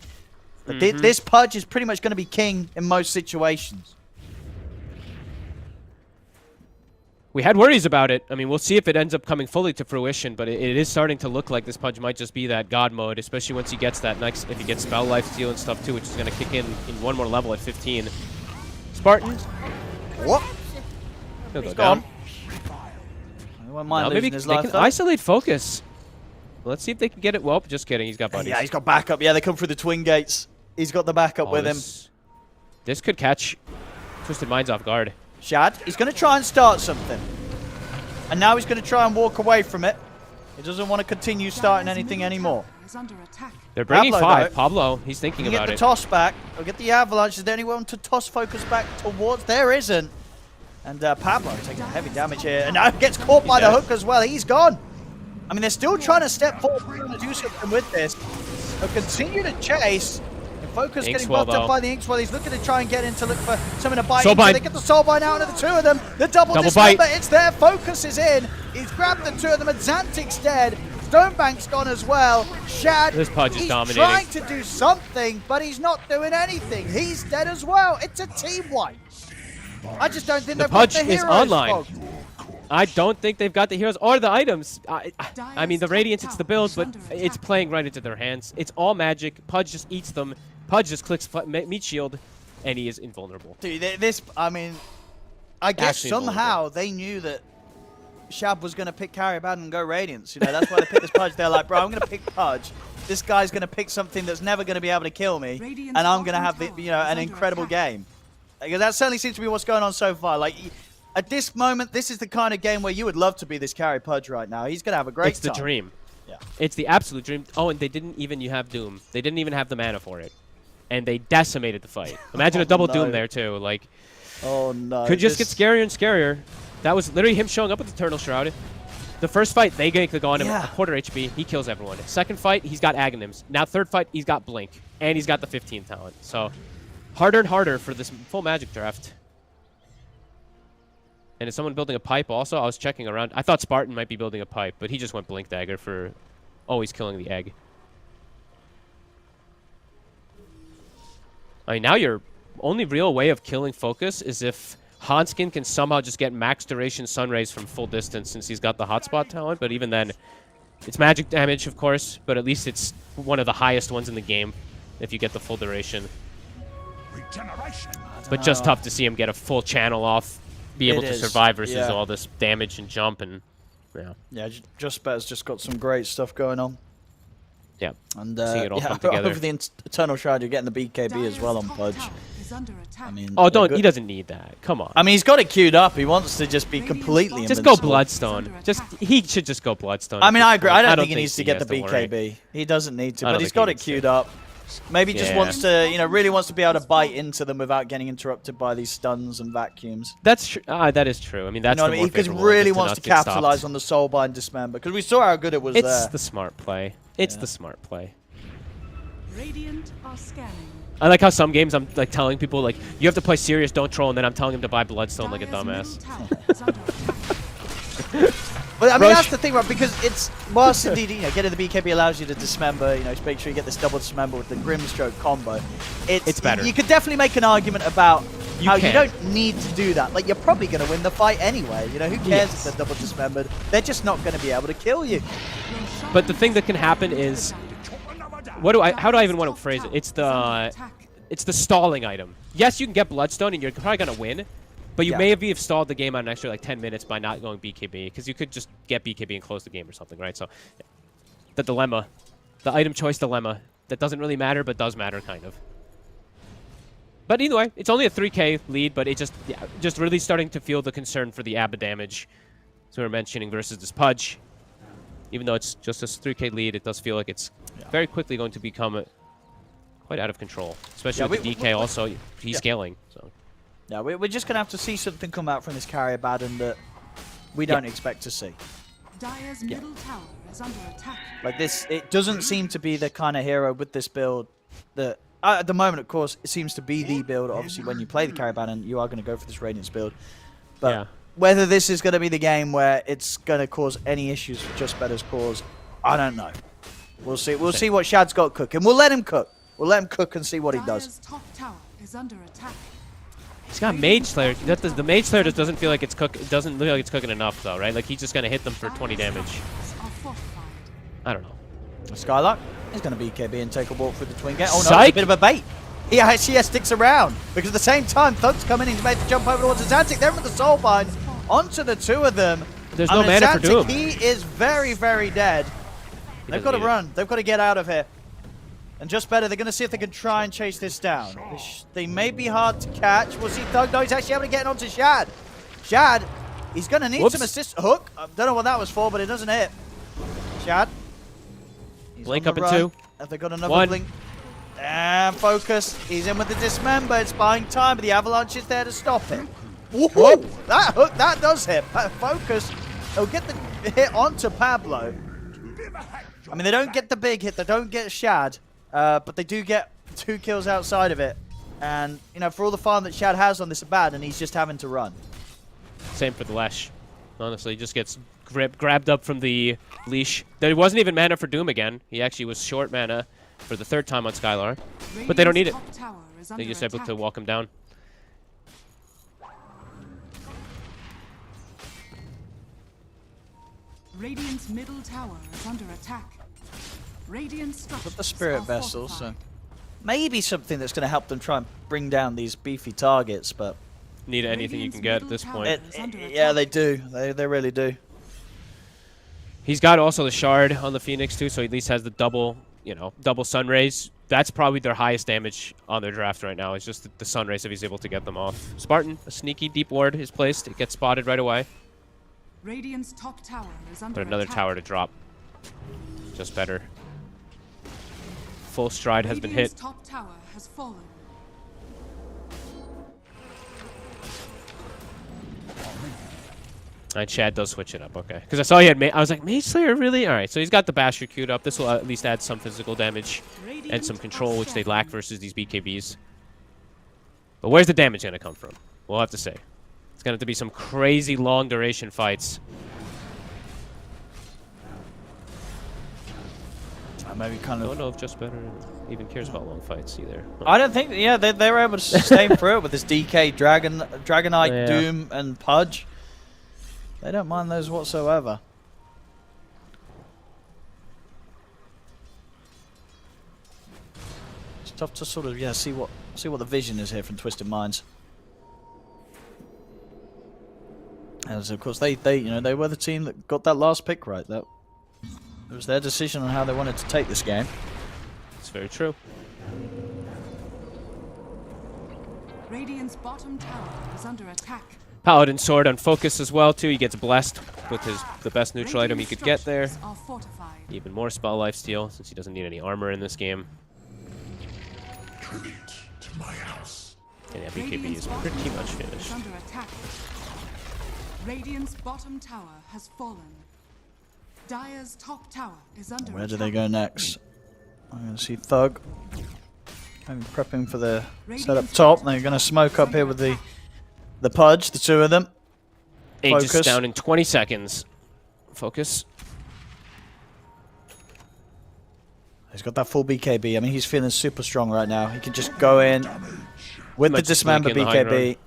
But this Pudge is pretty much going to be king in most situations. We had worries about it. I mean, we'll see if it ends up coming fully to fruition, but it is starting to look like this Pudge might just be that God mode, especially once he gets that next, if he gets Spell, Life Steal, and stuff too, which is going to kick in one more level at 15. Spartans. What? He'll go down. won't mind maybe losing his they life, can though. isolate focus. Let's see if they can get it. Well, just kidding. He's got buddies. Yeah, he's got backup. Yeah, they come through the twin gates. He's got the backup with him. This could catch Twisted Minds off guard. Shad, he's going to try and start something. And now he's going to try and walk away from it. He doesn't want to continue starting anything anymore. They're bringing Pablo, 5. though. Pablo, he's thinking Can about get it. the toss back. He'll get the avalanche. Is there anyone to toss focus back towards? There isn't. And Pablo taking heavy damage here. And now gets caught by the hook as well. He's gone. I mean, they're still trying to step forward and do something with this. They'll continue to chase. The focus getting buffed up by the Inkswell. He's looking to try and get in to look for someone to bite into. They get the Soulbind out into the two of them. The double dismember, it's there. Focus is in. He's grabbed the two of them. And Xantic's dead. Stonebank's gone as well. Shad, this Pudge is dominating. Trying to do something, but he's not doing anything. He's dead as well. It's a team wipe. I just don't think they've got the heroes. The Pudge is online. I don't think they've got the heroes or the items. I mean, the Radiance, it's the build, but it's playing right into their hands. It's all magic. Pudge just eats them. Pudge just clicks meat shield, and he is invulnerable. Dude, this, I mean, I guess somehow they knew that Shab was going to pick Carry Abaddon and go Radiance. You know, that's why they picked this Pudge. They're like, bro, I'm going to pick Pudge. This guy's going to pick something that's never going to be able to kill me, and I'm going to have, an incredible game. Because that certainly seems to be what's going on so far. Like, at this moment, this is the kind of game where you would love to be this Carry Pudge right now. He's going to have a great time. It's the dream. Yeah. It's the absolute dream. Oh, and they didn't even have Doom. They didn't even have the mana for it. And they decimated the fight. Imagine a double Doom there, too. Like, oh, no. Could just get scarier and scarier. That was literally him showing up with the Eternal Shroud. The first fight, they gank the Gauntlet a quarter HP. He kills everyone. Second fight, he's got Aghanims. Now third fight, he's got Blink. And he's got the 15 talent. So, harder and harder for this full Magic draft. And is someone building a pipe also? I was checking around. I thought Spartan might be building a pipe, but he just went Blink Dagger for always killing the egg. I mean, now your only real way of killing focus is if Hanskin can somehow just get max duration Sunrays from full distance since he's got the hotspot talent. But even then, it's magic damage, of course, but at least it's one of the highest ones in the game if you get the full duration. But just tough to see him get a full channel off, be able to survive versus all this damage and jump and yeah. Just Bet's just got some great stuff going on. Yeah, and seeing it all come together. Over the Eternal Shroud, you're getting the BKB as well on Pudge. I mean, he doesn't need that. Come on. I mean, he's got it queued up. He wants to just be completely just invincible. go Bloodstone. He should just go Bloodstone. I mean, I agree. I don't think he needs to get the BKB. He doesn't need to, but he's got it queued up. Maybe just wants to, really wants to be able to bite into them without getting interrupted by these stuns and vacuums. That's true. That is true. I mean, that's he just really wants to capitalize on the Soulbind Dismember because we saw how good it was there. It's the smart play. It's the smart play. Radiant are scanning. I like how some games I'm like telling people like you have to play serious, don't troll, and then I'm telling them to buy Bloodstone like a dumbass. But I mean that's the thing, right? Because it's whilst indeed getting the BKB allows you to dismember, make sure you get this double dismember with the Grimstroke combo. It's better. You could definitely make an argument about how you don't need to do that. Like you're probably going to win the fight anyway. Who cares if they're double dismembered? They're just not going to be able to kill you. But the thing that can happen is, how do I even want to phrase it? It's the stalling item. Yes, you can get Bloodstone and you're probably gonna win, but you may have stalled the game on an extra 10 minutes by not going BKB because you could just get BKB and close the game or something, right? So, the dilemma, the item choice dilemma, that doesn't really matter but does matter kind of. But either way, it's only a 3k lead, but it just really starting to feel the concern for the ABBA damage, as we were mentioning, versus this Pudge. Even though it's just a 3k lead, it does feel like it's very quickly going to become quite out of control. Especially with the DK also, he's scaling. So. Yeah, we're just going to have to see something come out from this Carry Abaddon that we don't expect to see. Dire's middle tower is under attack. Like this, it doesn't seem to be the kind of hero with this build that, at the moment, of course, it seems to be the build. Obviously, when you play the Carry Abaddon, you are going to go for this Radiance build. But whether this is going to be the game where it's going to cause any issues for Just Better's cause, I don't know. We'll see. We'll see what Shad's got cooking. We'll let him cook. We'll let him cook and see what he does. Top tower is under attack. He's got Mage Slayer. The Mage Slayer just doesn't feel like it's It doesn't look like it's cooking enough though, right? Like he's just gonna hit them for 20 damage. I don't know. Skylark is gonna BKB and take a walk through the twin gate. Oh no, it's a bit of a bait. He actually sticks around because at the same time, Thug's coming in. He's made the jump over towards the Xantic. They're with the Soulbind onto the two of them. there's no mana for Doom. He is very, very dead. They've got to run. They've got to get out of here. And just better, they're going to see if they can try and chase this down. They may be hard to catch. We'll see Thug. No, he's actually able to get onto Shad. Shad, he's going to need some assist. Hook. I don't know what that was for, but it doesn't hit. Shad. Blink up in 2. Have they got another blink? And Focus. He's in with the Dismember. It's buying time, but the Avalanche is there to stop it. Whoa! That hook, that does hit. Focus. They'll get the hit onto Pablo. I mean, they don't get the big hit. They don't get Shad. But they do get 2 kills outside of it. And, you know, for all the farm that Shad has on this Abaddon, he's just having to run. Same for the Lesh. Honestly, just gets grabbed up from the leash. There wasn't even mana for Doom again. He actually was short mana for the 3rd time on Skylar. But they don't need it. They just able to walk him down. Radiant's middle tower is under attack. Radiant structures Put the Spirit are Vessel, so fortified. maybe something that's going to help them try and bring down these beefy targets, but... Need anything you can get at this point. Yeah, they do. They really do. He's got also the Shard on the Phoenix too, so he at least has the double, you know, double Sun Rays. That's probably their highest damage on their draft right now. It's just the Sun Rays if he's able to get them off. Spartan, a sneaky deep ward is placed. It gets spotted right away. Radiant's top tower is under But another attack. tower to drop. Just better. Full stride has been Radiant's hit. top tower has fallen. And Chad does switch it up, okay. Because I saw he had I was like, Mage Slayer, really? Alright, so he's got the Basher queued up. This will at least add some physical damage and some control, which they lack versus these BKBs. But where's the damage going to come from? We'll have to say. It's going to have to be some crazy long duration fights. Maybe kind I of... don't know if Just Better even cares about long fights either. I don't think... Yeah, they were able to sustain through it with this DK, Dragonite, Yeah. Doom, and Pudge. They don't mind those whatsoever. It's tough to sort of see what the vision is here from Twisted Minds. As of course they were the team that got that last pick right. That it was their decision on how they wanted to take this game. It's very true. Radiant's bottom tower is under attack. Paladin Sword on focus as well too. He gets blessed with the best neutral item he could get there. Structures are fortified. Even more spell lifesteal since he doesn't need any armor in this game. Tribute to my house. And yeah, BKB Radiant's is bottom pretty much tower is finished. under attack. Radiant's bottom tower has fallen. Dire's top tower is under Where attack. do they go next? I'm going to see Thug. I'm prepping for the setup top. They're going to smoke up here with the Pudge, the 2 of them. Aegis Focus. down in 20 seconds. Focus. He's got that full BKB. I mean, he's feeling super strong right now. He can just go in with the Might just Dismember blink in the high BKB.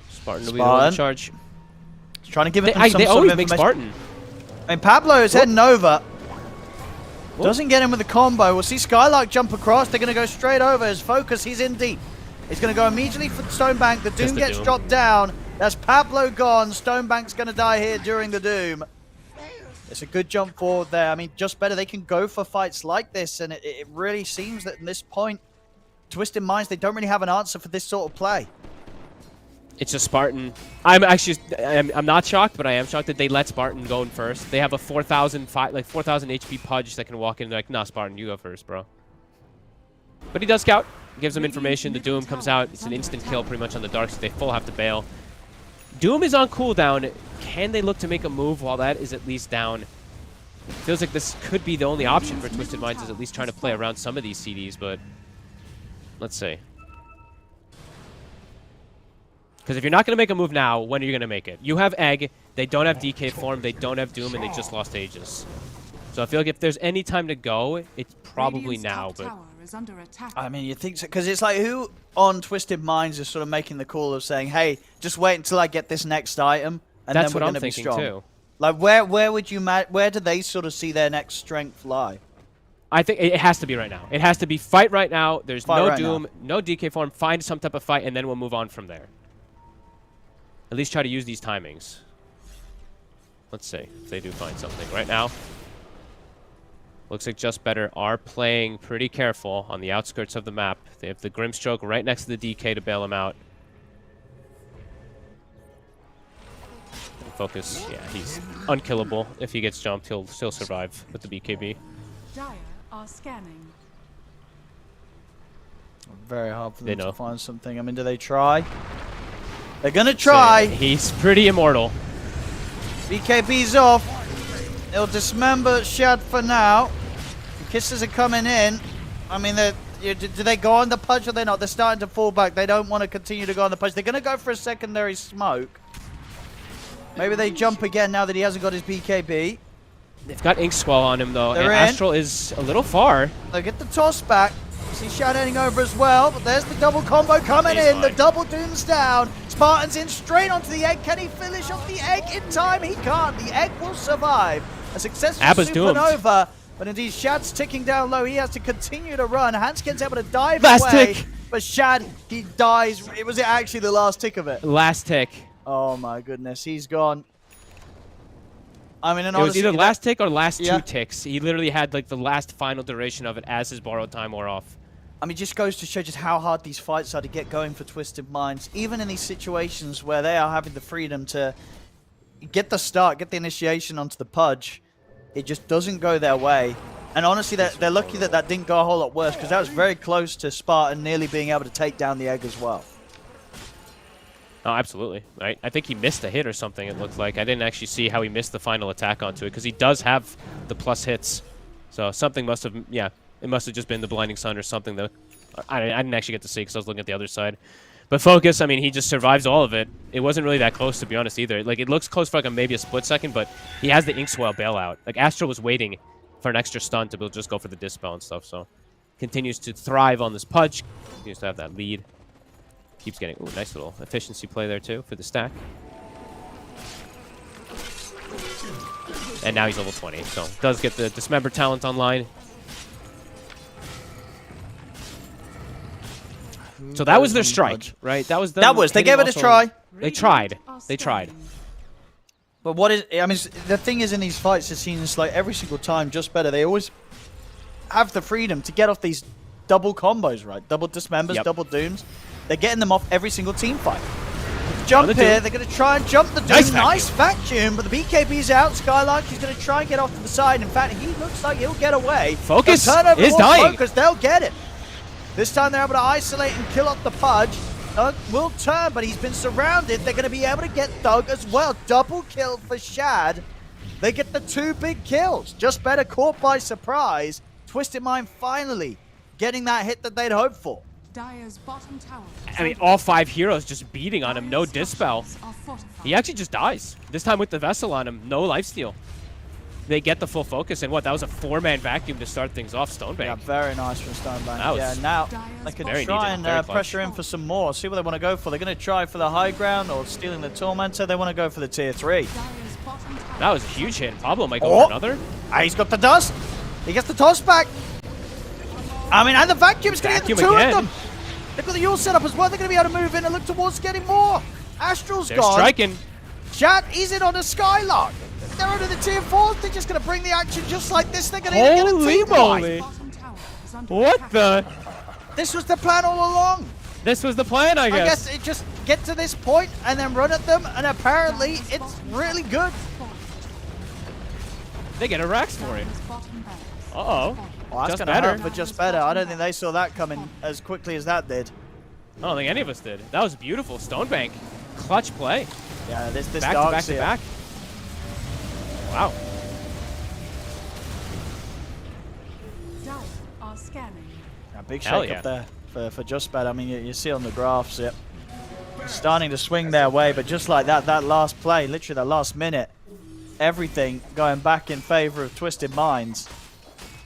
Spartan to be on Spartan. charge. He's trying to give it They some sort always of make information. Spartan. I mean, Pablo is heading over. Doesn't get him with the combo. We'll see Skylark jump across. They're going to go straight over. His focus, he's in deep. He's going to go immediately for Stonebank. The Doom the gets Doom. dropped down. That's Pablo gone. Stonebank's going to die here during the Doom. It's a good jump forward there. I mean, just better. They can go for fights like this, and it really seems that at this point, Twisted Minds, they don't really have an answer for this sort of play. It's a Spartan. I'm not shocked, but I am shocked that they let Spartan go in first. They have a 4,000 HP Pudge that can walk in and like, nah, Spartan, you go first, bro. But he does scout. Gives them information. The Doom comes out. It's an instant kill pretty much on the Dark, so they full have to bail. Doom is on cooldown. Can they look to make a move while that is at least down? Feels like this could be the only option for Twisted Minds, is at least trying to play around some of these CDs, but let's see. Because if you're not going to make a move now, when are you going to make it? You have Egg, they don't have DK form, they don't have Doom, and they just lost Aegis. So I feel like if there's any time to go, it's probably Radiant's now, top but tower is under attack. I mean, you think so? Because it's like, who on Twisted Minds is sort of making the call of saying, hey, just wait until I get this next item, and that's then we're what I'm going to be thinking strong. too. Like, where would you where do they sort of see their next strength lie? I think it has to be right now. It has to be fight right now. There's Fight no right Doom, no DK form. Find some type of fight, and then we'll move on from there. at least try to use these timings. Let's see if they do find something. Right now, looks like Just Better are playing pretty careful on the outskirts of the map. They have the Grimstroke right next to the DK to bail him out. Focus, yeah, he's unkillable. If he gets jumped, he'll still survive with the BKB. Dire are scanning. Very hard for them They know. to find something. I mean, do they try? They're gonna try. So, he's pretty immortal. BKB's off. It'll dismember Shad for now. The kisses are coming in. I mean, do they go on the punch or they're not? They're starting to fall back. They don't want to continue to go on the punch. They're gonna go for a secondary smoke. Maybe they jump again now that he hasn't got his BKB. They've got Ink Swell on him, though, They're and in. Astral is a little far. They get the toss back. See Shad heading over as well, but there's the double combo coming He's in. The fine. double Doom's down. Spartan's in straight onto the egg. Can he finish off the egg in time? He can't. The egg will survive. A successful Abba's doomed. supernova. But indeed, Shad's ticking down low. He has to continue to run. Hanskin's able to dive Last away. tick. But Shad, he dies. Was it actually the last tick of it? Last tick. Oh my goodness, he's gone. I mean, and It was honestly, either last tick or last Yeah. 2 ticks. He literally had like the last final duration of it as his borrowed time wore off. I mean, just goes to show just how hard these fights are to get going for Twisted Minds. Even in these situations where they are having the freedom to get the start, get the initiation onto the Pudge, it just doesn't go their way. And honestly, they're lucky that that didn't go a whole lot worse, because that was very close to Spartan nearly being able to take down the egg as well. Oh, absolutely. Right? I think he missed a hit or something, it looked like. I didn't actually see how he missed the final attack onto it, because he does have the plus hits. So something must have, yeah, it must have just been the Blinding Sun or something that I didn't actually get to see because I was looking at the other side. But Focus, I mean, he just survives all of it. It wasn't really that close, to be honest, either. Like, it looks close for like maybe a split second, but he has the Inkswell bailout. Like, Astro was waiting for an extra stun to just go for the Dispel and stuff, so continues to thrive on this Pudge. Continues to have that lead. Keeps getting, ooh, nice little efficiency play there, too, for the stack. And now he's level 20, so does get the Dismember talent online. So that was their strike, right? That was them They gave it a also- try. They tried. Are They tried. scanning. But what is, I mean, the thing is in these fights, it seems like every single time, Just Better, they always have the freedom to get off these double combos, right? Double Dismembers, Yep. double Dooms. They're getting them off every single team fight. Jump Another here, Doom. they're going to try and jump the Doom. Nice Nice vacuum, but the BKB's out. Skylark, he's going to try and get off to the side. In fact, he looks like he'll get away. Focus They'll turn over is towards dying. Focus, they'll get it. This time they're able to isolate and kill off the Pudge. Doug will turn, but he's been surrounded. They're going to be able to get Doug as well. Double kill for Shad. They get the 2 big kills. Just Better caught by surprise. Twisted Mind finally getting that hit that they'd hoped for. Dire's bottom tower. I mean, all 5 heroes just beating on him. No Dire's Dispel. structures are fortified. He actually just dies. This time with the Vessel on him. No lifesteal. They get the full focus, and what? That was a 4-man vacuum to start things off. Stonebank. Yeah, very nice from Stonebank. That was Yeah, now Dire's they can very try needed, and very clutch. pressure in for some more. See what they want to go for. They're going to try for the high ground or stealing the Tormentor. They want to go for the tier 3. Dire's bottom tower. That was a huge hit. Pablo might go Oh. for another. Ah, he's got the dust. He gets the toss back. I mean, and the vacuum's going to get the Vacuum 2 again. of them. They've got the Yule set up as well. They're going to be able to move in and look towards getting more. Astral's They're gone. striking. Chat, he's in on a Skylark. They're under the tier 4s. They're just going to bring the action just like this. They're going to get a Holy team wipe. moly. Bottom tower is under What attack. the? This was the plan all along. This was the plan, I I guess. guess it just get to this point and then run at them, and apparently it's really good. They get a Rax for it. Dire's bottom barracks. Uh-oh. Well, that's Just going to better. hurt for Just Better. I don't think they saw that coming as quickly as that did. I don't think any of us did. That was beautiful. Stonebank. Clutch play. Yeah, this Back to dog's back to here. back. Wow. Dire are scanning. A big Hell shake yeah. up there for Just Better. I mean, you see on the graphs, yep. Starting to swing their way, but just like that, that last play, literally that last minute, everything going back in favor of Twisted Minds.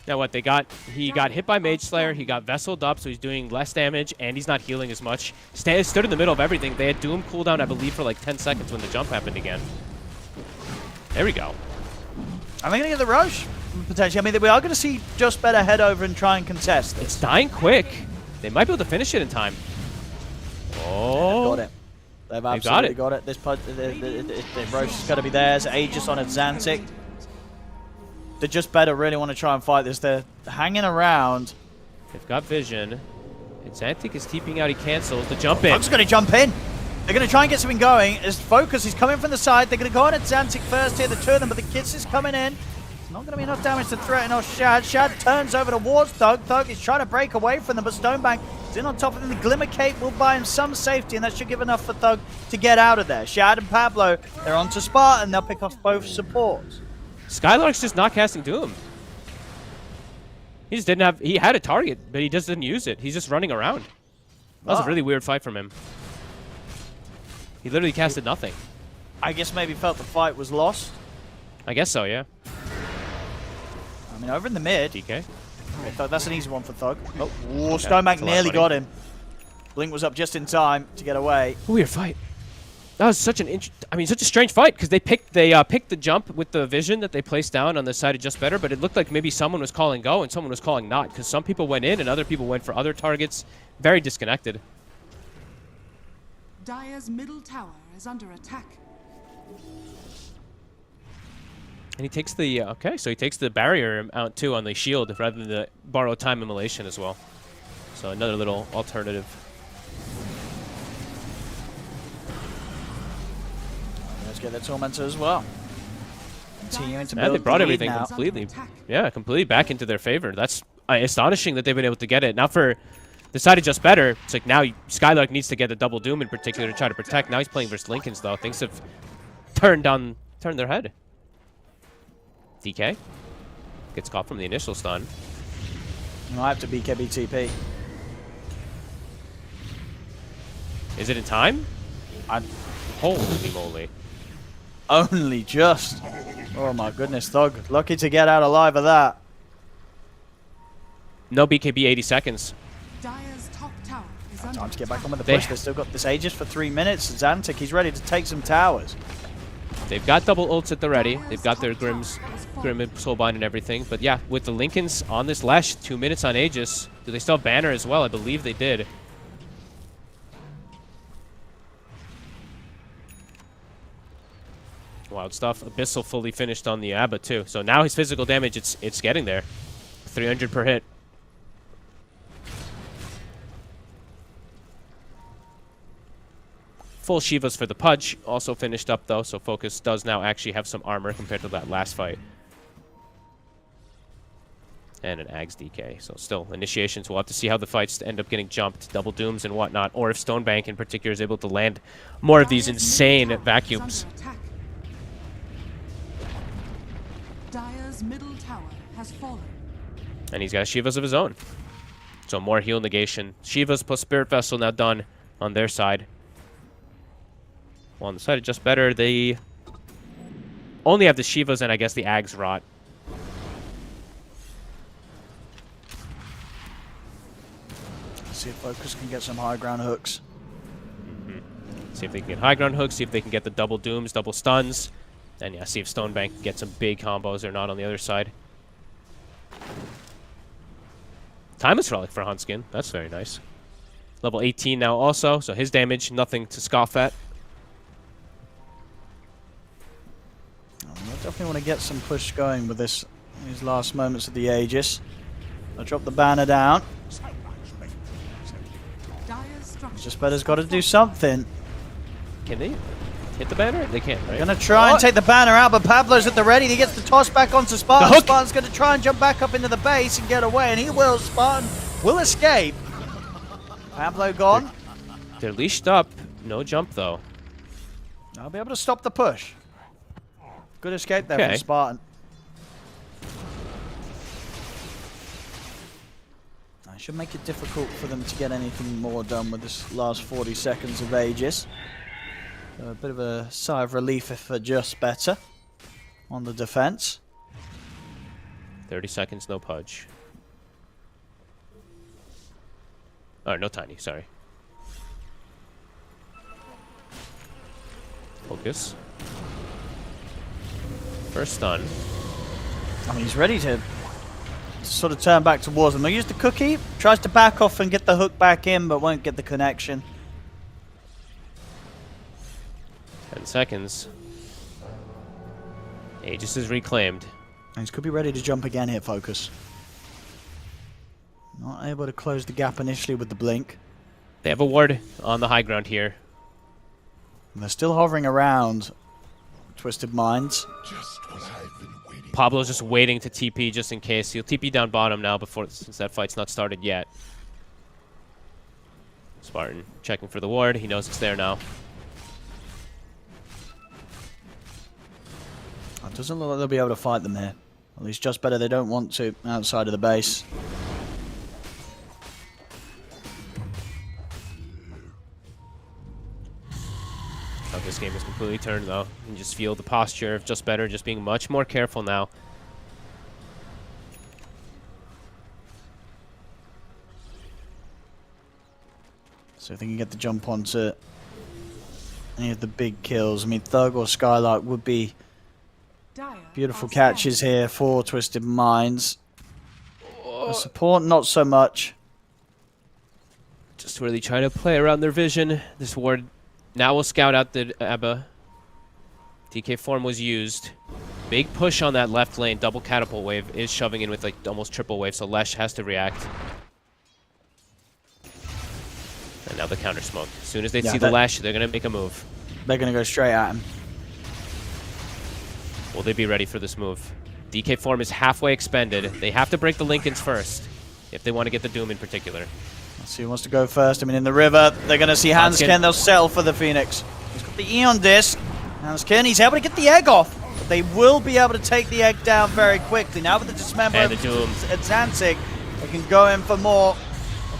Now what they got? He got hit by Mage Slayer. He got Vesseled up, so he's doing less damage, and he's not healing as much. Stood in the middle of everything. They had Doom cooldown, I believe, for like 10 seconds when the jump happened again. There we go. Are they going to get the Roche? Potentially. I mean, we are going to see Just Better head over and try and contest this. It's dying quick. They might be able to finish it in time. Oh. Got it. They've absolutely got it. This pud, the roast is going to be theirs. Aegis on Xantic. They just better really want to try and fight this. They're hanging around. They've got vision. Xantic is TPing out. He cancels the jump in. I'm just going to jump in. They're going to try and get something going. As Focus is coming from the side. They're going to go on at Xantic first here, the two of them, but the Kiss is coming in. It's not going to be enough damage to threaten off Shad. Shad turns over towards Thug. Thug is trying to break away from them, but Stonebank is in on top of them. The Glimmer Cape will buy him some safety, and that should give enough for Thug to get out of there. Shad and Pablo, they're on to Spartan. They'll pick off both supports. Skylark's just not casting Doom. He just didn't have... He had a target, but he just didn't use it. He's just running around. That was a really weird fight from him. He literally casted nothing. I guess maybe felt the fight was lost. I guess so, yeah. I mean, over in the mid. DK. Okay, Thug, that's an easy one for Thug. Oh, Stonebank nearly got him. Blink was up just in time to get away. Weird fight. That was such an such a strange fight because they picked the jump with the vision that they placed down on the side of Just Better, but it looked like maybe someone was calling go and someone was calling not because some people went in and other people went for other targets. Very disconnected. Dire's middle tower is under attack. And he takes the so he takes the barrier out too on the shield rather than the borrow time immolation as well. So another little alternative. Let's get the Tormentor as well. Continuing to build. Yeah, they brought everything now. completely back into their favor. That's astonishing that they've been able to get it. Now for the side of Just Better, it's like now Skylark needs to get the double Doom in particular to try to protect. Now he's playing versus Lincolns though. Things have turned their head. DK gets caught from the initial stun. I have to BKB TP. Is it in time? Holy moly. Only just. Oh my goodness, Thug. Lucky to get out alive of that. No BKB 80 seconds. Dire's top tower is under Time to get back on with the They- push. They've still got this Aegis for 3 minutes. Xantic, he's ready to take some towers. They've got double ults at the ready. They've got their Grim Soulbind and everything. But yeah, with the Lincolns on this Lash, 2 minutes on Aegis. Do they still have Banner as well? I believe they did. Wild stuff. Abyssal fully finished on the Abba too. So now his physical damage, it's getting there. 300 per hit. Full Shivas for the Pudge. Also finished up though, so Focus does now actually have some armor compared to that last fight. And an Ags DK. So still, initiations. We'll have to see how the fights end up getting jumped. Double Dooms and whatnot. Or if Stonebank in particular is able to land more of these insane vacuums. Dire's middle tower has fallen. And he's got Shivas of his own. So more heal negation. Shivas plus Spirit Vessel now done on their side. Well, on the side of Just Better, they only have the Shivas and I guess the Ags Rot. Let's see if Focus can get some high ground hooks. See if they can get high ground hooks, see if they can get the double Dooms, double stuns. And yeah, see if Stonebank can get some big combos or not on the other side. Timeless Relic for Huntskin. That's very nice. Level 18 now also, so his damage, nothing to scoff at. I definitely want to get some push going with these last moments of the Aegis. I'll drop the banner down. Just Better's got to do something. Can they hit the banner? They can't, right? Gonna try and take the banner out, but Pablo's at the ready. He gets the toss back onto Spartan. Spartan's gonna try and jump back up into the base and get away, and he will. Spartan will escape. Pablo gone. They're leashed up. No jump, though. I'll be able to stop the push. Good escape there from Spartan. I should make it difficult for them to get anything more done with this last 40 seconds of Aegis. A bit of a sigh of relief for Just Better on the defense. 30 seconds, no Pudge. Oh, no Tiny, sorry. Focus. First stun. I mean, he's ready to sort of turn back towards them. They'll use the cookie, tries to back off and get the hook back in, but won't get the connection. 10 seconds. Aegis is reclaimed. Things could be ready to jump again here, Focus. Not able to close the gap initially with the blink. They have a ward on the high ground here. And they're still hovering around Twisted Minds. Pablo's just waiting to TP just in case. He'll TP down bottom now since that fight's not started yet. Spartan checking for the ward. He knows it's there now. It doesn't look like they'll be able to fight them here. At least just better they don't want to outside of the base. Oh, this game is completely turned though. You can just feel the posture of just better, just being much more careful now. So if they can get the jump onto any of the big kills. I mean, Thug or Skylark would be beautiful catches here for Twisted Minds. The support, not so much. Just really trying to play around their vision. This ward now will scout out the Abba. DK form was used. Big push on that left lane. Double catapult wave is shoving in with like almost triple wave, so Lesh has to react. And now the counter smoke. As soon as they see the Lesh, they're going to make a move. They're going to go straight at him. Will they be ready for this move? DK form is halfway expended. They have to break the Lincolns first if they want to get the Doom in particular. Let's see who wants to go first. I mean, in the river, they're going to see Hanskin. They'll settle for the Phoenix. He's got the Eon disc. Hanskin, he's able to get the egg off. But they will be able to take the egg down very quickly. Now with the Dismember and the Doom at Zantig, they can go in for more.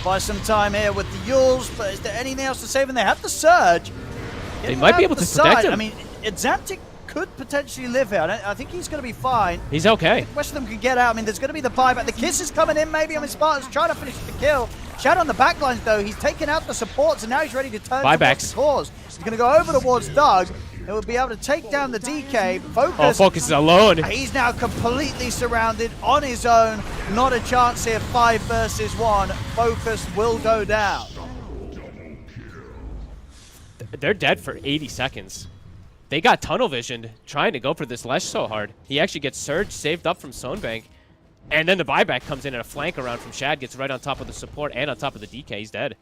Buy some time here with the Yules, but is there anything else to save? And they have the Surge. They might be able to protect him. I mean, Zantic could potentially live here. I think he's going to be fine. He's okay. The rest of them can get out. I mean, there's going to be the buyback. The Kiss is coming in maybe. I mean, Spartan's trying to finish the kill. Shadow on the backlines, though. He's taken out the supports, and now he's ready to turn towards the cause. He's going to go over towards Doug. He will be able to take down the DK. Focus. Oh, Focus is alone. He's now completely surrounded on his own. Not a chance here. 5 versus 1. Focus will go down. They're dead for 80 seconds. They got tunnel visioned trying to go for this Lesh so hard. He actually gets surged, saved up from Stonebank. And then the buyback comes in and a flank around from Shad gets right on top of the support and on top of the DK. He's dead.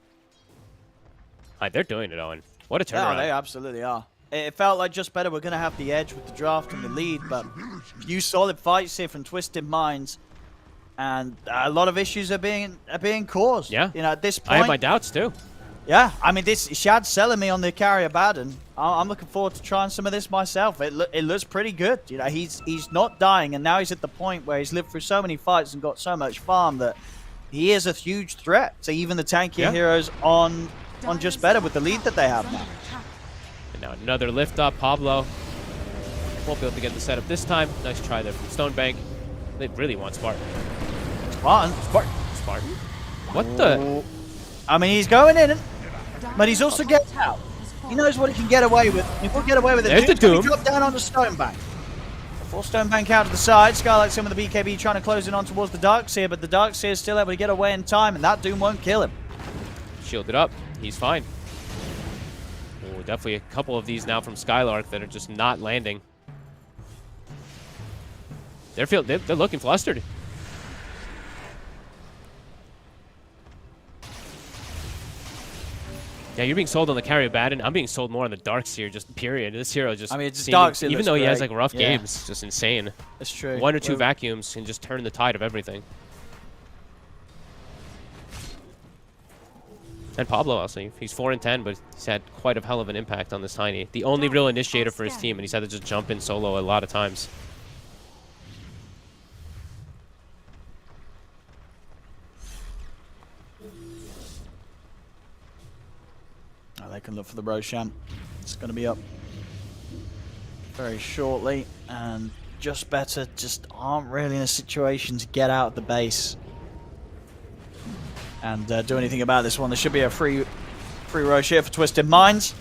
Right, they're doing it, Owen. What a turnaround. Yeah, they absolutely are. It felt like just better. We're going to have the edge with the draft and the lead, but few solid fights here from Twisted Minds, and a lot of issues are being caused. Yeah, you know, at this point, I have my doubts too. Yeah, I mean, this Shad's selling me on the carrier Baden. I'm looking forward to trying some of this myself. It looks pretty good. You know, he's not dying, and now he's at the point where he's lived through so many fights and got so much farm that he is a huge threat to even the tankier heroes on just better with the lead that they have now. And now another lift up. Pablo won't be able to get the setup this time. Nice try there from Stonebank. They really want Spartan. Spartan. What the? I mean, he's going in, but he's also getting out. He knows what he can get away with. He will get away with it. There's the Doom. He dropped down onto Stonebank. Force Stonebank out to the side. Skylark's in with the BKB trying to close it on towards the Darkseer, but the Darkseer is still able to get away in time, and that Doom won't kill him. Shielded up. He's fine. Oh, definitely a couple of these now from Skylark that are just not landing. They're looking flustered. Yeah, you're being sold on the carry Baden. I'm being sold more on the Darkseer, just period. This hero just, I mean, it's Darkseer, even though he has like rough games, just insane. That's true. 1 or 2 vacuums can just turn the tide of everything. And Pablo also, he's 4 and 10, but he's had quite a hell of an impact on this Tiny. The only real initiator for his team, and he's had to just jump in solo a lot of times. They can look for the Roshan. It's going to be up very shortly, and just better just aren't really in a situation to get out of the base and do anything about this one. There should be a free Rosh here for Twisted Minds.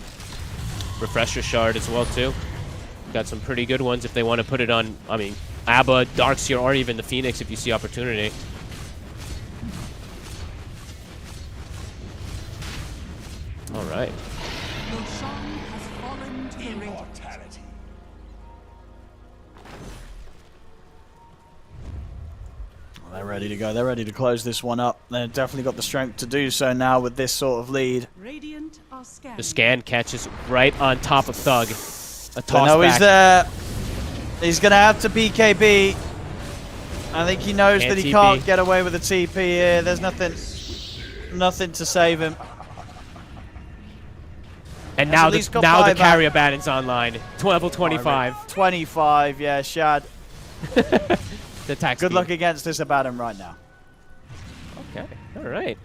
Refresher Shard as well too. Got some pretty good ones if they want to put it on, I mean, Abba, Darkseer, or even the Phoenix if you see opportunity. All right. They're ready to go. They're ready to close this one up. They've definitely got the strength to do so now with this sort of lead. Radiant are scanning. The scan catches right on top of Thug. A toss No, back. he's there. He's going to have to BKB. I think he knows that he can't get away with the TP here. There's nothing to save him. And now the carrier bannon's online. Level 25. 25, yeah, Shad. The attack Good speed. luck against this Abaddon right now. Okay, all right.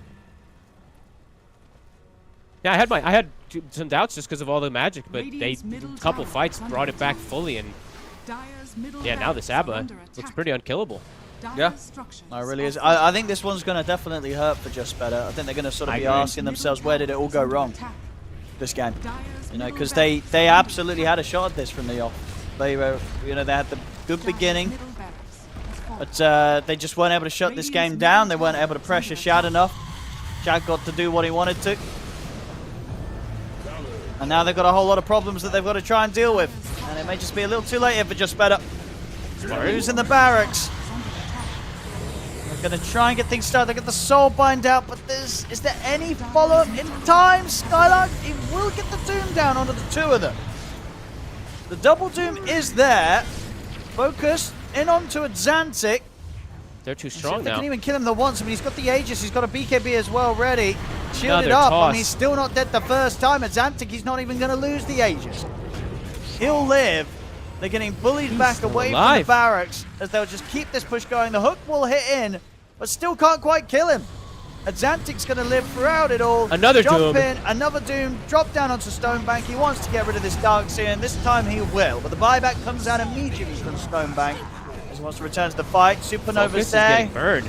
Yeah, I had some doubts just because of all the magic, but a couple fights brought it back fully, and yeah, now this Abba looks pretty unkillable. Yeah, no, it really is. I think this one's going to definitely hurt for Just Better. I think they're going to sort of be asking themselves, where did it all go wrong this game? You know, because they absolutely had a shot at this from the off. They were, you know, they had the good beginning, but they just weren't able to shut this game down. They weren't able to pressure Shad enough. Shad got to do what he wanted to. And now they've got a whole lot of problems that they've got to try and deal with. And it may just be a little too late here for Just Better. Losing the barracks. They're going to try and get things started. They get the soul bind out, but is there any follow-up in time? Skylark, he will get the Doom down onto the two of them. The double Doom is there. Focus in onto Xantic. They're too strong They now. can even kill him the once, but he's got the Aegis, he's got a BKB as well ready. Shielded up, and he's still not dead the first time. At Xantic, he's not even going to lose the Aegis. He'll live. They're getting bullied back away from the barracks as they'll just keep this push going. The hook will hit in, but still can't quite kill him. Xantic's going to live throughout it all. Another Jump Doom. in, another Doom, drop down onto Stonebank. He wants to get rid of this Darkseer, and this time he will. But the buyback comes out immediately from Stonebank. As he wants to return to the fight. Supernova's there. Burned.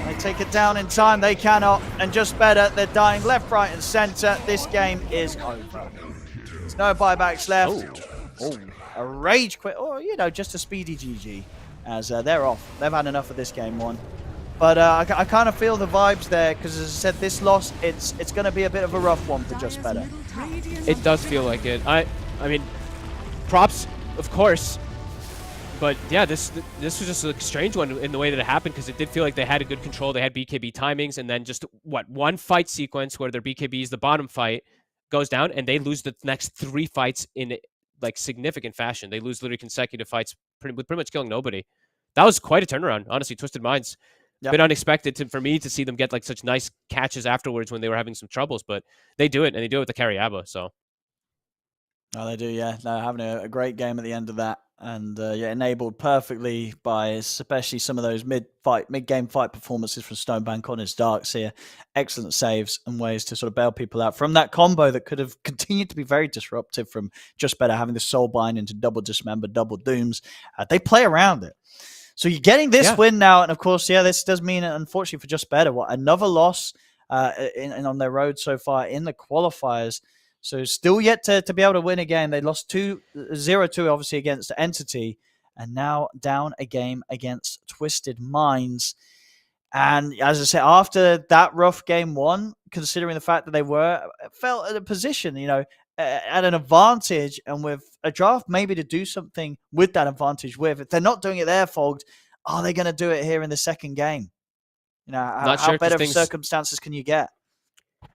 They take it down in time. They cannot. And Just Better, they're dying left, right, and center. This game is over. There's no buybacks left. Oh, a rage quit. Or, you know, just a speedy GG. As they're off. They've had enough of this game one. But I kind of feel the vibes there. Because as I said, this loss, it's going to be a bit of a rough one for Just Better. It does feel like it. I mean, props, of course. But yeah, this was just a strange one in the way that it happened, because it did feel like they had a good control. They had BKB timings, and then just one fight sequence where their BKB is the bottom fight goes down, and they lose the next 3 fights in like significant fashion. They lose literally consecutive fights, pretty much killing nobody. That was quite a turnaround, honestly. Twisted Minds, bit unexpected for me to see them get like such nice catches afterwards when they were having some troubles, but they do it, and they do it with the carry Abba. So. Oh, they do, yeah. They're having a great game at the end of that. And yeah, enabled perfectly by especially some of those mid-game fight performances from Stonebank on his Darkseer. Excellent saves and ways to sort of bail people out from that combo that could have continued to be very disruptive from Just Better having the soul bind into double dismember, double dooms. They play around it. So you're getting this win now. And of course, yeah, this does mean, unfortunately for Just Better, another loss on their road so far in the qualifiers. So still yet to be able to win again. They lost 0-2 obviously against Entity, and now down a game against Twisted Minds. And as I said, after that rough game one, considering the fact that they felt in a position, you know, at an advantage, and with a draft maybe to do something with that advantage with. If they're not doing it there, Fogged, are they going to do it here in the second game? You know, how better circumstances can you get?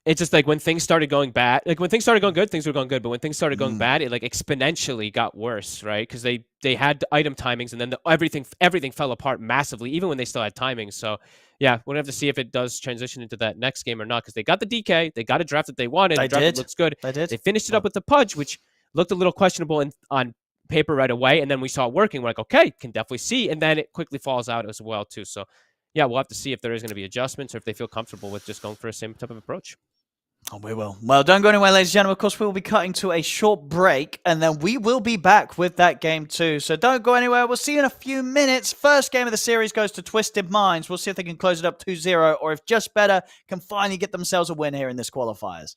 It's just like when things started going bad, like when things started going good, things were going good. But when things started going bad, it like exponentially got worse, right? Because they had item timings, and then everything fell apart massively, even when they still had timings. So yeah, we'll have to see if it does transition into that next game or not. Because they got the DK, they got a draft that they wanted. The draft looks good. They finished it up with the Pudge, which looked a little questionable on paper right away, and then we saw it working. We're like, okay, can definitely see, and then it quickly falls out as well too. So. Yeah, we'll have to see if there is going to be adjustments or if they feel comfortable with just going for the same type of approach. Oh, we will. Well, don't go anywhere, ladies and gentlemen. Of course, we will be cutting to a short break, and then we will be back with that game too. So don't go anywhere. We'll see you in a few minutes. First game of the series goes to Twisted Minds. We'll see if they can close it up 2-0, or if Just Better can finally get themselves a win here in this qualifiers.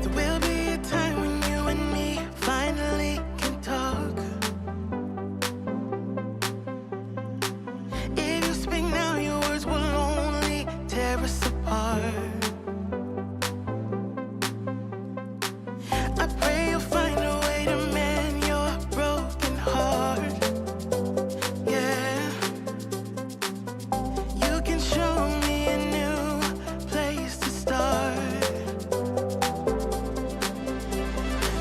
There will be a time when you and me finally can talk. If you speak now, your words will only tear us apart. I pray you'll find a way to mend your broken heart. Yeah, you can show me a new place to start.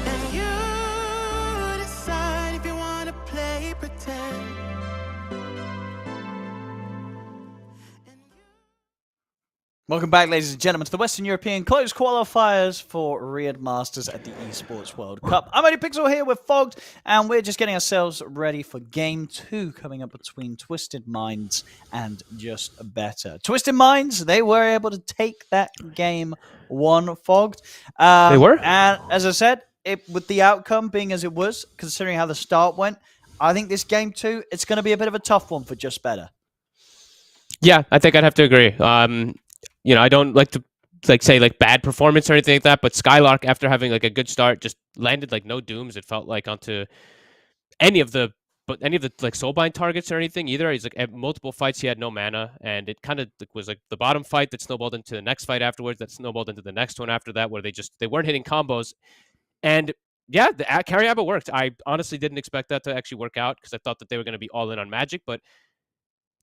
And you decide if you wanna play pretend. Welcome back, ladies and gentlemen, to the Western European closed qualifiers for Riyadh Masters at the Esports World Cup. I'm Only Pixel here with Fogged, and we're just getting ourselves ready for Game 2 coming up between Twisted Minds and Just Better. Twisted Minds, they were able to take that Game 1, Fogged. They were? And as I said, with the outcome being as it was, considering how the start went, I think this Game 2, it's going to be a bit of a tough one for Just Better. Yeah, I think I'd have to agree. You know, I don't like to say bad performance or anything like that, but Skylark, after having like a good start, just landed like no dooms. It felt like onto any of the like soulbind targets or anything either. He's like at multiple fights he had no mana, and it kind of was like the bottom fight that snowballed into the next fight afterwards, that snowballed into the next one after that, where they weren't hitting combos. And yeah, the carry Abba worked. I honestly didn't expect that to actually work out because I thought that they were going to be all in on Magic, but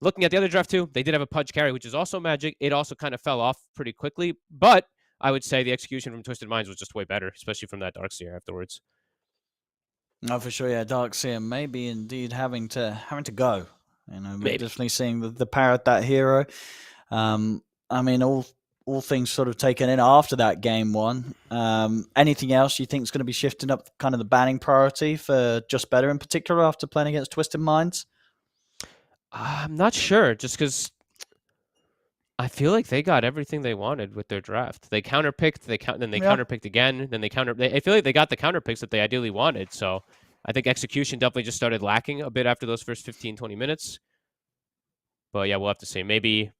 looking at the other draft too, they did have a Pudge carry, which is also Magic. It also kind of fell off pretty quickly, but I would say the execution from Twisted Minds was just way better, especially from that Darkseer afterwards. No, for sure, yeah. Darkseer may be indeed having to go. You know, we're definitely seeing the power of that hero. I mean, all things sort of taken in after that Game 1. Anything else you think is going to be shifting up kind of the banning priority for Just Better in particular after playing against Twisted Minds? I'm not sure, just because I feel like they got everything they wanted with their draft. They counterpicked, then they counterpicked again, then I feel like they got the counterpicks that they ideally wanted. So I think execution definitely just started lacking a bit after those first 15, 20 minutes. But yeah, we'll have to see. Maybe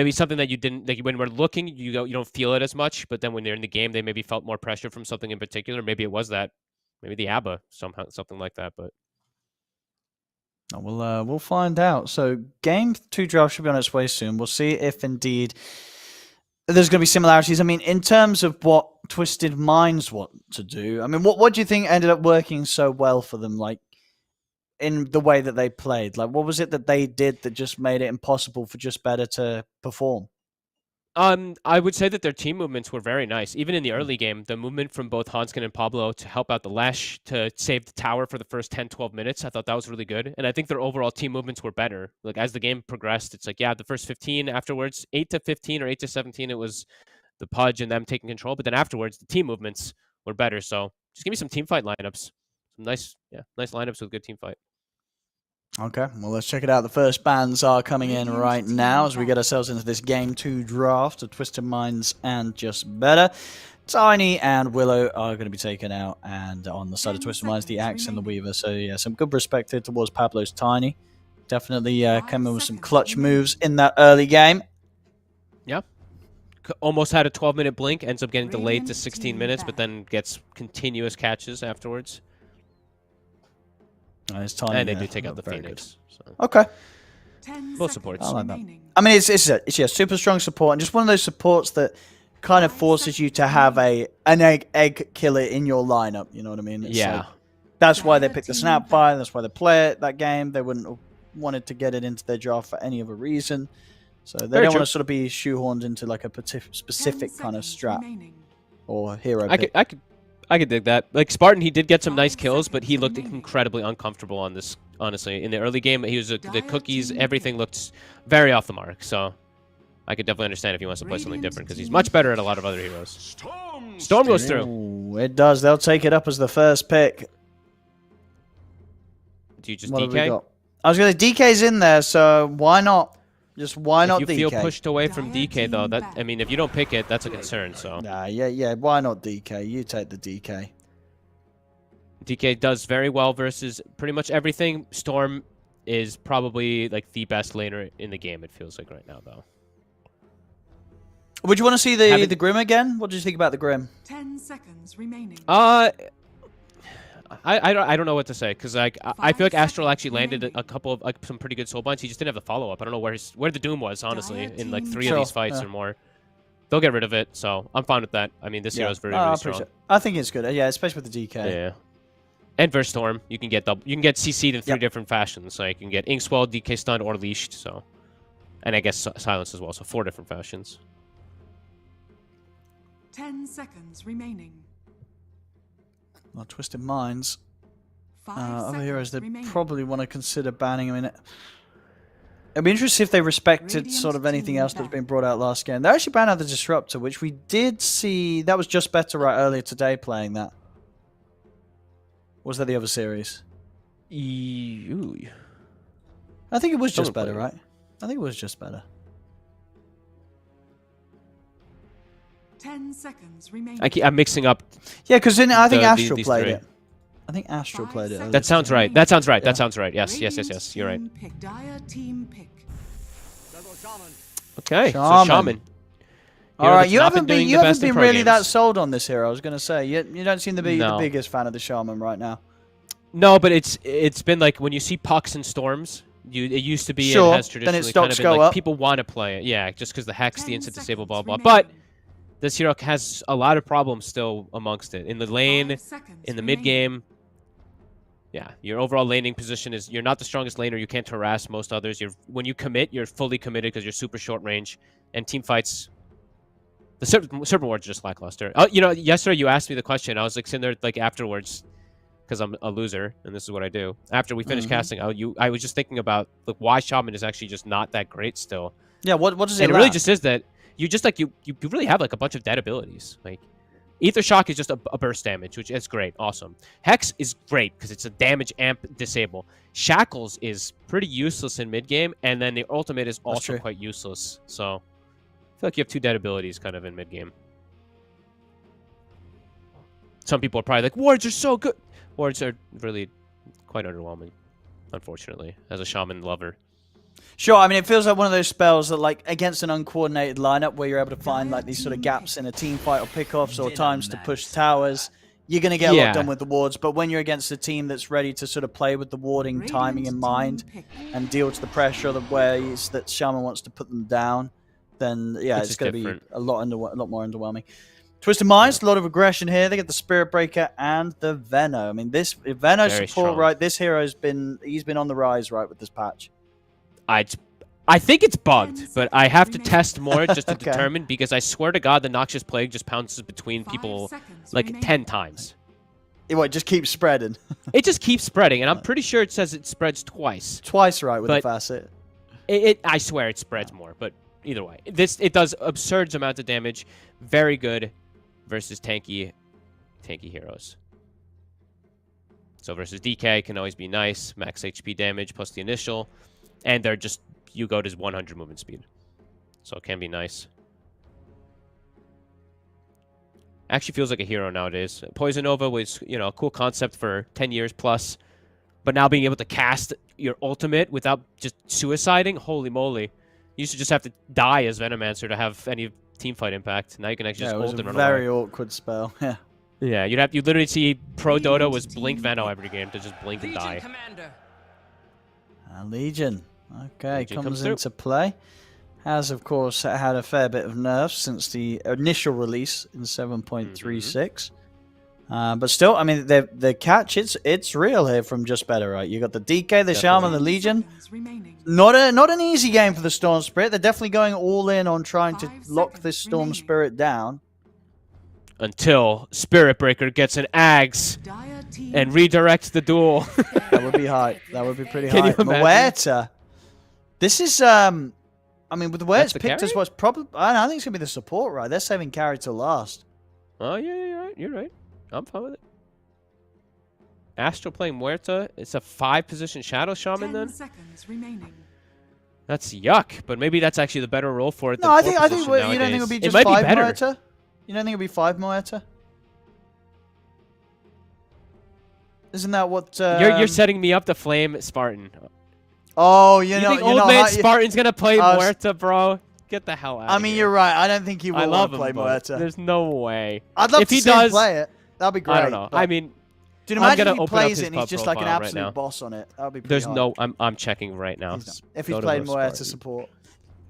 something that you didn't like when we're looking, you don't feel it as much. But then when they're in the game, they maybe felt more pressure from something in particular. Maybe it was that, maybe the ABBA somehow, something like that. But we'll find out. So Game 2 draft should be on its way soon. We'll see if indeed there's going to be similarities. I mean, in terms of what Twisted Minds want to do, I mean, what do you think ended up working so well for them, like in the way that they played? Like, what was it that they did that just made it impossible for Just Better to perform? I would say that their team movements were very nice. Even in the early game, the movement from both Hanskin and Pablo to help out the Lesh to save the tower for the first 10, 12 minutes, I thought that was really good. And I think their overall team movements were better. Like, as the game progressed, it's like, yeah, the first 15 afterwards, 8 to 15 or 8 to 17, it was the Pudge and them taking control. But then afterwards, the team movements were better. So just give me some team fight lineups. Some nice lineups with good team fight. Okay, well, let's check it out. The first bans are coming in right now as we get ourselves into this Game 2 draft of Twisted Minds and Just Better. Tiny and Willow are going to be taken out, and on the side of Twisted Minds, the Axe and the Weaver. So, yeah, some good perspective towards Pablo's Tiny. Definitely coming with some clutch moves in that early game. Yeah. Almost had a 12-minute blink, ends up getting delayed to 16 minutes, but then gets continuous catches afterwards. Tiny, and they do take out the Phoenix. So. Okay. Both supports. I like that. I mean, it's a super strong support, and just one of those supports that kind of forces you to have an egg killer in your lineup. You know what I mean? It's like, that's why they picked the Snapfire. That's why they play it that game. They wouldn't have wanted to get it into their draft for any other reason. So they don't want to sort of be shoehorned into like a specific kind of strat or hero pick. I could dig that. Like Spartan, he did get some nice kills, but he looked incredibly uncomfortable on this. Honestly, in the early game, he was the cookies. Everything looked very off the mark. So I could definitely understand if he wants to play something different because he's much better at a lot of other heroes. Storm goes through. Ooh, it does. They'll take it up as the first pick. Do you just DK? I was going to DK's in there, so why not? Just why not DK? If you feel pushed away from DK, though, I mean, if you don't pick it, that's a concern, so. Yeah, why not DK? You take the DK. DK does very well versus pretty much everything. Storm is probably, like, the best laner in the game, it feels like right now, though. Would you want to see the Grim again? What did you think about the Grim? 10 seconds remaining. I don't know what to say because like I feel like Astral actually landed a couple of some pretty good soul binds. He just didn't have the follow up. I don't know where the Doom was honestly in like 3 of these fights or more. They'll get rid of it, so I'm fine with that. I mean, this hero's very strong. I think it's good. Yeah, especially with the DK. Yeah. And versus Storm, you can get CC'd in 3 different fashions. So you can get Inkswell, DK stunned, or leashed. So, and I guess silence as well. So 4 different fashions. 10 seconds remaining. Well, Twisted Minds. 5 Other heroes they remaining. probably want to consider banning. I mean, it'd be interesting if they respected sort of anything else that's been brought out last game. They actually banned out the Disruptor, which we did see. That was just better right earlier today playing that. Or was that the other series? I think it was just better, right? I think it was just better. 10 seconds remaining. I'm mixing up. Yeah, because I think Astral played it. I think Astral played it. That sounds right. That sounds right. That sounds right. Yes. You're right. Team pick. Okay, so Shaman. All right, you haven't been really that sold on this hero. I was going to say you don't seem to be the biggest fan of the Shaman right now. No, but it's been like when you see Pucks and Storms. It used to be it has traditionally then its stocks kind of been go like up. People want to play it, yeah, just because the Hex, the instant disable, blah blah. But this hero has a lot of problems still amongst it in the lane, in the mid game. Yeah, your overall laning position is you're not the strongest laner. You can't harass most others. When you commit, you're fully committed because you're super short range. And team fights, the Serpent Ward's just lackluster. Oh, yesterday you asked me the question. I was like sitting there like afterwards, because I'm a loser and this is what I do. After we finished casting, I was just thinking about like why Shaman is actually just not that great still. Yeah, what does it? And it really just is that you just like you really have like a bunch of dead abilities like. Ether Shock is just a burst damage, which is great. Awesome. Hex is great because it's a damage amp disable. Shackles is pretty useless in mid-game, and then the ultimate is also quite useless. So I feel like you have 2 dead abilities kind of in mid-game. Some people are probably like, wards are so good. Wards are really quite underwhelming, unfortunately, as a Shaman lover. Sure, I mean, it feels like one of those spells that, like, against an uncoordinated lineup where you're able to find, like, these sort of gaps in a team fight or pickoffs or times to push towers, you're going to get a lot done with the wards. But when you're against a team that's ready to sort of play with the warding timing in mind and deal to the pressure of the ways that Shaman wants to put them down, then, yeah, it's going to be a lot more underwhelming. Twisted Minds, a lot of aggression here. They get the Spirit Breaker and the Veno. I mean, this Veno support, right, this hero's he's been on the rise, right, with this patch. I think it's bugged, but I have to test more just to determine because I swear to God the Noxious Plague just pounces between people like 10 times. It just keeps spreading. It just keeps spreading, and I'm pretty sure it says it spreads twice. Twice, right, with the facet. I swear it spreads more, but either way. It does absurd amounts of damage. Very good versus tanky heroes. So versus DK can always be nice. Max HP damage plus the initial. And they're just, you go to 100 movement speed. So it can be nice. Actually feels like a hero nowadays. Poison Nova was, a cool concept for 10 years plus. But now being able to cast your ultimate without just suiciding, holy moly. You used to just have to die as Venomancer to have any teamfight impact. Now you can actually just ult and run away. It was a very awkward spell, yeah. Yeah, you literally see Pro Dota was blink Veno every game to just blink and die. Legion. Okay, comes into play. Has, of course, had a fair bit of nerfs since the initial release in 7.36. But still, I mean, the catch, it's real here from Just Better, right? You got the DK, the Shaman, the Legion. Not an easy game for the Storm Spirit. They're definitely going all in on trying to lock this Storm Spirit down. Until Spirit Breaker gets an Ags and redirects the duel. That would be high. That would be pretty high. Muerta. This is, I mean, with the way it's picked as what's probably, I think it's going to be the support, right? They're saving carry till last. Oh, yeah, you're right. I'm fine with it. Astral playing Muerta. It's a 5-position Shadow Shaman then? 10 seconds remaining. That's yuck, but maybe that's actually the better role for it. No, I think you don't think it'll be just 5 Muerta? You don't think it'll be 5 Muerta? Isn't that what... You're setting me up to flame Spartan. Oh, you know... Think old man Spartan's going to play Muerta, bro? Get the hell out. I mean, you're right. I don't think he will want to play Muerta. There's no way. I'd love if to he see him does, play it. That'd be great. I don't know. I mean, do you imagine I'm if gonna he plays open it up and he's his just like an profile right absolute now. boss on it? That'd be pretty There's hard. no. I'm checking right now. If he's played Muerta support.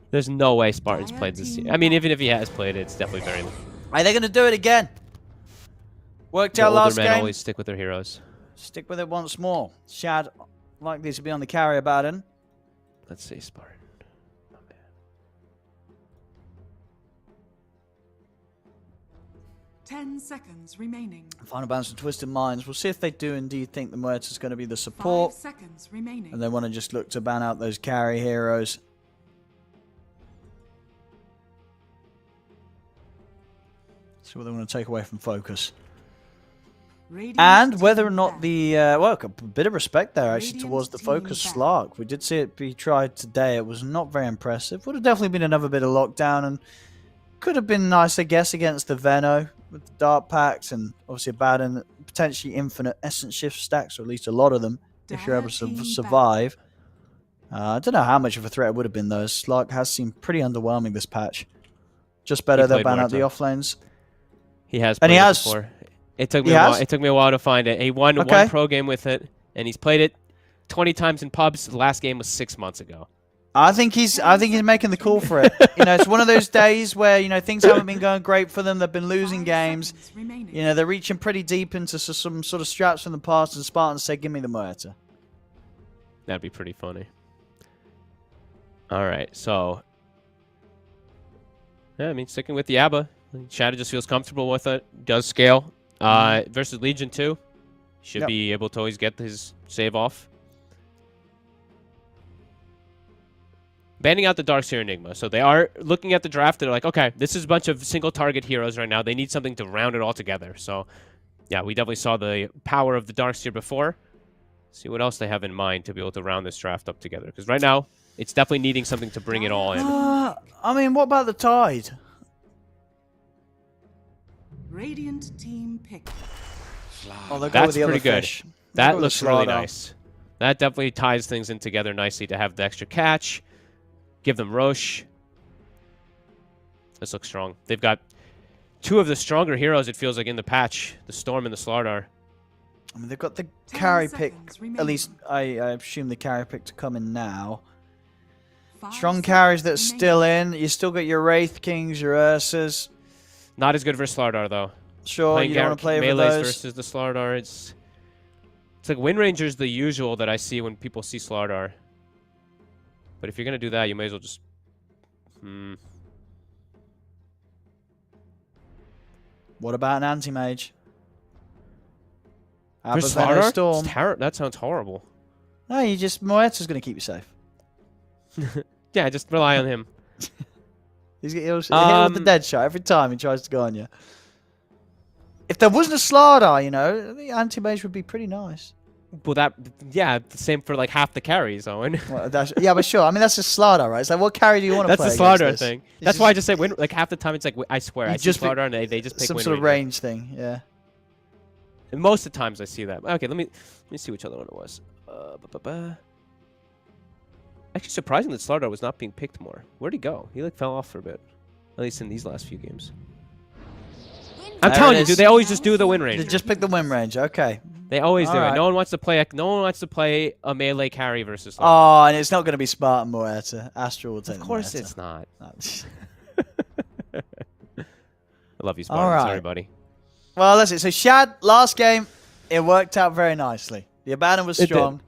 There's no way Spartan's played this year. I mean, even if he has played it, it's definitely very. Are they going to do it again? Worked out The last older men game. always stick with their heroes. Stick with it once more. Shad likely to be on the carrier baton. Let's see, Spartan. Oh, man. 10 seconds remaining. Final bounce of Twisted Minds. We'll see if they do indeed think the Muerta's going to be the support. 5 seconds remaining. And they want to just look to ban out those carry heroes. See what they want to take away from focus. Radiant And whether or team not back. the... well, a bit of respect there, actually, Radiant towards the team focus back. Slark. We did see it be tried today. It was not very impressive. Would have definitely been another bit of lockdown. And could have been nice, I guess, against the Veno with the Dart Packs. And obviously a bad and potentially infinite Essence Shift stacks, or at least a lot of them, if you're able Dire team to back. survive. I don't know how much of a threat it would have been, though. Slark has seemed pretty underwhelming this patch. Just better He they'll played ban out the Muerta. offlanes. He has And played he it has- before. It took he me a while. has? It took me a while to find it. He won Okay. one pro game with it, and he's played it 20 times in pubs. The last game was 6 months ago. I think he's making the call for it. You know, it's one of those days where, you know, things haven't been going great for them. They've been losing 5 games. seconds remaining. You know, they're reaching pretty deep into some sort of straps from the past, and Spartans say, give me the Muerta. That'd be pretty funny. All right, so yeah, I mean, sticking with the ABBA, Shadow just feels comfortable with it. Does scale versus Legion 2. Should Yep. be able to always get his save off. Banning out the Darkseer Enigma. So they are looking at the draft. They're like, okay, this is a bunch of single target heroes right now. They need something to round it all together. So yeah, we definitely saw the power of the Darkseer before. See what else they have in mind to be able to round this draft up together. Because right now, it's definitely needing something to bring it all in. I mean, what about the Tide? Radiant team pick. Oh, they'll go That's with the other pretty good. fish. They'll go That with looks the really Slardar. nice. That definitely ties things in together nicely to have the extra catch. Give them Roche. This looks strong. They've got two of the stronger heroes, it feels like, in the patch. The Storm and the Slardar. I mean, they've got the 10 carry pick. seconds remaining. At least I assume the carry pick to come in now. 5 Strong carries seconds that's still remaining. in. You still got your Wraith Kings, your Ursas. Not as good versus Slardar, though. Sure, Playing you don't want to play with melees those. versus the Slardar. It's like Wind Ranger's the usual that I see when people see Slardar. But if you're going to do that, you may as well just... What about an anti-mage? For Abba Venom Slardar? Storm. That sounds horrible. No, you just... Muerta's going to keep you safe. Yeah, just rely on him. He'll hit with the dead shot every time he tries to go on you. If there wasn't a Slardar, you know, the anti-mage would be pretty nice. Well, yeah, the same for like half the carries, Owen. Well, yeah, but sure. I mean, that's a Slardar, right? It's like, what carry do you want to play That's the Slardar against this? thing. It's That's why I just just say like half the time it's like I swear You I see just pick Slardar and they just pick some Wind sort of Ranger. range thing, yeah. And most of the times I see that. Okay, let me see which other one it was. Actually, surprising that Slardar was not being picked more. Where'd he go? He like fell off for a bit, at least in these last few games. I'm There telling it you, is. dude, they always just do the Wind They Ranger. just pick the Wind Ranger, okay. They always do All it. right. No one wants to play a melee carry versus Slardar. Oh, and it's not going to be Spartan Muerta. Astral will take Of the course Muerta. it's not. No. I love you, Spartan. right. Sorry, buddy. Well, that's it. So Shad, last game, it worked out very nicely. The Abaddon was It did. strong.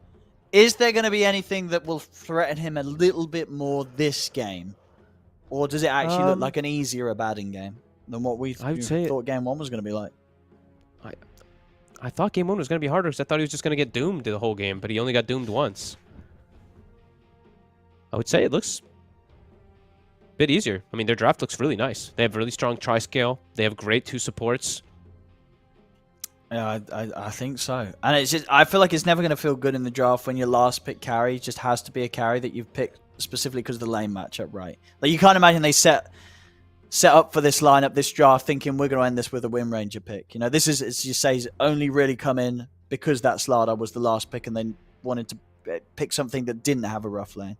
Is there going to be anything that will threaten him a little bit more this game? Or does it actually look like an easier Abaddon game than what we I would say thought game one was going to be like? I thought game one was going to be harder because I thought he was just going to get doomed the whole game, but he only got doomed once. I would say it looks a bit easier. I mean, their draft looks really nice. They have really strong tri-scale. They have great 2 supports. Yeah, I think so. And it's just, I feel like it's never going to feel good in the draft when your last pick carry just has to be a carry that you've picked specifically because of the lane matchup, right? Like, you can't imagine they set up for this lineup, this draft, thinking we're going to end this with a Wind Ranger pick. You know, this is, as you say, only really come in because that Slardar was the last pick and they wanted to pick something that didn't have a rough lane.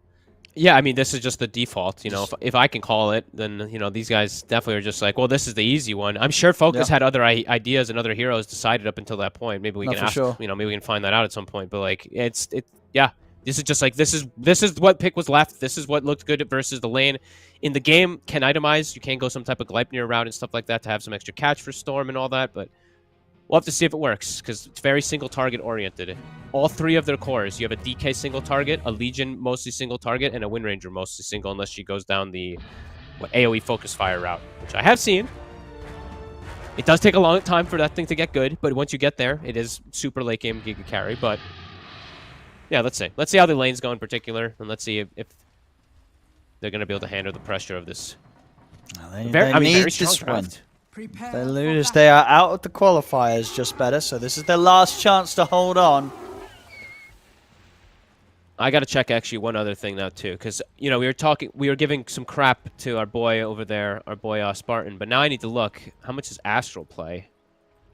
Yeah, I mean, this is just the default. You know, if I can call it, then, you know, these guys definitely are just like, well, this is the easy one. I'm sure Focus had other ideas and other heroes decided up until that point. Maybe we can ask, you know, maybe we can find that out at some point. But, like, yeah. This is just like, this is what pick was left. This is what looked good versus the lane. In the game, can itemize. You can go some type of Gleipnir route and stuff like that to have some extra catch for Storm and all that. But we'll have to see if it works, because it's very single target oriented. All 3 of their cores, you have a DK single target, a Legion mostly single target, and a Wind Ranger mostly single, unless she goes down the AoE focus fire route, which I have seen. It does take a long time for that thing to get good, but once you get there, it is super late game Giga carry. But yeah, let's see. Let's see how the lanes go in particular, and let's see if they're going to be able to handle the pressure of this. Well, they need this win. If they lose, they are out of the qualifiers just better, so this is their last chance to hold on. I got to check actually one other thing now too, because, you know, we were giving some crap to our boy over there, our boy Spartan, but now I need to look. How much does Astral play?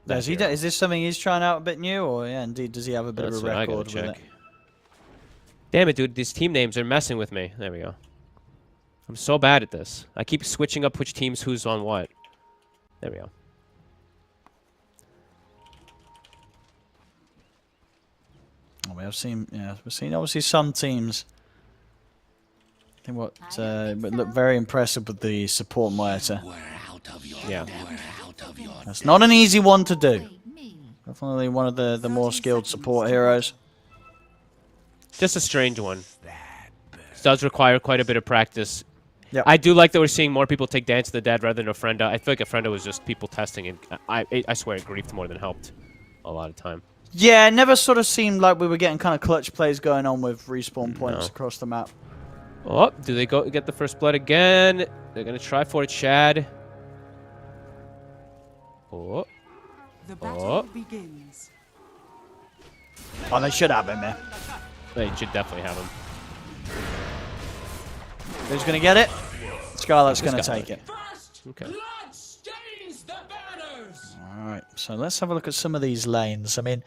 Is this something he's trying out a bit new, or yeah, indeed, does he have a bit of a record with it? Damn it, dude, these team names are messing with me. There we go. I'm so bad at this. I keep switching up which teams who's on what. There we go. Well, we've seen obviously some teams. I think would look very impressive with the support Moeta. Yeah. That's not an easy one to do. Definitely one of the more skilled support heroes. Just a strange one. It does require quite a bit of practice. Yep. I do like that we're seeing more people take Dance of the Dead rather than Ofrenda. I feel like Ofrenda was just people testing, and I swear it griefed more than helped a lot of time. Yeah, it never sort of seemed like we were getting kind of clutch plays going on with respawn points across the map. Oh, do they go get the first blood again? They're going to try for it, Shad. Oh. The battle begins. Oh, they should have him there. They should definitely have him. Who's going to get it? Scarlet's going to take it. Okay. Alright, so let's have a look at some of these lanes. I mean,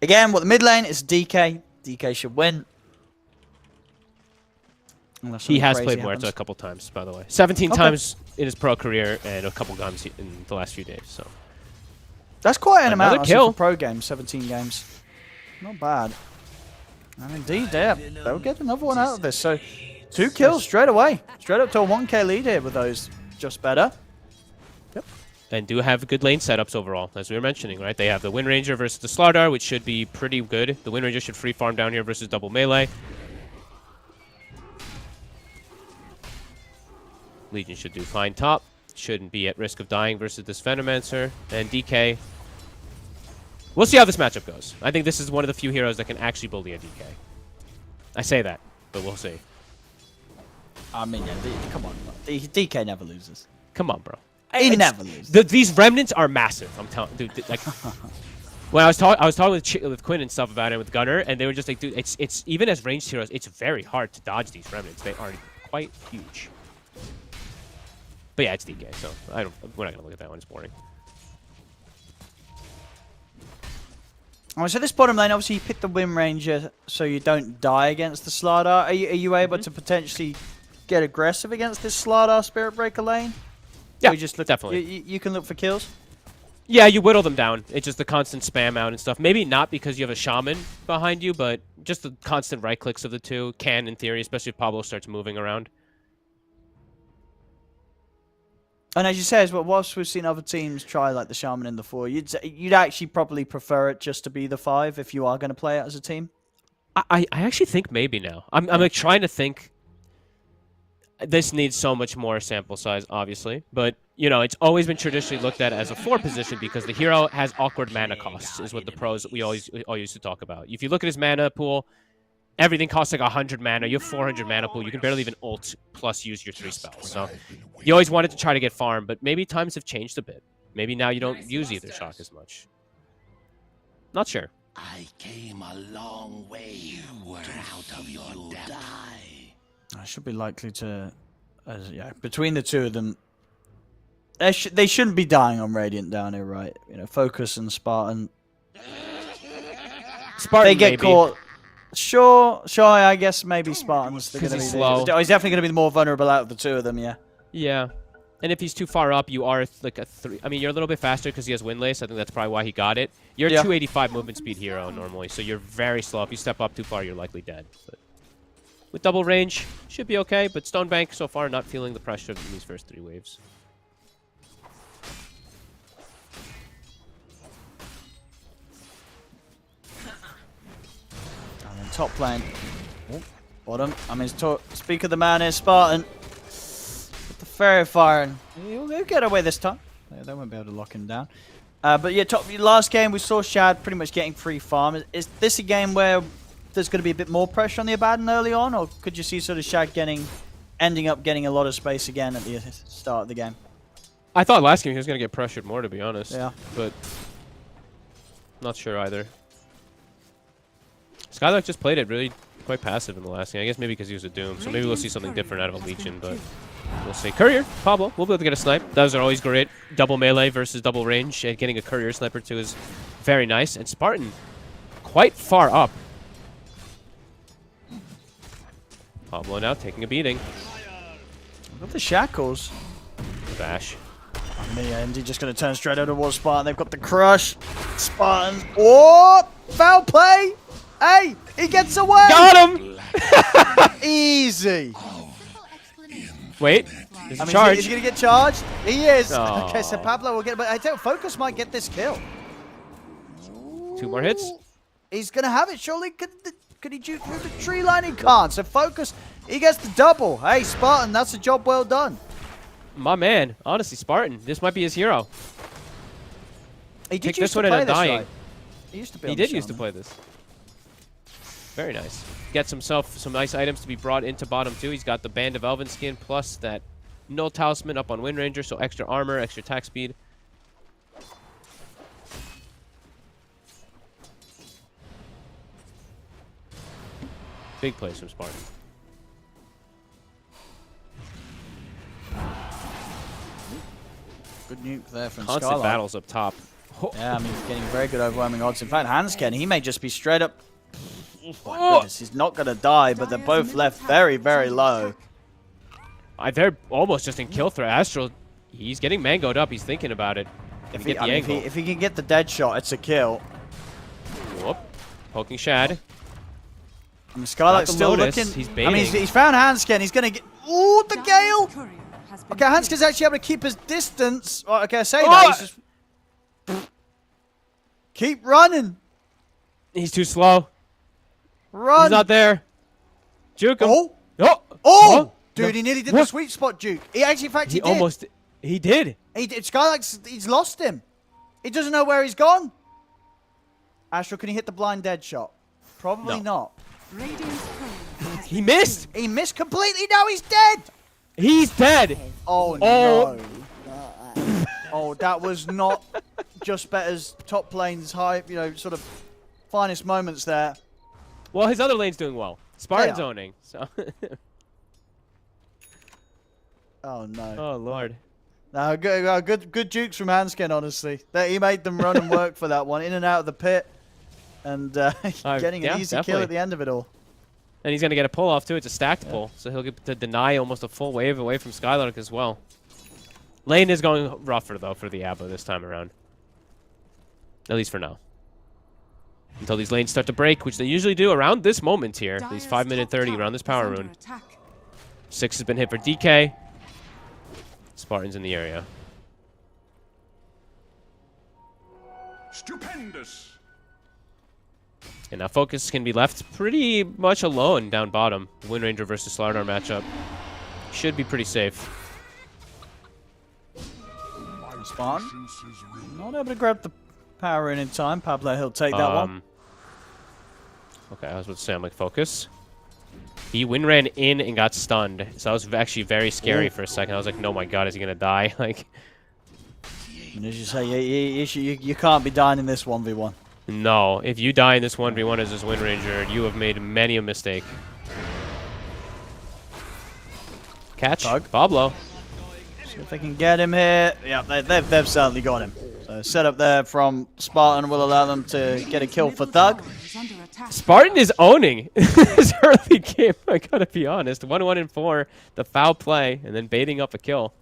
again, the mid lane is DK. DK should win. He has played Muerto a couple times, by the way. 17 times in his pro career and a couple games in the last few days. So that's quite an amount kill. For pro games, 17 games. Not bad. And indeed, they'll get another one out of this. So 2 kills straight away. Straight up to a 1k lead here with those. Just better. Yep. And do have good lane setups overall, as we were mentioning, right? They have the Wind Ranger versus the Slardar, which should be pretty good. The Wind Ranger should free farm down here versus double melee. Legion should do fine top. Shouldn't be at risk of dying versus this Venomancer. And DK. We'll see how this matchup goes. I think this is one of the few heroes that can actually bully a DK. I say that, but we'll see. I mean, come on. DK never loses. Come on, bro. He never loses. These remnants are massive. I'm telling, dude. Like, when I was talking with Quinn and stuff about it with Gunner, and they were just like, dude, it's even as ranged heroes, it's very hard to dodge these remnants. They are quite huge. But yeah, it's DK, so we're not gonna look at that one. It's boring. Oh, so this bottom lane, obviously you pick the Wind Ranger so you don't die against the Slardar. Are you able to potentially get aggressive against this Slardar Spirit Breaker lane? Yeah, you just look, definitely. You can look for kills? Yeah, you whittle them down. It's just the constant spam out and stuff. Maybe not because you have a Shaman behind you, but just the constant right clicks of the two can, in theory, especially if Pablo starts moving around. And as you say, whilst we've seen other teams try like the Shaman in the 4, you'd actually probably prefer it just to be the 5 if you are going to play it as a team? I actually think maybe now. I'm like trying to think. This needs so much more sample size, obviously. But, you know, it's always been traditionally looked at as a 4 position because the hero has awkward mana costs, is what the pros we all used to talk about. If you look at his mana pool, everything costs like 100 mana. You have 400 mana pool. You can barely even ult plus use your 3 spells. So you always wanted to try to get farm, but maybe times have changed a bit. Maybe now you don't use either shock as much. Not sure. I came a long way. You were out of your depth. I should be likely to... yeah, between the two of them, they shouldn't be dying on Radiant down here, right? You know, Focus and Spartan. Spartan they get maybe. caught. Sure. I guess maybe Spartan's going to be slow. he's definitely going to be the more vulnerable out of the two of them. Yeah. Yeah. And if he's too far up, you are like a 3. I mean, you're a little bit faster because he has Windlace. I think that's probably why he got it. You're a 285 movement speed hero normally, so you're very slow. If you step up too far, you're likely dead. But with double range, should be okay. But Stonebank so far not feeling the pressure in these first 3 waves. And then top lane. Bottom. I mean, speak of the man is Spartan. The Fairy firing. He'll get away this time. They won't be able to lock him down. But yeah, last game we saw Shad pretty much getting free farm. Is this a game where there's going to be a bit more pressure on the Abaddon early on, or could you see sort of Shad ending up getting a lot of space again at the start of the game? I thought last game he was going to get pressured more, to be honest. Yeah. But not sure either. Skylark just played it really quite passive in the last game. I guess maybe because he was a Doom. So maybe we'll see something different out of a Legion, but we'll see. Courier, Pablo, we'll be able to get a snipe. Those are always great. Double melee versus double range, and getting a Courier sniper too is very nice. And Spartan, quite far up. Pablo now taking a beating. Got the shackles. Bash. And he's just going to turn straight over towards Spartan. They've got the crush. Spartan. Oh! Foul play! Hey! He gets away! Got him! Easy. Wait. There's a I mean, charge. is he going to get charged? He is. Oh. Okay, so Pablo will get... But I tell you, Focus might get this kill. 2 more hits. He's going to have it, surely. Could he juke through the tree line? He can't. So Focus, he gets the double. Hey, Spartan, that's a job well done. My man. Honestly, Spartan. This might be his hero. He did Take this one and I'm dying. Right? He used to be. He did used to play this. Very nice. Gets himself some nice items to be brought into bottom too. He's got the Band of Elven skin plus that Null Talisman up on Wind Ranger, so extra armor, extra attack speed. Big plays from Spartan. Good nuke there from Constant Skylark. battles up top. Yeah, I mean, he's getting very good overwhelming odds. In fact, Hansken, he may just be straight up... Oh my goodness, he's not going to die, but they're both left very, very low. They're almost just in kill threat. Astral, he's getting mangoed up. He's thinking about it. If he can get the dead shot, it's a kill. Whoop. Poking Shad. I mean, Skylark's still looking. He's baiting. I mean, he's found Hansken. He's going to get... Ooh, the Gale! Okay, Hansken's actually able to keep his distance. Oh, okay, I say that. He's just... Keep running. He's too slow. Run. He's not there. Juke him. Oh. Oh. Oh. Dude, he nearly did the sweet spot juke. He actually, in fact, he did. Almost. He did. He did. Skylark's, he's lost him. He doesn't know where he's gone. Astral, can he hit the blind dead shot? Probably not. He missed. He missed completely. Now he's dead. He's dead. Oh, no. Oh, that was not just Better's top lane's high, sort of finest moments there. Well, his other lane's doing well. Spartan's owning. So. Oh no. Oh Lord. No, good jukes from Hansken, honestly. He made them run and work for that one, in and out of the pit, and getting an easy kill at the end of it all. And he's gonna get a pull off too. It's a stacked pull, so he'll get to deny almost a full wave away from Skylark as well. Lane is going rougher though for the Abba this time around. At least for now. Until these lanes start to break, which they usually do around this moment here. These 5-minute 30 around this power rune. 6 has been hit for DK. Spartan's in the area. Stupendous. And now Focus can be left pretty much alone down bottom. Wind Ranger versus Slardar matchup. Should be pretty safe. Spartan not able to grab the power in time. Pablo, he'll take that one. Okay, I was about to say, I'm like, Focus. He wind ran in and got stunned. So that was actually very scary for a second. I was like, no, my God, is he going to die? Like, and as you say, you can't be dying in this 1v1. No, if you die in this 1v1 as this Wind Ranger, you have made many a mistake. Catch, Pablo. See if they can get him here. Yeah, they've certainly got him. So setup there from Spartan will allow them to get a kill for Thug. Spartan is owning his early game, I gotta be honest. 1-1-4, the foul play, and then baiting up a kill.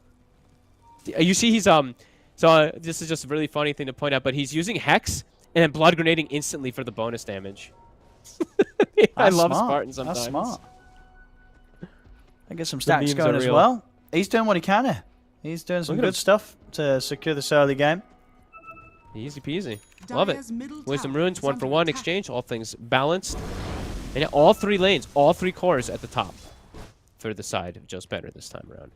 You see he's, so this is just a really funny thing to point out, but he's using Hex and then blood grenading instantly for the bonus damage. I love Spartan sometimes. That's smart. I get some stacks going as well. He's doing what he can here. He's doing some good stuff to secure this early game. Easy peasy. Love it. Wisdom Runes, 1-for-1 exchange, all things balanced. And all 3 lanes, all 3 cores at the top for the side of just better this time around.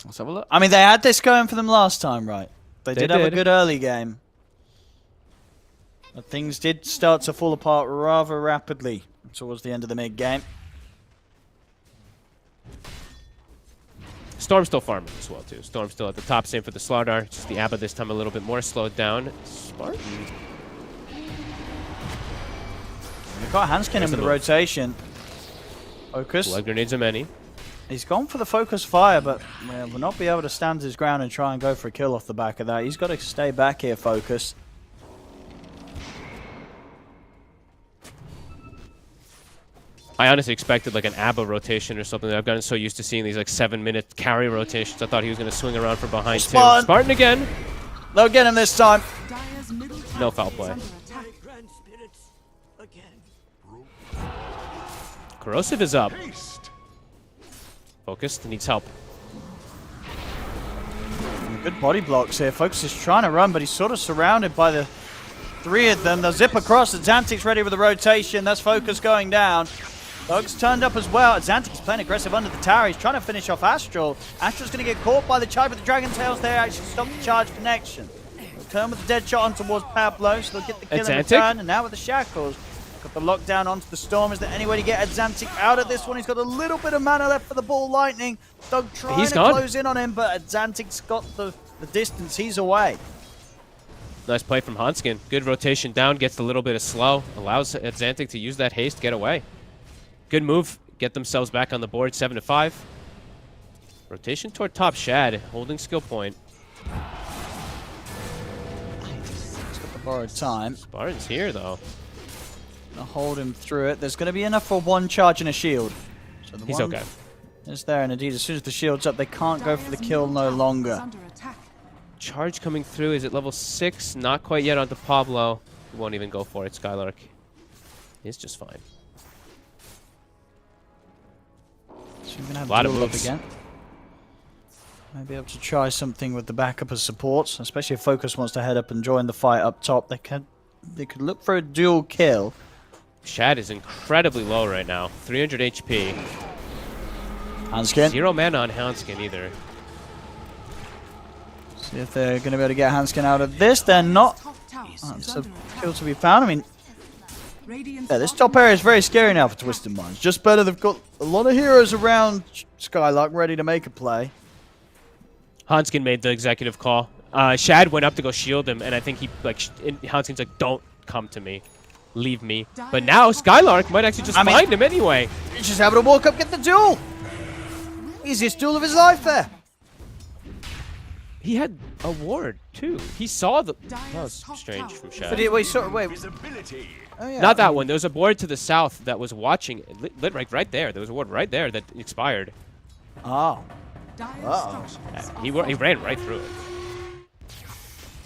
Let's have a look. I mean, they had this going for them last time, right? They did have a good early game. But things did start to fall apart rather rapidly towards the end of the mid-game. Storm's still farming as well, too. Storm's still at the top, same for the Slardar. Just the Abba this time a little bit more slowed down. Spartan. They've got Hanskin in with the rotation. Focus. Blood grenades are many. He's gone for the focus fire, but will not be able to stand his ground and try and go for a kill off the back of that. He's got to stay back here, Focus. I honestly expected like an Abba rotation or something. I've gotten so used to seeing these like 7-minute carry rotations. I thought he was going to swing around from behind too. Spartan again. They'll get him this time. No foul play. Corrosive is up. Focused, needs help. Good body blocks here. Focus is trying to run, but he's sort of surrounded by the 3 of them. They'll zip across. Xantic's ready with the rotation. That's Focus going down. Thug's turned up as well. Xantic's playing aggressive under the tower. He's trying to finish off Astral. Astral's going to get caught by the charge, but the Dragon Tails there actually stop the charge connection. They'll turn with the dead shot on towards Pablo, so they'll get the kill in return. And now with the shackles, got the lockdown onto the Storm. Is there any way to get Xantic out of this one? He's got a little bit of mana left for the Ball Lightning. Thug trying to close in on him, but Xantic's got the distance. He's away. Nice play from Hanskin. Good rotation down, gets a little bit of slow. Allows Xantic to use that haste, get away. Good move. Get themselves back on the board, 7-5. Rotation toward top Shad, holding skill point. He's got the borrowed time. Spartan's here, though. Gonna hold him through it. There's going to be enough for 1 charge and a shield. So He's okay. Is there, and indeed, as soon as the shield's up, they can't go for the kill no longer. Charge coming through. Is it level 6? Not quite yet onto Pablo. He won't even go for it. Skylark is just fine. So you're going to have a lot of duel up moves again. Maybe able to try something with the backup as supports, especially if Focus wants to head up and join the fight up top. They could look for a dual kill. Shad is incredibly low right now. 300 HP. Hanskin. 0 mana on Hanskin either. See if they're going to be able to get Hanskin out of this. They're not. It's a kill to be found. I mean, yeah, this top area is very scary now for Twisted Minds. Just better, they've got a lot of heroes around Skylark ready to make a play. Hanskin made the executive call. Shad went up to go shield him, and I think he Hanskin's like, "Don't come to me, leave me." But now Skylark might actually just find him anyway. He's just having to walk up, get the duel. Easiest duel of his life there. He had a ward too. He saw the. That was strange from Shad. But wait. Oh, yeah. Not that one. There was a ward to the south that was watching. Lit right there. There was a ward right there that expired. Oh. He ran right through it.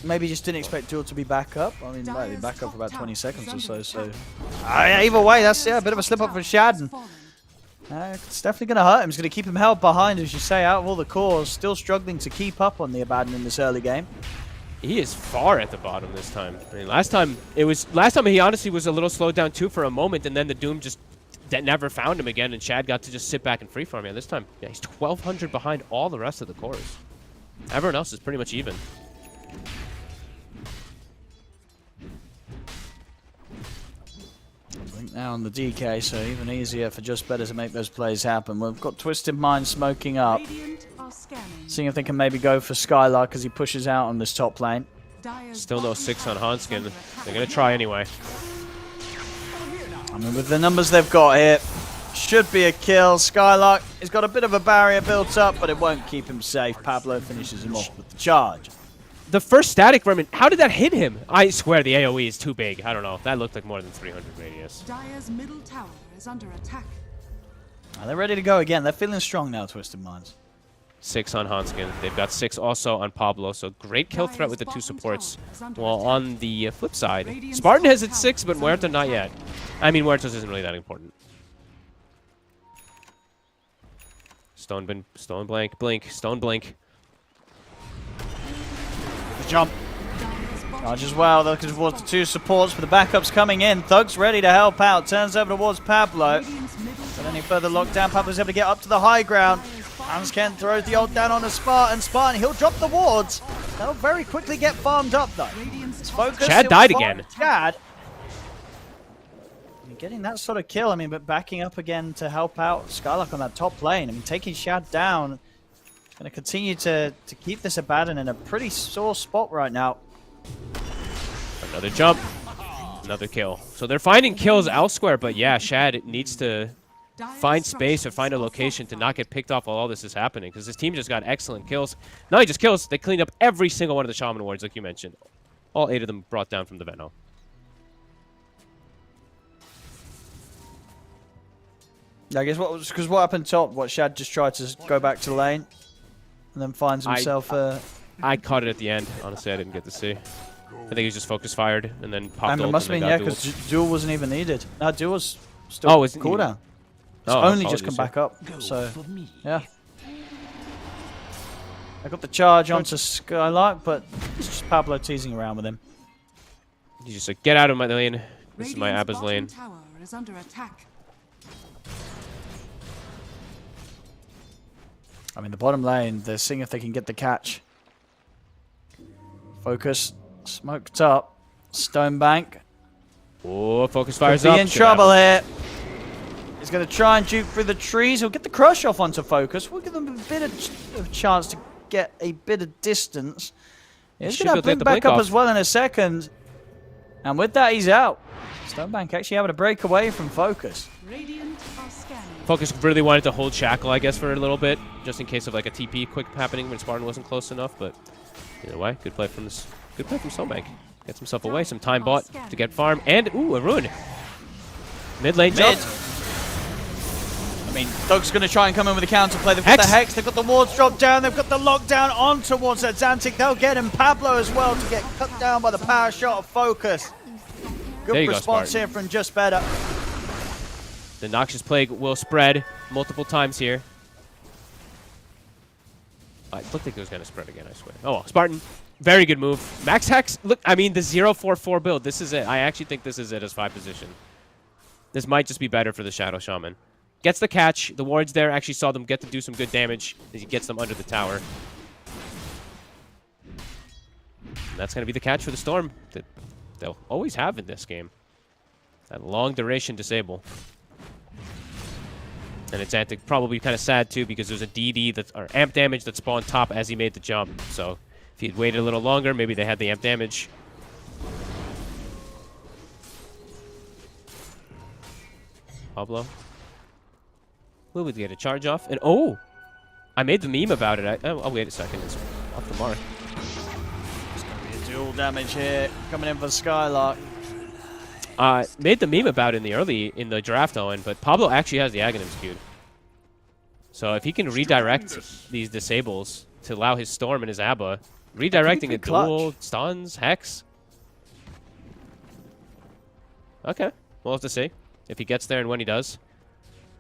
Maybe just didn't expect duel to be back up. I mean, might be back up for about 20 seconds or so. So either way, that's a bit of a slip up for Shad. And, it's definitely going to hurt him. It's going to keep him held behind, as you say, out of all the cores. Still struggling to keep up on the Abaddon in this early game. He is far at the bottom this time. I mean, last time he honestly was a little slowed down too for a moment, and then the Doom just never found him again, and Shad got to just sit back and free farm. Yeah, this time, yeah, he's 1,200 behind all the rest of the cores. Everyone else is pretty much even. Now on the DK, so even easier for Just Better to make those plays happen. We've got Twisted Mind smoking up. Seeing if they can maybe go for Skylark as he pushes out on this top lane. Still no 6 on Hanskin. They're going to try anyway. I mean, with the numbers they've got here, should be a kill. Skylark has got a bit of a barrier built up, but it won't keep him safe. Pablo finishes him off with the charge. The first static vermin, how did that hit him? I swear the AoE is too big. I don't know. That looked like more than 300 radius. Dire's middle tower is under attack. They're ready to go again. They're feeling strong now, Twisted Minds. 6 on Hanskin. They've got 6 also on Pablo, so great kill threat with the 2 supports. Well, on the flip side, Spartan has its 6, but Muerto not yet. I mean, Muertos isn't really that important. Stone blank, blink, stone blink. The jump. Charge as well, looking towards the 2 supports, but the backup's coming in. Thug's ready to help out, turns over towards Pablo. But any further lockdown, Pablo's able to get up to the high ground. Hansken throws the ult down on a Spartan. Spartan, he'll drop the wards. They'll very quickly get farmed up though. Focus, Chad died again. Chad. Getting that sort of kill, I mean, but backing up again to help out Skylark on that top lane. I mean, taking Shad down. Going to continue to keep this Abaddon in a pretty sore spot right now. Another jump. Another kill. So they're finding kills elsewhere, but yeah, Shad needs to find space or find a location to not get picked off while all this is happening, because this team just got excellent kills. Not just kills, they cleaned up every single one of the Shaman wards, like you mentioned. All 8 of them brought down from the Veno. I guess because what happened top? What Shad just tried to go back to lane, and then finds himself. I caught it at the end. Honestly, I didn't get to see. I think he was just focus fired and then popped. It must have been, yeah, because duel wasn't even needed. No, duel was still cooldown. It's only just come back up. So yeah, I got the charge onto Skylark, but it's just Pablo teasing around with him. He's just like, get out of my lane. This is my Abba's lane. Tower is under attack. I mean, the bottom lane, they're seeing if they can get the catch. Focus, smoked up, Stone Bank. Oh, focus fires up. Be in trouble here. He's going to try and juke through the trees. He'll get the crush off onto Focus. We'll give them a bit of chance to get a bit of distance. He's going to blink back up as well in a second. And with that, he's out. Stone Bank actually able to break away from Focus. Radiant are scanning. Focus really wanted to hold Shackle, I guess, for a little bit, just in case of like a TP quick happening when Spartan wasn't close enough. But either way, good play from Stonebank. Gets himself away, some time bought to get farm, and ooh, a rune. Mid lane jump. I mean, Thug's going to try and come in with a counterplay. They've got the Hex, they've got the wards dropped down, they've got the lockdown on towards that Xantic. They'll get him. Pablo as well to get cut down by the power shot of Focus. Good response here from Just Better. The Noxious Plague will spread multiple times here. I looked like it was going to spread again, I swear. Oh, well, Spartan, very good move. Max Hex, look, I mean, the 0-4-4 build, this is it. I actually think this is it as 5 position. This might just be better for the Shadow Shaman. Gets the catch. The wards there actually saw them get to do some good damage as he gets them under the tower. And that's going to be the catch for the Storm that they'll always have in this game. That long duration disable. And it's probably kind of sad too, because there's a DD or amp damage that spawned top as he made the jump. So if he had waited a little longer, maybe they had the amp damage. Pablo. Will we get a charge off? And oh! I made the meme about it. Oh, wait a second. It's off the mark. It's going to be a dual damage here. Coming in for Skylark. Made the meme about it in the draft, Owen, but Pablo actually has the Aghanim skewed. So if he can redirect these disables to allow his Storm and his Abba, redirecting a duel, stuns, Hex. Okay, we'll have to see if he gets there and when he does.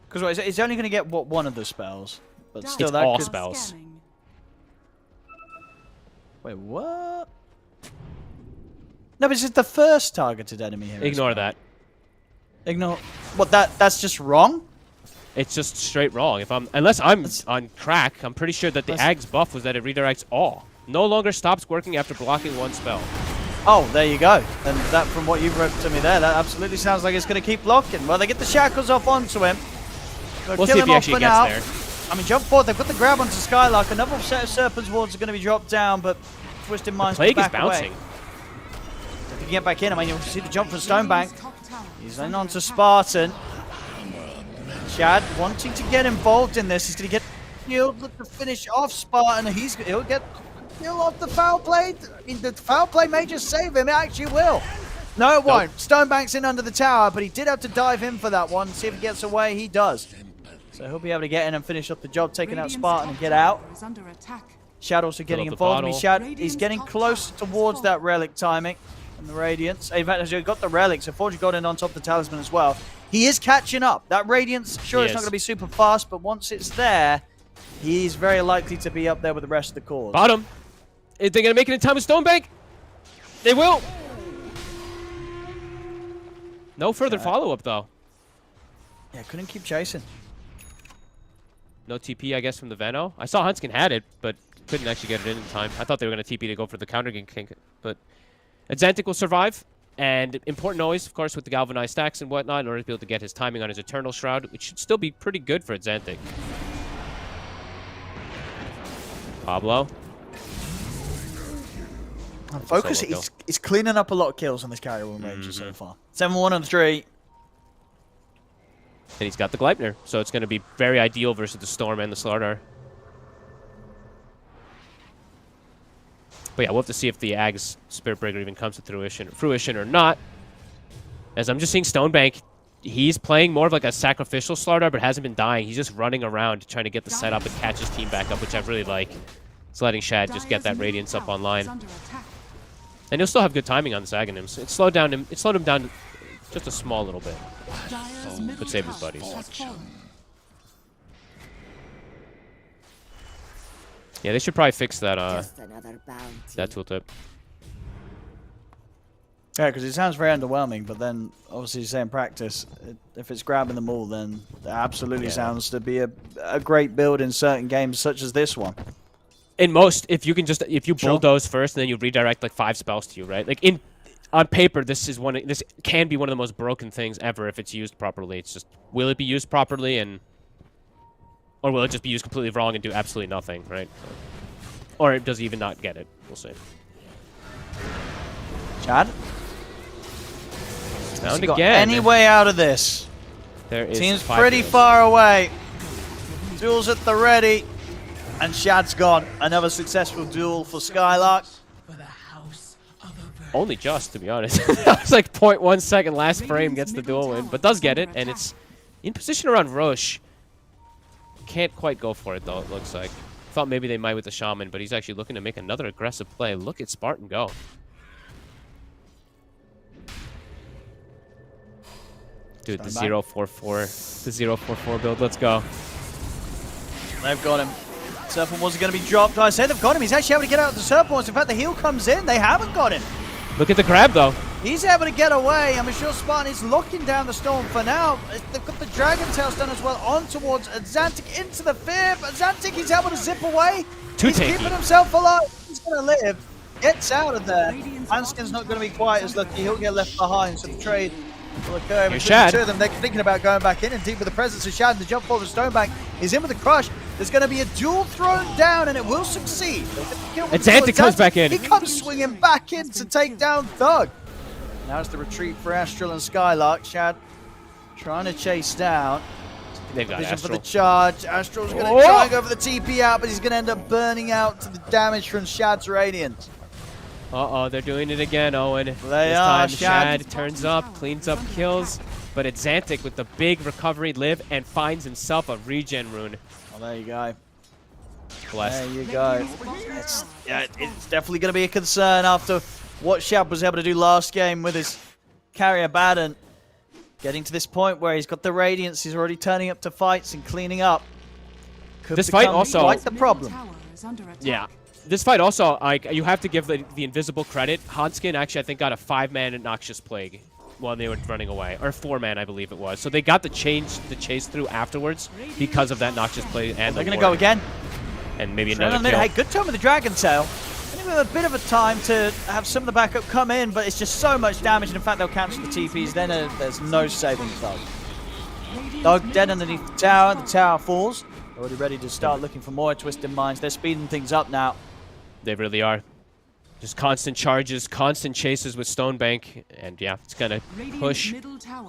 Because it's only going to get one of the spells, but still it's that all could... spells. Wait, what? No, but it's just the first targeted enemy here. Ignore that. Ignore what? That's just wrong. It's just straight wrong. Unless I'm on crack, I'm pretty sure that the Ag's buff was that it redirects all. No longer stops working after blocking one spell. Oh, there you go. And that, from what you've wrote to me there, that absolutely sounds like it's going to keep blocking. Well, they get the shackles off onto him. We'll see if he actually gets there. I mean, jump forward. They've got the grab onto Skylark. Another set of Serpent's Wards are going to be dropped down, but Twisted Minds Plague back is bouncing. Away. If he can get back in, I mean, you'll see the jump from Stonebank. He's then on to Spartan. Chad wanting to get involved in this. He's going to get healed to finish off Spartan. He'll get kill off the foul play? I mean, the foul play may just save him. It actually will. No, it won't. Stonebank's in under the tower, but he did have to dive in for that one. See if he gets away. He does. So he'll be able to get in and finish off the job, taking out Spartan and get out. Shad also getting involved. I mean, Shad, he's getting close towards that relic timing and the Radiance. In fact, he's got the relic, so Forge got in on top of the Talisman as well. He is catching up. That Radiance, sure, it's not going to be super fast, but once it's there, he's very likely to be up there with the rest of the cores. Bottom. Are they going to make it in time with Stonebank? They will. No further follow-up, though. Yeah, couldn't keep chasing. No TP, I guess, from the Veno. I saw Huntskin had it, but couldn't actually get it in time. I thought they were going to TP to go for the counter gank, but Exantic will survive. And important always, of course, with the galvanized stacks and whatnot, in order to be able to get his timing on his Eternal Shroud, which should still be pretty good for Exantic. Pablo. Focus, he's cleaning up a lot of kills on this carrier room range so far. 7-1 on the 3. And he's got the Gleipnir, so it's going to be very ideal versus the Storm and the Slardar. But yeah, we'll have to see if the Ag's Spiritbreaker even comes to fruition or not. As I'm just seeing Stonebank, he's playing more of like a sacrificial Slardar, but hasn't been dying. He's just running around trying to get the setup and catch his team back up, which I really like. It's letting Shad just get that Radiance up online. And he'll still have good timing on this Aghanims. It slowed him down just a small little bit. But save his buddies. Yeah, they should probably fix that that tooltip. Yeah, because it sounds very underwhelming, but then obviously you say in practice, if it's grabbing them all, then it absolutely sounds to be a great build in certain games such as this one. In most, if you bulldoze first and then you redirect like 5 spells to you, right? Like on paper, this can be one of the most broken things ever if it's used properly. It's just, will it be used properly, or will it just be used completely wrong and do absolutely nothing, right? Or does he even not get it? We'll see. Chad? Found again. Any way out of this? There is Team's pretty far away. Duel's at the ready. And Shad's gone. Another successful duel for Skylark. Only just, to be honest. That was like 0.1 second last frame gets the duel win, but does get it, and it's in position around Roche. Can't quite go for it, though, it looks like. Thought maybe they might with the Shaman, but he's actually looking to make another aggressive play. Look at Spartan go. Dude, the 0-4-4. The 0-4-4 build, let's go. They've got him. Serpent wasn't going to be dropped. I said they've got him. He's actually able to get out of the Serpent. In fact, the heal comes in. They haven't got him. Look at the grab, though. He's able to get away. I'm sure Spartan is locking down the Storm for now. They've got the Dragon Tails done as well on towards Exantic into the fear. But Exantic, he's able to zip away. He's keeping himself alive. He's going to live. Gets out of there. Hanskin's not going to be quite as lucky. He'll get left behind. So the trade will occur between the two of them. They're thinking about going back in and deep with the presence of Shad. The jump forward of Stonebank is in with the crush. There's going to be a duel thrown down, and it will succeed. Exantic comes back in. He comes swinging back in to take down Thug. Now it's the retreat for Astral and Skylark. Shad trying to chase down. They've got Vision Astral. for the charge. Astral's going to try and go for the TP out, but he's going to end up burning out to the damage from Shad's Radiance. Uh-oh, they're doing it again, Owen. This time, Shad turns up, cleans up kills, but Exantic with the big recovery live and finds himself a regen rune. Oh, there you go. Bless. There you go. It's definitely going to be a concern after what Shad was able to do last game with his carrier Baden. Getting to this point where he's got the Radiance, he's already turning up to fights and cleaning up. Could this fight also quite the problem. Yeah. This fight also, you have to give the Invisible credit. Hanskin actually, I think, got a 5-man Noxious Plague while they were running away. Or 4-man, I believe it was. So they got the chase through afterwards because of that Noxious Plague. And they're going to go again. And maybe another kill. Hey, good turn with the Dragon Tail. I think we have a bit of a time to have some of the backup come in, but it's just so much damage. And in fact, they'll cancel the TPs. Then there's no saving Thug. Thug dead underneath the tower. The tower falls. Already ready to start looking for more Twisted Minds. They're speeding things up now. They really are. Just constant charges, constant chases with Stonebank. And yeah, it's going to push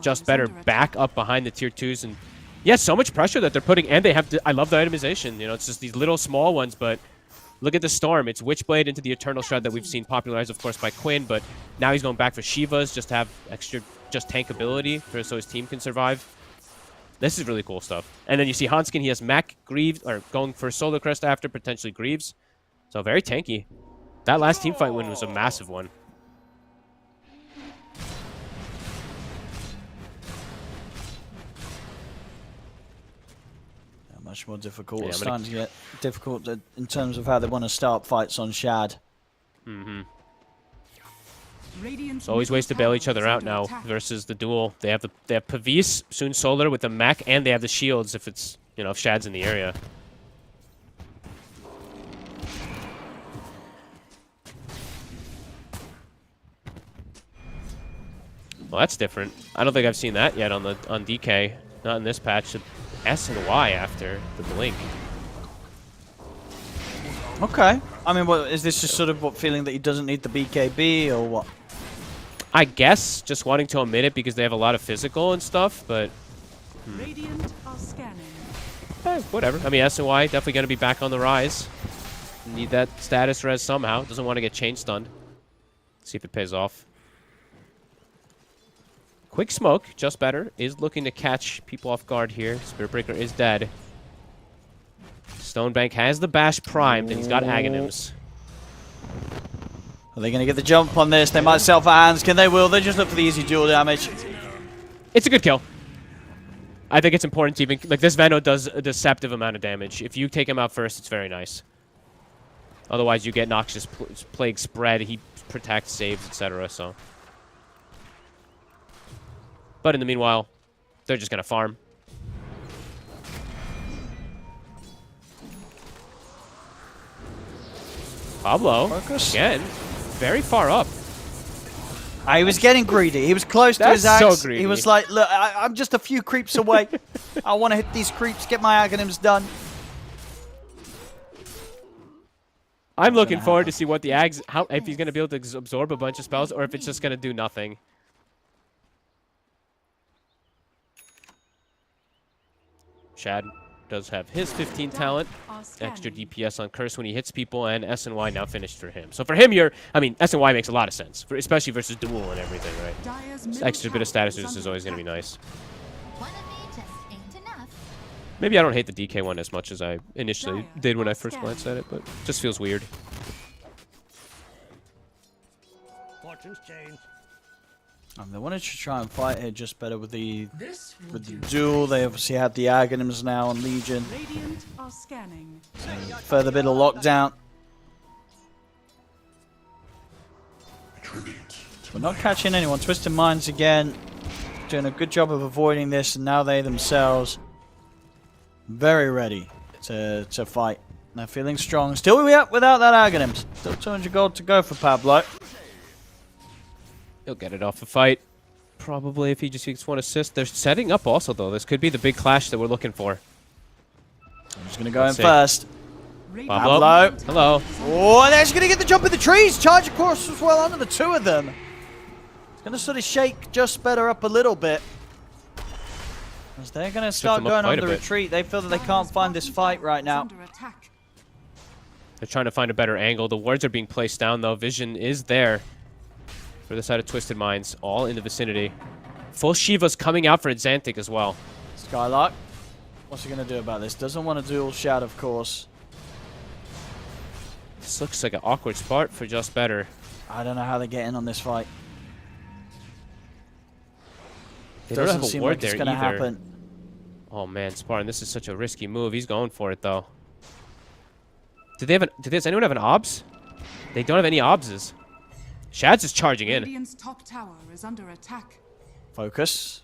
just better back up behind the tier 2s. And yeah, so much pressure that they're putting. And they have, I love the itemization. You know, it's just these little small ones, but Look at the Storm. It's Witchblade into the Eternal Shred that we've seen popularized, of course, by Quinn, but now he's going back for Shivas just to have extra just tank ability so his team can survive. This is really cool stuff. And then you see Hanskin, he has Mac, Greaves, or going for Solar Crest after, potentially Greaves. So very tanky. That last team fight win was a massive one. Much more difficult. It's starting to get difficult in terms of how they want to start fights on Shad. It's always ways to bail each other out now versus the duel. They have Pavis, soon Solar with the Mac, and they have the shields if it's, you know, if Shad's in the area. Well, that's different. I don't think I've seen that yet on DK. Not in this patch. S and Y after the blink. Okay. I mean, what is this just sort of what feeling that he doesn't need the BKB or what? I guess just wanting to omit it because they have a lot of physical and stuff, but Radiant are scanning. Whatever. I mean, S and Y definitely going to be back on the rise. Need that status res somehow. Doesn't want to get chain stunned. See if it pays off. Quick Smoke, just better, is looking to catch people off guard here. Spirit Breaker is dead. Stonebank has the Bash primed, and he's got Aghanims. Are they going to get the jump on this? They might sell for hands. Can they? Will they just look for the easy dual damage? It's a good kill. I think it's important to even... Like, this Veno does a deceptive amount of damage. If you take him out first, it's very nice. Otherwise, you get Noxious Plague spread. He protects, saves, etc., so... But in the meanwhile, they're just going to farm. Pablo, again, very far up. He was getting greedy. He was close to his axe. So greedy. He was like, look, I'm just a few creeps away. I want to hit these creeps, get my Aghanims done. I'm looking forward to see what the Ags... if he's going to be able to absorb a bunch of spells, or if it's just going to do nothing. Shad does have his 15 talent, extra DPS on Curse when he hits people, and S&Y now finished for him. So for him, I mean, S&Y makes a lot of sense, especially versus duel and everything, right? This extra bit of status is always going to be nice. Maybe I don't hate the DK one as much as I initially did when I first glanced at it, but it just feels weird. Fortune's changed. They wanted to try and fight here just better with the duel. They obviously have the Aghanims now on Legion. Radiant are scanning. Further bit of lockdown. We're not catching anyone. Twisted Minds again. Doing a good job of avoiding this, and now they themselves very ready to fight. They're feeling strong. Still without that Aghanims. Still 200 gold to go for Pablo. He'll get it off the fight. Probably if he just gets one assist. They're setting up also, though. This could be the big clash that we're looking for. I'm just going to go in first. Pablo. Hello. Oh, and they're just going to get the jump in the trees. Charge, of course, as well under the two of them. It's going to sort of shake just better up a little bit. As they're going to start going on the retreat. They feel that they can't find this fight right now. They're trying to find a better angle. The wards are being placed down, though. Vision is there. For the side of Twisted Minds, all in the vicinity. Full Shiva's coming out for Xantic as well. Skylark, what's he going to do about this? Doesn't want to dual Shad, of course. This looks like an awkward spot for Just Better. I don't know how they get in on this fight. They don't have a ward there either. Happen. Oh man, Spartan, this is such a risky move. He's going for it though. Does anyone have an obs? They don't have any obses. Shad's is charging in. Radiant's top tower is under attack. Focus.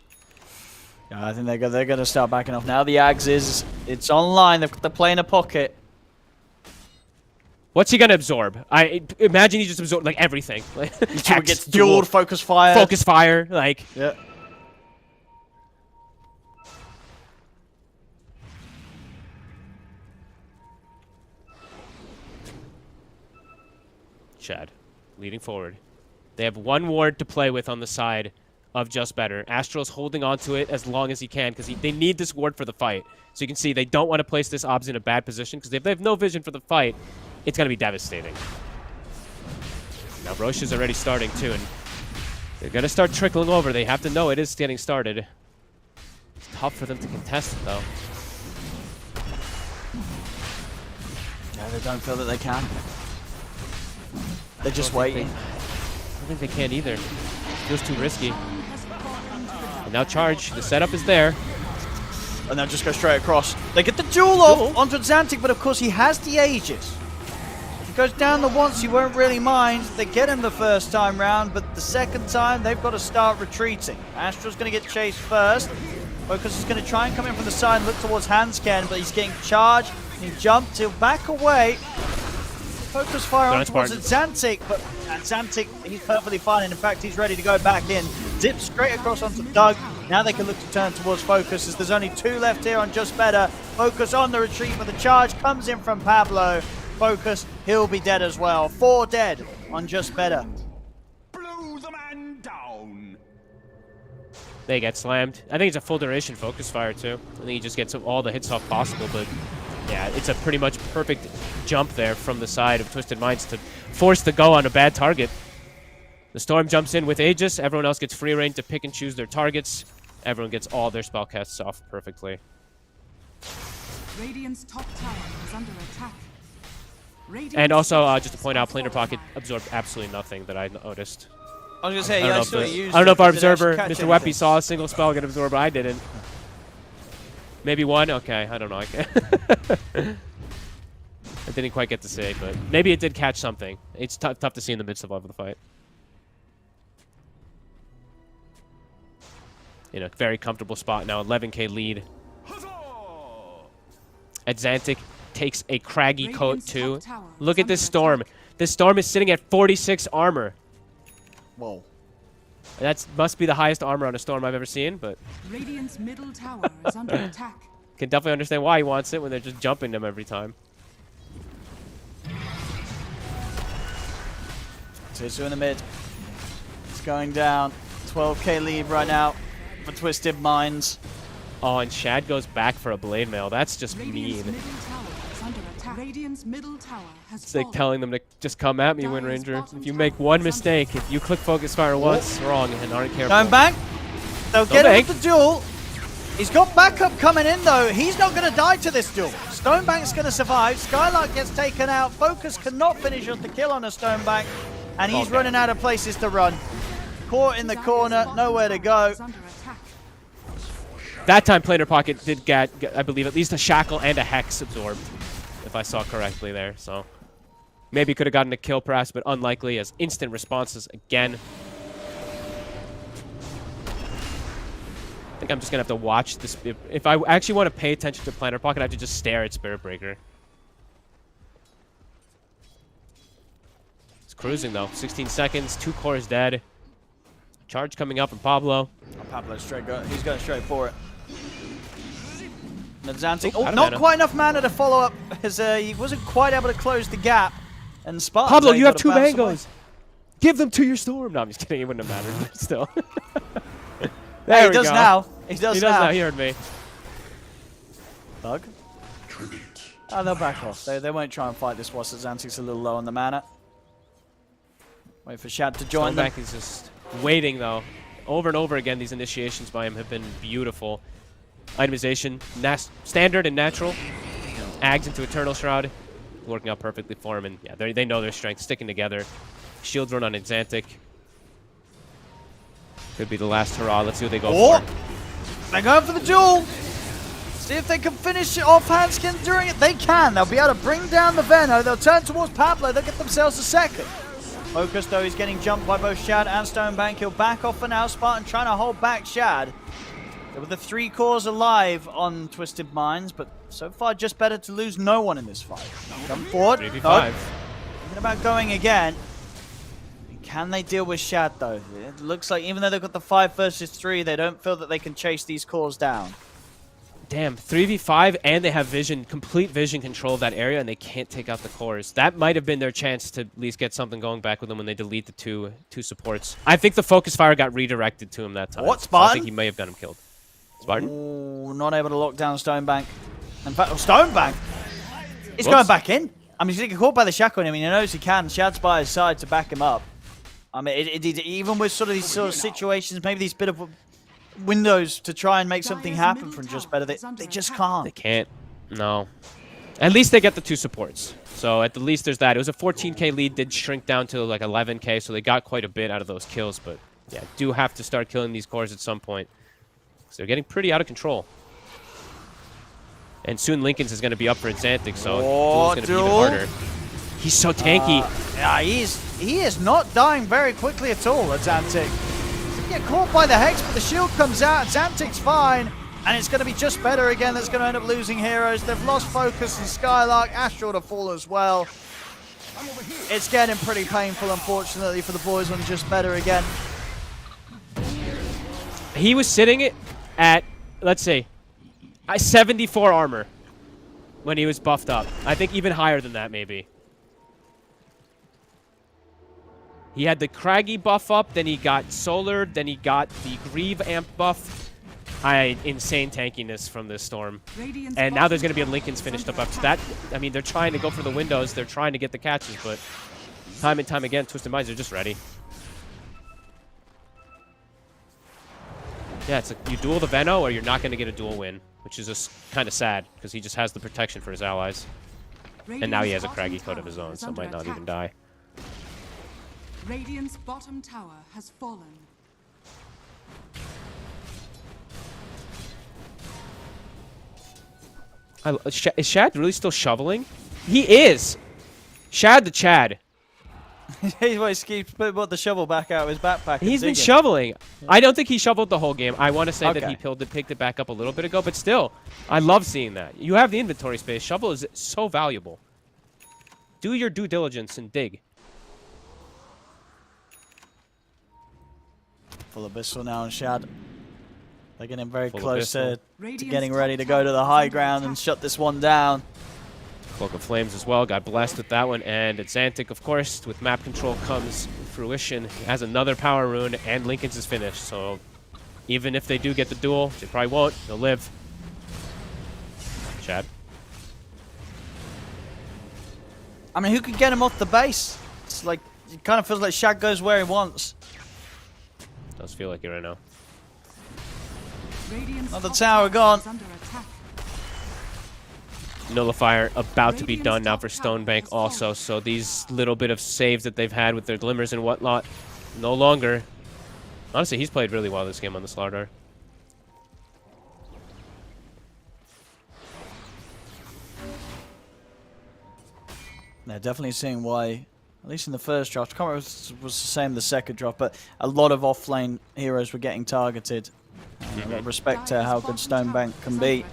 Yeah, I think they're going to start backing off now. The Ags it's online. They've got the play in a pocket. What's he going to absorb? I imagine he just absorbed like everything. Each one gets dueled, focus fire. Focus fire, like. Yeah. Shad. Leading forward. They have one ward to play with on the side of Just Better. Astral's holding on to it as long as he can because they need this ward for the fight. So you can see they don't want to place this obs in a bad position because if they have no vision for the fight, it's going to be devastating. Now Roche is already starting too, and they're going to start trickling over. They have to know it is getting started. It's tough for them to contest it, though. Yeah, they don't feel that they can. They're just waiting. I don't think they can either. It feels too risky. And now charge. The setup is there. And they'll just go straight across. They get the duel off onto Xantic, but of course he has the Aegis. If he goes down the once, you won't really mind. They get him the first time round, but the second time, they've got to start retreating. Astra's going to get chased first. Focus is going to try and come in from the side and look towards Hansken, but he's getting charged. He jumped, he'll back away. Focus fire on towards Xantic, but Xantic, he's perfectly fine, and in fact, he's ready to go back in. Zip straight across onto Doug. Now they can look to turn towards Focus, as there's only 2 left here on Just Better. Focus on the retreat, but the charge comes in from Pablo. Focus, he'll be dead as well. 4 dead on Just Better. Blew the man down. They get slammed. I think it's a full duration Focus Fire, too. I think he just gets all the hits off possible, but yeah, it's a pretty much perfect jump there from the side of Twisted Minds to force the go on a bad target. The Storm jumps in with Aegis. Everyone else gets free reign to pick and choose their targets. Everyone gets all their spellcasts off perfectly. Radiant's top tower is under attack. And also, just to point out, Planar Pocket absorbed absolutely nothing that I noticed. I was going to say, yeah, I don't know if our observer, Mr. Weppy, saw a single spell get absorbed, but I didn't. Maybe one? Okay, I don't know. I didn't quite get to say, but maybe it did catch something. It's tough to see in the midst of the fight. In a very comfortable spot now, 11k lead. Xantic takes a craggy coat too. Look at this Storm. This Storm is sitting at 46 armor. Whoa. That must be the highest armor on a Storm I've ever seen, but Radiant's middle tower is under attack. Can definitely understand why he wants it when they're just jumping them every time. Tizu in the mid. It's going down. 12k lead right now for Twisted Minds. Oh, and Shad goes back for a blade mail. That's just mean. Radiant's middle tower has It's like telling them to just come at me, Wind Ranger. If you make one mistake, if you click Focus Fire once wrong and aren't careful. Going back. They'll get him with the duel. He's got backup coming in though. He's not going to die to this duel. Stonebank's going to survive. Skylark gets taken out. Focus cannot finish off the kill on a Stonebank. And he's running out of places to run. Caught in the corner, nowhere to go. That time Planar Pocket did get, I believe, at least a Shackle and a Hex absorbed, if I saw correctly there. So maybe could have gotten a kill perhaps, but unlikely as instant responses again. I think I'm just going to have to watch this. If I actually want to pay attention to Planar Pocket, I have to just stare at Spirit Breaker. It's cruising though. 16 seconds, 2 cores dead. Charge coming up from Pablo. Oh, Pablo's straight he's going straight for it. Xantic, Oh, not quite enough mana to follow up, as he wasn't quite able to close the gap. And Spartan, Pablo, you have 2 mangoes. Give them to your Storm. No, I'm just kidding. It wouldn't have mattered, but still. There he does now. He does now. He heard me. Bug. Oh, they'll back off. They won't try and fight this whilst Xantic's a little low on the mana. Wait for Shad to join them. Back is just waiting though. Over and over again, these initiations by him have been beautiful. Itemization, standard and natural. Ags into Eternal Shroud, working out perfectly for him. And yeah, they know their strength, sticking together. Shield run on Xantic. Could be the last hurrah. Let's see what they go for. They're going for the duel. See if they can finish it off Hanskin during it. They can. They'll be able to bring down the Veno. They'll turn towards Pablo. They'll get themselves a second. Focus, though, he's getting jumped by both Shad and Stonebank. He'll back off for now. Spartan trying to hold back Shad. There were the 3 cores alive on Twisted Minds, but so far just better to lose no one in this fight. Come forward. 3v5. Nope. Thinking about going again. Can they deal with Shad, though? It looks like even though they've got the 5 versus 3, they don't feel that they can chase these cores down. Damn, 3v5, and they have vision, complete vision control of that area, and they can't take out the cores. That might have been their chance to at least get something going back with them when they delete the two supports. I think the Focus Fire got redirected to him that time. What, Spartan? I think he may have got him killed. Spartan? Ooh, not able to lock down Stonebank. In fact, Stonebank! He's going back in. I mean, he's getting caught by the shackle. I mean, he knows he can. Shad's by his side to back him up. I mean, even with sort of these sort of situations, maybe these bit of windows to try and make something happen from Just Better, they just can't. They can't. No. At least they get the 2 supports. So at the least there's that. It was a 14k lead, did shrink down to like 11k, so they got quite a bit out of those kills. But yeah, do have to start killing these cores at some point. Because they're getting pretty out of control. And soon Lincoln's is going to be up for Xantic, so Duel's going to be even harder. He's so tanky. Yeah, he is not dying very quickly at all, Xantic. Get caught by the Hex, but the shield comes out. Xantic's fine. And it's going to be Just Better again that's going to end up losing heroes. They've lost Focus and Skylark. Astral to fall as well. It's getting pretty painful, unfortunately, for the boys on Just Better again. He was sitting at, let's see, 74 armor when he was buffed up. I think even higher than that, maybe. He had the Craggy buff up, then he got Solar, then he got the Grieve amp buff. Insane tankiness from this Storm. And now there's going to be a Lincoln's finished up after that. I mean, they're trying to go for the windows. They're trying to get the catches, but time and time again, Twisted Minds are just ready. Yeah, it's like you duel the Veno or you're not going to get a duel win, which is just kind of sad because he just has the protection for his allies. And now he has a Craggy Code of his own, so might not even die. Radiant's bottom tower has fallen. Is Shad really still shoveling? He is! Shad the Chad. He keeps putting the shovel back out of his backpack. He's been shoveling. I don't think he shoveled the whole game. I want to say that he picked it back up a little bit ago, but still, I love seeing that. You have the inventory space. Shovel is so valuable. Do your due diligence and dig. Full Abyssal now on Shad. They're getting very close to getting ready to go to the high ground and shut this one down. Cloak of Flames as well. Got blessed with that one. And it's Xantic, of course, with map control comes fruition. He has another power rune, and Lincoln's is finished. So even if they do get the duel, they probably won't. They'll live. Chad. I mean, who could get him off the base? It's like, it kind of feels like Shad goes where he wants. Does feel like it right now. Another tower gone. Nullifier about to be done now for Stonebank also, so these little bit of saves that they've had with their glimmers and whatnot, no longer. Honestly, he's played really well this game on the Slardar. They're definitely seeing why, at least in the first draft, I can't remember if it was the same the second draft, but a lot of off-lane heroes were getting targeted. Respect to how good Stonebank can be.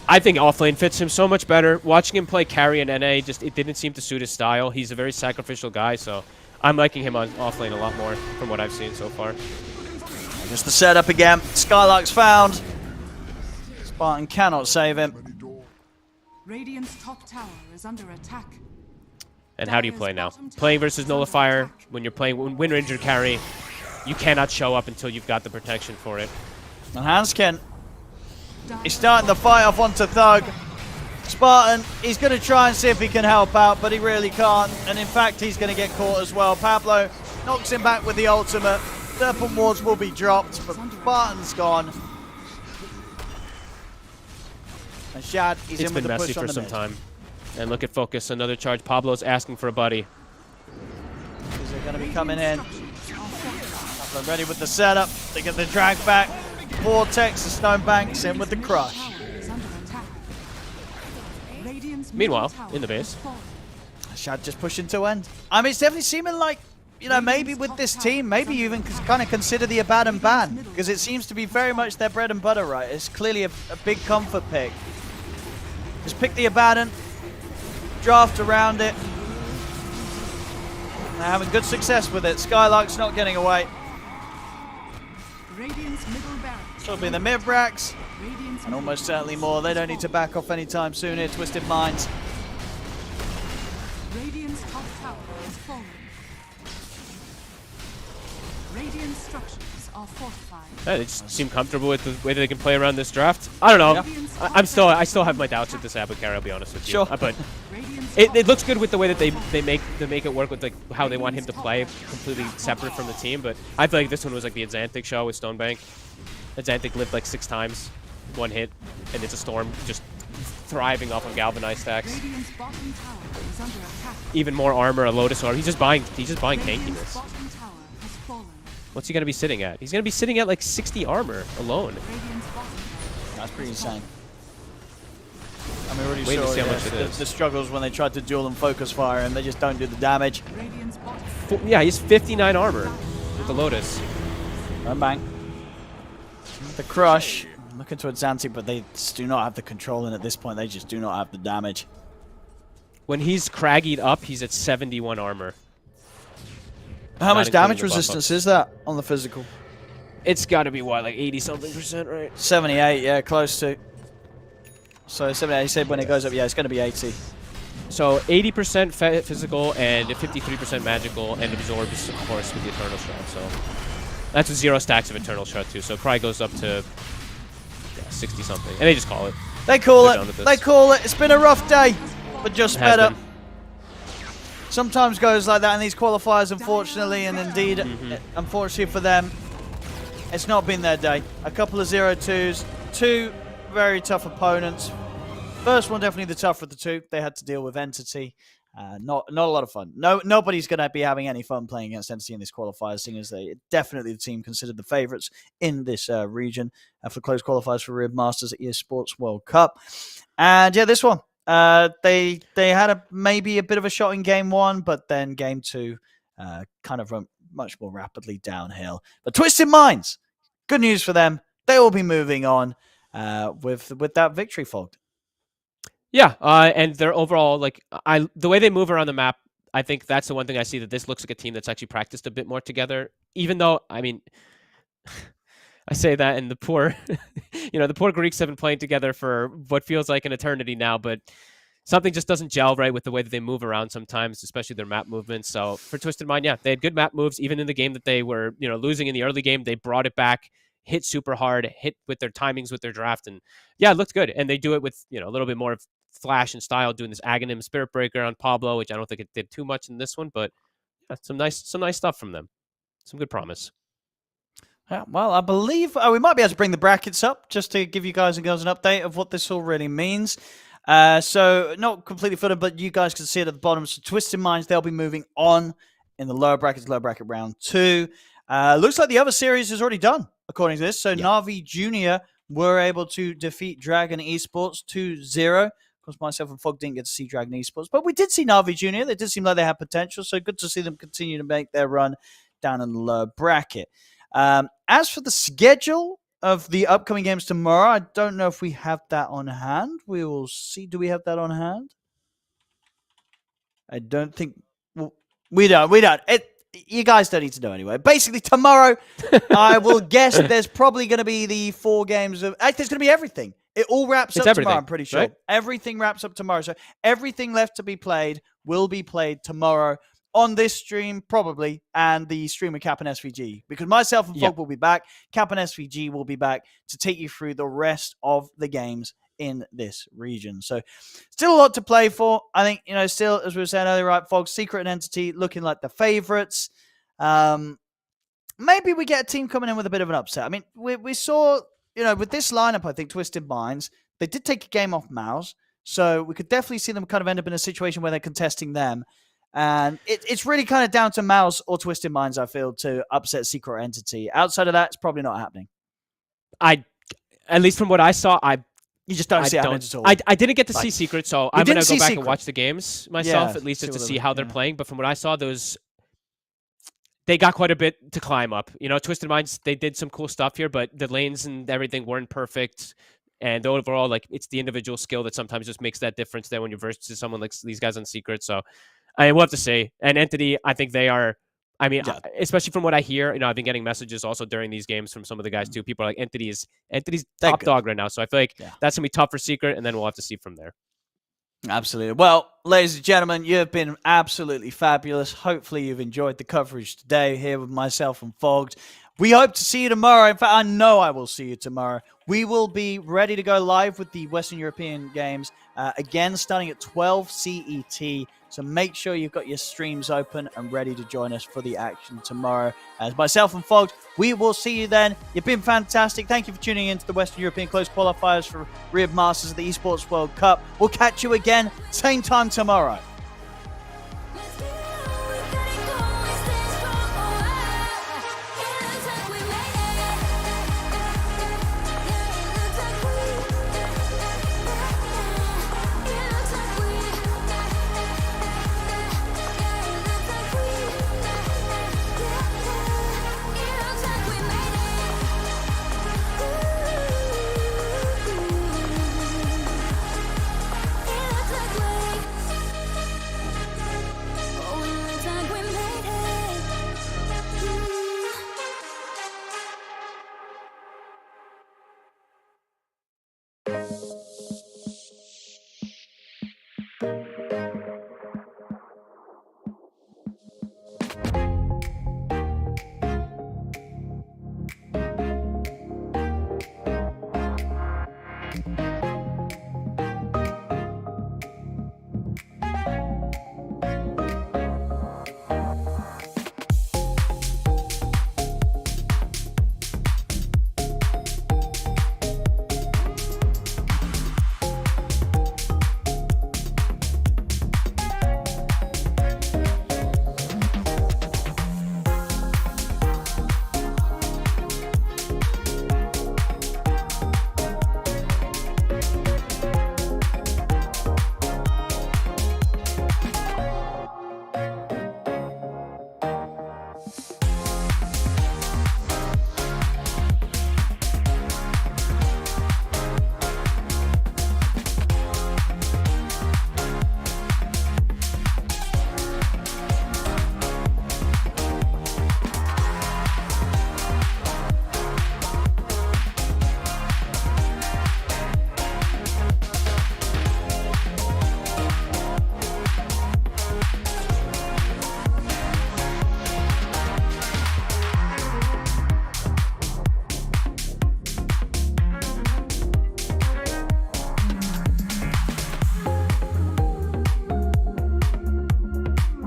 I think offlane fits him so much better. Watching him play carry in NA, it didn't seem to suit his style. He's a very sacrificial guy, so I'm liking him on offlane a lot more from what I've seen so far. Just the setup again. Skylark's found. Spartan cannot save him. Radiant's top tower is under attack. And how do you play now? Playing versus Nullifier, when you're playing Wind Ranger carry, you cannot show up until you've got the protection for it. And Hanskin, he's starting the fight off onto Thug. Spartan, he's going to try and see if he can help out, but he really can't. And in fact, he's going to get caught as well. Pablo knocks him back with the ultimate. Serpent Wards will be dropped, but Spartan's gone. And Shad, he's in with the push on the mid. It's been messy for some time. And look at Focus, another charge. Pablo's asking for a buddy. They're going to be coming in. They're ready with the setup. They get the drag back. Vortex, the Stonebanks in with the crush. Meanwhile, in the base, Shad just pushing to end. I mean, it's definitely seeming like, you know, maybe with this team, maybe you even kind of consider the Abaddon ban, because it seems to be very much their bread and butter, right? It's clearly a big comfort pick. Just pick the Abaddon, draft around it. They're having good success with it. Skylark's not getting away. So it'll be the mid-racks, and almost certainly more. They don't need to back off anytime soon here, Twisted Minds. Radiant's top tower is falling. Radiant structures are fortified. Yeah, they just seem comfortable with the way that they can play around this draft. I don't know. Yeah. I still have my doubts with this Apothecary, I'll be honest with you. Sure. But it looks good with the way that they make it work with like how they want him to play, completely separate from the team. But I feel like this one was like the Azantic show with Stonebank. Azantic lived like 6 times, 1 hit, and it's a Storm just thriving off of Galvanized stacks. Radiant's bottom tower is under attack. Even more armor, a Lotus Orb. He's just buying tankiness. Bottom tower has fallen. What's he gonna be sitting at? He's gonna be sitting at like 60 armor alone. Radiant's bottom tower. That's pretty insane. I mean, we already Wait to saw see how much it is. the struggles when they tried to duel and focus fire, and they just don't do the damage. Radiant's bottom Yeah, he's 59 armor with the Lotus. Bang bang. The crush. Looking towards Zanti, but they just do not have the control, and at this point, they just do not have the damage. When he's craggied up, he's at 71 armor. How much damage resistance is that on the physical? It's got to be, what, like 80-something%, right? 78, yeah, close to. So 78, he said when it goes up, yeah, it's going to be 80. So 80% physical and 53% magical, and absorbs, of course, with the Eternal Shroud. So that's with 0 stacks of Eternal Shroud, too. So it probably goes up to 60-something. And they just call it. They call it. They call it. It's been a rough day, but just better. Sometimes goes like that in these qualifiers, unfortunately, and indeed, unfortunately for them, it's not been their day. A couple of 0-2s, 2 very tough opponents. First one definitely the tougher of the 2. They had to deal with Entity. Not a lot of fun. Nobody's going to be having any fun playing against Entity in this qualifier, seeing as they definitely the team considered the favourites in this region for close qualifiers for Rib Masters at Esports World Cup. And yeah, this one. They had maybe a bit of a shot in game 1, but then game 2 kind of went much more rapidly downhill. But Twisted Minds, good news for them. They will be moving on with that victory, Fogged. Yeah, and they're overall, like, the way they move around the map, I think that's the one thing I see, that this looks like a team that's actually practiced a bit more together. Even though, I mean, I say that, and the poor, the poor Greeks have been playing together for what feels like an eternity now, but something just doesn't gel right with the way that they move around sometimes, especially their map movements. So for Twisted Mind, yeah, they had good map moves. Even in the game that they were, losing in the early game, they brought it back, hit super hard, hit with their timings with their draft, and yeah, it looked good. And they do it with, a little bit more of flash and style, doing this Aghanim Spirit Breaker on Pablo, which I don't think it did too much in this one, but yeah, some nice stuff from them. Some good promise. Yeah, well, I believe we might be able to bring the brackets up just to give you guys and girls an update of what this all really means. So not completely filled in, but you guys can see it at the bottom. So Twisted Minds, they'll be moving on in the lower brackets, lower bracket round 2. Looks like the other series is already done, according to this. So yeah. Na'Vi Jr. were able to defeat Dragon Esports 2-0. Of course, myself and Fog didn't get to see Dragon Esports, but we did see Na'Vi Jr. They did seem like they had potential, so good to see them continue to make their run down in the lower bracket. As for the schedule of the upcoming games tomorrow, I don't know if we have that on hand. We will see. Do we have that on hand? I don't think... Well, we don't. You guys don't need to know anyway. Basically, tomorrow, I will guess there's probably going to be the 4 games of... There's going to be everything. It all wraps up tomorrow, I'm pretty sure. Right? Everything wraps up tomorrow. So everything left to be played will be played tomorrow on this stream, probably, and the stream of Cap and SVG. Because myself and Fog will be back. Cap and SVG will be back to take you through the rest of the games in this region. So still a lot to play for. I think, still, as we were saying earlier, right, Fog, Secret and Entity looking like the favorites. Maybe we get a team coming in with a bit of an upset. I mean, we saw, with this lineup, I think, Twisted Minds, they did take a game off Mouse. So we could definitely see them kind of end up in a situation where they're contesting them. And it's really kind of down to Mouse or Twisted Minds, I feel, to upset Secret Entity. Outside of that, it's probably not happening. At least from what I saw, you just don't see it at all. I didn't get to see Secret, so I'm going to go back and watch the games myself, at least just to see how they're playing. But from what I saw, they got quite a bit to climb up. Twisted Minds, they did some cool stuff here, but the lanes and everything weren't perfect. And overall, it's the individual skill that sometimes just makes that difference there when you're versus someone like these guys on Secret. So we'll have to see. And Entity, I think they are... especially from what I hear, I've been getting messages also during these games from some of the guys too. People are like, Entity's top dog right now. So I feel like that's going to be tough for Secret, and then we'll have to see from there. Absolutely. Well, ladies and gentlemen, you have been absolutely fabulous. Hopefully you've enjoyed the coverage today here with myself and Fogged. We hope to see you tomorrow. In fact, I know I will see you tomorrow. We will be ready to go live with the Western European Games again, starting at 12 CET. So make sure you've got your streams open and ready to join us for the action tomorrow. As myself and Fogs, we will see you then. You've been fantastic. Thank you for tuning in to the Western European Close Qualifiers for Rib Masters of the Esports World Cup. We'll catch you again, same time tomorrow.